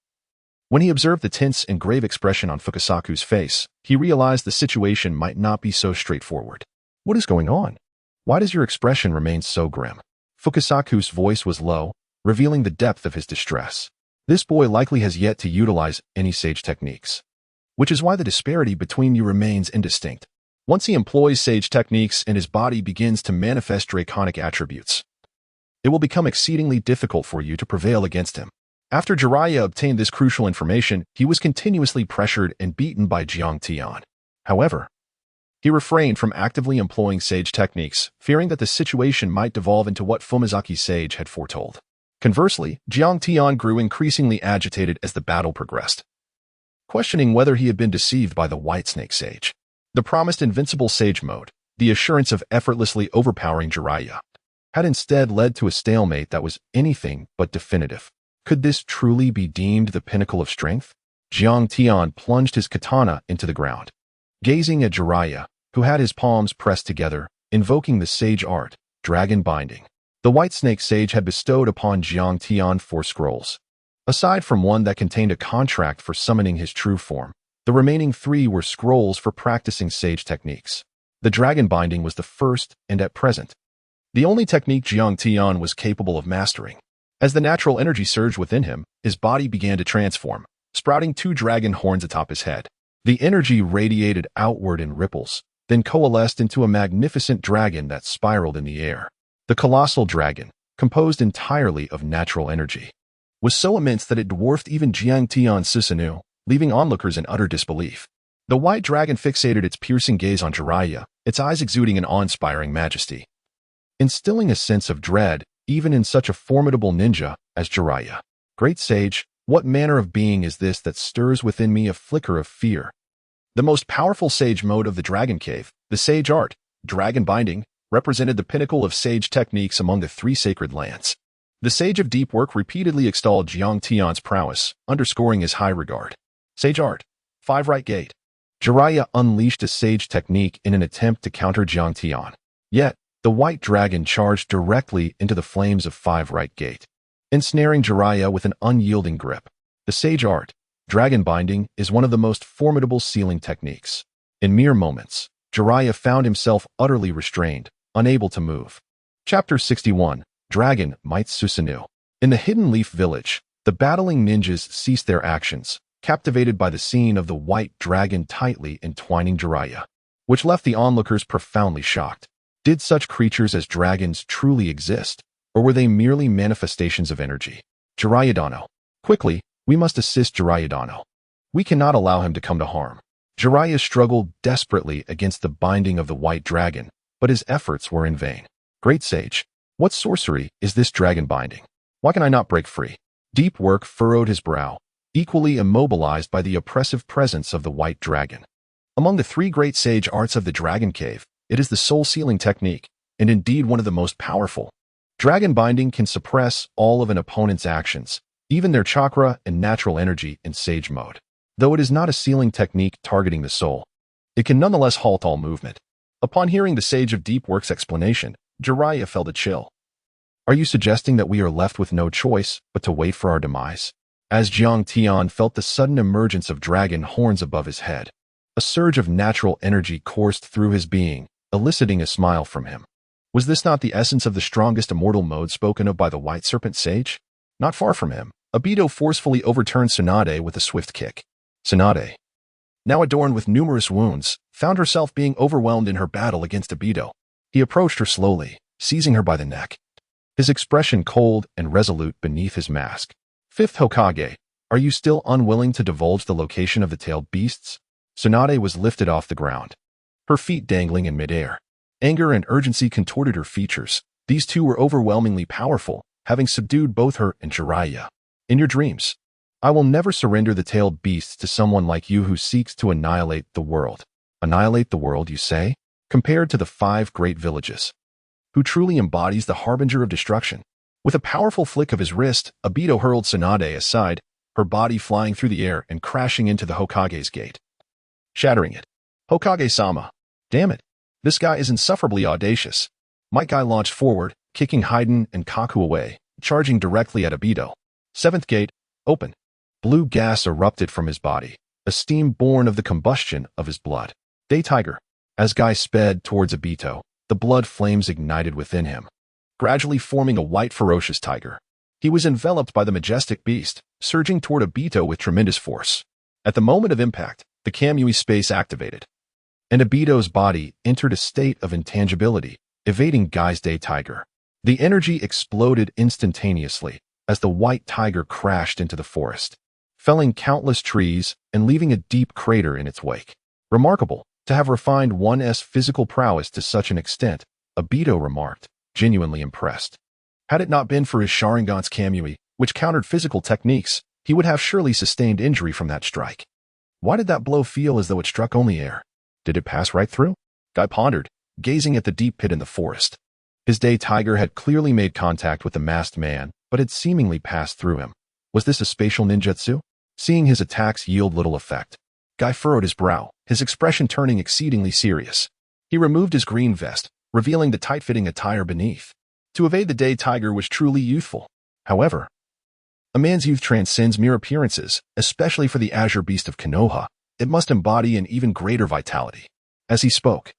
when he observed the tense and grave expression on Fukasaku's face, he realized the situation might not be so straightforward. What is going on? Why does your expression remain so grim? Fukasaku's voice was low, revealing the depth of his distress. This boy likely has yet to utilize any sage techniques, which is why the disparity between you remains indistinct. Once he employs sage techniques and his body begins to manifest draconic attributes, it will become exceedingly difficult for you to prevail against him. After Jiraiya obtained this crucial information, he was continuously pressured and beaten by Jiang Tian. However, he refrained from actively employing sage techniques, fearing that the situation might devolve into what Fumizaki Sage had foretold. Conversely, Jiang Tian grew increasingly agitated as the battle progressed, questioning whether he had been deceived by the White Snake Sage. The promised invincible sage mode, the assurance of effortlessly overpowering Jiraiya, had instead led to a stalemate that was anything but definitive. Could this truly be deemed the pinnacle of strength? Jiang Tian plunged his katana into the ground, gazing at Jiraiya, who had his palms pressed together, invoking the sage art, dragon binding. The White Snake Sage had bestowed upon Jiang Tian 4 scrolls. Aside from one that contained a contract for summoning his true form, the remaining 3 were scrolls for practicing sage techniques. The dragon binding was the first and, at present, the only technique Jiang Tian was capable of mastering. As the natural energy surged within him, his body began to transform, sprouting 2 dragon horns atop his head. The energy radiated outward in ripples, then coalesced into a magnificent dragon that spiraled in the air. The colossal dragon, composed entirely of natural energy, was so immense that it dwarfed even Jiang Tian's Susanoo, leaving onlookers in utter disbelief. The white dragon fixated its piercing gaze on Jiraiya, its eyes exuding an awe-inspiring majesty, instilling a sense of dread even in such a formidable ninja as Jiraiya. Great sage, what manner of being is this that stirs within me a flicker of fear? The most powerful sage mode of the Dragon Cave, the sage art, dragon binding, represented the pinnacle of sage techniques among the 3 sacred lands. The Sage of Deep Work repeatedly extolled Jiang Tian's prowess, underscoring his high regard. Sage art, 5 right gate. Jiraiya unleashed a sage technique in an attempt to counter Jiang Tian. Yet, the white dragon charged directly into the flames of 5 right gate, ensnaring Jiraiya with an unyielding grip. The sage art, dragon binding, is one of the most formidable sealing techniques. In mere moments, Jiraiya found himself utterly restrained, unable to move. Chapter 61, Dragon Might Susanoo. In the Hidden Leaf Village, the battling ninjas ceased their actions, captivated by the scene of the white dragon tightly entwining Jiraiya, which left the onlookers profoundly shocked. Did such creatures as dragons truly exist, or were they merely manifestations of energy? Jiraiya-dono. Quickly, we must assist Jiraiya-dono. We cannot allow him to come to harm. Jiraiya struggled desperately against the binding of the white dragon, but his efforts were in vain. Great sage, what sorcery is this dragon binding? Why can I not break free? Deep Work furrowed his brow, equally immobilized by the oppressive presence of the white dragon. Among the 3 great sage arts of the Dragon Cave, it is the soul-sealing technique, and indeed one of the most powerful. Dragon binding can suppress all of an opponent's actions, even their chakra and natural energy in sage mode. Though it is not a sealing technique targeting the soul, it can nonetheless halt all movement. Upon hearing the Sage of Deep Work's explanation, Jiraiya felt a chill. Are you suggesting that we are left with no choice but to wait for our demise? As Jiang Tian felt the sudden emergence of dragon horns above his head, a surge of natural energy coursed through his being, eliciting a smile from him. Was this not the essence of the strongest immortal mode spoken of by the White Serpent Sage? Not far from him, Obito forcefully overturned Tsunade with a swift kick. Tsunade, now adorned with numerous wounds, found herself being overwhelmed in her battle against Obito. He approached her slowly, seizing her by the neck, his expression cold and resolute beneath his mask. Fifth Hokage, are you still unwilling to divulge the location of the tailed beasts? Tsunade was lifted off the ground, her feet dangling in midair. Anger and urgency contorted her features. These two were overwhelmingly powerful, having subdued both her and Jiraiya. In your dreams, I will never surrender the tailed beasts to someone like you who seeks to annihilate the world. Annihilate the world, you say? Compared to the 5 great villages. Who truly embodies the harbinger of destruction? With a powerful flick of his wrist, Obito hurled Tsunade aside, her body flying through the air and crashing into the Hokage's gate, shattering it. Hokage-sama. Damn it. This guy is insufferably audacious. Might Guy launched forward, kicking Haiden and Kaku away, charging directly at Obito. 7th gate, open. Blue gas erupted from his body, a steam born of the combustion of his blood. Day Tiger. As Guy sped towards Obito, the blood flames ignited within him, gradually forming a white ferocious tiger. He was enveloped by the majestic beast, surging toward Obito with tremendous force. At the moment of impact, the Kamui space activated, and Obito's body entered a state of intangibility, evading Guy's Day Tiger. The energy exploded instantaneously as the white tiger crashed into the forest, felling countless trees and leaving a deep crater in its wake. Remarkable to have refined one's physical prowess to such an extent, Obito remarked, genuinely impressed. Had it not been for his Sharingan's Kamui, which countered physical techniques, he would have surely sustained injury from that strike. Why did that blow feel as though it struck only air? Did it pass right through? Guy pondered, gazing at the deep pit in the forest. His Day Tiger had clearly made contact with the masked man, but had seemingly passed through him. Was this a spatial ninjutsu? Seeing his attacks yield little effect, Guy furrowed his brow, his expression turning exceedingly serious. He removed his green vest, revealing the tight-fitting attire beneath. To evade the Day Tiger was truly youthful. However, a man's youth transcends mere appearances, especially for the azure beast of Konoha. It must embody an even greater vitality. As he spoke,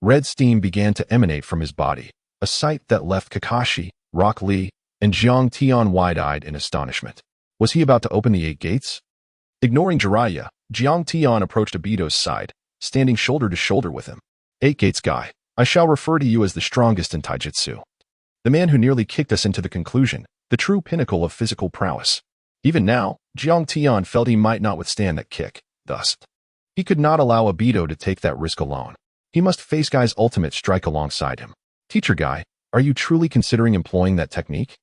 red steam began to emanate from his body, a sight that left Kakashi, Rock Lee, and Jiang Tian wide-eyed in astonishment. Was he about to open the 8 gates? Ignoring Jiraiya, Jiang Tian approached Obito's side, standing shoulder to shoulder with him. 8 gates guy, I shall refer to you as the strongest in taijutsu. The man who nearly kicked us into the conclusion, the true pinnacle of physical prowess. Even now, Jiang Tian felt he might not withstand that kick. Thus, he could not allow Obito to take that risk alone. He must face Guy's ultimate strike alongside him. Teacher Guy, are you truly considering employing that technique?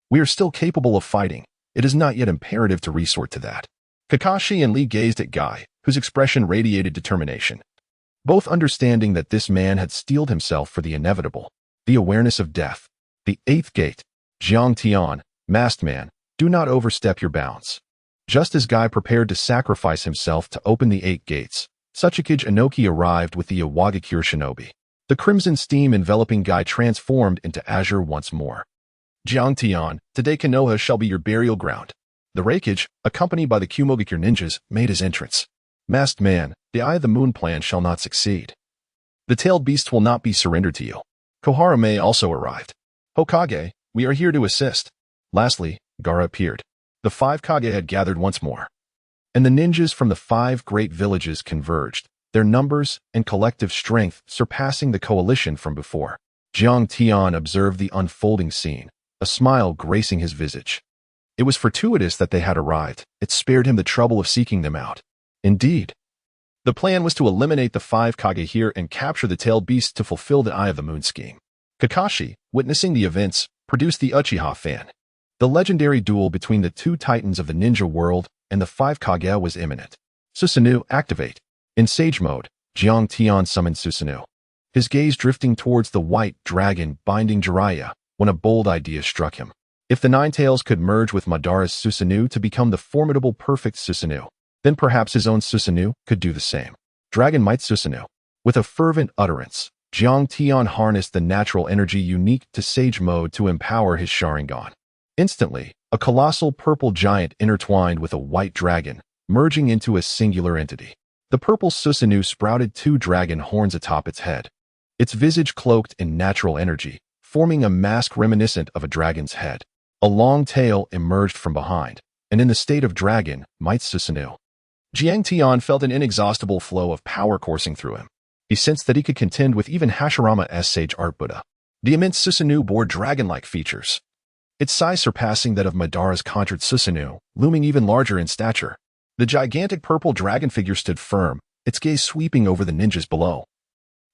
We are still capable of fighting. It is not yet imperative to resort to that. Kakashi and Lee gazed at Guy, whose expression radiated determination, both understanding that this man had steeled himself for the inevitable, the awareness of death. The 8th gate. Jiang Tian, masked man, do not overstep your bounds. Just as Guy prepared to sacrifice himself to open the 8 gates, Tsuchikage Inoki arrived with the Iwagakure shinobi. The crimson steam enveloping Guy transformed into azure once more. Jiang Tian, today Konoha shall be your burial ground. The Raikage, accompanied by the Kumogakure ninjas, made his entrance. Masked man, the Eye of the Moon plan shall not succeed. The tailed beast will not be surrendered to you. Koharame also arrived. Hokage, we are here to assist. Lastly, Gaara appeared. The 5 Kage had gathered once more, and the ninjas from the 5 great villages converged, their numbers and collective strength surpassing the coalition from before. Jiang Tian observed the unfolding scene, a smile gracing his visage. It was fortuitous that they had arrived. It spared him the trouble of seeking them out. Indeed, the plan was to eliminate the 5 Kage here and capture the tailed beast to fulfill the Eye of the Moon scheme. Kakashi, witnessing the events, produced the Uchiha fan. The legendary duel between the 2 titans of the ninja world and the 5 Kage was imminent. Susanoo, activate. In Sage mode, Jiang Tian summoned Susanoo, his gaze drifting towards the white dragon binding Jiraiya, when a bold idea struck him. If the 9 tails could merge with Madara's Susanoo to become the formidable perfect Susanoo, then perhaps his own Susanoo could do the same. Dragon Might Susanoo. With a fervent utterance, Jiang Tian harnessed the natural energy unique to Sage Mode to empower his Sharingan. Instantly, a colossal purple giant intertwined with a white dragon, merging into a singular entity. The purple Susanoo sprouted 2 dragon horns atop its head, its visage cloaked in natural energy, forming a mask reminiscent of a dragon's head. A long tail emerged from behind, and in the state of dragon, might Susanoo. Jiang Tian felt an inexhaustible flow of power coursing through him. He sensed that he could contend with even Hashirama's Sage Art Buddha. The immense Susanoo bore dragon-like features, its size surpassing that of Madara's conjured Susanoo, looming even larger in stature. The gigantic purple dragon figure stood firm, its gaze sweeping over the ninjas below,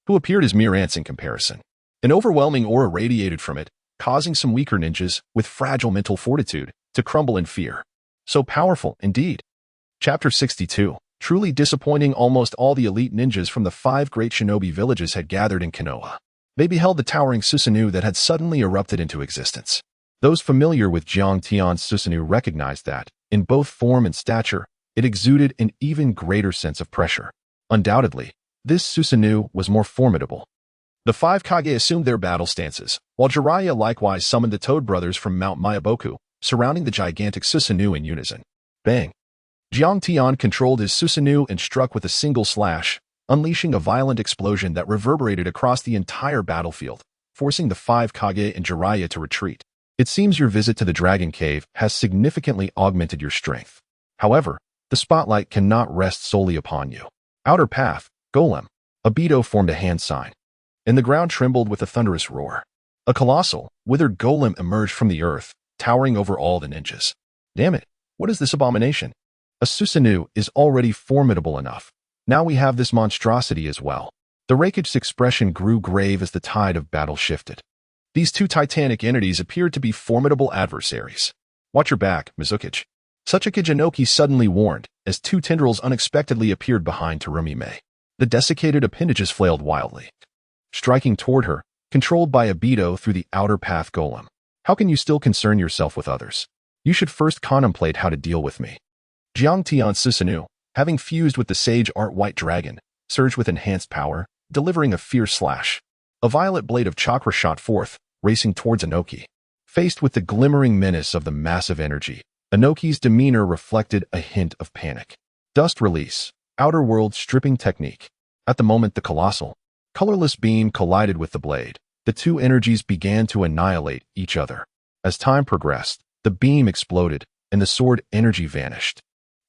who appeared as mere ants in comparison. An overwhelming aura radiated from it, causing some weaker ninjas with fragile mental fortitude to crumble in fear. So powerful, indeed. Chapter 62. Truly disappointing. Almost all the elite ninjas from the 5 Great Shinobi Villages had gathered in Konoha. They beheld the towering Susanoo that had suddenly erupted into existence. Those familiar with Jiang Tian's Susanoo recognized that, in both form and stature, it exuded an even greater sense of pressure. Undoubtedly, this Susanoo was more formidable. The 5 Kage assumed their battle stances, while Jiraiya likewise summoned the Toad brothers from Mount Miyaboku, surrounding the gigantic Susanoo in unison. Bang! Jiang Tian controlled his Susanoo and struck with a single slash, unleashing a violent explosion that reverberated across the entire battlefield, forcing the 5 Kage and Jiraiya to retreat. It seems your visit to the Dragon Cave has significantly augmented your strength. However, the spotlight cannot rest solely upon you. Outer path, Golem. Obito formed a hand sign, and the ground trembled with a thunderous roar. A colossal, withered golem emerged from the earth, towering over all the ninjas. Damn it, what is this abomination? A Susanoo is already formidable enough. Now we have this monstrosity as well. The Raikage's expression grew grave as the tide of battle shifted. These 2 titanic entities appeared to be formidable adversaries. Watch your back, Mizukage. Suchikage Inoki suddenly warned, as 2 tendrils unexpectedly appeared behind Terumi-me. The desiccated appendages flailed wildly, striking toward her, controlled by Obito through the outer path golem. How can you still concern yourself with others? You should first contemplate how to deal with me. Jiang Tian's Susanoo, having fused with the Sage Art White Dragon, surged with enhanced power, delivering a fierce slash. A violet blade of chakra shot forth, racing towards Inoki. Faced with the glimmering menace of the massive energy, Inoki's demeanor reflected a hint of panic. Dust release, outer world stripping technique. At the moment the colossal, colorless beam collided with the blade, the 2 energies began to annihilate each other. As time progressed, the beam exploded, and the sword energy vanished,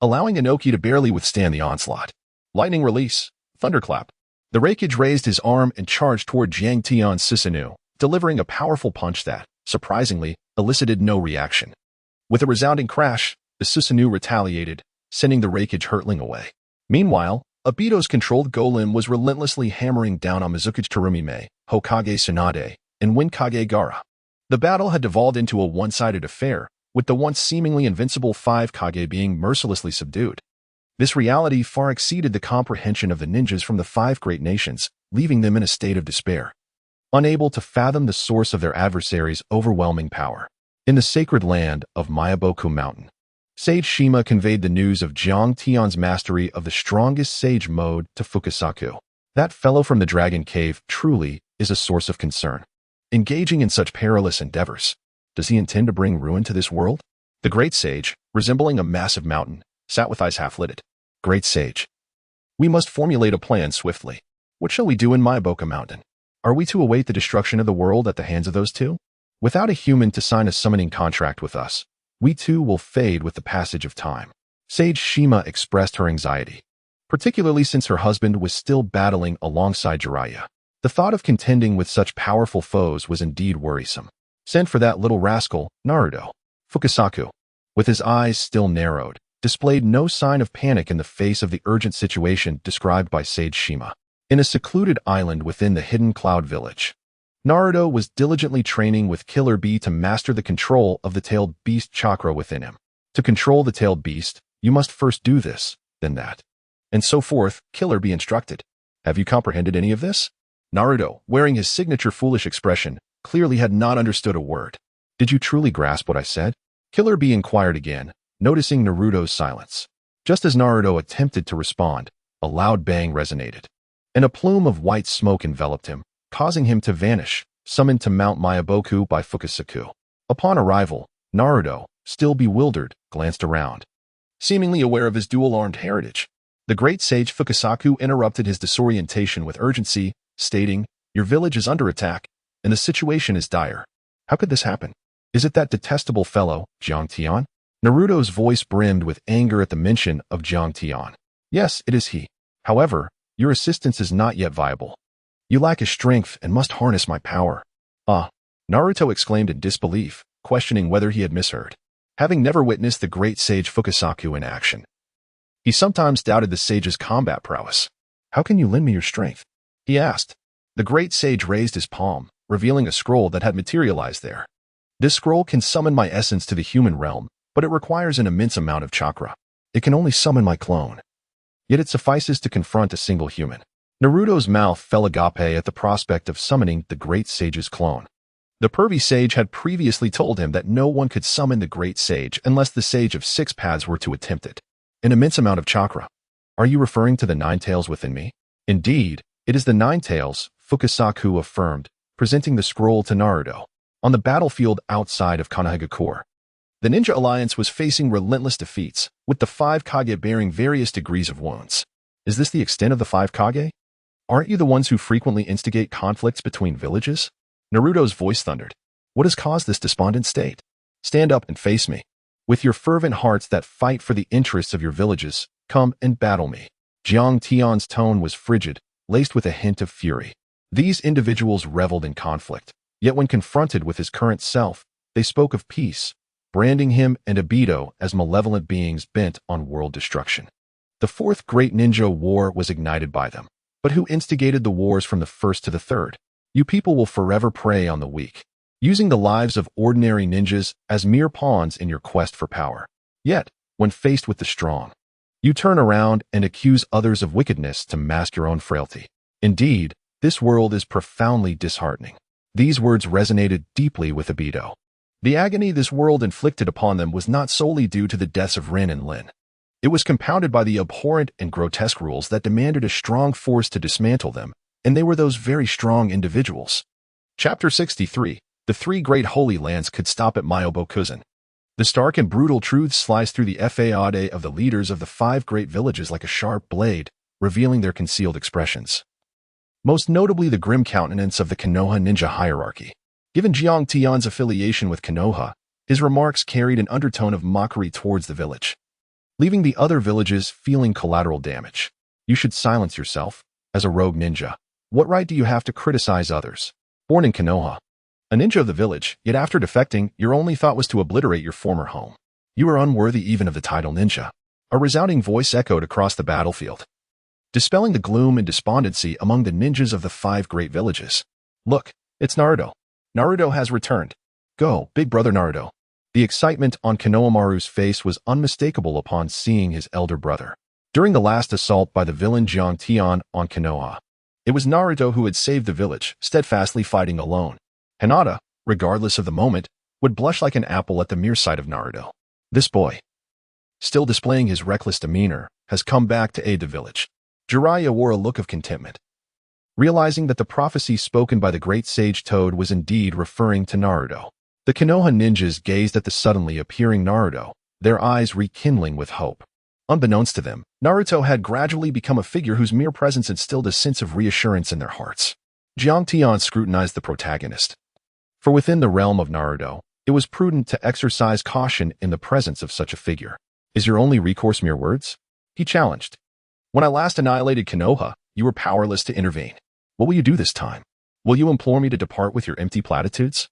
allowing Inoki to barely withstand the onslaught. Lightning release, thunderclap. The Raikage raised his arm and charged toward Jiang Tian's Susanoo, delivering a powerful punch that, surprisingly, elicited no reaction. With a resounding crash, the Susanoo retaliated, sending the Raikage hurtling away. Meanwhile, Obito's controlled golem was relentlessly hammering down on Mizukage Terumi-me, Hokage Tsunade, and Kage Gaara. The battle had devolved into a one-sided affair, with the once seemingly invincible 5 Kage being mercilessly subdued. This reality far exceeded the comprehension of the ninjas from the 5 great nations, leaving them in a state of despair, unable to fathom the source of their adversaries' overwhelming power. In the sacred land of Miyaboku Mountain, Sage Shima conveyed the news of Jiang Tian's mastery of the strongest Sage Mode to Fukasaku. That fellow from the Dragon Cave truly is a source of concern. Engaging in such perilous endeavors, does he intend to bring ruin to this world? The great sage, resembling a massive mountain, sat with eyes half-lidded. Great sage, we must formulate a plan swiftly. What shall we do in Miyaboku Mountain? Are we to await the destruction of the world at the hands of those 2? Without a human to sign a summoning contract with us, we too will fade with the passage of time. Sage Shima expressed her anxiety, particularly since her husband was still battling alongside Jiraiya. The thought of contending with such powerful foes was indeed worrisome. Send for that little rascal, Naruto. Fukasaku, with his eyes still narrowed, displayed no sign of panic in the face of the urgent situation described by Sage Shima. In a secluded island within the hidden cloud village, Naruto was diligently training with Killer Bee to master the control of the tailed beast chakra within him. To control the tailed beast, you must first do this, then that, and so forth, Killer Bee instructed. Have you comprehended any of this? Naruto, wearing his signature foolish expression, clearly had not understood a word. Did you truly grasp what I said? Killer Bee inquired again, noticing Naruto's silence. Just as Naruto attempted to respond, a loud bang resonated, and a plume of white smoke enveloped him, causing him to vanish, summoned to Mount Myaboku by Fukasaku. Upon arrival, Naruto, still bewildered, glanced around. Seemingly aware of his dual-armed heritage, the great sage Fukasaku interrupted his disorientation with urgency, stating, "Your village is under attack, and the situation is dire. How could this happen? Is it that detestable fellow, Jiang Tian?" Naruto's voice brimmed with anger at the mention of Jiang Tian. "Yes, it is he. However, your assistance is not yet viable. You lack his strength and must harness my power." "Ah," Naruto exclaimed in disbelief, questioning whether he had misheard. Having never witnessed the great sage Fukasaku in action, he sometimes doubted the sage's combat prowess. "How can you lend me your strength?" he asked. The great sage raised his palm, revealing a scroll that had materialized there. "This scroll can summon my essence to the human realm, but it requires an immense amount of chakra. It can only summon my clone. Yet it suffices to confront a single human." Naruto's mouth fell agape at the prospect of summoning the great sage's clone. The pervy sage had previously told him that no one could summon the great sage unless the sage of six paths were to attempt it. An immense amount of chakra. Are you referring to the nine tails within me? Indeed, it is the nine tails, Fukasaku affirmed, presenting the scroll to Naruto. On the battlefield outside of Konohagakure, the Ninja Alliance was facing relentless defeats, with the five Kage bearing various degrees of wounds. Is this the extent of the five Kage? Aren't you the ones who frequently instigate conflicts between villages? Naruto's voice thundered. What has caused this despondent state? Stand up and face me. With your fervent hearts that fight for the interests of your villages, come and battle me. Jiang Tian's tone was frigid, laced with a hint of fury. These individuals reveled in conflict, yet when confronted with his current self, they spoke of peace, branding him and Obito as malevolent beings bent on world destruction. The fourth great ninja war was ignited by them. But who instigated the wars from the first to the third? You people will forever prey on the weak, using the lives of ordinary ninjas as mere pawns in your quest for power. Yet, when faced with the strong, you turn around and accuse others of wickedness to mask your own frailty. Indeed, this world is profoundly disheartening. These words resonated deeply with Obito. The agony this world inflicted upon them was not solely due to the deaths of Rin and Lin. It was compounded by the abhorrent and grotesque rules that demanded a strong force to dismantle them, and they were those very strong individuals. Chapter 63. The three great holy lands could stop at Myobokuzen. The stark and brutal truths sliced through the facade of the leaders of the five great villages like a sharp blade, revealing their concealed expressions. Most notably the grim countenance of the Konoha ninja hierarchy. Given Jiang Tian's affiliation with Konoha, his remarks carried an undertone of mockery towards the village, leaving the other villages feeling collateral damage. You should silence yourself. As a rogue ninja, what right do you have to criticize others? Born in Konoha, a ninja of the village, yet after defecting, your only thought was to obliterate your former home. You are unworthy even of the title ninja. A resounding voice echoed across the battlefield, dispelling the gloom and despondency among the ninjas of the five great villages. Look, it's Naruto. Naruto has returned. Go, big brother Naruto. The excitement on Konohamaru's face was unmistakable upon seeing his elder brother. During the last assault by the villain Jiang Tian on Konoha, it was Naruto who had saved the village, steadfastly fighting alone. Hinata, regardless of the moment, would blush like an apple at the mere sight of Naruto. This boy, still displaying his reckless demeanor, has come back to aid the village. Jiraiya wore a look of contentment, realizing that the prophecy spoken by the great sage Toad was indeed referring to Naruto. The Konoha ninjas gazed at the suddenly appearing Naruto, their eyes rekindling with hope. Unbeknownst to them, Naruto had gradually become a figure whose mere presence instilled a sense of reassurance in their hearts. Jiang Tian scrutinized the protagonist. For within the realm of Naruto, it was prudent to exercise caution in the presence of such a figure. Is your only recourse mere words? He challenged. When I last annihilated Konoha, you were powerless to intervene. What will you do this time? Will you implore me to depart with your empty platitudes?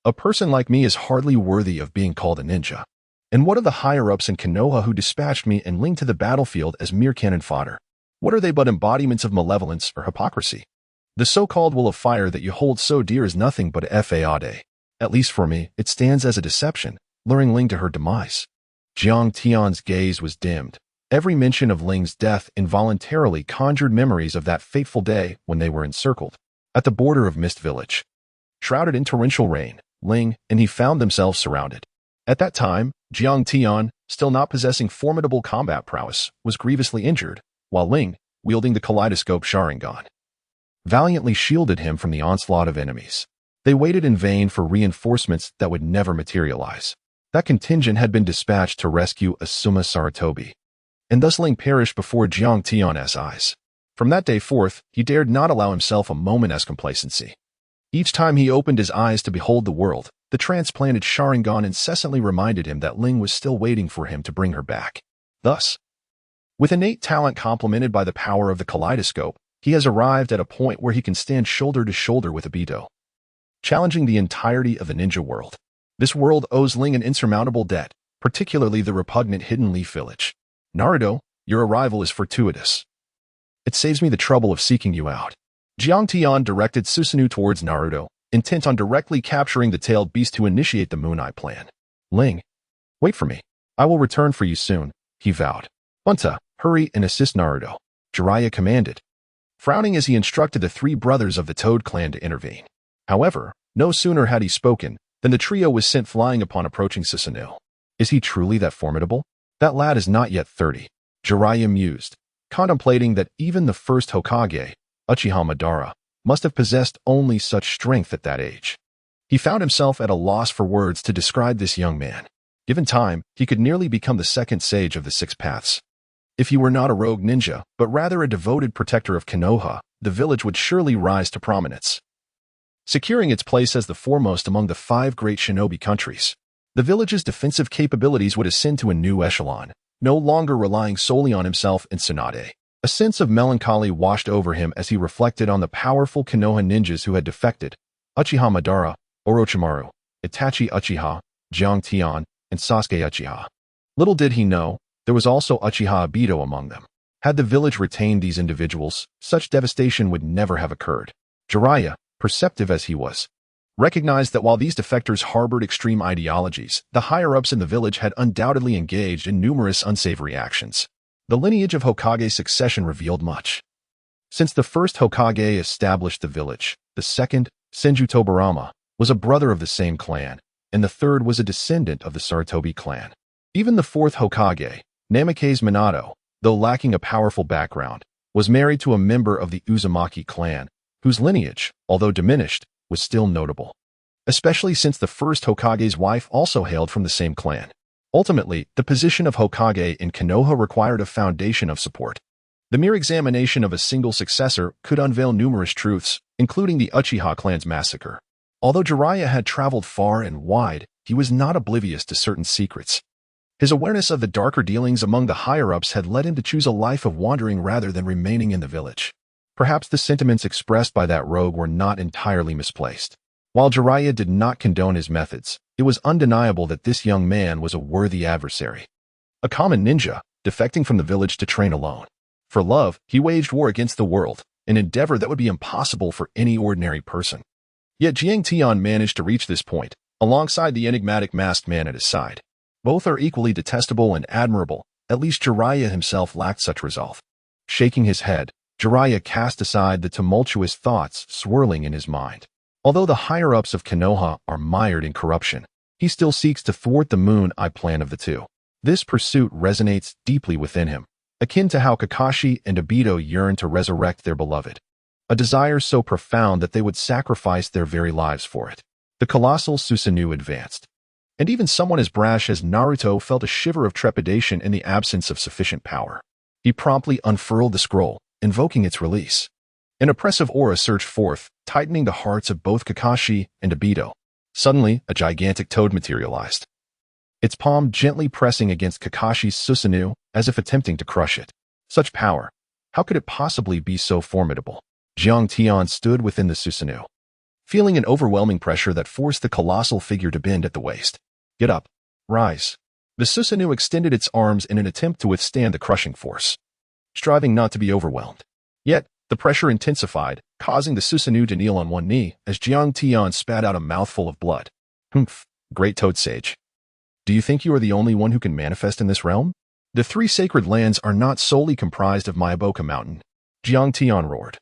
A person like me is hardly worthy of being called a ninja. And what of the higher-ups in Konoha who dispatched me and linked to the battlefield as mere cannon fodder? What are they but embodiments of malevolence or hypocrisy? The so-called will of fire that you hold so dear is nothing but a fade. At least for me, it stands as a deception, luring Ling to her demise. Jiang Tian's gaze was dimmed. Every mention of Ling's death involuntarily conjured memories of that fateful day when they were encircled at the border of Mist Village. Shrouded in torrential rain, Ling and he found themselves surrounded. At that time, Jiang Tian, still not possessing formidable combat prowess, was grievously injured, while Ling, wielding the kaleidoscope Sharingan, valiantly shielded him from the onslaught of enemies. They waited in vain for reinforcements that would never materialize. That contingent had been dispatched to rescue Asuma Saratobi, and thus Ling perished before Jiang Tian's eyes. From that day forth, he dared not allow himself a moment's complacency. Each time he opened his eyes to behold the world, the transplanted Sharingan incessantly reminded him that Ling was still waiting for him to bring her back. Thus, with innate talent complemented by the power of the kaleidoscope, he has arrived at a point where he can stand shoulder to shoulder with Obito, challenging the entirety of the ninja world. This world owes Ling an insurmountable debt, particularly the repugnant Hidden Leaf Village. Naruto, your arrival is fortuitous. It saves me the trouble of seeking you out. Jiang Tian directed Susanoo towards Naruto, intent on directly capturing the tailed beast to initiate the Moon Eye plan. Ling, wait for me. I will return for you soon, he vowed. Bunta, hurry and assist Naruto, Jiraiya commanded, frowning as he instructed the three brothers of the Toad clan to intervene. However, no sooner had he spoken than the trio was sent flying upon approaching Susanoo. Is he truly that formidable? That lad is not yet 30, Jiraiya mused, contemplating that even the first Hokage, Uchiha Madara, must have possessed only such strength at that age. He found himself at a loss for words to describe this young man. Given time, he could nearly become the second sage of the Six Paths. If he were not a rogue ninja, but rather a devoted protector of Konoha, the village would surely rise to prominence, securing its place as the foremost among the 5 great shinobi countries. The village's defensive capabilities would ascend to a new echelon, no longer relying solely on himself and Tsunade. A sense of melancholy washed over him as he reflected on the powerful Konoha ninjas who had defected: Uchiha Madara, Orochimaru, Itachi Uchiha, Jiang Tian, and Sasuke Uchiha. Little did he know, there was also Uchiha Obito among them. Had the village retained these individuals, such devastation would never have occurred. Jiraiya, perceptive as he was, recognized that while these defectors harbored extreme ideologies, the higher-ups in the village had undoubtedly engaged in numerous unsavory actions. The lineage of Hokage succession revealed much. Since the first Hokage established the village, the second, Senju Tobirama, was a brother of the same clan, and the third was a descendant of the Saratobi clan. Even the fourth Hokage, Namikaze Minato, though lacking a powerful background, was married to a member of the Uzumaki clan, whose lineage, although diminished, was still notable, especially since the first Hokage's wife also hailed from the same clan. Ultimately, the position of Hokage in Konoha required a foundation of support. The mere examination of a single successor could unveil numerous truths, including the Uchiha clan's massacre. Although Jiraiya had traveled far and wide, he was not oblivious to certain secrets. His awareness of the darker dealings among the higher-ups had led him to choose a life of wandering rather than remaining in the village. Perhaps the sentiments expressed by that rogue were not entirely misplaced. While Jiraiya did not condone his methods, it was undeniable that this young man was a worthy adversary. A common ninja, defecting from the village to train alone. For love, he waged war against the world, an endeavor that would be impossible for any ordinary person. Yet Jiang Tian managed to reach this point, alongside the enigmatic masked man at his side. Both are equally detestable and admirable, at least Jiraiya himself lacked such resolve. Shaking his head, Jiraiya cast aside the tumultuous thoughts swirling in his mind. Although the higher-ups of Konoha are mired in corruption, he still seeks to thwart the Moon Eye plan of the two. This pursuit resonates deeply within him, akin to how Kakashi and Obito yearn to resurrect their beloved. A desire so profound that they would sacrifice their very lives for it. The colossal Susanoo advanced, and even someone as brash as Naruto felt a shiver of trepidation in the absence of sufficient power. He promptly unfurled the scroll, invoking its release. An oppressive aura surged forth, tightening the hearts of both Kakashi and Obito. Suddenly, a gigantic toad materialized, its palm gently pressing against Kakashi's Susanoo as if attempting to crush it. Such power! How could it possibly be so formidable? Jiang Tian stood within the Susanoo, feeling an overwhelming pressure that forced the colossal figure to bend at the waist. Get up. Rise. The Susanoo extended its arms in an attempt to withstand the crushing force, striving not to be overwhelmed. Yet, the pressure intensified, causing the Susanoo to kneel on one knee as Jiang Tian spat out a mouthful of blood. Humph, great toad sage. Do you think you are the only one who can manifest in this realm? The 3 sacred lands are not solely comprised of Myaboka Mountain, Jiang Tian roared,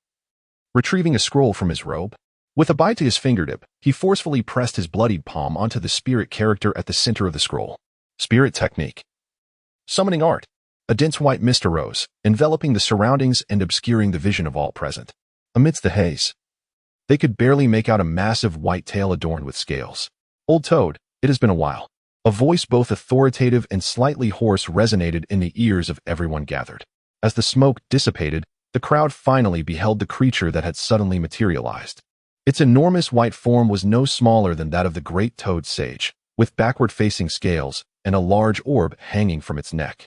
retrieving a scroll from his robe. With a bite to his fingertip, he forcefully pressed his bloodied palm onto the spirit character at the center of the scroll. Spirit technique. Summoning art. A dense white mist arose, enveloping the surroundings and obscuring the vision of all present. Amidst the haze, they could barely make out a massive white tail adorned with scales. "Old Toad, it has been a while." A voice both authoritative and slightly hoarse resonated in the ears of everyone gathered. As the smoke dissipated, the crowd finally beheld the creature that had suddenly materialized. Its enormous white form was no smaller than that of the great toad sage, with backward-facing scales and a large orb hanging from its neck.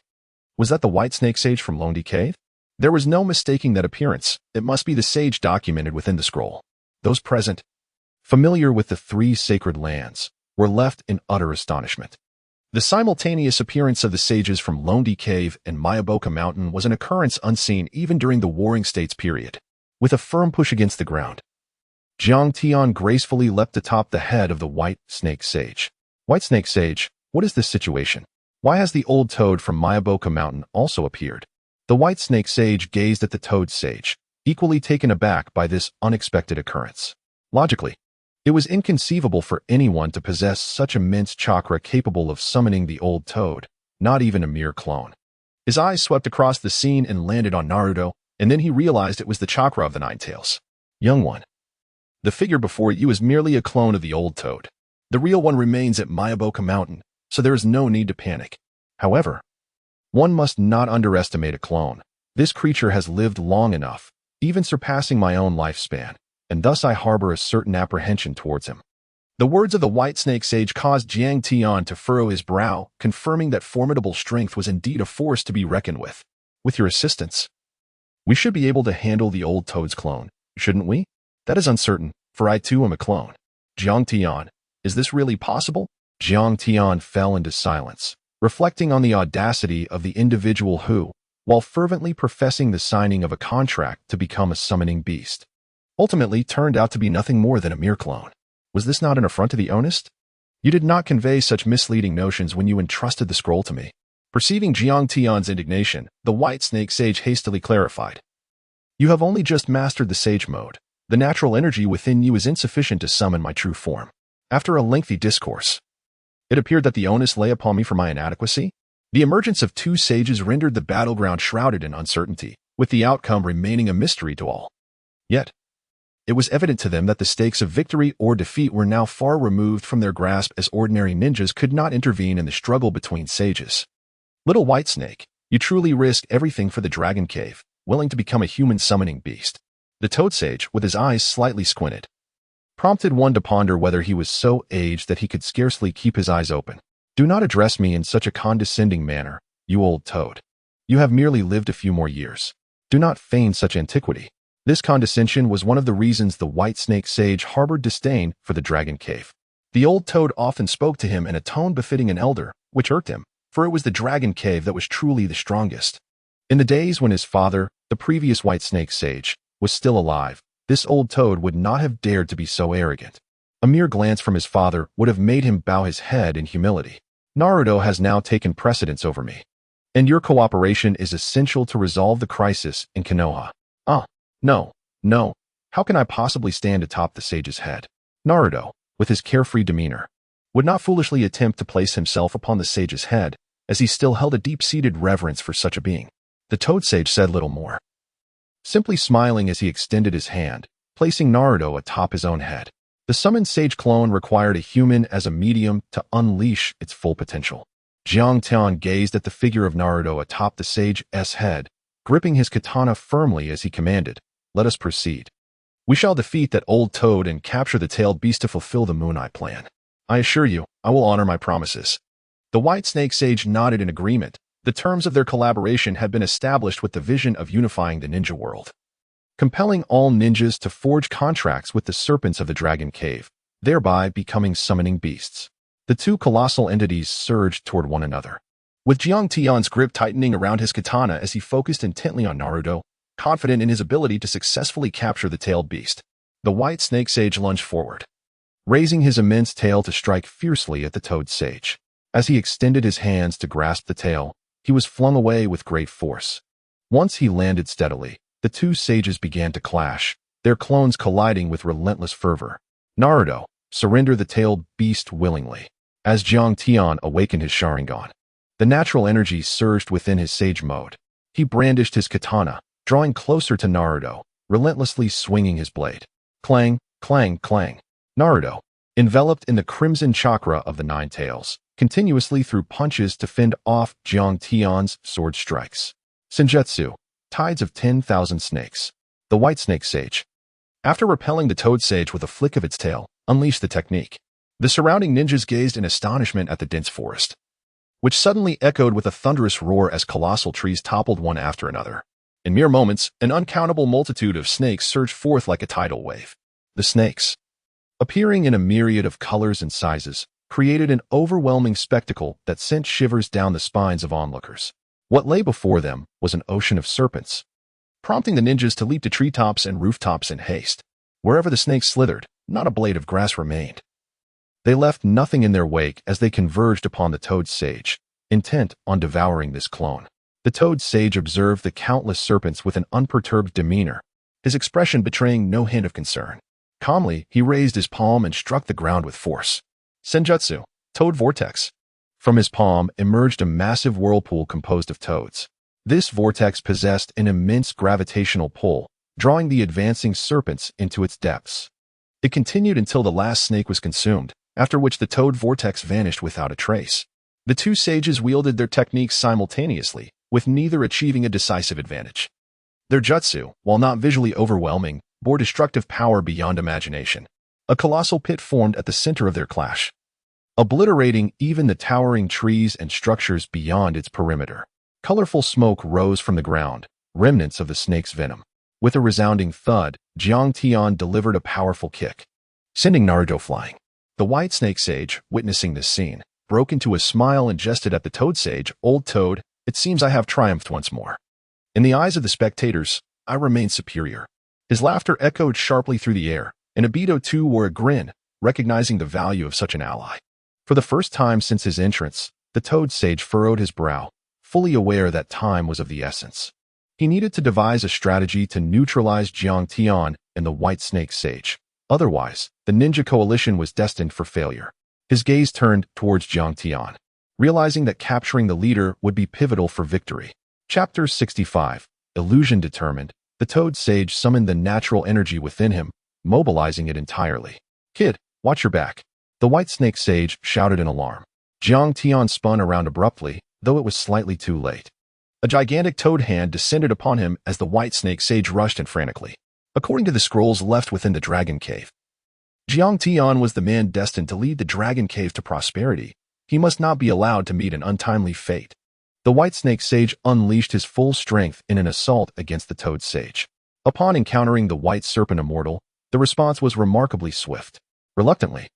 Was that the white snake sage from Lonely Cave? There was no mistaking that appearance. It must be the sage documented within the scroll. Those present, familiar with the three sacred lands, were left in utter astonishment. The simultaneous appearance of the sages from Lonely Cave and Mayaboka Mountain was an occurrence unseen even during the Warring States period. With a firm push against the ground, Jiang Tian gracefully leapt atop the head of the white snake sage. "White snake sage, what is this situation? Why has the old toad from Mayaboka Mountain also appeared?" The white snake sage gazed at the toad sage, equally taken aback by this unexpected occurrence. Logically, it was inconceivable for anyone to possess such immense chakra capable of summoning the old toad, not even a mere clone. His eyes swept across the scene and landed on Naruto, and then he realized it was the chakra of the Nine Tails. "Young one, the figure before you is merely a clone of the old toad. The real one remains at Mayaboka Mountain, so there is no need to panic. However, one must not underestimate a clone. This creature has lived long enough, even surpassing my own lifespan, and thus I harbor a certain apprehension towards him." The words of the white snake sage caused Jiang Tian to furrow his brow, confirming that formidable strength was indeed a force to be reckoned with. "With your assistance, we should be able to handle the old toad's clone, shouldn't we?" "That is uncertain, for I too am a clone." "Jiang Tian, is this really possible?" Jiang Tian fell into silence, reflecting on the audacity of the individual who, while fervently professing the signing of a contract to become a summoning beast, ultimately turned out to be nothing more than a mere clone. Was this not an affront to the honest? "You did not convey such misleading notions when you entrusted the scroll to me." Perceiving Jiang Tian's indignation, the white snake sage hastily clarified. "You have only just mastered the sage mode. The natural energy within you is insufficient to summon my true form." After a lengthy discourse, it appeared that the onus lay upon me for my inadequacy. The emergence of two sages rendered the battleground shrouded in uncertainty, with the outcome remaining a mystery to all. Yet, it was evident to them that the stakes of victory or defeat were now far removed from their grasp, as ordinary ninjas could not intervene in the struggle between sages. "Little white snake, you truly risk everything for the dragon cave, willing to become a human summoning beast." The toad sage, with his eyes slightly squinted, prompted one to ponder whether he was so aged that he could scarcely keep his eyes open. "Do not address me in such a condescending manner, you old toad. You have merely lived a few more years. Do not feign such antiquity." This condescension was one of the reasons the white snake sage harbored disdain for the dragon cave. The old toad often spoke to him in a tone befitting an elder, which irked him, for it was the dragon cave that was truly the strongest. In the days when his father, the previous white snake sage, was still alive, this old toad would not have dared to be so arrogant. A mere glance from his father would have made him bow his head in humility. "Naruto has now taken precedence over me, and your cooperation is essential to resolve the crisis in Konoha." No. How can I possibly stand atop the sage's head? Naruto, with his carefree demeanor, would not foolishly attempt to place himself upon the sage's head, as he still held a deep-seated reverence for such a being. The toad sage said little more, simply smiling as he extended his hand, placing Naruto atop his own head. The summoned sage clone required a human as a medium to unleash its full potential. Jiang Tian gazed at the figure of Naruto atop the sage's head, gripping his katana firmly as he commanded, "Let us proceed. We shall defeat that old toad and capture the tailed beast to fulfill the Moon Eye plan. I assure you, I will honor my promises." The white snake sage nodded in agreement. The terms of their collaboration had been established with the vision of unifying the ninja world, compelling all ninjas to forge contracts with the serpents of the dragon cave, thereby becoming summoning beasts. The two colossal entities surged toward one another, with Jiang Tian's grip tightening around his katana as he focused intently on Naruto, confident in his ability to successfully capture the tailed beast. The white snake sage lunged forward, raising his immense tail to strike fiercely at the toad sage. As he extended his hands to grasp the tail, he was flung away with great force. Once he landed steadily, the two sages began to clash, their clones colliding with relentless fervor. "Naruto, surrender the tailed beast willingly." As Jiang Tian awakened his Sharingan, the natural energy surged within his sage mode. He brandished his katana, drawing closer to Naruto, relentlessly swinging his blade. Clang, clang, clang. Naruto, enveloped in the crimson chakra of the Nine Tails, continuously threw punches to fend off Jiang Tian's sword strikes. Senjutsu, tides of 10,000 snakes. The White Snake Sage, after repelling the Toad Sage with a flick of its tail, unleashed the technique. The surrounding ninjas gazed in astonishment at the dense forest, which suddenly echoed with a thunderous roar as colossal trees toppled one after another. In mere moments, an uncountable multitude of snakes surged forth like a tidal wave. The snakes, appearing in a myriad of colors and sizes, created an overwhelming spectacle that sent shivers down the spines of onlookers. What lay before them was an ocean of serpents, prompting the ninjas to leap to treetops and rooftops in haste. Wherever the snakes slithered, not a blade of grass remained. They left nothing in their wake as they converged upon the Toad Sage, intent on devouring this clone. The Toad Sage observed the countless serpents with an unperturbed demeanor, his expression betraying no hint of concern. Calmly, he raised his palm and struck the ground with force. Senjutsu, Toad Vortex. From his palm emerged a massive whirlpool composed of toads. This vortex possessed an immense gravitational pull, drawing the advancing serpents into its depths. It continued until the last snake was consumed, after which the toad vortex vanished without a trace. The two sages wielded their techniques simultaneously, with neither achieving a decisive advantage. Their jutsu, while not visually overwhelming, bore destructive power beyond imagination. A colossal pit formed at the center of their clash, obliterating even the towering trees and structures beyond its perimeter. Colorful smoke rose from the ground, remnants of the snake's venom. With a resounding thud, Jiang Tian delivered a powerful kick, sending Naruto flying. The White Snake Sage, witnessing this scene, broke into a smile and jested at the Toad Sage. "Old Toad, it seems I have triumphed once more. In the eyes of the spectators, I remain superior." His laughter echoed sharply through the air, and Obito.One wore a grin, recognizing the value of such an ally. For the first time since his entrance, the Toad Sage furrowed his brow, fully aware that time was of the essence. He needed to devise a strategy to neutralize Jiang Tian and the White Snake Sage. Otherwise, the ninja coalition was destined for failure. His gaze turned towards Jiang Tian, realizing that capturing the leader would be pivotal for victory. Chapter 65. Illusion determined, the Toad Sage summoned the natural energy within him, mobilizing it entirely. "Kid, watch your back." The White Snake Sage shouted in alarm. Jiang Tian spun around abruptly, though it was slightly too late. A gigantic toad hand descended upon him as the White Snake Sage rushed in frantically. According to the scrolls left within the Dragon Cave, Jiang Tian was the man destined to lead the Dragon Cave to prosperity. He must not be allowed to meet an untimely fate. The White Snake Sage unleashed his full strength in an assault against the Toad Sage. Upon encountering the White Serpent Immortal, the response was remarkably swift. Reluctantly,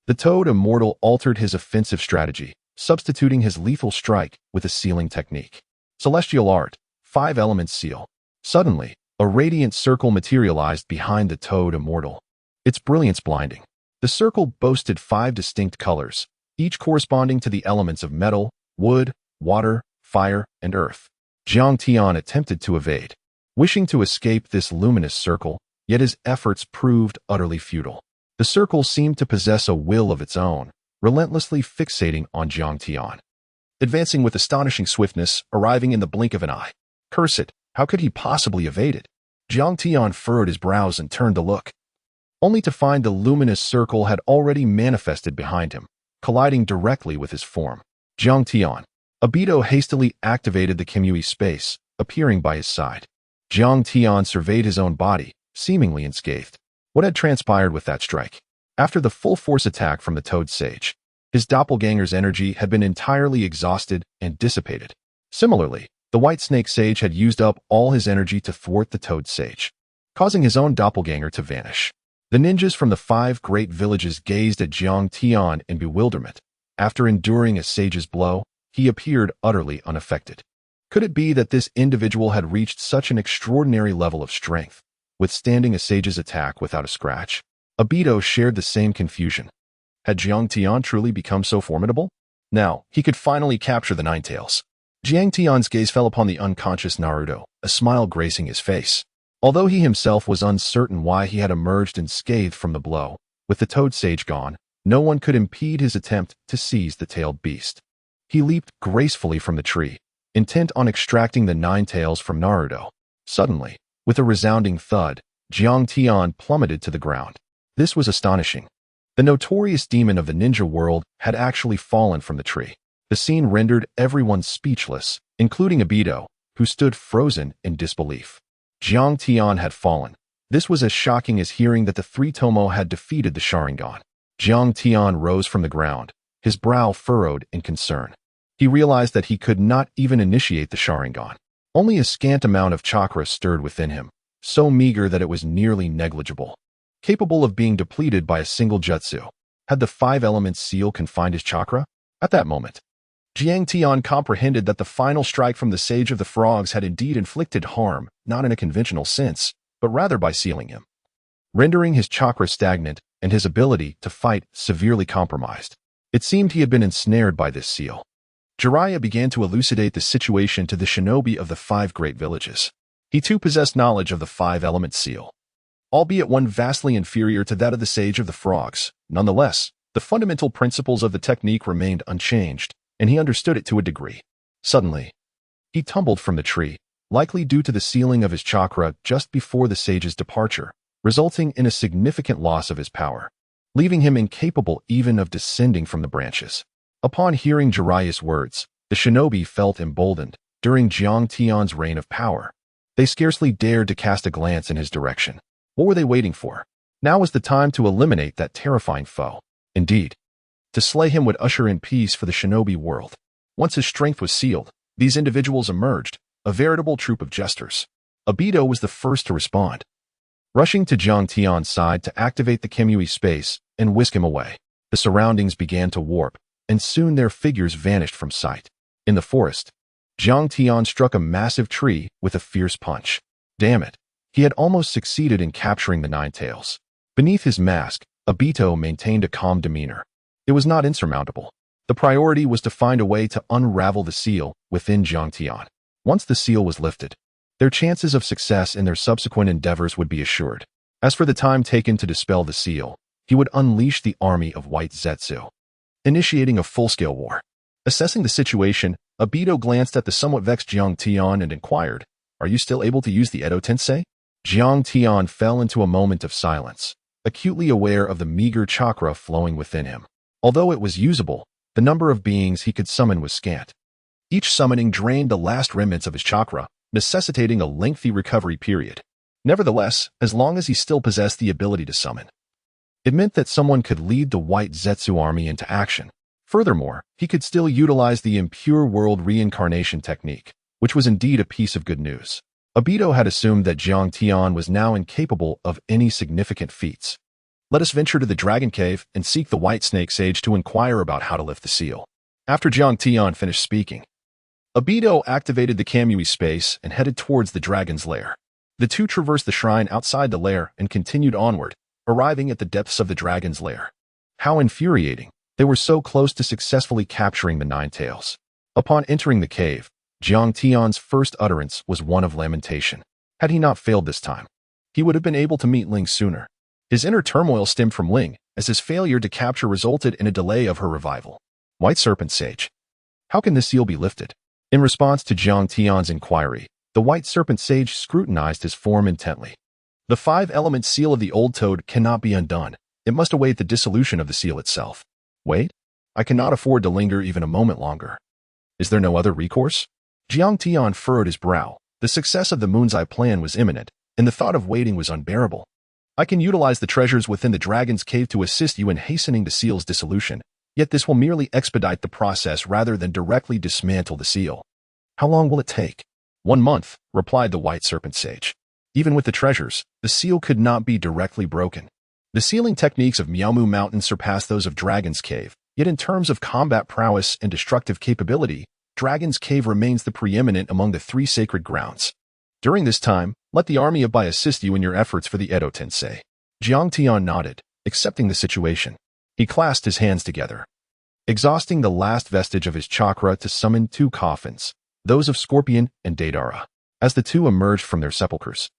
the Toad Immortal altered his offensive strategy, substituting his lethal strike with a sealing technique. Celestial Art, 5 Elements Seal. Suddenly, a radiant circle materialized behind the Toad Immortal, its brilliance blinding. The circle boasted 5 distinct colors, each corresponding to the elements of metal, wood, water, fire, and earth. Jiang Tian attempted to evade, wishing to escape this luminous circle, yet his efforts proved utterly futile. The circle seemed to possess a will of its own, relentlessly fixating on Jiang Tian, advancing with astonishing swiftness, arriving in the blink of an eye. Curse it, how could he possibly evade it? Jiang Tian furrowed his brows and turned to look, only to find the luminous circle had already manifested behind him, colliding directly with his form. Jiang Tian. Obito hastily activated the Kimui space, appearing by his side. Jiang Tian surveyed his own body, seemingly unscathed. What had transpired with that strike? After the full force attack from the Toad Sage, his doppelganger's energy had been entirely exhausted and dissipated. Similarly, the White Snake Sage had used up all his energy to thwart the Toad Sage, causing his own doppelganger to vanish. The ninjas from the 5 Great Villages gazed at Jiang Tian in bewilderment. After enduring a sage's blow, he appeared utterly unaffected. Could it be that this individual had reached such an extraordinary level of strength, withstanding a sage's attack without a scratch? Obito shared the same confusion. Had Jiang Tian truly become so formidable? Now, he could finally capture the Nine Tails. Jiang Tian's gaze fell upon the unconscious Naruto, a smile gracing his face. Although he himself was uncertain why he had emerged unscathed from the blow, with the Toad Sage gone, no one could impede his attempt to seize the tailed beast. He leaped gracefully from the tree, intent on extracting the 9 tails from Naruto. Suddenly, with a resounding thud, Jiang Tian plummeted to the ground. This was astonishing. The notorious demon of the ninja world had actually fallen from the tree. The scene rendered everyone speechless, including Obito, who stood frozen in disbelief. Jiang Tian had fallen. This was as shocking as hearing that the three Tomo had defeated the Sharingan. Jiang Tian rose from the ground, his brow furrowed in concern. He realized that he could not even initiate the Sharingan. Only a scant amount of chakra stirred within him, so meager that it was nearly negligible. Capable of being depleted by a single jutsu. Had the five elements seal confined his chakra? At that moment, Jiang Tian comprehended that the final strike from the Sage of the Frogs had indeed inflicted harm, not in a conventional sense, but rather by sealing him, rendering his chakra stagnant and his ability to fight severely compromised. It seemed he had been ensnared by this seal. Jiraiya began to elucidate the situation to the shinobi of the 5 great villages. He too possessed knowledge of the 5-element seal, albeit one vastly inferior to that of the Sage of the Frogs. Nonetheless, the fundamental principles of the technique remained unchanged, and he understood it to a degree. Suddenly, he tumbled from the tree, likely due to the sealing of his chakra just before the sage's departure, resulting in a significant loss of his power, leaving him incapable even of descending from the branches. Upon hearing Jiraiya's words, the shinobi felt emboldened. During Jiang Tian's reign of power, they scarcely dared to cast a glance in his direction. What were they waiting for? Now was the time to eliminate that terrifying foe. Indeed, to slay him would usher in peace for the shinobi world. Once his strength was sealed, these individuals emerged, a veritable troop of jesters. Obito was the first to respond, rushing to Jiang Tian's side to activate the Kimui space and whisk him away. The surroundings began to warp, and soon their figures vanished from sight. In the forest, Jiang Tian struck a massive tree with a fierce punch. Damn it, he had almost succeeded in capturing the Nine Tails. Beneath his mask, Obito maintained a calm demeanor. It was not insurmountable. The priority was to find a way to unravel the seal within Jiang Tian. Once the seal was lifted, their chances of success in their subsequent endeavors would be assured. As for the time taken to dispel the seal, he would unleash the army of White Zetsu, initiating a full-scale war. Assessing the situation, Obito glanced at the somewhat vexed Jiang Tian and inquired, "Are you still able to use the Edo Tensei?" Jiang Tian fell into a moment of silence, acutely aware of the meager chakra flowing within him. Although it was usable, the number of beings he could summon was scant. Each summoning drained the last remnants of his chakra, necessitating a lengthy recovery period. Nevertheless, as long as he still possessed the ability to summon, it meant that someone could lead the White Zetsu army into action. Furthermore, he could still utilize the impure world reincarnation technique, which was indeed a piece of good news. Obito had assumed that Jiang Tian was now incapable of any significant feats. Let us venture to the Dragon Cave and seek the White Snake Sage to inquire about how to lift the seal. After Jiang Tian finished speaking, Obito activated the Kamui space and headed towards the dragon's lair. The two traversed the shrine outside the lair and continued onward, arriving at the depths of the dragon's lair. How infuriating! They were so close to successfully capturing the Nine Tails. Upon entering the cave, Jiang Tian's first utterance was one of lamentation. Had he not failed this time, he would have been able to meet Ling sooner. His inner turmoil stemmed from Ling, as his failure to capture resulted in a delay of her revival. White Serpent Sage. How can this seal be lifted? In response to Jiang Tian's inquiry, the White Serpent Sage scrutinized his form intently. The 5-element seal of the Old Toad cannot be undone. It must await the dissolution of the seal itself. Wait, I cannot afford to linger even a moment longer. Is there no other recourse? Jiang Tian furrowed his brow. The success of the Moon's Eye plan was imminent, and the thought of waiting was unbearable. I can utilize the treasures within the Dragon's Cave to assist you in hastening the seal's dissolution, yet this will merely expedite the process rather than directly dismantle the seal. How long will it take? 1 month, replied the White Serpent Sage. Even with the treasures, the seal could not be directly broken. The sealing techniques of Miaomu Mountain surpass those of Dragon's Cave, yet in terms of combat prowess and destructive capability, Dragon's Cave remains the preeminent among the 3 sacred grounds. During this time, let the army of Bai assist you in your efforts for the Edo Tensei. Jiang Tian nodded, accepting the situation. He clasped his hands together, exhausting the last vestige of his chakra to summon 2 coffins, those of Scorpion and Deidara. As the two emerged from their sepulchres,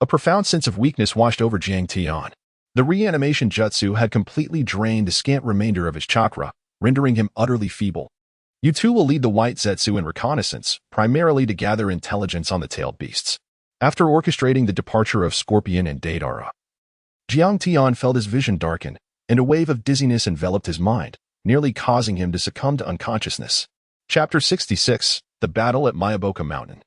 a profound sense of weakness washed over Jiang Tian. The reanimation jutsu had completely drained the scant remainder of his chakra, rendering him utterly feeble. You two will lead the White Zetsu in reconnaissance, primarily to gather intelligence on the tailed beasts. After orchestrating the departure of Scorpion and Deidara, Jiang Tian felt his vision darken, and a wave of dizziness enveloped his mind, nearly causing him to succumb to unconsciousness. Chapter 66. The Battle at Mayaboka Mountain.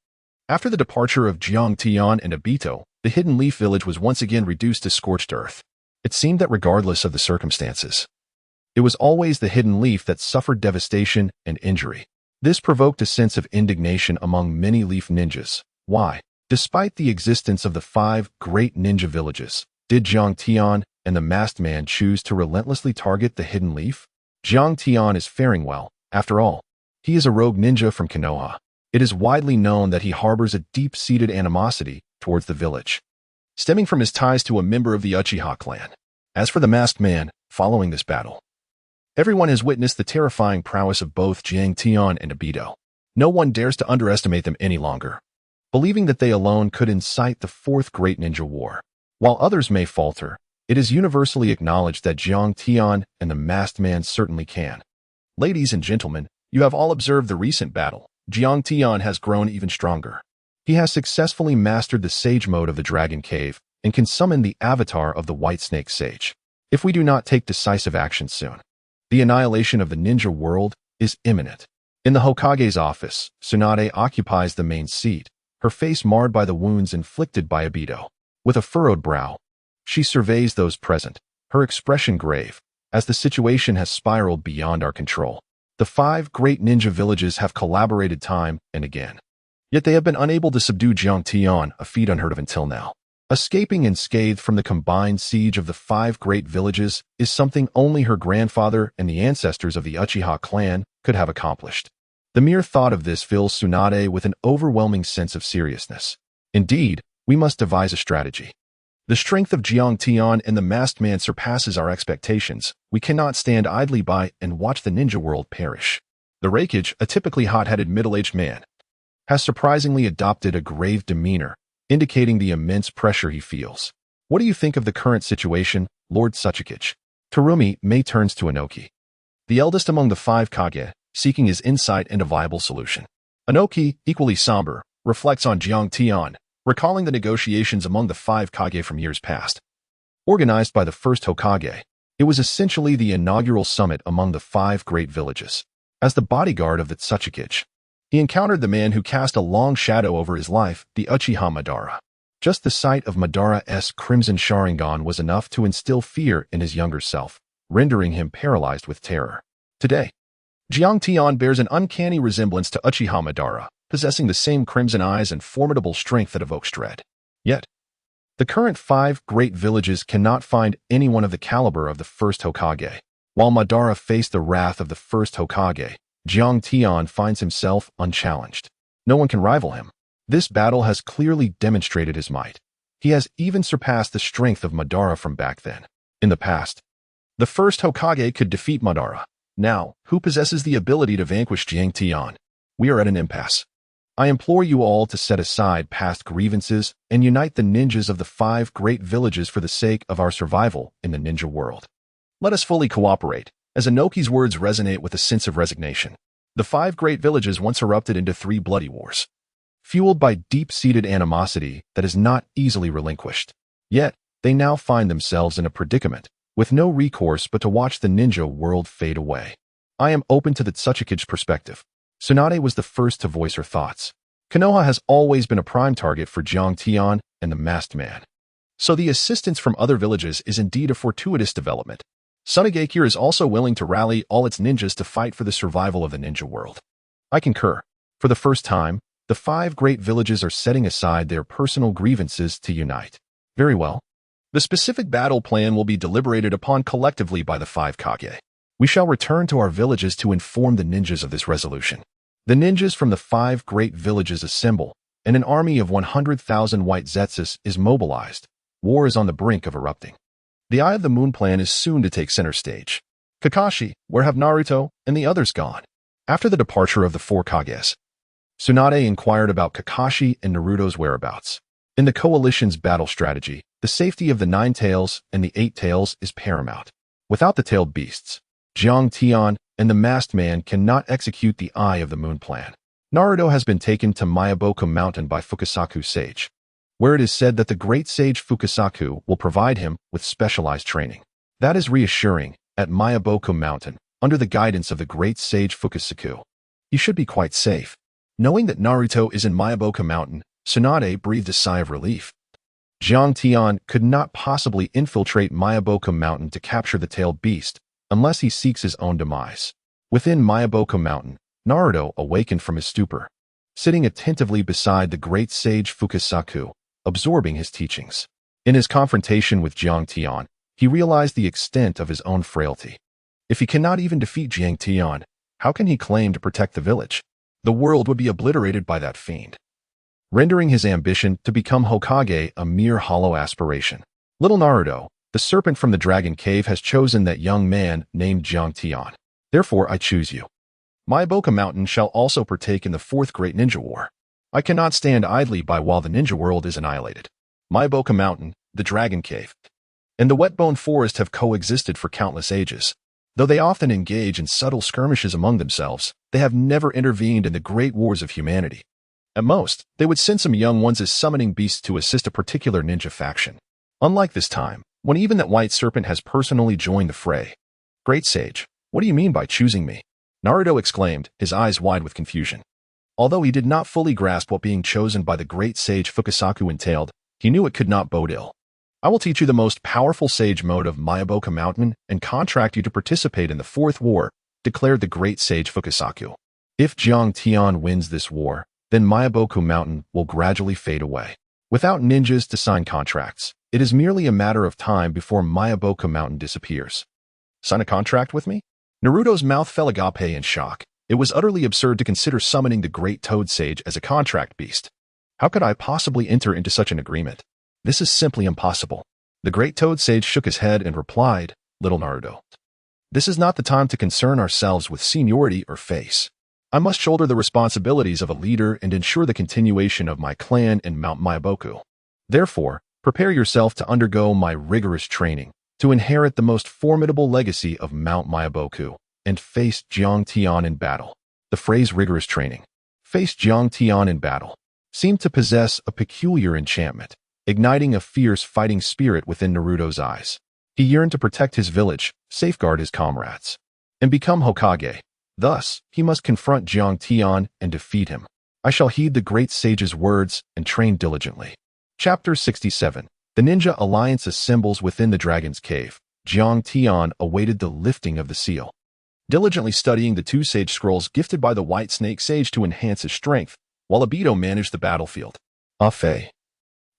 After the departure of Jiang Tian and Obito, the Hidden Leaf Village was once again reduced to scorched earth. It seemed that regardless of the circumstances, it was always the Hidden Leaf that suffered devastation and injury. This provoked a sense of indignation among many leaf ninjas. Why? Despite the existence of the 5 great ninja villages, did Jiang Tian and the masked man choose to relentlessly target the Hidden Leaf? Jiang Tian is faring well, after all. He is a rogue ninja from Konoha. It is widely known that he harbors a deep-seated animosity towards the village, stemming from his ties to a member of the Uchiha clan. As for the masked man, following this battle, everyone has witnessed the terrifying prowess of both Jiang Tian and Obito. No one dares to underestimate them any longer, believing that they alone could incite the 4th Great Ninja War. While others may falter, it is universally acknowledged that Jiang Tian and the masked man certainly can. Ladies and gentlemen, you have all observed the recent battle. Jiang Tian has grown even stronger. He has successfully mastered the Sage Mode of the Dragon Cave and can summon the avatar of the White Snake Sage. If we do not take decisive action soon, the annihilation of the ninja world is imminent. In the Hokage's office, Tsunade occupies the main seat, her face marred by the wounds inflicted by Obito. With a furrowed brow, she surveys those present, her expression grave, as the situation has spiraled beyond our control. The 5 great ninja villages have collaborated time and again, yet they have been unable to subdue Jiang Tian, a feat unheard of until now. Escaping unscathed from the combined siege of the 5 great villages is something only her grandfather and the ancestors of the Uchiha clan could have accomplished. The mere thought of this fills Tsunade with an overwhelming sense of seriousness. Indeed, we must devise a strategy. The strength of Jiang Tian and the masked man surpasses our expectations. We cannot stand idly by and watch the ninja world perish. The Rakage, a typically hot-headed middle-aged man, has surprisingly adopted a grave demeanor, indicating the immense pressure he feels. What do you think of the current situation, Lord Tsuchikage? Terumi May turns to Inoki, the eldest among the 5 Kage, seeking his insight and a viable solution. Inoki, equally somber, reflects on Jiang Tian, recalling the negotiations among the 5 Kage from years past. Organized by the first Hokage, it was essentially the inaugural summit among the 5 great villages. As the bodyguard of the Tsuchikage, he encountered the man who cast a long shadow over his life, the Uchiha Madara. Just the sight of Madara's crimson Sharingan was enough to instill fear in his younger self, rendering him paralyzed with terror. Today, Jiang Tian bears an uncanny resemblance to Uchiha Madara, possessing the same crimson eyes and formidable strength that evokes dread. Yet, the current 5 great villages cannot find anyone of the caliber of the first Hokage. While Madara faced the wrath of the first Hokage, Jiang Tian finds himself unchallenged. No one can rival him. This battle has clearly demonstrated his might. He has even surpassed the strength of Madara from back then. In the past, the first Hokage could defeat Madara. Now, who possesses the ability to vanquish Jiang Tian? We are at an impasse. I implore you all to set aside past grievances and unite the ninjas of the 5 great villages for the sake of our survival in the ninja world. Let us fully cooperate, as Inoki's words resonate with a sense of resignation. The 5 great villages once erupted into 3 bloody wars, fueled by deep-seated animosity that is not easily relinquished. Yet, they now find themselves in a predicament, with no recourse but to watch the ninja world fade away. I am open to the Tsuchikage perspective. Tsunade was the first to voice her thoughts. Konoha has always been a prime target for Jiang Tian and the masked man, so the assistance from other villages is indeed a fortuitous development. Sunagakure is also willing to rally all its ninjas to fight for the survival of the ninja world. I concur. For the first time, the 5 great villages are setting aside their personal grievances to unite. Very well. The specific battle plan will be deliberated upon collectively by the 5 Kage. We shall return to our villages to inform the ninjas of this resolution. The ninjas from the 5 great villages assemble, and an army of 100,000 white Zetsus is mobilized. War is on the brink of erupting. The Eye of the Moon plan is soon to take center stage. Kakashi, where have Naruto and the others gone? After the departure of the 4 Kages, Tsunade inquired about Kakashi and Naruto's whereabouts. In the coalition's battle strategy, the safety of the 9 tails and the 8 tails is paramount. Without the tailed beasts, Jiang Tian and the masked man cannot execute the Eye of the Moon plan. Naruto has been taken to Mayaboka Mountain by Fukasaku Sage. where it is said that the great sage Fukasaku will provide him with specialized training. That is reassuring. At Mayaboku Mountain, under the guidance of the great sage Fukasaku, he should be quite safe. Knowing that Naruto is in Mayaboku Mountain, Tsunade breathed a sigh of relief. Jiang Tian could not possibly infiltrate Mayaboku Mountain to capture the tailed beast, unless he seeks his own demise. Within Mayaboku Mountain, Naruto awakened from his stupor, sitting attentively beside the great sage Fukasaku, absorbing his teachings. In his confrontation with Jiang Tian, he realized the extent of his own frailty. If he cannot even defeat Jiang Tian, how can he claim to protect the village? The world would be obliterated by that fiend, rendering his ambition to become Hokage a mere hollow aspiration. Little Naruto, the serpent from the dragon cave, has chosen that young man named Jiang Tian. Therefore I choose you. Mayaboku Mountain shall also partake in the fourth great ninja war. I cannot stand idly by while the ninja world is annihilated. Mayaboku Mountain, the dragon cave, and the wet-bone forest have coexisted for countless ages. Though they often engage in subtle skirmishes among themselves, they have never intervened in the great wars of humanity. At most, they would send some young ones as summoning beasts to assist a particular ninja faction. Unlike this time, when even that white serpent has personally joined the fray. Great sage, what do you mean by choosing me? Naruto exclaimed, his eyes wide with confusion. Although he did not fully grasp what being chosen by the great sage Fukasaku entailed, he knew it could not bode ill. I will teach you the most powerful sage mode of Mayaboku Mountain and contract you to participate in the fourth war, declared the great sage Fukasaku. If Jiang Tian wins this war, then Mayaboku Mountain will gradually fade away. Without ninjas to sign contracts, it is merely a matter of time before Mayaboku Mountain disappears. Sign a contract with me? Naruto's mouth fell agape in shock. It was utterly absurd to consider summoning the great toad sage as a contract beast. How could I possibly enter into such an agreement? This is simply impossible. The great toad sage shook his head and replied, Little Naruto, this is not the time to concern ourselves with seniority or face. I must shoulder the responsibilities of a leader and ensure the continuation of my clan in Mount Mayaboku. Therefore, prepare yourself to undergo my rigorous training, to inherit the most formidable legacy of Mount Mayaboku, and face Jiang Tian in battle. The phrase rigorous training, face Jiang Tian in battle, seemed to possess a peculiar enchantment, igniting a fierce fighting spirit within Naruto's eyes. He yearned to protect his village, safeguard his comrades, and become Hokage. Thus, he must confront Jiang Tian and defeat him. I shall heed the great sage's words and train diligently. Chapter 67. The Ninja Alliance assembles within the Dragon's Cave. Jiang Tian awaited the lifting of the seal, diligently studying the two sage scrolls gifted by the White Snake Sage to enhance his strength, while Obito managed the battlefield. Fei,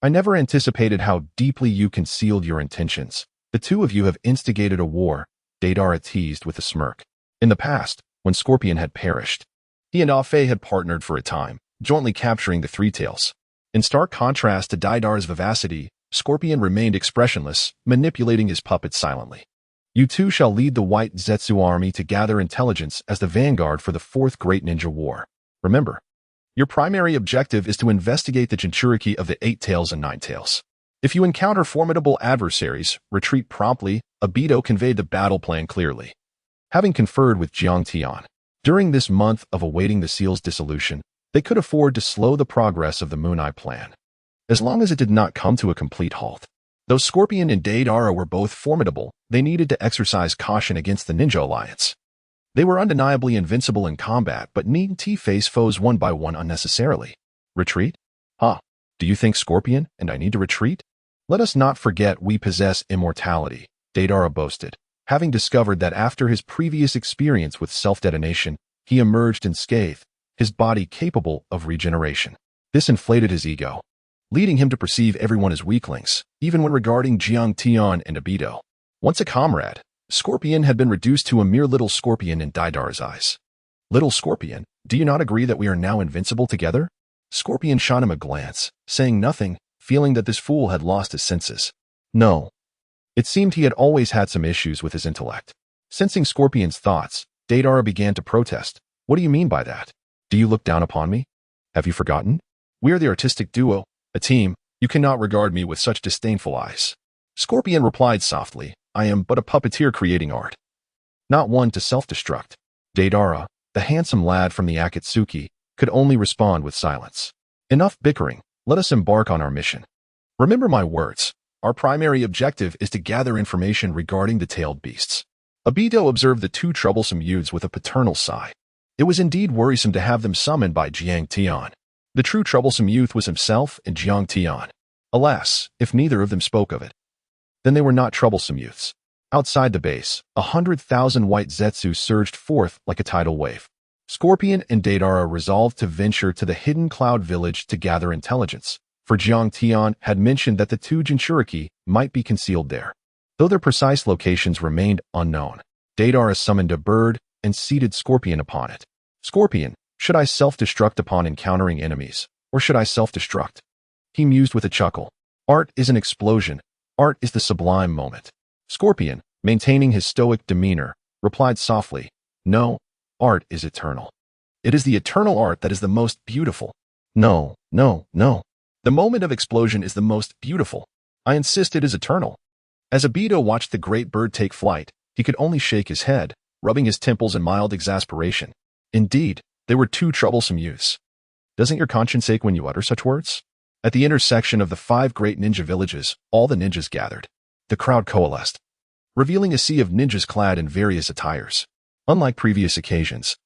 I never anticipated how deeply you concealed your intentions. The two of you have instigated a war, Deidara teased with a smirk. In the past, when Scorpion had perished, he and Fei had partnered for a time, jointly capturing the Three Tails. In stark contrast to Deidara's vivacity, Scorpion remained expressionless, manipulating his puppets silently. You two shall lead the White Zetsu army to gather intelligence as the vanguard for the Fourth Great Ninja War. Remember, your primary objective is to investigate the Jinchuriki of the Eight Tails and Nine Tails. If you encounter formidable adversaries, retreat promptly. Obito conveyed the battle plan clearly. Having conferred with Jiang Tian, during this month of awaiting the seal's dissolution, they could afford to slow the progress of the Moon Eye plan, as long as it did not come to a complete halt. Though Scorpion and Deidara were both formidable, they needed to exercise caution against the Ninja Alliance. They were undeniably invincible in combat, but needn't face foes one by one unnecessarily. Retreat? Huh? Do you think Scorpion and I need to retreat? Let us not forget we possess immortality, Deidara boasted, having discovered that after his previous experience with self-detonation, he emerged unscathed, his body capable of regeneration. This inflated his ego, leading him to perceive everyone as weaklings, even when regarding Jiang Tian and Obito. Once a comrade, Scorpion had been reduced to a mere little scorpion in Deidara's eyes. Little Scorpion, do you not agree that we are now invincible together? Scorpion shot him a glance, saying nothing, feeling that this fool had lost his senses. No. It seemed he had always had some issues with his intellect. Sensing Scorpion's thoughts, Deidara began to protest. What do you mean by that? Do you look down upon me? Have you forgotten? We are the artistic duo, a team. You cannot regard me with such disdainful eyes. Scorpion replied softly, I am but a puppeteer creating art, not one to self-destruct. Deidara, the handsome lad from the Akatsuki, could only respond with silence. Enough bickering, let us embark on our mission. Remember my words. Our primary objective is to gather information regarding the tailed beasts. Obito observed the two troublesome youths with a paternal sigh. It was indeed worrisome to have them summoned by Jiang Tian. The true troublesome youth was himself and Jiang Tian. Alas, if neither of them spoke of it, then they were not troublesome youths. Outside the base, 100,000 white Zetsu surged forth like a tidal wave. Scorpion and Deidara resolved to venture to the hidden cloud village to gather intelligence, for Jiang Tian had mentioned that the two Jinchuriki might be concealed there. Though their precise locations remained unknown, Deidara summoned a bird and seated Scorpion upon it. Scorpion, should I self-destruct upon encountering enemies, or should I self-destruct? He mused with a chuckle. Art is an explosion. Art is the sublime moment. Scorpion, maintaining his stoic demeanor, replied softly, No, art is eternal. It is the eternal art that is the most beautiful. No, no, no. The moment of explosion is the most beautiful. I insist it is eternal. As Obito watched the great bird take flight, he could only shake his head, rubbing his temples in mild exasperation. Indeed, they were two troublesome youths. Doesn't your conscience ache when you utter such words? At the intersection of the 5 great ninja villages, all the ninjas gathered. The crowd coalesced, revealing a sea of ninjas clad in various attires. Unlike previous occasions,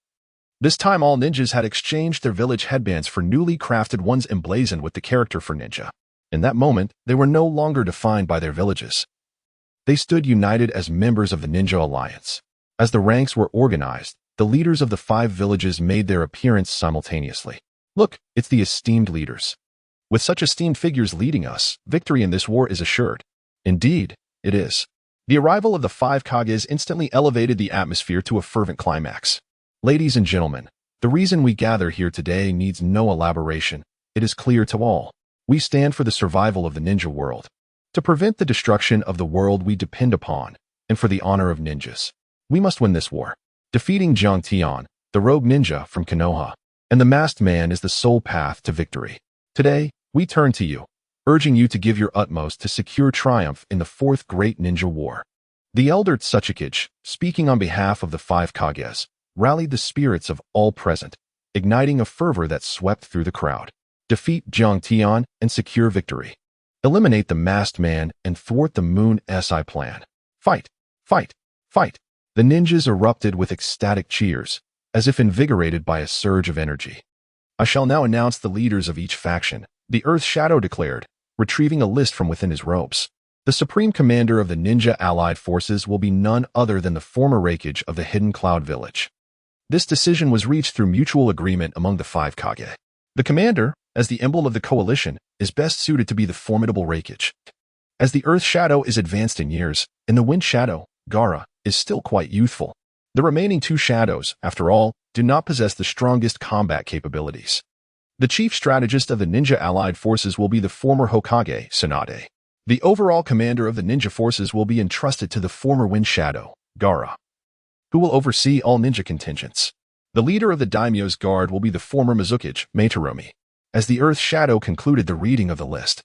this time all ninjas had exchanged their village headbands for newly crafted ones emblazoned with the character for ninja. In that moment, they were no longer defined by their villages. They stood united as members of the Ninja Alliance. As the ranks were organized, the leaders of the 5 villages made their appearance simultaneously. Look, it's the esteemed leaders. With such esteemed figures leading us, victory in this war is assured. Indeed, it is. The arrival of the 5 Kages instantly elevated the atmosphere to a fervent climax. Ladies and gentlemen, the reason we gather here today needs no elaboration. It is clear to all. We stand for the survival of the ninja world. To prevent the destruction of the world we depend upon, and for the honor of ninjas. We must win this war. Defeating Jiang Tian, the rogue ninja from Konoha, and the masked man is the sole path to victory. Today, we turn to you, urging you to give your utmost to secure triumph in the 4th Great Ninja War. The elder Tsuchikage, speaking on behalf of the 5 Kages, rallied the spirits of all present, igniting a fervor that swept through the crowd. Defeat Jiang Tian and secure victory. Eliminate the masked man and thwart the Moon SI plan. Fight! Fight! Fight! The ninjas erupted with ecstatic cheers, as if invigorated by a surge of energy. I shall now announce the leaders of each faction, the Earth Shadow declared, retrieving a list from within his robes. The supreme commander of the ninja allied forces will be none other than the former Hokage of the Hidden Cloud Village. This decision was reached through mutual agreement among the 5 Kage. The commander, as the emblem of the coalition, is best suited to be the formidable Hokage. As the Earth Shadow is advanced in years, and the Wind Shadow, Gaara, is still quite youthful. The remaining 2 shadows, after all, do not possess the strongest combat capabilities. The chief strategist of the ninja allied forces will be the former Hokage, Tsunade. The overall commander of the ninja forces will be entrusted to the former Wind Shadow, Gaara, who will oversee all ninja contingents. The leader of the daimyo's guard will be the former Mizukage, Materumi. As the Earth Shadow concluded the reading of the list,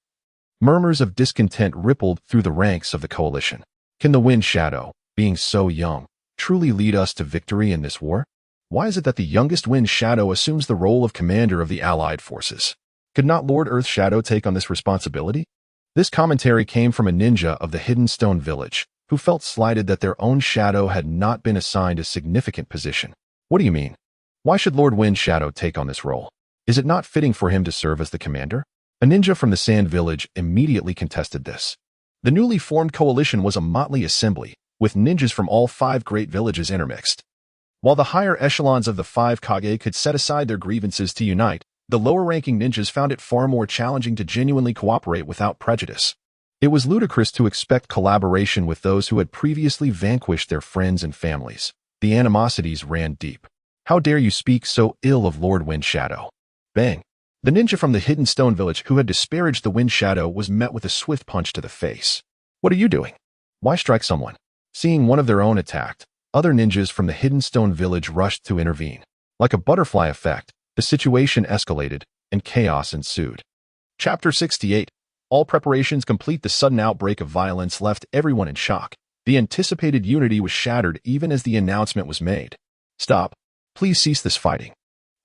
murmurs of discontent rippled through the ranks of the coalition. Can the Wind Shadow, being so young, truly lead us to victory in this war? Why is it that the youngest Wind Shadow assumes the role of commander of the allied forces? Could not Lord Earth Shadow take on this responsibility? This commentary came from a ninja of the Hidden Stone Village, who felt slighted that their own shadow had not been assigned a significant position. What do you mean? Why should Lord Wind Shadow take on this role? Is it not fitting for him to serve as the commander? A ninja from the Sand Village immediately contested this. The newly formed coalition was a motley assembly, with ninjas from all 5 great villages intermixed. While the higher echelons of the 5 Kage could set aside their grievances to unite, the lower-ranking ninjas found it far more challenging to genuinely cooperate without prejudice. It was ludicrous to expect collaboration with those who had previously vanquished their friends and families. The animosities ran deep. How dare you speak so ill of Lord Wind Shadow? Bang! The ninja from the Hidden Stone Village who had disparaged the Wind Shadow was met with a swift punch to the face. What are you doing? Why strike someone? Seeing one of their own attacked, other ninjas from the Hidden Stone Village rushed to intervene. Like a butterfly effect, the situation escalated, and chaos ensued. Chapter 68. All preparations complete. The sudden outbreak of violence left everyone in shock. The anticipated unity was shattered even as the announcement was made. Stop. Please cease this fighting.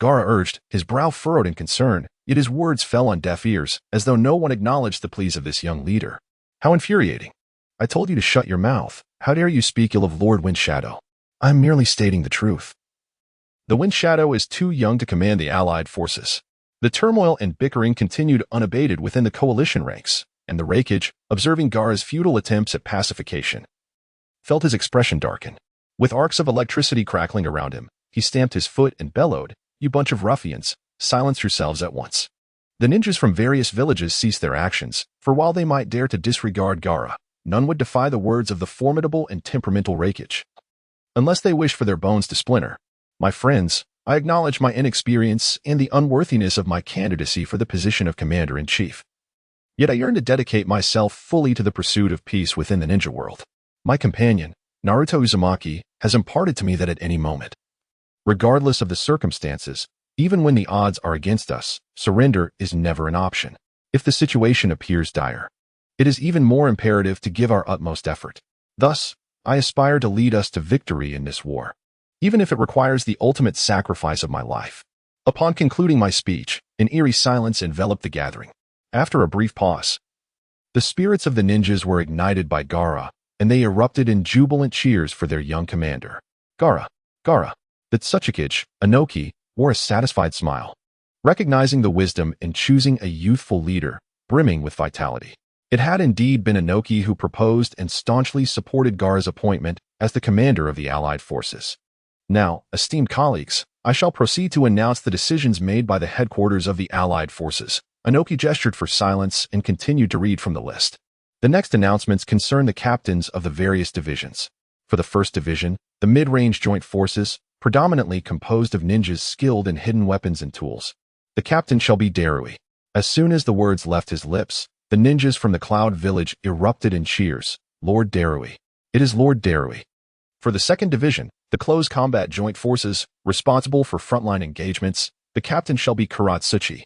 Gaara urged, his brow furrowed in concern, Yet his words fell on deaf ears, as though no one acknowledged the pleas of this young leader. How infuriating. I told you to shut your mouth. How dare you speak ill of Lord Wind Shadow? I am merely stating the truth. The Wind Shadow is too young to command the allied forces. The turmoil and bickering continued unabated within the coalition ranks, and the Raikage, observing Gaara's futile attempts at pacification, felt his expression darken. With arcs of electricity crackling around him, he stamped his foot and bellowed, "You bunch of ruffians, silence yourselves at once." The ninjas from various villages ceased their actions, for while they might dare to disregard Gaara, none would defy the words of the formidable and temperamental Raikage, unless they wished for their bones to splinter. My friends, I acknowledge my inexperience and the unworthiness of my candidacy for the position of Commander-in-Chief. Yet I yearn to dedicate myself fully to the pursuit of peace within the ninja world. My companion, Naruto Uzumaki, has imparted to me that at any moment, regardless of the circumstances, even when the odds are against us, surrender is never an option. If the situation appears dire, it is even more imperative to give our utmost effort. Thus, I aspire to lead us to victory in this war, even if it requires the ultimate sacrifice of my life. Upon concluding my speech, an eerie silence enveloped the gathering. After a brief pause, the spirits of the ninjas were ignited by Gaara, and they erupted in jubilant cheers for their young commander. Gaara, Gaara. The Tsuchikage, Inoki, wore a satisfied smile, recognizing the wisdom in choosing a youthful leader, brimming with vitality. It had indeed been Inoki who proposed and staunchly supported Gaara's appointment as the commander of the allied forces. Now, esteemed colleagues, I shall proceed to announce the decisions made by the headquarters of the allied forces. Inoki gestured for silence and continued to read from the list. The next announcements concern the captains of the various divisions. For the first division, the mid-range joint forces, predominantly composed of ninjas skilled in hidden weapons and tools. The captain shall be Darui. As soon as the words left his lips, the ninjas from the Cloud Village erupted in cheers. Lord Darui. It is Lord Darui. For the second division, the close combat joint forces, responsible for frontline engagements, the captain shall be Karatsuchi.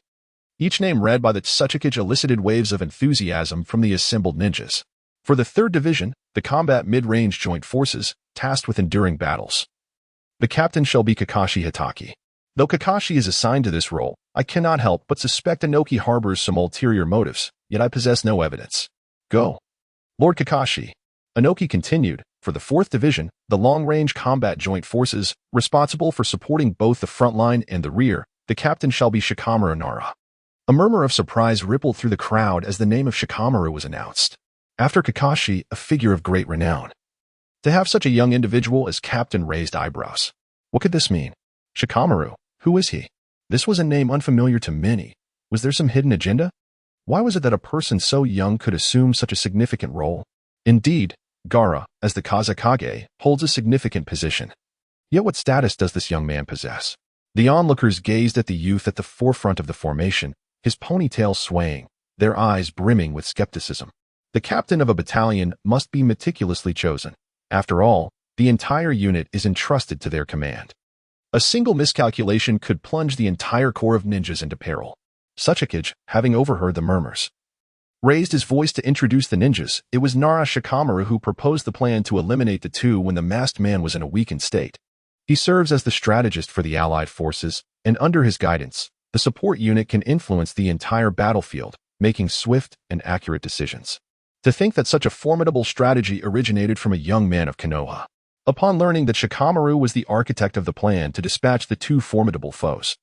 Each name read by the Tsuchikage elicited waves of enthusiasm from the assembled ninjas. For the third division, the combat mid-range joint forces, tasked with enduring battles, the captain shall be Kakashi Hitaki. Though Kakashi is assigned to this role, I cannot help but suspect Inoki harbors some ulterior motives, yet I possess no evidence. Go. Lord Kakashi. Inoki continued. For the fourth division, the long-range combat joint forces, responsible for supporting both the front line and the rear, the captain shall be Shikamaru Nara. A murmur of surprise rippled through the crowd as the name of Shikamaru was announced. After Kakashi, a figure of great renown. To have such a young individual as captain raised eyebrows. What could this mean? Shikamaru, who is he? This was a name unfamiliar to many. Was there some hidden agenda? Why was it that a person so young could assume such a significant role? Indeed, Gaara, as the Kage, holds a significant position. Yet what status does this young man possess? The onlookers gazed at the youth at the forefront of the formation, his ponytail swaying, their eyes brimming with skepticism. The captain of a battalion must be meticulously chosen. After all, the entire unit is entrusted to their command. A single miscalculation could plunge the entire corps of ninjas into peril. Tsuchikage, having overheard the murmurs, raised his voice to introduce the ninjas. It was Nara Shikamaru who proposed the plan to eliminate the two when the masked man was in a weakened state. He serves as the strategist for the allied forces, and under his guidance, the support unit can influence the entire battlefield, making swift and accurate decisions. To think that such a formidable strategy originated from a young man of Konoha. Upon learning that Shikamaru was the architect of the plan to dispatch the two formidable foes,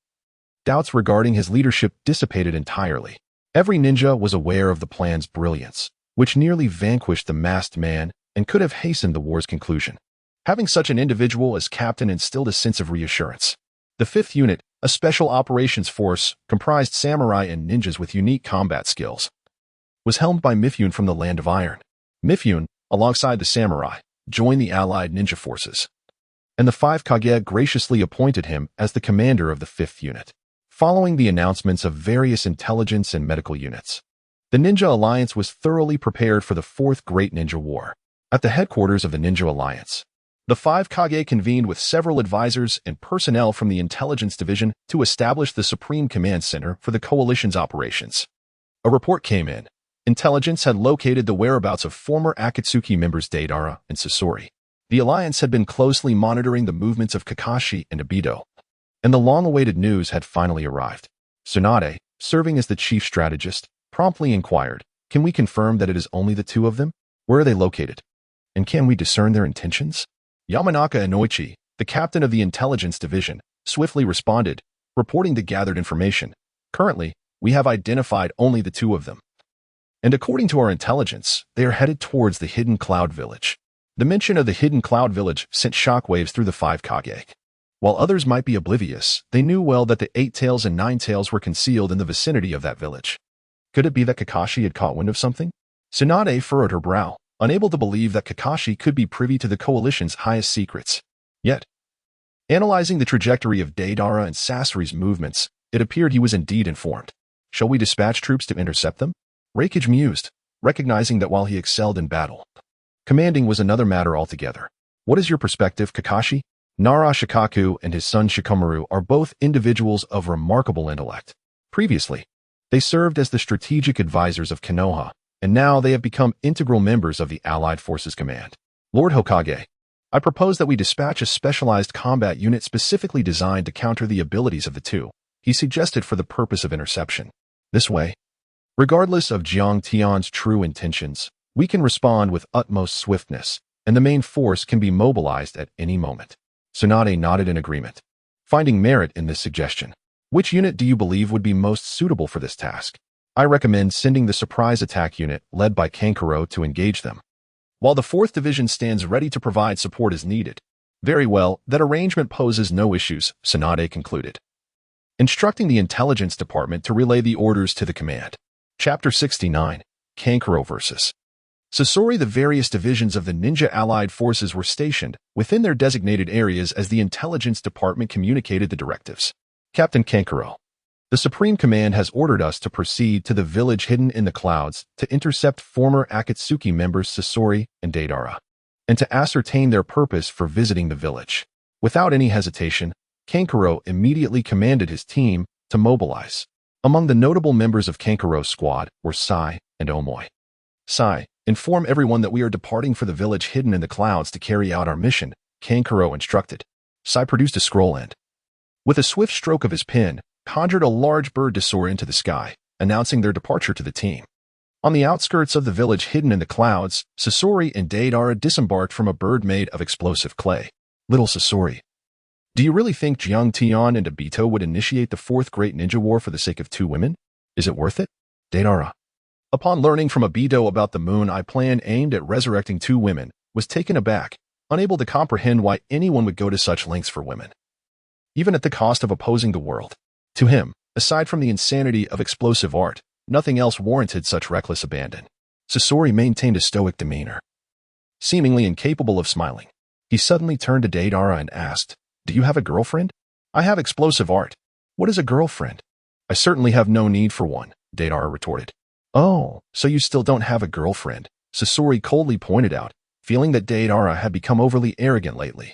doubts regarding his leadership dissipated entirely. Every ninja was aware of the plan's brilliance, which nearly vanquished the masked man and could have hastened the war's conclusion. Having such an individual as captain instilled a sense of reassurance. The 5th unit, a special operations force, comprised samurai and ninjas with unique combat skills, was helmed by Mifune from the Land of Iron. Mifune, alongside the samurai, joined the allied ninja forces, and the 5 Kage graciously appointed him as the commander of the 5th unit. Following the announcements of various intelligence and medical units, the Ninja Alliance was thoroughly prepared for the 4th Great Ninja War. At the headquarters of the Ninja Alliance, the 5 Kage convened with several advisors and personnel from the Intelligence Division to establish the Supreme Command Center for the Coalition's operations. A report came in. Intelligence had located the whereabouts of former Akatsuki members Deidara and Sasori. The Alliance had been closely monitoring the movements of Kakashi and Obito, and the long-awaited news had finally arrived. Tsunade, serving as the chief strategist, promptly inquired, "Can we confirm that it is only the two of them? Where are they located? And can we discern their intentions?" Yamanaka Inoichi, the captain of the intelligence division, swiftly responded, reporting the gathered information. "Currently, we have identified only the two of them. And according to our intelligence, they are headed towards the Hidden Cloud Village." The mention of the Hidden Cloud Village sent shockwaves through the five Kage. While others might be oblivious, they knew well that the Eight Tails and Nine Tails were concealed in the vicinity of that village. Could it be that Kakashi had caught wind of something? Tsunade furrowed her brow, unable to believe that Kakashi could be privy to the coalition's highest secrets. Yet, analyzing the trajectory of Deidara and Sasori's movements, it appeared he was indeed informed. "Shall we dispatch troops to intercept them?" Reikage mused, recognizing that while he excelled in battle, commanding was another matter altogether. "What is your perspective, Kakashi?" Nara Shikaku and his son Shikamaru are both individuals of remarkable intellect. Previously, they served as the strategic advisors of Konoha, and now they have become integral members of the Allied Forces Command. "Lord Hokage, I propose that we dispatch a specialized combat unit specifically designed to counter the abilities of the two," he suggested, for the purpose of interception. "This way, regardless of Jiang Tian's true intentions, we can respond with utmost swiftness, and the main force can be mobilized at any moment." Tsunade nodded in agreement, finding merit in this suggestion. "Which unit do you believe would be most suitable for this task?" "I recommend sending the surprise attack unit led by Kankuro to engage them, while the 4th Division stands ready to provide support as needed." "Very well, that arrangement poses no issues," Tsunade concluded, instructing the intelligence department to relay the orders to the command. Chapter 69, Kankuro vs. Sasori. The various divisions of the ninja allied forces were stationed within their designated areas as the intelligence department communicated the directives. "Captain Kankuro, the Supreme Command has ordered us to proceed to the village hidden in the clouds to intercept former Akatsuki members Sasori and Deidara, and to ascertain their purpose for visiting the village." Without any hesitation, Kankuro immediately commanded his team to mobilize. Among the notable members of Kankuro's squad were Sai and Omoi. "Sai, inform everyone that we are departing for the village hidden in the clouds to carry out our mission," Kankuro instructed. Sai produced a scroll and, with a swift stroke of his pen, conjured a large bird to soar into the sky, announcing their departure to the team. On the outskirts of the village hidden in the clouds, Sasori and Deidara disembarked from a bird made of explosive clay. "Little Sasori, do you really think Jiang Tian and Obito would initiate the 4th Great Ninja War for the sake of 2 women? Is it worth it?" Deidara, upon learning from Obito about the Moon Eye plan aimed at resurrecting 2 women, was taken aback, unable to comprehend why anyone would go to such lengths for women, even at the cost of opposing the world. To him, aside from the insanity of explosive art, nothing else warranted such reckless abandon. Sasori maintained a stoic demeanor, seemingly incapable of smiling. He suddenly turned to Deidara and asked, "Do you have a girlfriend?" "I have explosive art. What is a girlfriend?" "I certainly have no need for one," Deidara retorted. "Oh, so you still don't have a girlfriend," Sasori coldly pointed out, feeling that Deidara had become overly arrogant lately,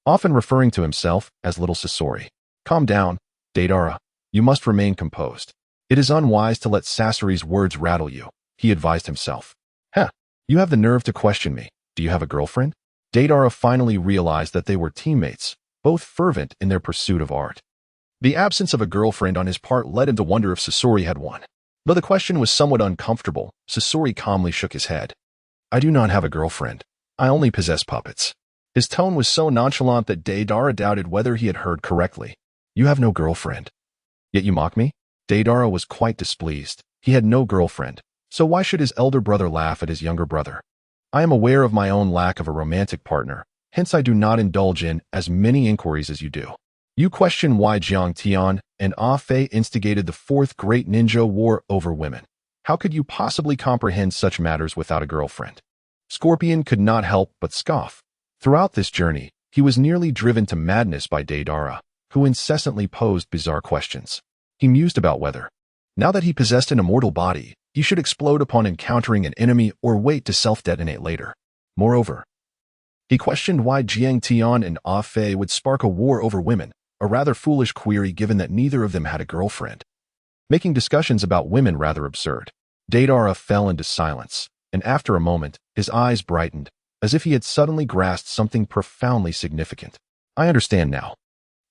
often referring to himself as Little Sasori. "Calm down, Deidara. You must remain composed. It is unwise to let Sasori's words rattle you," he advised himself. "Heh, you have the nerve to question me. Do you have a girlfriend?" Deidara finally realized that they were teammates, both fervent in their pursuit of art. The absence of a girlfriend on his part led him to wonder if Sasori had one. Though the question was somewhat uncomfortable, Sasori calmly shook his head. "I do not have a girlfriend. I only possess puppets." His tone was so nonchalant that Deidara doubted whether he had heard correctly. "You have no girlfriend, yet you mock me?" Deidara was quite displeased. He had no girlfriend, so why should his elder brother laugh at his younger brother? "I am aware of my own lack of a romantic partner, hence I do not indulge in as many inquiries as you do. You question why Jiang Tian and Ah Fei instigated the 4th Great Ninja War over women. How could you possibly comprehend such matters without a girlfriend?" Scorpion could not help but scoff. Throughout this journey, he was nearly driven to madness by Deidara, who incessantly posed bizarre questions. He mused about whether, now that he possessed an immortal body, he should explode upon encountering an enemy or wait to self-detonate later. Moreover, he questioned why Jiang Tian and Ah Fei would spark a war over women, a rather foolish query given that neither of them had a girlfriend, making discussions about women rather absurd. Deidara fell into silence, and after a moment, his eyes brightened, as if he had suddenly grasped something profoundly significant. "I understand now.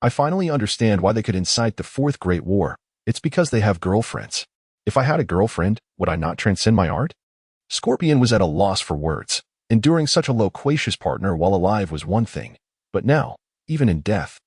I finally understand why they could incite the 4th Great War. It's because they have girlfriends. If I had a girlfriend, would I not transcend my art? Scorpion was at a loss for words. Enduring such a loquacious partner while alive was one thing, but now, even in death,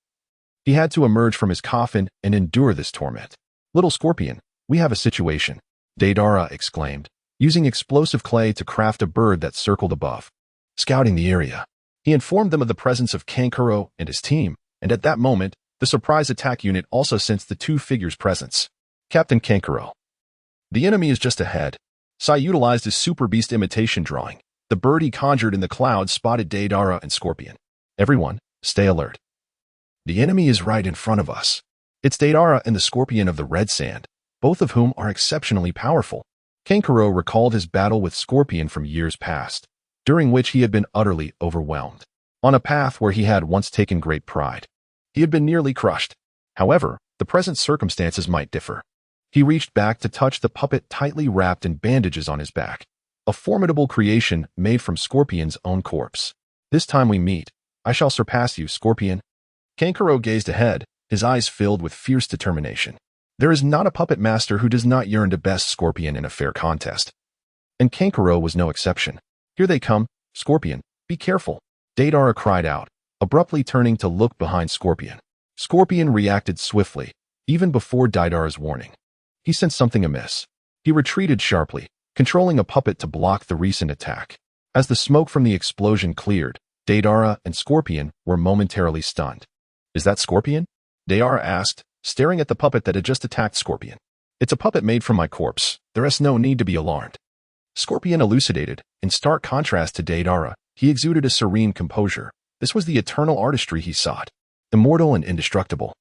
he had to emerge from his coffin and endure this torment. Little Scorpion, we have a situation, Deidara exclaimed, using explosive clay to craft a bird that circled above. Scouting the area, he informed them of the presence of Kankuro and his team, and at that moment, the surprise attack unit also sensed the two figures' presence. Captain Kankuro. The enemy is just ahead. Sai utilized his super beast imitation drawing. The bird he conjured in the clouds spotted Deidara and Scorpion. Everyone, stay alert. The enemy is right in front of us. It's Deidara and the Scorpion of the Red Sand, both of whom are exceptionally powerful. Kankuro recalled his battle with Scorpion from years past, during which he had been utterly overwhelmed. On a path where he had once taken great pride, he had been nearly crushed. However, the present circumstances might differ. He reached back to touch the puppet tightly wrapped in bandages on his back, a formidable creation made from Scorpion's own corpse. This time we meet, I shall surpass you, Scorpion. Kankuro gazed ahead, his eyes filled with fierce determination. There is not a puppet master who does not yearn to best Scorpion in a fair contest. And Kankuro was no exception. Here they come, Scorpion, be careful. Deidara cried out, abruptly turning to look behind Scorpion. Scorpion reacted swiftly, even before Deidara's warning. He sensed something amiss. He retreated sharply, controlling a puppet to block the recent attack. As the smoke from the explosion cleared, Deidara and Scorpion were momentarily stunned. Is that Scorpion? Deidara asked, staring at the puppet that had just attacked Scorpion. It's a puppet made from my corpse. There is no need to be alarmed. Scorpion elucidated. In stark contrast to Deidara, he exuded a serene composure. This was the eternal artistry he sought, immortal and indestructible,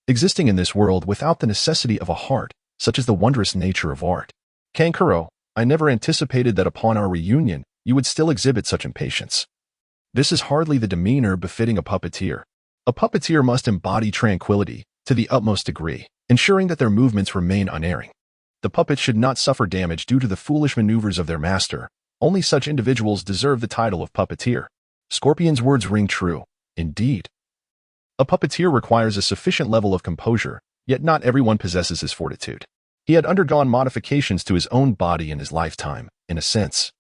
existing in this world without the necessity of a heart, such as the wondrous nature of art. Kankuro, I never anticipated that upon our reunion, you would still exhibit such impatience. This is hardly the demeanor befitting a puppeteer. A puppeteer must embody tranquility to the utmost degree, ensuring that their movements remain unerring. The puppets should not suffer damage due to the foolish maneuvers of their master. Only such individuals deserve the title of puppeteer. Scorpion's words ring true. Indeed. A puppeteer requires a sufficient level of composure, yet not everyone possesses his fortitude. He had undergone modifications to his own body in his lifetime, in a sense.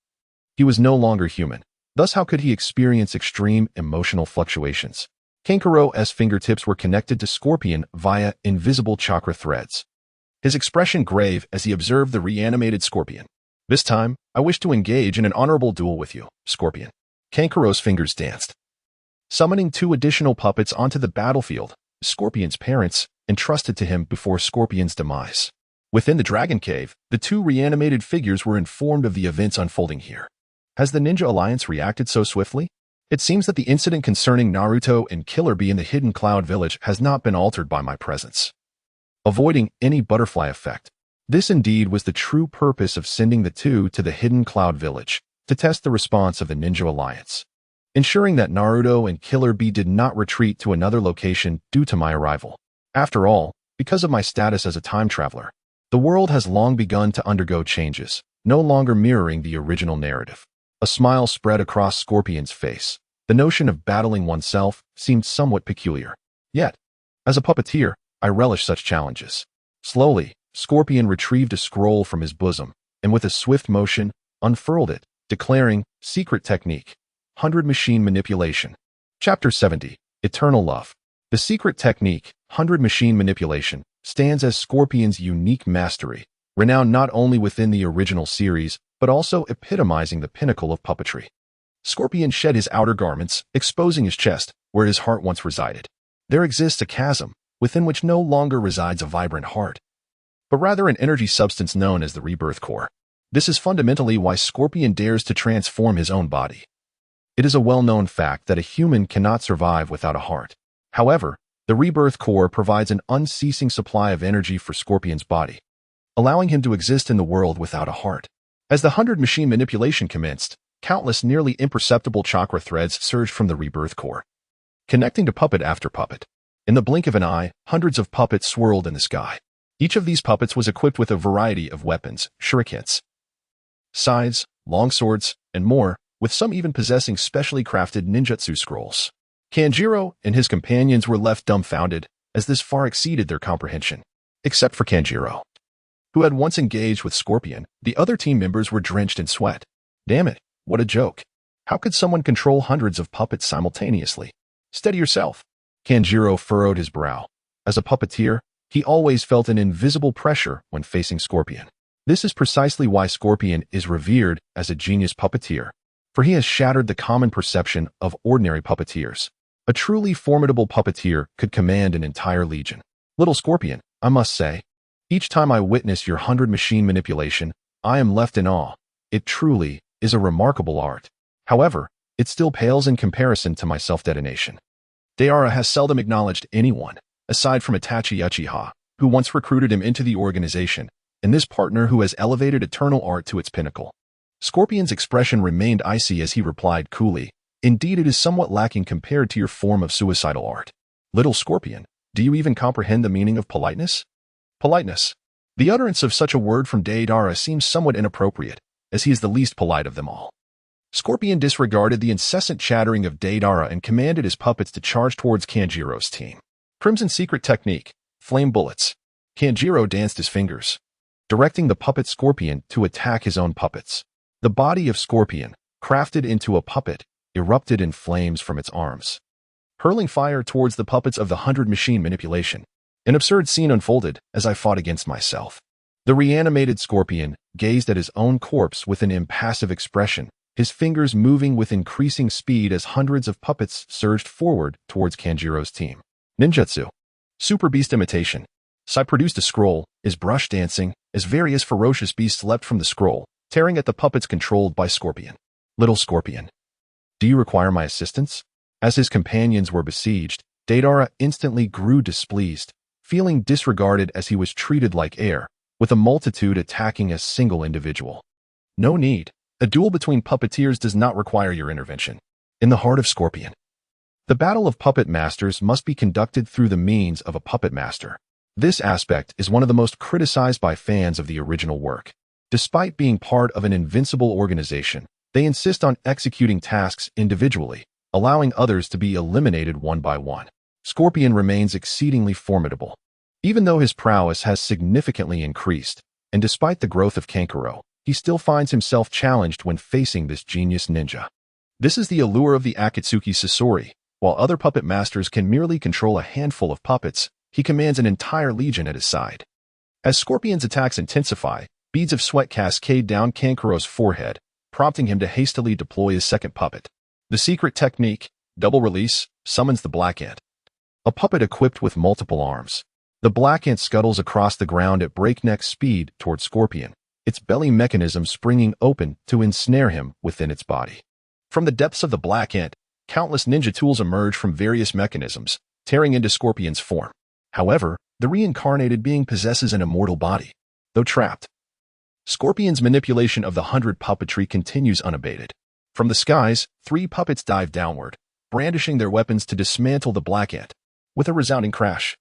He was no longer human. Thus how could he experience extreme emotional fluctuations? Kankuro's fingertips were connected to Scorpion via invisible chakra threads. His expression grave as he observed the reanimated Scorpion. This time, I wish to engage in an honorable duel with you, Scorpion. Kankuro's fingers danced. Summoning two additional puppets onto the battlefield, Scorpion's parents, entrusted to him before Scorpion's demise. Within the Dragon Cave, the two reanimated figures were informed of the events unfolding here. Has the Ninja Alliance reacted so swiftly? It seems that the incident concerning Naruto and Killer Bee in the Hidden Cloud Village has not been altered by my presence. Avoiding any butterfly effect. This indeed was the true purpose of sending the two to the Hidden Cloud Village, to test the response of the Ninja Alliance, ensuring that Naruto and Killer Bee did not retreat to another location due to my arrival. After all, because of my status as a time traveler, the world has long begun to undergo changes, no longer mirroring the original narrative. A smile spread across Scorpion's face. The notion of battling oneself seemed somewhat peculiar. Yet, as a puppeteer, I relish such challenges. Slowly, Scorpion retrieved a scroll from his bosom, and with a swift motion, unfurled it, declaring, Secret Technique, 100 Machine Manipulation. Chapter 70, Eternal Love. The secret technique, 100 Machine Manipulation, stands as Scorpion's unique mastery, renowned not only within the original series, but also epitomizing the pinnacle of puppetry. Scorpion shed his outer garments, exposing his chest, where his heart once resided. There exists a chasm, within which no longer resides a vibrant heart, but rather an energy substance known as the rebirth core. This is fundamentally why Scorpion dares to transform his own body. It is a well-known fact that a human cannot survive without a heart. However, the rebirth core provides an unceasing supply of energy for Scorpion's body, allowing him to exist in the world without a heart. As the 100 Machine Manipulation commenced, countless nearly imperceptible chakra threads surged from the rebirth core, connecting to puppet after puppet. In the blink of an eye, hundreds of puppets swirled in the sky. Each of these puppets was equipped with a variety of weapons, shurikens, scythes, longswords, and more, with some even possessing specially crafted ninjutsu scrolls. Kanjiro and his companions were left dumbfounded, as this far exceeded their comprehension. except for Kanjiro, who had once engaged with Scorpion. The other team members were drenched in sweat. Damn it, what a joke. How could someone control hundreds of puppets simultaneously? Steady yourself. Kanjiro furrowed his brow. As a puppeteer, he always felt an invisible pressure when facing Scorpion. This is precisely why Scorpion is revered as a genius puppeteer, for he has shattered the common perception of ordinary puppeteers. A truly formidable puppeteer could command an entire legion. Little Scorpion, I must say, each time I witness your 100 machine manipulation, I am left in awe. It truly is a remarkable art. However, it still pales in comparison to my self-detonation. Deidara has seldom acknowledged anyone, aside from Itachi Uchiha, who once recruited him into the organization, and this partner who has elevated eternal art to its pinnacle. Scorpion's expression remained icy as he replied coolly, indeed it is somewhat lacking compared to your form of suicidal art. Little Scorpion, do you even comprehend the meaning of politeness? Politeness. The utterance of such a word from Deidara seems somewhat inappropriate, as he is the least polite of them all. Scorpion disregarded the incessant chattering of Deidara and commanded his puppets to charge towards Kanjiro's team. Crimson secret technique, flame bullets. Kanjiro danced his fingers, directing the puppet Scorpion to attack his own puppets. The body of Scorpion, crafted into a puppet, erupted in flames from its arms, hurling fire towards the puppets of the 100 machine manipulation. An absurd scene unfolded as I fought against myself. The reanimated Scorpion gazed at his own corpse with an impassive expression, his fingers moving with increasing speed as hundreds of puppets surged forward towards Kanjiro's team. Ninjutsu. Super beast imitation. Sai produced a scroll, his brush dancing, as various ferocious beasts leapt from the scroll, tearing at the puppets controlled by Scorpion. Little Scorpion, do you require my assistance? As his companions were besieged, Deidara instantly grew displeased, feeling disregarded as he was treated like air, with a multitude attacking a single individual. No need. A duel between puppeteers does not require your intervention. In the heart of Scorpion, the battle of puppet masters must be conducted through the means of a puppet master. This aspect is one of the most criticized by fans of the original work. Despite being part of an invincible organization, they insist on executing tasks individually, allowing others to be eliminated one by one. Scorpion remains exceedingly formidable. Even though his prowess has significantly increased, and despite the growth of Kankuro, he still finds himself challenged when facing this genius ninja. This is the allure of the Akatsuki Sasori. While other puppet masters can merely control a handful of puppets, he commands an entire legion at his side. As Scorpion's attacks intensify, beads of sweat cascade down Kankuro's forehead, prompting him to hastily deploy his second puppet. The secret technique, double release, summons the Black Ant. A puppet equipped with multiple arms. The Black Ant scuttles across the ground at breakneck speed toward Scorpion, its belly mechanism springing open to ensnare him within its body. From the depths of the Black Ant, countless ninja tools emerge from various mechanisms, tearing into Scorpion's form. However, the reincarnated being possesses an immortal body. Though trapped, Scorpion's manipulation of the 100 puppetry continues unabated. From the skies, 3 puppets dive downward, brandishing their weapons to dismantle the Black Ant. With a resounding crash,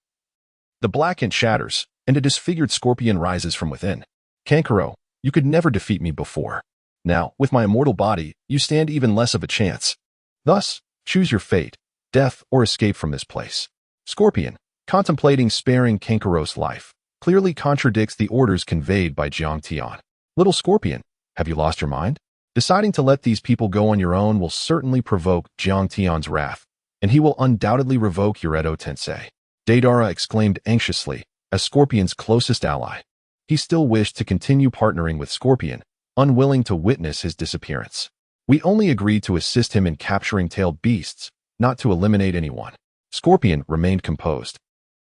the Black Ant shatters, and a disfigured Scorpion rises from within. Kankuro, you could never defeat me before. Now, with my immortal body, you stand even less of a chance. Thus, choose your fate, death or escape from this place. Scorpion, contemplating sparing Kankuro's life, clearly contradicts the orders conveyed by Jiang Tian. Little Scorpion, have you lost your mind? Deciding to let these people go on your own will certainly provoke Jiang Tian's wrath, and he will undoubtedly revoke your Edo Tensei. Deidara exclaimed anxiously, as Scorpion's closest ally. He still wished to continue partnering with Scorpion, unwilling to witness his disappearance. We only agreed to assist him in capturing tailed beasts, not to eliminate anyone. Scorpion remained composed,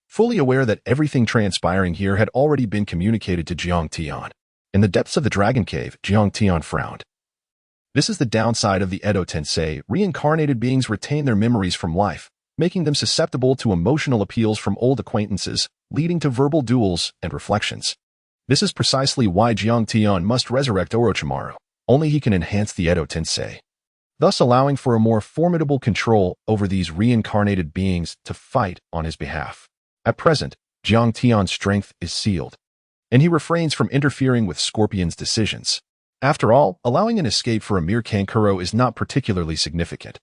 fully aware that everything transpiring here had already been communicated to Jiang Tian. In the depths of the Dragon Cave, Jiang Tian frowned. This is the downside of the Edo Tensei. Reincarnated beings retain their memories from life, making them susceptible to emotional appeals from old acquaintances, leading to verbal duels and reflections. This is precisely why Jiang Tian must resurrect Orochimaru. Only he can enhance the Edo Tensei, thus allowing for a more formidable control over these reincarnated beings to fight on his behalf. At present, Jiang Tian's strength is sealed, and he refrains from interfering with Scorpion's decisions. After all, allowing an escape for a mere Kankuro is not particularly significant,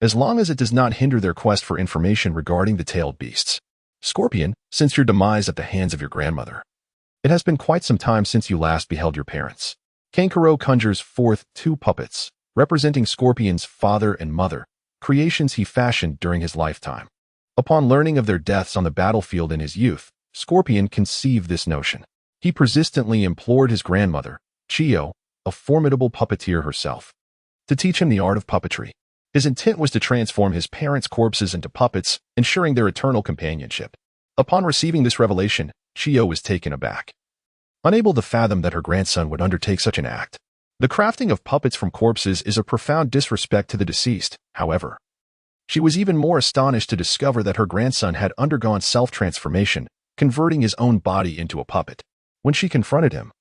as long as it does not hinder their quest for information regarding the tailed beasts. Scorpion, since your demise at the hands of your grandmother. It has been quite some time since you last beheld your parents. Kankuro conjures forth two puppets, representing Scorpion's father and mother, creations he fashioned during his lifetime. Upon learning of their deaths on the battlefield in his youth, Scorpion conceived this notion. He persistently implored his grandmother, Chiyo, a formidable puppeteer herself, to teach him the art of puppetry. His intent was to transform his parents' corpses into puppets, ensuring their eternal companionship. Upon receiving this revelation, Chiyo was taken aback, unable to fathom that her grandson would undertake such an act. The crafting of puppets from corpses is a profound disrespect to the deceased, however. She was even more astonished to discover that her grandson had undergone self-transformation, converting his own body into a puppet. When she confronted him,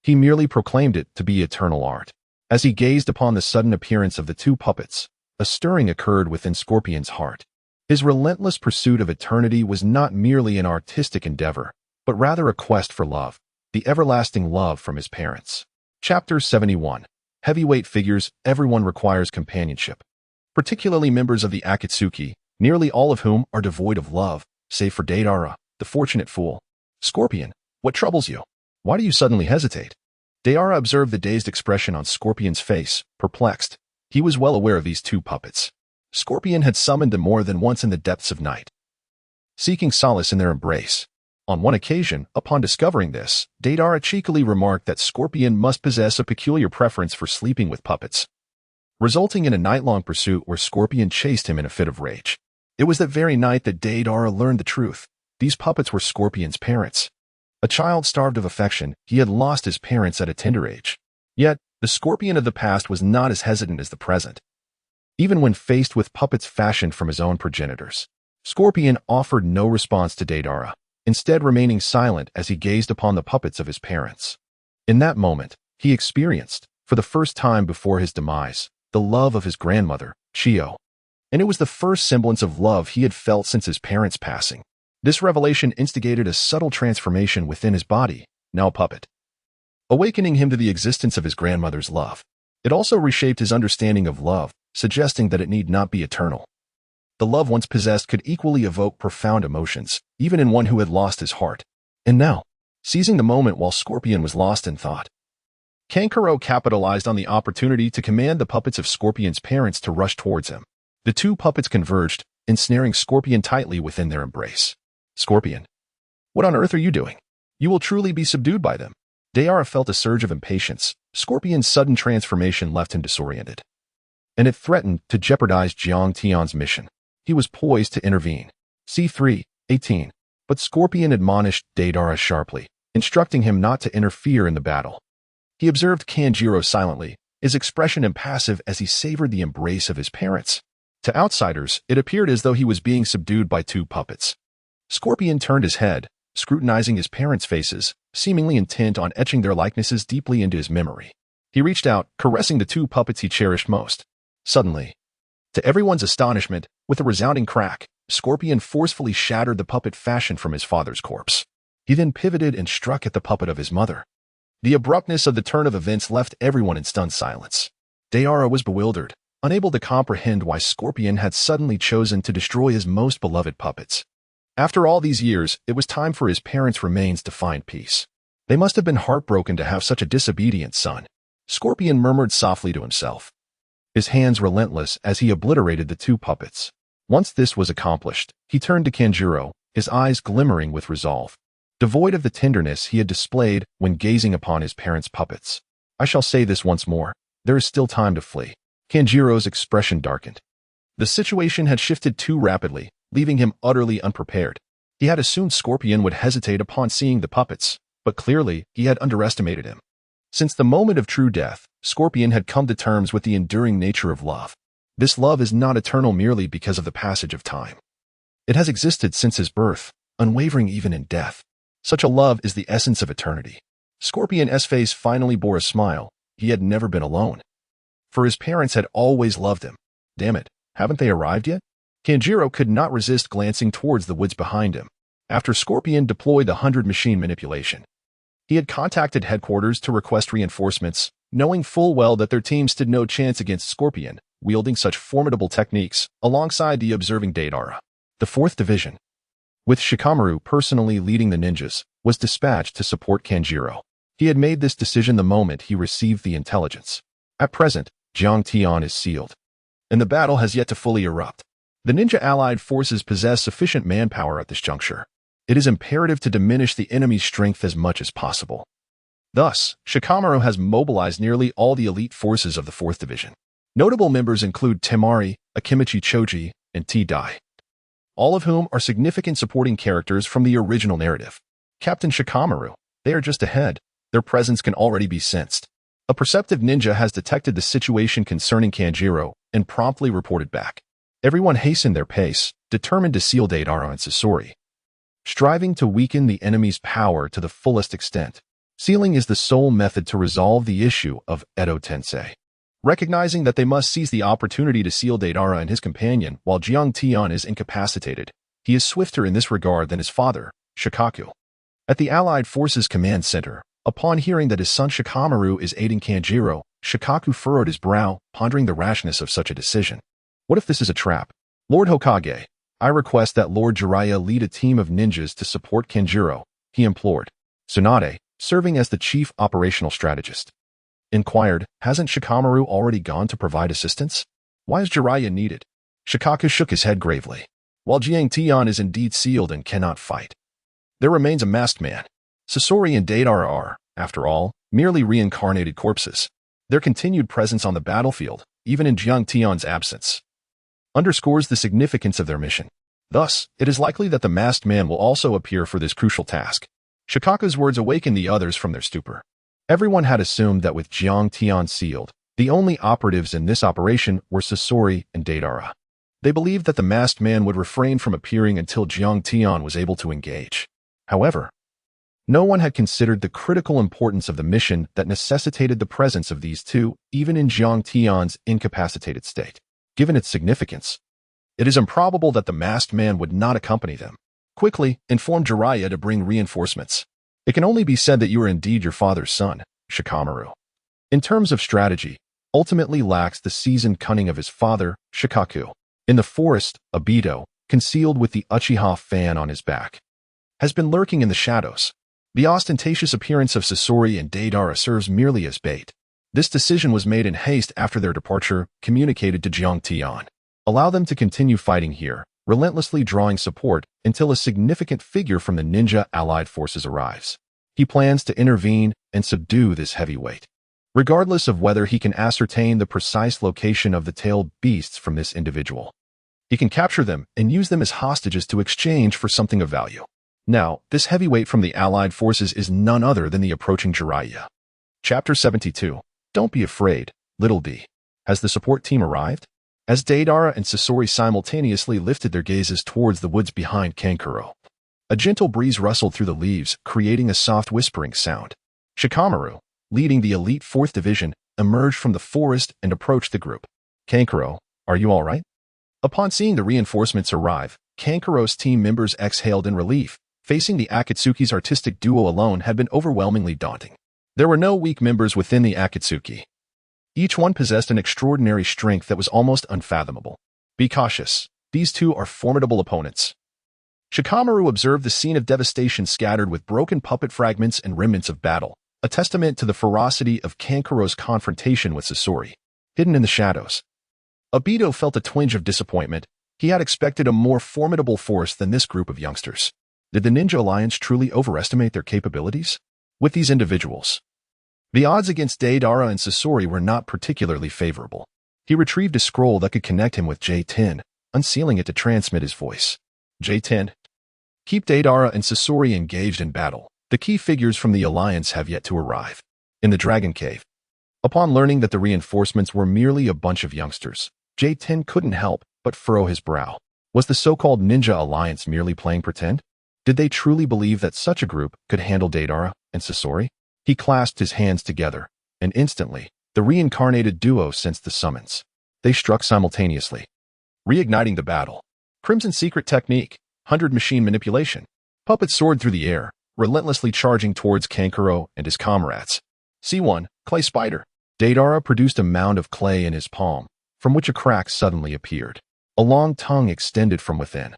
he merely proclaimed it to be eternal art. As he gazed upon the sudden appearance of the two puppets, a stirring occurred within Scorpion's heart. His relentless pursuit of eternity was not merely an artistic endeavor, but rather a quest for love, the everlasting love from his parents. Chapter 71. Heavyweight figures. Everyone requires companionship, particularly members of the Akatsuki, nearly all of whom are devoid of love, save for Deidara, the fortunate fool. Scorpion, what troubles you? Why do you suddenly hesitate? Deidara observed the dazed expression on Scorpion's face, perplexed. He was well aware of these two puppets. Scorpion had summoned them more than once in the depths of night, seeking solace in their embrace. On one occasion, upon discovering this, Deidara cheekily remarked that Scorpion must possess a peculiar preference for sleeping with puppets, resulting in a night-long pursuit where Scorpion chased him in a fit of rage. It was that very night that Deidara learned the truth. These puppets were Scorpion's parents. A child starved of affection, he had lost his parents at a tender age. Yet, the Scorpion of the past was not as hesitant as the present. Even when faced with puppets fashioned from his own progenitors, Scorpion offered no response to Deidara, instead remaining silent as he gazed upon the puppets of his parents. In that moment, he experienced, for the first time before his demise, the love of his grandmother, Chiyo. And it was the first semblance of love he had felt since his parents' passing. This revelation instigated a subtle transformation within his body, now a puppet, awakening him to the existence of his grandmother's love. It also reshaped his understanding of love, suggesting that it need not be eternal. The love once possessed could equally evoke profound emotions, even in one who had lost his heart. And now, seizing the moment while Scorpion was lost in thought, Kankuro capitalized on the opportunity to command the puppets of Scorpion's parents to rush towards him. The two puppets converged, ensnaring Scorpion tightly within their embrace. Scorpion, what on earth are you doing? You will truly be subdued by them. Deidara felt a surge of impatience. Scorpion's sudden transformation left him disoriented, and it threatened to jeopardize Jiang Tian's mission. He was poised to intervene. C3:18. But Scorpion admonished Deidara sharply, instructing him not to interfere in the battle. He observed Kanjiro silently, his expression impassive as he savored the embrace of his parents. To outsiders, it appeared as though he was being subdued by two puppets. Scorpion turned his head, scrutinizing his parents' faces, seemingly intent on etching their likenesses deeply into his memory. He reached out, caressing the two puppets he cherished most. Suddenly, to everyone's astonishment, with a resounding crack, Scorpion forcefully shattered the puppet fashioned from his father's corpse. He then pivoted and struck at the puppet of his mother. The abruptness of the turn of events left everyone in stunned silence. Deidara was bewildered, unable to comprehend why Scorpion had suddenly chosen to destroy his most beloved puppets. After all these years, it was time for his parents' remains to find peace. They must have been heartbroken to have such a disobedient son. Scorpion murmured softly to himself, his hands relentless as he obliterated the two puppets. Once this was accomplished, he turned to Kanjiro, his eyes glimmering with resolve, devoid of the tenderness he had displayed when gazing upon his parents' puppets. I shall say this once more, there is still time to flee. Kanjiro's expression darkened. The situation had shifted too rapidly, leaving him utterly unprepared. He had assumed Scorpion would hesitate upon seeing the puppets, but clearly he had underestimated him. Since the moment of true death, Scorpion had come to terms with the enduring nature of love. This love is not eternal merely because of the passage of time. It has existed since his birth, unwavering even in death. Such a love is the essence of eternity. Scorpion's face finally bore a smile. He had never been alone, for his parents had always loved him. Damn it, haven't they arrived yet? Kanjiro could not resist glancing towards the woods behind him. After Scorpion deployed the 100 machine manipulation, he had contacted headquarters to request reinforcements, knowing full well that their team stood no chance against Scorpion, wielding such formidable techniques, alongside the observing Deidara. The 4th Division. with Shikamaru personally leading the ninjas, was dispatched to support Kanjiro. He had made this decision the moment he received the intelligence. At present, Jiang Tian is sealed, and the battle has yet to fully erupt. The ninja allied forces possess sufficient manpower at this juncture. It is imperative to diminish the enemy's strength as much as possible. Thus, Shikamaru has mobilized nearly all the elite forces of the 4th Division. Notable members include Temari, Akimichi Choji, and T-Dai, all of whom are significant supporting characters from the original narrative. Captain Shikamaru, they are just ahead. Their presence can already be sensed. A perceptive ninja has detected the situation concerning Kanjiro and promptly reported back. Everyone hastened their pace, determined to seal Deidara and Sasori, striving to weaken the enemy's power to the fullest extent. Sealing is the sole method to resolve the issue of Edo Tensei. Recognizing that they must seize the opportunity to seal Deidara and his companion while Jiang Tian is incapacitated, he is swifter in this regard than his father, Shikaku. At the Allied Forces Command Center, upon hearing that his son Shikamaru is aiding Kanjiro, Shikaku furrowed his brow, pondering the rashness of such a decision. What if this is a trap? Lord Hokage, I request that Lord Jiraiya lead a team of ninjas to support Kanjiro, he implored. Tsunade, serving as the chief operational strategist, inquired, hasn't Shikamaru already gone to provide assistance? Why is Jiraiya needed? Shikaku shook his head gravely. While Jiang Tian is indeed sealed and cannot fight, there remains a masked man. Sasori and Deidara are, after all, merely reincarnated corpses. Their continued presence on the battlefield, even in Jiang Tian's absence, underscores the significance of their mission. Thus, it is likely that the masked man will also appear for this crucial task. Shikaku's words awakened the others from their stupor. Everyone had assumed that with Jiang Tian sealed, the only operatives in this operation were Sasori and Deidara. They believed that the masked man would refrain from appearing until Jiang Tian was able to engage. However, no one had considered the critical importance of the mission that necessitated the presence of these two, even in Jiang Tian's incapacitated state. Given its significance, it is improbable that the masked man would not accompany them. Quickly, inform Jiraiya to bring reinforcements. It can only be said that you are indeed your father's son, Shikamaru. In terms of strategy, ultimately lacks the seasoned cunning of his father, Shikaku. In the forest, Obito, concealed with the Uchiha fan on his back, has been lurking in the shadows. The ostentatious appearance of Sasori and Deidara serves merely as bait. This decision was made in haste after their departure, communicated to Jiang Tian. Allow them to continue fighting here, relentlessly drawing support until a significant figure from the ninja allied forces arrives. He plans to intervene and subdue this heavyweight, regardless of whether he can ascertain the precise location of the tailed beasts from this individual. He can capture them and use them as hostages to exchange for something of value. Now, this heavyweight from the allied forces is none other than the approaching Jiraiya. Chapter 72. Don't be afraid, little D. Has the support team arrived? As Deidara and Sasori simultaneously lifted their gazes towards the woods behind Kankuro, a gentle breeze rustled through the leaves, creating a soft whispering sound. Shikamaru, leading the elite 4th Division, emerged from the forest and approached the group. Kankuro, are you all right? Upon seeing the reinforcements arrive, Kankuro's team members exhaled in relief. Facing the Akatsuki's artistic duo alone had been overwhelmingly daunting. There were no weak members within the Akatsuki. Each one possessed an extraordinary strength that was almost unfathomable. Be cautious. These two are formidable opponents. Shikamaru observed the scene of devastation scattered with broken puppet fragments and remnants of battle, a testament to the ferocity of Kankuro's confrontation with Sasori, hidden in the shadows. Obito felt a twinge of disappointment. He had expected a more formidable force than this group of youngsters. Did the Ninja Alliance truly overestimate their capabilities? With these individuals, the odds against Deidara and Sasori were not particularly favorable. He retrieved a scroll that could connect him with J10, unsealing it to transmit his voice. J10. Keep Deidara and Sasori engaged in battle. The key figures from the Alliance have yet to arrive. In the Dragon Cave. Upon learning that the reinforcements were merely a bunch of youngsters, J10 couldn't help but furrow his brow. Was the so-called Ninja Alliance merely playing pretend? Did they truly believe that such a group could handle Deidara and Sasori? He clasped his hands together, and instantly, the reincarnated duo sensed the summons. They struck simultaneously, reigniting the battle. Crimson secret technique, 100 machine manipulation. Puppets soared through the air, relentlessly charging towards Kankuro and his comrades. C1, clay spider. Deidara produced a mound of clay in his palm, from which a crack suddenly appeared. A long tongue extended from within.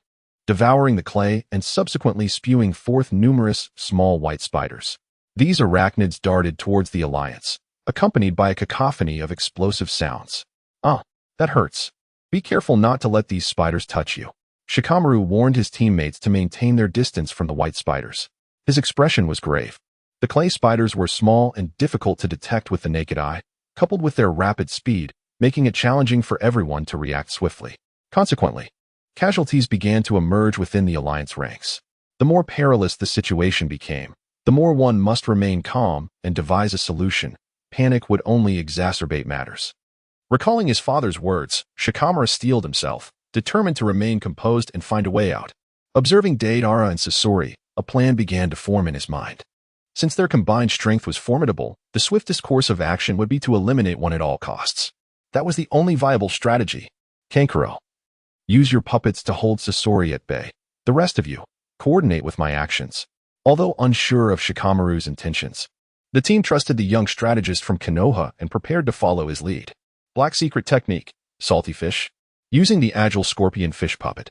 devouring the clay and subsequently spewing forth numerous small white spiders. These arachnids darted towards the alliance, accompanied by a cacophony of explosive sounds. "Ah, that hurts. Be careful not to let these spiders touch you." Shikamaru warned his teammates to maintain their distance from the white spiders. His expression was grave. The clay spiders were small and difficult to detect with the naked eye, coupled with their rapid speed, making it challenging for everyone to react swiftly. Consequently, casualties began to emerge within the alliance ranks. The more perilous the situation became, the more one must remain calm and devise a solution. Panic would only exacerbate matters. Recalling his father's words, Shikamaru steeled himself, determined to remain composed and find a way out. Observing Deidara and Sasori, a plan began to form in his mind. Since their combined strength was formidable, the swiftest course of action would be to eliminate one at all costs. That was the only viable strategy. Kankuro, use your puppets to hold Sasori at bay. The rest of you, coordinate with my actions. Although unsure of Shikamaru's intentions, the team trusted the young strategist from Konoha and prepared to follow his lead. Black secret technique, salty fish. Using the agile scorpion fish puppet,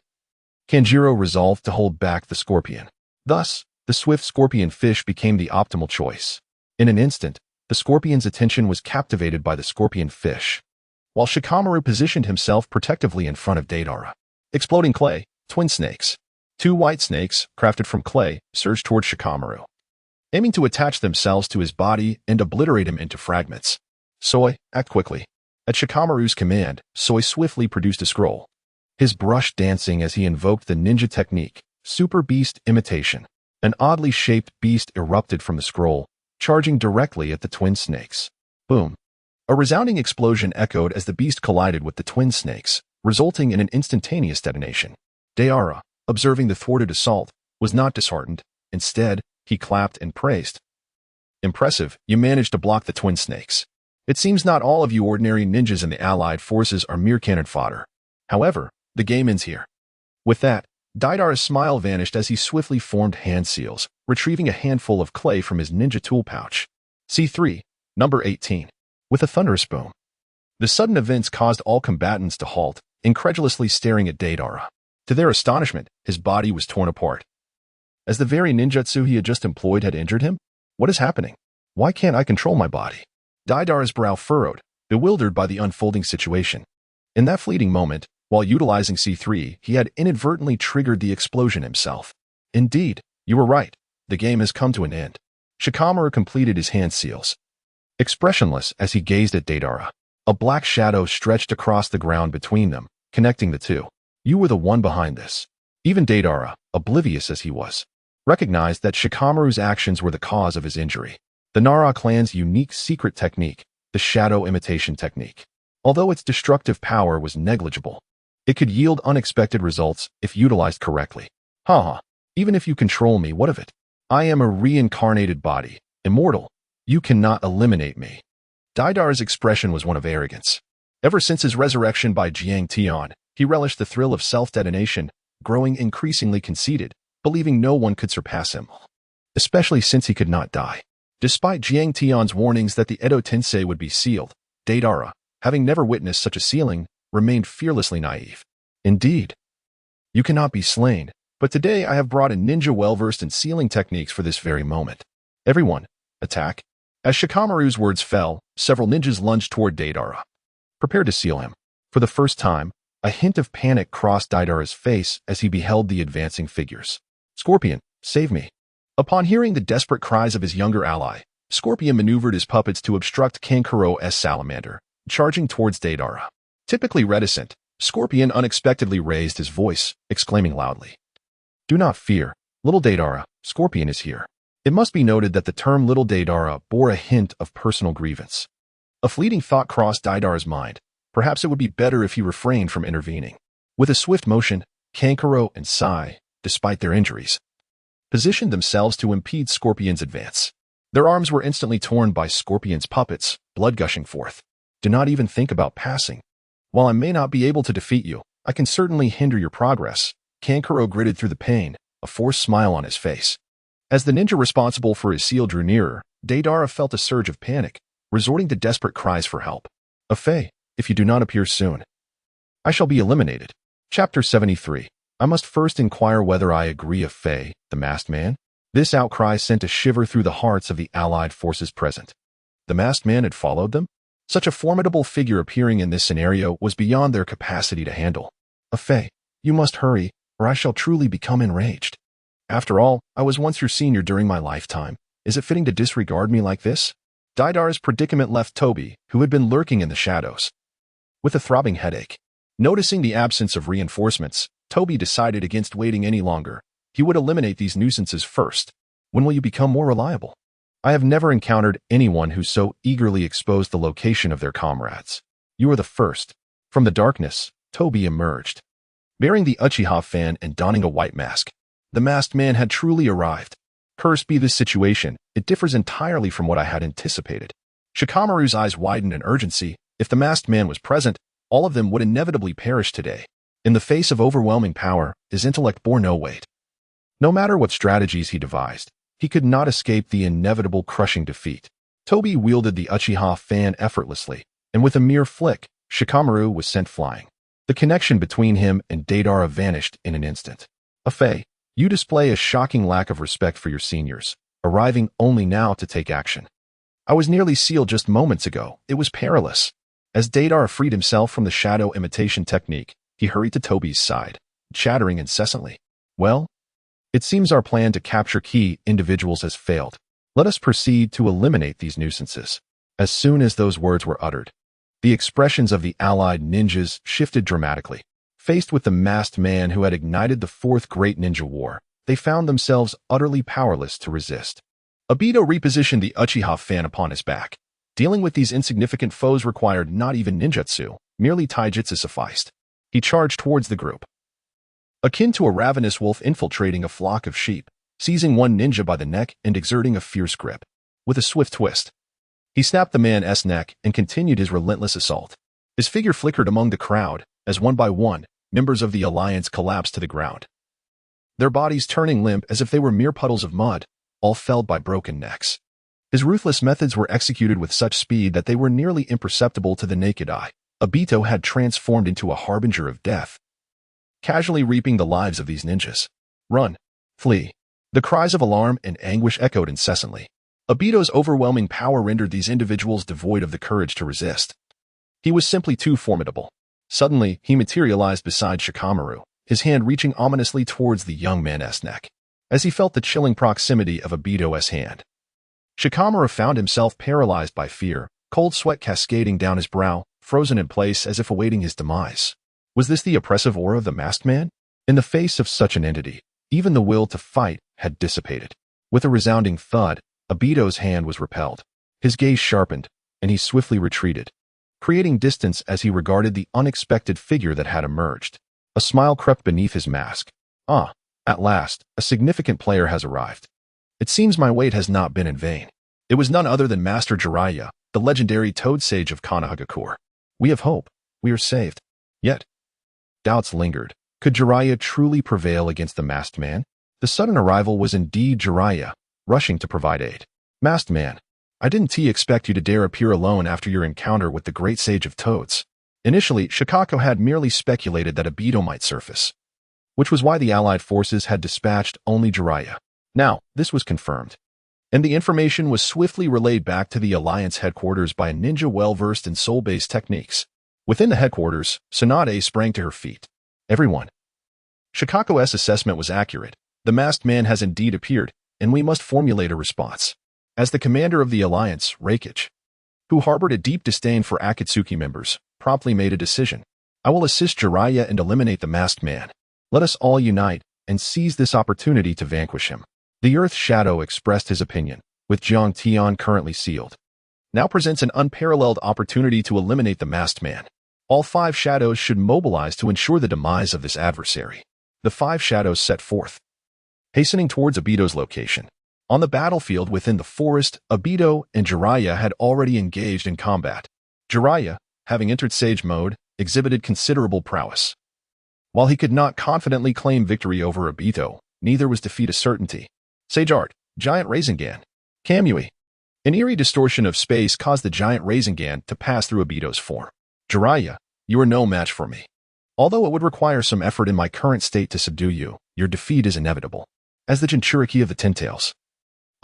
Kanjiro resolved to hold back the scorpion. Thus, the swift scorpion fish became the optimal choice. In an instant, the scorpion's attention was captivated by the scorpion fish, while Shikamaru positioned himself protectively in front of Deidara. Exploding clay, twin snakes. Two white snakes, crafted from clay, surged toward Shikamaru, aiming to attach themselves to his body and obliterate him into fragments. Soi, act quickly. At Shikamaru's command, Soi swiftly produced a scroll, his brush dancing as he invoked the ninja technique, Super Beast Imitation. An oddly shaped beast erupted from the scroll, charging directly at the twin snakes. Boom! A resounding explosion echoed as the beast collided with the twin snakes, resulting in an instantaneous detonation. Deidara, observing the thwarted assault, was not disheartened. Instead, he clapped and praised. "Impressive, you managed to block the twin snakes. It seems not all of you ordinary ninjas in the allied forces are mere cannon fodder. However, the game ends here." With that, Deidara's smile vanished as he swiftly formed hand seals, retrieving a handful of clay from his ninja tool pouch. C3, number 18. With a thunderous boom, the sudden events caused all combatants to halt, incredulously staring at Deidara. To their astonishment, his body was torn apart. As the very ninjutsu he had just employed had injured him? What is happening? Why can't I control my body? Deidara's brow furrowed, bewildered by the unfolding situation. In that fleeting moment, while utilizing C3, he had inadvertently triggered the explosion himself. Indeed, you were right. The game has come to an end. Shikamaru completed his hand seals. Expressionless as he gazed at Deidara, a black shadow stretched across the ground between them, connecting the two. You were the one behind this. Even Deidara, oblivious as he was, recognized that Shikamaru's actions were the cause of his injury. The Nara clan's unique secret technique, the shadow imitation technique. Although its destructive power was negligible, it could yield unexpected results if utilized correctly. Haha, even if you control me, what of it? I am a reincarnated body, immortal. You cannot eliminate me. Deidara's expression was one of arrogance. Ever since his resurrection by Jiang Tian, he relished the thrill of self-detonation, growing increasingly conceited, believing no one could surpass him, especially since he could not die. Despite Jiang Tian's warnings that the Edo Tensei would be sealed, Deidara, having never witnessed such a sealing, remained fearlessly naive. Indeed, you cannot be slain, but today I have brought a ninja well-versed in sealing techniques for this very moment. Everyone, attack. As Shikamaru's words fell, several ninjas lunged toward Deidara, prepared to seal him. For the first time, a hint of panic crossed Deidara's face as he beheld the advancing figures. Scorpion, save me. Upon hearing the desperate cries of his younger ally, Scorpion maneuvered his puppets to obstruct Kankuro's salamander, charging towards Deidara. Typically reticent, Scorpion unexpectedly raised his voice, exclaiming loudly, "Do not fear, little Deidara, Scorpion is here." It must be noted that the term little Deidara bore a hint of personal grievance. A fleeting thought crossed Deidara's mind. Perhaps it would be better if he refrained from intervening. With a swift motion, Kankuro and Sai, despite their injuries, positioned themselves to impede Scorpion's advance. Their arms were instantly torn by Scorpion's puppets, blood gushing forth. Do not even think about passing. While I may not be able to defeat you, I can certainly hinder your progress. Kankuro gritted through the pain, a forced smile on his face. As the ninja responsible for his seal drew nearer, Deidara felt a surge of panic, resorting to desperate cries for help. Afei, if you do not appear soon, I shall be eliminated. Chapter 73. I must first inquire whether I agree of Fei, the masked man. This outcry sent a shiver through the hearts of the allied forces present. The masked man had followed them? Such a formidable figure appearing in this scenario was beyond their capacity to handle. Fei, you must hurry, or I shall truly become enraged. After all, I was once your senior during my lifetime. Is it fitting to disregard me like this? Daidar's predicament left Toby, who had been lurking in the shadows, with a throbbing headache. Noticing the absence of reinforcements, Toby decided against waiting any longer. He would eliminate these nuisances first. When will you become more reliable? I have never encountered anyone who so eagerly exposed the location of their comrades. You are the first. From the darkness, Toby emerged, bearing the Uchiha fan and donning a white mask. The masked man had truly arrived. Cursed be this situation, it differs entirely from what I had anticipated. Shikamaru's eyes widened in urgency. If the masked man was present, all of them would inevitably perish today. In the face of overwhelming power, his intellect bore no weight. No matter what strategies he devised, he could not escape the inevitable crushing defeat. Toby wielded the Uchiha fan effortlessly, and with a mere flick, Shikamaru was sent flying. The connection between him and Deidara vanished in an instant. Fei, you display a shocking lack of respect for your seniors, arriving only now to take action. I was nearly sealed just moments ago. It was perilous. As Deidara freed himself from the shadow imitation technique, he hurried to Toby's side, chattering incessantly. Well, it seems our plan to capture key individuals has failed. Let us proceed to eliminate these nuisances. As soon as those words were uttered, the expressions of the allied ninjas shifted dramatically. Faced with the masked man who had ignited the Fourth Great Ninja War, they found themselves utterly powerless to resist. Obito repositioned the Uchiha fan upon his back. Dealing with these insignificant foes required not even ninjutsu, merely taijutsu sufficed. He charged towards the group, akin to a ravenous wolf infiltrating a flock of sheep, seizing one ninja by the neck and exerting a fierce grip. With a swift twist, he snapped the man's neck and continued his relentless assault. His figure flickered among the crowd, as one by one, members of the alliance collapsed to the ground, their bodies turning limp as if they were mere puddles of mud, all felled by broken necks. His ruthless methods were executed with such speed that they were nearly imperceptible to the naked eye. Obito had transformed into a harbinger of death, casually reaping the lives of these ninjas. Run! Flee! The cries of alarm and anguish echoed incessantly. Obito's overwhelming power rendered these individuals devoid of the courage to resist. He was simply too formidable. Suddenly, he materialized beside Shikamaru, his hand reaching ominously towards the young man's neck. As he felt the chilling proximity of Obito's hand, Shikamaru found himself paralyzed by fear, cold sweat cascading down his brow, frozen in place as if awaiting his demise. Was this the oppressive aura of the masked man? In the face of such an entity, even the will to fight had dissipated. With a resounding thud, Obito's hand was repelled. His gaze sharpened, and he swiftly retreated, creating distance as he regarded the unexpected figure that had emerged. A smile crept beneath his mask. Ah, at last, a significant player has arrived. It seems my wait has not been in vain. It was none other than Master Jiraiya, the legendary Toad Sage of Konohagakure. We have hope. We are saved. Yet, doubts lingered. Could Jiraiya truly prevail against the masked man? The sudden arrival was indeed Jiraiya, rushing to provide aid. Masked man, I didn't expect you to dare appear alone after your encounter with the great sage of toads. Initially, Shikako had merely speculated that Obito might surface, which was why the allied forces had dispatched only Jiraiya. Now, this was confirmed, and the information was swiftly relayed back to the Alliance headquarters by a ninja well-versed in soul-based techniques. Within the headquarters, Tsunade sprang to her feet. Everyone. Shikako's assessment was accurate. The masked man has indeed appeared, and we must formulate a response. As the commander of the Alliance, Reikage, who harbored a deep disdain for Akatsuki members, promptly made a decision. I will assist Jiraiya and eliminate the masked man. Let us all unite and seize this opportunity to vanquish him. The Earth Shadow expressed his opinion, with Jiang Tian currently sealed. Now presents an unparalleled opportunity to eliminate the masked man. All 5 shadows should mobilize to ensure the demise of this adversary. The 5 shadows set forth, hastening towards Obito's location. On the battlefield within the forest, Obito and Jiraiya had already engaged in combat. Jiraiya, having entered Sage mode, exhibited considerable prowess. While he could not confidently claim victory over Obito, neither was defeat a certainty. Sage Art, Giant Rasengan. Kamui. An eerie distortion of space caused the giant Rasengan to pass through Obito's form. Jiraiya, you are no match for me. Although it would require some effort in my current state to subdue you, your defeat is inevitable. As the Jinchuriki of the Ten Tails.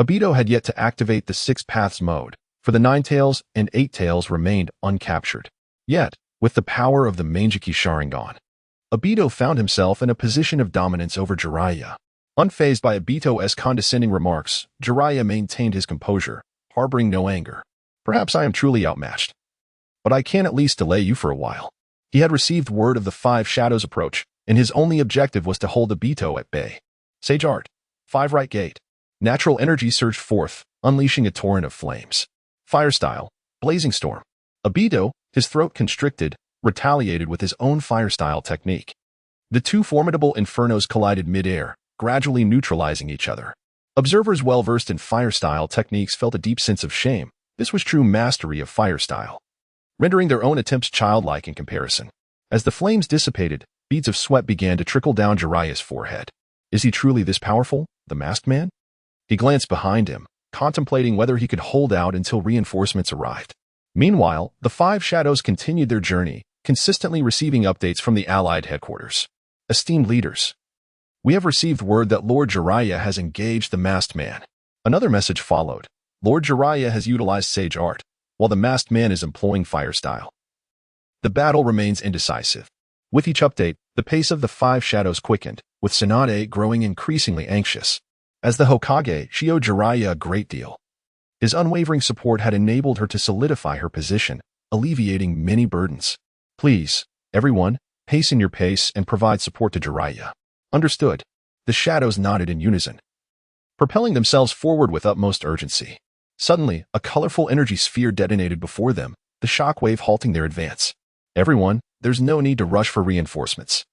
Obito had yet to activate the Six Paths mode, for the Nine Tails and Eight Tails remained uncaptured. Yet, with the power of the Manjiki Sharingan, Obito found himself in a position of dominance over Jiraiya. Unfazed by Obito's condescending remarks, Jiraiya maintained his composure, harboring no anger. Perhaps I am truly outmatched, but I can at least delay you for a while. He had received word of the Five Shadows approach, and his only objective was to hold Obito at bay. Sage Art. Five Right Gate. Natural energy surged forth, unleashing a torrent of flames. Fire Style. Blazing Storm. Obito, his throat constricted, retaliated with his own fire style technique. The two formidable infernos collided mid-air, gradually neutralizing each other. Observers well-versed in fire style techniques felt a deep sense of shame. This was true mastery of fire style, rendering their own attempts childlike in comparison. As the flames dissipated, beads of sweat began to trickle down Jiraiya's forehead. Is he truly this powerful, the masked man? He glanced behind him, contemplating whether he could hold out until reinforcements arrived. Meanwhile, the Five Shadows continued their journey, consistently receiving updates from the Allied headquarters. Esteemed leaders, we have received word that Lord Jiraiya has engaged the masked man. Another message followed. Lord Jiraiya has utilized Sage Art, while the masked man is employing fire style. The battle remains indecisive. With each update, the pace of the Five Shadows quickened, with Tsunade growing increasingly anxious. As the Hokage, she owed Jiraiya a great deal. His unwavering support had enabled her to solidify her position, alleviating many burdens. Please, everyone, hasten your pace and provide support to Jiraiya. Understood. The shadows nodded in unison, propelling themselves forward with utmost urgency. Suddenly, a colorful energy sphere detonated before them, the shockwave halting their advance. Everyone, there's no need to rush for reinforcements.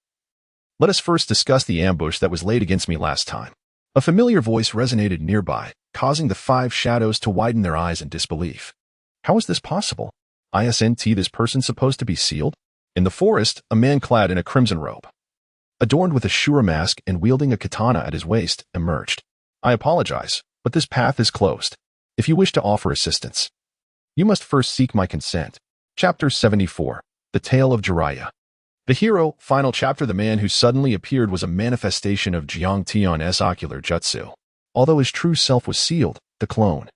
Let us first discuss the ambush that was laid against me last time. A familiar voice resonated nearby, causing the Five Shadows to widen their eyes in disbelief. How is this possible? Isn't this person supposed to be sealed? In the forest, a man clad in a crimson robe, adorned with a Shura mask and wielding a katana at his waist, emerged. I apologize, but this path is closed. If you wish to offer assistance, you must first seek my consent. Chapter 74. The Tale of Jiraiya. The hero, final chapter. The man who suddenly appeared was a manifestation of Jiang Tian's ocular jutsu. Although his true self was sealed, the clone,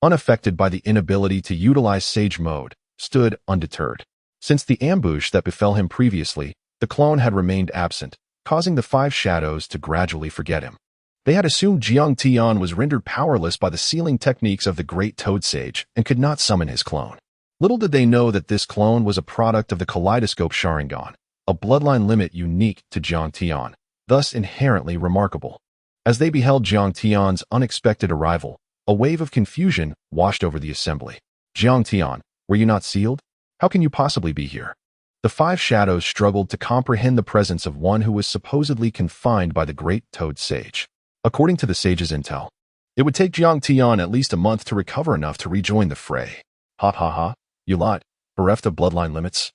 unaffected by the inability to utilize Sage Mode, stood undeterred. Since the ambush that befell him previously, the clone had remained absent, causing the Five Shadows to gradually forget him. They had assumed Jiang Tian was rendered powerless by the sealing techniques of the Great Toad Sage and could not summon his clone. Little did they know that this clone was a product of the Kaleidoscope Sharingan, a bloodline limit unique to Jiang Tian, thus inherently remarkable. As they beheld Jiang Tian's unexpected arrival, a wave of confusion washed over the assembly. Jiang Tian, were you not sealed? How can you possibly be here? The Five Shadows struggled to comprehend the presence of one who was supposedly confined by the Great Toad Sage. According to the sage's intel, it would take Jiang Tian at least a month to recover enough to rejoin the fray. Ha ha ha, you lot, bereft of bloodline limits,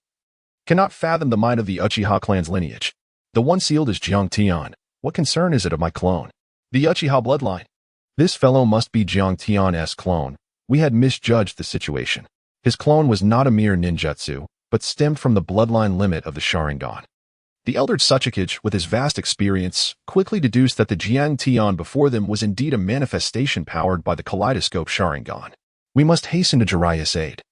cannot fathom the might of the Uchiha clan's lineage. The one sealed is Jiang Tian. What concern is it of my clone? The Uchiha bloodline. This fellow must be Jiang Tian's clone. We had misjudged the situation. His clone was not a mere ninjutsu, but stemmed from the bloodline limit of the Sharingan. The elder Tsuchikage, with his vast experience, quickly deduced that the Jiang Tian before them was indeed a manifestation powered by the Kaleidoscope Sharingan. We must hasten to Jiraiya's aid.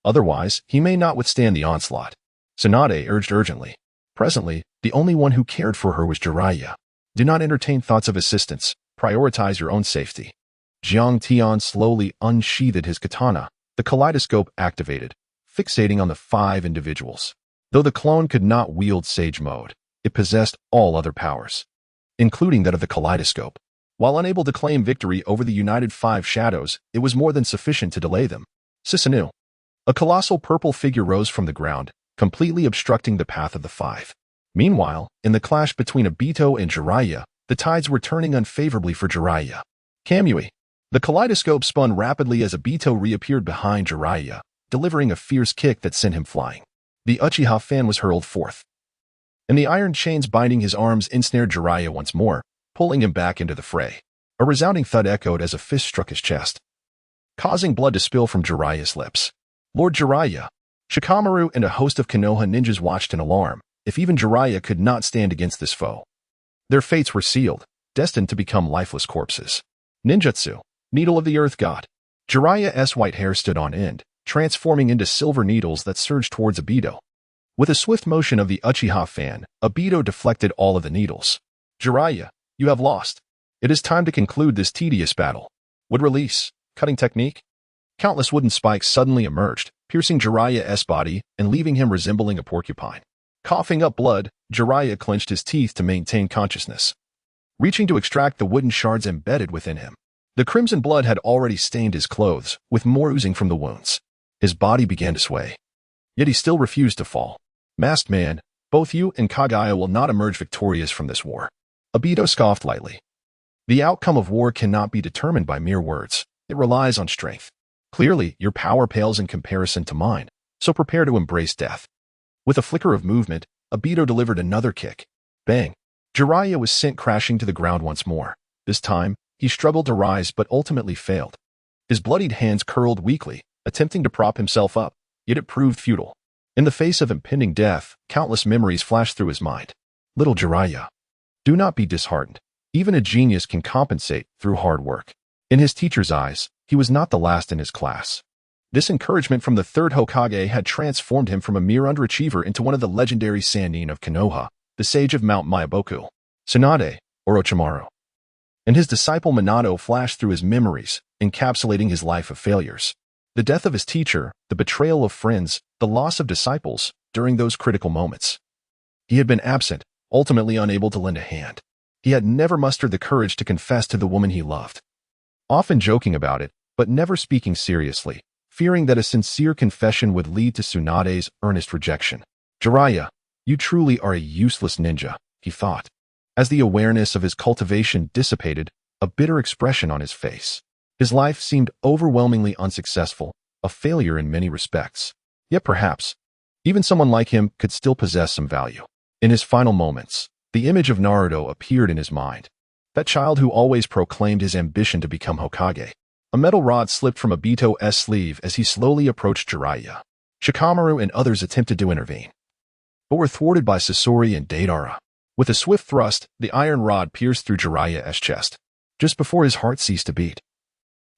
Otherwise, he may not withstand the onslaught. Tsunade urged urgently. Presently, the only one who cared for her was Jiraiya. Do not entertain thoughts of assistance. Prioritize your own safety. Jiang Tian slowly unsheathed his katana, the kaleidoscope activated, fixating on the 5 individuals. Though the clone could not wield Sage Mode, it possessed all other powers, including that of the kaleidoscope. While unable to claim victory over the united Five Shadows, it was more than sufficient to delay them. Susanoo. A colossal purple figure rose from the ground, completely obstructing the path of the 5. Meanwhile, in the clash between Obito and Jiraiya, the tides were turning unfavorably for Jiraiya. Kamui. The kaleidoscope spun rapidly as Obito reappeared behind Jiraiya, delivering a fierce kick that sent him flying. The Uchiha fan was hurled forth, and the iron chains binding his arms ensnared Jiraiya once more, pulling him back into the fray. A resounding thud echoed as a fist struck his chest, causing blood to spill from Jiraiya's lips. Lord Jiraiya. Shikamaru and a host of Konoha ninjas watched in alarm, if even Jiraiya could not stand against this foe. Their fates were sealed, destined to become lifeless corpses. Ninjutsu, Needle of the Earth God. Jiraiya's white hair stood on end, transforming into silver needles that surged towards Obito. With a swift motion of the Uchiha fan, Obito deflected all of the needles. Jiraiya, you have lost. It is time to conclude this tedious battle. Wood release, cutting technique. Countless wooden spikes suddenly emerged, piercing Jiraiya's body and leaving him resembling a porcupine. Coughing up blood, Jiraiya clenched his teeth to maintain consciousness, reaching to extract the wooden shards embedded within him. The crimson blood had already stained his clothes, with more oozing from the wounds. His body began to sway. Yet he still refused to fall. Masked man, both you and Kage will not emerge victorious from this war. Obito scoffed lightly. The outcome of war cannot be determined by mere words. It relies on strength. Clearly, your power pales in comparison to mine, so prepare to embrace death. With a flicker of movement, Obito delivered another kick. Bang! Jiraiya was sent crashing to the ground once more. This time, he struggled to rise but ultimately failed. His bloodied hands curled weakly, attempting to prop himself up, yet it proved futile. In the face of impending death, countless memories flashed through his mind. Little Jiraiya. Do not be disheartened. Even a genius can compensate through hard work. In his teacher's eyes, he was not the last in his class. This encouragement from the third Hokage had transformed him from a mere underachiever into one of the legendary Sannin of Konoha, the sage of Mount Myaboku. Tsunade, Orochimaru. And his disciple Minato flashed through his memories, encapsulating his life of failures. The death of his teacher, the betrayal of friends, the loss of disciples, during those critical moments. He had been absent, ultimately unable to lend a hand. He had never mustered the courage to confess to the woman he loved. Often joking about it, but never speaking seriously, fearing that a sincere confession would lead to Tsunade's earnest rejection. Jiraiya, you truly are a useless ninja, he thought. As the awareness of his cultivation dissipated, a bitter expression on his face. His life seemed overwhelmingly unsuccessful, a failure in many respects. Yet perhaps, even someone like him could still possess some value. In his final moments, the image of Naruto appeared in his mind. That child who always proclaimed his ambition to become Hokage. A metal rod slipped from Obito's sleeve as he slowly approached Jiraiya. Shikamaru and others attempted to intervene, but were thwarted by Sasori and Deidara. With a swift thrust, the iron rod pierced through Jiraiya's chest, just before his heart ceased to beat.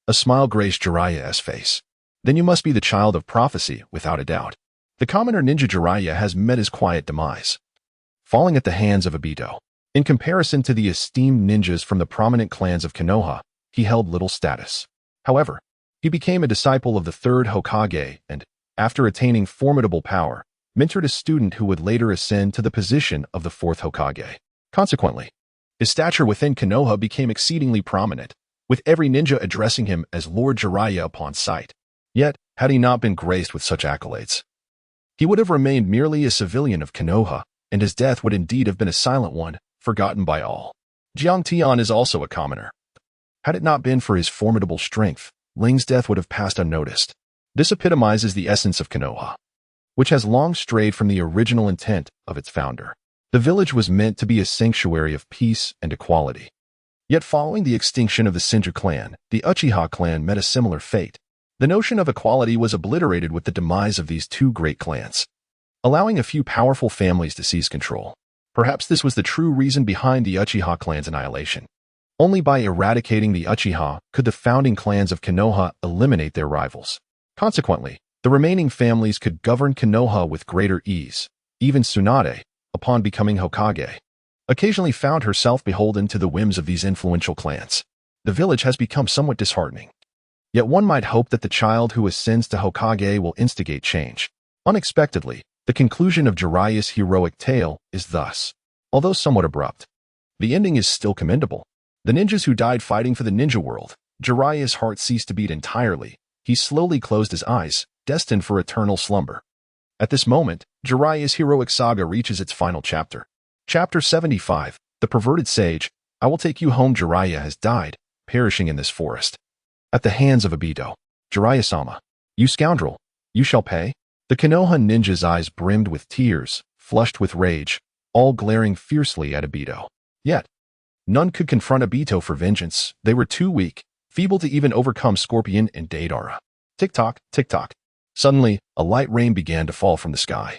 A smile graced Jiraiya's face. Then you must be the child of prophecy, without a doubt. The commoner ninja Jiraiya has met his quiet demise, falling at the hands of Obito. In comparison to the esteemed ninjas from the prominent clans of Konoha, he held little status. However, he became a disciple of the third Hokage and, after attaining formidable power, mentored a student who would later ascend to the position of the fourth Hokage. Consequently, his stature within Konoha became exceedingly prominent, with every ninja addressing him as Lord Jiraiya upon sight. Yet, had he not been graced with such accolades, he would have remained merely a civilian of Konoha, and his death would indeed have been a silent one, forgotten by all. Jiang Tian is also a commoner. Had it not been for his formidable strength, Ling's death would have passed unnoticed. This epitomizes the essence of Konoha, which has long strayed from the original intent of its founder. The village was meant to be a sanctuary of peace and equality. Yet following the extinction of the Senju clan, the Uchiha clan met a similar fate. The notion of equality was obliterated with the demise of these two great clans, allowing a few powerful families to seize control. Perhaps this was the true reason behind the Uchiha clan's annihilation. Only by eradicating the Uchiha could the founding clans of Konoha eliminate their rivals. Consequently, the remaining families could govern Konoha with greater ease. Even Tsunade, upon becoming Hokage, occasionally found herself beholden to the whims of these influential clans. The village has become somewhat disheartening. Yet one might hope that the child who ascends to Hokage will instigate change. Unexpectedly, the conclusion of Jiraiya's heroic tale is thus. Although somewhat abrupt, the ending is still commendable. The ninjas who died fighting for the ninja world, Jiraiya's heart ceased to beat entirely. He slowly closed his eyes, destined for eternal slumber. At this moment, Jiraiya's heroic saga reaches its final chapter. Chapter 75, The Perverted Sage. I will take you home. Jiraiya has died, perishing in this forest, at the hands of Obito. Jiraiya-sama, you scoundrel, you shall pay. The Konoha ninja's eyes brimmed with tears, flushed with rage, all glaring fiercely at Obito. Yet, none could confront Obito for vengeance. They were too weak, feeble to even overcome Scorpion and Deidara. Tick-tock, tick-tock. Suddenly, a light rain began to fall from the sky.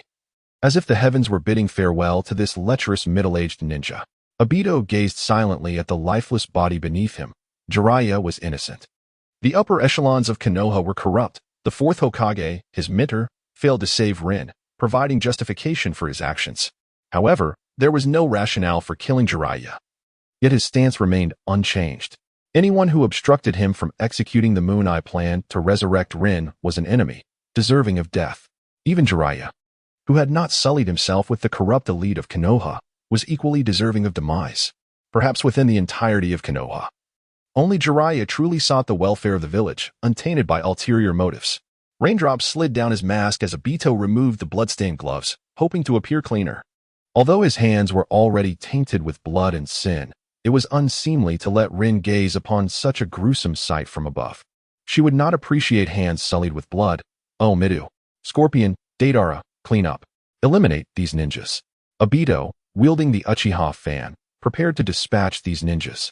As if the heavens were bidding farewell to this lecherous middle-aged ninja, Obito gazed silently at the lifeless body beneath him. Jiraiya was innocent. The upper echelons of Konoha were corrupt. The fourth Hokage, his mentor, failed to save Rin, providing justification for his actions. However, there was no rationale for killing Jiraiya. Yet his stance remained unchanged. Anyone who obstructed him from executing the Moon Eye plan to resurrect Rin was an enemy, deserving of death. Even Jiraiya, who had not sullied himself with the corrupt elite of Konoha, was equally deserving of demise, perhaps within the entirety of Konoha. Only Jiraiya truly sought the welfare of the village, untainted by ulterior motives. Raindrops slid down his mask as Obito removed the bloodstained gloves, hoping to appear cleaner. Although his hands were already tainted with blood and sin, it was unseemly to let Rin gaze upon such a gruesome sight from above. She would not appreciate hands sullied with blood. Oh, Midu, Scorpion, Deidara, clean up. Eliminate these ninjas. Obito, wielding the Uchiha fan, prepared to dispatch these ninjas,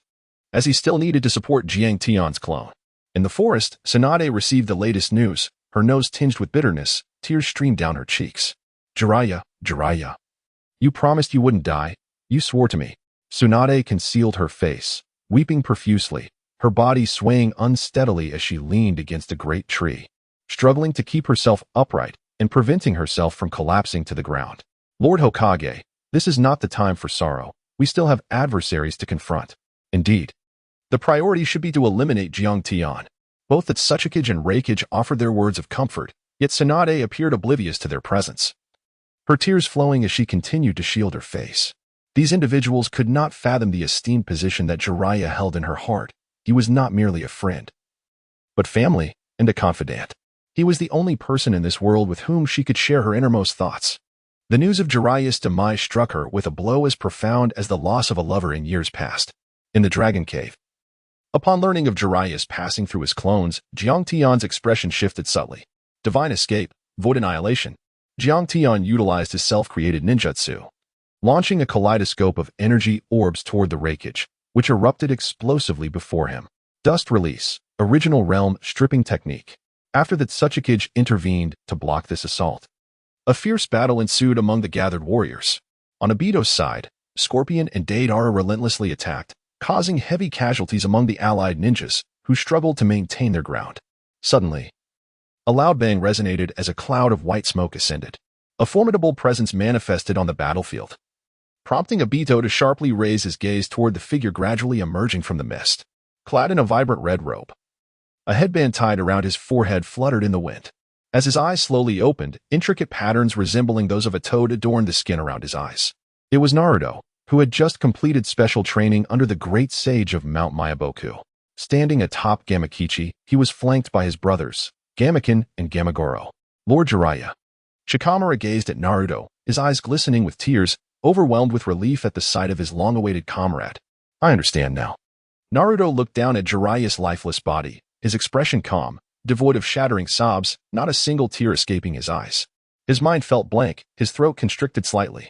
as he still needed to support Jiang Tian's clone. In the forest, Tsunade received the latest news, her nose tinged with bitterness, tears streamed down her cheeks. Jiraiya, Jiraiya. You promised you wouldn't die. You swore to me. Tsunade concealed her face, weeping profusely, her body swaying unsteadily as she leaned against a great tree, struggling to keep herself upright and preventing herself from collapsing to the ground. Lord Hokage, this is not the time for sorrow. We still have adversaries to confront. Indeed, the priority should be to eliminate Jiang Tian. Both Akatsuki and Raikage offered their words of comfort, yet Tsunade appeared oblivious to their presence, her tears flowing as she continued to shield her face. These individuals could not fathom the esteemed position that Jiraiya held in her heart. He was not merely a friend, but family and a confidant. He was the only person in this world with whom she could share her innermost thoughts. The news of Jiraiya's demise struck her with a blow as profound as the loss of a lover in years past. In the Dragon Cave, upon learning of Jiraiya's passing through his clones, Jiang Tian's expression shifted subtly. Divine escape, void annihilation. Jiang Tian utilized his self-created ninjutsu, launching a kaleidoscope of energy orbs toward the Raikage, which erupted explosively before him. Dust release, original realm stripping technique. After the Akatsuki intervened to block this assault, a fierce battle ensued among the gathered warriors. On Obito's side, Scorpion and Deidara relentlessly attacked, causing heavy casualties among the allied ninjas, who struggled to maintain their ground. Suddenly, a loud bang resonated as a cloud of white smoke ascended. A formidable presence manifested on the battlefield, prompting Obito to sharply raise his gaze toward the figure gradually emerging from the mist. Clad in a vibrant red robe, a headband tied around his forehead fluttered in the wind. As his eyes slowly opened, intricate patterns resembling those of a toad adorned the skin around his eyes. It was Naruto, who had just completed special training under the great sage of Mount Myaboku. Standing atop Gamakichi, he was flanked by his brothers, Gamaken and Gamagoro. Lord Jiraiya. Shikamaru gazed at Naruto, his eyes glistening with tears, overwhelmed with relief at the sight of his long-awaited comrade. I understand now. Naruto looked down at Jiraiya's lifeless body, his expression calm, devoid of shattering sobs, not a single tear escaping his eyes. His mind felt blank, his throat constricted slightly.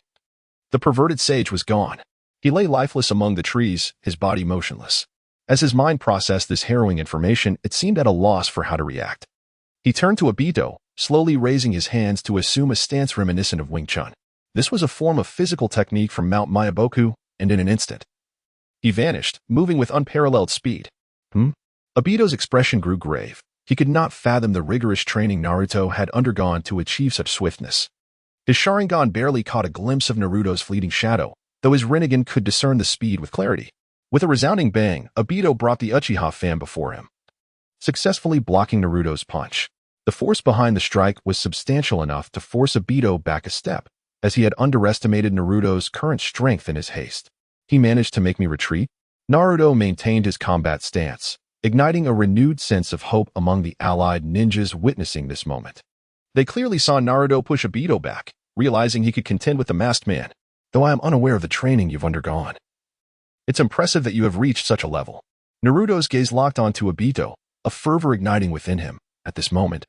The perverted sage was gone. He lay lifeless among the trees, his body motionless. As his mind processed this harrowing information, it seemed at a loss for how to react. He turned to Obito, slowly raising his hands to assume a stance reminiscent of Wing Chun. This was a form of physical technique from Mount Myaboku, and in an instant, he vanished, moving with unparalleled speed. Obito's expression grew grave. He could not fathom the rigorous training Naruto had undergone to achieve such swiftness. His Sharingan barely caught a glimpse of Naruto's fleeting shadow, though his Rinnegan could discern the speed with clarity. With a resounding bang, Obito brought the Uchiha fan before him, successfully blocking Naruto's punch. The force behind the strike was substantial enough to force Obito back a step, as he had underestimated Naruto's current strength in his haste. He managed to make me retreat? Naruto maintained his combat stance, igniting a renewed sense of hope among the allied ninjas witnessing this moment. They clearly saw Naruto push Obito back, realizing he could contend with the masked man, though I am unaware of the training you've undergone. It's impressive that you have reached such a level. Naruto's gaze locked onto Obito, a fervor igniting within him. At this moment,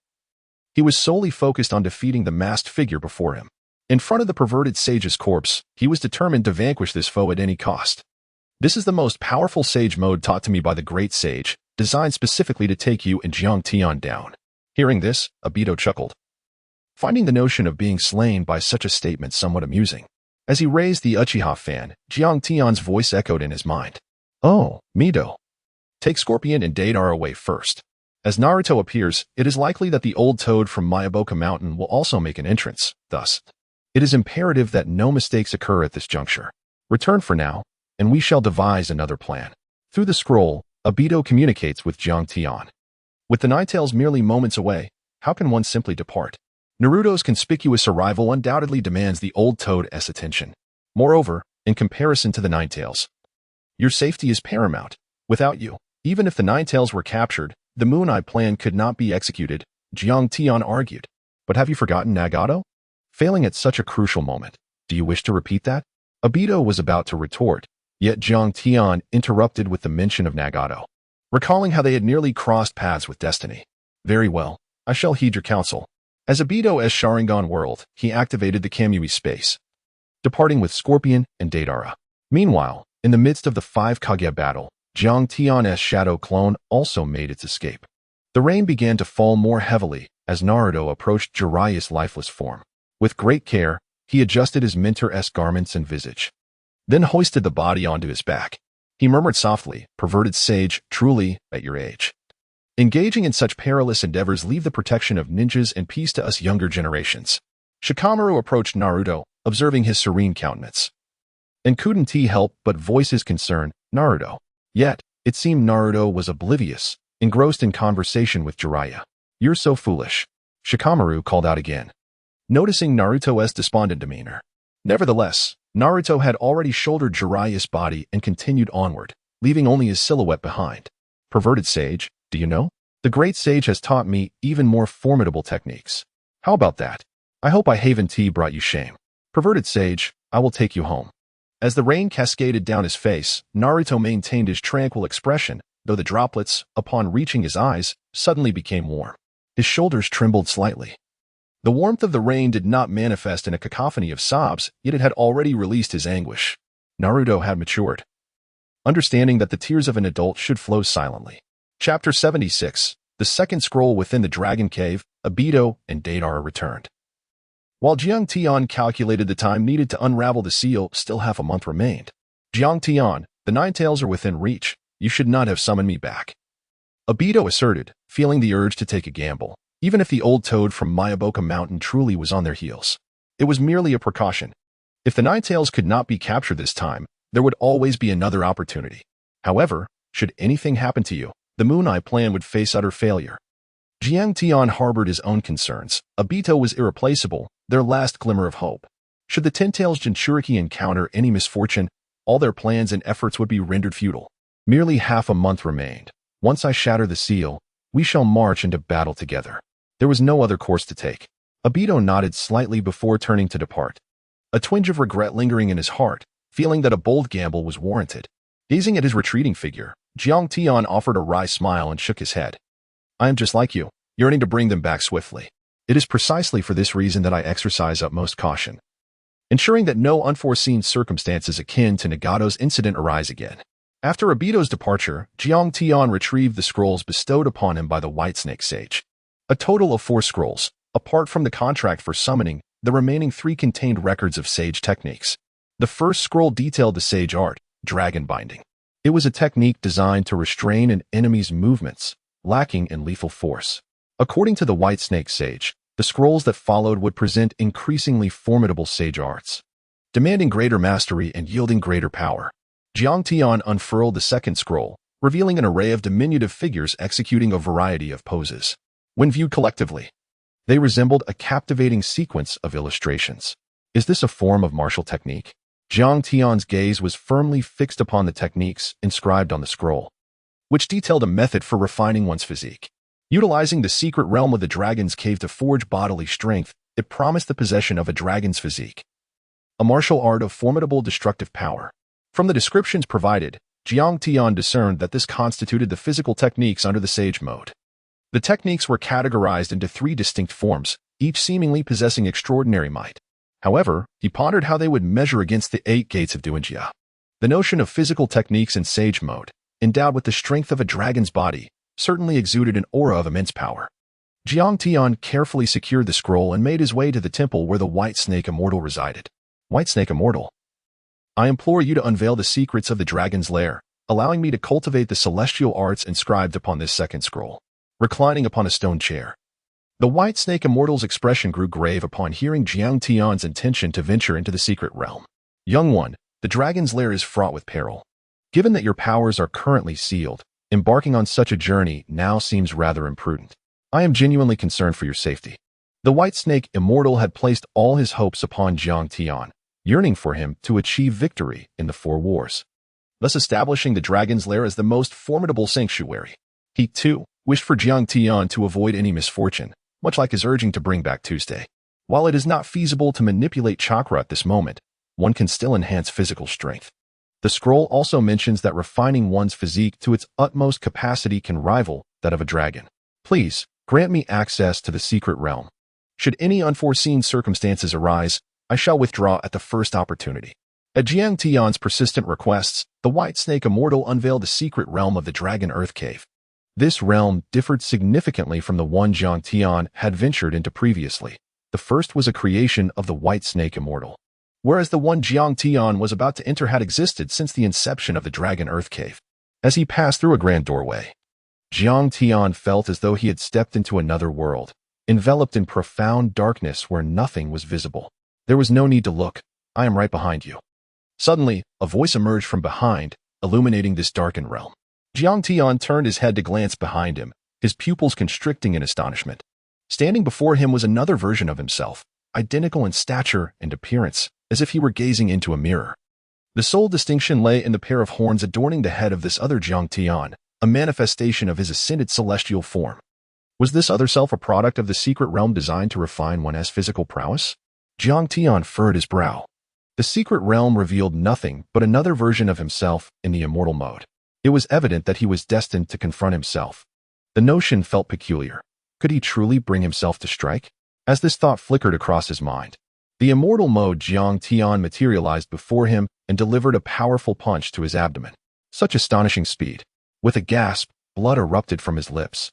he was solely focused on defeating the masked figure before him. In front of the perverted sage's corpse, he was determined to vanquish this foe at any cost. This is the most powerful sage mode taught to me by the great sage, designed specifically to take you and Jiang Tian down. Hearing this, Obito chuckled. finding the notion of being slain by such a statement somewhat amusing. As he raised the Uchiha fan, Jiang Tian's voice echoed in his mind. Oh, Mido. Take Scorpion and Deidara away first. As Naruto appears, it is likely that the old toad from Mayaboka Mountain will also make an entrance. Thus, it is imperative that no mistakes occur at this juncture. Return for now, and we shall devise another plan. Through the scroll, Obito communicates with Jiang Tian. With the Ninetales merely moments away, how can one simply depart? Naruto's conspicuous arrival undoubtedly demands the old toad's attention. Moreover, in comparison to the Ninetales, your safety is paramount. Without you, even if the Ninetales were captured, the Moon Eye plan could not be executed, Jiang Tian argued. But have you forgotten Nagato? Failing at such a crucial moment, do you wish to repeat that? Obito was about to retort, yet Jiang Tian interrupted with the mention of Nagato, recalling how they had nearly crossed paths with destiny. Very well, I shall heed your counsel. As Obito's Sharingan whirled, he activated the Kamui space, departing with Scorpion and Deidara. Meanwhile, in the midst of the 5 Kage battle, Jiang Tian's shadow clone also made its escape. The rain began to fall more heavily as Naruto approached Jiraiya's lifeless form. With great care, he adjusted his mentor-esque garments and visage, then hoisted the body onto his back. He murmured softly, "Perverted sage, truly, at your age. Engaging in such perilous endeavors leave the protection of ninjas and peace to us younger generations." Shikamaru approached Naruto, observing his serene countenance. And couldn't he help but voice his concern, Naruto. Yet, it seemed Naruto was oblivious, engrossed in conversation with Jiraiya. "You're so foolish," Shikamaru called out again, noticing Naruto's despondent demeanor. Nevertheless, Naruto had already shouldered Jiraiya's body and continued onward, leaving only his silhouette behind. "Perverted sage, do you know? The great sage has taught me even more formidable techniques. How about that? I hope I haven't brought you shame. Perverted sage, I will take you home." As the rain cascaded down his face, Naruto maintained his tranquil expression, though the droplets, upon reaching his eyes, suddenly became warm. His shoulders trembled slightly. The warmth of the rain did not manifest in a cacophony of sobs, yet it had already released his anguish. Naruto had matured, understanding that the tears of an adult should flow silently. Chapter 76, the second scroll within the Dragon Cave, Obito and Deidara returned. While Jiang Tian calculated the time needed to unravel the seal, still half a month remained. "Jiang Tian, the Ninetales are within reach. You should not have summoned me back," Obito asserted, feeling the urge to take a gamble, even if the old toad from Mayaboka Mountain truly was on their heels. It was merely a precaution. If the Ninetales could not be captured this time, there would always be another opportunity. However, should anything happen to you, the Moon Eye plan would face utter failure. Jiang Tian harbored his own concerns. Obito was irreplaceable, their last glimmer of hope. Should the Ten-Tails Jinchuriki encounter any misfortune, all their plans and efforts would be rendered futile. Merely half a month remained. Once I shatter the seal, we shall march into battle together. There was no other course to take. Obito nodded slightly before turning to depart, a twinge of regret lingering in his heart, feeling that a bold gamble was warranted. Gazing at his retreating figure, Jiang Tian offered a wry smile and shook his head. "I am just like you, yearning to bring them back swiftly. It is precisely for this reason that I exercise utmost caution, ensuring that no unforeseen circumstances akin to Nagato's incident arise again." After Obito's departure, Jiang Tian retrieved the scrolls bestowed upon him by the White Snake Sage. A total of 4 scrolls. Apart from the contract for summoning, the remaining 3 contained records of sage techniques. The first scroll detailed the sage art, dragon binding. It was a technique designed to restrain an enemy's movements, lacking in lethal force. According to the White Snake Sage, the scrolls that followed would present increasingly formidable sage arts, demanding greater mastery and yielding greater power. Jiang Tian unfurled the second scroll, revealing an array of diminutive figures executing a variety of poses. When viewed collectively, they resembled a captivating sequence of illustrations. Is this a form of martial technique? Jiang Tian's gaze was firmly fixed upon the techniques inscribed on the scroll, which detailed a method for refining one's physique. Utilizing the secret realm of the dragon's cave to forge bodily strength, it promised the possession of a dragon's physique, a martial art of formidable destructive power. From the descriptions provided, Jiang Tian discerned that this constituted the physical techniques under the sage mode. The techniques were categorized into 3 distinct forms, each seemingly possessing extraordinary might. However, he pondered how they would measure against the 8 gates of Uchiha. The notion of physical techniques in sage mode, endowed with the strength of a dragon's body, certainly exuded an aura of immense power. Jiang Tian carefully secured the scroll and made his way to the temple where the White Snake Immortal resided. White Snake Immortal, I implore you to unveil the secrets of the dragon's lair, allowing me to cultivate the celestial arts inscribed upon this second scroll. Reclining upon a stone chair, the White Snake Immortal's expression grew grave upon hearing Jiang Tian's intention to venture into the secret realm. Young one, the dragon's lair is fraught with peril. Given that your powers are currently sealed, embarking on such a journey now seems rather imprudent. I am genuinely concerned for your safety. The White Snake Immortal had placed all his hopes upon Jiang Tian, yearning for him to achieve victory in the four wars, thus establishing the dragon's lair as the most formidable sanctuary. He, too, wished for Jiang Tian to avoid any misfortune, much like his urging to bring back Tuesday. While it is not feasible to manipulate chakra at this moment, one can still enhance physical strength. The scroll also mentions that refining one's physique to its utmost capacity can rival that of a dragon. Please, grant me access to the secret realm. Should any unforeseen circumstances arise, I shall withdraw at the first opportunity. At Jiang Tian's persistent requests, the White Snake Immortal unveiled the secret realm of the Dragon Earth Cave. This realm differed significantly from the one Jiang Tian had ventured into previously. The first was a creation of the White Snake Immortal, whereas the one Jiang Tian was about to enter had existed since the inception of the Dragon Earth Cave. As he passed through a grand doorway, Jiang Tian felt as though he had stepped into another world, enveloped in profound darkness where nothing was visible. There was no need to look. I am right behind you. Suddenly, a voice emerged from behind, illuminating this darkened realm. Jiang Tian turned his head to glance behind him, his pupils constricting in astonishment. Standing before him was another version of himself, identical in stature and appearance, as if he were gazing into a mirror. The sole distinction lay in the pair of horns adorning the head of this other Jiang Tian, a manifestation of his ascended celestial form. Was this other self a product of the secret realm designed to refine one's physical prowess? Jiang Tian furrowed his brow. The secret realm revealed nothing but another version of himself in the immortal mode. It was evident that he was destined to confront himself. The notion felt peculiar. Could he truly bring himself to strike? As this thought flickered across his mind, the immortal mode Jiang Tian materialized before him and delivered a powerful punch to his abdomen. Such astonishing speed. With a gasp, blood erupted from his lips,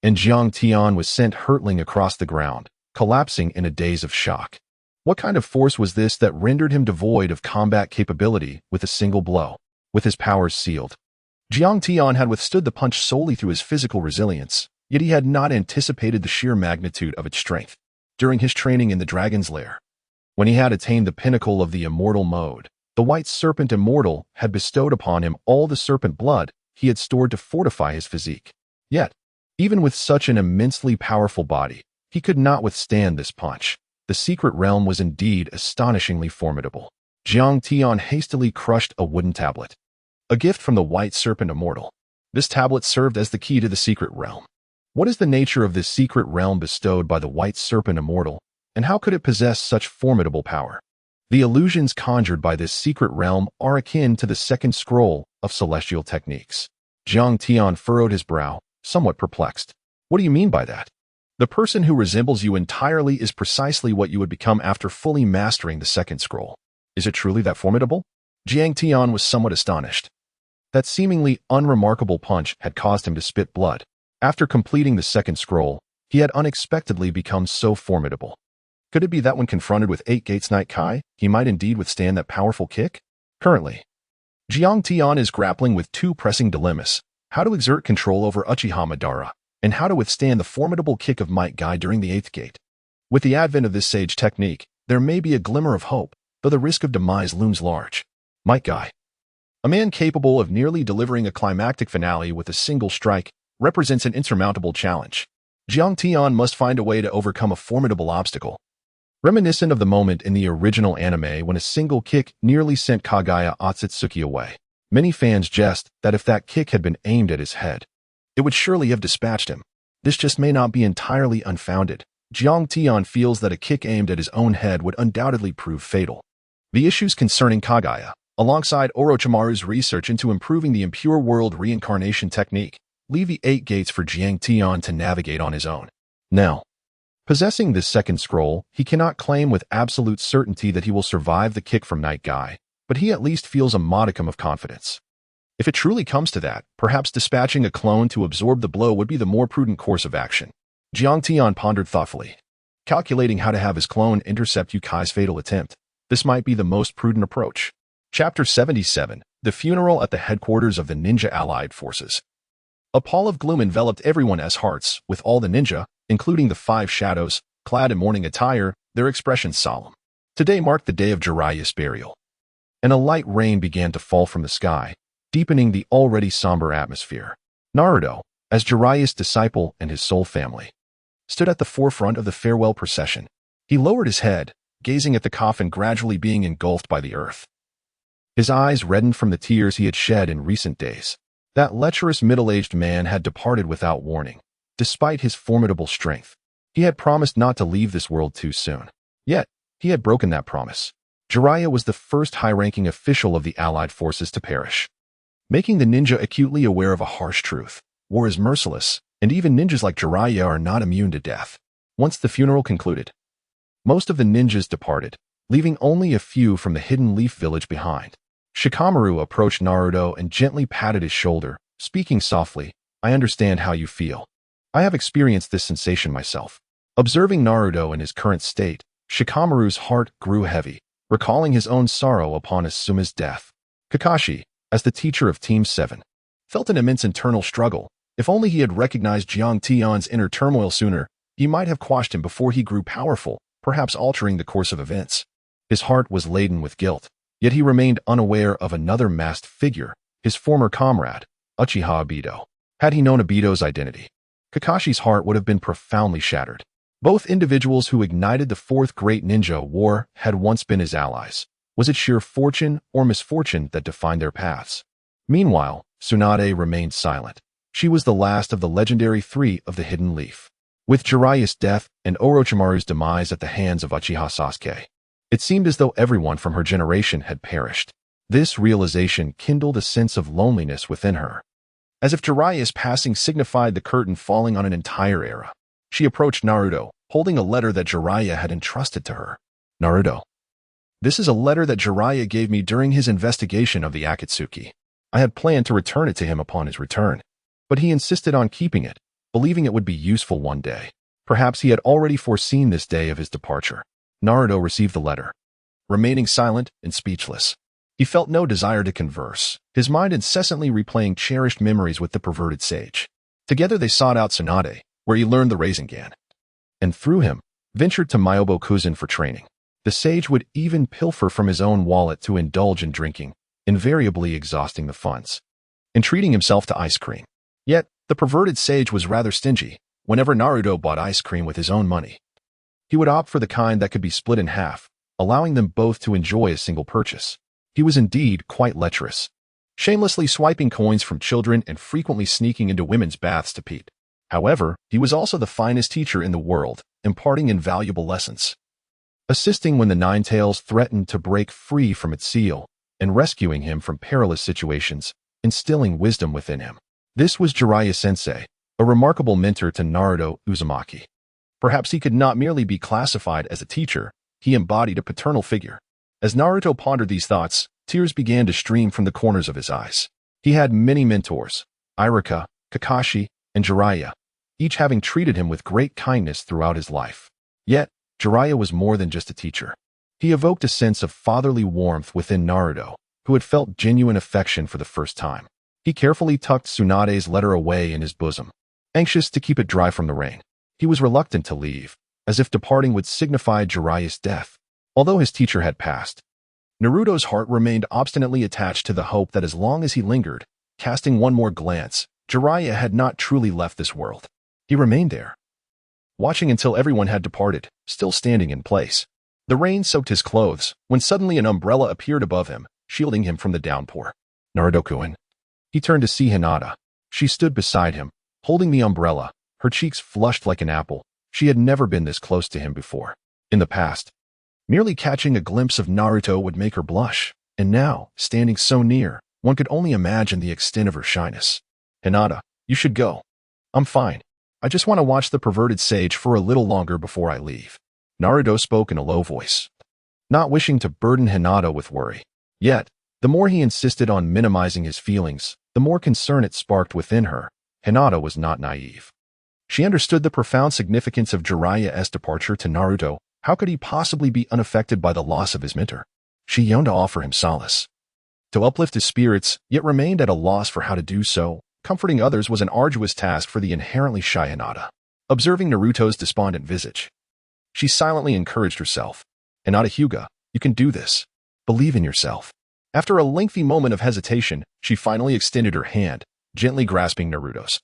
and Jiang Tian was sent hurtling across the ground, collapsing in a daze of shock. What kind of force was this that rendered him devoid of combat capability with a single blow? With his powers sealed, Jiang Tian had withstood the punch solely through his physical resilience, yet he had not anticipated the sheer magnitude of its strength. During his training in the Dragon's Lair, when he had attained the pinnacle of the immortal mode, the White Serpent Immortal had bestowed upon him all the serpent blood he had stored to fortify his physique. Yet, even with such an immensely powerful body, he could not withstand this punch. The secret realm was indeed astonishingly formidable. Jiang Tian hastily crushed a wooden tablet, a gift from the White Serpent Immortal. This tablet served as the key to the secret realm. What is the nature of this secret realm bestowed by the White Serpent Immortal, and how could it possess such formidable power? The illusions conjured by this secret realm are akin to the second scroll of celestial techniques. Jiang Tian furrowed his brow, somewhat perplexed. What do you mean by that? The person who resembles you entirely is precisely what you would become after fully mastering the second scroll. Is it truly that formidable? Jiang Tian was somewhat astonished. That seemingly unremarkable punch had caused him to spit blood. After completing the second scroll, he had unexpectedly become so formidable. Could it be that when confronted with 8 Gates Knight Kai, he might indeed withstand that powerful kick? Currently, Jiang Tian is grappling with two pressing dilemmas: how to exert control over Uchiha Madara, and how to withstand the formidable kick of Might Guy during the 8th gate. With the advent of this sage technique, there may be a glimmer of hope, though the risk of demise looms large. Might Guy, a man capable of nearly delivering a climactic finale with a single strike, represents an insurmountable challenge. Jiang Tian must find a way to overcome a formidable obstacle. Reminiscent of the moment in the original anime when a single kick nearly sent Kage Akatsuki away, many fans jest that if that kick had been aimed at his head, it would surely have dispatched him. This just may not be entirely unfounded. Jiang Tian feels that a kick aimed at his own head would undoubtedly prove fatal. The issues concerning Kage, alongside Orochimaru's research into improving the impure world reincarnation technique, leave the 8 gates for Jiang Tian to navigate on his own. Now, possessing this second scroll, he cannot claim with absolute certainty that he will survive the kick from Night Guy, but he at least feels a modicum of confidence. If it truly comes to that, perhaps dispatching a clone to absorb the blow would be the more prudent course of action. Jiang Tian pondered thoughtfully, calculating how to have his clone intercept Uchiha's fatal attempt. This might be the most prudent approach. Chapter 77. The Funeral at the Headquarters of the Ninja Allied Forces. A pall of gloom enveloped everyone's hearts, with all the ninja, including the five shadows, clad in mourning attire, their expressions solemn. Today marked the day of Jiraiya's burial, and a light rain began to fall from the sky, deepening the already somber atmosphere. Naruto, as Jiraiya's disciple and his soul family, stood at the forefront of the farewell procession. He lowered his head, gazing at the coffin gradually being engulfed by the earth. His eyes reddened from the tears he had shed in recent days. That lecherous middle-aged man had departed without warning. Despite his formidable strength, he had promised not to leave this world too soon. Yet, he had broken that promise. Jiraiya was the first high-ranking official of the Allied forces to perish, making the ninja acutely aware of a harsh truth. War is merciless, and even ninjas like Jiraiya are not immune to death. Once the funeral concluded, most of the ninjas departed, leaving only a few from the Hidden Leaf village behind. Shikamaru approached Naruto and gently patted his shoulder, speaking softly, "I understand how you feel. I have experienced this sensation myself." Observing Naruto in his current state, Shikamaru's heart grew heavy, recalling his own sorrow upon Asuma's death. Kakashi, as the teacher of Team 7, felt an immense internal struggle. If only he had recognized Jiang Tian's inner turmoil sooner, he might have quashed him before he grew powerful, perhaps altering the course of events. His heart was laden with guilt, yet he remained unaware of another masked figure, his former comrade, Uchiha Obito. Had he known Obito's identity, Kakashi's heart would have been profoundly shattered. Both individuals who ignited the Fourth Great Ninja War had once been his allies. Was it sheer fortune or misfortune that defined their paths? Meanwhile, Tsunade remained silent. She was the last of the legendary three of the Hidden Leaf. With Jiraiya's death and Orochimaru's demise at the hands of Uchiha Sasuke, it seemed as though everyone from her generation had perished. This realization kindled a sense of loneliness within her, as if Jiraiya's passing signified the curtain falling on an entire era. She approached Naruto, holding a letter that Jiraiya had entrusted to her. "Naruto, this is a letter that Jiraiya gave me during his investigation of the Akatsuki. I had planned to return it to him upon his return, but he insisted on keeping it, believing it would be useful one day. Perhaps he had already foreseen this day of his departure." Naruto received the letter, remaining silent and speechless. He felt no desire to converse, his mind incessantly replaying cherished memories with the perverted sage. Together they sought out Tsunade, where he learned the Rasengan, and through him, ventured to Myobokuzen for training. The sage would even pilfer from his own wallet to indulge in drinking, invariably exhausting the funds, and treating himself to ice cream. Yet, the perverted sage was rather stingy. Whenever Naruto bought ice cream with his own money, he would opt for the kind that could be split in half, allowing them both to enjoy a single purchase. He was indeed quite lecherous, shamelessly swiping coins from children and frequently sneaking into women's baths to peep. However, he was also the finest teacher in the world, imparting invaluable lessons, assisting when the Nine-Tails threatened to break free from its seal, and rescuing him from perilous situations, instilling wisdom within him. This was Jiraiya Sensei, a remarkable mentor to Naruto Uzumaki. Perhaps he could not merely be classified as a teacher, he embodied a paternal figure. As Naruto pondered these thoughts, tears began to stream from the corners of his eyes. He had many mentors, Iruka, Kakashi, and Jiraiya, each having treated him with great kindness throughout his life. Yet, Jiraiya was more than just a teacher. He evoked a sense of fatherly warmth within Naruto, who had felt genuine affection for the first time. He carefully tucked Tsunade's letter away in his bosom, anxious to keep it dry from the rain. He was reluctant to leave, as if departing would signify Jiraiya's death. Although his teacher had passed, Naruto's heart remained obstinately attached to the hope that as long as he lingered, casting one more glance, Jiraiya had not truly left this world. He remained there, watching until everyone had departed, still standing in place. The rain soaked his clothes, when suddenly an umbrella appeared above him, shielding him from the downpour. "Naruto-kun." He turned to see Hinata. She stood beside him, holding the umbrella, her cheeks flushed like an apple. She had never been this close to him before. In the past, merely catching a glimpse of Naruto would make her blush, and now, standing so near, one could only imagine the extent of her shyness. "Hinata, you should go. I'm fine. I just want to watch the perverted sage for a little longer before I leave." Naruto spoke in a low voice, not wishing to burden Hinata with worry. Yet, the more he insisted on minimizing his feelings, the more concern it sparked within her. Hinata was not naive. She understood the profound significance of Jiraiya's departure to Naruto. How could he possibly be unaffected by the loss of his mentor? She yearned to offer him solace, to uplift his spirits, yet remained at a loss for how to do so. Comforting others was an arduous task for the inherently shy Hinata. Observing Naruto's despondent visage, she silently encouraged herself. Hinata Hyuga, you can do this. Believe in yourself. After a lengthy moment of hesitation, she finally extended her hand, gently grasping Naruto's,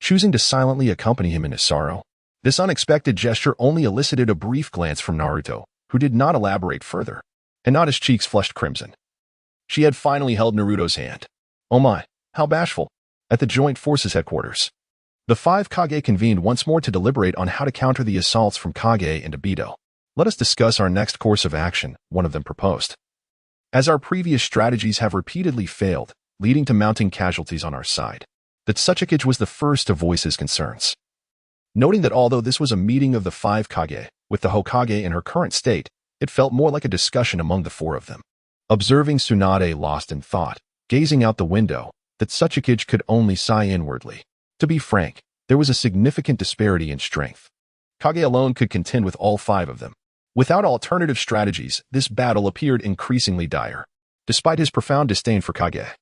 choosing to silently accompany him in his sorrow. This unexpected gesture only elicited a brief glance from Naruto, who did not elaborate further. Hinata's cheeks flushed crimson. She had finally held Naruto's hand. Oh my, how bashful. At the Joint Forces headquarters, the five Kage convened once more to deliberate on how to counter the assaults from Kage and Obito. Let us discuss our next course of action, one of them proposed. As our previous strategies have repeatedly failed, leading to mounting casualties on our side, that Tsuchikage was the first to voice his concerns. Noting that although this was a meeting of the five Kage, with the Hokage in her current state, it felt more like a discussion among the four of them. Observing Tsunade lost in thought, gazing out the window, that Tsuchikage could only sigh inwardly. To be frank, there was a significant disparity in strength. Kage alone could contend with all five of them. Without alternative strategies, this battle appeared increasingly dire. Despite his profound disdain for Kage,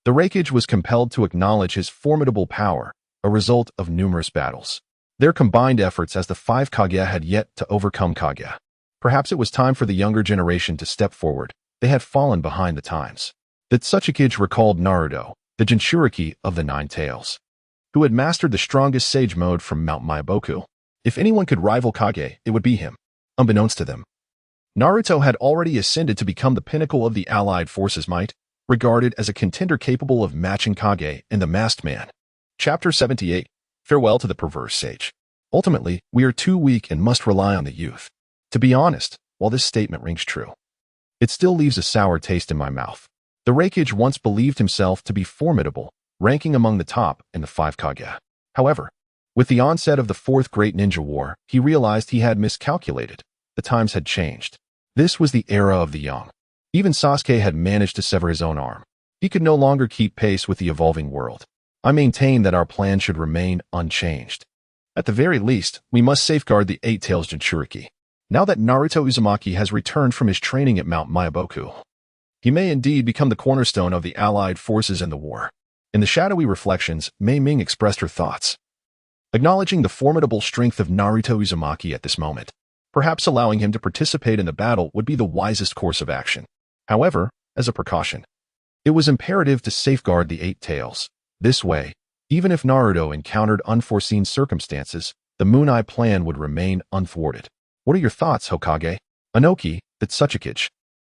the Raikage was compelled to acknowledge his formidable power, a result of numerous battles. Their combined efforts as the five Kage had yet to overcome Kage. Perhaps it was time for the younger generation to step forward. They had fallen behind the times. That Tsuchikage recalled Naruto, the Jinchuriki of the Nine Tails, who had mastered the strongest sage mode from Mount Myoboku. If anyone could rival Kage, it would be him. Unbeknownst to them, Naruto had already ascended to become the pinnacle of the allied forces' might, regarded as a contender capable of matching Kage and the Masked Man. Chapter 78. Farewell to the perverse sage. Ultimately, we are too weak and must rely on the youth. To be honest, while this statement rings true, it still leaves a sour taste in my mouth. The Raikage once believed himself to be formidable, ranking among the top in the five Kage. However, with the onset of the Fourth Great Ninja War, he realized he had miscalculated. The times had changed. This was the era of the young. Even Sasuke had managed to sever his own arm. He could no longer keep pace with the evolving world. I maintain that our plan should remain unchanged. At the very least, we must safeguard the Eight Tails Jinchuriki. Now that Naruto Uzumaki has returned from his training at Mount Myoboku, he may indeed become the cornerstone of the allied forces in the war. In the shadowy reflections, Mei Ming expressed her thoughts, acknowledging the formidable strength of Naruto Uzumaki at this moment. Perhaps allowing him to participate in the battle would be the wisest course of action. However, as a precaution, it was imperative to safeguard the Eight Tails. This way, even if Naruto encountered unforeseen circumstances, the Moon Eye plan would remain unthwarted. What are your thoughts, Hokage? Anoki, the Tsuchikage,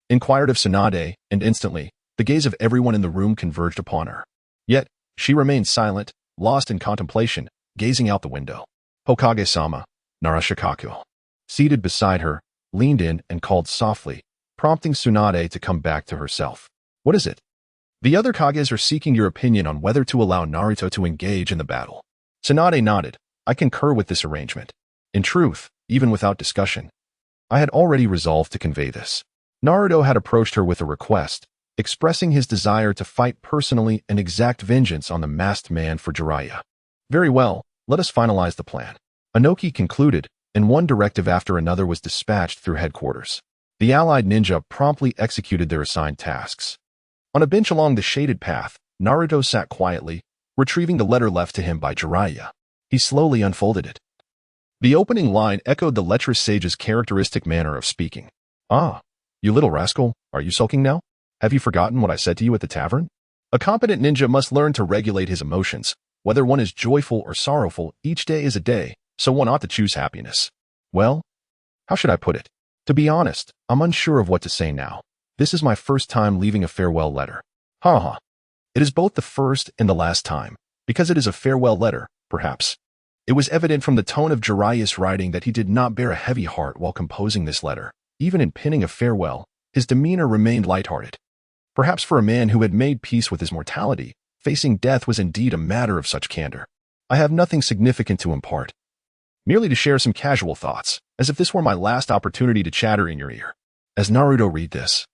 inquired of Tsunade, and instantly, the gaze of everyone in the room converged upon her. Yet, she remained silent, lost in contemplation, gazing out the window. Hokage-sama, Narashikaku, seated beside her, leaned in and called softly, prompting Tsunade to come back to herself. What is it? The other Kages are seeking your opinion on whether to allow Naruto to engage in the battle. Tsunade nodded. I concur with this arrangement. In truth, even without discussion, I had already resolved to convey this. Naruto had approached her with a request, expressing his desire to fight personally and exact vengeance on the Masked Man for Jiraiya. Very well, let us finalize the plan. Anoki concluded, and one directive after another was dispatched through headquarters. The allied ninja promptly executed their assigned tasks. On a bench along the shaded path, Naruto sat quietly, retrieving the letter left to him by Jiraiya. He slowly unfolded it. The opening line echoed the lecherous sage's characteristic manner of speaking. Ah, you little rascal, are you sulking now? Have you forgotten what I said to you at the tavern? A competent ninja must learn to regulate his emotions. Whether one is joyful or sorrowful, each day is a day, so one ought to choose happiness. Well, how should I put it? To be honest, I'm unsure of what to say now. This is my first time leaving a farewell letter. Ha. It is both the first and the last time, because it is a farewell letter, perhaps. It was evident from the tone of Jiraiya's writing that he did not bear a heavy heart while composing this letter. Even in penning a farewell, his demeanor remained lighthearted. Perhaps for a man who had made peace with his mortality, facing death was indeed a matter of such candor. I have nothing significant to impart. Merely to share some casual thoughts, as if this were my last opportunity to chatter in your ear. As Naruto read this,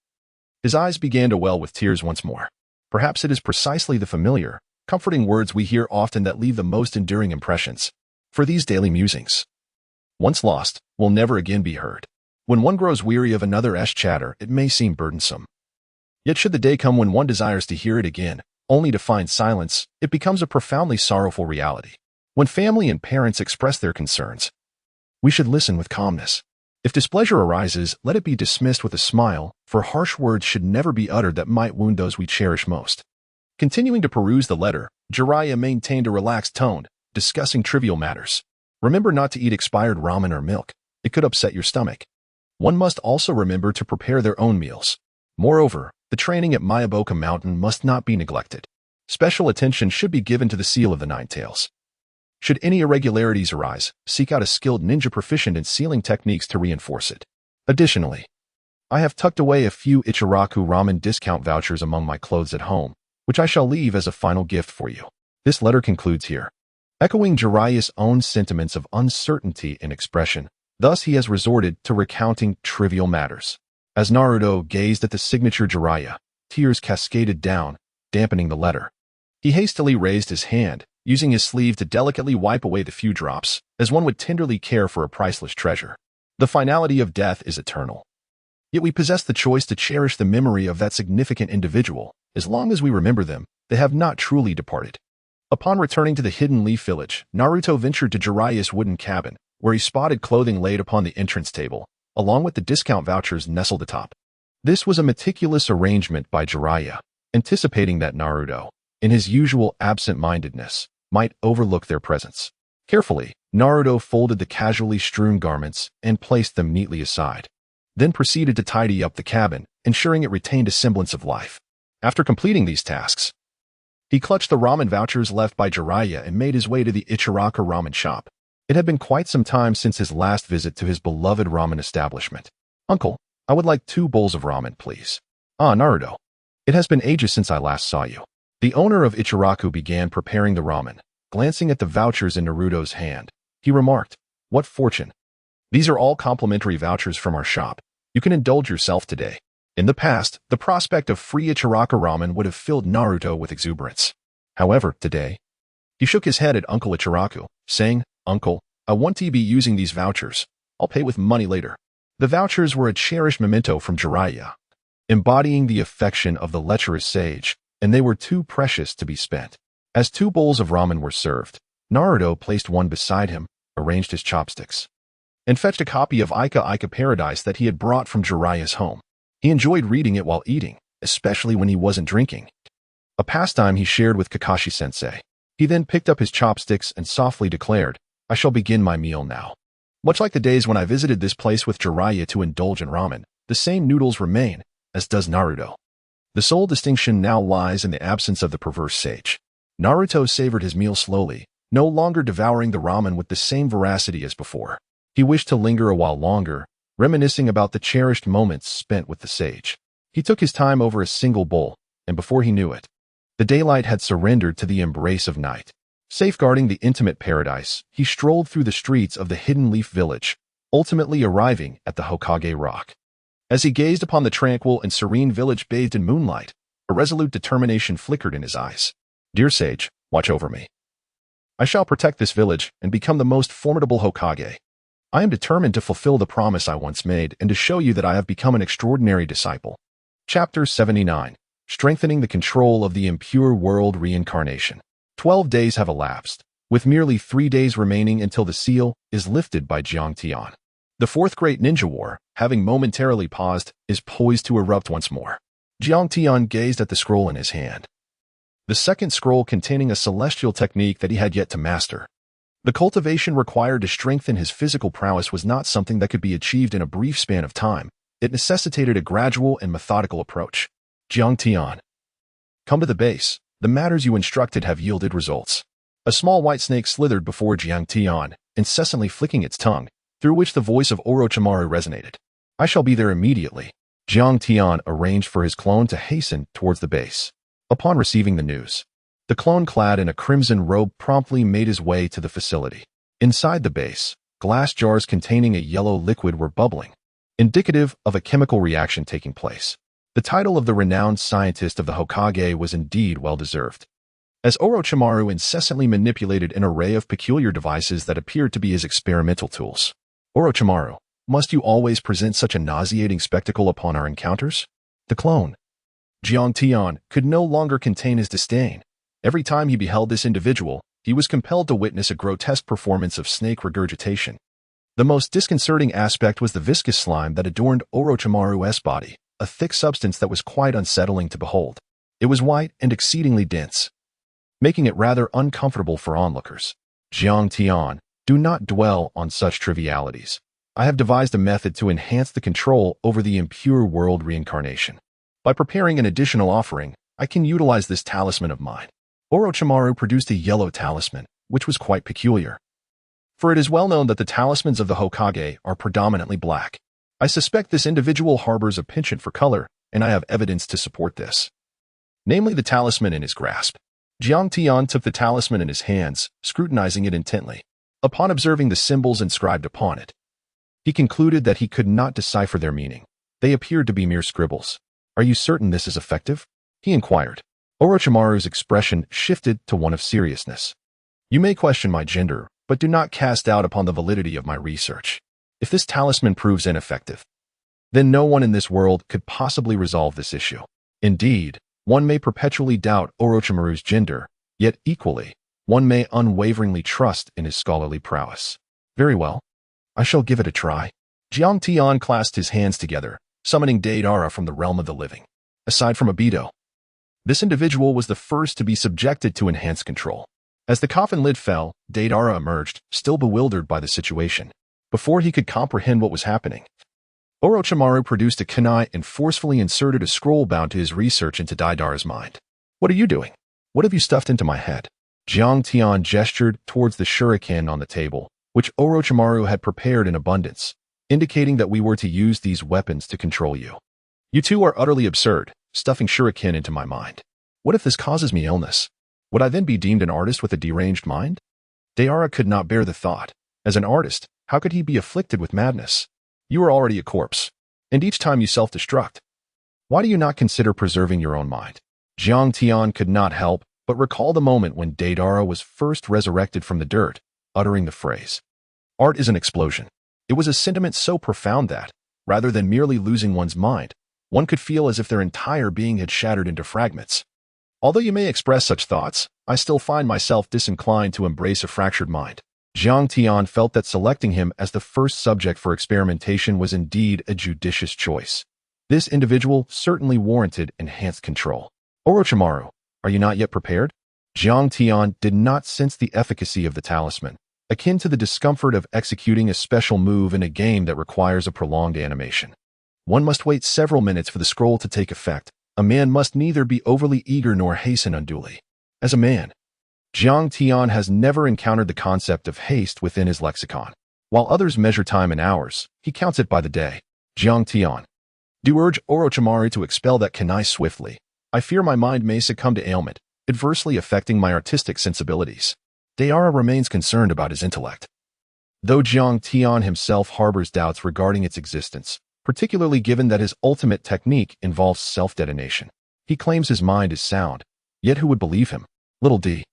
his eyes began to well with tears once more. Perhaps it is precisely the familiar, comforting words we hear often that leave the most enduring impressions. for these daily musings. Once lost, will never again be heard. When one grows weary of another's chatter, it may seem burdensome. Yet should the day come when one desires to hear it again, only to find silence, it becomes a profoundly sorrowful reality. When family and parents express their concerns, we should listen with calmness. If displeasure arises, let it be dismissed with a smile, for harsh words should never be uttered that might wound those we cherish most. Continuing to peruse the letter, Jiraiya maintained a relaxed tone, discussing trivial matters. Remember not to eat expired ramen or milk. It could upset your stomach. One must also remember to prepare their own meals. Moreover, the training at Miyaboka Mountain must not be neglected. Special attention should be given to the seal of the Nine Tails. Should any irregularities arise, seek out a skilled ninja proficient in sealing techniques to reinforce it. Additionally, I have tucked away a few Ichiraku ramen discount vouchers among my clothes at home, which I shall leave as a final gift for you. This letter concludes here. Echoing Jiraiya's own sentiments of uncertainty in expression, thus he has resorted to recounting trivial matters. As Naruto gazed at the signature Jiraiya, tears cascaded down, dampening the letter. He hastily raised his hand, using his sleeve to delicately wipe away the few drops, as one would tenderly care for a priceless treasure. The finality of death is eternal. Yet we possess the choice to cherish the memory of that significant individual. As long as we remember them, they have not truly departed. Upon returning to the Hidden Leaf Village, Naruto ventured to Jiraiya's wooden cabin, where he spotted clothing laid upon the entrance table, along with the discount vouchers nestled atop. This was a meticulous arrangement by Jiraiya, anticipating that Naruto, in his usual absent-mindedness, might overlook their presence. Carefully, Naruto folded the casually strewn garments and placed them neatly aside, then proceeded to tidy up the cabin, ensuring it retained a semblance of life. After completing these tasks, he clutched the ramen vouchers left by Jiraiya and made his way to the Ichiraku ramen shop. It had been quite some time since his last visit to his beloved ramen establishment. "Uncle, I would like 2 bowls of ramen, please." "Ah, Naruto. It has been ages since I last saw you." The owner of Ichiraku began preparing the ramen. Glancing at the vouchers in Naruto's hand, he remarked, "What fortune. These are all complimentary vouchers from our shop. You can indulge yourself today." In the past, the prospect of free Ichiraku ramen would have filled Naruto with exuberance. However, today, he shook his head at Uncle Ichiraku, saying, "Uncle, I want to be using these vouchers. I'll pay with money later." The vouchers were a cherished memento from Jiraiya, embodying the affection of the lecherous sage, and they were too precious to be spent. As 2 bowls of ramen were served, Naruto placed one beside him, arranged his chopsticks, and fetched a copy of Ika Paradise that he had brought from Jiraiya's home. He enjoyed reading it while eating, especially when he wasn't drinking, a pastime he shared with Kakashi-sensei. He then picked up his chopsticks and softly declared, "I shall begin my meal now." Much like the days when I visited this place with Jiraiya to indulge in ramen, the same noodles remain, as does Naruto. The sole distinction now lies in the absence of the perverse sage. Naruto savored his meal slowly, no longer devouring the ramen with the same voracity as before. He wished to linger a while longer, reminiscing about the cherished moments spent with the sage. He took his time over a single bowl, and before he knew it, the daylight had surrendered to the embrace of night. Safeguarding the intimate paradise, he strolled through the streets of the Hidden Leaf Village, ultimately arriving at the Hokage Rock. As he gazed upon the tranquil and serene village bathed in moonlight, a resolute determination flickered in his eyes. "Dear sage, watch over me. I shall protect this village and become the most formidable Hokage. I am determined to fulfill the promise I once made and to show you that I have become an extraordinary disciple." Chapter 79. Strengthening the Control of the Impure World Reincarnation. 12 days have elapsed, with merely 3 days remaining until the seal is lifted by Jiang Tian. The 4th Great Ninja War, having momentarily paused, is poised to erupt once more. Jiang Tian gazed at the scroll in his hand. The second scroll containing a celestial technique that he had yet to master. The cultivation required to strengthen his physical prowess was not something that could be achieved in a brief span of time. It necessitated a gradual and methodical approach. "Jiang Tian, come to the base. The matters you instructed have yielded results." A small white snake slithered before Jiang Tian, incessantly flicking its tongue, through which the voice of Orochimaru resonated. "I shall be there immediately." Jiang Tian arranged for his clone to hasten towards the base. Upon receiving the news, the clone clad in a crimson robe promptly made his way to the facility. Inside the base, glass jars containing a yellow liquid were bubbling, indicative of a chemical reaction taking place. The title of the renowned scientist of the Hokage was indeed well-deserved. as Orochimaru incessantly manipulated an array of peculiar devices that appeared to be his experimental tools. Orochimaru, must you always present such a nauseating spectacle upon our encounters? The clone. Jiang Tian could no longer contain his disdain. Every time he beheld this individual, he was compelled to witness a grotesque performance of snake regurgitation. The most disconcerting aspect was the viscous slime that adorned Orochimaru's body, a thick substance that was quite unsettling to behold. It was white and exceedingly dense, making it rather uncomfortable for onlookers. Jiang Tian, do not dwell on such trivialities. I have devised a method to enhance the control over the impure world reincarnation. By preparing an additional offering, I can utilize this talisman of mine. Orochimaru produced a yellow talisman, which was quite peculiar. For it is well known that the talismans of the Hokage are predominantly black. I suspect this individual harbors a penchant for color, and I have evidence to support this. Namely the talisman in his grasp. Jiang Tian took the talisman in his hands, scrutinizing it intently. Upon observing the symbols inscribed upon it, he concluded that he could not decipher their meaning. They appeared to be mere scribbles. Are you certain this is effective? He inquired. Orochimaru's expression shifted to one of seriousness. You may question my gender, but do not cast doubt upon the validity of my research. If this talisman proves ineffective, then no one in this world could possibly resolve this issue. Indeed, one may perpetually doubt Orochimaru's gender, yet equally, one may unwaveringly trust in his scholarly prowess. Very well. I shall give it a try. Jiang Tian clasped his hands together, summoning Deidara from the realm of the living. Aside from Obito, this individual was the first to be subjected to enhanced control. As the coffin lid fell, Deidara emerged, still bewildered by the situation. Before he could comprehend what was happening, Orochimaru produced a kunai and forcefully inserted a scroll bound to his research into Deidara's mind. What are you doing? What have you stuffed into my head? Jiang Tian gestured towards the shuriken on the table, which Orochimaru had prepared in abundance, indicating that we were to use these weapons to control you. You two are utterly absurd, stuffing shuriken into my mind. What if this causes me illness? Would I then be deemed an artist with a deranged mind? Deidara could not bear the thought. As an artist, how could he be afflicted with madness? You are already a corpse, and each time you self-destruct. Why do you not consider preserving your own mind? Jiang Tian could not help but recall the moment when Deidara was first resurrected from the dirt, uttering the phrase, "Art is an explosion." It was a sentiment so profound that, rather than merely losing one's mind, one could feel as if their entire being had shattered into fragments. Although you may express such thoughts, I still find myself disinclined to embrace a fractured mind. Jiang Tian felt that selecting him as the first subject for experimentation was indeed a judicious choice. This individual certainly warranted enhanced control. Orochimaru, are you not yet prepared? Jiang Tian did not sense the efficacy of the talisman, akin to the discomfort of executing a special move in a game that requires a prolonged animation. One must wait several minutes for the scroll to take effect. A man must neither be overly eager nor hasten unduly. As a man, Jiang Tian has never encountered the concept of haste within his lexicon. While others measure time in hours, he counts it by the day. Jiang Tian, do urge Orochimaru to expel that kunai swiftly. I fear my mind may succumb to ailment, adversely affecting my artistic sensibilities. Deidara remains concerned about his intellect. Though Jiang Tian himself harbors doubts regarding its existence, particularly given that his ultimate technique involves self-detonation. He claims his mind is sound, yet who would believe him? Little d.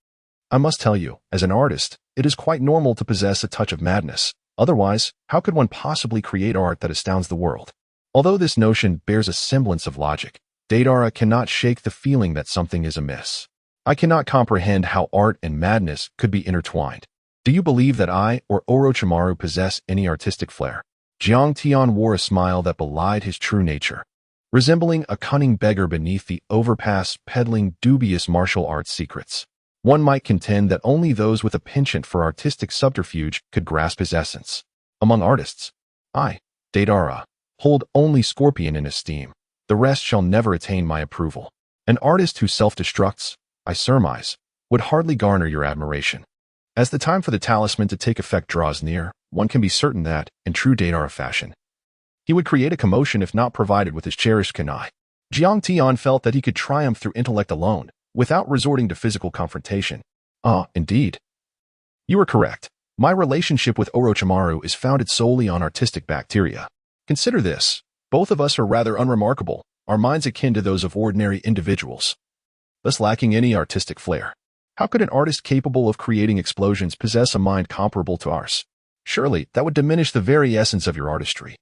I must tell you, as an artist, it is quite normal to possess a touch of madness. Otherwise, how could one possibly create art that astounds the world? Although this notion bears a semblance of logic, Deidara cannot shake the feeling that something is amiss. I cannot comprehend how art and madness could be intertwined. Do you believe that I or Orochimaru possess any artistic flair? Jiang Tian wore a smile that belied his true nature, resembling a cunning beggar beneath the overpass peddling dubious martial arts secrets. One might contend that only those with a penchant for artistic subterfuge could grasp his essence. Among artists, I, Deidara, hold only Scorpion in esteem. The rest shall never attain my approval. An artist who self-destructs, I surmise, would hardly garner your admiration. As the time for the talisman to take effect draws near, one can be certain that, in true Deidara fashion, he would create a commotion if not provided with his cherished kunai. Jiang Tian felt that he could triumph through intellect alone, without resorting to physical confrontation. Indeed. You are correct. My relationship with Orochimaru is founded solely on artistic bacteria. Consider this. Both of us are rather unremarkable, our minds akin to those of ordinary individuals, thus lacking any artistic flair. How could an artist capable of creating explosions possess a mind comparable to ours? Surely, that would diminish the very essence of your artistry.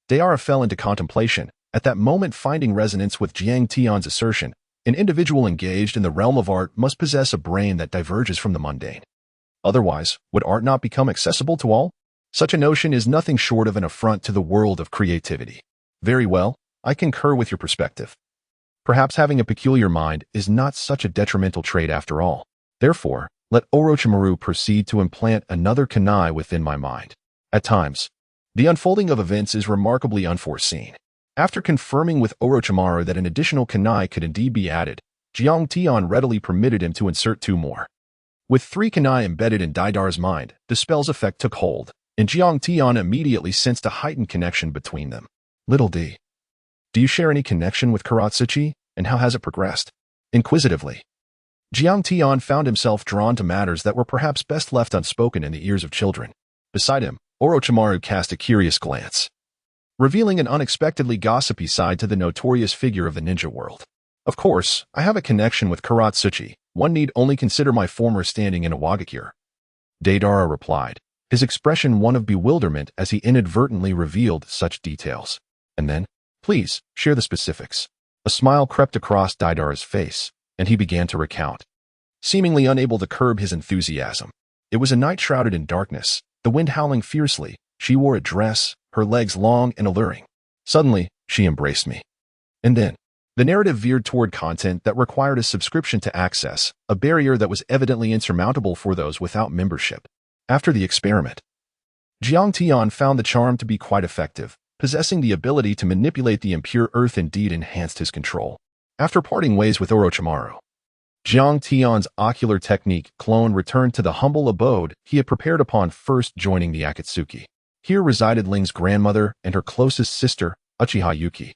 Deara fell into contemplation, at that moment finding resonance with Jiang Tian's assertion. An individual engaged in the realm of art must possess a brain that diverges from the mundane. Otherwise, would art not become accessible to all? Such a notion is nothing short of an affront to the world of creativity. Very well, I concur with your perspective. Perhaps having a peculiar mind is not such a detrimental trait after all. Therefore, let Orochimaru proceed to implant another kunai within my mind. At times, the unfolding of events is remarkably unforeseen. After confirming with Orochimaru that an additional kunai could indeed be added, Jiang Tian readily permitted him to insert 2 more. With 3 kunai embedded in Daidar's mind, the spell's effect took hold, and Jiang Tian immediately sensed a heightened connection between them. Little D. Do you share any connection with Akatsuki, and how has it progressed? Inquisitively, Jiang Tian found himself drawn to matters that were perhaps best left unspoken in the ears of children. Beside him, Orochimaru cast a curious glance, revealing an unexpectedly gossipy side to the notorious figure of the ninja world. Of course, I have a connection with Akatsuki. One need only consider my former standing in Hokage. Deidara replied, his expression one of bewilderment as he inadvertently revealed such details. And then, please, share the specifics. A smile crept across Deidara's face, and he began to recount, seemingly unable to curb his enthusiasm. It was a night shrouded in darkness, the wind howling fiercely. She wore a dress, her legs long and alluring. Suddenly, she embraced me. And then, the narrative veered toward content that required a subscription to access, a barrier that was evidently insurmountable for those without membership. After the experiment, Jiang Tian found the charm to be quite effective. Possessing the ability to manipulate the impure earth indeed enhanced his control. After parting ways with Orochimaru, Jiang Tian's ocular technique clone returned to the humble abode he had prepared upon first joining the Akatsuki. Here resided Ling's grandmother and her closest sister, Uchiha Yuki,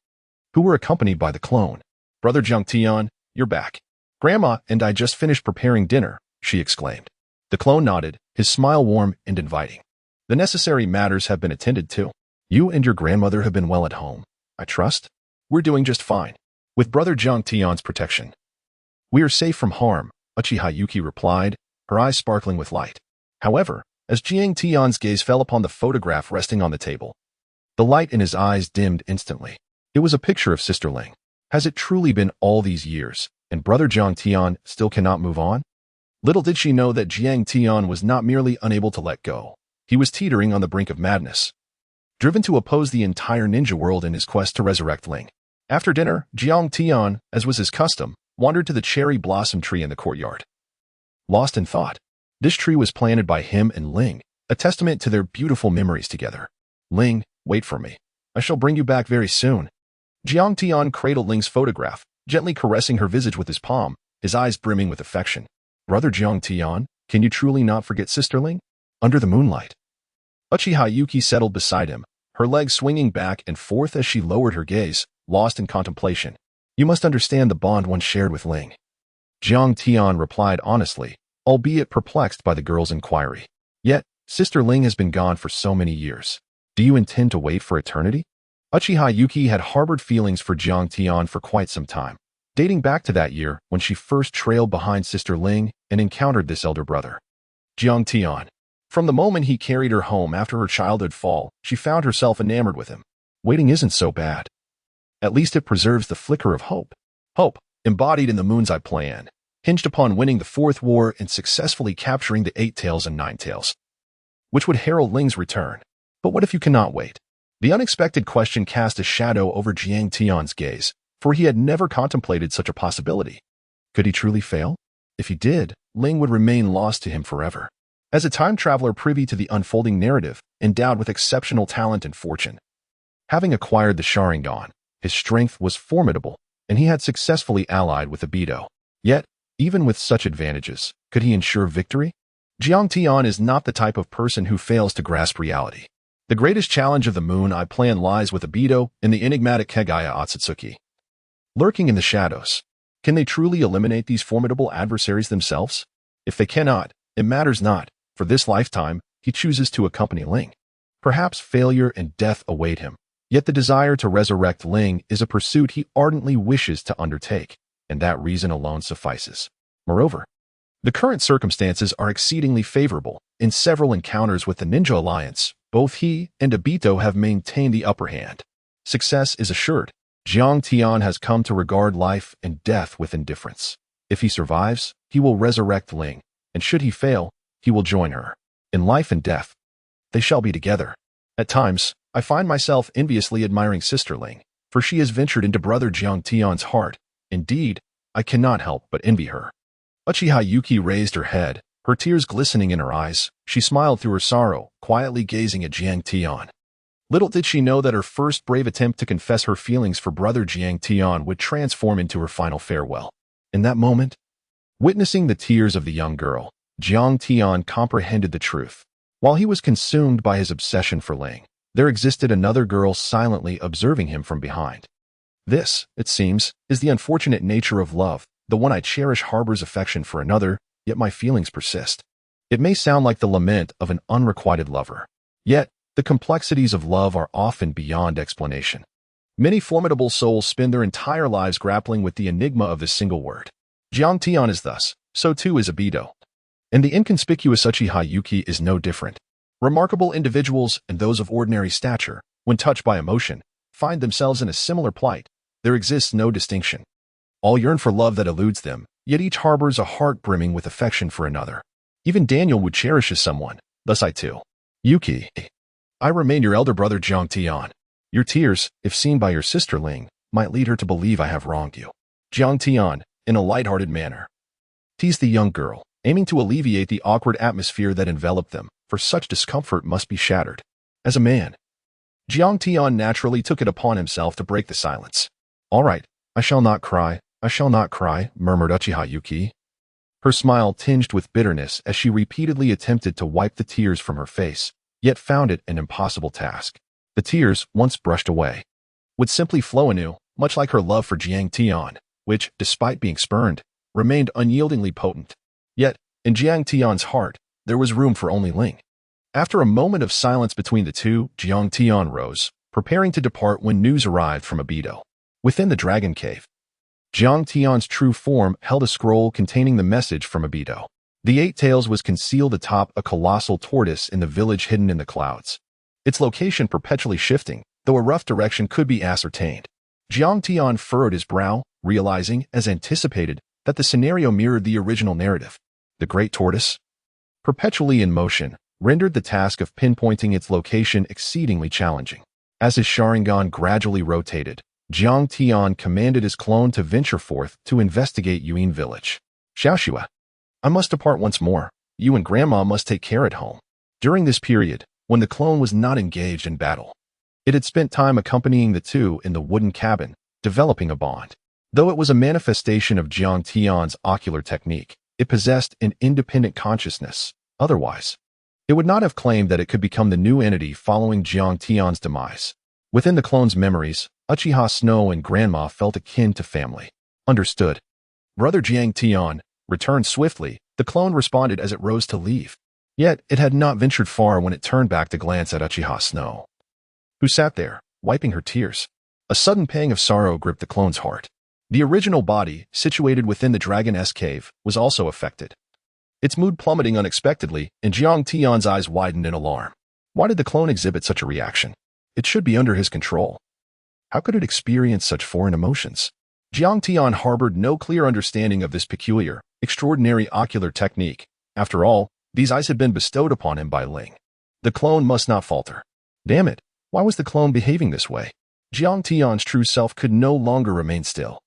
who were accompanied by the clone. Brother Jiang Tian, you're back. Grandma and I just finished preparing dinner, she exclaimed. The clone nodded, his smile warm and inviting. The necessary matters have been attended to. You and your grandmother have been well at home, I trust? We're doing just fine. With Brother Jiang Tian's protection. We are safe from harm, Uchiha Yuki replied, her eyes sparkling with light. However, as Jiang Tian's gaze fell upon the photograph resting on the table, the light in his eyes dimmed instantly. It was a picture of Sister Ling. Has it truly been all these years, and Brother Jiang Tian still cannot move on? Little did she know that Jiang Tian was not merely unable to let go. He was teetering on the brink of madness, driven to oppose the entire ninja world in his quest to resurrect Ling. After dinner, Jiang Tian, as was his custom, wandered to the cherry blossom tree in the courtyard. Lost in thought, this tree was planted by him and Ling, a testament to their beautiful memories together. Ling, wait for me. I shall bring you back very soon. Jiang Tian cradled Ling's photograph, gently caressing her visage with his palm, his eyes brimming with affection. Brother Jiang Tian, can you truly not forget Sister Ling? Under the moonlight, Uchiha Yuki settled beside him, her legs swinging back and forth as she lowered her gaze, lost in contemplation. You must understand the bond one shared with Ling. Jiang Tian replied honestly, albeit perplexed by the girl's inquiry. Yet, Sister Ling has been gone for so many years. Do you intend to wait for eternity? Uchiha Yuki had harbored feelings for Jiang Tian for quite some time, dating back to that year when she first trailed behind Sister Ling and encountered this elder brother. Jiang Tian. From the moment he carried her home after her childhood fall, she found herself enamored with him. Waiting isn't so bad. At least it preserves the flicker of hope. Hope, embodied in the moon's eye plan, hinged upon winning the fourth war and successfully capturing the 8 tails and 9 tails, which would herald Ling's return. But what if you cannot wait? The unexpected question cast a shadow over Jiang Tian's gaze, for he had never contemplated such a possibility. Could he truly fail? If he did, Ling would remain lost to him forever. As a time traveler privy to the unfolding narrative, endowed with exceptional talent and fortune, having acquired the Sharingan, his strength was formidable, and he had successfully allied with Obito. Yet, even with such advantages, could he ensure victory? Jiang Tian is not the type of person who fails to grasp reality. The greatest challenge of the Moon Eye plan lies with Obito and the enigmatic Kage Akatsuki. Lurking in the shadows, can they truly eliminate these formidable adversaries themselves? If they cannot, it matters not. For this lifetime, he chooses to accompany Ling. Perhaps failure and death await him, yet the desire to resurrect Ling is a pursuit he ardently wishes to undertake, and that reason alone suffices. Moreover, The current circumstances are exceedingly favorable. In several encounters with the Ninja Alliance, both he and Obito have maintained the upper hand. Success is assured. Jiang Tian has come to regard life and death with indifference. If he survives, he will resurrect Ling, and should he fail, he will join her. In life and death, they shall be together. At times, I find myself enviously admiring Sister Ling, for she has ventured into brother Jiang Tian's heart. Indeed, I cannot help but envy her. Uchiha Yuki raised her head, her tears glistening in her eyes. She smiled through her sorrow, quietly gazing at Jiang Tian. Little did she know that her first brave attempt to confess her feelings for brother Jiang Tian would transform into her final farewell. In that moment, witnessing the tears of the young girl, Jiang Tian comprehended the truth. While he was consumed by his obsession for Ling, there existed another girl silently observing him from behind. This, it seems, is the unfortunate nature of love. The one I cherish harbors affection for another, yet my feelings persist. It may sound like the lament of an unrequited lover. Yet, the complexities of love are often beyond explanation. Many formidable souls spend their entire lives grappling with the enigma of this single word. Jiang Tian is thus, so too is Obito. And the inconspicuous Uchiha Yuki is no different. Remarkable individuals and those of ordinary stature, when touched by emotion, find themselves in a similar plight. There exists no distinction. All yearn for love that eludes them, yet each harbors a heart brimming with affection for another. Even Daniel would cherish someone, thus I too. Yuki, I remain your elder brother Jiang Tian. Your tears, if seen by your sister Ling, might lead her to believe I have wronged you. Jiang Tian, in a light-hearted manner, teased the young girl, aiming to alleviate the awkward atmosphere that enveloped them, for such discomfort must be shattered. As a man, Jiang Tian naturally took it upon himself to break the silence. All right, I shall not cry, murmured Uchiha Yuki. Her smile tinged with bitterness as she repeatedly attempted to wipe the tears from her face, yet found it an impossible task. The tears, once brushed away, would simply flow anew, much like her love for Jiang Tian, which, despite being spurned, remained unyieldingly potent. Yet, in Jiang Tian's heart, there was room for only Ling. After a moment of silence between the two, Jiang Tian rose, preparing to depart when news arrived from Obito. Within the dragon cave, Jiang Tian's true form held a scroll containing the message from Obito. The Eight Tails was concealed atop a colossal tortoise in the village hidden in the clouds. Its location perpetually shifting, though a rough direction could be ascertained. Jiang Tian furrowed his brow, realizing, as anticipated, that the scenario mirrored the original narrative. The great tortoise, perpetually in motion, rendered the task of pinpointing its location exceedingly challenging. As his Sharingan gradually rotated, Jiang Tian commanded his clone to venture forth to investigate Yuan village. Xiaoxua, I must depart once more. You and Grandma must take care at home. During this period, when the clone was not engaged in battle, it had spent time accompanying the two in the wooden cabin, developing a bond. Though it was a manifestation of Jiang Tian's ocular technique, it possessed an independent consciousness. Otherwise, it would not have claimed that it could become the new entity following Jiang Tian's demise. Within the clone's memories, Uchiha Snow and Grandma felt akin to family. Understood. Brother Jiang Tian, returned swiftly, the clone responded as it rose to leave. Yet, it had not ventured far when it turned back to glance at Uchiha Snow, who sat there, wiping her tears. A sudden pang of sorrow gripped the clone's heart. The original body, situated within the dragon-esque cave, was also affected. Its mood plummeting unexpectedly, and Jiang Tian's eyes widened in alarm. Why did the clone exhibit such a reaction? It should be under his control. How could it experience such foreign emotions? Jiang Tian harbored no clear understanding of this peculiar, extraordinary ocular technique. After all, these eyes had been bestowed upon him by Ling. The clone must not falter. Damn it, why was the clone behaving this way? Jiang Tian's true self could no longer remain still.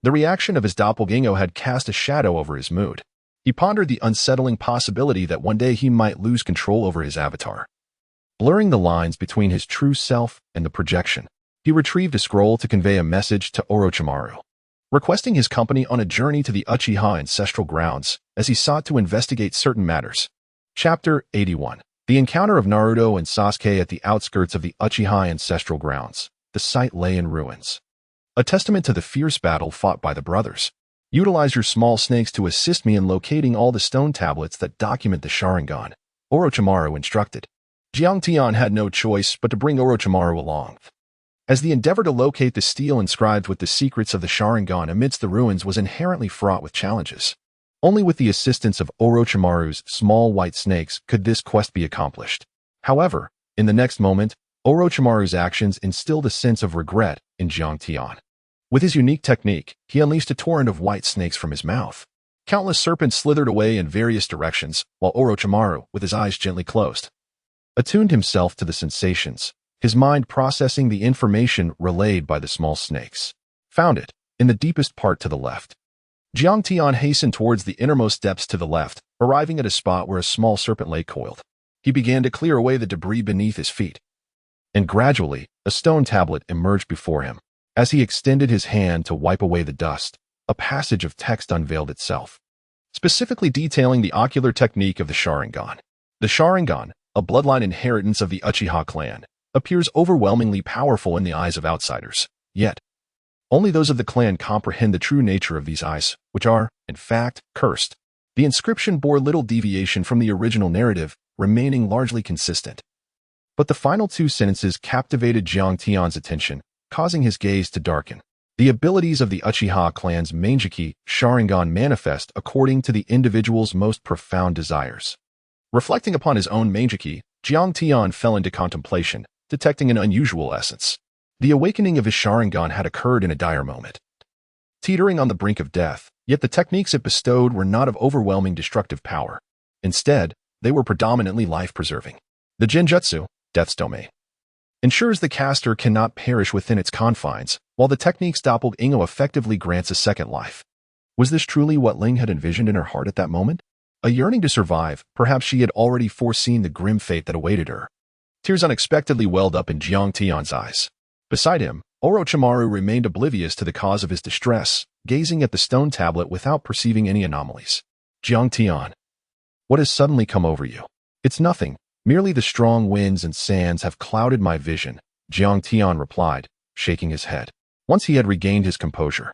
The reaction of his doppelganger had cast a shadow over his mood. He pondered the unsettling possibility that one day he might lose control over his avatar. Blurring the lines between his true self and the projection, he retrieved a scroll to convey a message to Orochimaru, requesting his company on a journey to the Uchiha ancestral grounds as he sought to investigate certain matters. Chapter 81. The encounter of Naruto and Sasuke at the outskirts of the Uchiha ancestral grounds. The site lay in ruins, a testament to the fierce battle fought by the brothers. Utilize your small snakes to assist me in locating all the stone tablets that document the Sharingan, Orochimaru instructed. Jiang Tian had no choice but to bring Orochimaru along, as the endeavor to locate the stele inscribed with the secrets of the Sharingan amidst the ruins was inherently fraught with challenges. Only with the assistance of Orochimaru's small white snakes could this quest be accomplished. However, in the next moment, Orochimaru's actions instilled a sense of regret in Jiang Tian. With his unique technique, he unleashed a torrent of white snakes from his mouth. Countless serpents slithered away in various directions, while Orochimaru, with his eyes gently closed, attuned himself to the sensations, his mind processing the information relayed by the small snakes. Found it, in the deepest part to the left. Jiang Tian hastened towards the innermost depths to the left, arriving at a spot where a small serpent lay coiled. He began to clear away the debris beneath his feet. And gradually, a stone tablet emerged before him. As he extended his hand to wipe away the dust, a passage of text unveiled itself, specifically detailing the ocular technique of the Sharingan. The Sharingan, a bloodline inheritance of the Uchiha clan, appears overwhelmingly powerful in the eyes of outsiders. Yet, only those of the clan comprehend the true nature of these eyes, which are, in fact, cursed. The inscription bore little deviation from the original narrative, remaining largely consistent. But the final two sentences captivated Jiang Tian's attention, causing his gaze to darken. The abilities of the Uchiha clan's Manjiki Sharingan manifest according to the individual's most profound desires. Reflecting upon his own Manjiki, Jiang Tian fell into contemplation, detecting an unusual essence. The awakening of his Sharingan had occurred in a dire moment. Teetering on the brink of death, yet the techniques it bestowed were not of overwhelming destructive power. Instead, they were predominantly life-preserving. The Genjutsu, Death's Domain, ensures the caster cannot perish within its confines, while the technique's doppelganger effectively grants a second life. Was this truly what Ling had envisioned in her heart at that moment? A yearning to survive, perhaps she had already foreseen the grim fate that awaited her. Tears unexpectedly welled up in Jiang Tian's eyes. Beside him, Orochimaru remained oblivious to the cause of his distress, gazing at the stone tablet without perceiving any anomalies. Jiang Tian, what has suddenly come over you? It's nothing. Merely the strong winds and sands have clouded my vision, Jiang Tian replied, shaking his head. Once he had regained his composure,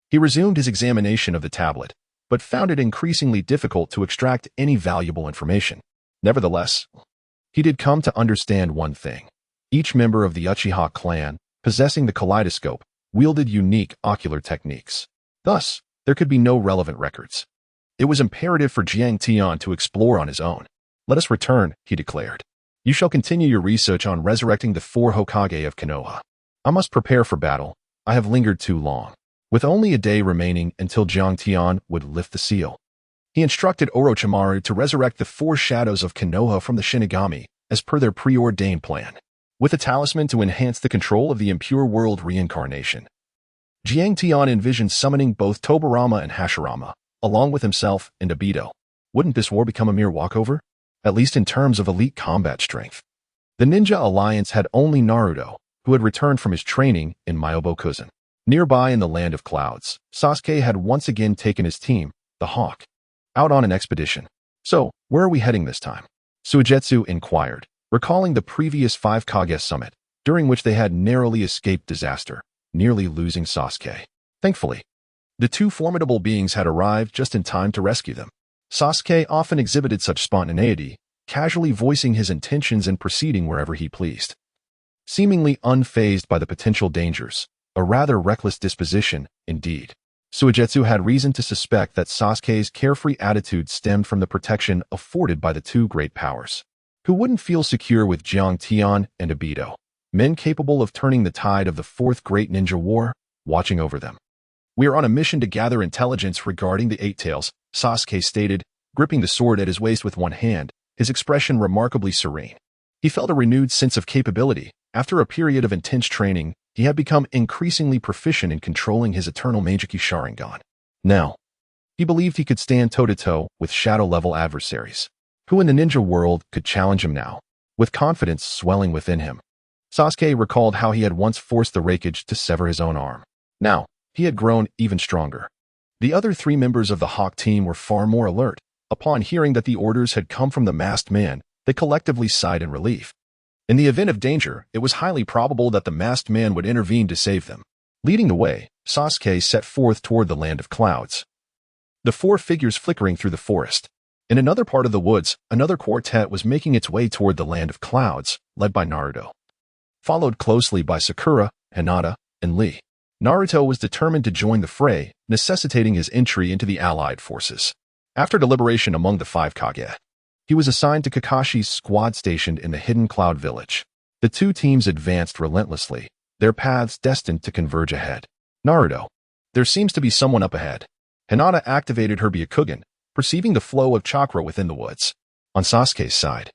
he resumed his examination of the tablet, but found it increasingly difficult to extract any valuable information. Nevertheless, he did come to understand one thing. Each member of the Uchiha clan, possessing the kaleidoscope, wielded unique ocular techniques. Thus, there could be no relevant records. It was imperative for Jiang Tian to explore on his own. Let us return, he declared. You shall continue your research on resurrecting the 4 Hokage of Konoha. I must prepare for battle. I have lingered too long. With only a day remaining until Jiang Tian would lift the seal, he instructed Orochimaru to resurrect the 4 shadows of Konoha from the Shinigami, as per their preordained plan, with a talisman to enhance the control of the impure world reincarnation. Jiang Tian envisioned summoning both Tobirama and Hashirama, along with himself and Obito. Wouldn't this war become a mere walkover? At least in terms of elite combat strength. The Ninja Alliance had only Naruto, who had returned from his training in Myobokuzen. Nearby in the Land of Clouds, Sasuke had once again taken his team, the Hawk, out on an expedition. So, where are we heading this time? Suigetsu inquired, recalling the previous 5 Kage summit, during which they had narrowly escaped disaster, nearly losing Sasuke. Thankfully, the 2 formidable beings had arrived just in time to rescue them. Sasuke often exhibited such spontaneity, casually voicing his intentions and proceeding wherever he pleased. Seemingly unfazed by the potential dangers, a rather reckless disposition, indeed. Suigetsu had reason to suspect that Sasuke's carefree attitude stemmed from the protection afforded by the 2 great powers. Who wouldn't feel secure with Jiang Tian and Obito, men capable of turning the tide of the 4th Great Ninja War, watching over them? We are on a mission to gather intelligence regarding the 8 Tails, Sasuke stated, gripping the sword at his waist with one hand, his expression remarkably serene. He felt a renewed sense of capability. After a period of intense training, he had become increasingly proficient in controlling his eternal Manjiki Sharingan. Now, he believed he could stand toe-to-toe with shadow-level adversaries. Who in the ninja world could challenge him now? With confidence swelling within him, Sasuke recalled how he had once forced the Raikage to sever his own arm. Now, he had grown even stronger. The other 3 members of the Hawk team were far more alert. Upon hearing that the orders had come from the masked man, they collectively sighed in relief. In the event of danger, it was highly probable that the masked man would intervene to save them. Leading the way, Sasuke set forth toward the Land of Clouds. The 4 figures flickering through the forest. In another part of the woods, another quartet was making its way toward the Land of Clouds, led by Naruto, followed closely by Sakura, Hinata, and Lee. Naruto was determined to join the fray, necessitating his entry into the allied forces. After deliberation among the 5 Kage, he was assigned to Kakashi's squad stationed in the hidden cloud village. The two teams advanced relentlessly, their paths destined to converge ahead. Naruto. There seems to be someone up ahead. Hinata activated her Byakugan, perceiving the flow of chakra within the woods. On Sasuke's side,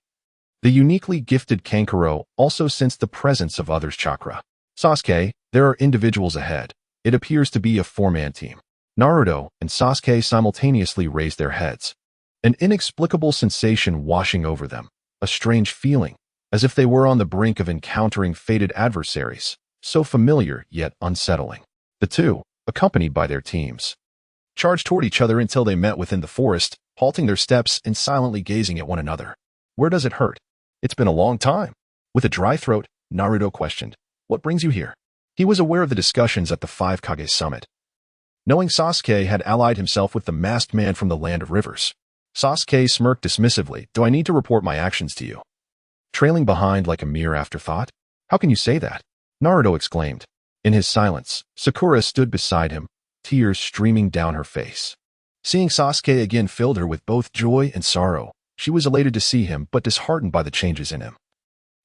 the uniquely gifted Kankuro also sensed the presence of others' chakra. Sasuke, there are individuals ahead. It appears to be a four-man team. Naruto and Sasuke simultaneously raised their heads. An inexplicable sensation washing over them, a strange feeling, as if they were on the brink of encountering fated adversaries, so familiar yet unsettling. The two, accompanied by their teams, charged toward each other until they met within the forest, halting their steps and silently gazing at one another. Where does it hurt? It's been a long time. With a dry throat, Naruto questioned, "What brings you here?" He was aware of the discussions at the 5 Kage summit. Knowing Sasuke had allied himself with the masked man from the land of rivers, Sasuke smirked dismissively. "Do I need to report my actions to you?" Trailing behind like a mere afterthought? "How can you say that?" Naruto exclaimed. In his silence, Sakura stood beside him, tears streaming down her face. Seeing Sasuke again filled her with both joy and sorrow. She was elated to see him, but disheartened by the changes in him.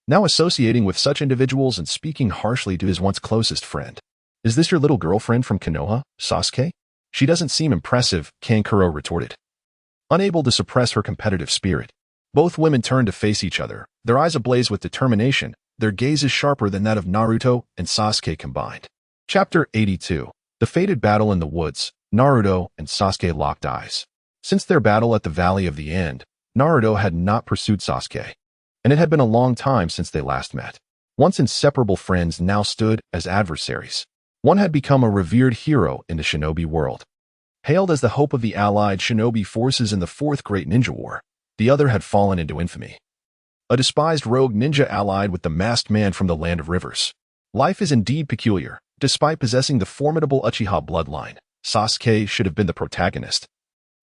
Now associating with such individuals and speaking harshly to his once closest friend. "Is this your little girlfriend from Konoha, Sasuke?" "She doesn't seem impressive," Kankuro retorted. Unable to suppress her competitive spirit, both women turned to face each other, their eyes ablaze with determination, their gazes sharper than that of Naruto and Sasuke combined. Chapter 82. The fated battle in the woods. Naruto and Sasuke locked eyes. Since their battle at the Valley of the End, Naruto had not pursued Sasuke, and it had been a long time since they last met. Once inseparable friends now stood as adversaries. One had become a revered hero in the shinobi world, hailed as the hope of the allied shinobi forces in the Fourth Great Ninja War. The other had fallen into infamy. A despised rogue ninja allied with the masked man from the land of rivers. Life is indeed peculiar. Despite possessing the formidable Uchiha bloodline, Sasuke should have been the protagonist.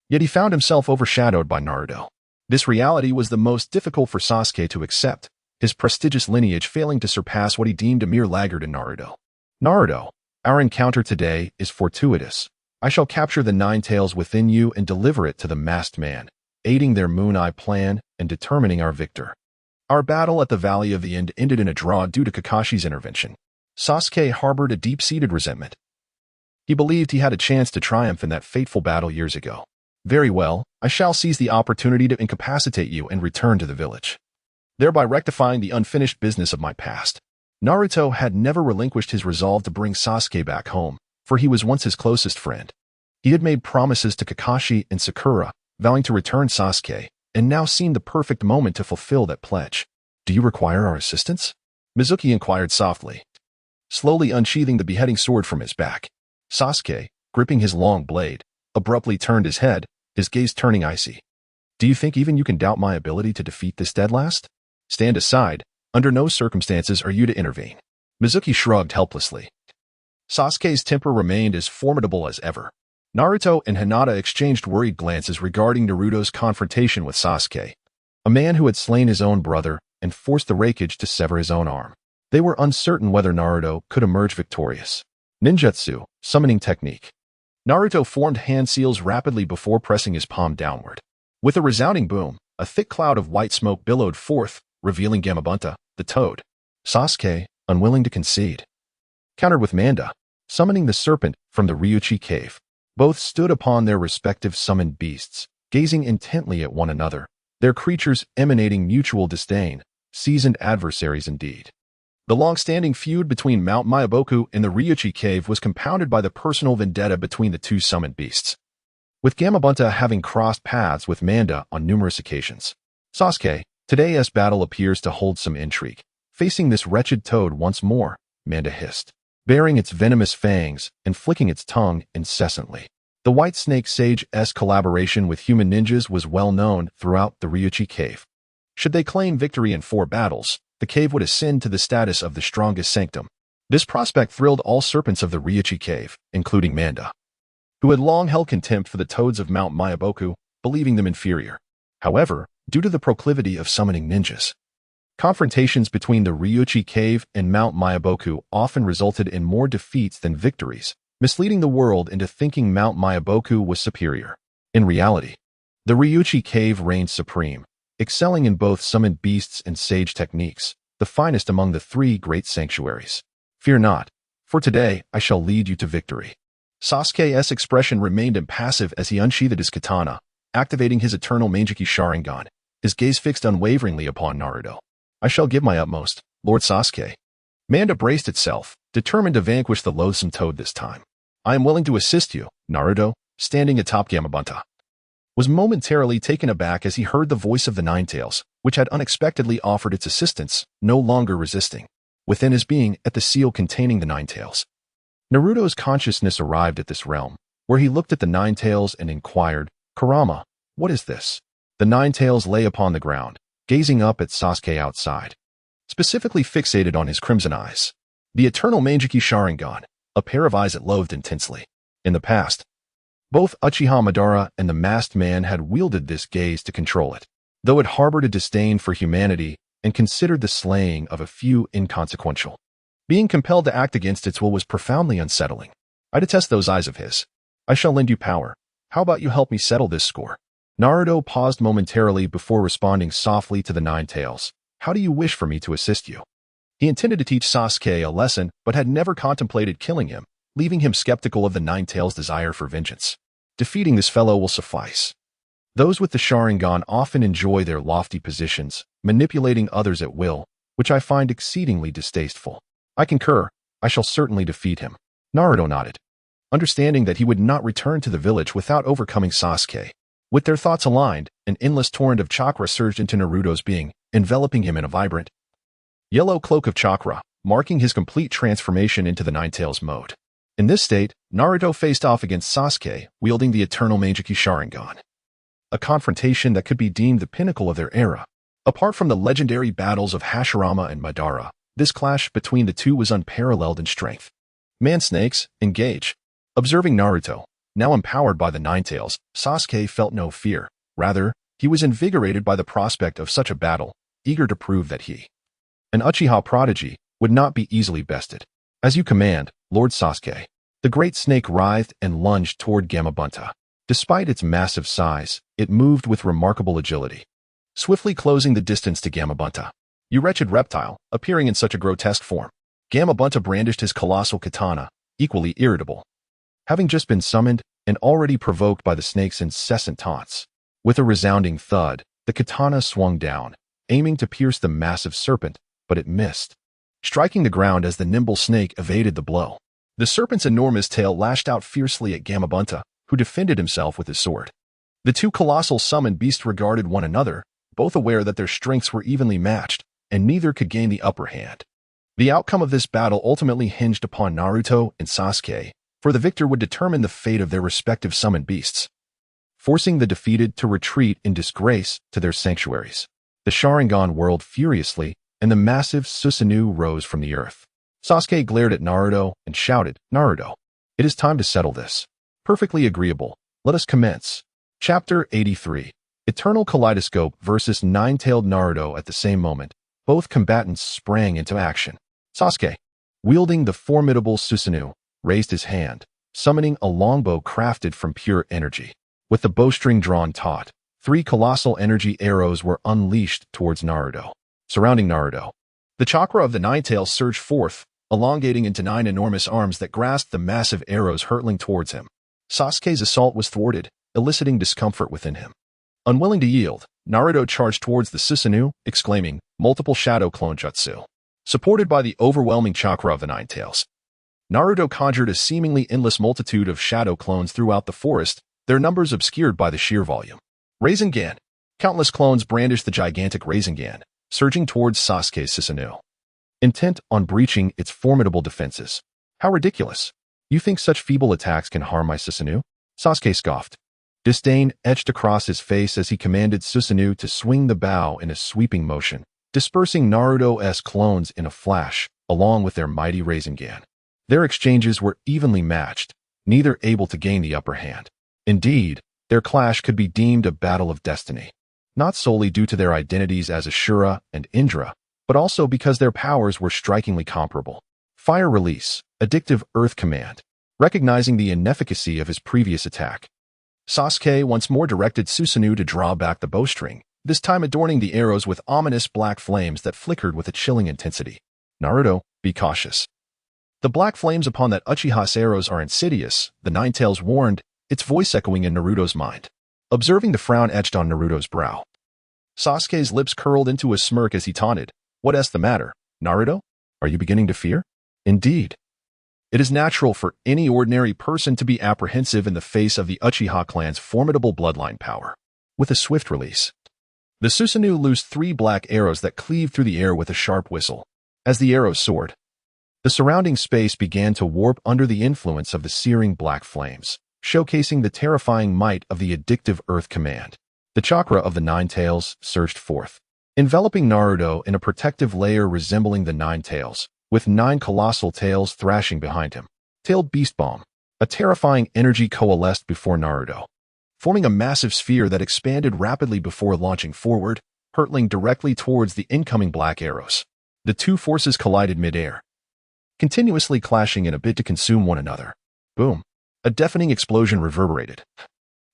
Yet he found himself overshadowed by Naruto. This reality was the most difficult for Sasuke to accept, his prestigious lineage failing to surpass what he deemed a mere laggard in Naruto. "Naruto, our encounter today is fortuitous. I shall capture the nine tails within you and deliver it to the masked man, aiding their Moon Eye plan and determining our victor." Our battle at the Valley of the End ended in a draw due to Kakashi's intervention. Sasuke harbored a deep-seated resentment. He believed he had a chance to triumph in that fateful battle years ago. "Very well, I shall seize the opportunity to incapacitate you and return to the village, thereby rectifying the unfinished business of my past." Naruto had never relinquished his resolve to bring Sasuke back home, for he was once his closest friend. He had made promises to Kakashi and Sakura, vowing to return Sasuke, and now seemed the perfect moment to fulfill that pledge. "Do you require our assistance?" Mizuki inquired softly, slowly unsheathing the beheading sword from his back. Sasuke, gripping his long blade, abruptly turned his head, his gaze turning icy. "Do you think even you can doubt my ability to defeat this deadlast? Stand aside. Under no circumstances are you to intervene." Mizuki shrugged helplessly. Sasuke's temper remained as formidable as ever. Naruto and Hinata exchanged worried glances regarding Naruto's confrontation with Sasuke, a man who had slain his own brother and forced the Raikage to sever his own arm. They were uncertain whether Naruto could emerge victorious. Ninjutsu, summoning technique. Naruto formed hand seals rapidly before pressing his palm downward. With a resounding boom, a thick cloud of white smoke billowed forth, revealing Gamabunta, the toad. Sasuke, unwilling to concede, countered with Manda, summoning the serpent from the Ryuchi cave. Both stood upon their respective summoned beasts, gazing intently at one another, their creatures emanating mutual disdain, seasoned adversaries indeed. The long-standing feud between Mount Myaboku and the Ryuchi cave was compounded by the personal vendetta between the two summoned beasts, with Gamabunta having crossed paths with Manda on numerous occasions. "Sasuke, today's battle appears to hold some intrigue. Facing this wretched toad once more," Manda hissed, baring its venomous fangs and flicking its tongue incessantly. The White Snake Sage's collaboration with human ninjas was well known throughout the Ryuchi cave. Should they claim victory in 4 battles, the cave would ascend to the status of the strongest sanctum. This prospect thrilled all serpents of the Ryuchi cave, including Manda, who had long held contempt for the toads of Mount Myaboku, believing them inferior. However, due to the proclivity of summoning ninjas, confrontations between the Ryuchi cave and Mount Myaboku often resulted in more defeats than victories, misleading the world into thinking Mount Myaboku was superior. In reality, The Ryuchi cave reigned supreme, excelling in both summoned beasts and sage techniques, the finest among the 3 great sanctuaries. Fear not, for today I shall lead you to victory. Sasuke's expression remained impassive as he unsheathed his katana, activating his eternal Manjiki Sharingan, his gaze fixed unwaveringly upon Naruto. I shall give my utmost, Lord Sasuke. Manda braced itself, determined to vanquish the loathsome toad this time. I am willing to assist you, Naruto, standing atop Gamabunta. Was momentarily taken aback as he heard the voice of the Ninetales, which had unexpectedly offered its assistance, no longer resisting. Within his being, at the seal containing the Ninetales. Naruto's consciousness arrived at this realm, where he looked at the Ninetales and inquired, Kurama, what is this? The Ninetales lay upon the ground, gazing up at Sasuke outside, specifically fixated on his crimson eyes. The eternal Manjiki Sharingan, a pair of eyes it loathed intensely. In the past, both Uchiha Madara and the masked man had wielded this gaze to control it, though it harbored a disdain for humanity and considered the slaying of a few inconsequential. Being compelled to act against its will was profoundly unsettling. I detest those eyes of his. I shall lend you power. How about you help me settle this score? Naruto paused momentarily before responding softly to the Ninetales. How do you wish for me to assist you? He intended to teach Sasuke a lesson, but had never contemplated killing him, leaving him skeptical of the Ninetales' desire for vengeance. Defeating this fellow will suffice. Those with the Sharingan often enjoy their lofty positions, manipulating others at will, which I find exceedingly distasteful. I concur. I shall certainly defeat him. Naruto nodded, understanding that he would not return to the village without overcoming Sasuke. With their thoughts aligned, an endless torrent of chakra surged into Naruto's being, enveloping him in a vibrant yellow cloak of chakra, marking his complete transformation into the Ninetales mode. In this state, Naruto faced off against Sasuke, wielding the eternal Manjiki Sharingan. A confrontation that could be deemed the pinnacle of their era. Apart from the legendary battles of Hashirama and Madara, this clash between the two was unparalleled in strength. Man snakes, engage. Observing Naruto, now empowered by the Ninetales, Sasuke felt no fear. Rather, he was invigorated by the prospect of such a battle, eager to prove that he, an Uchiha prodigy, would not be easily bested. As you command, Lord Sasuke. The great snake writhed and lunged toward Gamabunta. Despite its massive size, it moved with remarkable agility, swiftly closing the distance to Gamabunta. You wretched reptile, appearing in such a grotesque form. Gamabunta brandished his colossal katana, equally irritable, having just been summoned and already provoked by the snake's incessant taunts. With a resounding thud, the katana swung down, aiming to pierce the massive serpent, but it missed, striking the ground as the nimble snake evaded the blow. The serpent's enormous tail lashed out fiercely at Gamabunta, who defended himself with his sword. The two colossal summoned beasts regarded one another, both aware that their strengths were evenly matched, and neither could gain the upper hand. The outcome of this battle ultimately hinged upon Naruto and Sasuke, for the victor would determine the fate of their respective summoned beasts, forcing the defeated to retreat in disgrace to their sanctuaries. The Sharingan whirled furiously, and the massive Susanoo rose from the earth. Sasuke glared at Naruto and shouted, Naruto, it is time to settle this. Perfectly agreeable. Let us commence. Chapter 83. Eternal Kaleidoscope versus Nine-Tailed Naruto. At the same moment, both combatants sprang into action. Sasuke, wielding the formidable Susanoo, raised his hand, summoning a longbow crafted from pure energy. With the bowstring drawn taut, 3 colossal energy arrows were unleashed towards Naruto. Surrounding Naruto, the chakra of the Ninetales surged forth, elongating into 9 enormous arms that grasped the massive arrows hurtling towards him. Sasuke's assault was thwarted, eliciting discomfort within him. Unwilling to yield, Naruto charged towards the Susanoo, exclaiming, multiple shadow clone jutsu. Supported by the overwhelming chakra of the Ninetales, Naruto conjured a seemingly endless multitude of shadow clones throughout the forest, their numbers obscured by the sheer volume. Rasengan. Countless clones brandished the gigantic Rasengan, surging towards Sasuke's Susanoo, intent on breaching its formidable defenses. How ridiculous. You think such feeble attacks can harm my Susanoo? Sasuke scoffed. Disdain etched across his face as he commanded Susanoo to swing the bow in a sweeping motion, dispersing Naruto's clones in a flash, along with their mighty Rasengan. Their exchanges were evenly matched, neither able to gain the upper hand. Indeed, their clash could be deemed a battle of destiny, not solely due to their identities as Ashura and Indra, but also because their powers were strikingly comparable. Fire release, addictive earth command. Recognizing the inefficacy of his previous attack, Sasuke once more directed Susanoo to draw back the bowstring, this time adorning the arrows with ominous black flames that flickered with a chilling intensity. Naruto, be cautious. The black flames upon that Uchiha's arrows are insidious, the Nine-Tails warned, its voice echoing in Naruto's mind. Observing the frown etched on Naruto's brow, Sasuke's lips curled into a smirk as he taunted, "What's the matter, Naruto? Are you beginning to fear?" Indeed. It is natural for any ordinary person to be apprehensive in the face of the Uchiha clan's formidable bloodline power. With a swift release, the Susanoo loosed 3 black arrows that cleaved through the air with a sharp whistle. As the arrows soared, the surrounding space began to warp under the influence of the searing black flames, showcasing the terrifying might of the addictive Earth Command. The chakra of the Nine-Tails surged forth, enveloping Naruto in a protective layer resembling the Nine-Tails, with 9 colossal tails thrashing behind him. Tailed Beast Bomb. A terrifying energy coalesced before Naruto, forming a massive sphere that expanded rapidly before launching forward, hurtling directly towards the incoming black arrows. The two forces collided mid-air, continuously clashing in a bid to consume one another. Boom. A deafening explosion reverberated,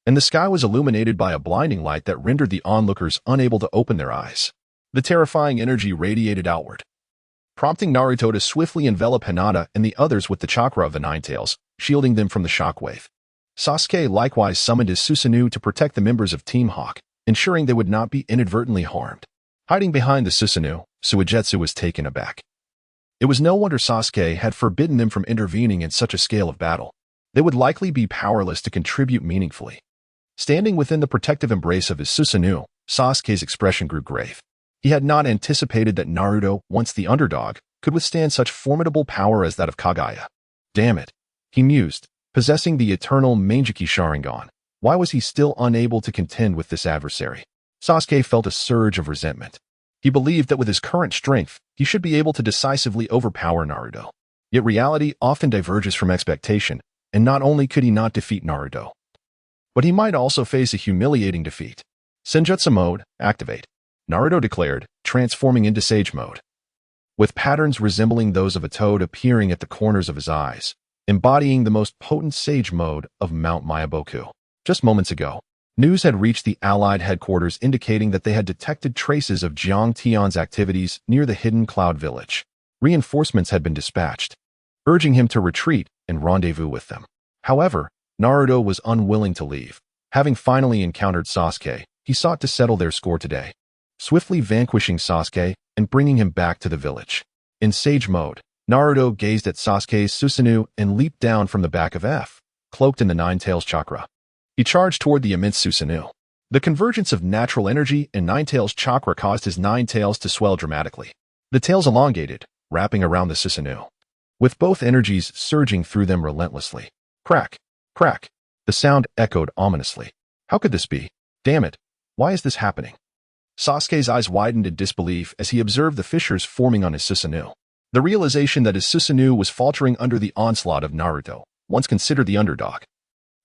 and the sky was illuminated by a blinding light that rendered the onlookers unable to open their eyes. The terrifying energy radiated outward, prompting Naruto to swiftly envelop Hinata and the others with the chakra of the Nine-Tails, shielding them from the shockwave. Sasuke likewise summoned his Susanoo to protect the members of Team Hawk, ensuring they would not be inadvertently harmed. Hiding behind the Susanoo, Suigetsu was taken aback. It was no wonder Sasuke had forbidden them from intervening in such a scale of battle. They would likely be powerless to contribute meaningfully. Standing within the protective embrace of his Susanoo, Sasuke's expression grew grave. He had not anticipated that Naruto, once the underdog, could withstand such formidable power as that of Kage. Damn it, he mused, possessing the eternal Mangekyou Sharingan. Why was he still unable to contend with this adversary? Sasuke felt a surge of resentment. He believed that with his current strength, he should be able to decisively overpower Naruto. Yet reality often diverges from expectation, and not only could he not defeat Naruto, but he might also face a humiliating defeat. Senjutsu mode, activate. Naruto declared, transforming into Sage mode, with patterns resembling those of a toad appearing at the corners of his eyes, embodying the most potent Sage mode of Mount Myaboku. Just moments ago, news had reached the Allied headquarters indicating that they had detected traces of Jiang Tian's activities near the hidden Cloud Village. Reinforcements had been dispatched, urging him to retreat and rendezvous with them. However, Naruto was unwilling to leave. Having finally encountered Sasuke, he sought to settle their score today, swiftly vanquishing Sasuke and bringing him back to the village. In Sage mode, Naruto gazed at Sasuke's Susanoo and leaped down from the back of F, cloaked in the Nine-Tails chakra. He charged toward the immense Susanoo. The convergence of natural energy and Nine-Tails chakra caused his 9 tails to swell dramatically. The tails elongated, wrapping around the Susanoo, with both energies surging through them relentlessly. Crack, crack. The sound echoed ominously. How could this be? Damn it, why is this happening? Sasuke's eyes widened in disbelief as he observed the fissures forming on his Susanoo. The realization that his Susanoo was faltering under the onslaught of Naruto, once considered the underdog,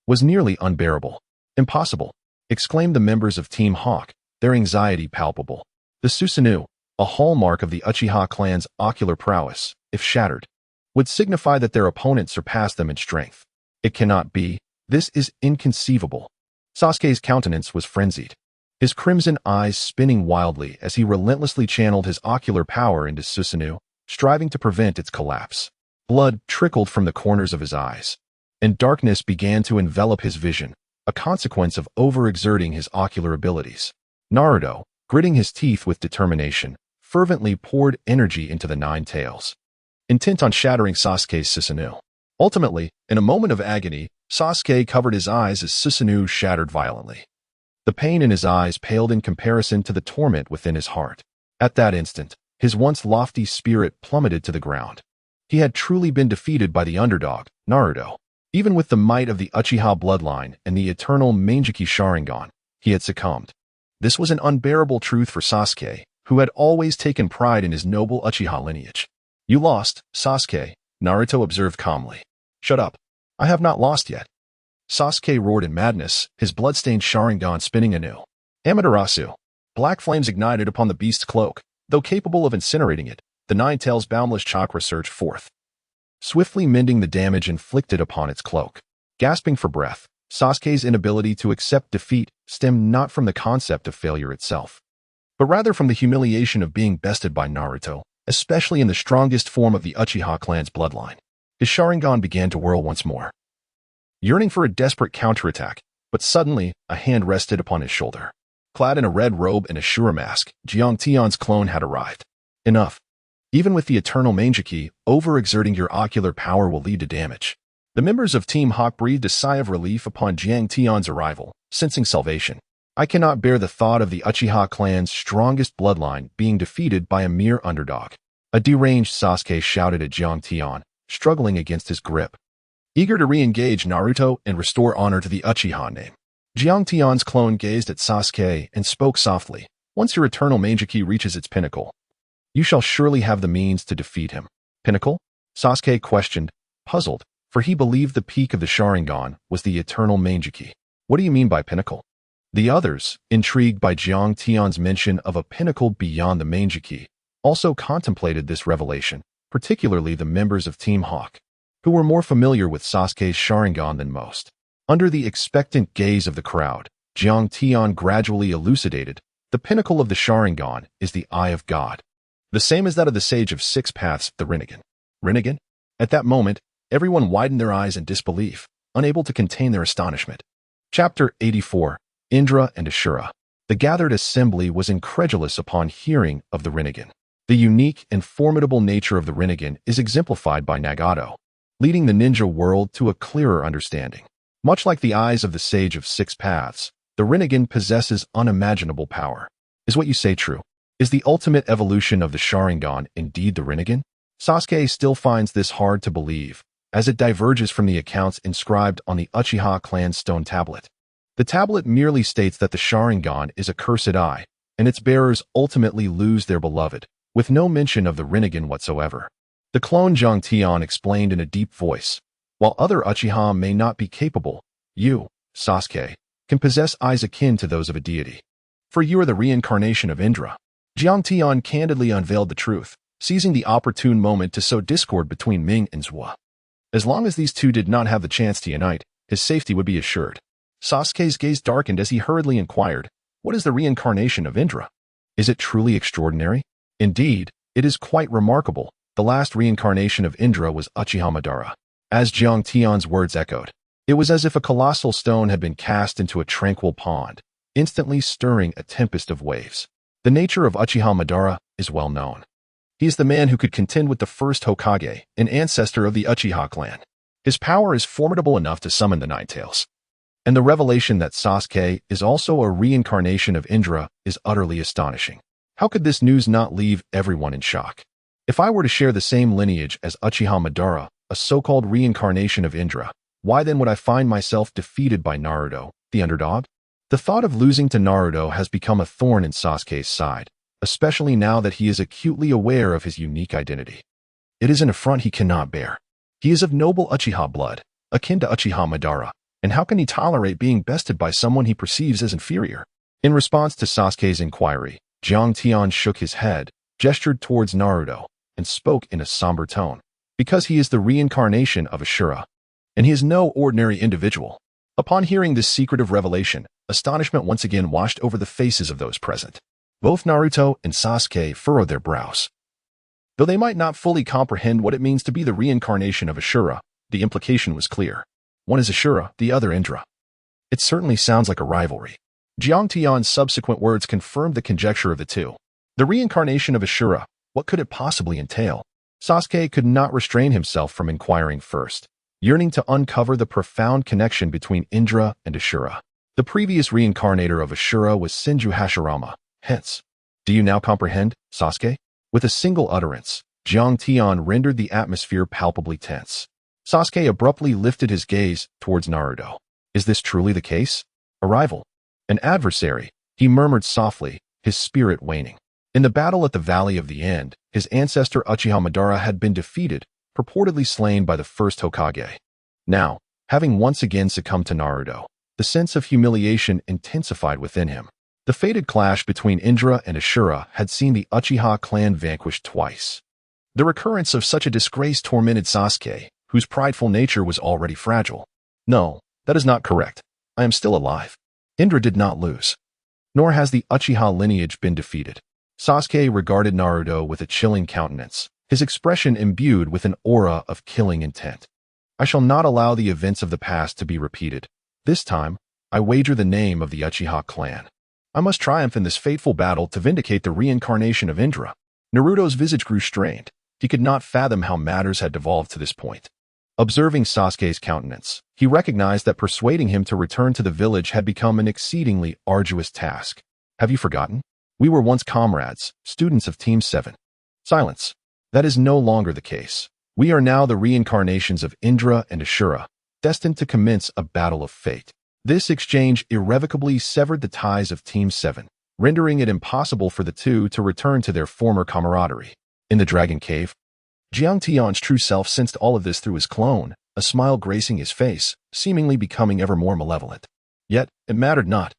was nearly unbearable. Impossible, exclaimed the members of Team Hawk, their anxiety palpable. The Susanoo, a hallmark of the Uchiha clan's ocular prowess, if shattered, would signify that their opponent surpassed them in strength. It cannot be. This is inconceivable. Sasuke's countenance was frenzied, his crimson eyes spinning wildly as he relentlessly channeled his ocular power into Susanoo, striving to prevent its collapse. Blood trickled from the corners of his eyes, and darkness began to envelop his vision, a consequence of overexerting his ocular abilities. Naruto, gritting his teeth with determination, fervently poured energy into the 9 tails, intent on shattering Sasuke's Susanoo. Ultimately, in a moment of agony, Sasuke covered his eyes as Susanoo shattered violently. The pain in his eyes paled in comparison to the torment within his heart. At that instant, his once lofty spirit plummeted to the ground. He had truly been defeated by the underdog, Naruto. Even with the might of the Uchiha bloodline and the eternal Mangekyou Sharingan, he had succumbed. This was an unbearable truth for Sasuke, who had always taken pride in his noble Uchiha lineage. You lost, Sasuke, Naruto observed calmly. Shut up. I have not lost yet. Sasuke roared in madness, his blood-stained Sharingan spinning anew. Amaterasu. Black flames ignited upon the beast's cloak. Though capable of incinerating it, the 9 tails' boundless chakra surged forth, swiftly mending the damage inflicted upon its cloak. Gasping for breath, Sasuke's inability to accept defeat stemmed not from the concept of failure itself, but rather from the humiliation of being bested by Naruto, especially in the strongest form of the Uchiha clan's bloodline. His Sharingan began to whirl once more, yearning for a desperate counterattack, but suddenly a hand rested upon his shoulder. Clad in a red robe and a Shura mask, Jiang Tian's clone had arrived. Enough. Even with the eternal Mangeki, overexerting your ocular power will lead to damage. The members of Team Hawk breathed a sigh of relief upon Jiang Tian's arrival, sensing salvation. I cannot bear the thought of the Uchiha clan's strongest bloodline being defeated by a mere underdog. A deranged Sasuke shouted at Jiang Tian, struggling against his grip, eager to re-engage Naruto and restore honor to the Uchiha name. Jiang Tian's clone gazed at Sasuke and spoke softly. Once your eternal Mangeki reaches its pinnacle, you shall surely have the means to defeat him. Pinnacle? Sasuke questioned, puzzled, for he believed the peak of the Sharingan was the eternal Mangeki. What do you mean by pinnacle? The others, intrigued by Jiang Tian's mention of a pinnacle beyond the Mangeki, also contemplated this revelation, particularly the members of Team Hawk, who were more familiar with Sasuke's Sharingan than most. Under the expectant gaze of the crowd, Jiang Tian gradually elucidated, the pinnacle of the Sharingan is the Eye of God, the same as that of the Sage of Six Paths, the Rinnegan. Rinnegan? At that moment, everyone widened their eyes in disbelief, unable to contain their astonishment. Chapter 84. Indra and Ashura. The gathered assembly was incredulous upon hearing of the Rinnegan. The unique and formidable nature of the Rinnegan is exemplified by Nagato, leading the ninja world to a clearer understanding. Much like the eyes of the Sage of Six Paths, the Rinnegan possesses unimaginable power. Is what you say true? Is the ultimate evolution of the Sharingan indeed the Rinnegan? Sasuke still finds this hard to believe, as it diverges from the accounts inscribed on the Uchiha clan's stone tablet. The tablet merely states that the Sharingan is a cursed eye, and its bearers ultimately lose their beloved, with no mention of the Rinnegan whatsoever. The clone Jiang Tian explained in a deep voice, while other Uchiha may not be capable, you, Sasuke, can possess eyes akin to those of a deity. For you are the reincarnation of Indra. Jiang Tian candidly unveiled the truth, seizing the opportune moment to sow discord between Ming and Zhua. As long as these two did not have the chance to unite, his safety would be assured. Sasuke's gaze darkened as he hurriedly inquired, what is the reincarnation of Indra? Is it truly extraordinary? Indeed, it is quite remarkable. The last reincarnation of Indra was Uchiha Madara. As Jiang Tian's words echoed, it was as if a colossal stone had been cast into a tranquil pond, instantly stirring a tempest of waves. The nature of Uchiha Madara is well known. He is the man who could contend with the first Hokage, an ancestor of the Uchiha clan. His power is formidable enough to summon the Nine Tails. And the revelation that Sasuke is also a reincarnation of Indra is utterly astonishing. How could this news not leave everyone in shock? If I were to share the same lineage as Uchiha Madara, a so-called reincarnation of Indra, why then would I find myself defeated by Naruto, the underdog? The thought of losing to Naruto has become a thorn in Sasuke's side, especially now that he is acutely aware of his unique identity. It is an affront he cannot bear. He is of noble Uchiha blood, akin to Uchiha Madara, and how can he tolerate being bested by someone he perceives as inferior? In response to Sasuke's inquiry, Jiang Tian shook his head, gestured towards Naruto, and spoke in a somber tone. Because he is the reincarnation of Ashura, and he is no ordinary individual. Upon hearing this secretive revelation, astonishment once again washed over the faces of those present. Both Naruto and Sasuke furrowed their brows. Though they might not fully comprehend what it means to be the reincarnation of Ashura, the implication was clear. One is Ashura, the other Indra. It certainly sounds like a rivalry. Jiang Tian's subsequent words confirmed the conjecture of the two. The reincarnation of Ashura, what could it possibly entail? Sasuke could not restrain himself from inquiring first, yearning to uncover the profound connection between Indra and Ashura. The previous reincarnator of Ashura was Senju Hashirama. Hence, do you now comprehend, Sasuke? With a single utterance, Jiang Tian rendered the atmosphere palpably tense. Sasuke abruptly lifted his gaze towards Naruto. Is this truly the case? A rival? An adversary? He murmured softly, his spirit waning. In the battle at the Valley of the End, his ancestor Uchiha Madara had been defeated, purportedly slain by the first Hokage. Now, having once again succumbed to Naruto, the sense of humiliation intensified within him. The fated clash between Indra and Ashura had seen the Uchiha clan vanquished twice. The recurrence of such a disgrace tormented Sasuke, whose prideful nature was already fragile. No, That is not correct. I am still alive. Indra did not lose. Nor has the Uchiha lineage been defeated. Sasuke regarded Naruto with a chilling countenance, his expression imbued with an aura of killing intent. I shall not allow the events of the past to be repeated. This time, I wager the name of the Uchiha clan. I must triumph in this fateful battle to vindicate the reincarnation of Indra. Naruto's visage grew strained. He could not fathom how matters had devolved to this point. Observing Sasuke's countenance, he recognized that persuading him to return to the village had become an exceedingly arduous task. Have you forgotten? We were once comrades, students of Team 7. Silence. That is no longer the case. We are now the reincarnations of Indra and Ashura, destined to commence a battle of fate. This exchange irrevocably severed the ties of Team 7, rendering it impossible for the two to return to their former camaraderie. In the Dragon Cave, Jiang Tian's true self sensed all of this through his clone, a smile gracing his face, seemingly becoming ever more malevolent. Yet, it mattered not.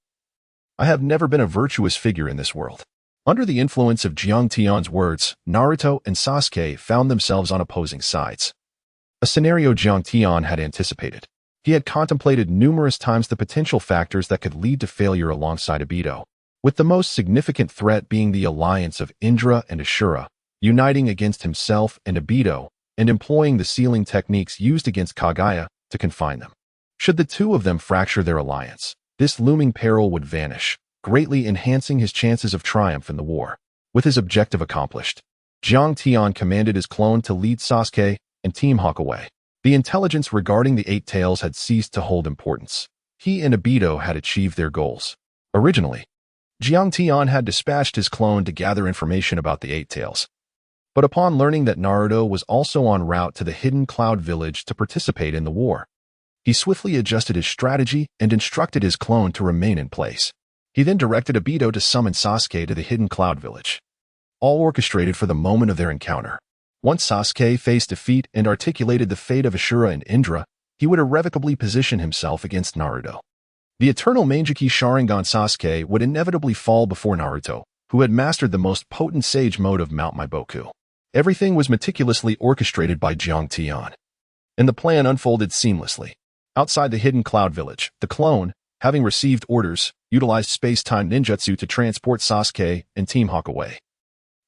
I have never been a virtuous figure in this world. Under the influence of Jiang Tian's words, Naruto and Sasuke found themselves on opposing sides. A scenario Jiang Tian had anticipated. He had contemplated numerous times the potential factors that could lead to failure alongside Obito, with the most significant threat being the alliance of Indra and Ashura, uniting against himself and Obito, and employing the sealing techniques used against Kage to confine them. Should the two of them fracture their alliance, this looming peril would vanish, greatly enhancing his chances of triumph in the war. With his objective accomplished, Jiang Tian commanded his clone to lead Sasuke and Team Hokage. The intelligence regarding the Eight Tails had ceased to hold importance. He and Obito had achieved their goals. Originally, Jiang Tian had dispatched his clone to gather information about the Eight Tails. But upon learning that Naruto was also en route to the hidden cloud village to participate in the war, he swiftly adjusted his strategy and instructed his clone to remain in place. He then directed Obito to summon Sasuke to the hidden cloud village, all orchestrated for the moment of their encounter. Once Sasuke faced defeat and articulated the fate of Ashura and Indra, he would irrevocably position himself against Naruto. The eternal Mangekyou Sharingan Sasuke would inevitably fall before Naruto, who had mastered the most potent sage mode of Mount Maiboku. Everything was meticulously orchestrated by Jiang Tian, and the plan unfolded seamlessly. Outside the hidden cloud village, the clone, having received orders, utilized space-time ninjutsu to transport Sasuke and Team Hokage,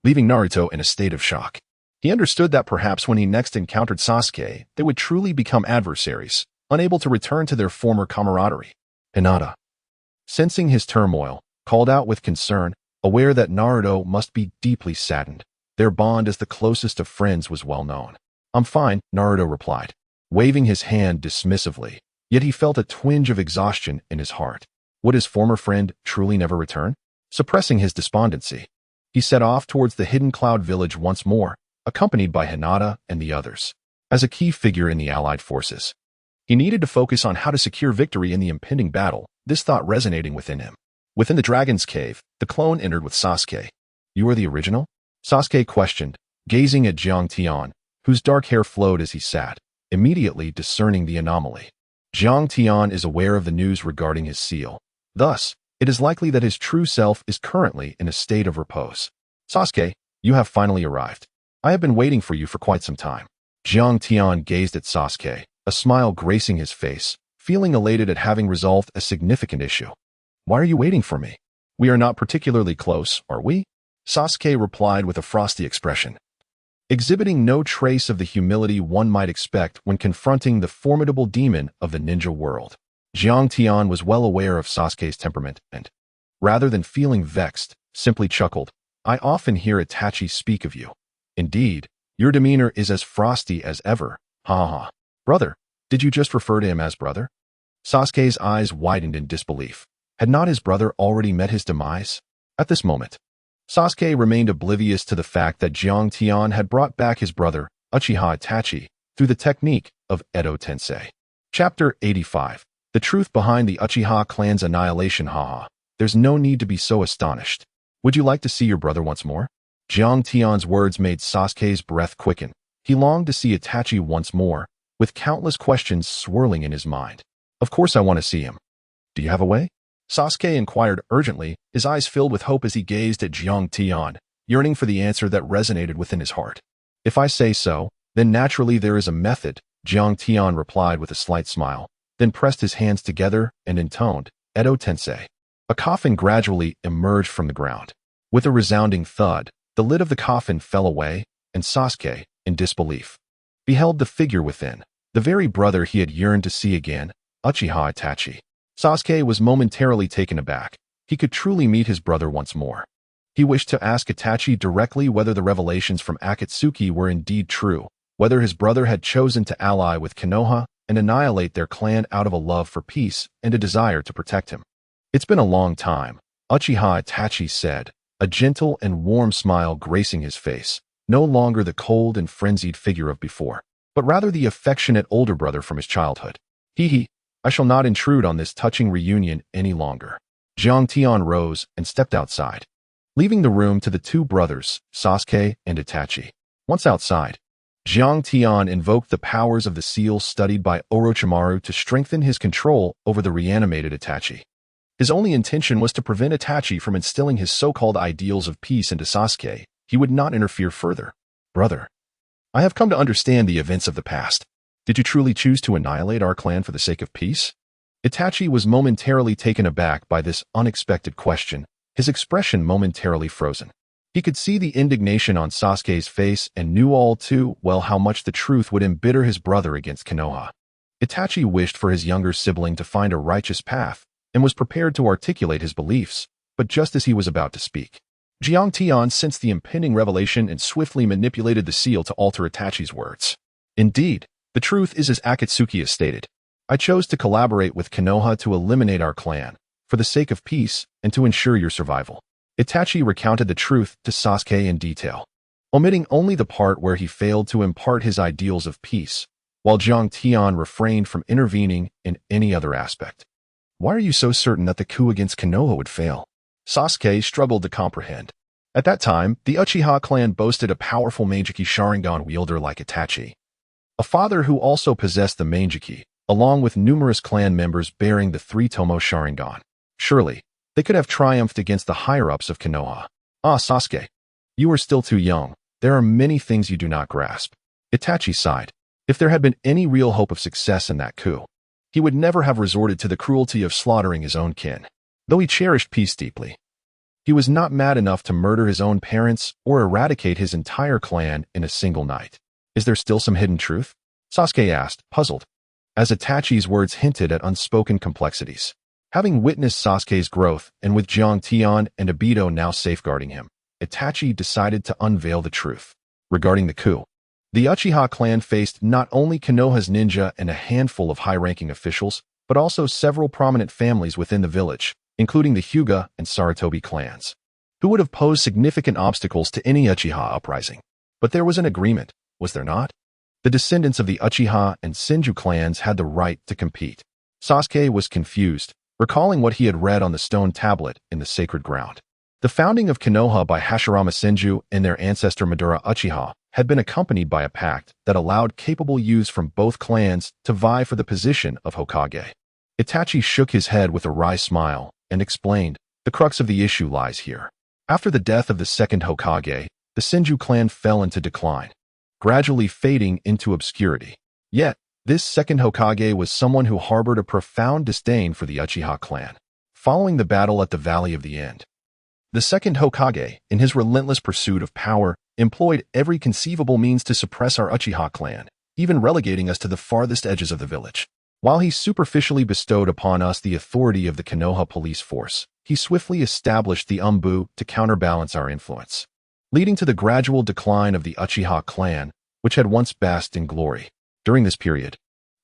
leaving Naruto in a state of shock. He understood that perhaps when he next encountered Sasuke, they would truly become adversaries, unable to return to their former camaraderie. Hinata, sensing his turmoil, called out with concern, aware that Naruto must be deeply saddened. Their bond as the closest of friends was well known. I'm fine, Naruto replied, waving his hand dismissively, yet he felt a twinge of exhaustion in his heart. Would his former friend truly never return? Suppressing his despondency, he set off towards the hidden cloud village once more, accompanied by Hinata and the others. As a key figure in the allied forces, he needed to focus on how to secure victory in the impending battle, this thought resonating within him. Within the Dragon's Cave, the clone entered with Sasuke. You are the original? Sasuke questioned, gazing at Jiang Tian, whose dark hair flowed as he sat, immediately discerning the anomaly. Jiang Tian is aware of the news regarding his seal. Thus, it is likely that his true self is currently in a state of repose. Sasuke, you have finally arrived. I have been waiting for you for quite some time. Jiang Tian gazed at Sasuke, a smile gracing his face, feeling elated at having resolved a significant issue. Why are you waiting for me? We are not particularly close, are we? Sasuke replied with a frosty expression, exhibiting no trace of the humility one might expect when confronting the formidable demon of the ninja world. Jiang Tian was well aware of Sasuke's temperament and, rather than feeling vexed, simply chuckled. I often hear Itachi speak of you. Indeed, your demeanor is as frosty as ever. Ha ha. Brother, did you just refer to him as brother? Sasuke's eyes widened in disbelief. Had not his brother already met his demise? At this moment, Sasuke remained oblivious to the fact that Jiang Tian had brought back his brother, Uchiha Itachi, through the technique of Edo Tensei. Chapter 85. The truth behind the Uchiha clan's annihilation. Haha. There's no need to be so astonished. Would you like to see your brother once more? Jiang Tian's words made Sasuke's breath quicken. He longed to see Itachi once more, with countless questions swirling in his mind. Of course I want to see him. Do you have a way? Sasuke inquired urgently, his eyes filled with hope as he gazed at Jiang Tian, yearning for the answer that resonated within his heart. If I say so, then naturally there is a method, Jiang Tian replied with a slight smile. then pressed his hands together and intoned, Edo Tensei. A coffin gradually emerged from the ground. With a resounding thud, the lid of the coffin fell away, and Sasuke, in disbelief, beheld the figure within, the very brother he had yearned to see again, Uchiha Itachi. Sasuke was momentarily taken aback. He could truly meet his brother once more. He wished to ask Itachi directly whether the revelations from Akatsuki were indeed true, whether his brother had chosen to ally with Konoha and annihilate their clan out of a love for peace and a desire to protect him. It's been a long time, Uchiha Itachi said, a gentle and warm smile gracing his face, no longer the cold and frenzied figure of before, but rather the affectionate older brother from his childhood. Hee, I shall not intrude on this touching reunion any longer. Jiang Tian rose and stepped outside, leaving the room to the two brothers, Sasuke and Itachi. Once outside, Jiang Tian invoked the powers of the seal studied by Orochimaru to strengthen his control over the reanimated Itachi. His only intention was to prevent Itachi from instilling his so-called ideals of peace into Sasuke. He would not interfere further. Brother, I have come to understand the events of the past. Did you truly choose to annihilate our clan for the sake of peace? Itachi was momentarily taken aback by this unexpected question, his expression momentarily frozen. He could see the indignation on Sasuke's face and knew all too well how much the truth would embitter his brother against Konoha. Itachi wished for his younger sibling to find a righteous path and was prepared to articulate his beliefs, but just as he was about to speak, Jiang Tian sensed the impending revelation and swiftly manipulated the seal to alter Itachi's words. Indeed, the truth is as Akatsuki has stated. I chose to collaborate with Konoha to eliminate our clan, for the sake of peace and to ensure your survival. Itachi recounted the truth to Sasuke in detail, omitting only the part where he failed to impart his ideals of peace, while Jiang Tian refrained from intervening in any other aspect. Why are you so certain that the coup against Konoha would fail? Sasuke struggled to comprehend. At that time, the Uchiha clan boasted a powerful Meijiki Sharingan wielder like Itachi, a father who also possessed the Meijiki, along with numerous clan members bearing the three-tomo Sharingan. Surely, they could have triumphed against the higher-ups of Konoha. Ah, Sasuke, you are still too young. There are many things you do not grasp. Itachi sighed. If there had been any real hope of success in that coup, he would never have resorted to the cruelty of slaughtering his own kin. Though he cherished peace deeply, he was not mad enough to murder his own parents or eradicate his entire clan in a single night. Is there still some hidden truth? Sasuke asked, puzzled, as Itachi's words hinted at unspoken complexities. Having witnessed Sasuke's growth, and with Jiang Tian and Obito now safeguarding him, Itachi decided to unveil the truth. Regarding the coup, the Uchiha clan faced not only Konoha's ninja and a handful of high-ranking officials, but also several prominent families within the village, including the Hyuga and Sarutobi clans, who would have posed significant obstacles to any Uchiha uprising. But there was an agreement, was there not? The descendants of the Uchiha and Senju clans had the right to compete. Sasuke was confused, recalling what he had read on the stone tablet in the sacred ground. The founding of Konoha by Hashirama Senju and their ancestor Madara Uchiha had been accompanied by a pact that allowed capable youths from both clans to vie for the position of Hokage. Itachi shook his head with a wry smile and explained, the crux of the issue lies here. After the death of the second Hokage, the Senju clan fell into decline, gradually fading into obscurity. Yet, this second Hokage was someone who harbored a profound disdain for the Uchiha clan. Following the battle at the Valley of the End, the second Hokage, in his relentless pursuit of power, employed every conceivable means to suppress our Uchiha clan, even relegating us to the farthest edges of the village. While he superficially bestowed upon us the authority of the Konoha police force, he swiftly established the Anbu to counterbalance our influence, leading to the gradual decline of the Uchiha clan, which had once basked in glory. During this period,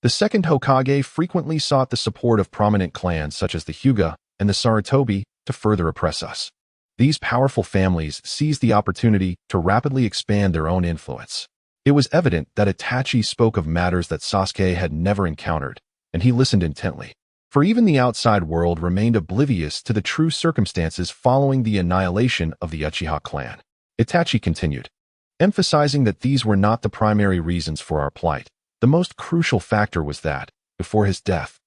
the second Hokage frequently sought the support of prominent clans such as the Hyuga and the Sarutobi to further oppress us. These powerful families seized the opportunity to rapidly expand their own influence. It was evident that Itachi spoke of matters that Sasuke had never encountered, and he listened intently. For even the outside world remained oblivious to the true circumstances following the annihilation of the Uchiha clan. Itachi continued, emphasizing that these were not the primary reasons for our plight. The most crucial factor was that, before his death,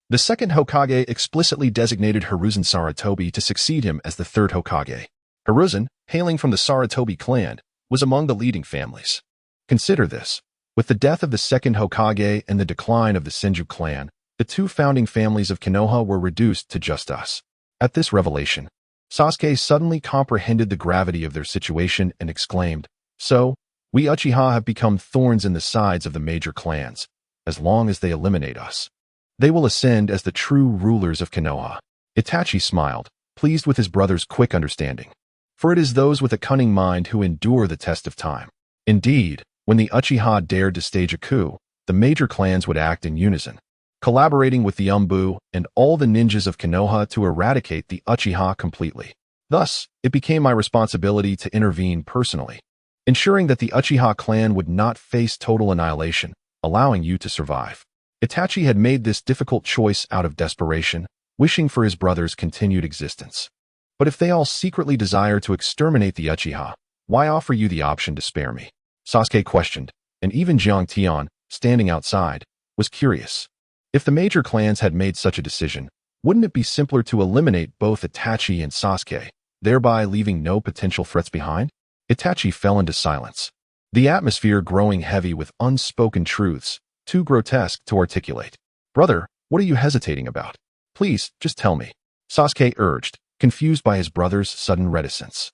the second Hokage explicitly designated Hiruzen Sarutobi to succeed him as the third Hokage. Hiruzen, hailing from the Sarutobi clan, was among the leading families. Consider this. With the death of the second Hokage and the decline of the Senju clan, The two founding families of Konoha were reduced to just us. At this revelation, Sasuke suddenly comprehended the gravity of their situation and exclaimed, "So, we Uchiha have become thorns in the sides of the major clans. As long as they eliminate us, they will ascend as the true rulers of Konoha." Itachi smiled, pleased with his brother's quick understanding. For it is those with a cunning mind who endure the test of time. Indeed, when the Uchiha dared to stage a coup, the major clans would act in unison, collaborating with the Anbu and all the ninjas of Konoha to eradicate the Uchiha completely. Thus, it became my responsibility to intervene personally, ensuring that the Uchiha clan would not face total annihilation, allowing you to survive. Itachi had made this difficult choice out of desperation, wishing for his brother's continued existence. But if they all secretly desire to exterminate the Uchiha, why offer you the option to spare me? Sasuke questioned, and even Jiang Tian, standing outside, was curious. If the major clans had made such a decision, wouldn't it be simpler to eliminate both Itachi and Sasuke, thereby leaving no potential threats behind? Itachi fell into silence, the atmosphere growing heavy with unspoken truths, too grotesque to articulate. "Brother, what are you hesitating about? Please, just tell me," Sasuke urged, confused by his brother's sudden reticence.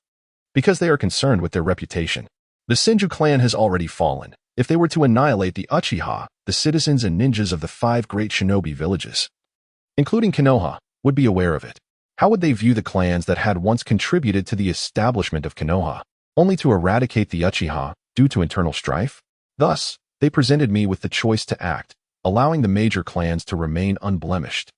"Because they are concerned with their reputation. The Senju clan has already fallen. If they were to annihilate the Uchiha, the citizens and ninjas of the 5 Great Shinobi Villages, including Konoha, would be aware of it. How would they view the clans that had once contributed to the establishment of Konoha, only to eradicate the Uchiha due to internal strife? Thus, they presented me with the choice to act, allowing the major clans to remain unblemished,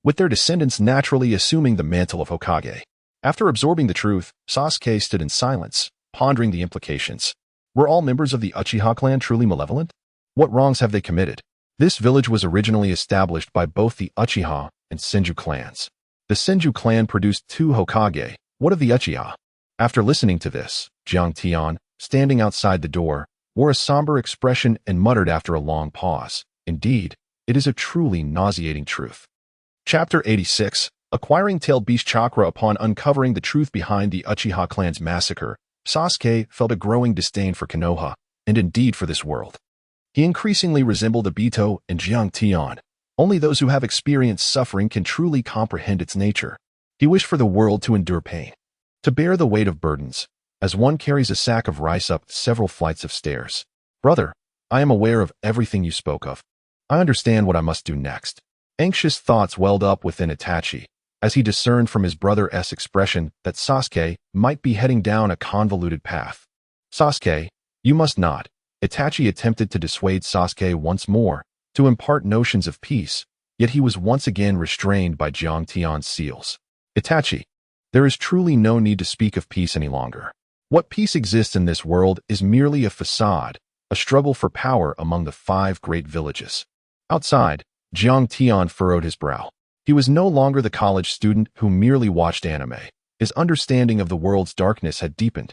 with their descendants naturally assuming the mantle of Hokage." After absorbing the truth, Sasuke stood in silence, pondering the implications. Were all members of the Uchiha clan truly malevolent? What wrongs have they committed? This village was originally established by both the Uchiha and Senju clans. The Senju clan produced 2 Hokage. What of the Uchiha? After listening to this, Jiang Tian, standing outside the door, wore a somber expression and muttered after a long pause, "Indeed, it is a truly nauseating truth." Chapter 86, Acquiring Tailed Beast Chakra. Upon uncovering the truth behind the Uchiha clan's massacre, Sasuke felt a growing disdain for Konoha, and indeed for this world. He increasingly resembled Obito and Jiang Tian. Only those who have experienced suffering can truly comprehend its nature. He wished for the world to endure pain, to bear the weight of burdens, as one carries a sack of rice up several flights of stairs. "Brother, I am aware of everything you spoke of. I understand what I must do next." Anxious thoughts welled up within Itachi, as he discerned from his brother's expression that Sasuke might be heading down a convoluted path. "Sasuke, you must not." Itachi attempted to dissuade Sasuke once more, to impart notions of peace, yet he was once again restrained by Jiang Tian's seals. "Itachi, there is truly no need to speak of peace any longer. What peace exists in this world is merely a facade, a struggle for power among the 5 great villages." Outside, Jiang Tian furrowed his brow. He was no longer the college student who merely watched anime. His understanding of the world's darkness had deepened,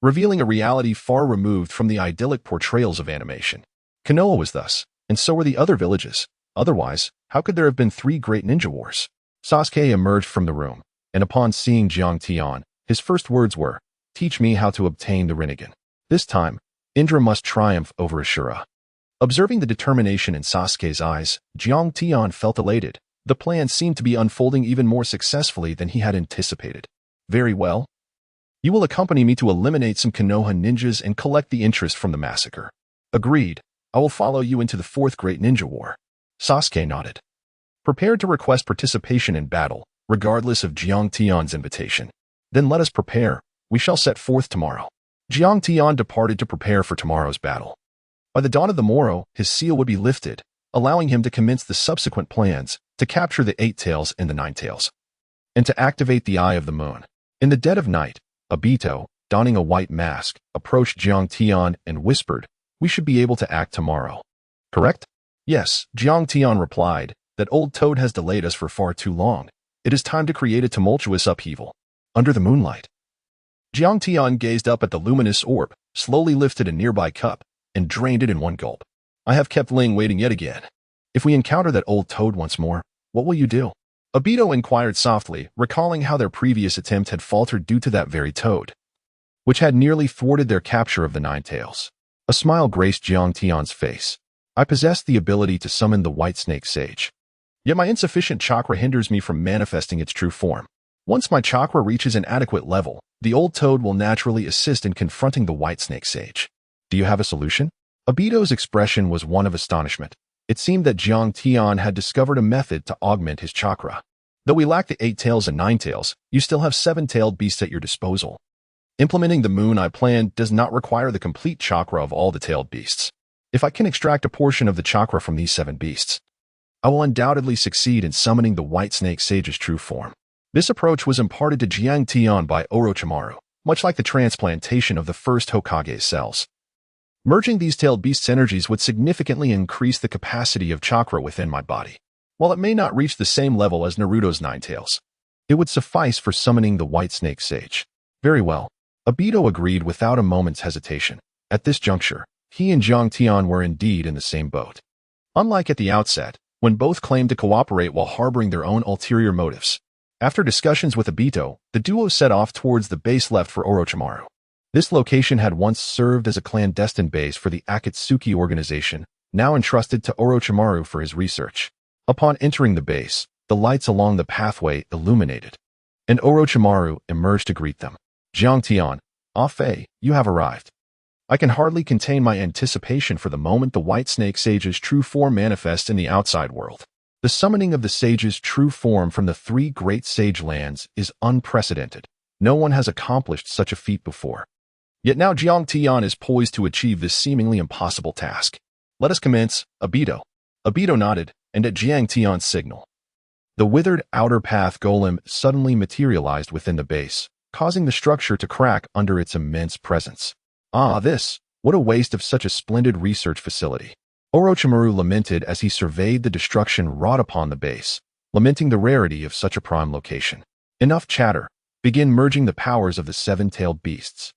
revealing a reality far removed from the idyllic portrayals of animation. Konoha was thus, and so were the other villages. Otherwise, how could there have been 3 great ninja wars? Sasuke emerged from the room, and upon seeing Jiang Tian, his first words were, "Teach me how to obtain the Rinnegan." This time, Indra must triumph over Ashura. Observing the determination in Sasuke's eyes, Jiang Tian felt elated. The plan seemed to be unfolding even more successfully than he had anticipated. "Very well. You will accompany me to eliminate some Konoha ninjas and collect the interest from the massacre." "Agreed. I will follow you into the 4th Great Ninja War." Sasuke nodded, prepared to request participation in battle, regardless of Jiang Tian's invitation. "Then let us prepare. We shall set forth tomorrow." Jiang Tian departed to prepare for tomorrow's battle. By the dawn of the morrow, his seal would be lifted, allowing him to commence the subsequent plans to capture the 8 tails and the 9 tails, and to activate the Eye of the Moon. In the dead of night, Obito, donning a white mask, approached Jiang Tian and whispered, "We should be able to act tomorrow. Correct?" "Yes," Jiang Tian replied, "that old toad has delayed us for far too long. It is time to create a tumultuous upheaval." Under the moonlight, Jiang Tian gazed up at the luminous orb, slowly lifted a nearby cup, and drained it in one gulp. "I have kept Ling waiting yet again. If we encounter that old toad once more, what will you do?" Obito inquired softly, recalling how their previous attempt had faltered due to that very toad, which had nearly thwarted their capture of the 9 tails. A smile graced Jiang Tian's face. "I possess the ability to summon the White Snake Sage. Yet my insufficient chakra hinders me from manifesting its true form. Once my chakra reaches an adequate level, the old toad will naturally assist in confronting the white snake sage. Do you have a solution? Obito's expression was one of astonishment. It seemed that Jiang Tian had discovered a method to augment his chakra. Though we lack the 8 tails and 9 tails, you still have 7-tailed beasts at your disposal. Implementing the Moon Eye plan does not require the complete chakra of all the tailed beasts. If I can extract a portion of the chakra from these 7 beasts, I will undoubtedly succeed in summoning the white snake sage's true form. This approach was imparted to Jiang Tian by Orochimaru, much like the transplantation of the first Hokage cells. Merging these tailed beasts' energies would significantly increase the capacity of chakra within my body. While it may not reach the same level as Naruto's 9 tails, it would suffice for summoning the white snake sage. Very well. Obito agreed without a moment's hesitation. At this juncture, he and Jiang Tian were indeed in the same boat. Unlike at the outset, when both claimed to cooperate while harboring their own ulterior motives. After discussions with Obito, the duo set off towards the base left for Orochimaru. This location had once served as a clandestine base for the Akatsuki organization, now entrusted to Orochimaru for his research. Upon entering the base, the lights along the pathway illuminated, and Orochimaru emerged to greet them. Jiang Tian, Fei, you have arrived. I can hardly contain my anticipation for the moment the white snake sage's true form manifests in the outside world. The summoning of the sage's true form from the 3 great sage lands is unprecedented. No one has accomplished such a feat before. Yet now Jiang Tian is poised to achieve this seemingly impossible task. Let us commence, Obito. Obito nodded, and at Jiang Tian's signal, the withered outer path golem suddenly materialized within the base, causing the structure to crack under its immense presence. What a waste of such a splendid research facility. Orochimaru lamented as he surveyed the destruction wrought upon the base, lamenting the rarity of such a prime location. Enough chatter. Begin merging the powers of the 7-tailed beasts.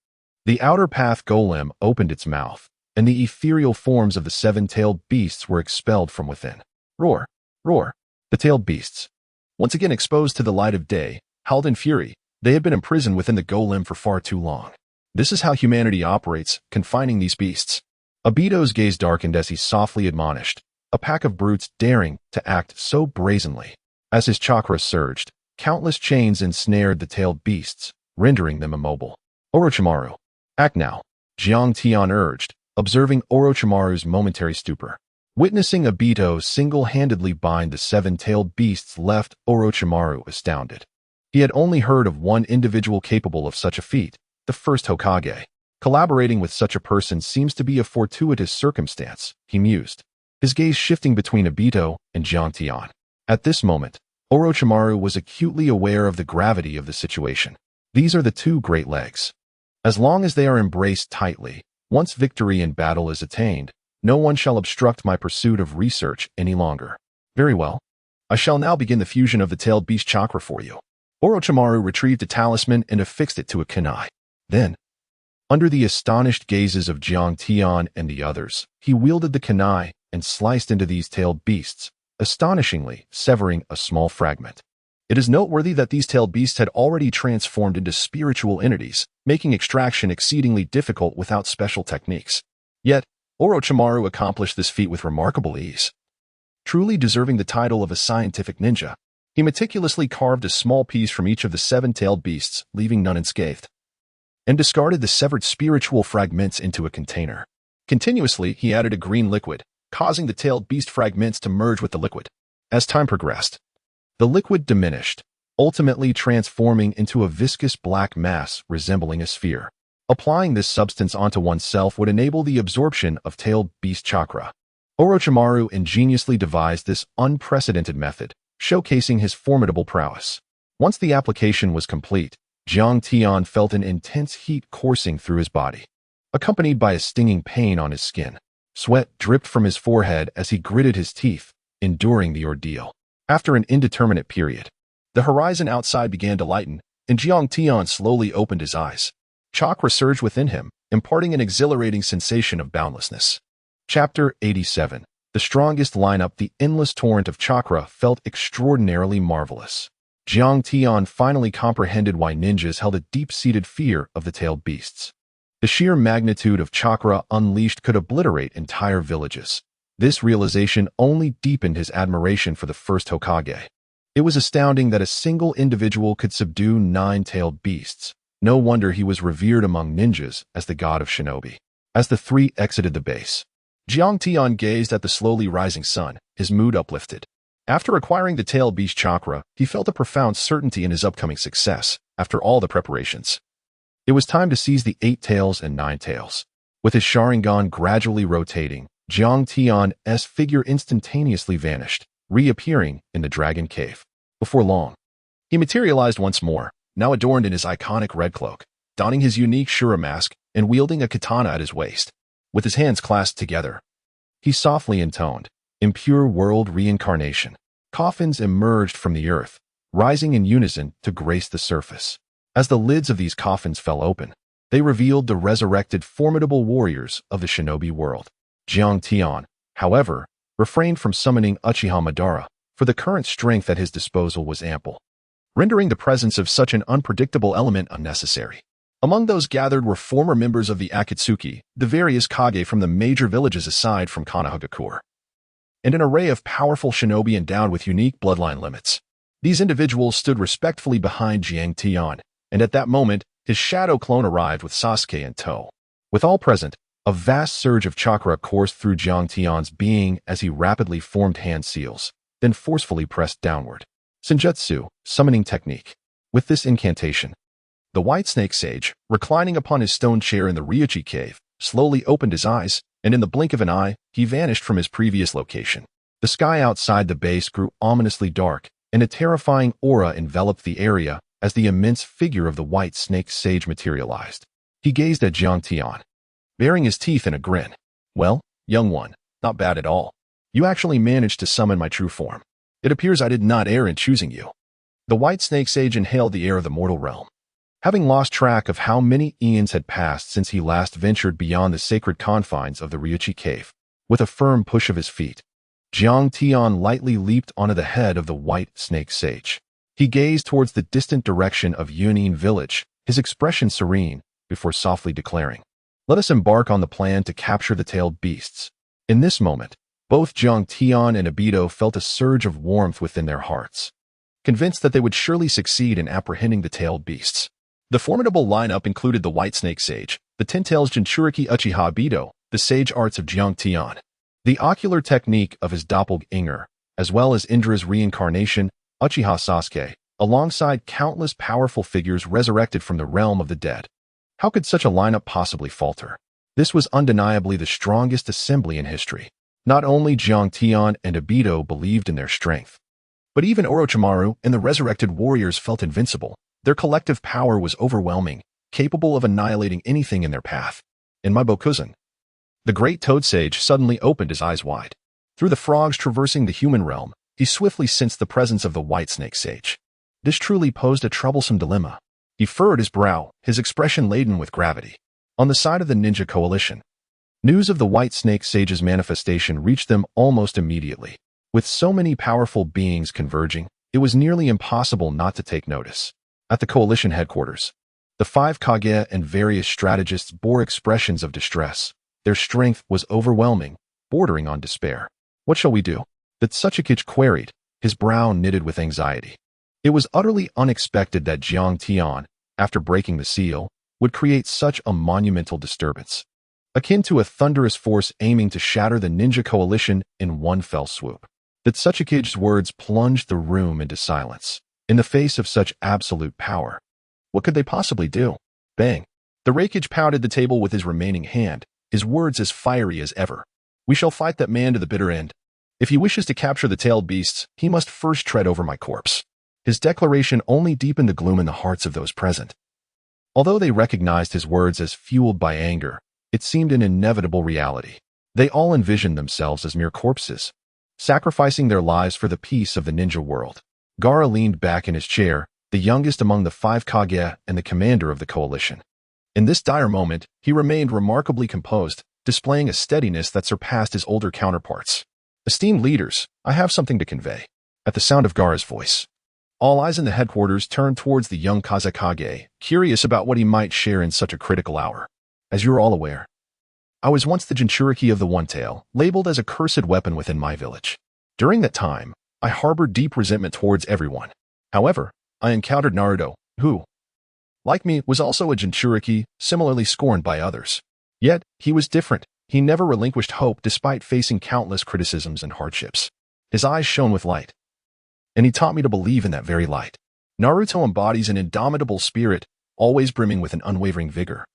The outer path golem opened its mouth, and the ethereal forms of the 7-tailed beasts were expelled from within. Roar, roar. The tailed beasts, once again exposed to the light of day, howled in fury. They had been imprisoned within the golem for far too long. This is how humanity operates, confining these beasts. Obito's gaze darkened as he softly admonished, a pack of brutes daring to act so brazenly. As his chakra surged, countless chains ensnared the tailed beasts, rendering them immobile. Orochimaru, act now, Jiang Tian urged, observing Orochimaru's momentary stupor. Witnessing Obito single-handedly bind the 7-tailed beasts left Orochimaru astounded. He had only heard of one individual capable of such a feat, the first Hokage. Collaborating with such a person seems to be a fortuitous circumstance, he mused, his gaze shifting between Obito and Jiang Tian. At this moment, Orochimaru was acutely aware of the gravity of the situation. These are the 2 great legs. As long as they are embraced tightly, once victory in battle is attained, no one shall obstruct my pursuit of research any longer. Very well. I shall now begin the fusion of the tailed beast chakra for you. Orochimaru retrieved a talisman and affixed it to a kunai. Then, under the astonished gazes of Jiang Tian and the others, he wielded the kunai and sliced into these tailed beasts, astonishingly severing a small fragment. It is noteworthy that these tailed beasts had already transformed into spiritual entities, making extraction exceedingly difficult without special techniques. Yet, Orochimaru accomplished this feat with remarkable ease. Truly deserving the title of a scientific ninja, he meticulously carved a small piece from each of the 7-tailed beasts, leaving none unscathed, and discarded the severed spiritual fragments into a container. Continuously, he added a green liquid, causing the tailed beast fragments to merge with the liquid. As time progressed, the liquid diminished, ultimately transforming into a viscous black mass resembling a sphere. Applying this substance onto oneself would enable the absorption of tailed beast chakra. Orochimaru ingeniously devised this unprecedented method, showcasing his formidable prowess. Once the application was complete, Jiang Tian felt an intense heat coursing through his body, accompanied by a stinging pain on his skin. Sweat dripped from his forehead as he gritted his teeth, enduring the ordeal. After an indeterminate period, the horizon outside began to lighten, and Jiang Tian slowly opened his eyes. Chakra surged within him, imparting an exhilarating sensation of boundlessness. Chapter 87. The strongest lineup. The endless torrent of chakra felt extraordinarily marvelous. Jiang Tian finally comprehended why ninjas held a deep-seated fear of the tailed beasts. The sheer magnitude of chakra unleashed could obliterate entire villages. This realization only deepened his admiration for the first Hokage. It was astounding that a single individual could subdue 9-tailed beasts. No wonder he was revered among ninjas as the god of shinobi. As the three exited the base, Jiang Tian gazed at the slowly rising sun, his mood uplifted. After acquiring the tail beast chakra, he felt a profound certainty in his upcoming success. After all the preparations, it was time to seize the 8 tails and 9 tails. With his Sharingan gradually rotating, Jiang Tian's figure instantaneously vanished, reappearing in the dragon cave. Before long, he materialized once more, now adorned in his iconic red cloak, donning his unique Shura mask and wielding a katana at his waist. With his hands clasped together, he softly intoned, "In pure world reincarnation." Coffins emerged from the earth, rising in unison to grace the surface. As the lids of these coffins fell open, they revealed the resurrected formidable warriors of the shinobi world. Jiang Tian, however, refrained from summoning Uchiha Madara, for the current strength at his disposal was ample, rendering the presence of such an unpredictable element unnecessary. Among those gathered were former members of the Akatsuki, the various Kage from the major villages aside from Konohagakure, and an array of powerful shinobi endowed with unique bloodline limits. These individuals stood respectfully behind Jiang Tian, and at that moment, his shadow clone arrived with Sasuke in tow. With all present, a vast surge of chakra coursed through Jiang Tian's being as he rapidly formed hand seals, then forcefully pressed downward. Senjutsu, summoning technique. With this incantation, the white snake sage, reclining upon his stone chair in the Ryuchi cave, slowly opened his eyes, and in the blink of an eye, he vanished from his previous location. The sky outside the base grew ominously dark, and a terrifying aura enveloped the area as the immense figure of the white snake sage materialized. He gazed at Jiang Tian, baring his teeth in a grin. "Well, young one, not bad at all. You actually managed to summon my true form. It appears I did not err in choosing you." The white snake sage inhaled the air of the mortal realm. Having lost track of how many eons had passed since he last ventured beyond the sacred confines of the Ryuchi cave, with a firm push of his feet, Jiang Tian lightly leaped onto the head of the white snake sage. He gazed towards the distant direction of Unveiled village, his expression serene, before softly declaring, "Let us embark on the plan to capture the tailed beasts." In this moment, both Jiang Tian and Obito felt a surge of warmth within their hearts, convinced that they would surely succeed in apprehending the tailed beasts. The formidable lineup included the White Snake Sage, the Ten Tails Jinchuriki Uchiha Obito, the sage arts of Jiang Tian, the ocular technique of his doppelganger, as well as Indra's reincarnation, Uchiha Sasuke, alongside countless powerful figures resurrected from the realm of the dead. How could such a lineup possibly falter? This was undeniably the strongest assembly in history. Not only Jiang Tian and Obito believed in their strength, but even Orochimaru and the resurrected warriors felt invincible. Their collective power was overwhelming, capable of annihilating anything in their path. In my Bokuzen, the great toad sage suddenly opened his eyes wide. Through the frogs traversing the human realm, he swiftly sensed the presence of the white snake sage. This truly posed a troublesome dilemma. He furrowed his brow, his expression laden with gravity. On the side of the ninja coalition, news of the white snake sage's manifestation reached them almost immediately. With so many powerful beings converging, it was nearly impossible not to take notice. At the coalition headquarters, the 5 Kage and various strategists bore expressions of distress. Their strength was overwhelming, bordering on despair. "What shall we do?" the Tsuchikage queried, his brow knitted with anxiety. It was utterly unexpected that Jiang Tian, after breaking the seal, would create such a monumental disturbance, akin to a thunderous force aiming to shatter the ninja coalition in one fell swoop. The Tsuchikage's words plunged the room into silence. In the face of such absolute power, what could they possibly do? Bang! The Raikage pounded the table with his remaining hand, his words as fiery as ever. "We shall fight that man to the bitter end. If he wishes to capture the tailed beasts, he must first tread over my corpse." His declaration only deepened the gloom in the hearts of those present. Although they recognized his words as fueled by anger, it seemed an inevitable reality. They all envisioned themselves as mere corpses, sacrificing their lives for the peace of the ninja world. Gaara leaned back in his chair, the youngest among the 5 Kage and the commander of the coalition. In this dire moment, he remained remarkably composed, displaying a steadiness that surpassed his older counterparts. "Esteemed leaders, I have something to convey." At the sound of Gaara's voice, all eyes in the headquarters turned towards the young Kage, curious about what he might share in such a critical hour. As you're all aware, I was once the Jinchuriki of the One Tail, labeled as a cursed weapon within my village. During that time, I harbored deep resentment towards everyone. However, I encountered Naruto, who, like me, was also a Jinchuriki, similarly scorned by others. Yet, he was different. He never relinquished hope despite facing countless criticisms and hardships. His eyes shone with light, and he taught me to believe in that very light. Naruto embodies an indomitable spirit, always brimming with an unwavering vigor,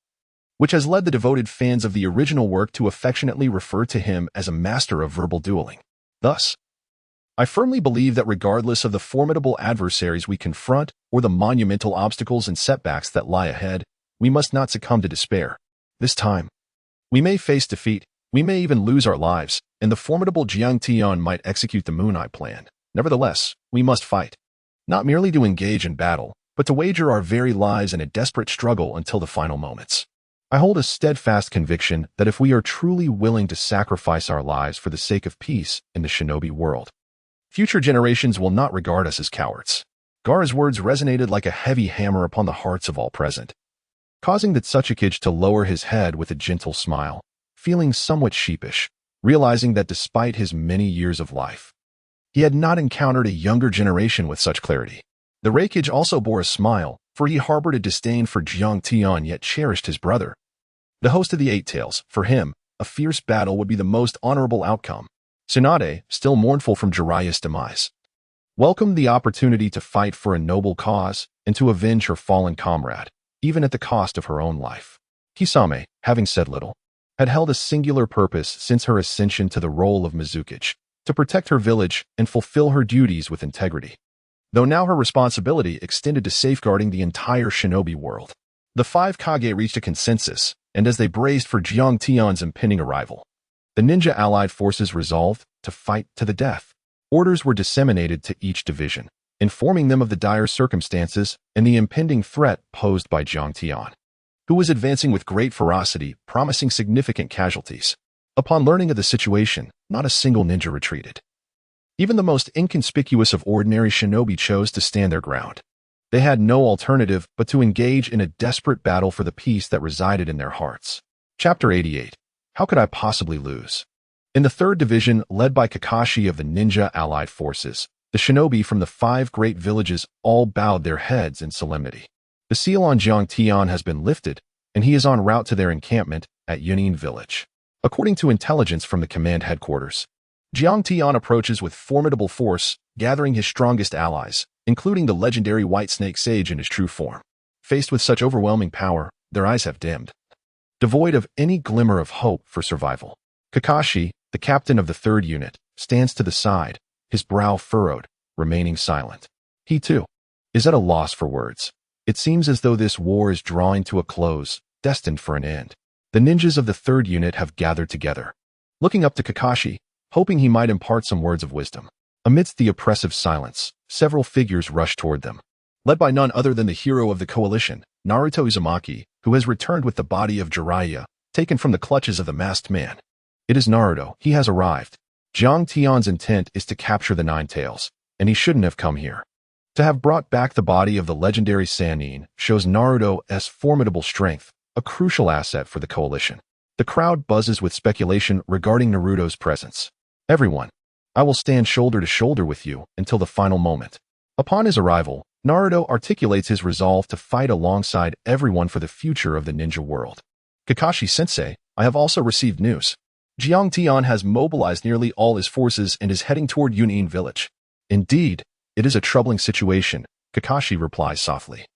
which has led the devoted fans of the original work to affectionately refer to him as a master of verbal dueling. Thus, I firmly believe that regardless of the formidable adversaries we confront or the monumental obstacles and setbacks that lie ahead, we must not succumb to despair. This time, we may face defeat, we may even lose our lives, and the formidable Jiang Tian might execute the Moon Eye plan. Nevertheless, we must fight, not merely to engage in battle, but to wager our very lives in a desperate struggle until the final moments. I hold a steadfast conviction that if we are truly willing to sacrifice our lives for the sake of peace in the shinobi world, future generations will not regard us as cowards. Gaara's words resonated like a heavy hammer upon the hearts of all present, causing the Tsuchikage to lower his head with a gentle smile, feeling somewhat sheepish, realizing that despite his many years of life, he had not encountered a younger generation with such clarity. The Reikage also bore a smile, for he harbored a disdain for Jiang Tian yet cherished his brother. The host of the Eight Tails, for him, a fierce battle would be the most honorable outcome. Tsunade, still mournful from Jiraiya's demise, welcomed the opportunity to fight for a noble cause and to avenge her fallen comrade, even at the cost of her own life. Kisame, having said little, had held a singular purpose since her ascension to the role of Mizukage, to protect her village and fulfill her duties with integrity, though now her responsibility extended to safeguarding the entire shinobi world. The five Kage reached a consensus, and as they braced for Jiang Tian's impending arrival, the ninja allied forces resolved to fight to the death. Orders were disseminated to each division, informing them of the dire circumstances and the impending threat posed by Jiang Tian, who was advancing with great ferocity, promising significant casualties. Upon learning of the situation, not a single ninja retreated. Even the most inconspicuous of ordinary shinobi chose to stand their ground. They had no alternative but to engage in a desperate battle for the peace that resided in their hearts. Chapter 88. How could I possibly lose? In the 3rd Division, led by Kakashi of the Ninja Allied Forces, the shinobi from the 5 Great Villages all bowed their heads in solemnity. The seal on Jiang Tian has been lifted, and he is en route to their encampment at Unveiled Village. According to intelligence from the command headquarters, Jiang Tian approaches with formidable force, gathering his strongest allies, including the legendary White Snake Sage in his true form. Faced with such overwhelming power, their eyes have dimmed, devoid of any glimmer of hope for survival. Kakashi, the captain of the 3rd unit, stands to the side, his brow furrowed, remaining silent. He, too, is at a loss for words. It seems as though this war is drawing to a close, destined for an end. The ninjas of the 3rd unit have gathered together, looking up to Kakashi, hoping he might impart some words of wisdom. Amidst the oppressive silence, several figures rush toward them, led by none other than the hero of the coalition, Naruto Uzumaki, who has returned with the body of Jiraiya, taken from the clutches of the masked man. It is Naruto. He has arrived. Jiang Tian's intent is to capture the Nine Tails, and he shouldn't have come here. To have brought back the body of the legendary Sannin shows Naruto's formidable strength, a crucial asset for the coalition. The crowd buzzes with speculation regarding Naruto's presence. Everyone, I will stand shoulder to shoulder with you until the final moment. Upon his arrival, Naruto articulates his resolve to fight alongside everyone for the future of the ninja world. Kakashi-sensei, I have also received news. Jiang Tian has mobilized nearly all his forces and is heading toward Unveiled Village. Indeed, it is a troubling situation, Kakashi replies softly,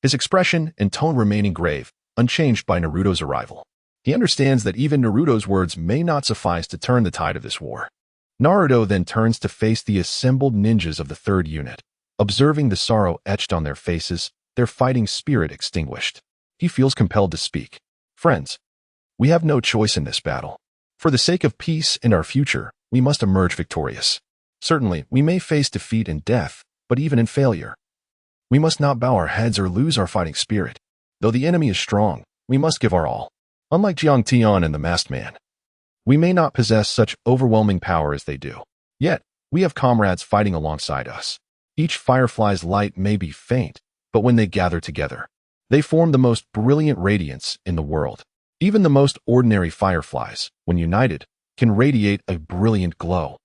his expression and tone remaining grave, unchanged by Naruto's arrival. He understands that even Naruto's words may not suffice to turn the tide of this war. Naruto then turns to face the assembled ninjas of the 3rd unit. Observing the sorrow etched on their faces, their fighting spirit extinguished, he feels compelled to speak. Friends, we have no choice in this battle. For the sake of peace and our future, we must emerge victorious. Certainly, we may face defeat and death, but even in failure, we must not bow our heads or lose our fighting spirit. Though the enemy is strong, we must give our all. Unlike Jiang Tian and the masked man, we may not possess such overwhelming power as they do. Yet, we have comrades fighting alongside us. Each firefly's light may be faint, but when they gather together, they form the most brilliant radiance in the world. Even the most ordinary fireflies, when united, can radiate a brilliant glow,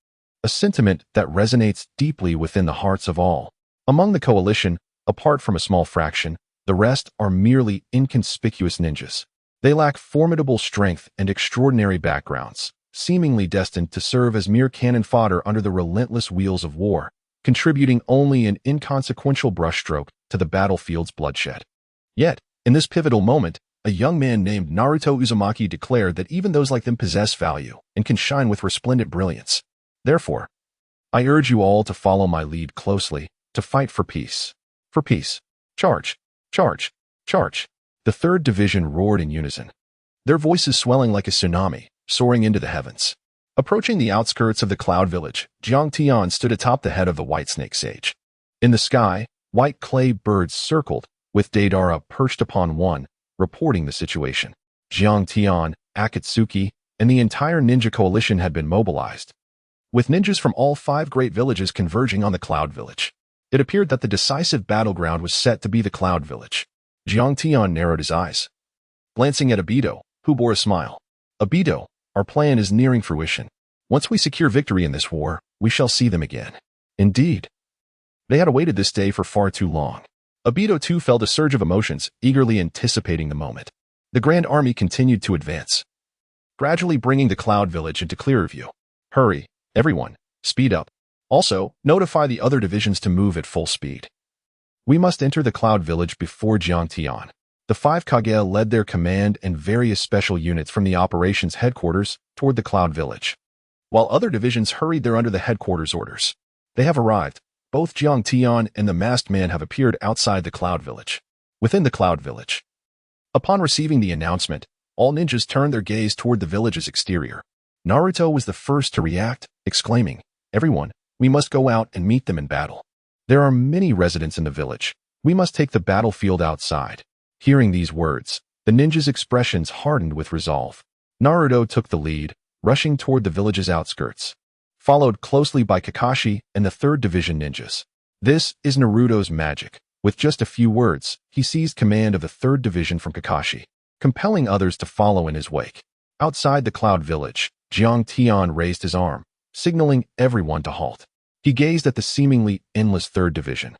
a sentiment that resonates deeply within the hearts of all. Among the coalition, apart from a small fraction, the rest are merely inconspicuous ninjas. They lack formidable strength and extraordinary backgrounds, seemingly destined to serve as mere cannon fodder under the relentless wheels of war, contributing only an inconsequential brushstroke to the battlefield's bloodshed. Yet, in this pivotal moment, a young man named Naruto Uzumaki declared that even those like them possess value and can shine with resplendent brilliance. Therefore, I urge you all to follow my lead closely, to fight for peace. For peace. Charge! Charge! Charge! The third division roared in unison, their voices swelling like a tsunami, soaring into the heavens. Approaching the outskirts of the Cloud Village, Jiang Tian stood atop the head of the White Snake Sage. In the sky, white clay birds circled, with Deidara perched upon one, reporting the situation. Jiang Tian, Akatsuki, and the entire ninja coalition had been mobilized, with ninjas from all 5 great villages converging on the Cloud Village. It appeared that the decisive battleground was set to be the Cloud Village. Jiang Tian narrowed his eyes, glancing at Obito, who bore a smile. Obito, our plan is nearing fruition. Once we secure victory in this war, we shall see them again. Indeed. They had awaited this day for far too long. Obito too felt a surge of emotions, eagerly anticipating the moment. The Grand Army continued to advance, gradually bringing the Cloud Village into clearer view. Hurry, everyone, speed up. Also, notify the other divisions to move at full speed. We must enter the Cloud Village before Jiang Tian. The 5 Kage led their command and various special units from the operations headquarters toward the Cloud Village, while other divisions hurried there under the headquarters orders. They have arrived. Both Jiang Tian and the masked man have appeared outside the Cloud Village. Within the Cloud Village. Upon receiving the announcement, all ninjas turned their gaze toward the village's exterior. Naruto was the first to react, exclaiming, "Everyone, we must go out and meet them in battle. There are many residents in the village. We must take the battlefield outside." Hearing these words, the ninjas' expressions hardened with resolve. Naruto took the lead, rushing toward the village's outskirts, followed closely by Kakashi and the 3rd Division ninjas. This is Naruto's magic. With just a few words, he seized command of the 3rd Division from Kakashi, compelling others to follow in his wake. Outside the Cloud Village, Jiang Tian raised his arm, signaling everyone to halt. He gazed at the seemingly endless 3rd Division,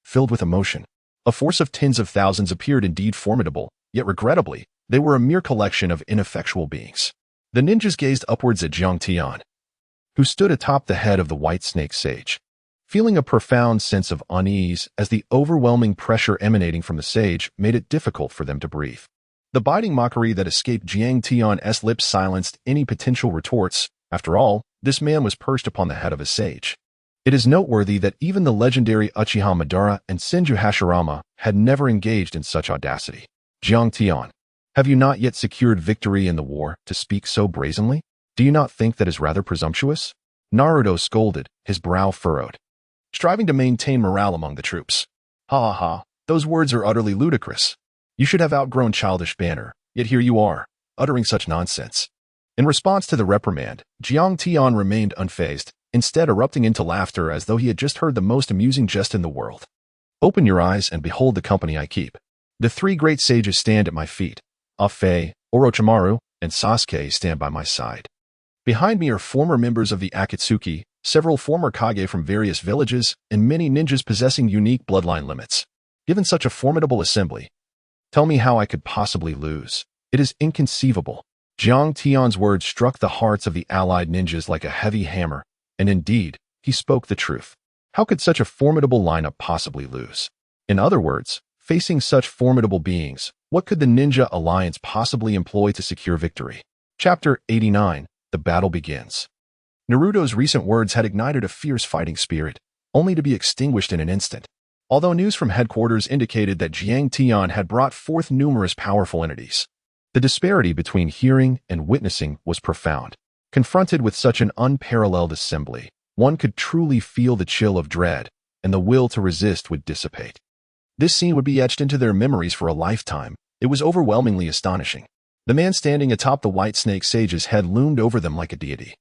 filled with emotion. A force of tens of thousands appeared indeed formidable, yet regrettably, they were a mere collection of ineffectual beings. The ninjas gazed upwards at Jiang Tian, who stood atop the head of the White Snake Sage, feeling a profound sense of unease as the overwhelming pressure emanating from the sage made it difficult for them to breathe. The biting mockery that escaped Jiang Tian's lips silenced any potential retorts. After all, this man was perched upon the head of a sage. It is noteworthy that even the legendary Uchiha Madara and Senju Hashirama had never engaged in such audacity. Jiang Tian, have you not yet secured victory in the war to speak so brazenly? Do you not think that is rather presumptuous? Naruto scolded, his brow furrowed, striving to maintain morale among the troops. Ha ha ha, those words are utterly ludicrous. You should have outgrown childish banter, yet here you are, uttering such nonsense. In response to the reprimand, Jiang Tian remained unfazed, instead erupting into laughter as though he had just heard the most amusing jest in the world. Open your eyes and behold the company I keep. The 3 great sages stand at my feet. Afe, Orochimaru, and Sasuke stand by my side. Behind me are former members of the Akatsuki, several former Kage from various villages, and many ninjas possessing unique bloodline limits. Given such a formidable assembly, tell me how I could possibly lose. It is inconceivable. Jiang Tian's words struck the hearts of the allied ninjas like a heavy hammer, and indeed, he spoke the truth. How could such a formidable lineup possibly lose? In other words, facing such formidable beings, what could the Ninja Alliance possibly employ to secure victory? Chapter 89, The Battle Begins. Naruto's recent words had ignited a fierce fighting spirit, only to be extinguished in an instant. Although news from headquarters indicated that Jiang Tian had brought forth numerous powerful entities, the disparity between hearing and witnessing was profound. Confronted with such an unparalleled assembly, one could truly feel the chill of dread, and the will to resist would dissipate. This scene would be etched into their memories for a lifetime. It was overwhelmingly astonishing. The man standing atop the White Snake Sage's head loomed over them like a deity,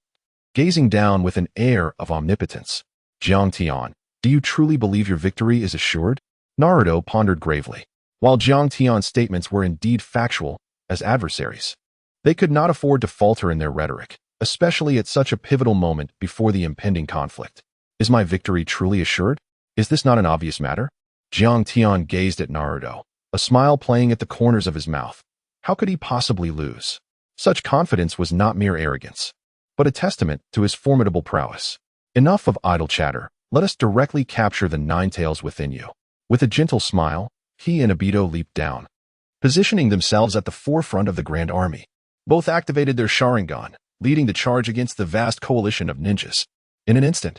gazing down with an air of omnipotence. Jiang Tian, do you truly believe your victory is assured? Naruto pondered gravely. While Jiang Tian's statements were indeed factual, as adversaries. They could not afford to falter in their rhetoric, especially at such a pivotal moment before the impending conflict. Is my victory truly assured? Is this not an obvious matter? Jiang Tian gazed at Naruto, a smile playing at the corners of his mouth. How could he possibly lose? Such confidence was not mere arrogance, but a testament to his formidable prowess. Enough of idle chatter. Let us directly capture the nine tails within you. With a gentle smile, he and Obito leaped down, positioning themselves at the forefront of the Grand Army. Both activated their Sharingan, leading the charge against the vast coalition of ninjas. In an instant,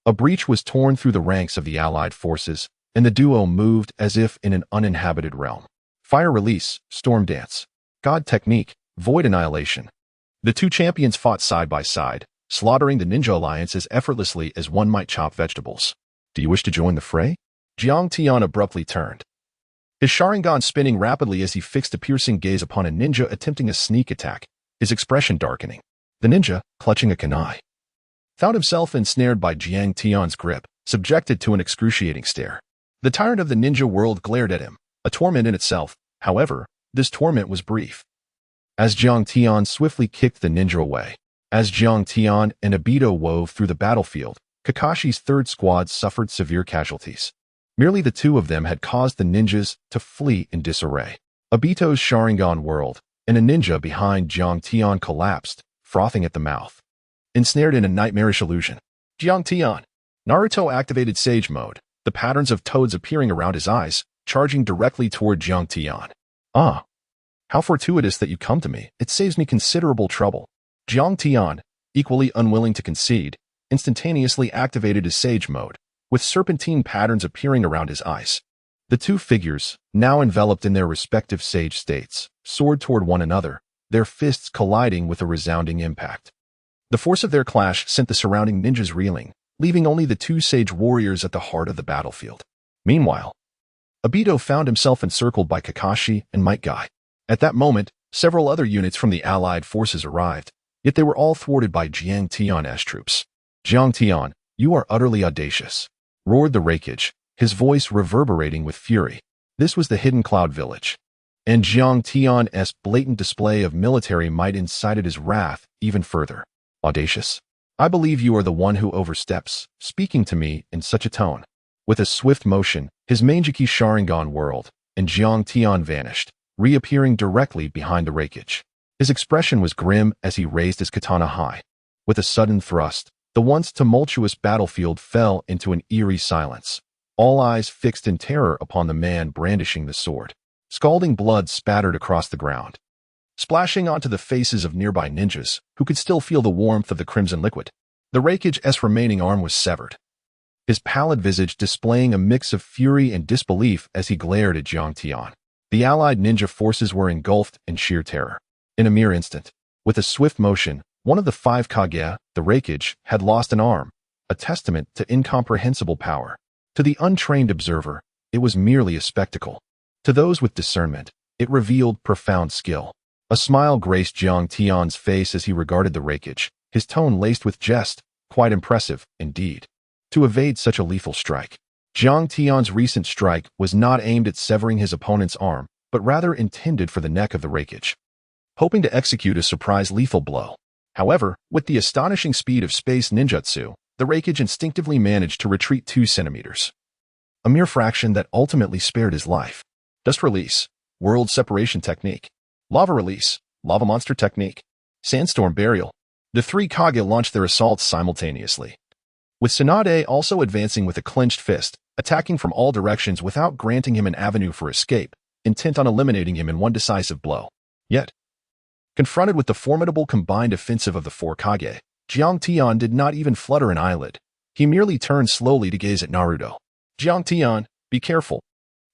a breach was torn through the ranks of the allied forces, and the duo moved as if in an uninhabited realm. Fire release, storm dance, God technique, void annihilation. The two champions fought side by side, slaughtering the ninja alliance as effortlessly as one might chop vegetables. Do you wish to join the fray? Jiang Tian abruptly turned, his Sharingan spinning rapidly as he fixed a piercing gaze upon a ninja attempting a sneak attack, his expression darkening. The ninja, clutching a kunai, found himself ensnared by Jiang Tian's grip, subjected to an excruciating stare. The tyrant of the ninja world glared at him, a torment in itself. However, this torment was brief, as Jiang Tian swiftly kicked the ninja away. As Jiang Tian and Obito wove through the battlefield, Kakashi's third squad suffered severe casualties. Merely the two of them had caused the ninjas to flee in disarray. Obito's Sharingan whirled, and a ninja behind Jiang Tian collapsed, frothing at the mouth, ensnared in a nightmarish illusion. Jiang Tian. Naruto activated Sage Mode, the patterns of toads appearing around his eyes, charging directly toward Jiang Tian. Ah, how fortuitous that you come to me. It saves me considerable trouble. Jiang Tian, equally unwilling to concede, instantaneously activated his Sage Mode, with serpentine patterns appearing around his eyes. The two figures, now enveloped in their respective sage states, soared toward one another, their fists colliding with a resounding impact. The force of their clash sent the surrounding ninjas reeling, leaving only the two sage warriors at the heart of the battlefield. Meanwhile, Obito found himself encircled by Kakashi and Might Guy. At that moment, several other units from the allied forces arrived, yet they were all thwarted by Jiang Tian's troops. Jiang Tian, you are utterly audacious, roared the Raikage, his voice reverberating with fury. This was the Hidden Cloud Village, and Jiang Tian's blatant display of military might incited his wrath even further. Audacious? I believe you are the one who oversteps, speaking to me in such a tone. With a swift motion, his Manjiki Sharingan whirled, and Jiang Tian vanished, reappearing directly behind the Raikage. His expression was grim as he raised his katana high. With a sudden thrust, the once tumultuous battlefield fell into an eerie silence, all eyes fixed in terror upon the man brandishing the sword. Scalding blood spattered across the ground, splashing onto the faces of nearby ninjas, who could still feel the warmth of the crimson liquid. The Raikage's remaining arm was severed, his pallid visage displaying a mix of fury and disbelief as he glared at Jiang Tian. The allied ninja forces were engulfed in sheer terror. In a mere instant, with a swift motion, one of the five Kage, the Raikage, had lost an arm, a testament to incomprehensible power. To the untrained observer, it was merely a spectacle. To those with discernment, it revealed profound skill. A smile graced Jiang Tian's face as he regarded the Raikage, his tone laced with jest, quite impressive, indeed. To evade such a lethal strike. Jiang Tian's recent strike was not aimed at severing his opponent's arm, but rather intended for the neck of the Raikage, hoping to execute a surprise lethal blow. However, with the astonishing speed of space ninjutsu, the Raikage instinctively managed to retreat 2 centimeters. A mere fraction that ultimately spared his life. Dust release, world separation technique. Lava release, lava monster technique. Sandstorm burial. The 3 Kage launched their assaults simultaneously, with Tsunade also advancing with a clenched fist, attacking from all directions without granting him an avenue for escape, intent on eliminating him in one decisive blow. Yet, confronted with the formidable combined offensive of the 4 Kage, Jiang Tian did not even flutter an eyelid. He merely turned slowly to gaze at Naruto. Jiang Tian, be careful.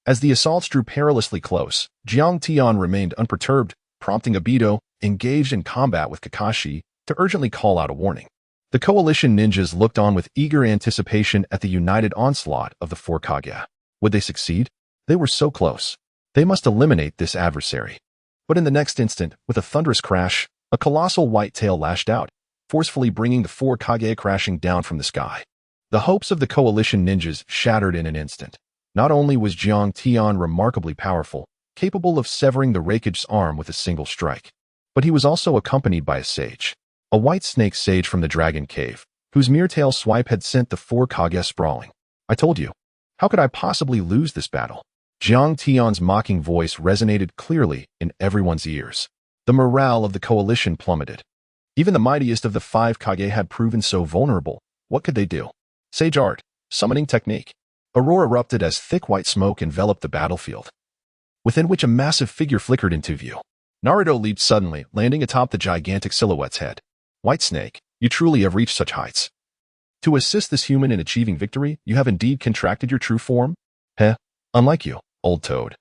As the assaults drew perilously close, Jiang Tian remained unperturbed, prompting Obito, engaged in combat with Kakashi, to urgently call out a warning. The coalition ninjas looked on with eager anticipation at the united onslaught of the 4 Kage. Would they succeed? They were so close. They must eliminate this adversary. But in the next instant, with a thunderous crash, a colossal white tail lashed out, forcefully bringing the 4 Kage crashing down from the sky. The hopes of the coalition ninjas shattered in an instant. Not only was Jiang Tian remarkably powerful, capable of severing the Raikage's arm with a single strike. But he was also accompanied by a sage, a white snake sage from the Dragon Cave, whose mere tail swipe had sent the four Kage sprawling. I told you. How could I possibly lose this battle? Jiang Tian's mocking voice resonated clearly in everyone's ears. The morale of the coalition plummeted. Even the mightiest of the five Kage had proven so vulnerable. What could they do? Sage art, summoning technique. A roar erupted as thick white smoke enveloped the battlefield, within which a massive figure flickered into view. Naruto leaped suddenly, landing atop the gigantic silhouette's head. White Snake, you truly have reached such heights. To assist this human in achieving victory, you have indeed contracted your true form? Heh, unlike you, old toad,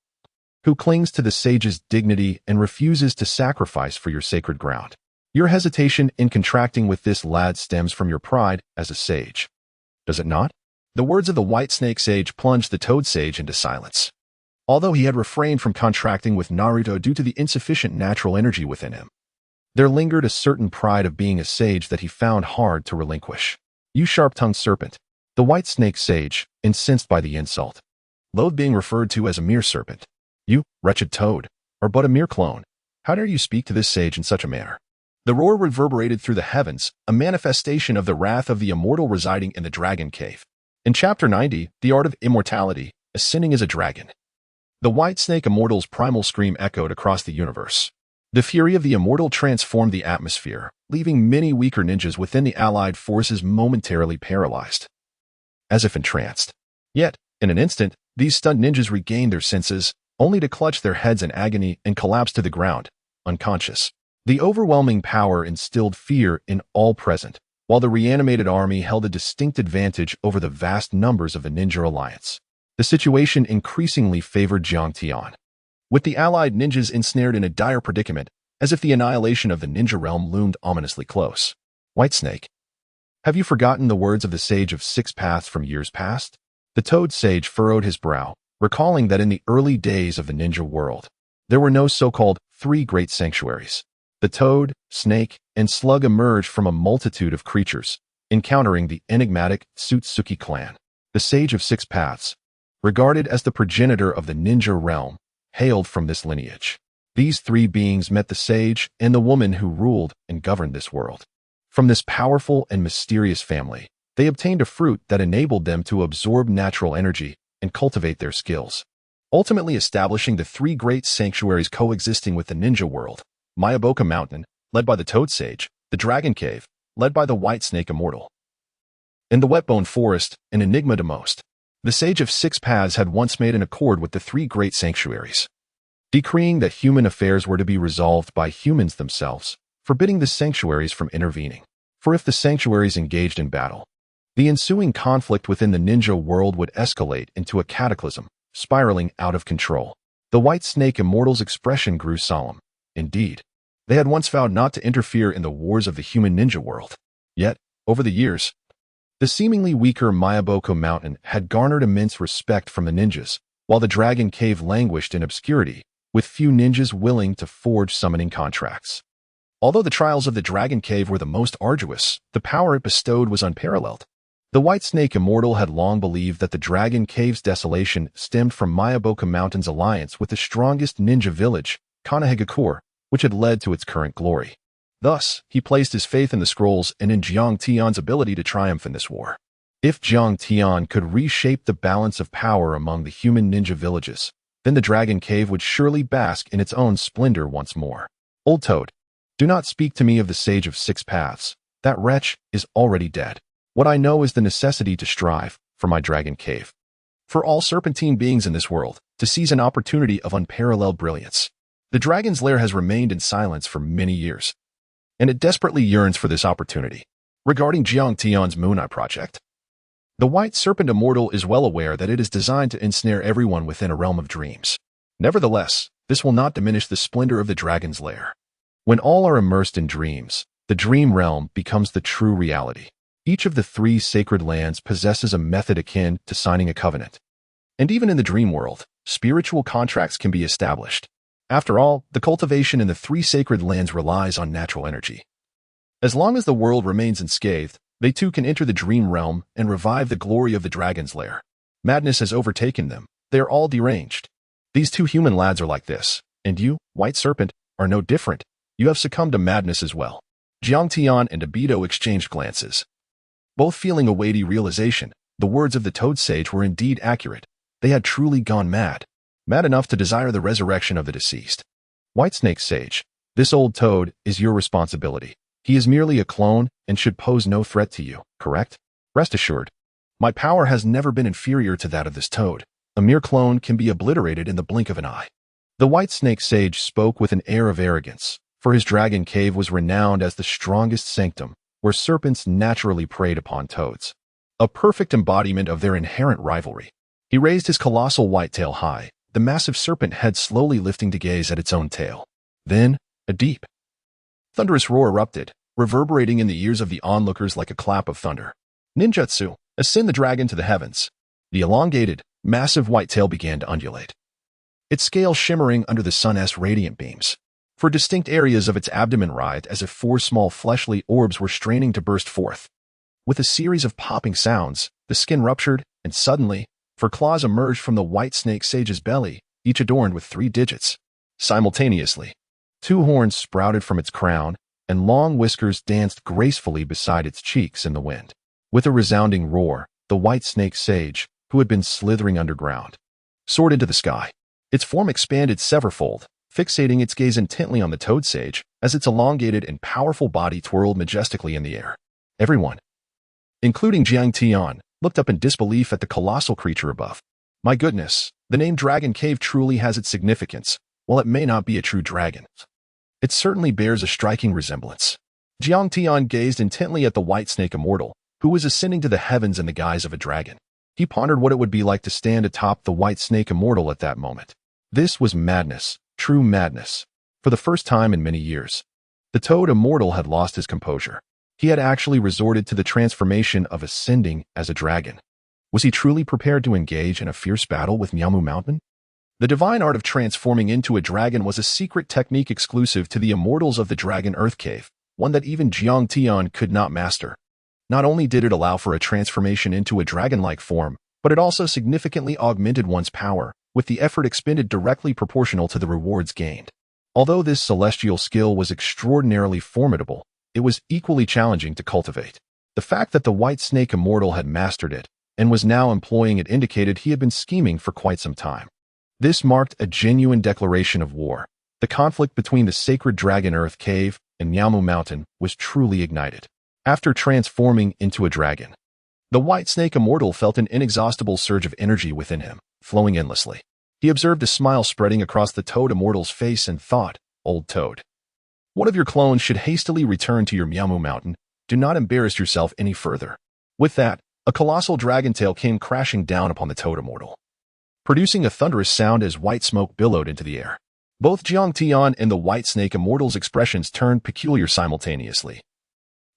who clings to the sage's dignity and refuses to sacrifice for your sacred ground. Your hesitation in contracting with this lad stems from your pride as a sage. Does it not? The words of the white snake sage plunged the toad sage into silence. Although he had refrained from contracting with Naruto due to the insufficient natural energy within him, there lingered a certain pride of being a sage that he found hard to relinquish. You sharp-tongued serpent, the white snake sage, incensed by the insult, loathed being referred to as a mere serpent. You, wretched toad, are but a mere clone. How dare you speak to this sage in such a manner? The roar reverberated through the heavens, a manifestation of the wrath of the immortal residing in the Dragon Cave. In Chapter 90, The Art of Immortality, Ascending as a Dragon. The White Snake Immortal's primal scream echoed across the universe. The fury of the immortal transformed the atmosphere, leaving many weaker ninjas within the allied forces momentarily paralyzed, as if entranced. Yet, in an instant, these stunned ninjas regained their senses, only to clutch their heads in agony and collapse to the ground, unconscious. The overwhelming power instilled fear in all present, while the reanimated army held a distinct advantage over the vast numbers of the Ninja Alliance. The situation increasingly favored Jiang Tian, with the allied ninjas ensnared in a dire predicament, as if the annihilation of the ninja realm loomed ominously close. White Snake, have you forgotten the words of the Sage of Six Paths from years past? The Toad Sage furrowed his brow, recalling that in the early days of the ninja world, there were no so-called three great sanctuaries. The toad, snake, and slug emerged from a multitude of creatures, encountering the enigmatic Tsutsuki clan. The Sage of Six Paths, regarded as the progenitor of the ninja realm, hailed from this lineage. These three beings met the sage and the woman who ruled and governed this world. From this powerful and mysterious family, they obtained a fruit that enabled them to absorb natural energy and cultivate their skills, ultimately establishing the three great sanctuaries coexisting with the ninja world. Mayaboka Mountain, led by the Toad Sage, the Dragon Cave, led by the White Snake Immortal, and the Wetbone Forest, an enigma to most. The Sage of Six Paths had once made an accord with the three great sanctuaries, decreeing that human affairs were to be resolved by humans themselves, forbidding the sanctuaries from intervening. For if the sanctuaries engaged in battle, the ensuing conflict within the ninja world would escalate into a cataclysm, spiraling out of control. The White Snake Immortal's expression grew solemn. Indeed, they had once vowed not to interfere in the wars of the human ninja world. Yet, over the years, the seemingly weaker Mayaboka Mountain had garnered immense respect from the ninjas, while the Dragon Cave languished in obscurity, with few ninjas willing to forge summoning contracts. Although the trials of the Dragon Cave were the most arduous, the power it bestowed was unparalleled. The White Snake Immortal had long believed that the Dragon Cave's desolation stemmed from Mayaboka Mountain's alliance with the strongest ninja village, Konohagakure, which had led to its current glory. Thus, he placed his faith in the scrolls and in Jiang Tian's ability to triumph in this war. If Jiang Tian could reshape the balance of power among the human ninja villages, then the Dragon Cave would surely bask in its own splendor once more. Old Toad, do not speak to me of the Sage of Six Paths. That wretch is already dead. What I know is the necessity to strive for my Dragon Cave. For all serpentine beings in this world, to seize an opportunity of unparalleled brilliance. The Dragon's Lair has remained in silence for many years, and it desperately yearns for this opportunity. Regarding Jiang Tian's Moon Eye project, the White Serpent Immortal is well aware that it is designed to ensnare everyone within a realm of dreams. Nevertheless, this will not diminish the splendor of the Dragon's Lair. When all are immersed in dreams, the dream realm becomes the true reality. Each of the three sacred lands possesses a method akin to signing a covenant. And even in the dream world, spiritual contracts can be established. After all, the cultivation in the three sacred lands relies on natural energy. As long as the world remains unscathed, they too can enter the dream realm and revive the glory of the Dragon's Lair. Madness has overtaken them. They are all deranged. These two human lads are like this, and you, White Serpent, are no different. You have succumbed to madness as well. Jiang Tian and Obito exchanged glances, both feeling a weighty realization. The words of the Toad Sage were indeed accurate. They had truly gone mad. Mad enough to desire the resurrection of the deceased. White Snake Sage, this old toad is your responsibility. He is merely a clone and should pose no threat to you, correct? Rest assured, my power has never been inferior to that of this toad. A mere clone can be obliterated in the blink of an eye. The White Snake Sage spoke with an air of arrogance, for his dragon cave was renowned as the strongest sanctum, where serpents naturally preyed upon toads. A perfect embodiment of their inherent rivalry. He raised his colossal white tail high, the massive serpent head slowly lifting to gaze at its own tail. Then, a deep, thunderous roar erupted, reverberating in the ears of the onlookers like a clap of thunder. Ninjutsu, ascend the dragon to the heavens. The elongated, massive white tail began to undulate, its scales shimmering under the sun's radiant beams. For distinct areas of its abdomen writhed as if four small fleshly orbs were straining to burst forth. With a series of popping sounds, the skin ruptured, and suddenly, four claws emerged from the White Snake Sage's belly, each adorned with 3 digits. Simultaneously, 2 horns sprouted from its crown, and long whiskers danced gracefully beside its cheeks in the wind. With a resounding roar, the White Snake Sage, who had been slithering underground, soared into the sky. Its form expanded severfold, fixating its gaze intently on the Toad Sage as its elongated and powerful body twirled majestically in the air. Everyone, including Jiang Tian, looked up in disbelief at the colossal creature above. My goodness, the name Dragon Cave truly has its significance. While it may not be a true dragon, it certainly bears a striking resemblance. Jiang Tian gazed intently at the White Snake Immortal, who was ascending to the heavens in the guise of a dragon. He pondered what it would be like to stand atop the White Snake Immortal at that moment. This was madness, true madness. For the first time in many years, the Toad Immortal had lost his composure. He had actually resorted to the transformation of ascending as a dragon. Was he truly prepared to engage in a fierce battle with Miamu Mountain? The divine art of transforming into a dragon was a secret technique exclusive to the immortals of the Dragon Earth Cave, one that even Jiang Tian could not master. Not only did it allow for a transformation into a dragon-like form, but it also significantly augmented one's power, with the effort expended directly proportional to the rewards gained. Although this celestial skill was extraordinarily formidable, it was equally challenging to cultivate. The fact that the White Snake Immortal had mastered it and was now employing it indicated he had been scheming for quite some time. This marked a genuine declaration of war. The conflict between the sacred Dragon Earth Cave and Miamu Mountain was truly ignited. After transforming into a dragon, the White Snake Immortal felt an inexhaustible surge of energy within him, flowing endlessly. He observed a smile spreading across the Toad Immortal's face and thought, "Old Toad, one of your clones should hastily return to your Miamu Mountain. Do not embarrass yourself any further." With that, a colossal dragon tail came crashing down upon the Toad Immortal, producing a thunderous sound as white smoke billowed into the air. Both Jiang Tian and the White Snake Immortal's expressions turned peculiar simultaneously.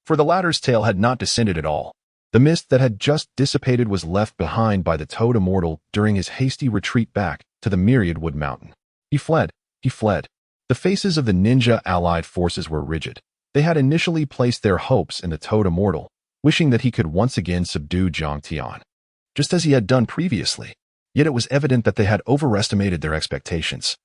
For the latter's tail had not descended at all. The mist that had just dissipated was left behind by the Toad Immortal during his hasty retreat back to the Myriad Wood Mountain. He fled. The faces of the ninja allied forces were rigid. They had initially placed their hopes in the Toad Immortal, wishing that he could once again subdue Jiang Tian, just as he had done previously. Yet it was evident that they had overestimated their expectations.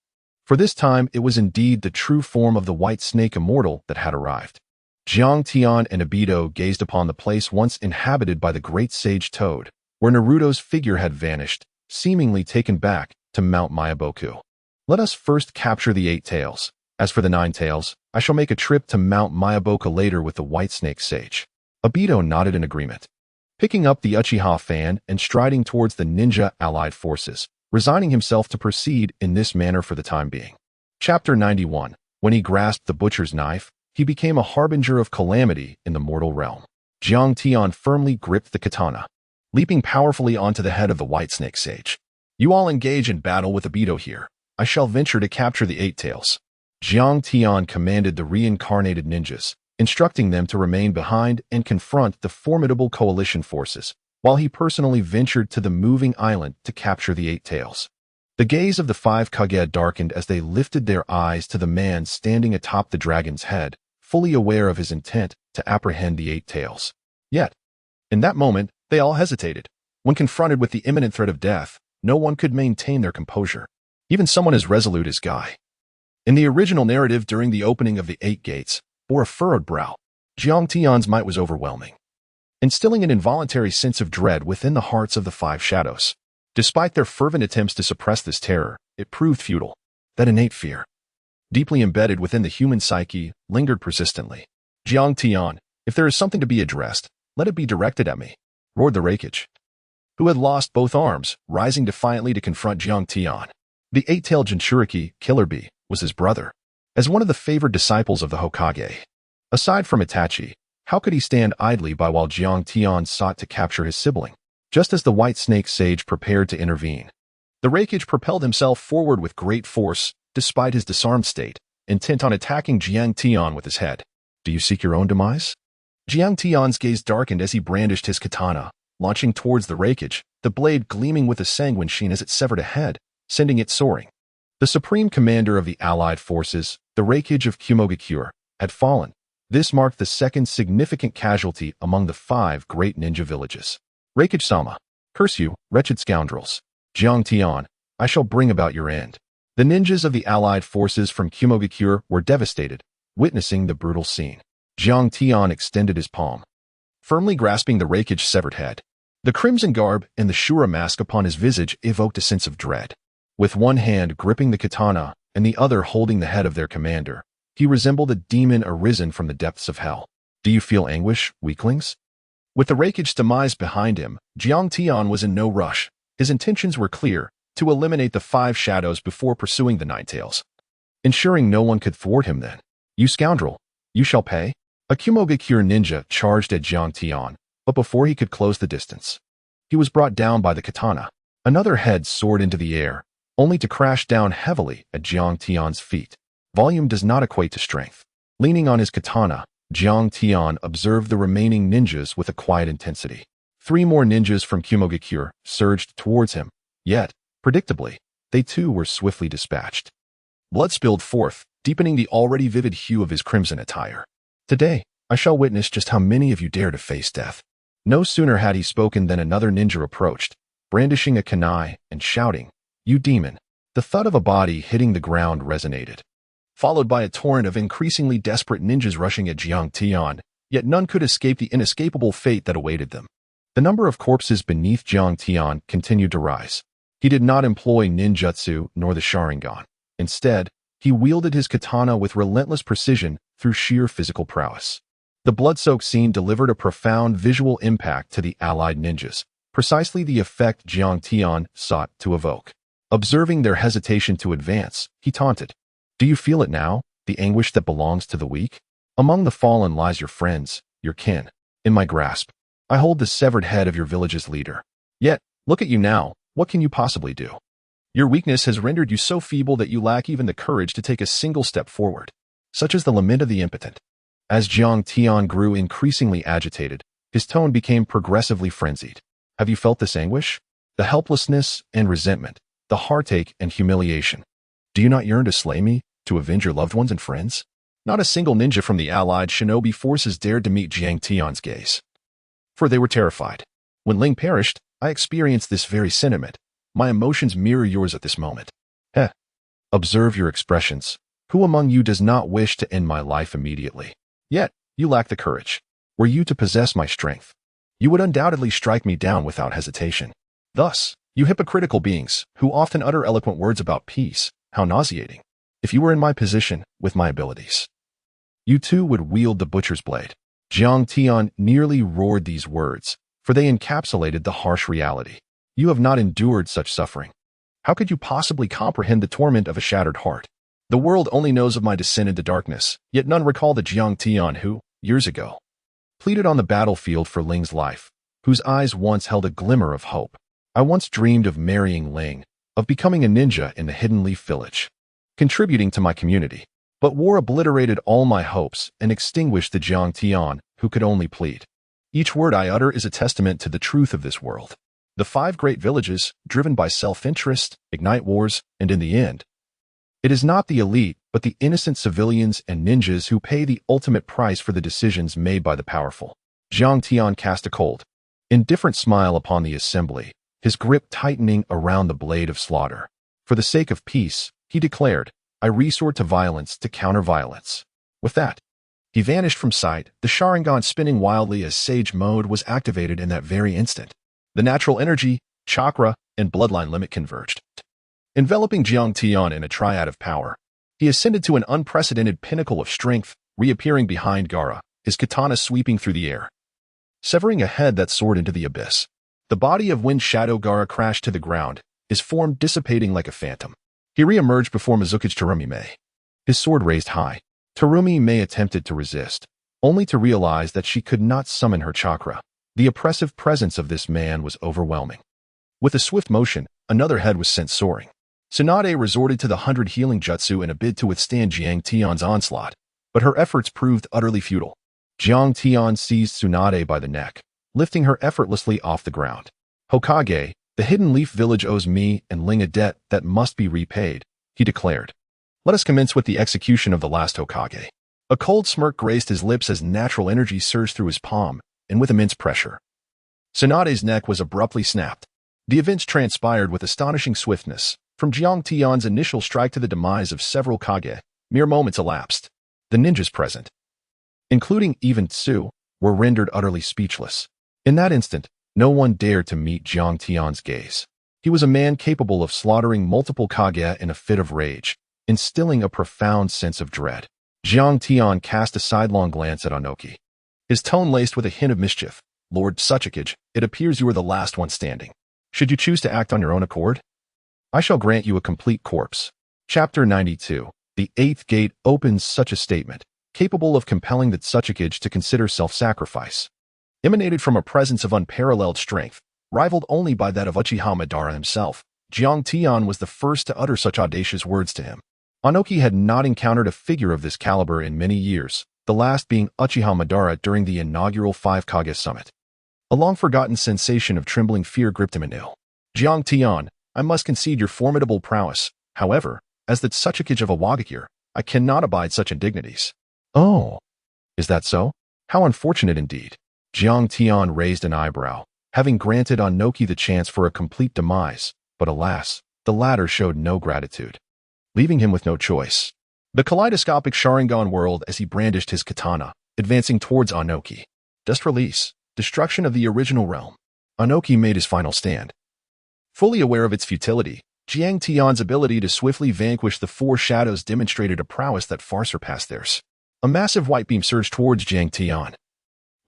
For this time, it was indeed the true form of the White Snake Immortal that had arrived. Jiang Tian and Obito gazed upon the place once inhabited by the great sage Toad, where Naruto's figure had vanished, seemingly taken back to Mount Myaboku. Let us first capture the 8 tails. As for the 9 tails, I shall make a trip to Mount Myaboku later with the White Snake Sage. Obito nodded in agreement, picking up the Uchiha fan and striding towards the ninja allied forces, resigning himself to proceed in this manner for the time being. Chapter 91. When he grasped the butcher's knife, he became a harbinger of calamity in the mortal realm. Jiang Tian firmly gripped the katana, leaping powerfully onto the head of the White Snake Sage. You all engage in battle with Obito here. I shall venture to capture the 8 tails. Jiang Tian commanded the reincarnated ninjas, instructing them to remain behind and confront the formidable coalition forces, while he personally ventured to the moving island to capture the 8 tails. The gaze of the 5 Kage darkened as they lifted their eyes to the man standing atop the dragon's head, fully aware of his intent to apprehend the 8 tails. Yet, in that moment, they all hesitated. When confronted with the imminent threat of death, no one could maintain their composure. Even someone as resolute as Guy. In the original narrative during the opening of the 8 gates, bore a furrowed brow. Jiang Tian's might was overwhelming, instilling an involuntary sense of dread within the hearts of the 5 shadows. Despite their fervent attempts to suppress this terror, it proved futile. That innate fear, deeply embedded within the human psyche, lingered persistently. Jiang Tian, if there is something to be addressed, let it be directed at me, roared the Hokage, who had lost both arms, rising defiantly to confront Jiang Tian. The 8-tailed Jinchuriki, Killer Bee, was his brother. As one of the favored disciples of the Hokage, aside from Itachi, how could he stand idly by while Jiang Tian sought to capture his sibling? Just as the White Snake Sage prepared to intervene, the Hokage propelled himself forward with great force, despite his disarmed state, intent on attacking Jiang Tian with his head. Do you seek your own demise? Jiang Tian's gaze darkened as he brandished his katana, launching towards the Hokage, the blade gleaming with a sanguine sheen as it severed a head, sending it soaring. The supreme commander of the allied forces, the Hokage of Kumogakure, had fallen. This marked the second significant casualty among the 5 great ninja villages. Hokage-sama, curse you, wretched scoundrels. Jiang Tian, I shall bring about your end. The ninjas of the allied forces from Kumogakure were devastated, witnessing the brutal scene. Jiang Tian extended his palm, firmly grasping the Hokage's severed head. The crimson garb and the Shura mask upon his visage evoked a sense of dread. With one hand gripping the katana and the other holding the head of their commander, he resembled a demon arisen from the depths of hell. Do you feel anguish, weaklings? With the Hokage's demise behind him, Jiang Tian was in no rush. His intentions were clear, to eliminate the 5 shadows before pursuing the 9 tails, ensuring no one could thwart him then. You scoundrel, you shall pay. A Kumogakure ninja charged at Jiang Tian, but before he could close the distance, he was brought down by the katana. Another head soared into the air, only to crash down heavily at Jiang Tian's feet. Volume does not equate to strength. Leaning on his katana, Jiang Tian observed the remaining ninjas with a quiet intensity. 3 more ninjas from Kumogakure surged towards him, yet, predictably, they too were swiftly dispatched. Blood spilled forth, deepening the already vivid hue of his crimson attire. Today, I shall witness just how many of you dare to face death. No sooner had he spoken than another ninja approached, brandishing a kunai and shouting, You demon! The thud of a body hitting the ground resonated, followed by a torrent of increasingly desperate ninjas rushing at Jiang Tian, yet none could escape the inescapable fate that awaited them. The number of corpses beneath Jiang Tian continued to rise. He did not employ ninjutsu nor the Sharingan. Instead, he wielded his katana with relentless precision through sheer physical prowess. The blood-soaked scene delivered a profound visual impact to the allied ninjas, precisely the effect Jiang Tian sought to evoke. Observing their hesitation to advance, he taunted, Do you feel it now, the anguish that belongs to the weak? Among the fallen lies your friends, your kin. In my grasp, I hold the severed head of your village's leader. Yet, look at you now, what can you possibly do? Your weakness has rendered you so feeble that you lack even the courage to take a single step forward. Such is the lament of the impotent. As Jiang Tian grew increasingly agitated, his tone became progressively frenzied. Have you felt this anguish? The helplessness and resentment, the heartache and humiliation. Do you not yearn to slay me, to avenge your loved ones and friends? Not a single ninja from the allied shinobi forces dared to meet Jiang Tian's gaze, for they were terrified. When Ling perished, I experienced this very sentiment. My emotions mirror yours at this moment. Observe your expressions. Who among you does not wish to end my life immediately? Yet, you lack the courage. Were you to possess my strength, you would undoubtedly strike me down without hesitation. Thus, you hypocritical beings, who often utter eloquent words about peace, how nauseating. If you were in my position, with my abilities, you too would wield the butcher's blade. Jiang Tian nearly roared these words, for they encapsulated the harsh reality. You have not endured such suffering. How could you possibly comprehend the torment of a shattered heart? The world only knows of my descent into darkness, yet none recall the Jiang Tian who, years ago, pleaded on the battlefield for Ling's life, whose eyes once held a glimmer of hope. I once dreamed of marrying Ling, of becoming a ninja in the Hidden Leaf Village, contributing to my community. But war obliterated all my hopes and extinguished the Jiang Tian who could only plead. Each word I utter is a testament to the truth of this world. The 5 great villages, driven by self-interest, ignite wars, and in the end, it is not the elite, but the innocent civilians and ninjas who pay the ultimate price for the decisions made by the powerful. Jiang Tian cast a cold, indifferent smile upon the assembly, his grip tightening around the blade of slaughter. For the sake of peace, he declared, I resort to violence to counter violence. With that, he vanished from sight, the Sharingan spinning wildly as Sage Mode was activated in that very instant. The natural energy, chakra, and bloodline limit converged. Enveloping Jiang Tian in a triad of power, he ascended to an unprecedented pinnacle of strength, reappearing behind Gaara, his katana sweeping through the air, severing a head that soared into the abyss. The body of Wind Shadow Gaara crashed to the ground, his form dissipating like a phantom. He re-emerged before Mizuki's Terumi-Mei, his sword raised high. Terumi-Mei attempted to resist, only to realize that she could not summon her chakra. The oppressive presence of this man was overwhelming. With a swift motion, another head was sent soaring. Tsunade resorted to the 100 healing jutsu in a bid to withstand Jiang Tian's onslaught, but her efforts proved utterly futile. Jiang Tian seized Tsunade by the neck, lifting her effortlessly off the ground. Hokage, the Hidden Leaf Village owes me and Ling a debt that must be repaid, he declared. Let us commence with the execution of the last Hokage. A cold smirk graced his lips as natural energy surged through his palm, and with immense pressure, Tsunade's neck was abruptly snapped. The events transpired with astonishing swiftness. From Jiang Tian's initial strike to the demise of several Kage, mere moments elapsed. The ninjas present, including even Tsu, were rendered utterly speechless. In that instant, no one dared to meet Jiang Tian's gaze. He was a man capable of slaughtering multiple Kage in a fit of rage, instilling a profound sense of dread. Jiang Tian cast a sidelong glance at Onoki, his tone laced with a hint of mischief. Lord Tsuchikage, it appears you are the last one standing. Should you choose to act on your own accord, I shall grant you a complete corpse. Chapter 92. The Eighth Gate opens such a statement, capable of compelling the Tsuchikage to consider self-sacrifice. Emanated from a presence of unparalleled strength, rivaled only by that of Uchiha Madara himself, Jiang Tian was the first to utter such audacious words to him. Onoki had not encountered a figure of this caliber in many years, the last being Uchiha Madara during the inaugural Five Kage Summit. A long-forgotten sensation of trembling fear gripped him anew. Jiang Tian, I must concede your formidable prowess. However, as the Tsuchikage of a Wagakure, I cannot abide such indignities. Oh, is that so? How unfortunate indeed. Jiang Tian raised an eyebrow, having granted Onoki the chance for a complete demise, but alas, the latter showed no gratitude, leaving him with no choice. The kaleidoscopic Sharingan whirled as he brandished his katana, advancing towards Onoki. Just release. Destruction of the original realm. Onoki made his final stand. Fully aware of its futility, Jiang Tian's ability to swiftly vanquish the four shadows demonstrated a prowess that far surpassed theirs. A massive white beam surged towards Jiang Tian.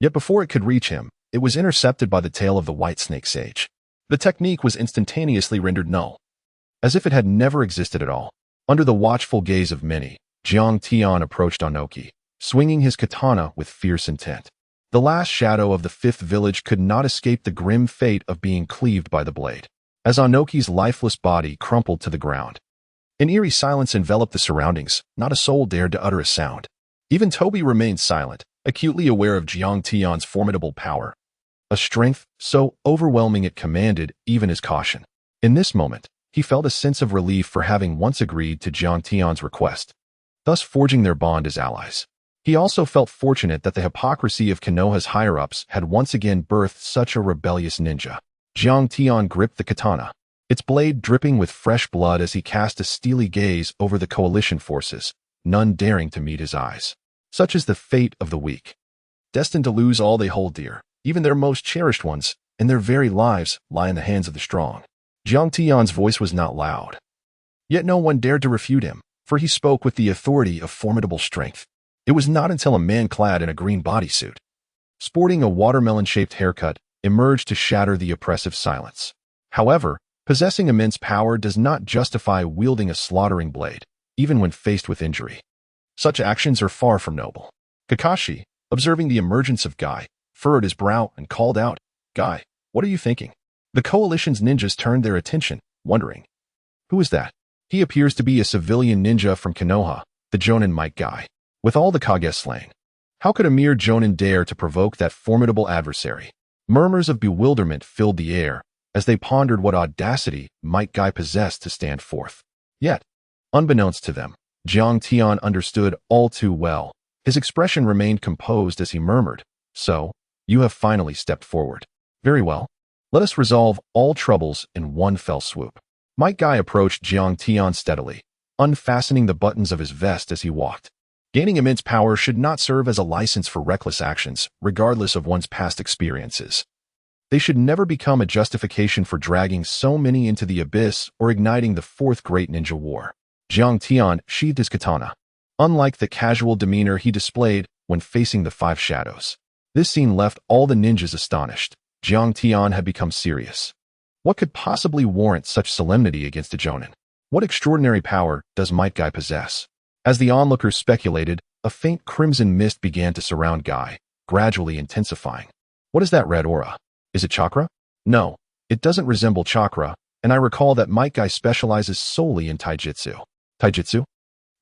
Yet before it could reach him, it was intercepted by the tail of the white snake sage. The technique was instantaneously rendered null, as if it had never existed at all. Under the watchful gaze of many, Jiang Tian approached Onoki, swinging his katana with fierce intent. The last shadow of the fifth village could not escape the grim fate of being cleaved by the blade, as Onoki's lifeless body crumpled to the ground. An eerie silence enveloped the surroundings, not a soul dared to utter a sound. Even Toby remained silent, acutely aware of Jiang Tian's formidable power, a strength so overwhelming it commanded even his caution. In this moment, he felt a sense of relief for having once agreed to Jiang Tian's request, thus forging their bond as allies. He also felt fortunate that the hypocrisy of Konoha's higher-ups had once again birthed such a rebellious ninja. Jiang Tian gripped the katana, its blade dripping with fresh blood as he cast a steely gaze over the coalition forces, none daring to meet his eyes. Such is the fate of the weak, destined to lose all they hold dear, even their most cherished ones, and their very lives lie in the hands of the strong. Jiang Tian's voice was not loud, yet no one dared to refute him, for he spoke with the authority of formidable strength. It was not until a man clad in a green bodysuit, sporting a watermelon-shaped haircut, emerged to shatter the oppressive silence. However, possessing immense power does not justify wielding a slaughtering blade, even when faced with injury. Such actions are far from noble. Kakashi, observing the emergence of Guy, furrowed his brow and called out, Guy, what are you thinking? The coalition's ninjas turned their attention, wondering, who is that? He appears to be a civilian ninja from Konoha, the Jonin Might Guy. With all the Kage slain, how could a mere Jonin dare to provoke that formidable adversary? Murmurs of bewilderment filled the air as they pondered what audacity Might Guy possessed to stand forth. Yet, unbeknownst to them, Jiang Tian understood all too well. His expression remained composed as he murmured, So, you have finally stepped forward. Very well. Let us resolve all troubles in one fell swoop. Might Guy approached Jiang Tian steadily, unfastening the buttons of his vest as he walked. Gaining immense power should not serve as a license for reckless actions, regardless of one's past experiences. They should never become a justification for dragging so many into the abyss or igniting the Fourth Great Ninja War. Jiang Tian sheathed his katana, unlike the casual demeanor he displayed when facing the Five Shadows. This scene left all the ninjas astonished. Jiang Tian had become serious. What could possibly warrant such solemnity against a jonin? What extraordinary power does Might Guy possess? As the onlookers speculated, a faint crimson mist began to surround Guy, gradually intensifying. What is that red aura? Is it chakra? No, it doesn't resemble chakra, and I recall that Might Guy specializes solely in taijutsu. Taijutsu?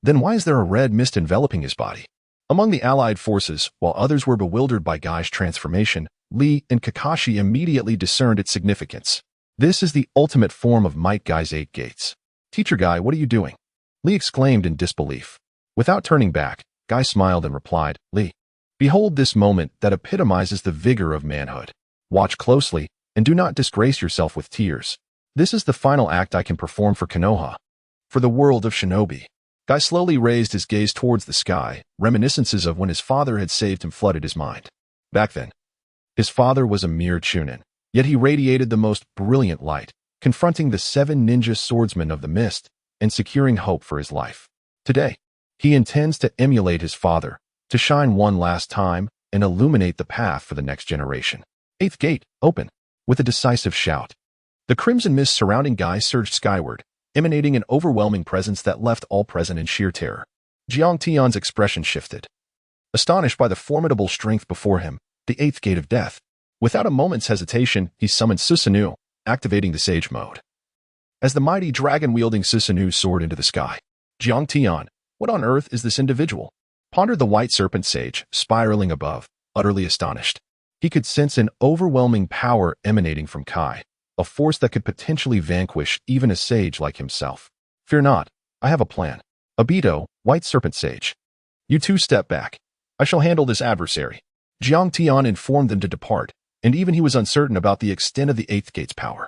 Then why is there a red mist enveloping his body? Among the allied forces, while others were bewildered by Guy's transformation, Lee and Kakashi immediately discerned its significance. This is the ultimate form of Might Guy's 8 gates. Teacher Guy, what are you doing? Lee exclaimed in disbelief. Without turning back, Guy smiled and replied, Lee, behold this moment that epitomizes the vigor of manhood. Watch closely, and do not disgrace yourself with tears. This is the final act I can perform for Konoha. For the world of shinobi. Guy slowly raised his gaze towards the sky. Reminiscences of when his father had saved him flooded his mind. Back then, his father was a mere chunin, yet he radiated the most brilliant light, confronting the 7 ninja swordsmen of the mist and securing hope for his life. Today, he intends to emulate his father, to shine one last time and illuminate the path for the next generation. 8th gate, open. With a decisive shout, the crimson mist surrounding Guy surged skyward, emanating an overwhelming presence that left all present in sheer terror. Jiang Tian's expression shifted. Astonished by the formidable strength before him, the 8th gate of death, without a moment's hesitation, he summoned Susanoo, activating the Sage mode. As the mighty dragon-wielding Susanoo soared into the sky, Jiang Tian, what on earth is this individual? Pondered the white serpent sage, spiraling above, utterly astonished. He could sense an overwhelming power emanating from Kai, a force that could potentially vanquish even a sage like himself. Fear not, I have a plan. Obito, white serpent sage. You two step back. I shall handle this adversary. Jiang Tian informed them to depart, and even he was uncertain about the extent of the 8th gate's power.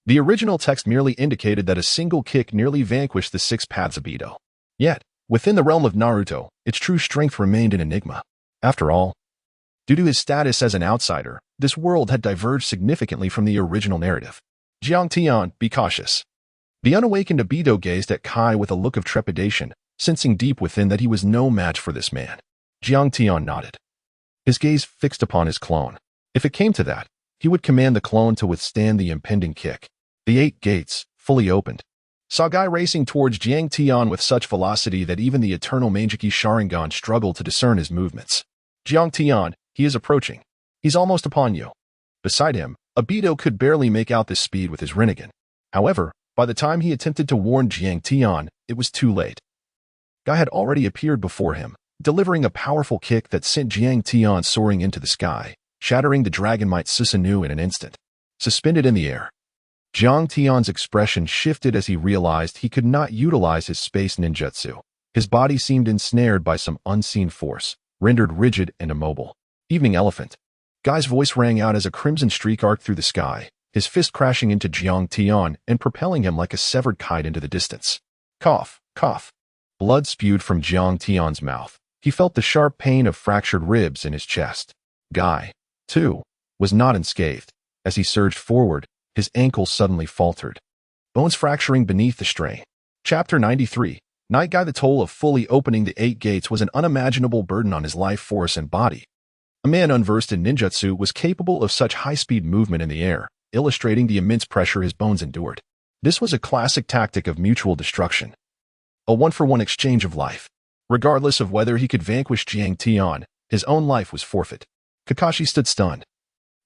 The original text merely indicated that a single kick nearly vanquished the 6 paths of Obito. Yet, within the realm of Naruto, its true strength remained an enigma. After all, due to his status as an outsider, this world had diverged significantly from the original narrative. Jiang Tian, be cautious. The unawakened Obito gazed at Kai with a look of trepidation, sensing deep within that he was no match for this man. Jiang Tian nodded, his gaze fixed upon his clone. If it came to that, he would command the clone to withstand the impending kick. The 8 gates, fully opened, saw Guy racing towards Jiang Tian with such velocity that even the eternal Manjiki Sharingan struggled to discern his movements. Jiang Tian, he is approaching. He's almost upon you. Beside him, Obito could barely make out this speed with his Rinnegan. However, by the time he attempted to warn Jiang Tian, it was too late. Guy had already appeared before him, delivering a powerful kick that sent Jiang Tian soaring into the sky, shattering the Dragon Might Susanoo in an instant. Suspended in the air, Jiang Tian's expression shifted as he realized he could not utilize his space ninjutsu. His body seemed ensnared by some unseen force, rendered rigid and immobile. Evening Elephant. Guy's voice rang out as a crimson streak arced through the sky, his fist crashing into Jiang Tian and propelling him like a severed kite into the distance. Cough, cough. Blood spewed from Jiang Tian's mouth. He felt the sharp pain of fractured ribs in his chest. Guy, too, was not unscathed. As he surged forward, his ankle suddenly faltered, bones fracturing beneath the strain. Chapter 93. Night Guy. The toll of fully opening the 8 gates was an unimaginable burden on his life force and body. A man unversed in ninjutsu was capable of such high-speed movement in the air, illustrating the immense pressure his bones endured. This was a classic tactic of mutual destruction, a one-for-one exchange of life. Regardless of whether he could vanquish Jiang Tian, his own life was forfeit. Kakashi stood stunned,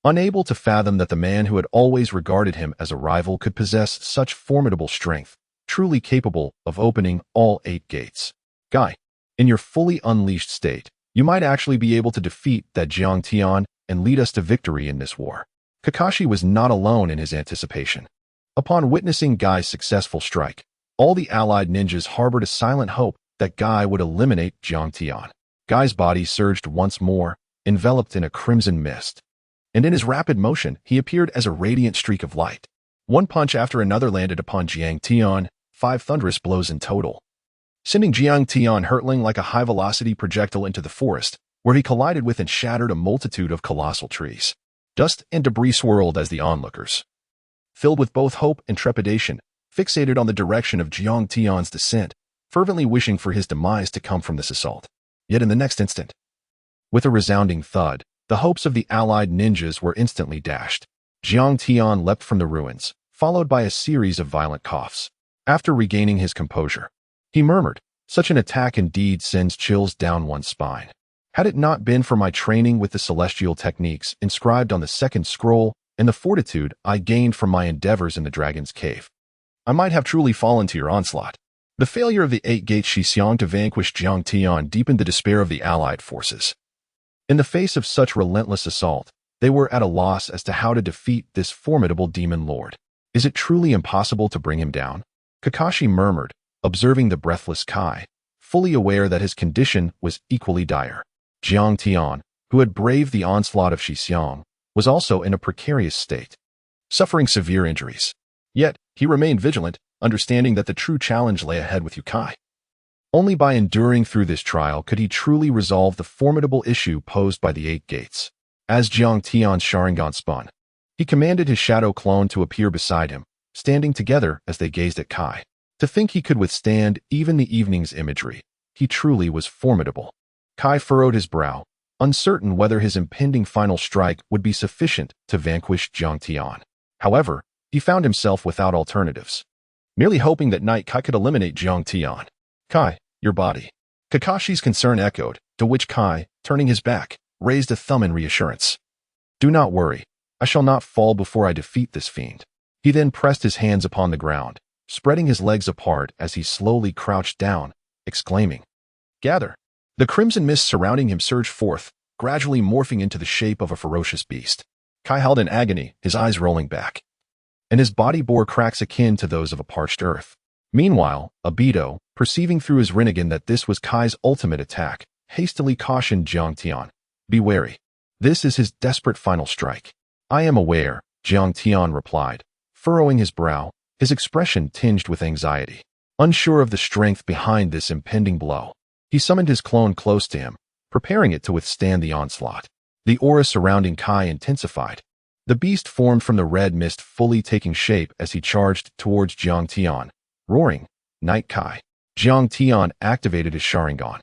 unable to fathom that the man who had always regarded him as a rival could possess such formidable strength, truly capable of opening all 8 gates. Guy, in your fully unleashed state, you might actually be able to defeat that Jiang Tian and lead us to victory in this war. Kakashi was not alone in his anticipation. Upon witnessing Guy's successful strike, all the allied ninjas harbored a silent hope that Guy would eliminate Jiang Tian. Guy's body surged once more, enveloped in a crimson mist, and in his rapid motion, he appeared as a radiant streak of light. One punch after another landed upon Jiang Tian, 5 thunderous blows in total, sending Jiang Tian hurtling like a high-velocity projectile into the forest, where he collided with and shattered a multitude of colossal trees. Dust and debris swirled as the onlookers, filled with both hope and trepidation, fixated on the direction of Jiang Tian's descent, fervently wishing for his demise to come from this assault. Yet in the next instant, with a resounding thud, the hopes of the allied ninjas were instantly dashed. Jiang Tian leapt from the ruins, followed by a series of violent coughs. After regaining his composure, he murmured, "Such an attack indeed sends chills down one's spine. Had it not been for my training with the celestial techniques inscribed on the second scroll and the fortitude I gained from my endeavors in the Dragon's Cave, I might have truly fallen to your onslaught." The failure of the 8-gate Shixiang to vanquish Jiang Tian deepened the despair of the allied forces. In the face of such relentless assault, they were at a loss as to how to defeat this formidable demon lord. "Is it truly impossible to bring him down?" Kakashi murmured, observing the breathless Kai, fully aware that his condition was equally dire. Jiang Tian, who had braved the onslaught of Shixiang, was also in a precarious state, suffering severe injuries. Yet, he remained vigilant, understanding that the true challenge lay ahead with Uchiha. Only by enduring through this trial could he truly resolve the formidable issue posed by the 8 gates. As Jiang Tian's Sharingan spun, he commanded his shadow clone to appear beside him, standing together as they gazed at Kai. To think he could withstand even the evening's imagery, he truly was formidable. Kai furrowed his brow, uncertain whether his impending final strike would be sufficient to vanquish Jiang Tian. However, he found himself without alternatives, merely hoping that Night Kai could eliminate Jiang Tian. "Kai, your body." Kakashi's concern echoed, to which Kai, turning his back, raised a thumb in reassurance. "Do not worry. I shall not fall before I defeat this fiend." He then pressed his hands upon the ground, spreading his legs apart as he slowly crouched down, exclaiming, "Gather." The crimson mist surrounding him surged forth, gradually morphing into the shape of a ferocious beast. Kai held in agony, his eyes rolling back, and his body bore cracks akin to those of a parched earth. Meanwhile, Obito, perceiving through his Rinnegan that this was Kai's ultimate attack, hastily cautioned Jiang Tian, "Be wary. This is his desperate final strike." "I am aware," Jiang Tian replied, furrowing his brow, his expression tinged with anxiety. Unsure of the strength behind this impending blow, he summoned his clone close to him, preparing it to withstand the onslaught. The aura surrounding Kai intensified. The beast formed from the red mist, fully taking shape as he charged towards Jiang Tian, roaring, "Night Kai." Jiang Tian activated his Sharingan,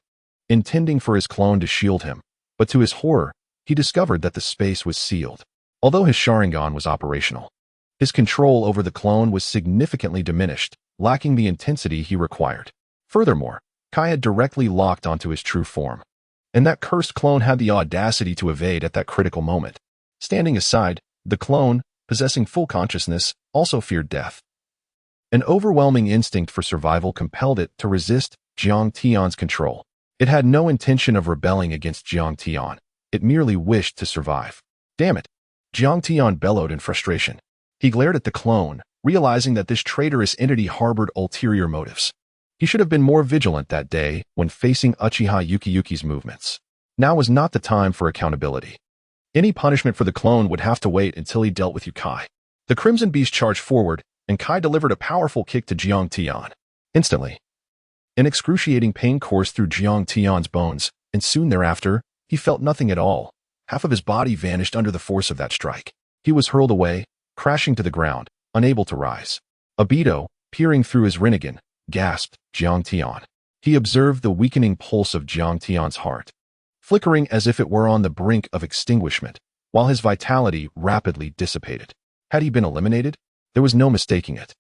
intending for his clone to shield him, but to his horror, he discovered that the space was sealed. Although his Sharingan was operational, his control over the clone was significantly diminished, lacking the intensity he required. Furthermore, Kai had directly locked onto his true form, and that cursed clone had the audacity to evade at that critical moment. Standing aside, the clone, possessing full consciousness, also feared death. An overwhelming instinct for survival compelled it to resist Jiang Tian's control. It had no intention of rebelling against Jiang Tian. It merely wished to survive. "Damn it!" Jiang Tian bellowed in frustration. He glared at the clone, realizing that this traitorous entity harbored ulterior motives. He should have been more vigilant that day when facing Uchiha Yukiyuki's movements. Now was not the time for accountability. Any punishment for the clone would have to wait until he dealt with Uchiha. The Crimson Beast charged forward, and Kai delivered a powerful kick to Jiang Tian. Instantly, an excruciating pain coursed through Jiang Tian's bones, and soon thereafter, he felt nothing at all. Half of his body vanished under the force of that strike. He was hurled away, crashing to the ground, unable to rise. Obito, peering through his Rinnegan, gasped, "Jiang Tian." He observed the weakening pulse of Jiang Tian's heart, flickering as if it were on the brink of extinguishment, while his vitality rapidly dissipated. Had he been eliminated? There was no mistaking it.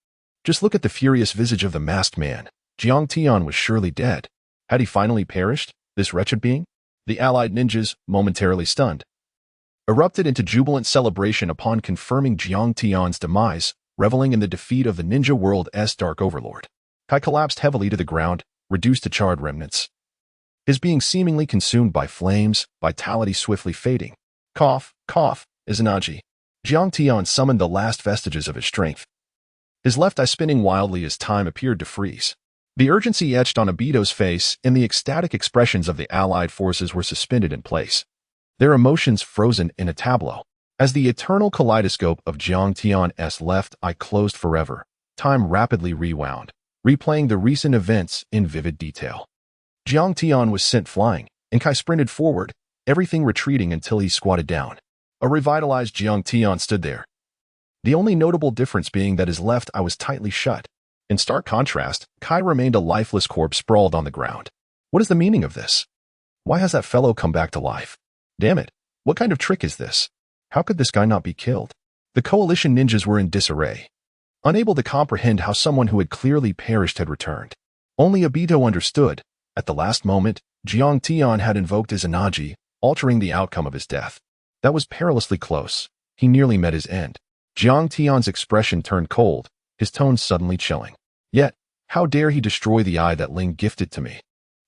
Just look at the furious visage of the masked man. Jiang Tian was surely dead. Had he finally perished, this wretched being? The allied ninjas, momentarily stunned, erupted into jubilant celebration upon confirming Jiang Tian's demise, reveling in the defeat of the ninja world's dark overlord. Kai collapsed heavily to the ground, reduced to charred remnants, his being seemingly consumed by flames, vitality swiftly fading. "Cough, cough, Izanagi." Jiang Tian summoned the last vestiges of his strength, his left eye spinning wildly as time appeared to freeze. The urgency etched on Obito's face and the ecstatic expressions of the allied forces were suspended in place, their emotions frozen in a tableau. As the eternal kaleidoscope of Jiang Tian's left eye closed forever, time rapidly rewound, replaying the recent events in vivid detail. Jiang Tian was sent flying, and Kai sprinted forward, everything retreating until he squatted down. A revitalized Jiang Tian stood there, the only notable difference being that his left eye was tightly shut. In stark contrast, Kai remained a lifeless corpse sprawled on the ground. What is the meaning of this? Why has that fellow come back to life? Damn it, what kind of trick is this? How could this guy not be killed? The coalition ninjas were in disarray, unable to comprehend how someone who had clearly perished had returned. Only Obito understood. At the last moment, Jiang Tian had invoked his Anaji, altering the outcome of his death. That was perilously close. He nearly met his end. Jiang Tian's expression turned cold, his tone suddenly chilling. Yet, how dare he destroy the eye that Ling gifted to me?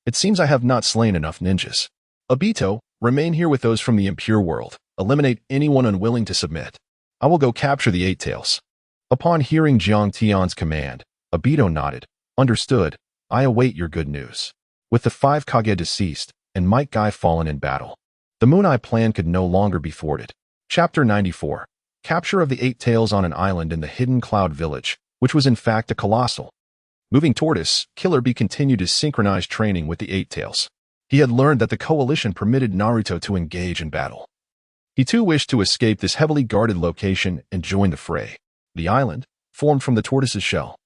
It seems I have not slain enough ninjas. Obito, remain here with those from the impure world. Eliminate anyone unwilling to submit. I will go capture the Eight Tails. Upon hearing Jiang Tian's command, Obito nodded. Understood. I await your good news. With the 5 Kage deceased, and Might Guy fallen in battle, the Moon Eye plan could no longer be thwarted. Chapter 94. Capture of the Eight Tails on an island in the hidden Cloud Village, which was in fact a colossal moving tortoise. Killer Bee continued his synchronized training with the Eight Tails. He had learned that the coalition permitted Naruto to engage in battle. He too wished to escape this heavily guarded location and join the fray. The island, formed from the tortoise's shell,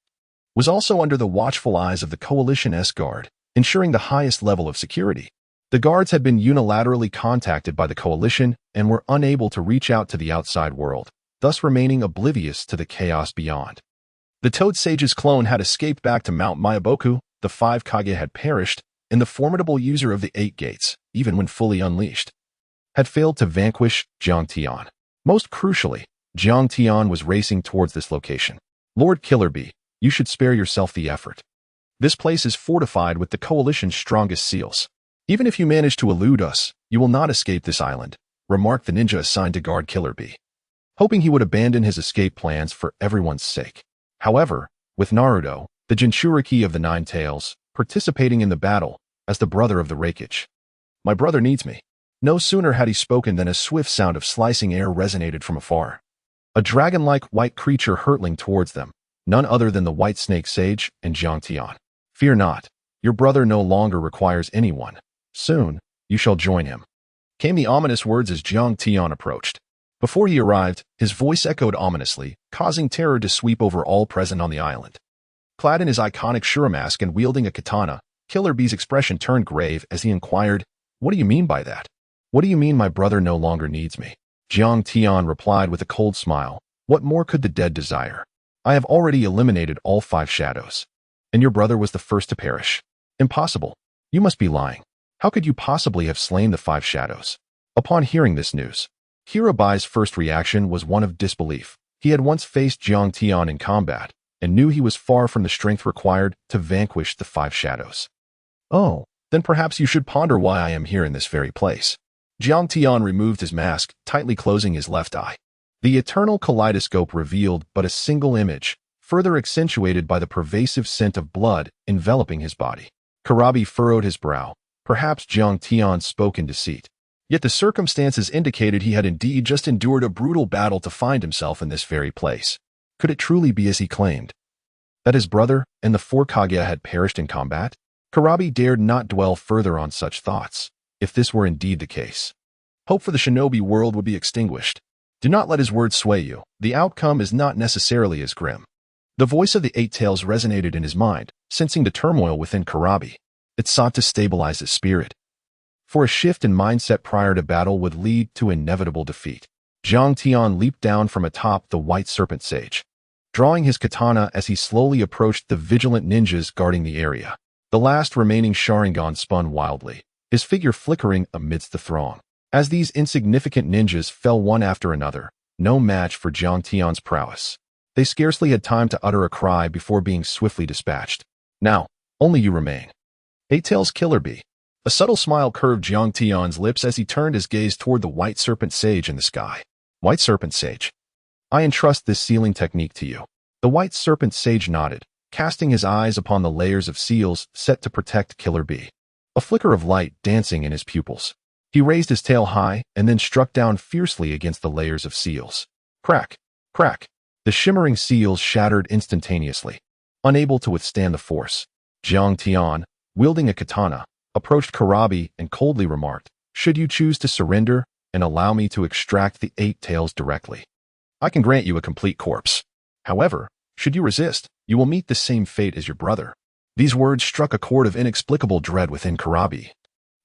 was also under the watchful eyes of the coalition's guard, ensuring the highest level of security. The guards had been unilaterally contacted by the coalition and were unable to reach out to the outside world, thus remaining oblivious to the chaos beyond. The Toad Sage's clone had escaped back to Mount Myaboku, the 5 Kage had perished, and the formidable user of the 8 gates, even when fully unleashed, had failed to vanquish Jiang Tian. Most crucially, Jiang Tian was racing towards this location. Lord Killer Bee, you should spare yourself the effort. This place is fortified with the coalition's strongest seals. Even if you manage to elude us, you will not escape this island, remarked the ninja assigned to guard Killer Bee, hoping he would abandon his escape plans for everyone's sake. However, with Naruto, the Jinchuriki of the 9 Tails, participating in the battle as the brother of the Raikage. My brother needs me. No sooner had he spoken than a swift sound of slicing air resonated from afar. A dragon-like white creature hurtling towards them, none other than the White Snake Sage and Jiang Tian. Fear not, your brother no longer requires anyone. Soon, you shall join him. Came the ominous words as Jiang Tian approached. Before he arrived, his voice echoed ominously, causing terror to sweep over all present on the island. Clad in his iconic Shura mask and wielding a katana, Killer Bee's expression turned grave as he inquired, "What do you mean by that? What do you mean my brother no longer needs me?" Jiang Tian replied with a cold smile, "What more could the dead desire? I have already eliminated all 5 shadows. And your brother was the first to perish. Impossible. You must be lying. How could you possibly have slain the 5 shadows?" Upon hearing this news, Hirobai's first reaction was one of disbelief. He had once faced Jiang Tian in combat, and knew he was far from the strength required to vanquish the 5 shadows. "Oh, then perhaps you should ponder why I am here in this very place." Jiang Tian removed his mask, tightly closing his left eye. The eternal kaleidoscope revealed but a single image, further accentuated by the pervasive scent of blood enveloping his body. Karabi furrowed his brow. Perhaps Jiang Tian spoke in deceit. Yet the circumstances indicated he had indeed just endured a brutal battle to find himself in this very place. Could it truly be as he claimed, that his brother and the 4 Kage had perished in combat? Karabi dared not dwell further on such thoughts. If this were indeed the case, hope for the shinobi world would be extinguished. Do not let his words sway you. The outcome is not necessarily as grim. The voice of the 8 Tails resonated in his mind, sensing the turmoil within Karabi. It sought to stabilize his spirit. For a shift in mindset prior to battle would lead to inevitable defeat. Jiang Tian leaped down from atop the White Serpent Sage, drawing his katana as he slowly approached the vigilant ninjas guarding the area. The last remaining Sharingan spun wildly, his figure flickering amidst the throng. As these insignificant ninjas fell one after another, no match for Jiang Tian's prowess. They scarcely had time to utter a cry before being swiftly dispatched. Now, only you remain. 8 Tails Killer Bee. A subtle smile curved Jiang Tian's lips as he turned his gaze toward the White Serpent Sage in the sky. White Serpent Sage. I entrust this sealing technique to you. The White Serpent Sage nodded, casting his eyes upon the layers of seals set to protect Killer Bee. A flicker of light dancing in his pupils. He raised his tail high and then struck down fiercely against the layers of seals. Crack! Crack! The shimmering seals shattered instantaneously. Unable to withstand the force, Jiang Tian, wielding a katana, approached Karabi and coldly remarked, "Should you choose to surrender and allow me to extract the 8 tails directly, I can grant you a complete corpse. However, should you resist, you will meet the same fate as your brother." These words struck a chord of inexplicable dread within Karabi.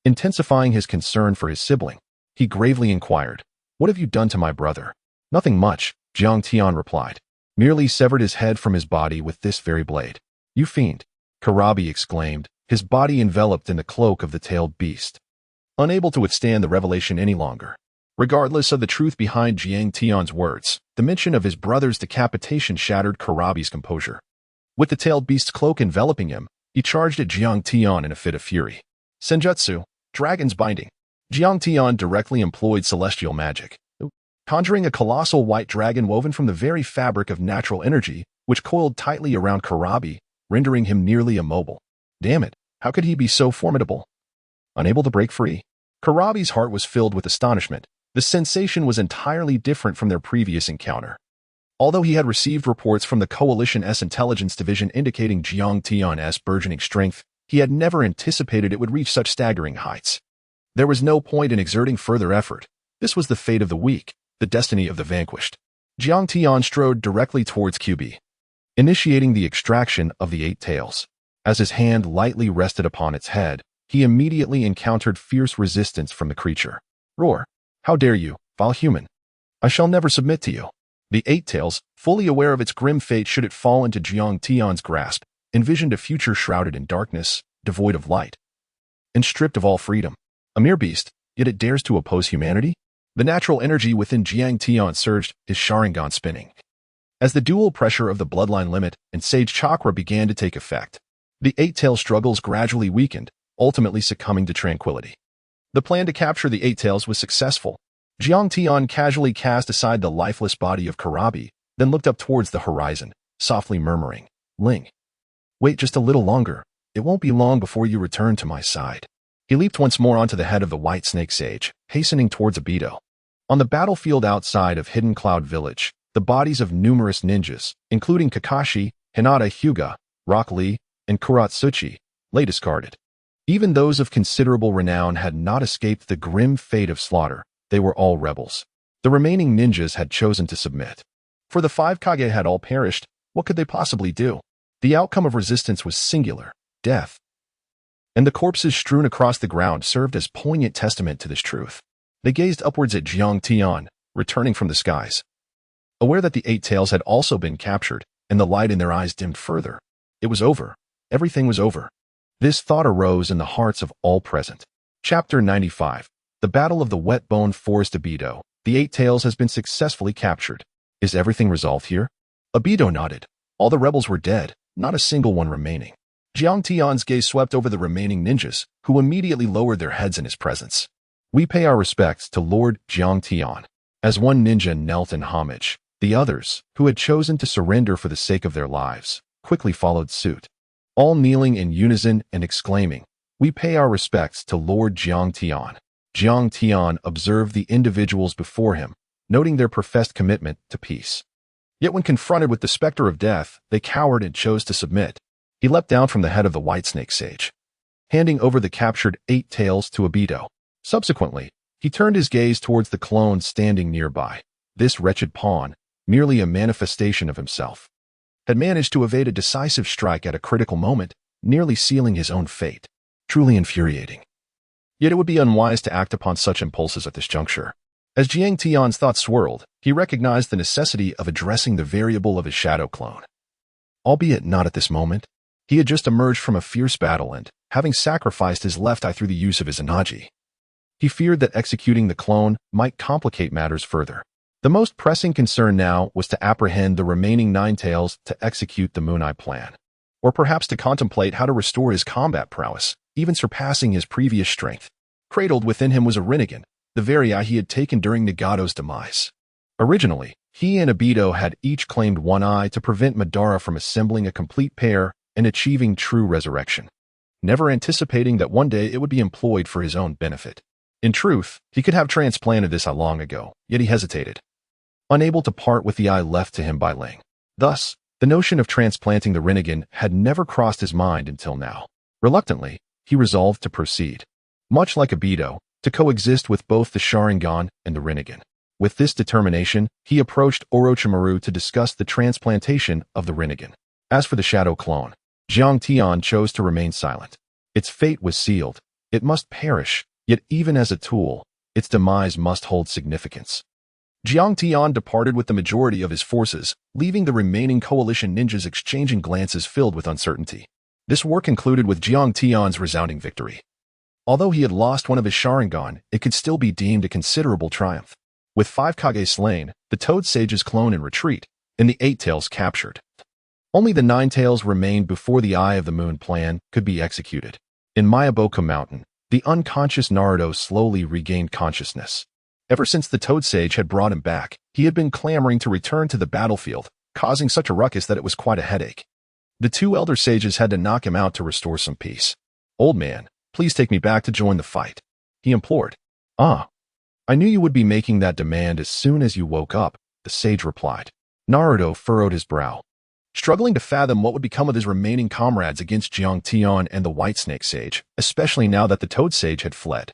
Intensifying his concern for his sibling, he gravely inquired, "What have you done to my brother?" "Nothing much," Jiang Tian replied. "Merely severed his head from his body with this very blade." "You fiend!" Karabi exclaimed, his body enveloped in the cloak of the tailed beast. Unable to withstand the revelation any longer. Regardless of the truth behind Jiang Tian's words, the mention of his brother's decapitation shattered Karabi's composure. With the tailed beast's cloak enveloping him, he charged at Jiang Tian in a fit of fury. Senjutsu, Dragon's Binding. Jiang Tian directly employed celestial magic, conjuring a colossal white dragon woven from the very fabric of natural energy, which coiled tightly around Karabi, rendering him nearly immobile. Damn it, how could he be so formidable? Unable to break free, Karabi's heart was filled with astonishment. The sensation was entirely different from their previous encounter. Although he had received reports from the Coalition's intelligence division indicating Jiang Tian's burgeoning strength, he had never anticipated it would reach such staggering heights. There was no point in exerting further effort. This was the fate of the weak, the destiny of the vanquished. Jiang Tian strode directly towards QB, initiating the extraction of the 8 tails. As his hand lightly rested upon its head, he immediately encountered fierce resistance from the creature. "Roar! How dare you, vile human! I shall never submit to you." The 8 tails, fully aware of its grim fate should it fall into Jiang Tian's grasp, envisioned a future shrouded in darkness, devoid of light, and stripped of all freedom. A mere beast, yet it dares to oppose humanity? The natural energy within Jiang Tian surged, his Sharingan spinning. As the dual pressure of the bloodline limit and sage chakra began to take effect, the 8 tail struggles gradually weakened, ultimately succumbing to tranquility. The plan to capture the 8 tails was successful. Jiang Tian casually cast aside the lifeless body of Karabi, then looked up towards the horizon, softly murmuring, "Ling, wait just a little longer. It won't be long before you return to my side." He leaped once more onto the head of the white snake sage, hastening towards Obito. On the battlefield outside of Hidden Cloud Village, the bodies of numerous ninjas, including Kakashi, Hinata Hyuga, Rock Lee, and Kuratsuchi, lay discarded. Even those of considerable renown had not escaped the grim fate of slaughter. They were all rebels. The remaining ninjas had chosen to submit. For the 5 Kage had all perished, what could they possibly do? The outcome of resistance was singular, death. And the corpses strewn across the ground served as poignant testament to this truth. They gazed upwards at Jiang Tian, returning from the skies. Aware that the 8 tails had also been captured, and the light in their eyes dimmed further. It was over. Everything was over. This thought arose in the hearts of all present. Chapter 95. The Battle of the Wet Bone Forest. Obito. The 8 tails has been successfully captured. Is everything resolved here? Obito nodded. All the rebels were dead, not a single one remaining. Jiang Tian's gaze swept over the remaining ninjas, who immediately lowered their heads in his presence. "We pay our respects to Lord Jiang Tian." As one ninja knelt in homage, the others, who had chosen to surrender for the sake of their lives, quickly followed suit. All kneeling in unison and exclaiming, "We pay our respects to Lord Jiang Tian." Jiang Tian observed the individuals before him, noting their professed commitment to peace. Yet when confronted with the specter of death, they cowered and chose to submit. He leapt down from the head of the white snake sage, handing over the captured 8 tails to Obito. Subsequently, he turned his gaze towards the clone standing nearby. This wretched pawn, merely a manifestation of himself, had managed to evade a decisive strike at a critical moment, nearly sealing his own fate. Truly infuriating. Yet it would be unwise to act upon such impulses at this juncture. As Jiang Tian's thoughts swirled, he recognized the necessity of addressing the variable of his shadow clone. Albeit not at this moment. He had just emerged from a fierce battle and, having sacrificed his left eye through the use of his Anaji, he feared that executing the clone might complicate matters further. The most pressing concern now was to apprehend the remaining 9 tails to execute the Moon Eye plan, or perhaps to contemplate how to restore his combat prowess, even surpassing his previous strength. Cradled within him was a Rinnegan, the very eye he had taken during Nagato's demise. Originally, he and Obito had each claimed one eye to prevent Madara from assembling a complete pair and achieving true resurrection, never anticipating that one day it would be employed for his own benefit. In truth, he could have transplanted this eye long ago, yet he hesitated, unable to part with the eye left to him by Ling. Thus, the notion of transplanting the Rinnegan had never crossed his mind until now. Reluctantly, he resolved to proceed. Much like Obito, to coexist with both the Sharingan and the Rinnegan. With this determination, he approached Orochimaru to discuss the transplantation of the Rinnegan. As for the shadow clone, Jiang Tian chose to remain silent. Its fate was sealed. It must perish, yet even as a tool, its demise must hold significance. Jiang Tian departed with the majority of his forces, leaving the remaining coalition ninjas exchanging glances filled with uncertainty. This war concluded with Jiang Tian's resounding victory. Although he had lost one of his Sharingan, it could still be deemed a considerable triumph. With 5 Kage slain, the Toad Sage's clone in retreat, and the 8 Tails captured. Only the 9 Tails remained before the Eye of the Moon plan could be executed. In Mayaboku Mountain, the unconscious Naruto slowly regained consciousness. Ever since the Toad Sage had brought him back, he had been clamoring to return to the battlefield, causing such a ruckus that it was quite a headache. The 2 elder sages had to knock him out to restore some peace. "Old man, please take me back to join the fight," he implored. "Ah, I knew you would be making that demand as soon as you woke up," the sage replied. Naruto furrowed his brow, struggling to fathom what would become of his remaining comrades against Jiang Tian and the White Snake Sage, especially now that the Toad Sage had fled.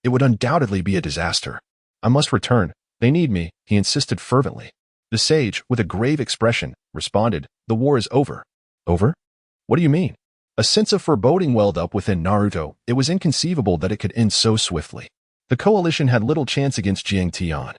It would undoubtedly be a disaster. "I must return. They need me," he insisted fervently. The sage, with a grave expression, responded, "The war is over." "Over? What do you mean?" A sense of foreboding welled up within Naruto. It was inconceivable that it could end so swiftly. The coalition had little chance against Jiang Tian.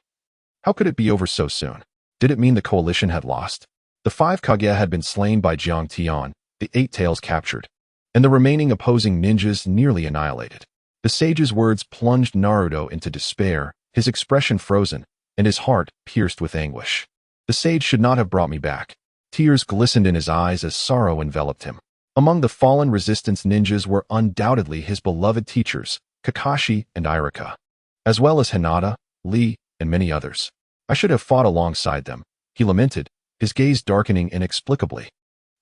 How could it be over so soon? Did it mean the coalition had lost? The 5 Kage had been slain by Jiang Tian, the 8 Tails captured, and the remaining opposing ninjas nearly annihilated. The sage's words plunged Naruto into despair, his expression frozen, and his heart pierced with anguish. The sage should not have brought me back. Tears glistened in his eyes as sorrow enveloped him. Among the fallen resistance ninjas were undoubtedly his beloved teachers, Kakashi and Irika, as well as Hinata, Lee, and many others. "I should have fought alongside them," he lamented, his gaze darkening inexplicably,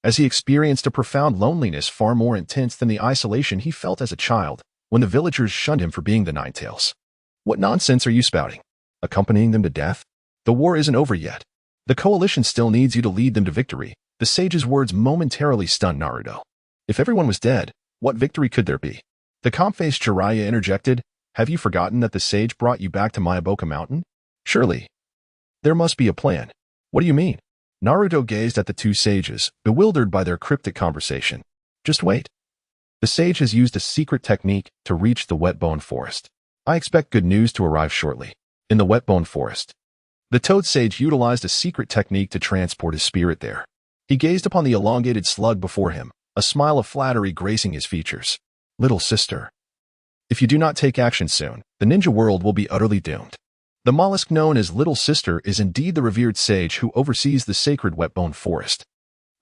as he experienced a profound loneliness far more intense than the isolation he felt as a child when the villagers shunned him for being the Nine Tails. "What nonsense are you spouting? Accompanying them to death? The war isn't over yet. The coalition still needs you to lead them to victory." The sage's words momentarily stunned Naruto. If everyone was dead, what victory could there be? The calm-faced Jiraiya interjected, "Have you forgotten that the sage brought you back to Mayaboku Mountain? Surely there must be a plan." "What do you mean?" Naruto gazed at the 2 sages, bewildered by their cryptic conversation. "Just wait. The sage has used a secret technique to reach the Whetbone Forest. I expect good news to arrive shortly." In the Whetbone Forest, the Toad Sage utilized a secret technique to transport his spirit there. He gazed upon the elongated slug before him, a smile of flattery gracing his features. "Little sister, if you do not take action soon, the ninja world will be utterly doomed." The mollusk known as Little Sister is indeed the revered sage who oversees the sacred Whetbone Forest.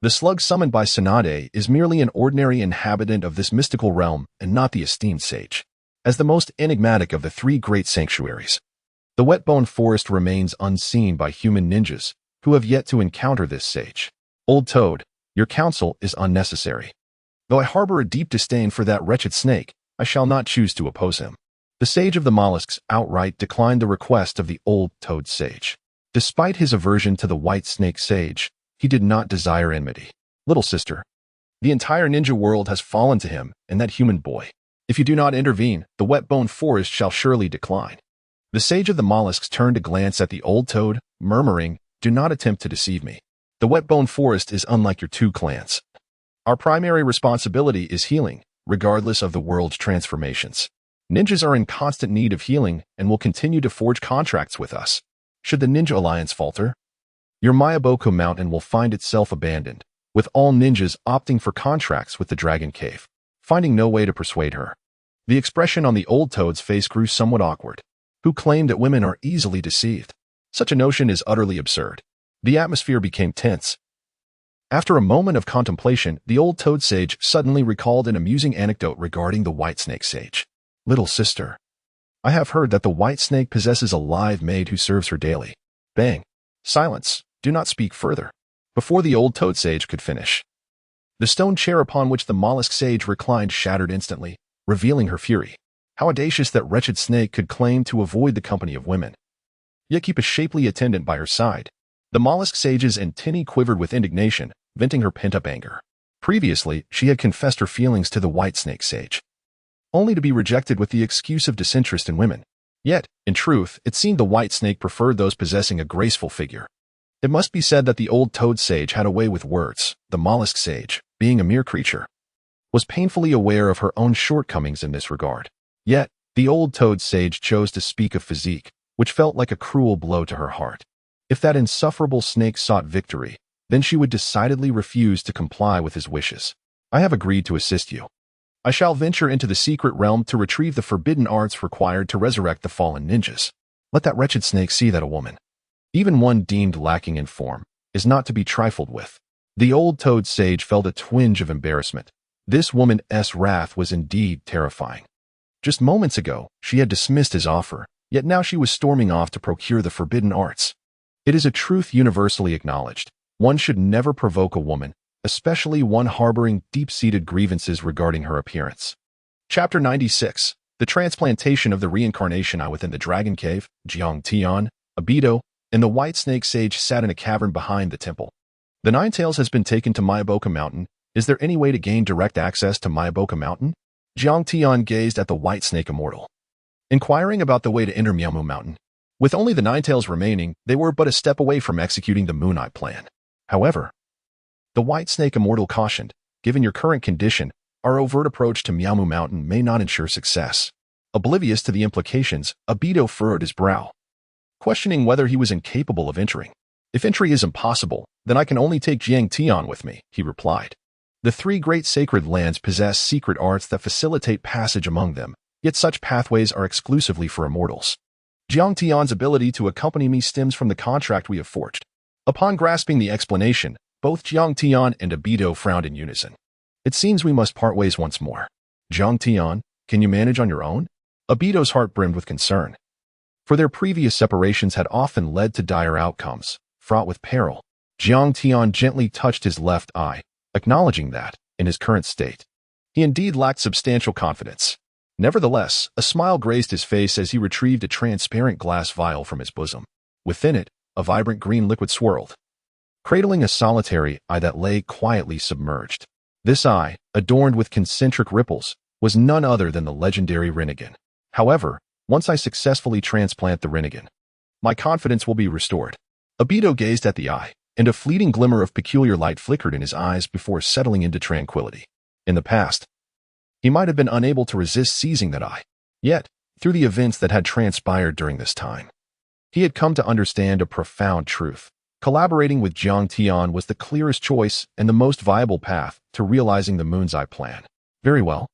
The slug summoned by Tsunade is merely an ordinary inhabitant of this mystical realm and not the esteemed sage. As the most enigmatic of the 3 great sanctuaries, the Whetbone Forest remains unseen by human ninjas who have yet to encounter this sage. "Old Toad, your counsel is unnecessary. Though I harbor a deep disdain for that wretched snake, I shall not choose to oppose him." The sage of the mollusks outright declined the request of the old Toad Sage. Despite his aversion to the White Snake Sage, he did not desire enmity. "Little sister, the entire ninja world has fallen to him and that human boy. If you do not intervene, the Whetbone Forest shall surely decline." The sage of the mollusks turned to glance at the old toad, murmuring, "Do not attempt to deceive me. The Whetbone Forest is unlike your 2 clans. Our primary responsibility is healing, regardless of the world's transformations. Ninjas are in constant need of healing and will continue to forge contracts with us. Should the Ninja Alliance falter, your Mayaboku Mountain will find itself abandoned, with all ninjas opting for contracts with the Dragon Cave." Finding no way to persuade her, the expression on the old toad's face grew somewhat awkward. Who claimed that women are easily deceived? Such a notion is utterly absurd. The atmosphere became tense. After a moment of contemplation, the old Toad Sage suddenly recalled an amusing anecdote regarding the White Snake Sage. "Little sister, I have heard that the White Snake possesses a live maid who serves her daily." Bang. "Silence. Do not speak further." Before the old Toad Sage could finish, the stone chair upon which the mollusk sage reclined shattered instantly, revealing her fury. How audacious that wretched snake could claim to avoid the company of women, yet keep a shapely attendant by her side. The mollusk sage's antennae quivered with indignation, venting her pent-up anger. Previously, she had confessed her feelings to the white snake sage, only to be rejected with the excuse of disinterest in women. Yet, in truth, it seemed the white snake preferred those possessing a graceful figure. It must be said that the old toad sage had a way with words. The mollusk sage, being a mere creature, was painfully aware of her own shortcomings in this regard. Yet, the old toad sage chose to speak of physique, which felt like a cruel blow to her heart. If that insufferable snake sought victory, then she would decidedly refuse to comply with his wishes. I have agreed to assist you. I shall venture into the secret realm to retrieve the forbidden arts required to resurrect the fallen ninjas. Let that wretched snake see that a woman, even one deemed lacking in form, is not to be trifled with. The old toad sage felt a twinge of embarrassment. This woman's wrath was indeed terrifying. Just moments ago, she had dismissed his offer, yet now she was storming off to procure the forbidden arts. It is a truth universally acknowledged. One should never provoke a woman, especially one harboring deep-seated grievances regarding her appearance. Chapter 96. The Transplantation of the Reincarnation Eye within the Dragon Cave. Jiang Tian, Obito, and the White Snake Sage sat in a cavern behind the temple. The Nine Tails has been taken to Mayaboka Mountain. Is there any way to gain direct access to Mayaboka Mountain? Jiang Tian gazed at the White Snake Immortal, inquiring about the way to enter Miamu Mountain. With only the Nine Tails remaining, they were but a step away from executing the Moon Eye plan. However, the White Snake Immortal cautioned, given your current condition, our overt approach to Miamu Mountain may not ensure success. Oblivious to the implications, Obito furrowed his brow, questioning whether he was incapable of entering. If entry is impossible, then I can only take Jiang Tian with me, he replied. The three great sacred lands possess secret arts that facilitate passage among them, yet such pathways are exclusively for immortals. Jiang Tian's ability to accompany me stems from the contract we have forged. Upon grasping the explanation, both Jiang Tian and Obito frowned in unison. It seems we must part ways once more. Jiang Tian, can you manage on your own? Obito's heart brimmed with concern, for their previous separations had often led to dire outcomes, fraught with peril. Jiang Tian gently touched his left eye, acknowledging that, in his current state, he indeed lacked substantial confidence. Nevertheless, a smile graced his face as he retrieved a transparent glass vial from his bosom. Within it, a vibrant green liquid swirled, cradling a solitary eye that lay quietly submerged. This eye, adorned with concentric ripples, was none other than the legendary Rinnegan. However, once I successfully transplant the Rinnegan, my confidence will be restored. Obito gazed at the eye, and a fleeting glimmer of peculiar light flickered in his eyes before settling into tranquility. In the past, he might have been unable to resist seizing that eye. Yet, through the events that had transpired during this time, he had come to understand a profound truth. Collaborating with Jiang Tian was the clearest choice and the most viable path to realizing the Moon's Eye plan. Very well.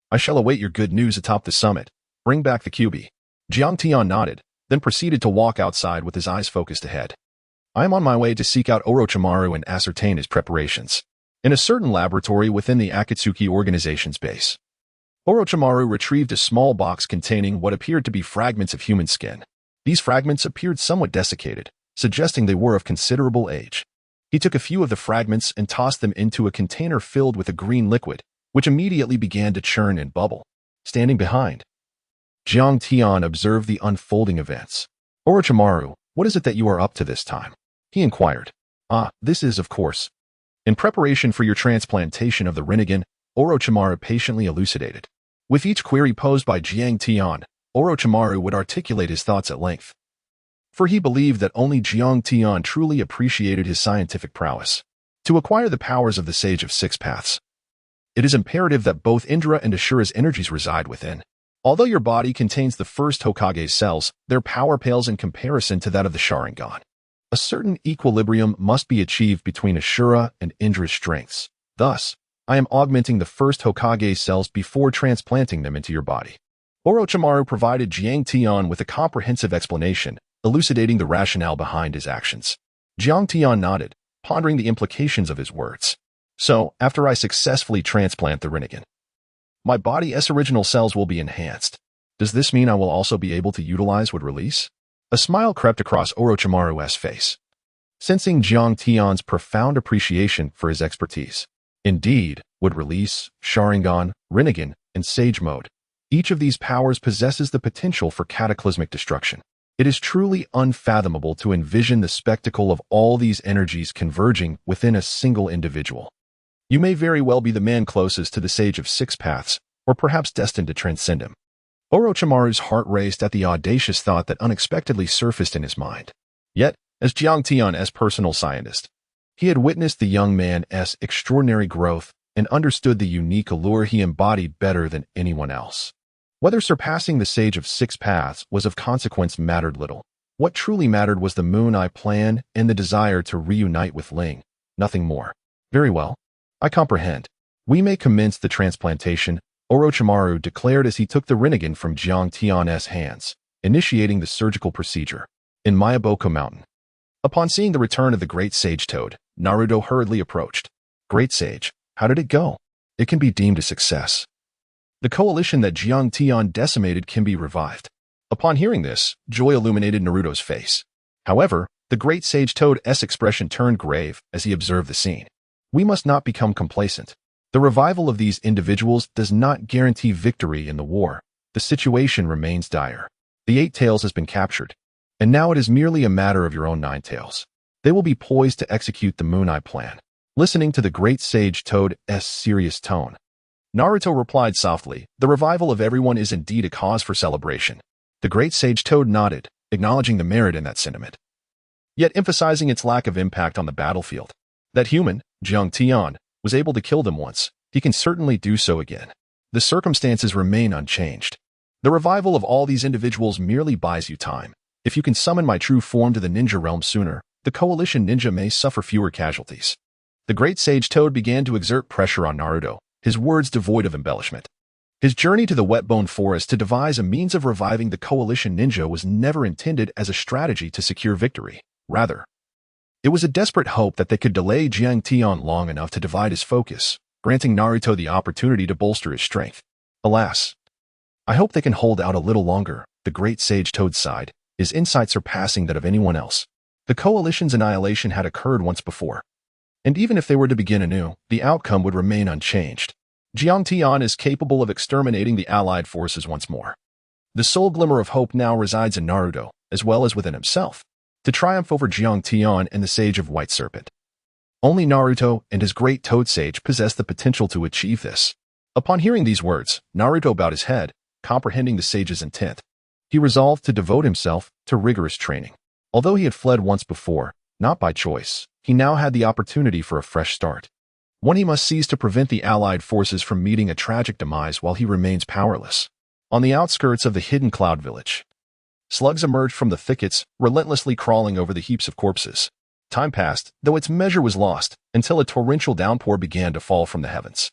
I shall await your good news atop the summit. Bring back the QB. Jiang Tian nodded, then proceeded to walk outside with his eyes focused ahead. I am on my way to seek out Orochimaru and ascertain his preparations. In a certain laboratory within the Akatsuki organization's base, Orochimaru retrieved a small box containing what appeared to be fragments of human skin. These fragments appeared somewhat desiccated, suggesting they were of considerable age. He took a few of the fragments and tossed them into a container filled with a green liquid, which immediately began to churn and bubble. Standing behind, Jiang Tian observed the unfolding events. Orochimaru, what is it that you are up to this time? He inquired. This is, of course, in preparation for your transplantation of the Rinnegan, Orochimaru patiently elucidated. With each query posed by Jiang Tian, Orochimaru would articulate his thoughts at length, for he believed that only Jiang Tian truly appreciated his scientific prowess. To acquire the powers of the Sage of Six Paths, it is imperative that both Indra and Ashura's energies reside within. Although your body contains the first Hokage's cells, their power pales in comparison to that of the Sharingan. A certain equilibrium must be achieved between Ashura and Indra's strengths. Thus, I am augmenting the first Hokage's cells before transplanting them into your body. Orochimaru provided Jiang Tian with a comprehensive explanation, elucidating the rationale behind his actions. Jiang Tian nodded, pondering the implications of his words. So, after I successfully transplant the Rinnegan, my body's original cells will be enhanced. Does this mean I will also be able to utilize would release? A smile crept across Orochimaru's face, sensing Jiang Tian's profound appreciation for his expertise. Indeed, would release, Sharingan, Rinnegan, and Sage Mode. Each of these powers possesses the potential for cataclysmic destruction. It is truly unfathomable to envision the spectacle of all these energies converging within a single individual. You may very well be the man closest to the Sage of Six Paths, or perhaps destined to transcend him. Orochimaru's heart raced at the audacious thought that unexpectedly surfaced in his mind. Yet, as Jiang Tian's personal scientist, he had witnessed the young man's extraordinary growth and understood the unique allure he embodied better than anyone else. Whether surpassing the Sage of Six Paths was of consequence mattered little. What truly mattered was the Moon Eye plan and the desire to reunite with Ling, nothing more. Very well. I comprehend. We may commence the transplantation, Orochimaru declared as he took the Rinnegan from Jiang Tian's hands, initiating the surgical procedure. In Mayaboko Mountain. Upon seeing the return of the Great Sage Toad, Naruto hurriedly approached. Great Sage, how did it go? It can be deemed a success. The coalition that Jiang Tian decimated can be revived. Upon hearing this, joy illuminated Naruto's face. However, the Great Sage Toad's expression turned grave as he observed the scene. We must not become complacent. The revival of these individuals does not guarantee victory in the war. The situation remains dire. The Eight Tails has been captured, and now it is merely a matter of your own Nine Tails. They will be poised to execute the Moon Eye plan. Listening to the Great Sage Toad's serious tone, Naruto replied softly, the revival of everyone is indeed a cause for celebration. The Great Sage Toad nodded, acknowledging the merit in that sentiment, yet emphasizing its lack of impact on the battlefield. That human, Jiang Tian, was able to kill them once. He can certainly do so again. The circumstances remain unchanged. The revival of all these individuals merely buys you time. If you can summon my true form to the ninja realm sooner, the coalition ninja may suffer fewer casualties. The Great Sage Toad began to exert pressure on Naruto, his words devoid of embellishment. His journey to the Wetbone Forest to devise a means of reviving the coalition ninja was never intended as a strategy to secure victory. Rather, it was a desperate hope that they could delay Jiang Tian long enough to divide his focus, granting Naruto the opportunity to bolster his strength. Alas, I hope they can hold out a little longer, the Great Sage Toad sighed, his insight surpassing that of anyone else. The coalition's annihilation had occurred once before, and even if they were to begin anew, the outcome would remain unchanged. Jiang Tian is capable of exterminating the allied forces once more. The sole glimmer of hope now resides in Naruto, as well as within himself, to triumph over Jiang Tian and the Sage of White Serpent. Only Naruto and his great Toad Sage possess the potential to achieve this. Upon hearing these words, Naruto bowed his head, comprehending the sage's intent. He resolved to devote himself to rigorous training. Although he had fled once before, not by choice, he now had the opportunity for a fresh start. One he must seize to prevent the allied forces from meeting a tragic demise while he remains powerless. On the outskirts of the hidden cloud village, slugs emerged from the thickets, relentlessly crawling over the heaps of corpses. Time passed, though its measure was lost, until a torrential downpour began to fall from the heavens.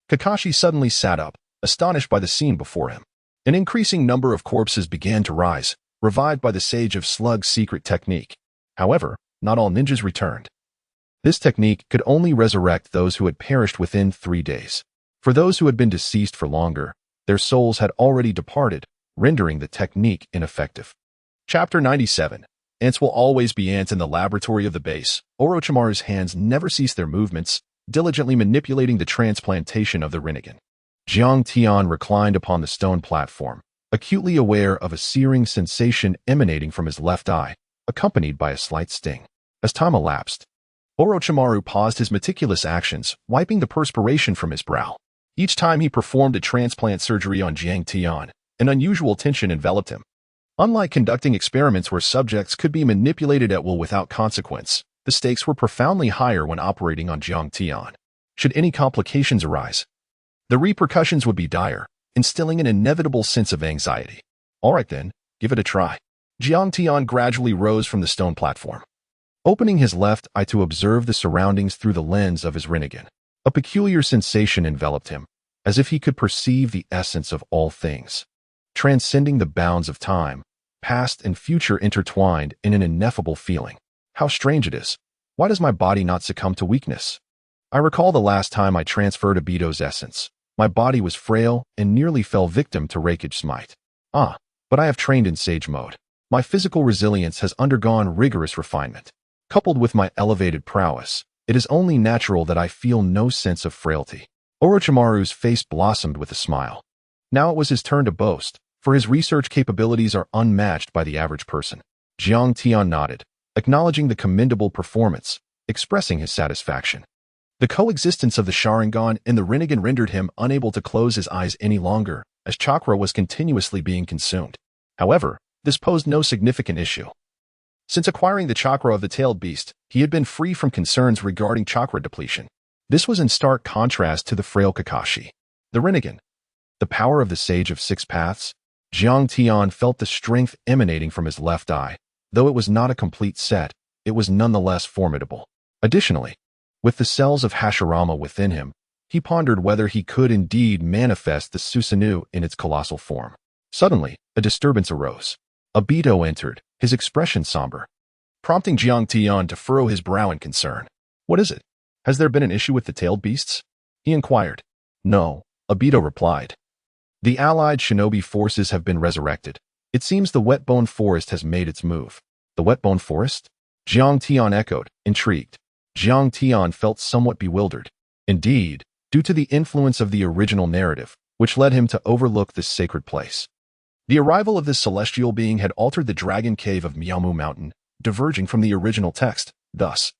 Kakashi suddenly sat up, astonished by the scene before him. An increasing number of corpses began to rise, revived by the Sage of Slug's secret technique. However, not all ninjas returned. This technique could only resurrect those who had perished within 3 days. For those who had been deceased for longer, their souls had already departed, rendering the technique ineffective. Chapter 97. Ants will always be ants in the laboratory of the base. Orochimaru's hands never ceased their movements, diligently manipulating the transplantation of the Rinnegan. Jiang Tian reclined upon the stone platform, acutely aware of a searing sensation emanating from his left eye, accompanied by a slight sting. As time elapsed, Orochimaru paused his meticulous actions, wiping the perspiration from his brow. Each time he performed a transplant surgery on Jiang Tian, an unusual tension enveloped him. Unlike conducting experiments where subjects could be manipulated at will without consequence, the stakes were profoundly higher when operating on Jiang Tian. Should any complications arise, the repercussions would be dire, instilling an inevitable sense of anxiety. All right then, give it a try. Jiang Tian gradually rose from the stone platform, opening his left eye to observe the surroundings through the lens of his Rinnegan. A peculiar sensation enveloped him, as if he could perceive the essence of all things, transcending the bounds of time, past and future intertwined in an ineffable feeling. How strange it is. Why does my body not succumb to weakness? I recall the last time I transferred Obito's essence. My body was frail and nearly fell victim to Raikage Smite. But I have trained in Sage mode. My physical resilience has undergone rigorous refinement. Coupled with my elevated prowess, it is only natural that I feel no sense of frailty. Orochimaru's face blossomed with a smile. Now it was his turn to boast, for his research capabilities are unmatched by the average person. Jiang Tian nodded, acknowledging the commendable performance, expressing his satisfaction. The coexistence of the Sharingan and the Rinnegan rendered him unable to close his eyes any longer, as chakra was continuously being consumed. However, this posed no significant issue. Since acquiring the chakra of the tailed beast, he had been free from concerns regarding chakra depletion. This was in stark contrast to the frail Kakashi. The Rinnegan. The power of the Sage of Six Paths. Jiang Tian felt the strength emanating from his left eye. Though it was not a complete set, it was nonetheless formidable. Additionally, with the cells of Hashirama within him, he pondered whether he could indeed manifest the Susanoo in its colossal form. Suddenly, a disturbance arose. Obito entered, his expression somber, prompting Jiang Tian to furrow his brow in concern. "What is it? Has there been an issue with the tailed beasts?" he inquired. "No," Obito replied. "The allied shinobi forces have been resurrected. It seems the Whetbone Forest has made its move." "The Whetbone Forest?" Jiang Tian echoed, intrigued. Jiang Tian felt somewhat bewildered. Indeed, due to the influence of the original narrative, which led him to overlook this sacred place. The arrival of this celestial being had altered the dragon cave of Miyamu Mountain, diverging from the original text. Thus,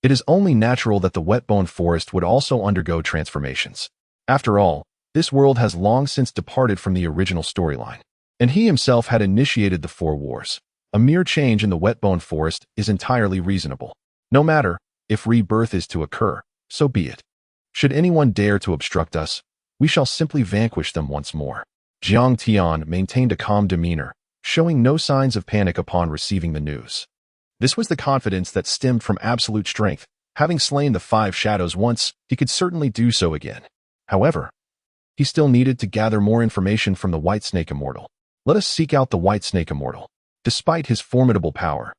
it is only natural that the Whetbone Forest would also undergo transformations. After all, this world has long since departed from the original storyline, and he himself had initiated the Four Wars. A mere change in the Whetbone Forest is entirely reasonable. No matter if rebirth is to occur, so be it. Should anyone dare to obstruct us, we shall simply vanquish them once more. Jiang Tian maintained a calm demeanor, showing no signs of panic upon receiving the news. This was the confidence that stemmed from absolute strength. Having slain the Five Shadows once, he could certainly do so again. However, he still needed to gather more information from the White Snake Immortal. Let us seek out the White Snake Immortal. Despite his formidable power,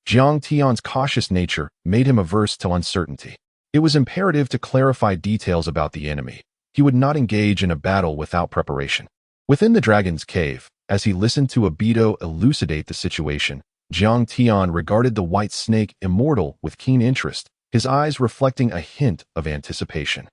Jiang Tian's cautious nature made him averse to uncertainty. It was imperative to clarify details about the enemy. He would not engage in a battle without preparation. Within the dragon's cave, as he listened to Obito elucidate the situation, Jiang Tian regarded the White Snake Immortal with keen interest, his eyes reflecting a hint of anticipation.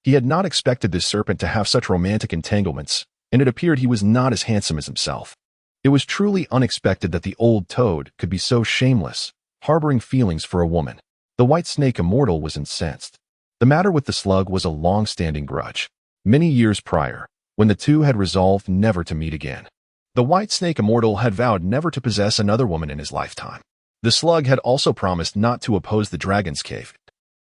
He had not expected this serpent to have such romantic entanglements, and it appeared he was not as handsome as himself. It was truly unexpected that the old toad could be so shameless, harboring feelings for a woman. The White Snake Immortal was incensed. The matter with the slug was a long-standing grudge. Many years prior, when the two had resolved never to meet again, the White Snake Immortal had vowed never to possess another woman in his lifetime. The slug had also promised not to oppose the dragon's cave,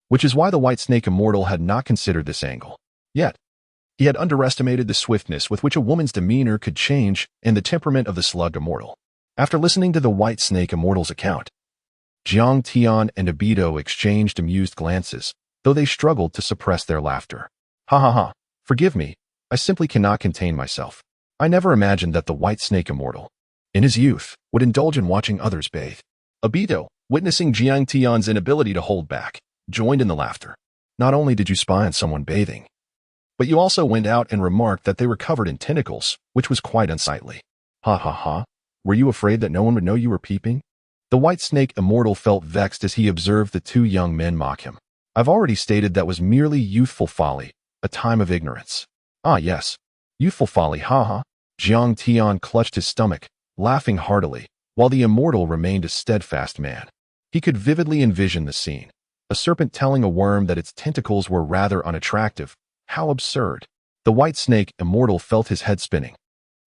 which is why the White Snake Immortal had not considered this angle. Yet, he had underestimated the swiftness with which a woman's demeanor could change and the temperament of the Slug Immortal. After listening to the White Snake Immortal's account, Jiang Tian and Obito exchanged amused glances, though they struggled to suppress their laughter. "Ha ha ha, forgive me, I simply cannot contain myself. I never imagined that the White Snake Immortal, in his youth, would indulge in watching others bathe." Obito, witnessing Jiang Tian's inability to hold back, joined in the laughter. "Not only did you spy on someone bathing, but you also went out and remarked that they were covered in tentacles, which was quite unsightly. Ha ha ha. Were you afraid that no one would know you were peeping?" The White Snake Immortal felt vexed as he observed the two young men mock him. "I've already stated that was merely youthful folly, a time of ignorance." "Ah yes, youthful folly, ha ha." Jiang Tian clutched his stomach, laughing heartily, while the Immortal remained a steadfast man. He could vividly envision the scene. A serpent telling a worm that its tentacles were rather unattractive. How absurd. The White Snake Immortal felt his head spinning.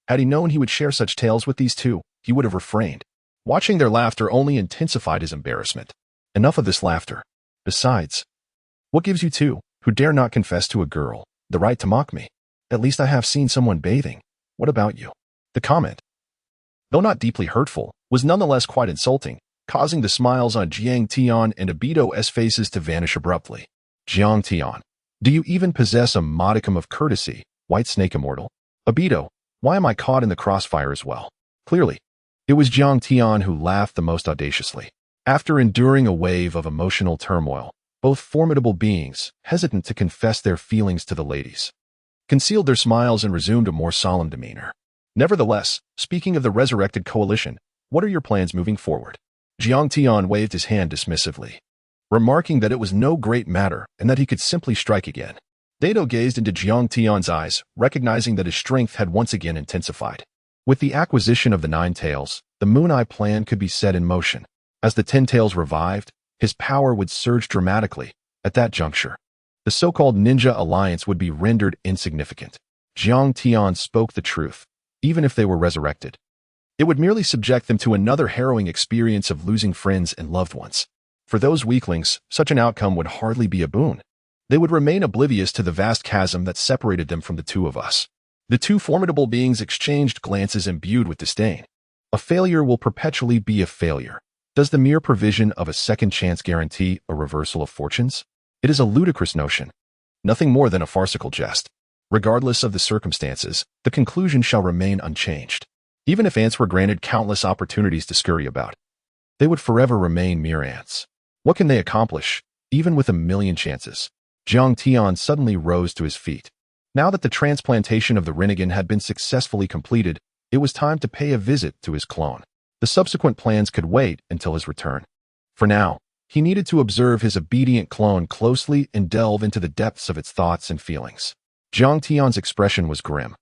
Had he known he would share such tales with these two, he would have refrained. Watching their laughter only intensified his embarrassment. Enough of this laughter. Besides, what gives you two, who dare not confess to a girl, the right to mock me? At least I have seen someone bathing. What about you? The comment, though not deeply hurtful, was nonetheless quite insulting, causing the smiles on Jiang Tian and Obito's faces to vanish abruptly. Jiang Tian. Do you even possess a modicum of courtesy, White Snake Immortal? Obito, why am I caught in the crossfire as well? Clearly, it was Jiang Tian who laughed the most audaciously. After enduring a wave of emotional turmoil, both formidable beings, hesitant to confess their feelings to the ladies, concealed their smiles and resumed a more solemn demeanor. Nevertheless, speaking of the resurrected coalition, what are your plans moving forward? Jiang Tian waved his hand dismissively, remarking that it was no great matter and that he could simply strike again. Dato gazed into Jiang Tian's eyes, recognizing that his strength had once again intensified. With the acquisition of the Nine Tails, the Moon Eye plan could be set in motion. As the 10 Tails revived, his power would surge dramatically. At that juncture, the so-called Ninja Alliance would be rendered insignificant. Jiang Tian spoke the truth. Even if they were resurrected, it would merely subject them to another harrowing experience of losing friends and loved ones. For those weaklings, such an outcome would hardly be a boon. They would remain oblivious to the vast chasm that separated them from the two of us. The two formidable beings exchanged glances imbued with disdain. A failure will perpetually be a failure. Does the mere provision of a second chance guarantee a reversal of fortunes? It is a ludicrous notion, nothing more than a farcical jest. Regardless of the circumstances, the conclusion shall remain unchanged. Even if ants were granted countless opportunities to scurry about, they would forever remain mere ants. What can they accomplish, even with a million chances? Jiang Tian suddenly rose to his feet. Now that the transplantation of the Rinnegan had been successfully completed, it was time to pay a visit to his clone. The subsequent plans could wait until his return. For now, he needed to observe his obedient clone closely and delve into the depths of its thoughts and feelings. Jiang Tian's expression was grim.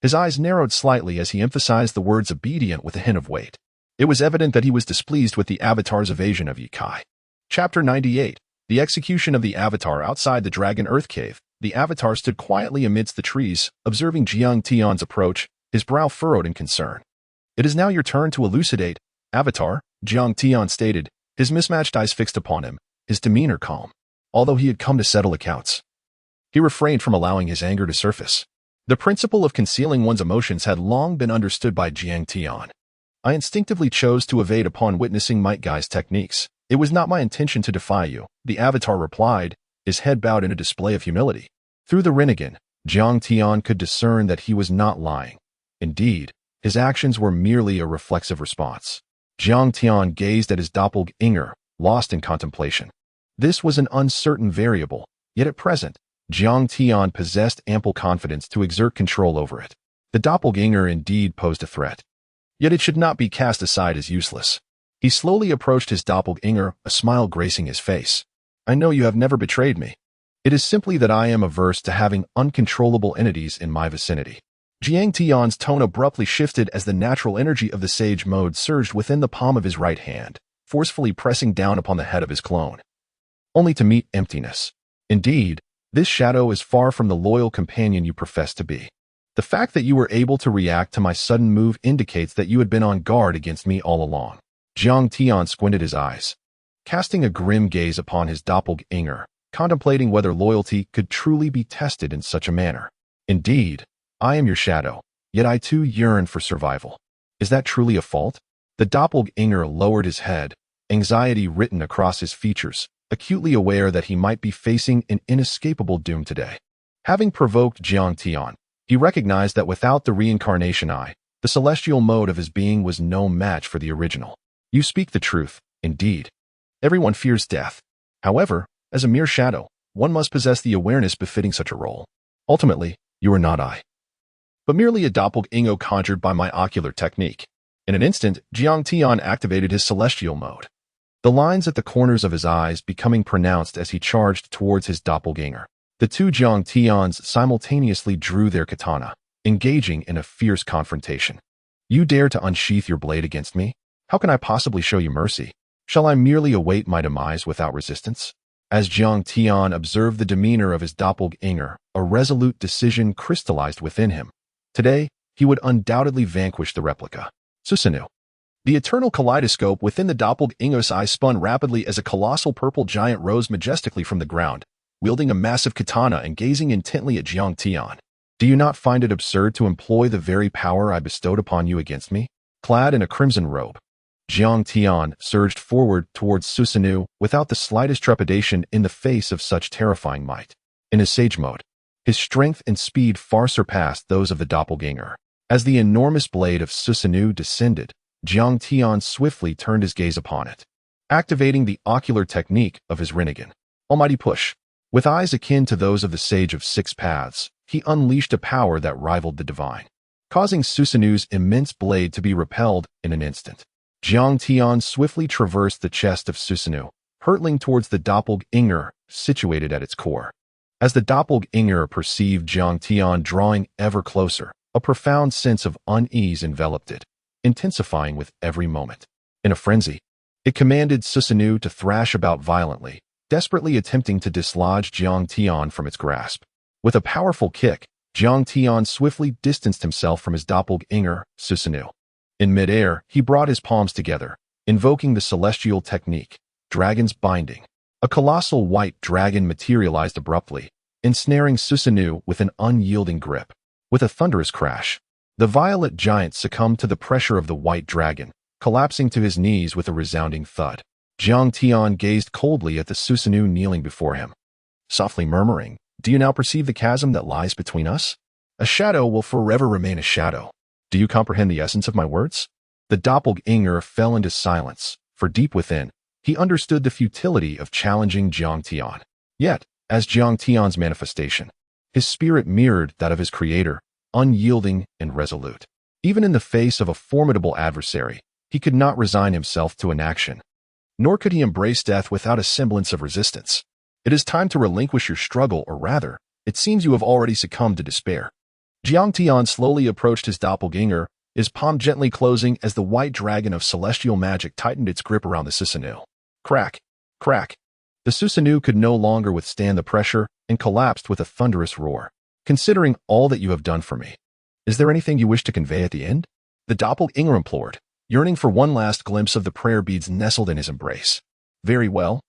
His eyes narrowed slightly as he emphasized the words obedient with a hint of weight. It was evident that he was displeased with the Avatar's evasion of Yikai. Chapter 98. The execution of the Avatar outside the Dragon Earth Cave. The Avatar stood quietly amidst the trees, observing Jiang Tian's approach, his brow furrowed in concern. "It is now your turn to elucidate, Avatar," Jiang Tian stated, his mismatched eyes fixed upon him, his demeanor calm. Although he had come to settle accounts, he refrained from allowing his anger to surface. The principle of concealing one's emotions had long been understood by Jiang Tian. "I instinctively chose to evade upon witnessing Might Guy's techniques. It was not my intention to defy you," the Avatar replied, his head bowed in a display of humility. Through the Rinnegan, Jiang Tian could discern that he was not lying. Indeed, his actions were merely a reflexive response. Jiang Tian gazed at his doppelganger, lost in contemplation. This was an uncertain variable, yet at present, Jiang Tian possessed ample confidence to exert control over it. The doppelganger indeed posed a threat, yet it should not be cast aside as useless. He slowly approached his doppelganger, a smile gracing his face. "I know you have never betrayed me. It is simply that I am averse to having uncontrollable entities in my vicinity." Jiang Tian's tone abruptly shifted as the natural energy of the sage mode surged within the palm of his right hand, forcefully pressing down upon the head of his clone, only to meet emptiness. "Indeed, this shadow is far from the loyal companion you profess to be. The fact that you were able to react to my sudden move indicates that you had been on guard against me all along." Jiang Tian squinted his eyes, casting a grim gaze upon his doppelganger, contemplating whether loyalty could truly be tested in such a manner. "Indeed, I am your shadow, yet I too yearn for survival. Is that truly a fault?" The doppelganger lowered his head, anxiety written across his features, acutely aware that he might be facing an inescapable doom today. Having provoked Jiang Tian, he recognized that without the reincarnation eye, the celestial mode of his being was no match for the original. "You speak the truth, indeed. Everyone fears death. However, as a mere shadow, one must possess the awareness befitting such a role. Ultimately, you are not I, but merely a doppelganger conjured by my ocular technique." In an instant, Jiang Tian activated his celestial mode, the lines at the corners of his eyes becoming pronounced as he charged towards his doppelganger. The two Jiang Tians simultaneously drew their katana, engaging in a fierce confrontation. "You dare to unsheath your blade against me? How can I possibly show you mercy? Shall I merely await my demise without resistance?" As Jiang Tian observed the demeanor of his doppelganger, a resolute decision crystallized within him. Today, he would undoubtedly vanquish the replica. Susanoo. The eternal kaleidoscope within the doppelganger's eye spun rapidly as a colossal purple giant rose majestically from the ground, wielding a massive katana and gazing intently at Jiang Tian. "Do you not find it absurd to employ the very power I bestowed upon you against me?" Clad in a crimson robe, Jiang Tian surged forward towards Susanoo without the slightest trepidation in the face of such terrifying might. In his sage mode, his strength and speed far surpassed those of the doppelganger. As the enormous blade of Susanoo descended, Jiang Tian swiftly turned his gaze upon it, activating the ocular technique of his Rinnegan. Almighty push. With eyes akin to those of the Sage of Six Paths, he unleashed a power that rivaled the divine, causing Susanoo's immense blade to be repelled in an instant. Jiang Tian swiftly traversed the chest of Susanoo, hurtling towards the doppelganger situated at its core. As the doppelganger perceived Jiang Tian drawing ever closer, a profound sense of unease enveloped it, intensifying with every moment. In a frenzy, it commanded Susanoo to thrash about violently, desperately attempting to dislodge Jiang Tian from its grasp. With a powerful kick, Jiang Tian swiftly distanced himself from his doppelganger, Susanoo. In midair, he brought his palms together, invoking the celestial technique, Dragon's Binding. A colossal white dragon materialized abruptly, ensnaring Susanoo with an unyielding grip. With a thunderous crash, the violet giant succumbed to the pressure of the white dragon, collapsing to his knees with a resounding thud. Jiang Tian gazed coldly at the Susanoo kneeling before him, softly murmuring, "Do you now perceive the chasm that lies between us? A shadow will forever remain a shadow. Do you comprehend the essence of my words?" The doppelganger fell into silence, for deep within, he understood the futility of challenging Jiang Tian. Yet, as Jiang Tian's manifestation, his spirit mirrored that of his creator, unyielding and resolute. Even in the face of a formidable adversary, he could not resign himself to inaction, nor could he embrace death without a semblance of resistance. "It is time to relinquish your struggle, or rather, it seems you have already succumbed to despair." Jiang Tian slowly approached his doppelganger, his palm gently closing as the white dragon of celestial magic tightened its grip around the Susanoo. Crack! Crack! The Susanoo could no longer withstand the pressure and collapsed with a thunderous roar. "Considering all that you have done for me, is there anything you wish to convey at the end?" The doppelganger implored, yearning for one last glimpse of the prayer beads nestled in his embrace. "Very well.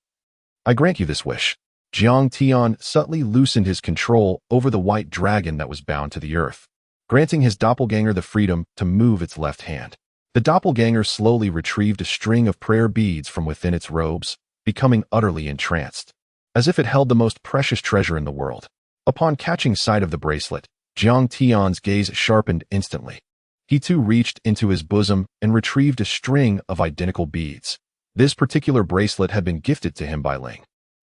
I grant you this wish." Jiang Tian subtly loosened his control over the white dragon that was bound to the earth, granting his doppelganger the freedom to move its left hand. The doppelganger slowly retrieved a string of prayer beads from within its robes, becoming utterly entranced, as if it held the most precious treasure in the world. Upon catching sight of the bracelet, Jiang Tian's gaze sharpened instantly. He too reached into his bosom and retrieved a string of identical beads. This particular bracelet had been gifted to him by Ling.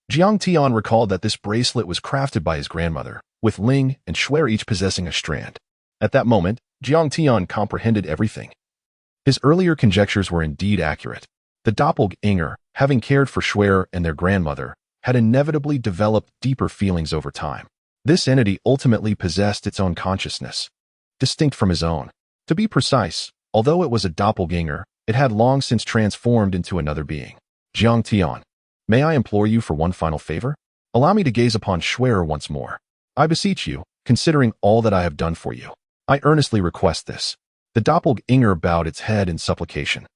Jiang Tian recalled that this bracelet was crafted by his grandmother, with Ling and Shuer each possessing a strand. At that moment, Jiang Tian comprehended everything. His earlier conjectures were indeed accurate. The doppelganger, having cared for Shuer and their grandmother, had inevitably developed deeper feelings over time. This entity ultimately possessed its own consciousness, distinct from his own. To be precise, although it was a doppelganger, it had long since transformed into another being. "Jiang Tian, may I implore you for one final favor? Allow me to gaze upon Shuer once more. I beseech you, considering all that I have done for you. I earnestly request this." The doppelganger bowed its head in supplication.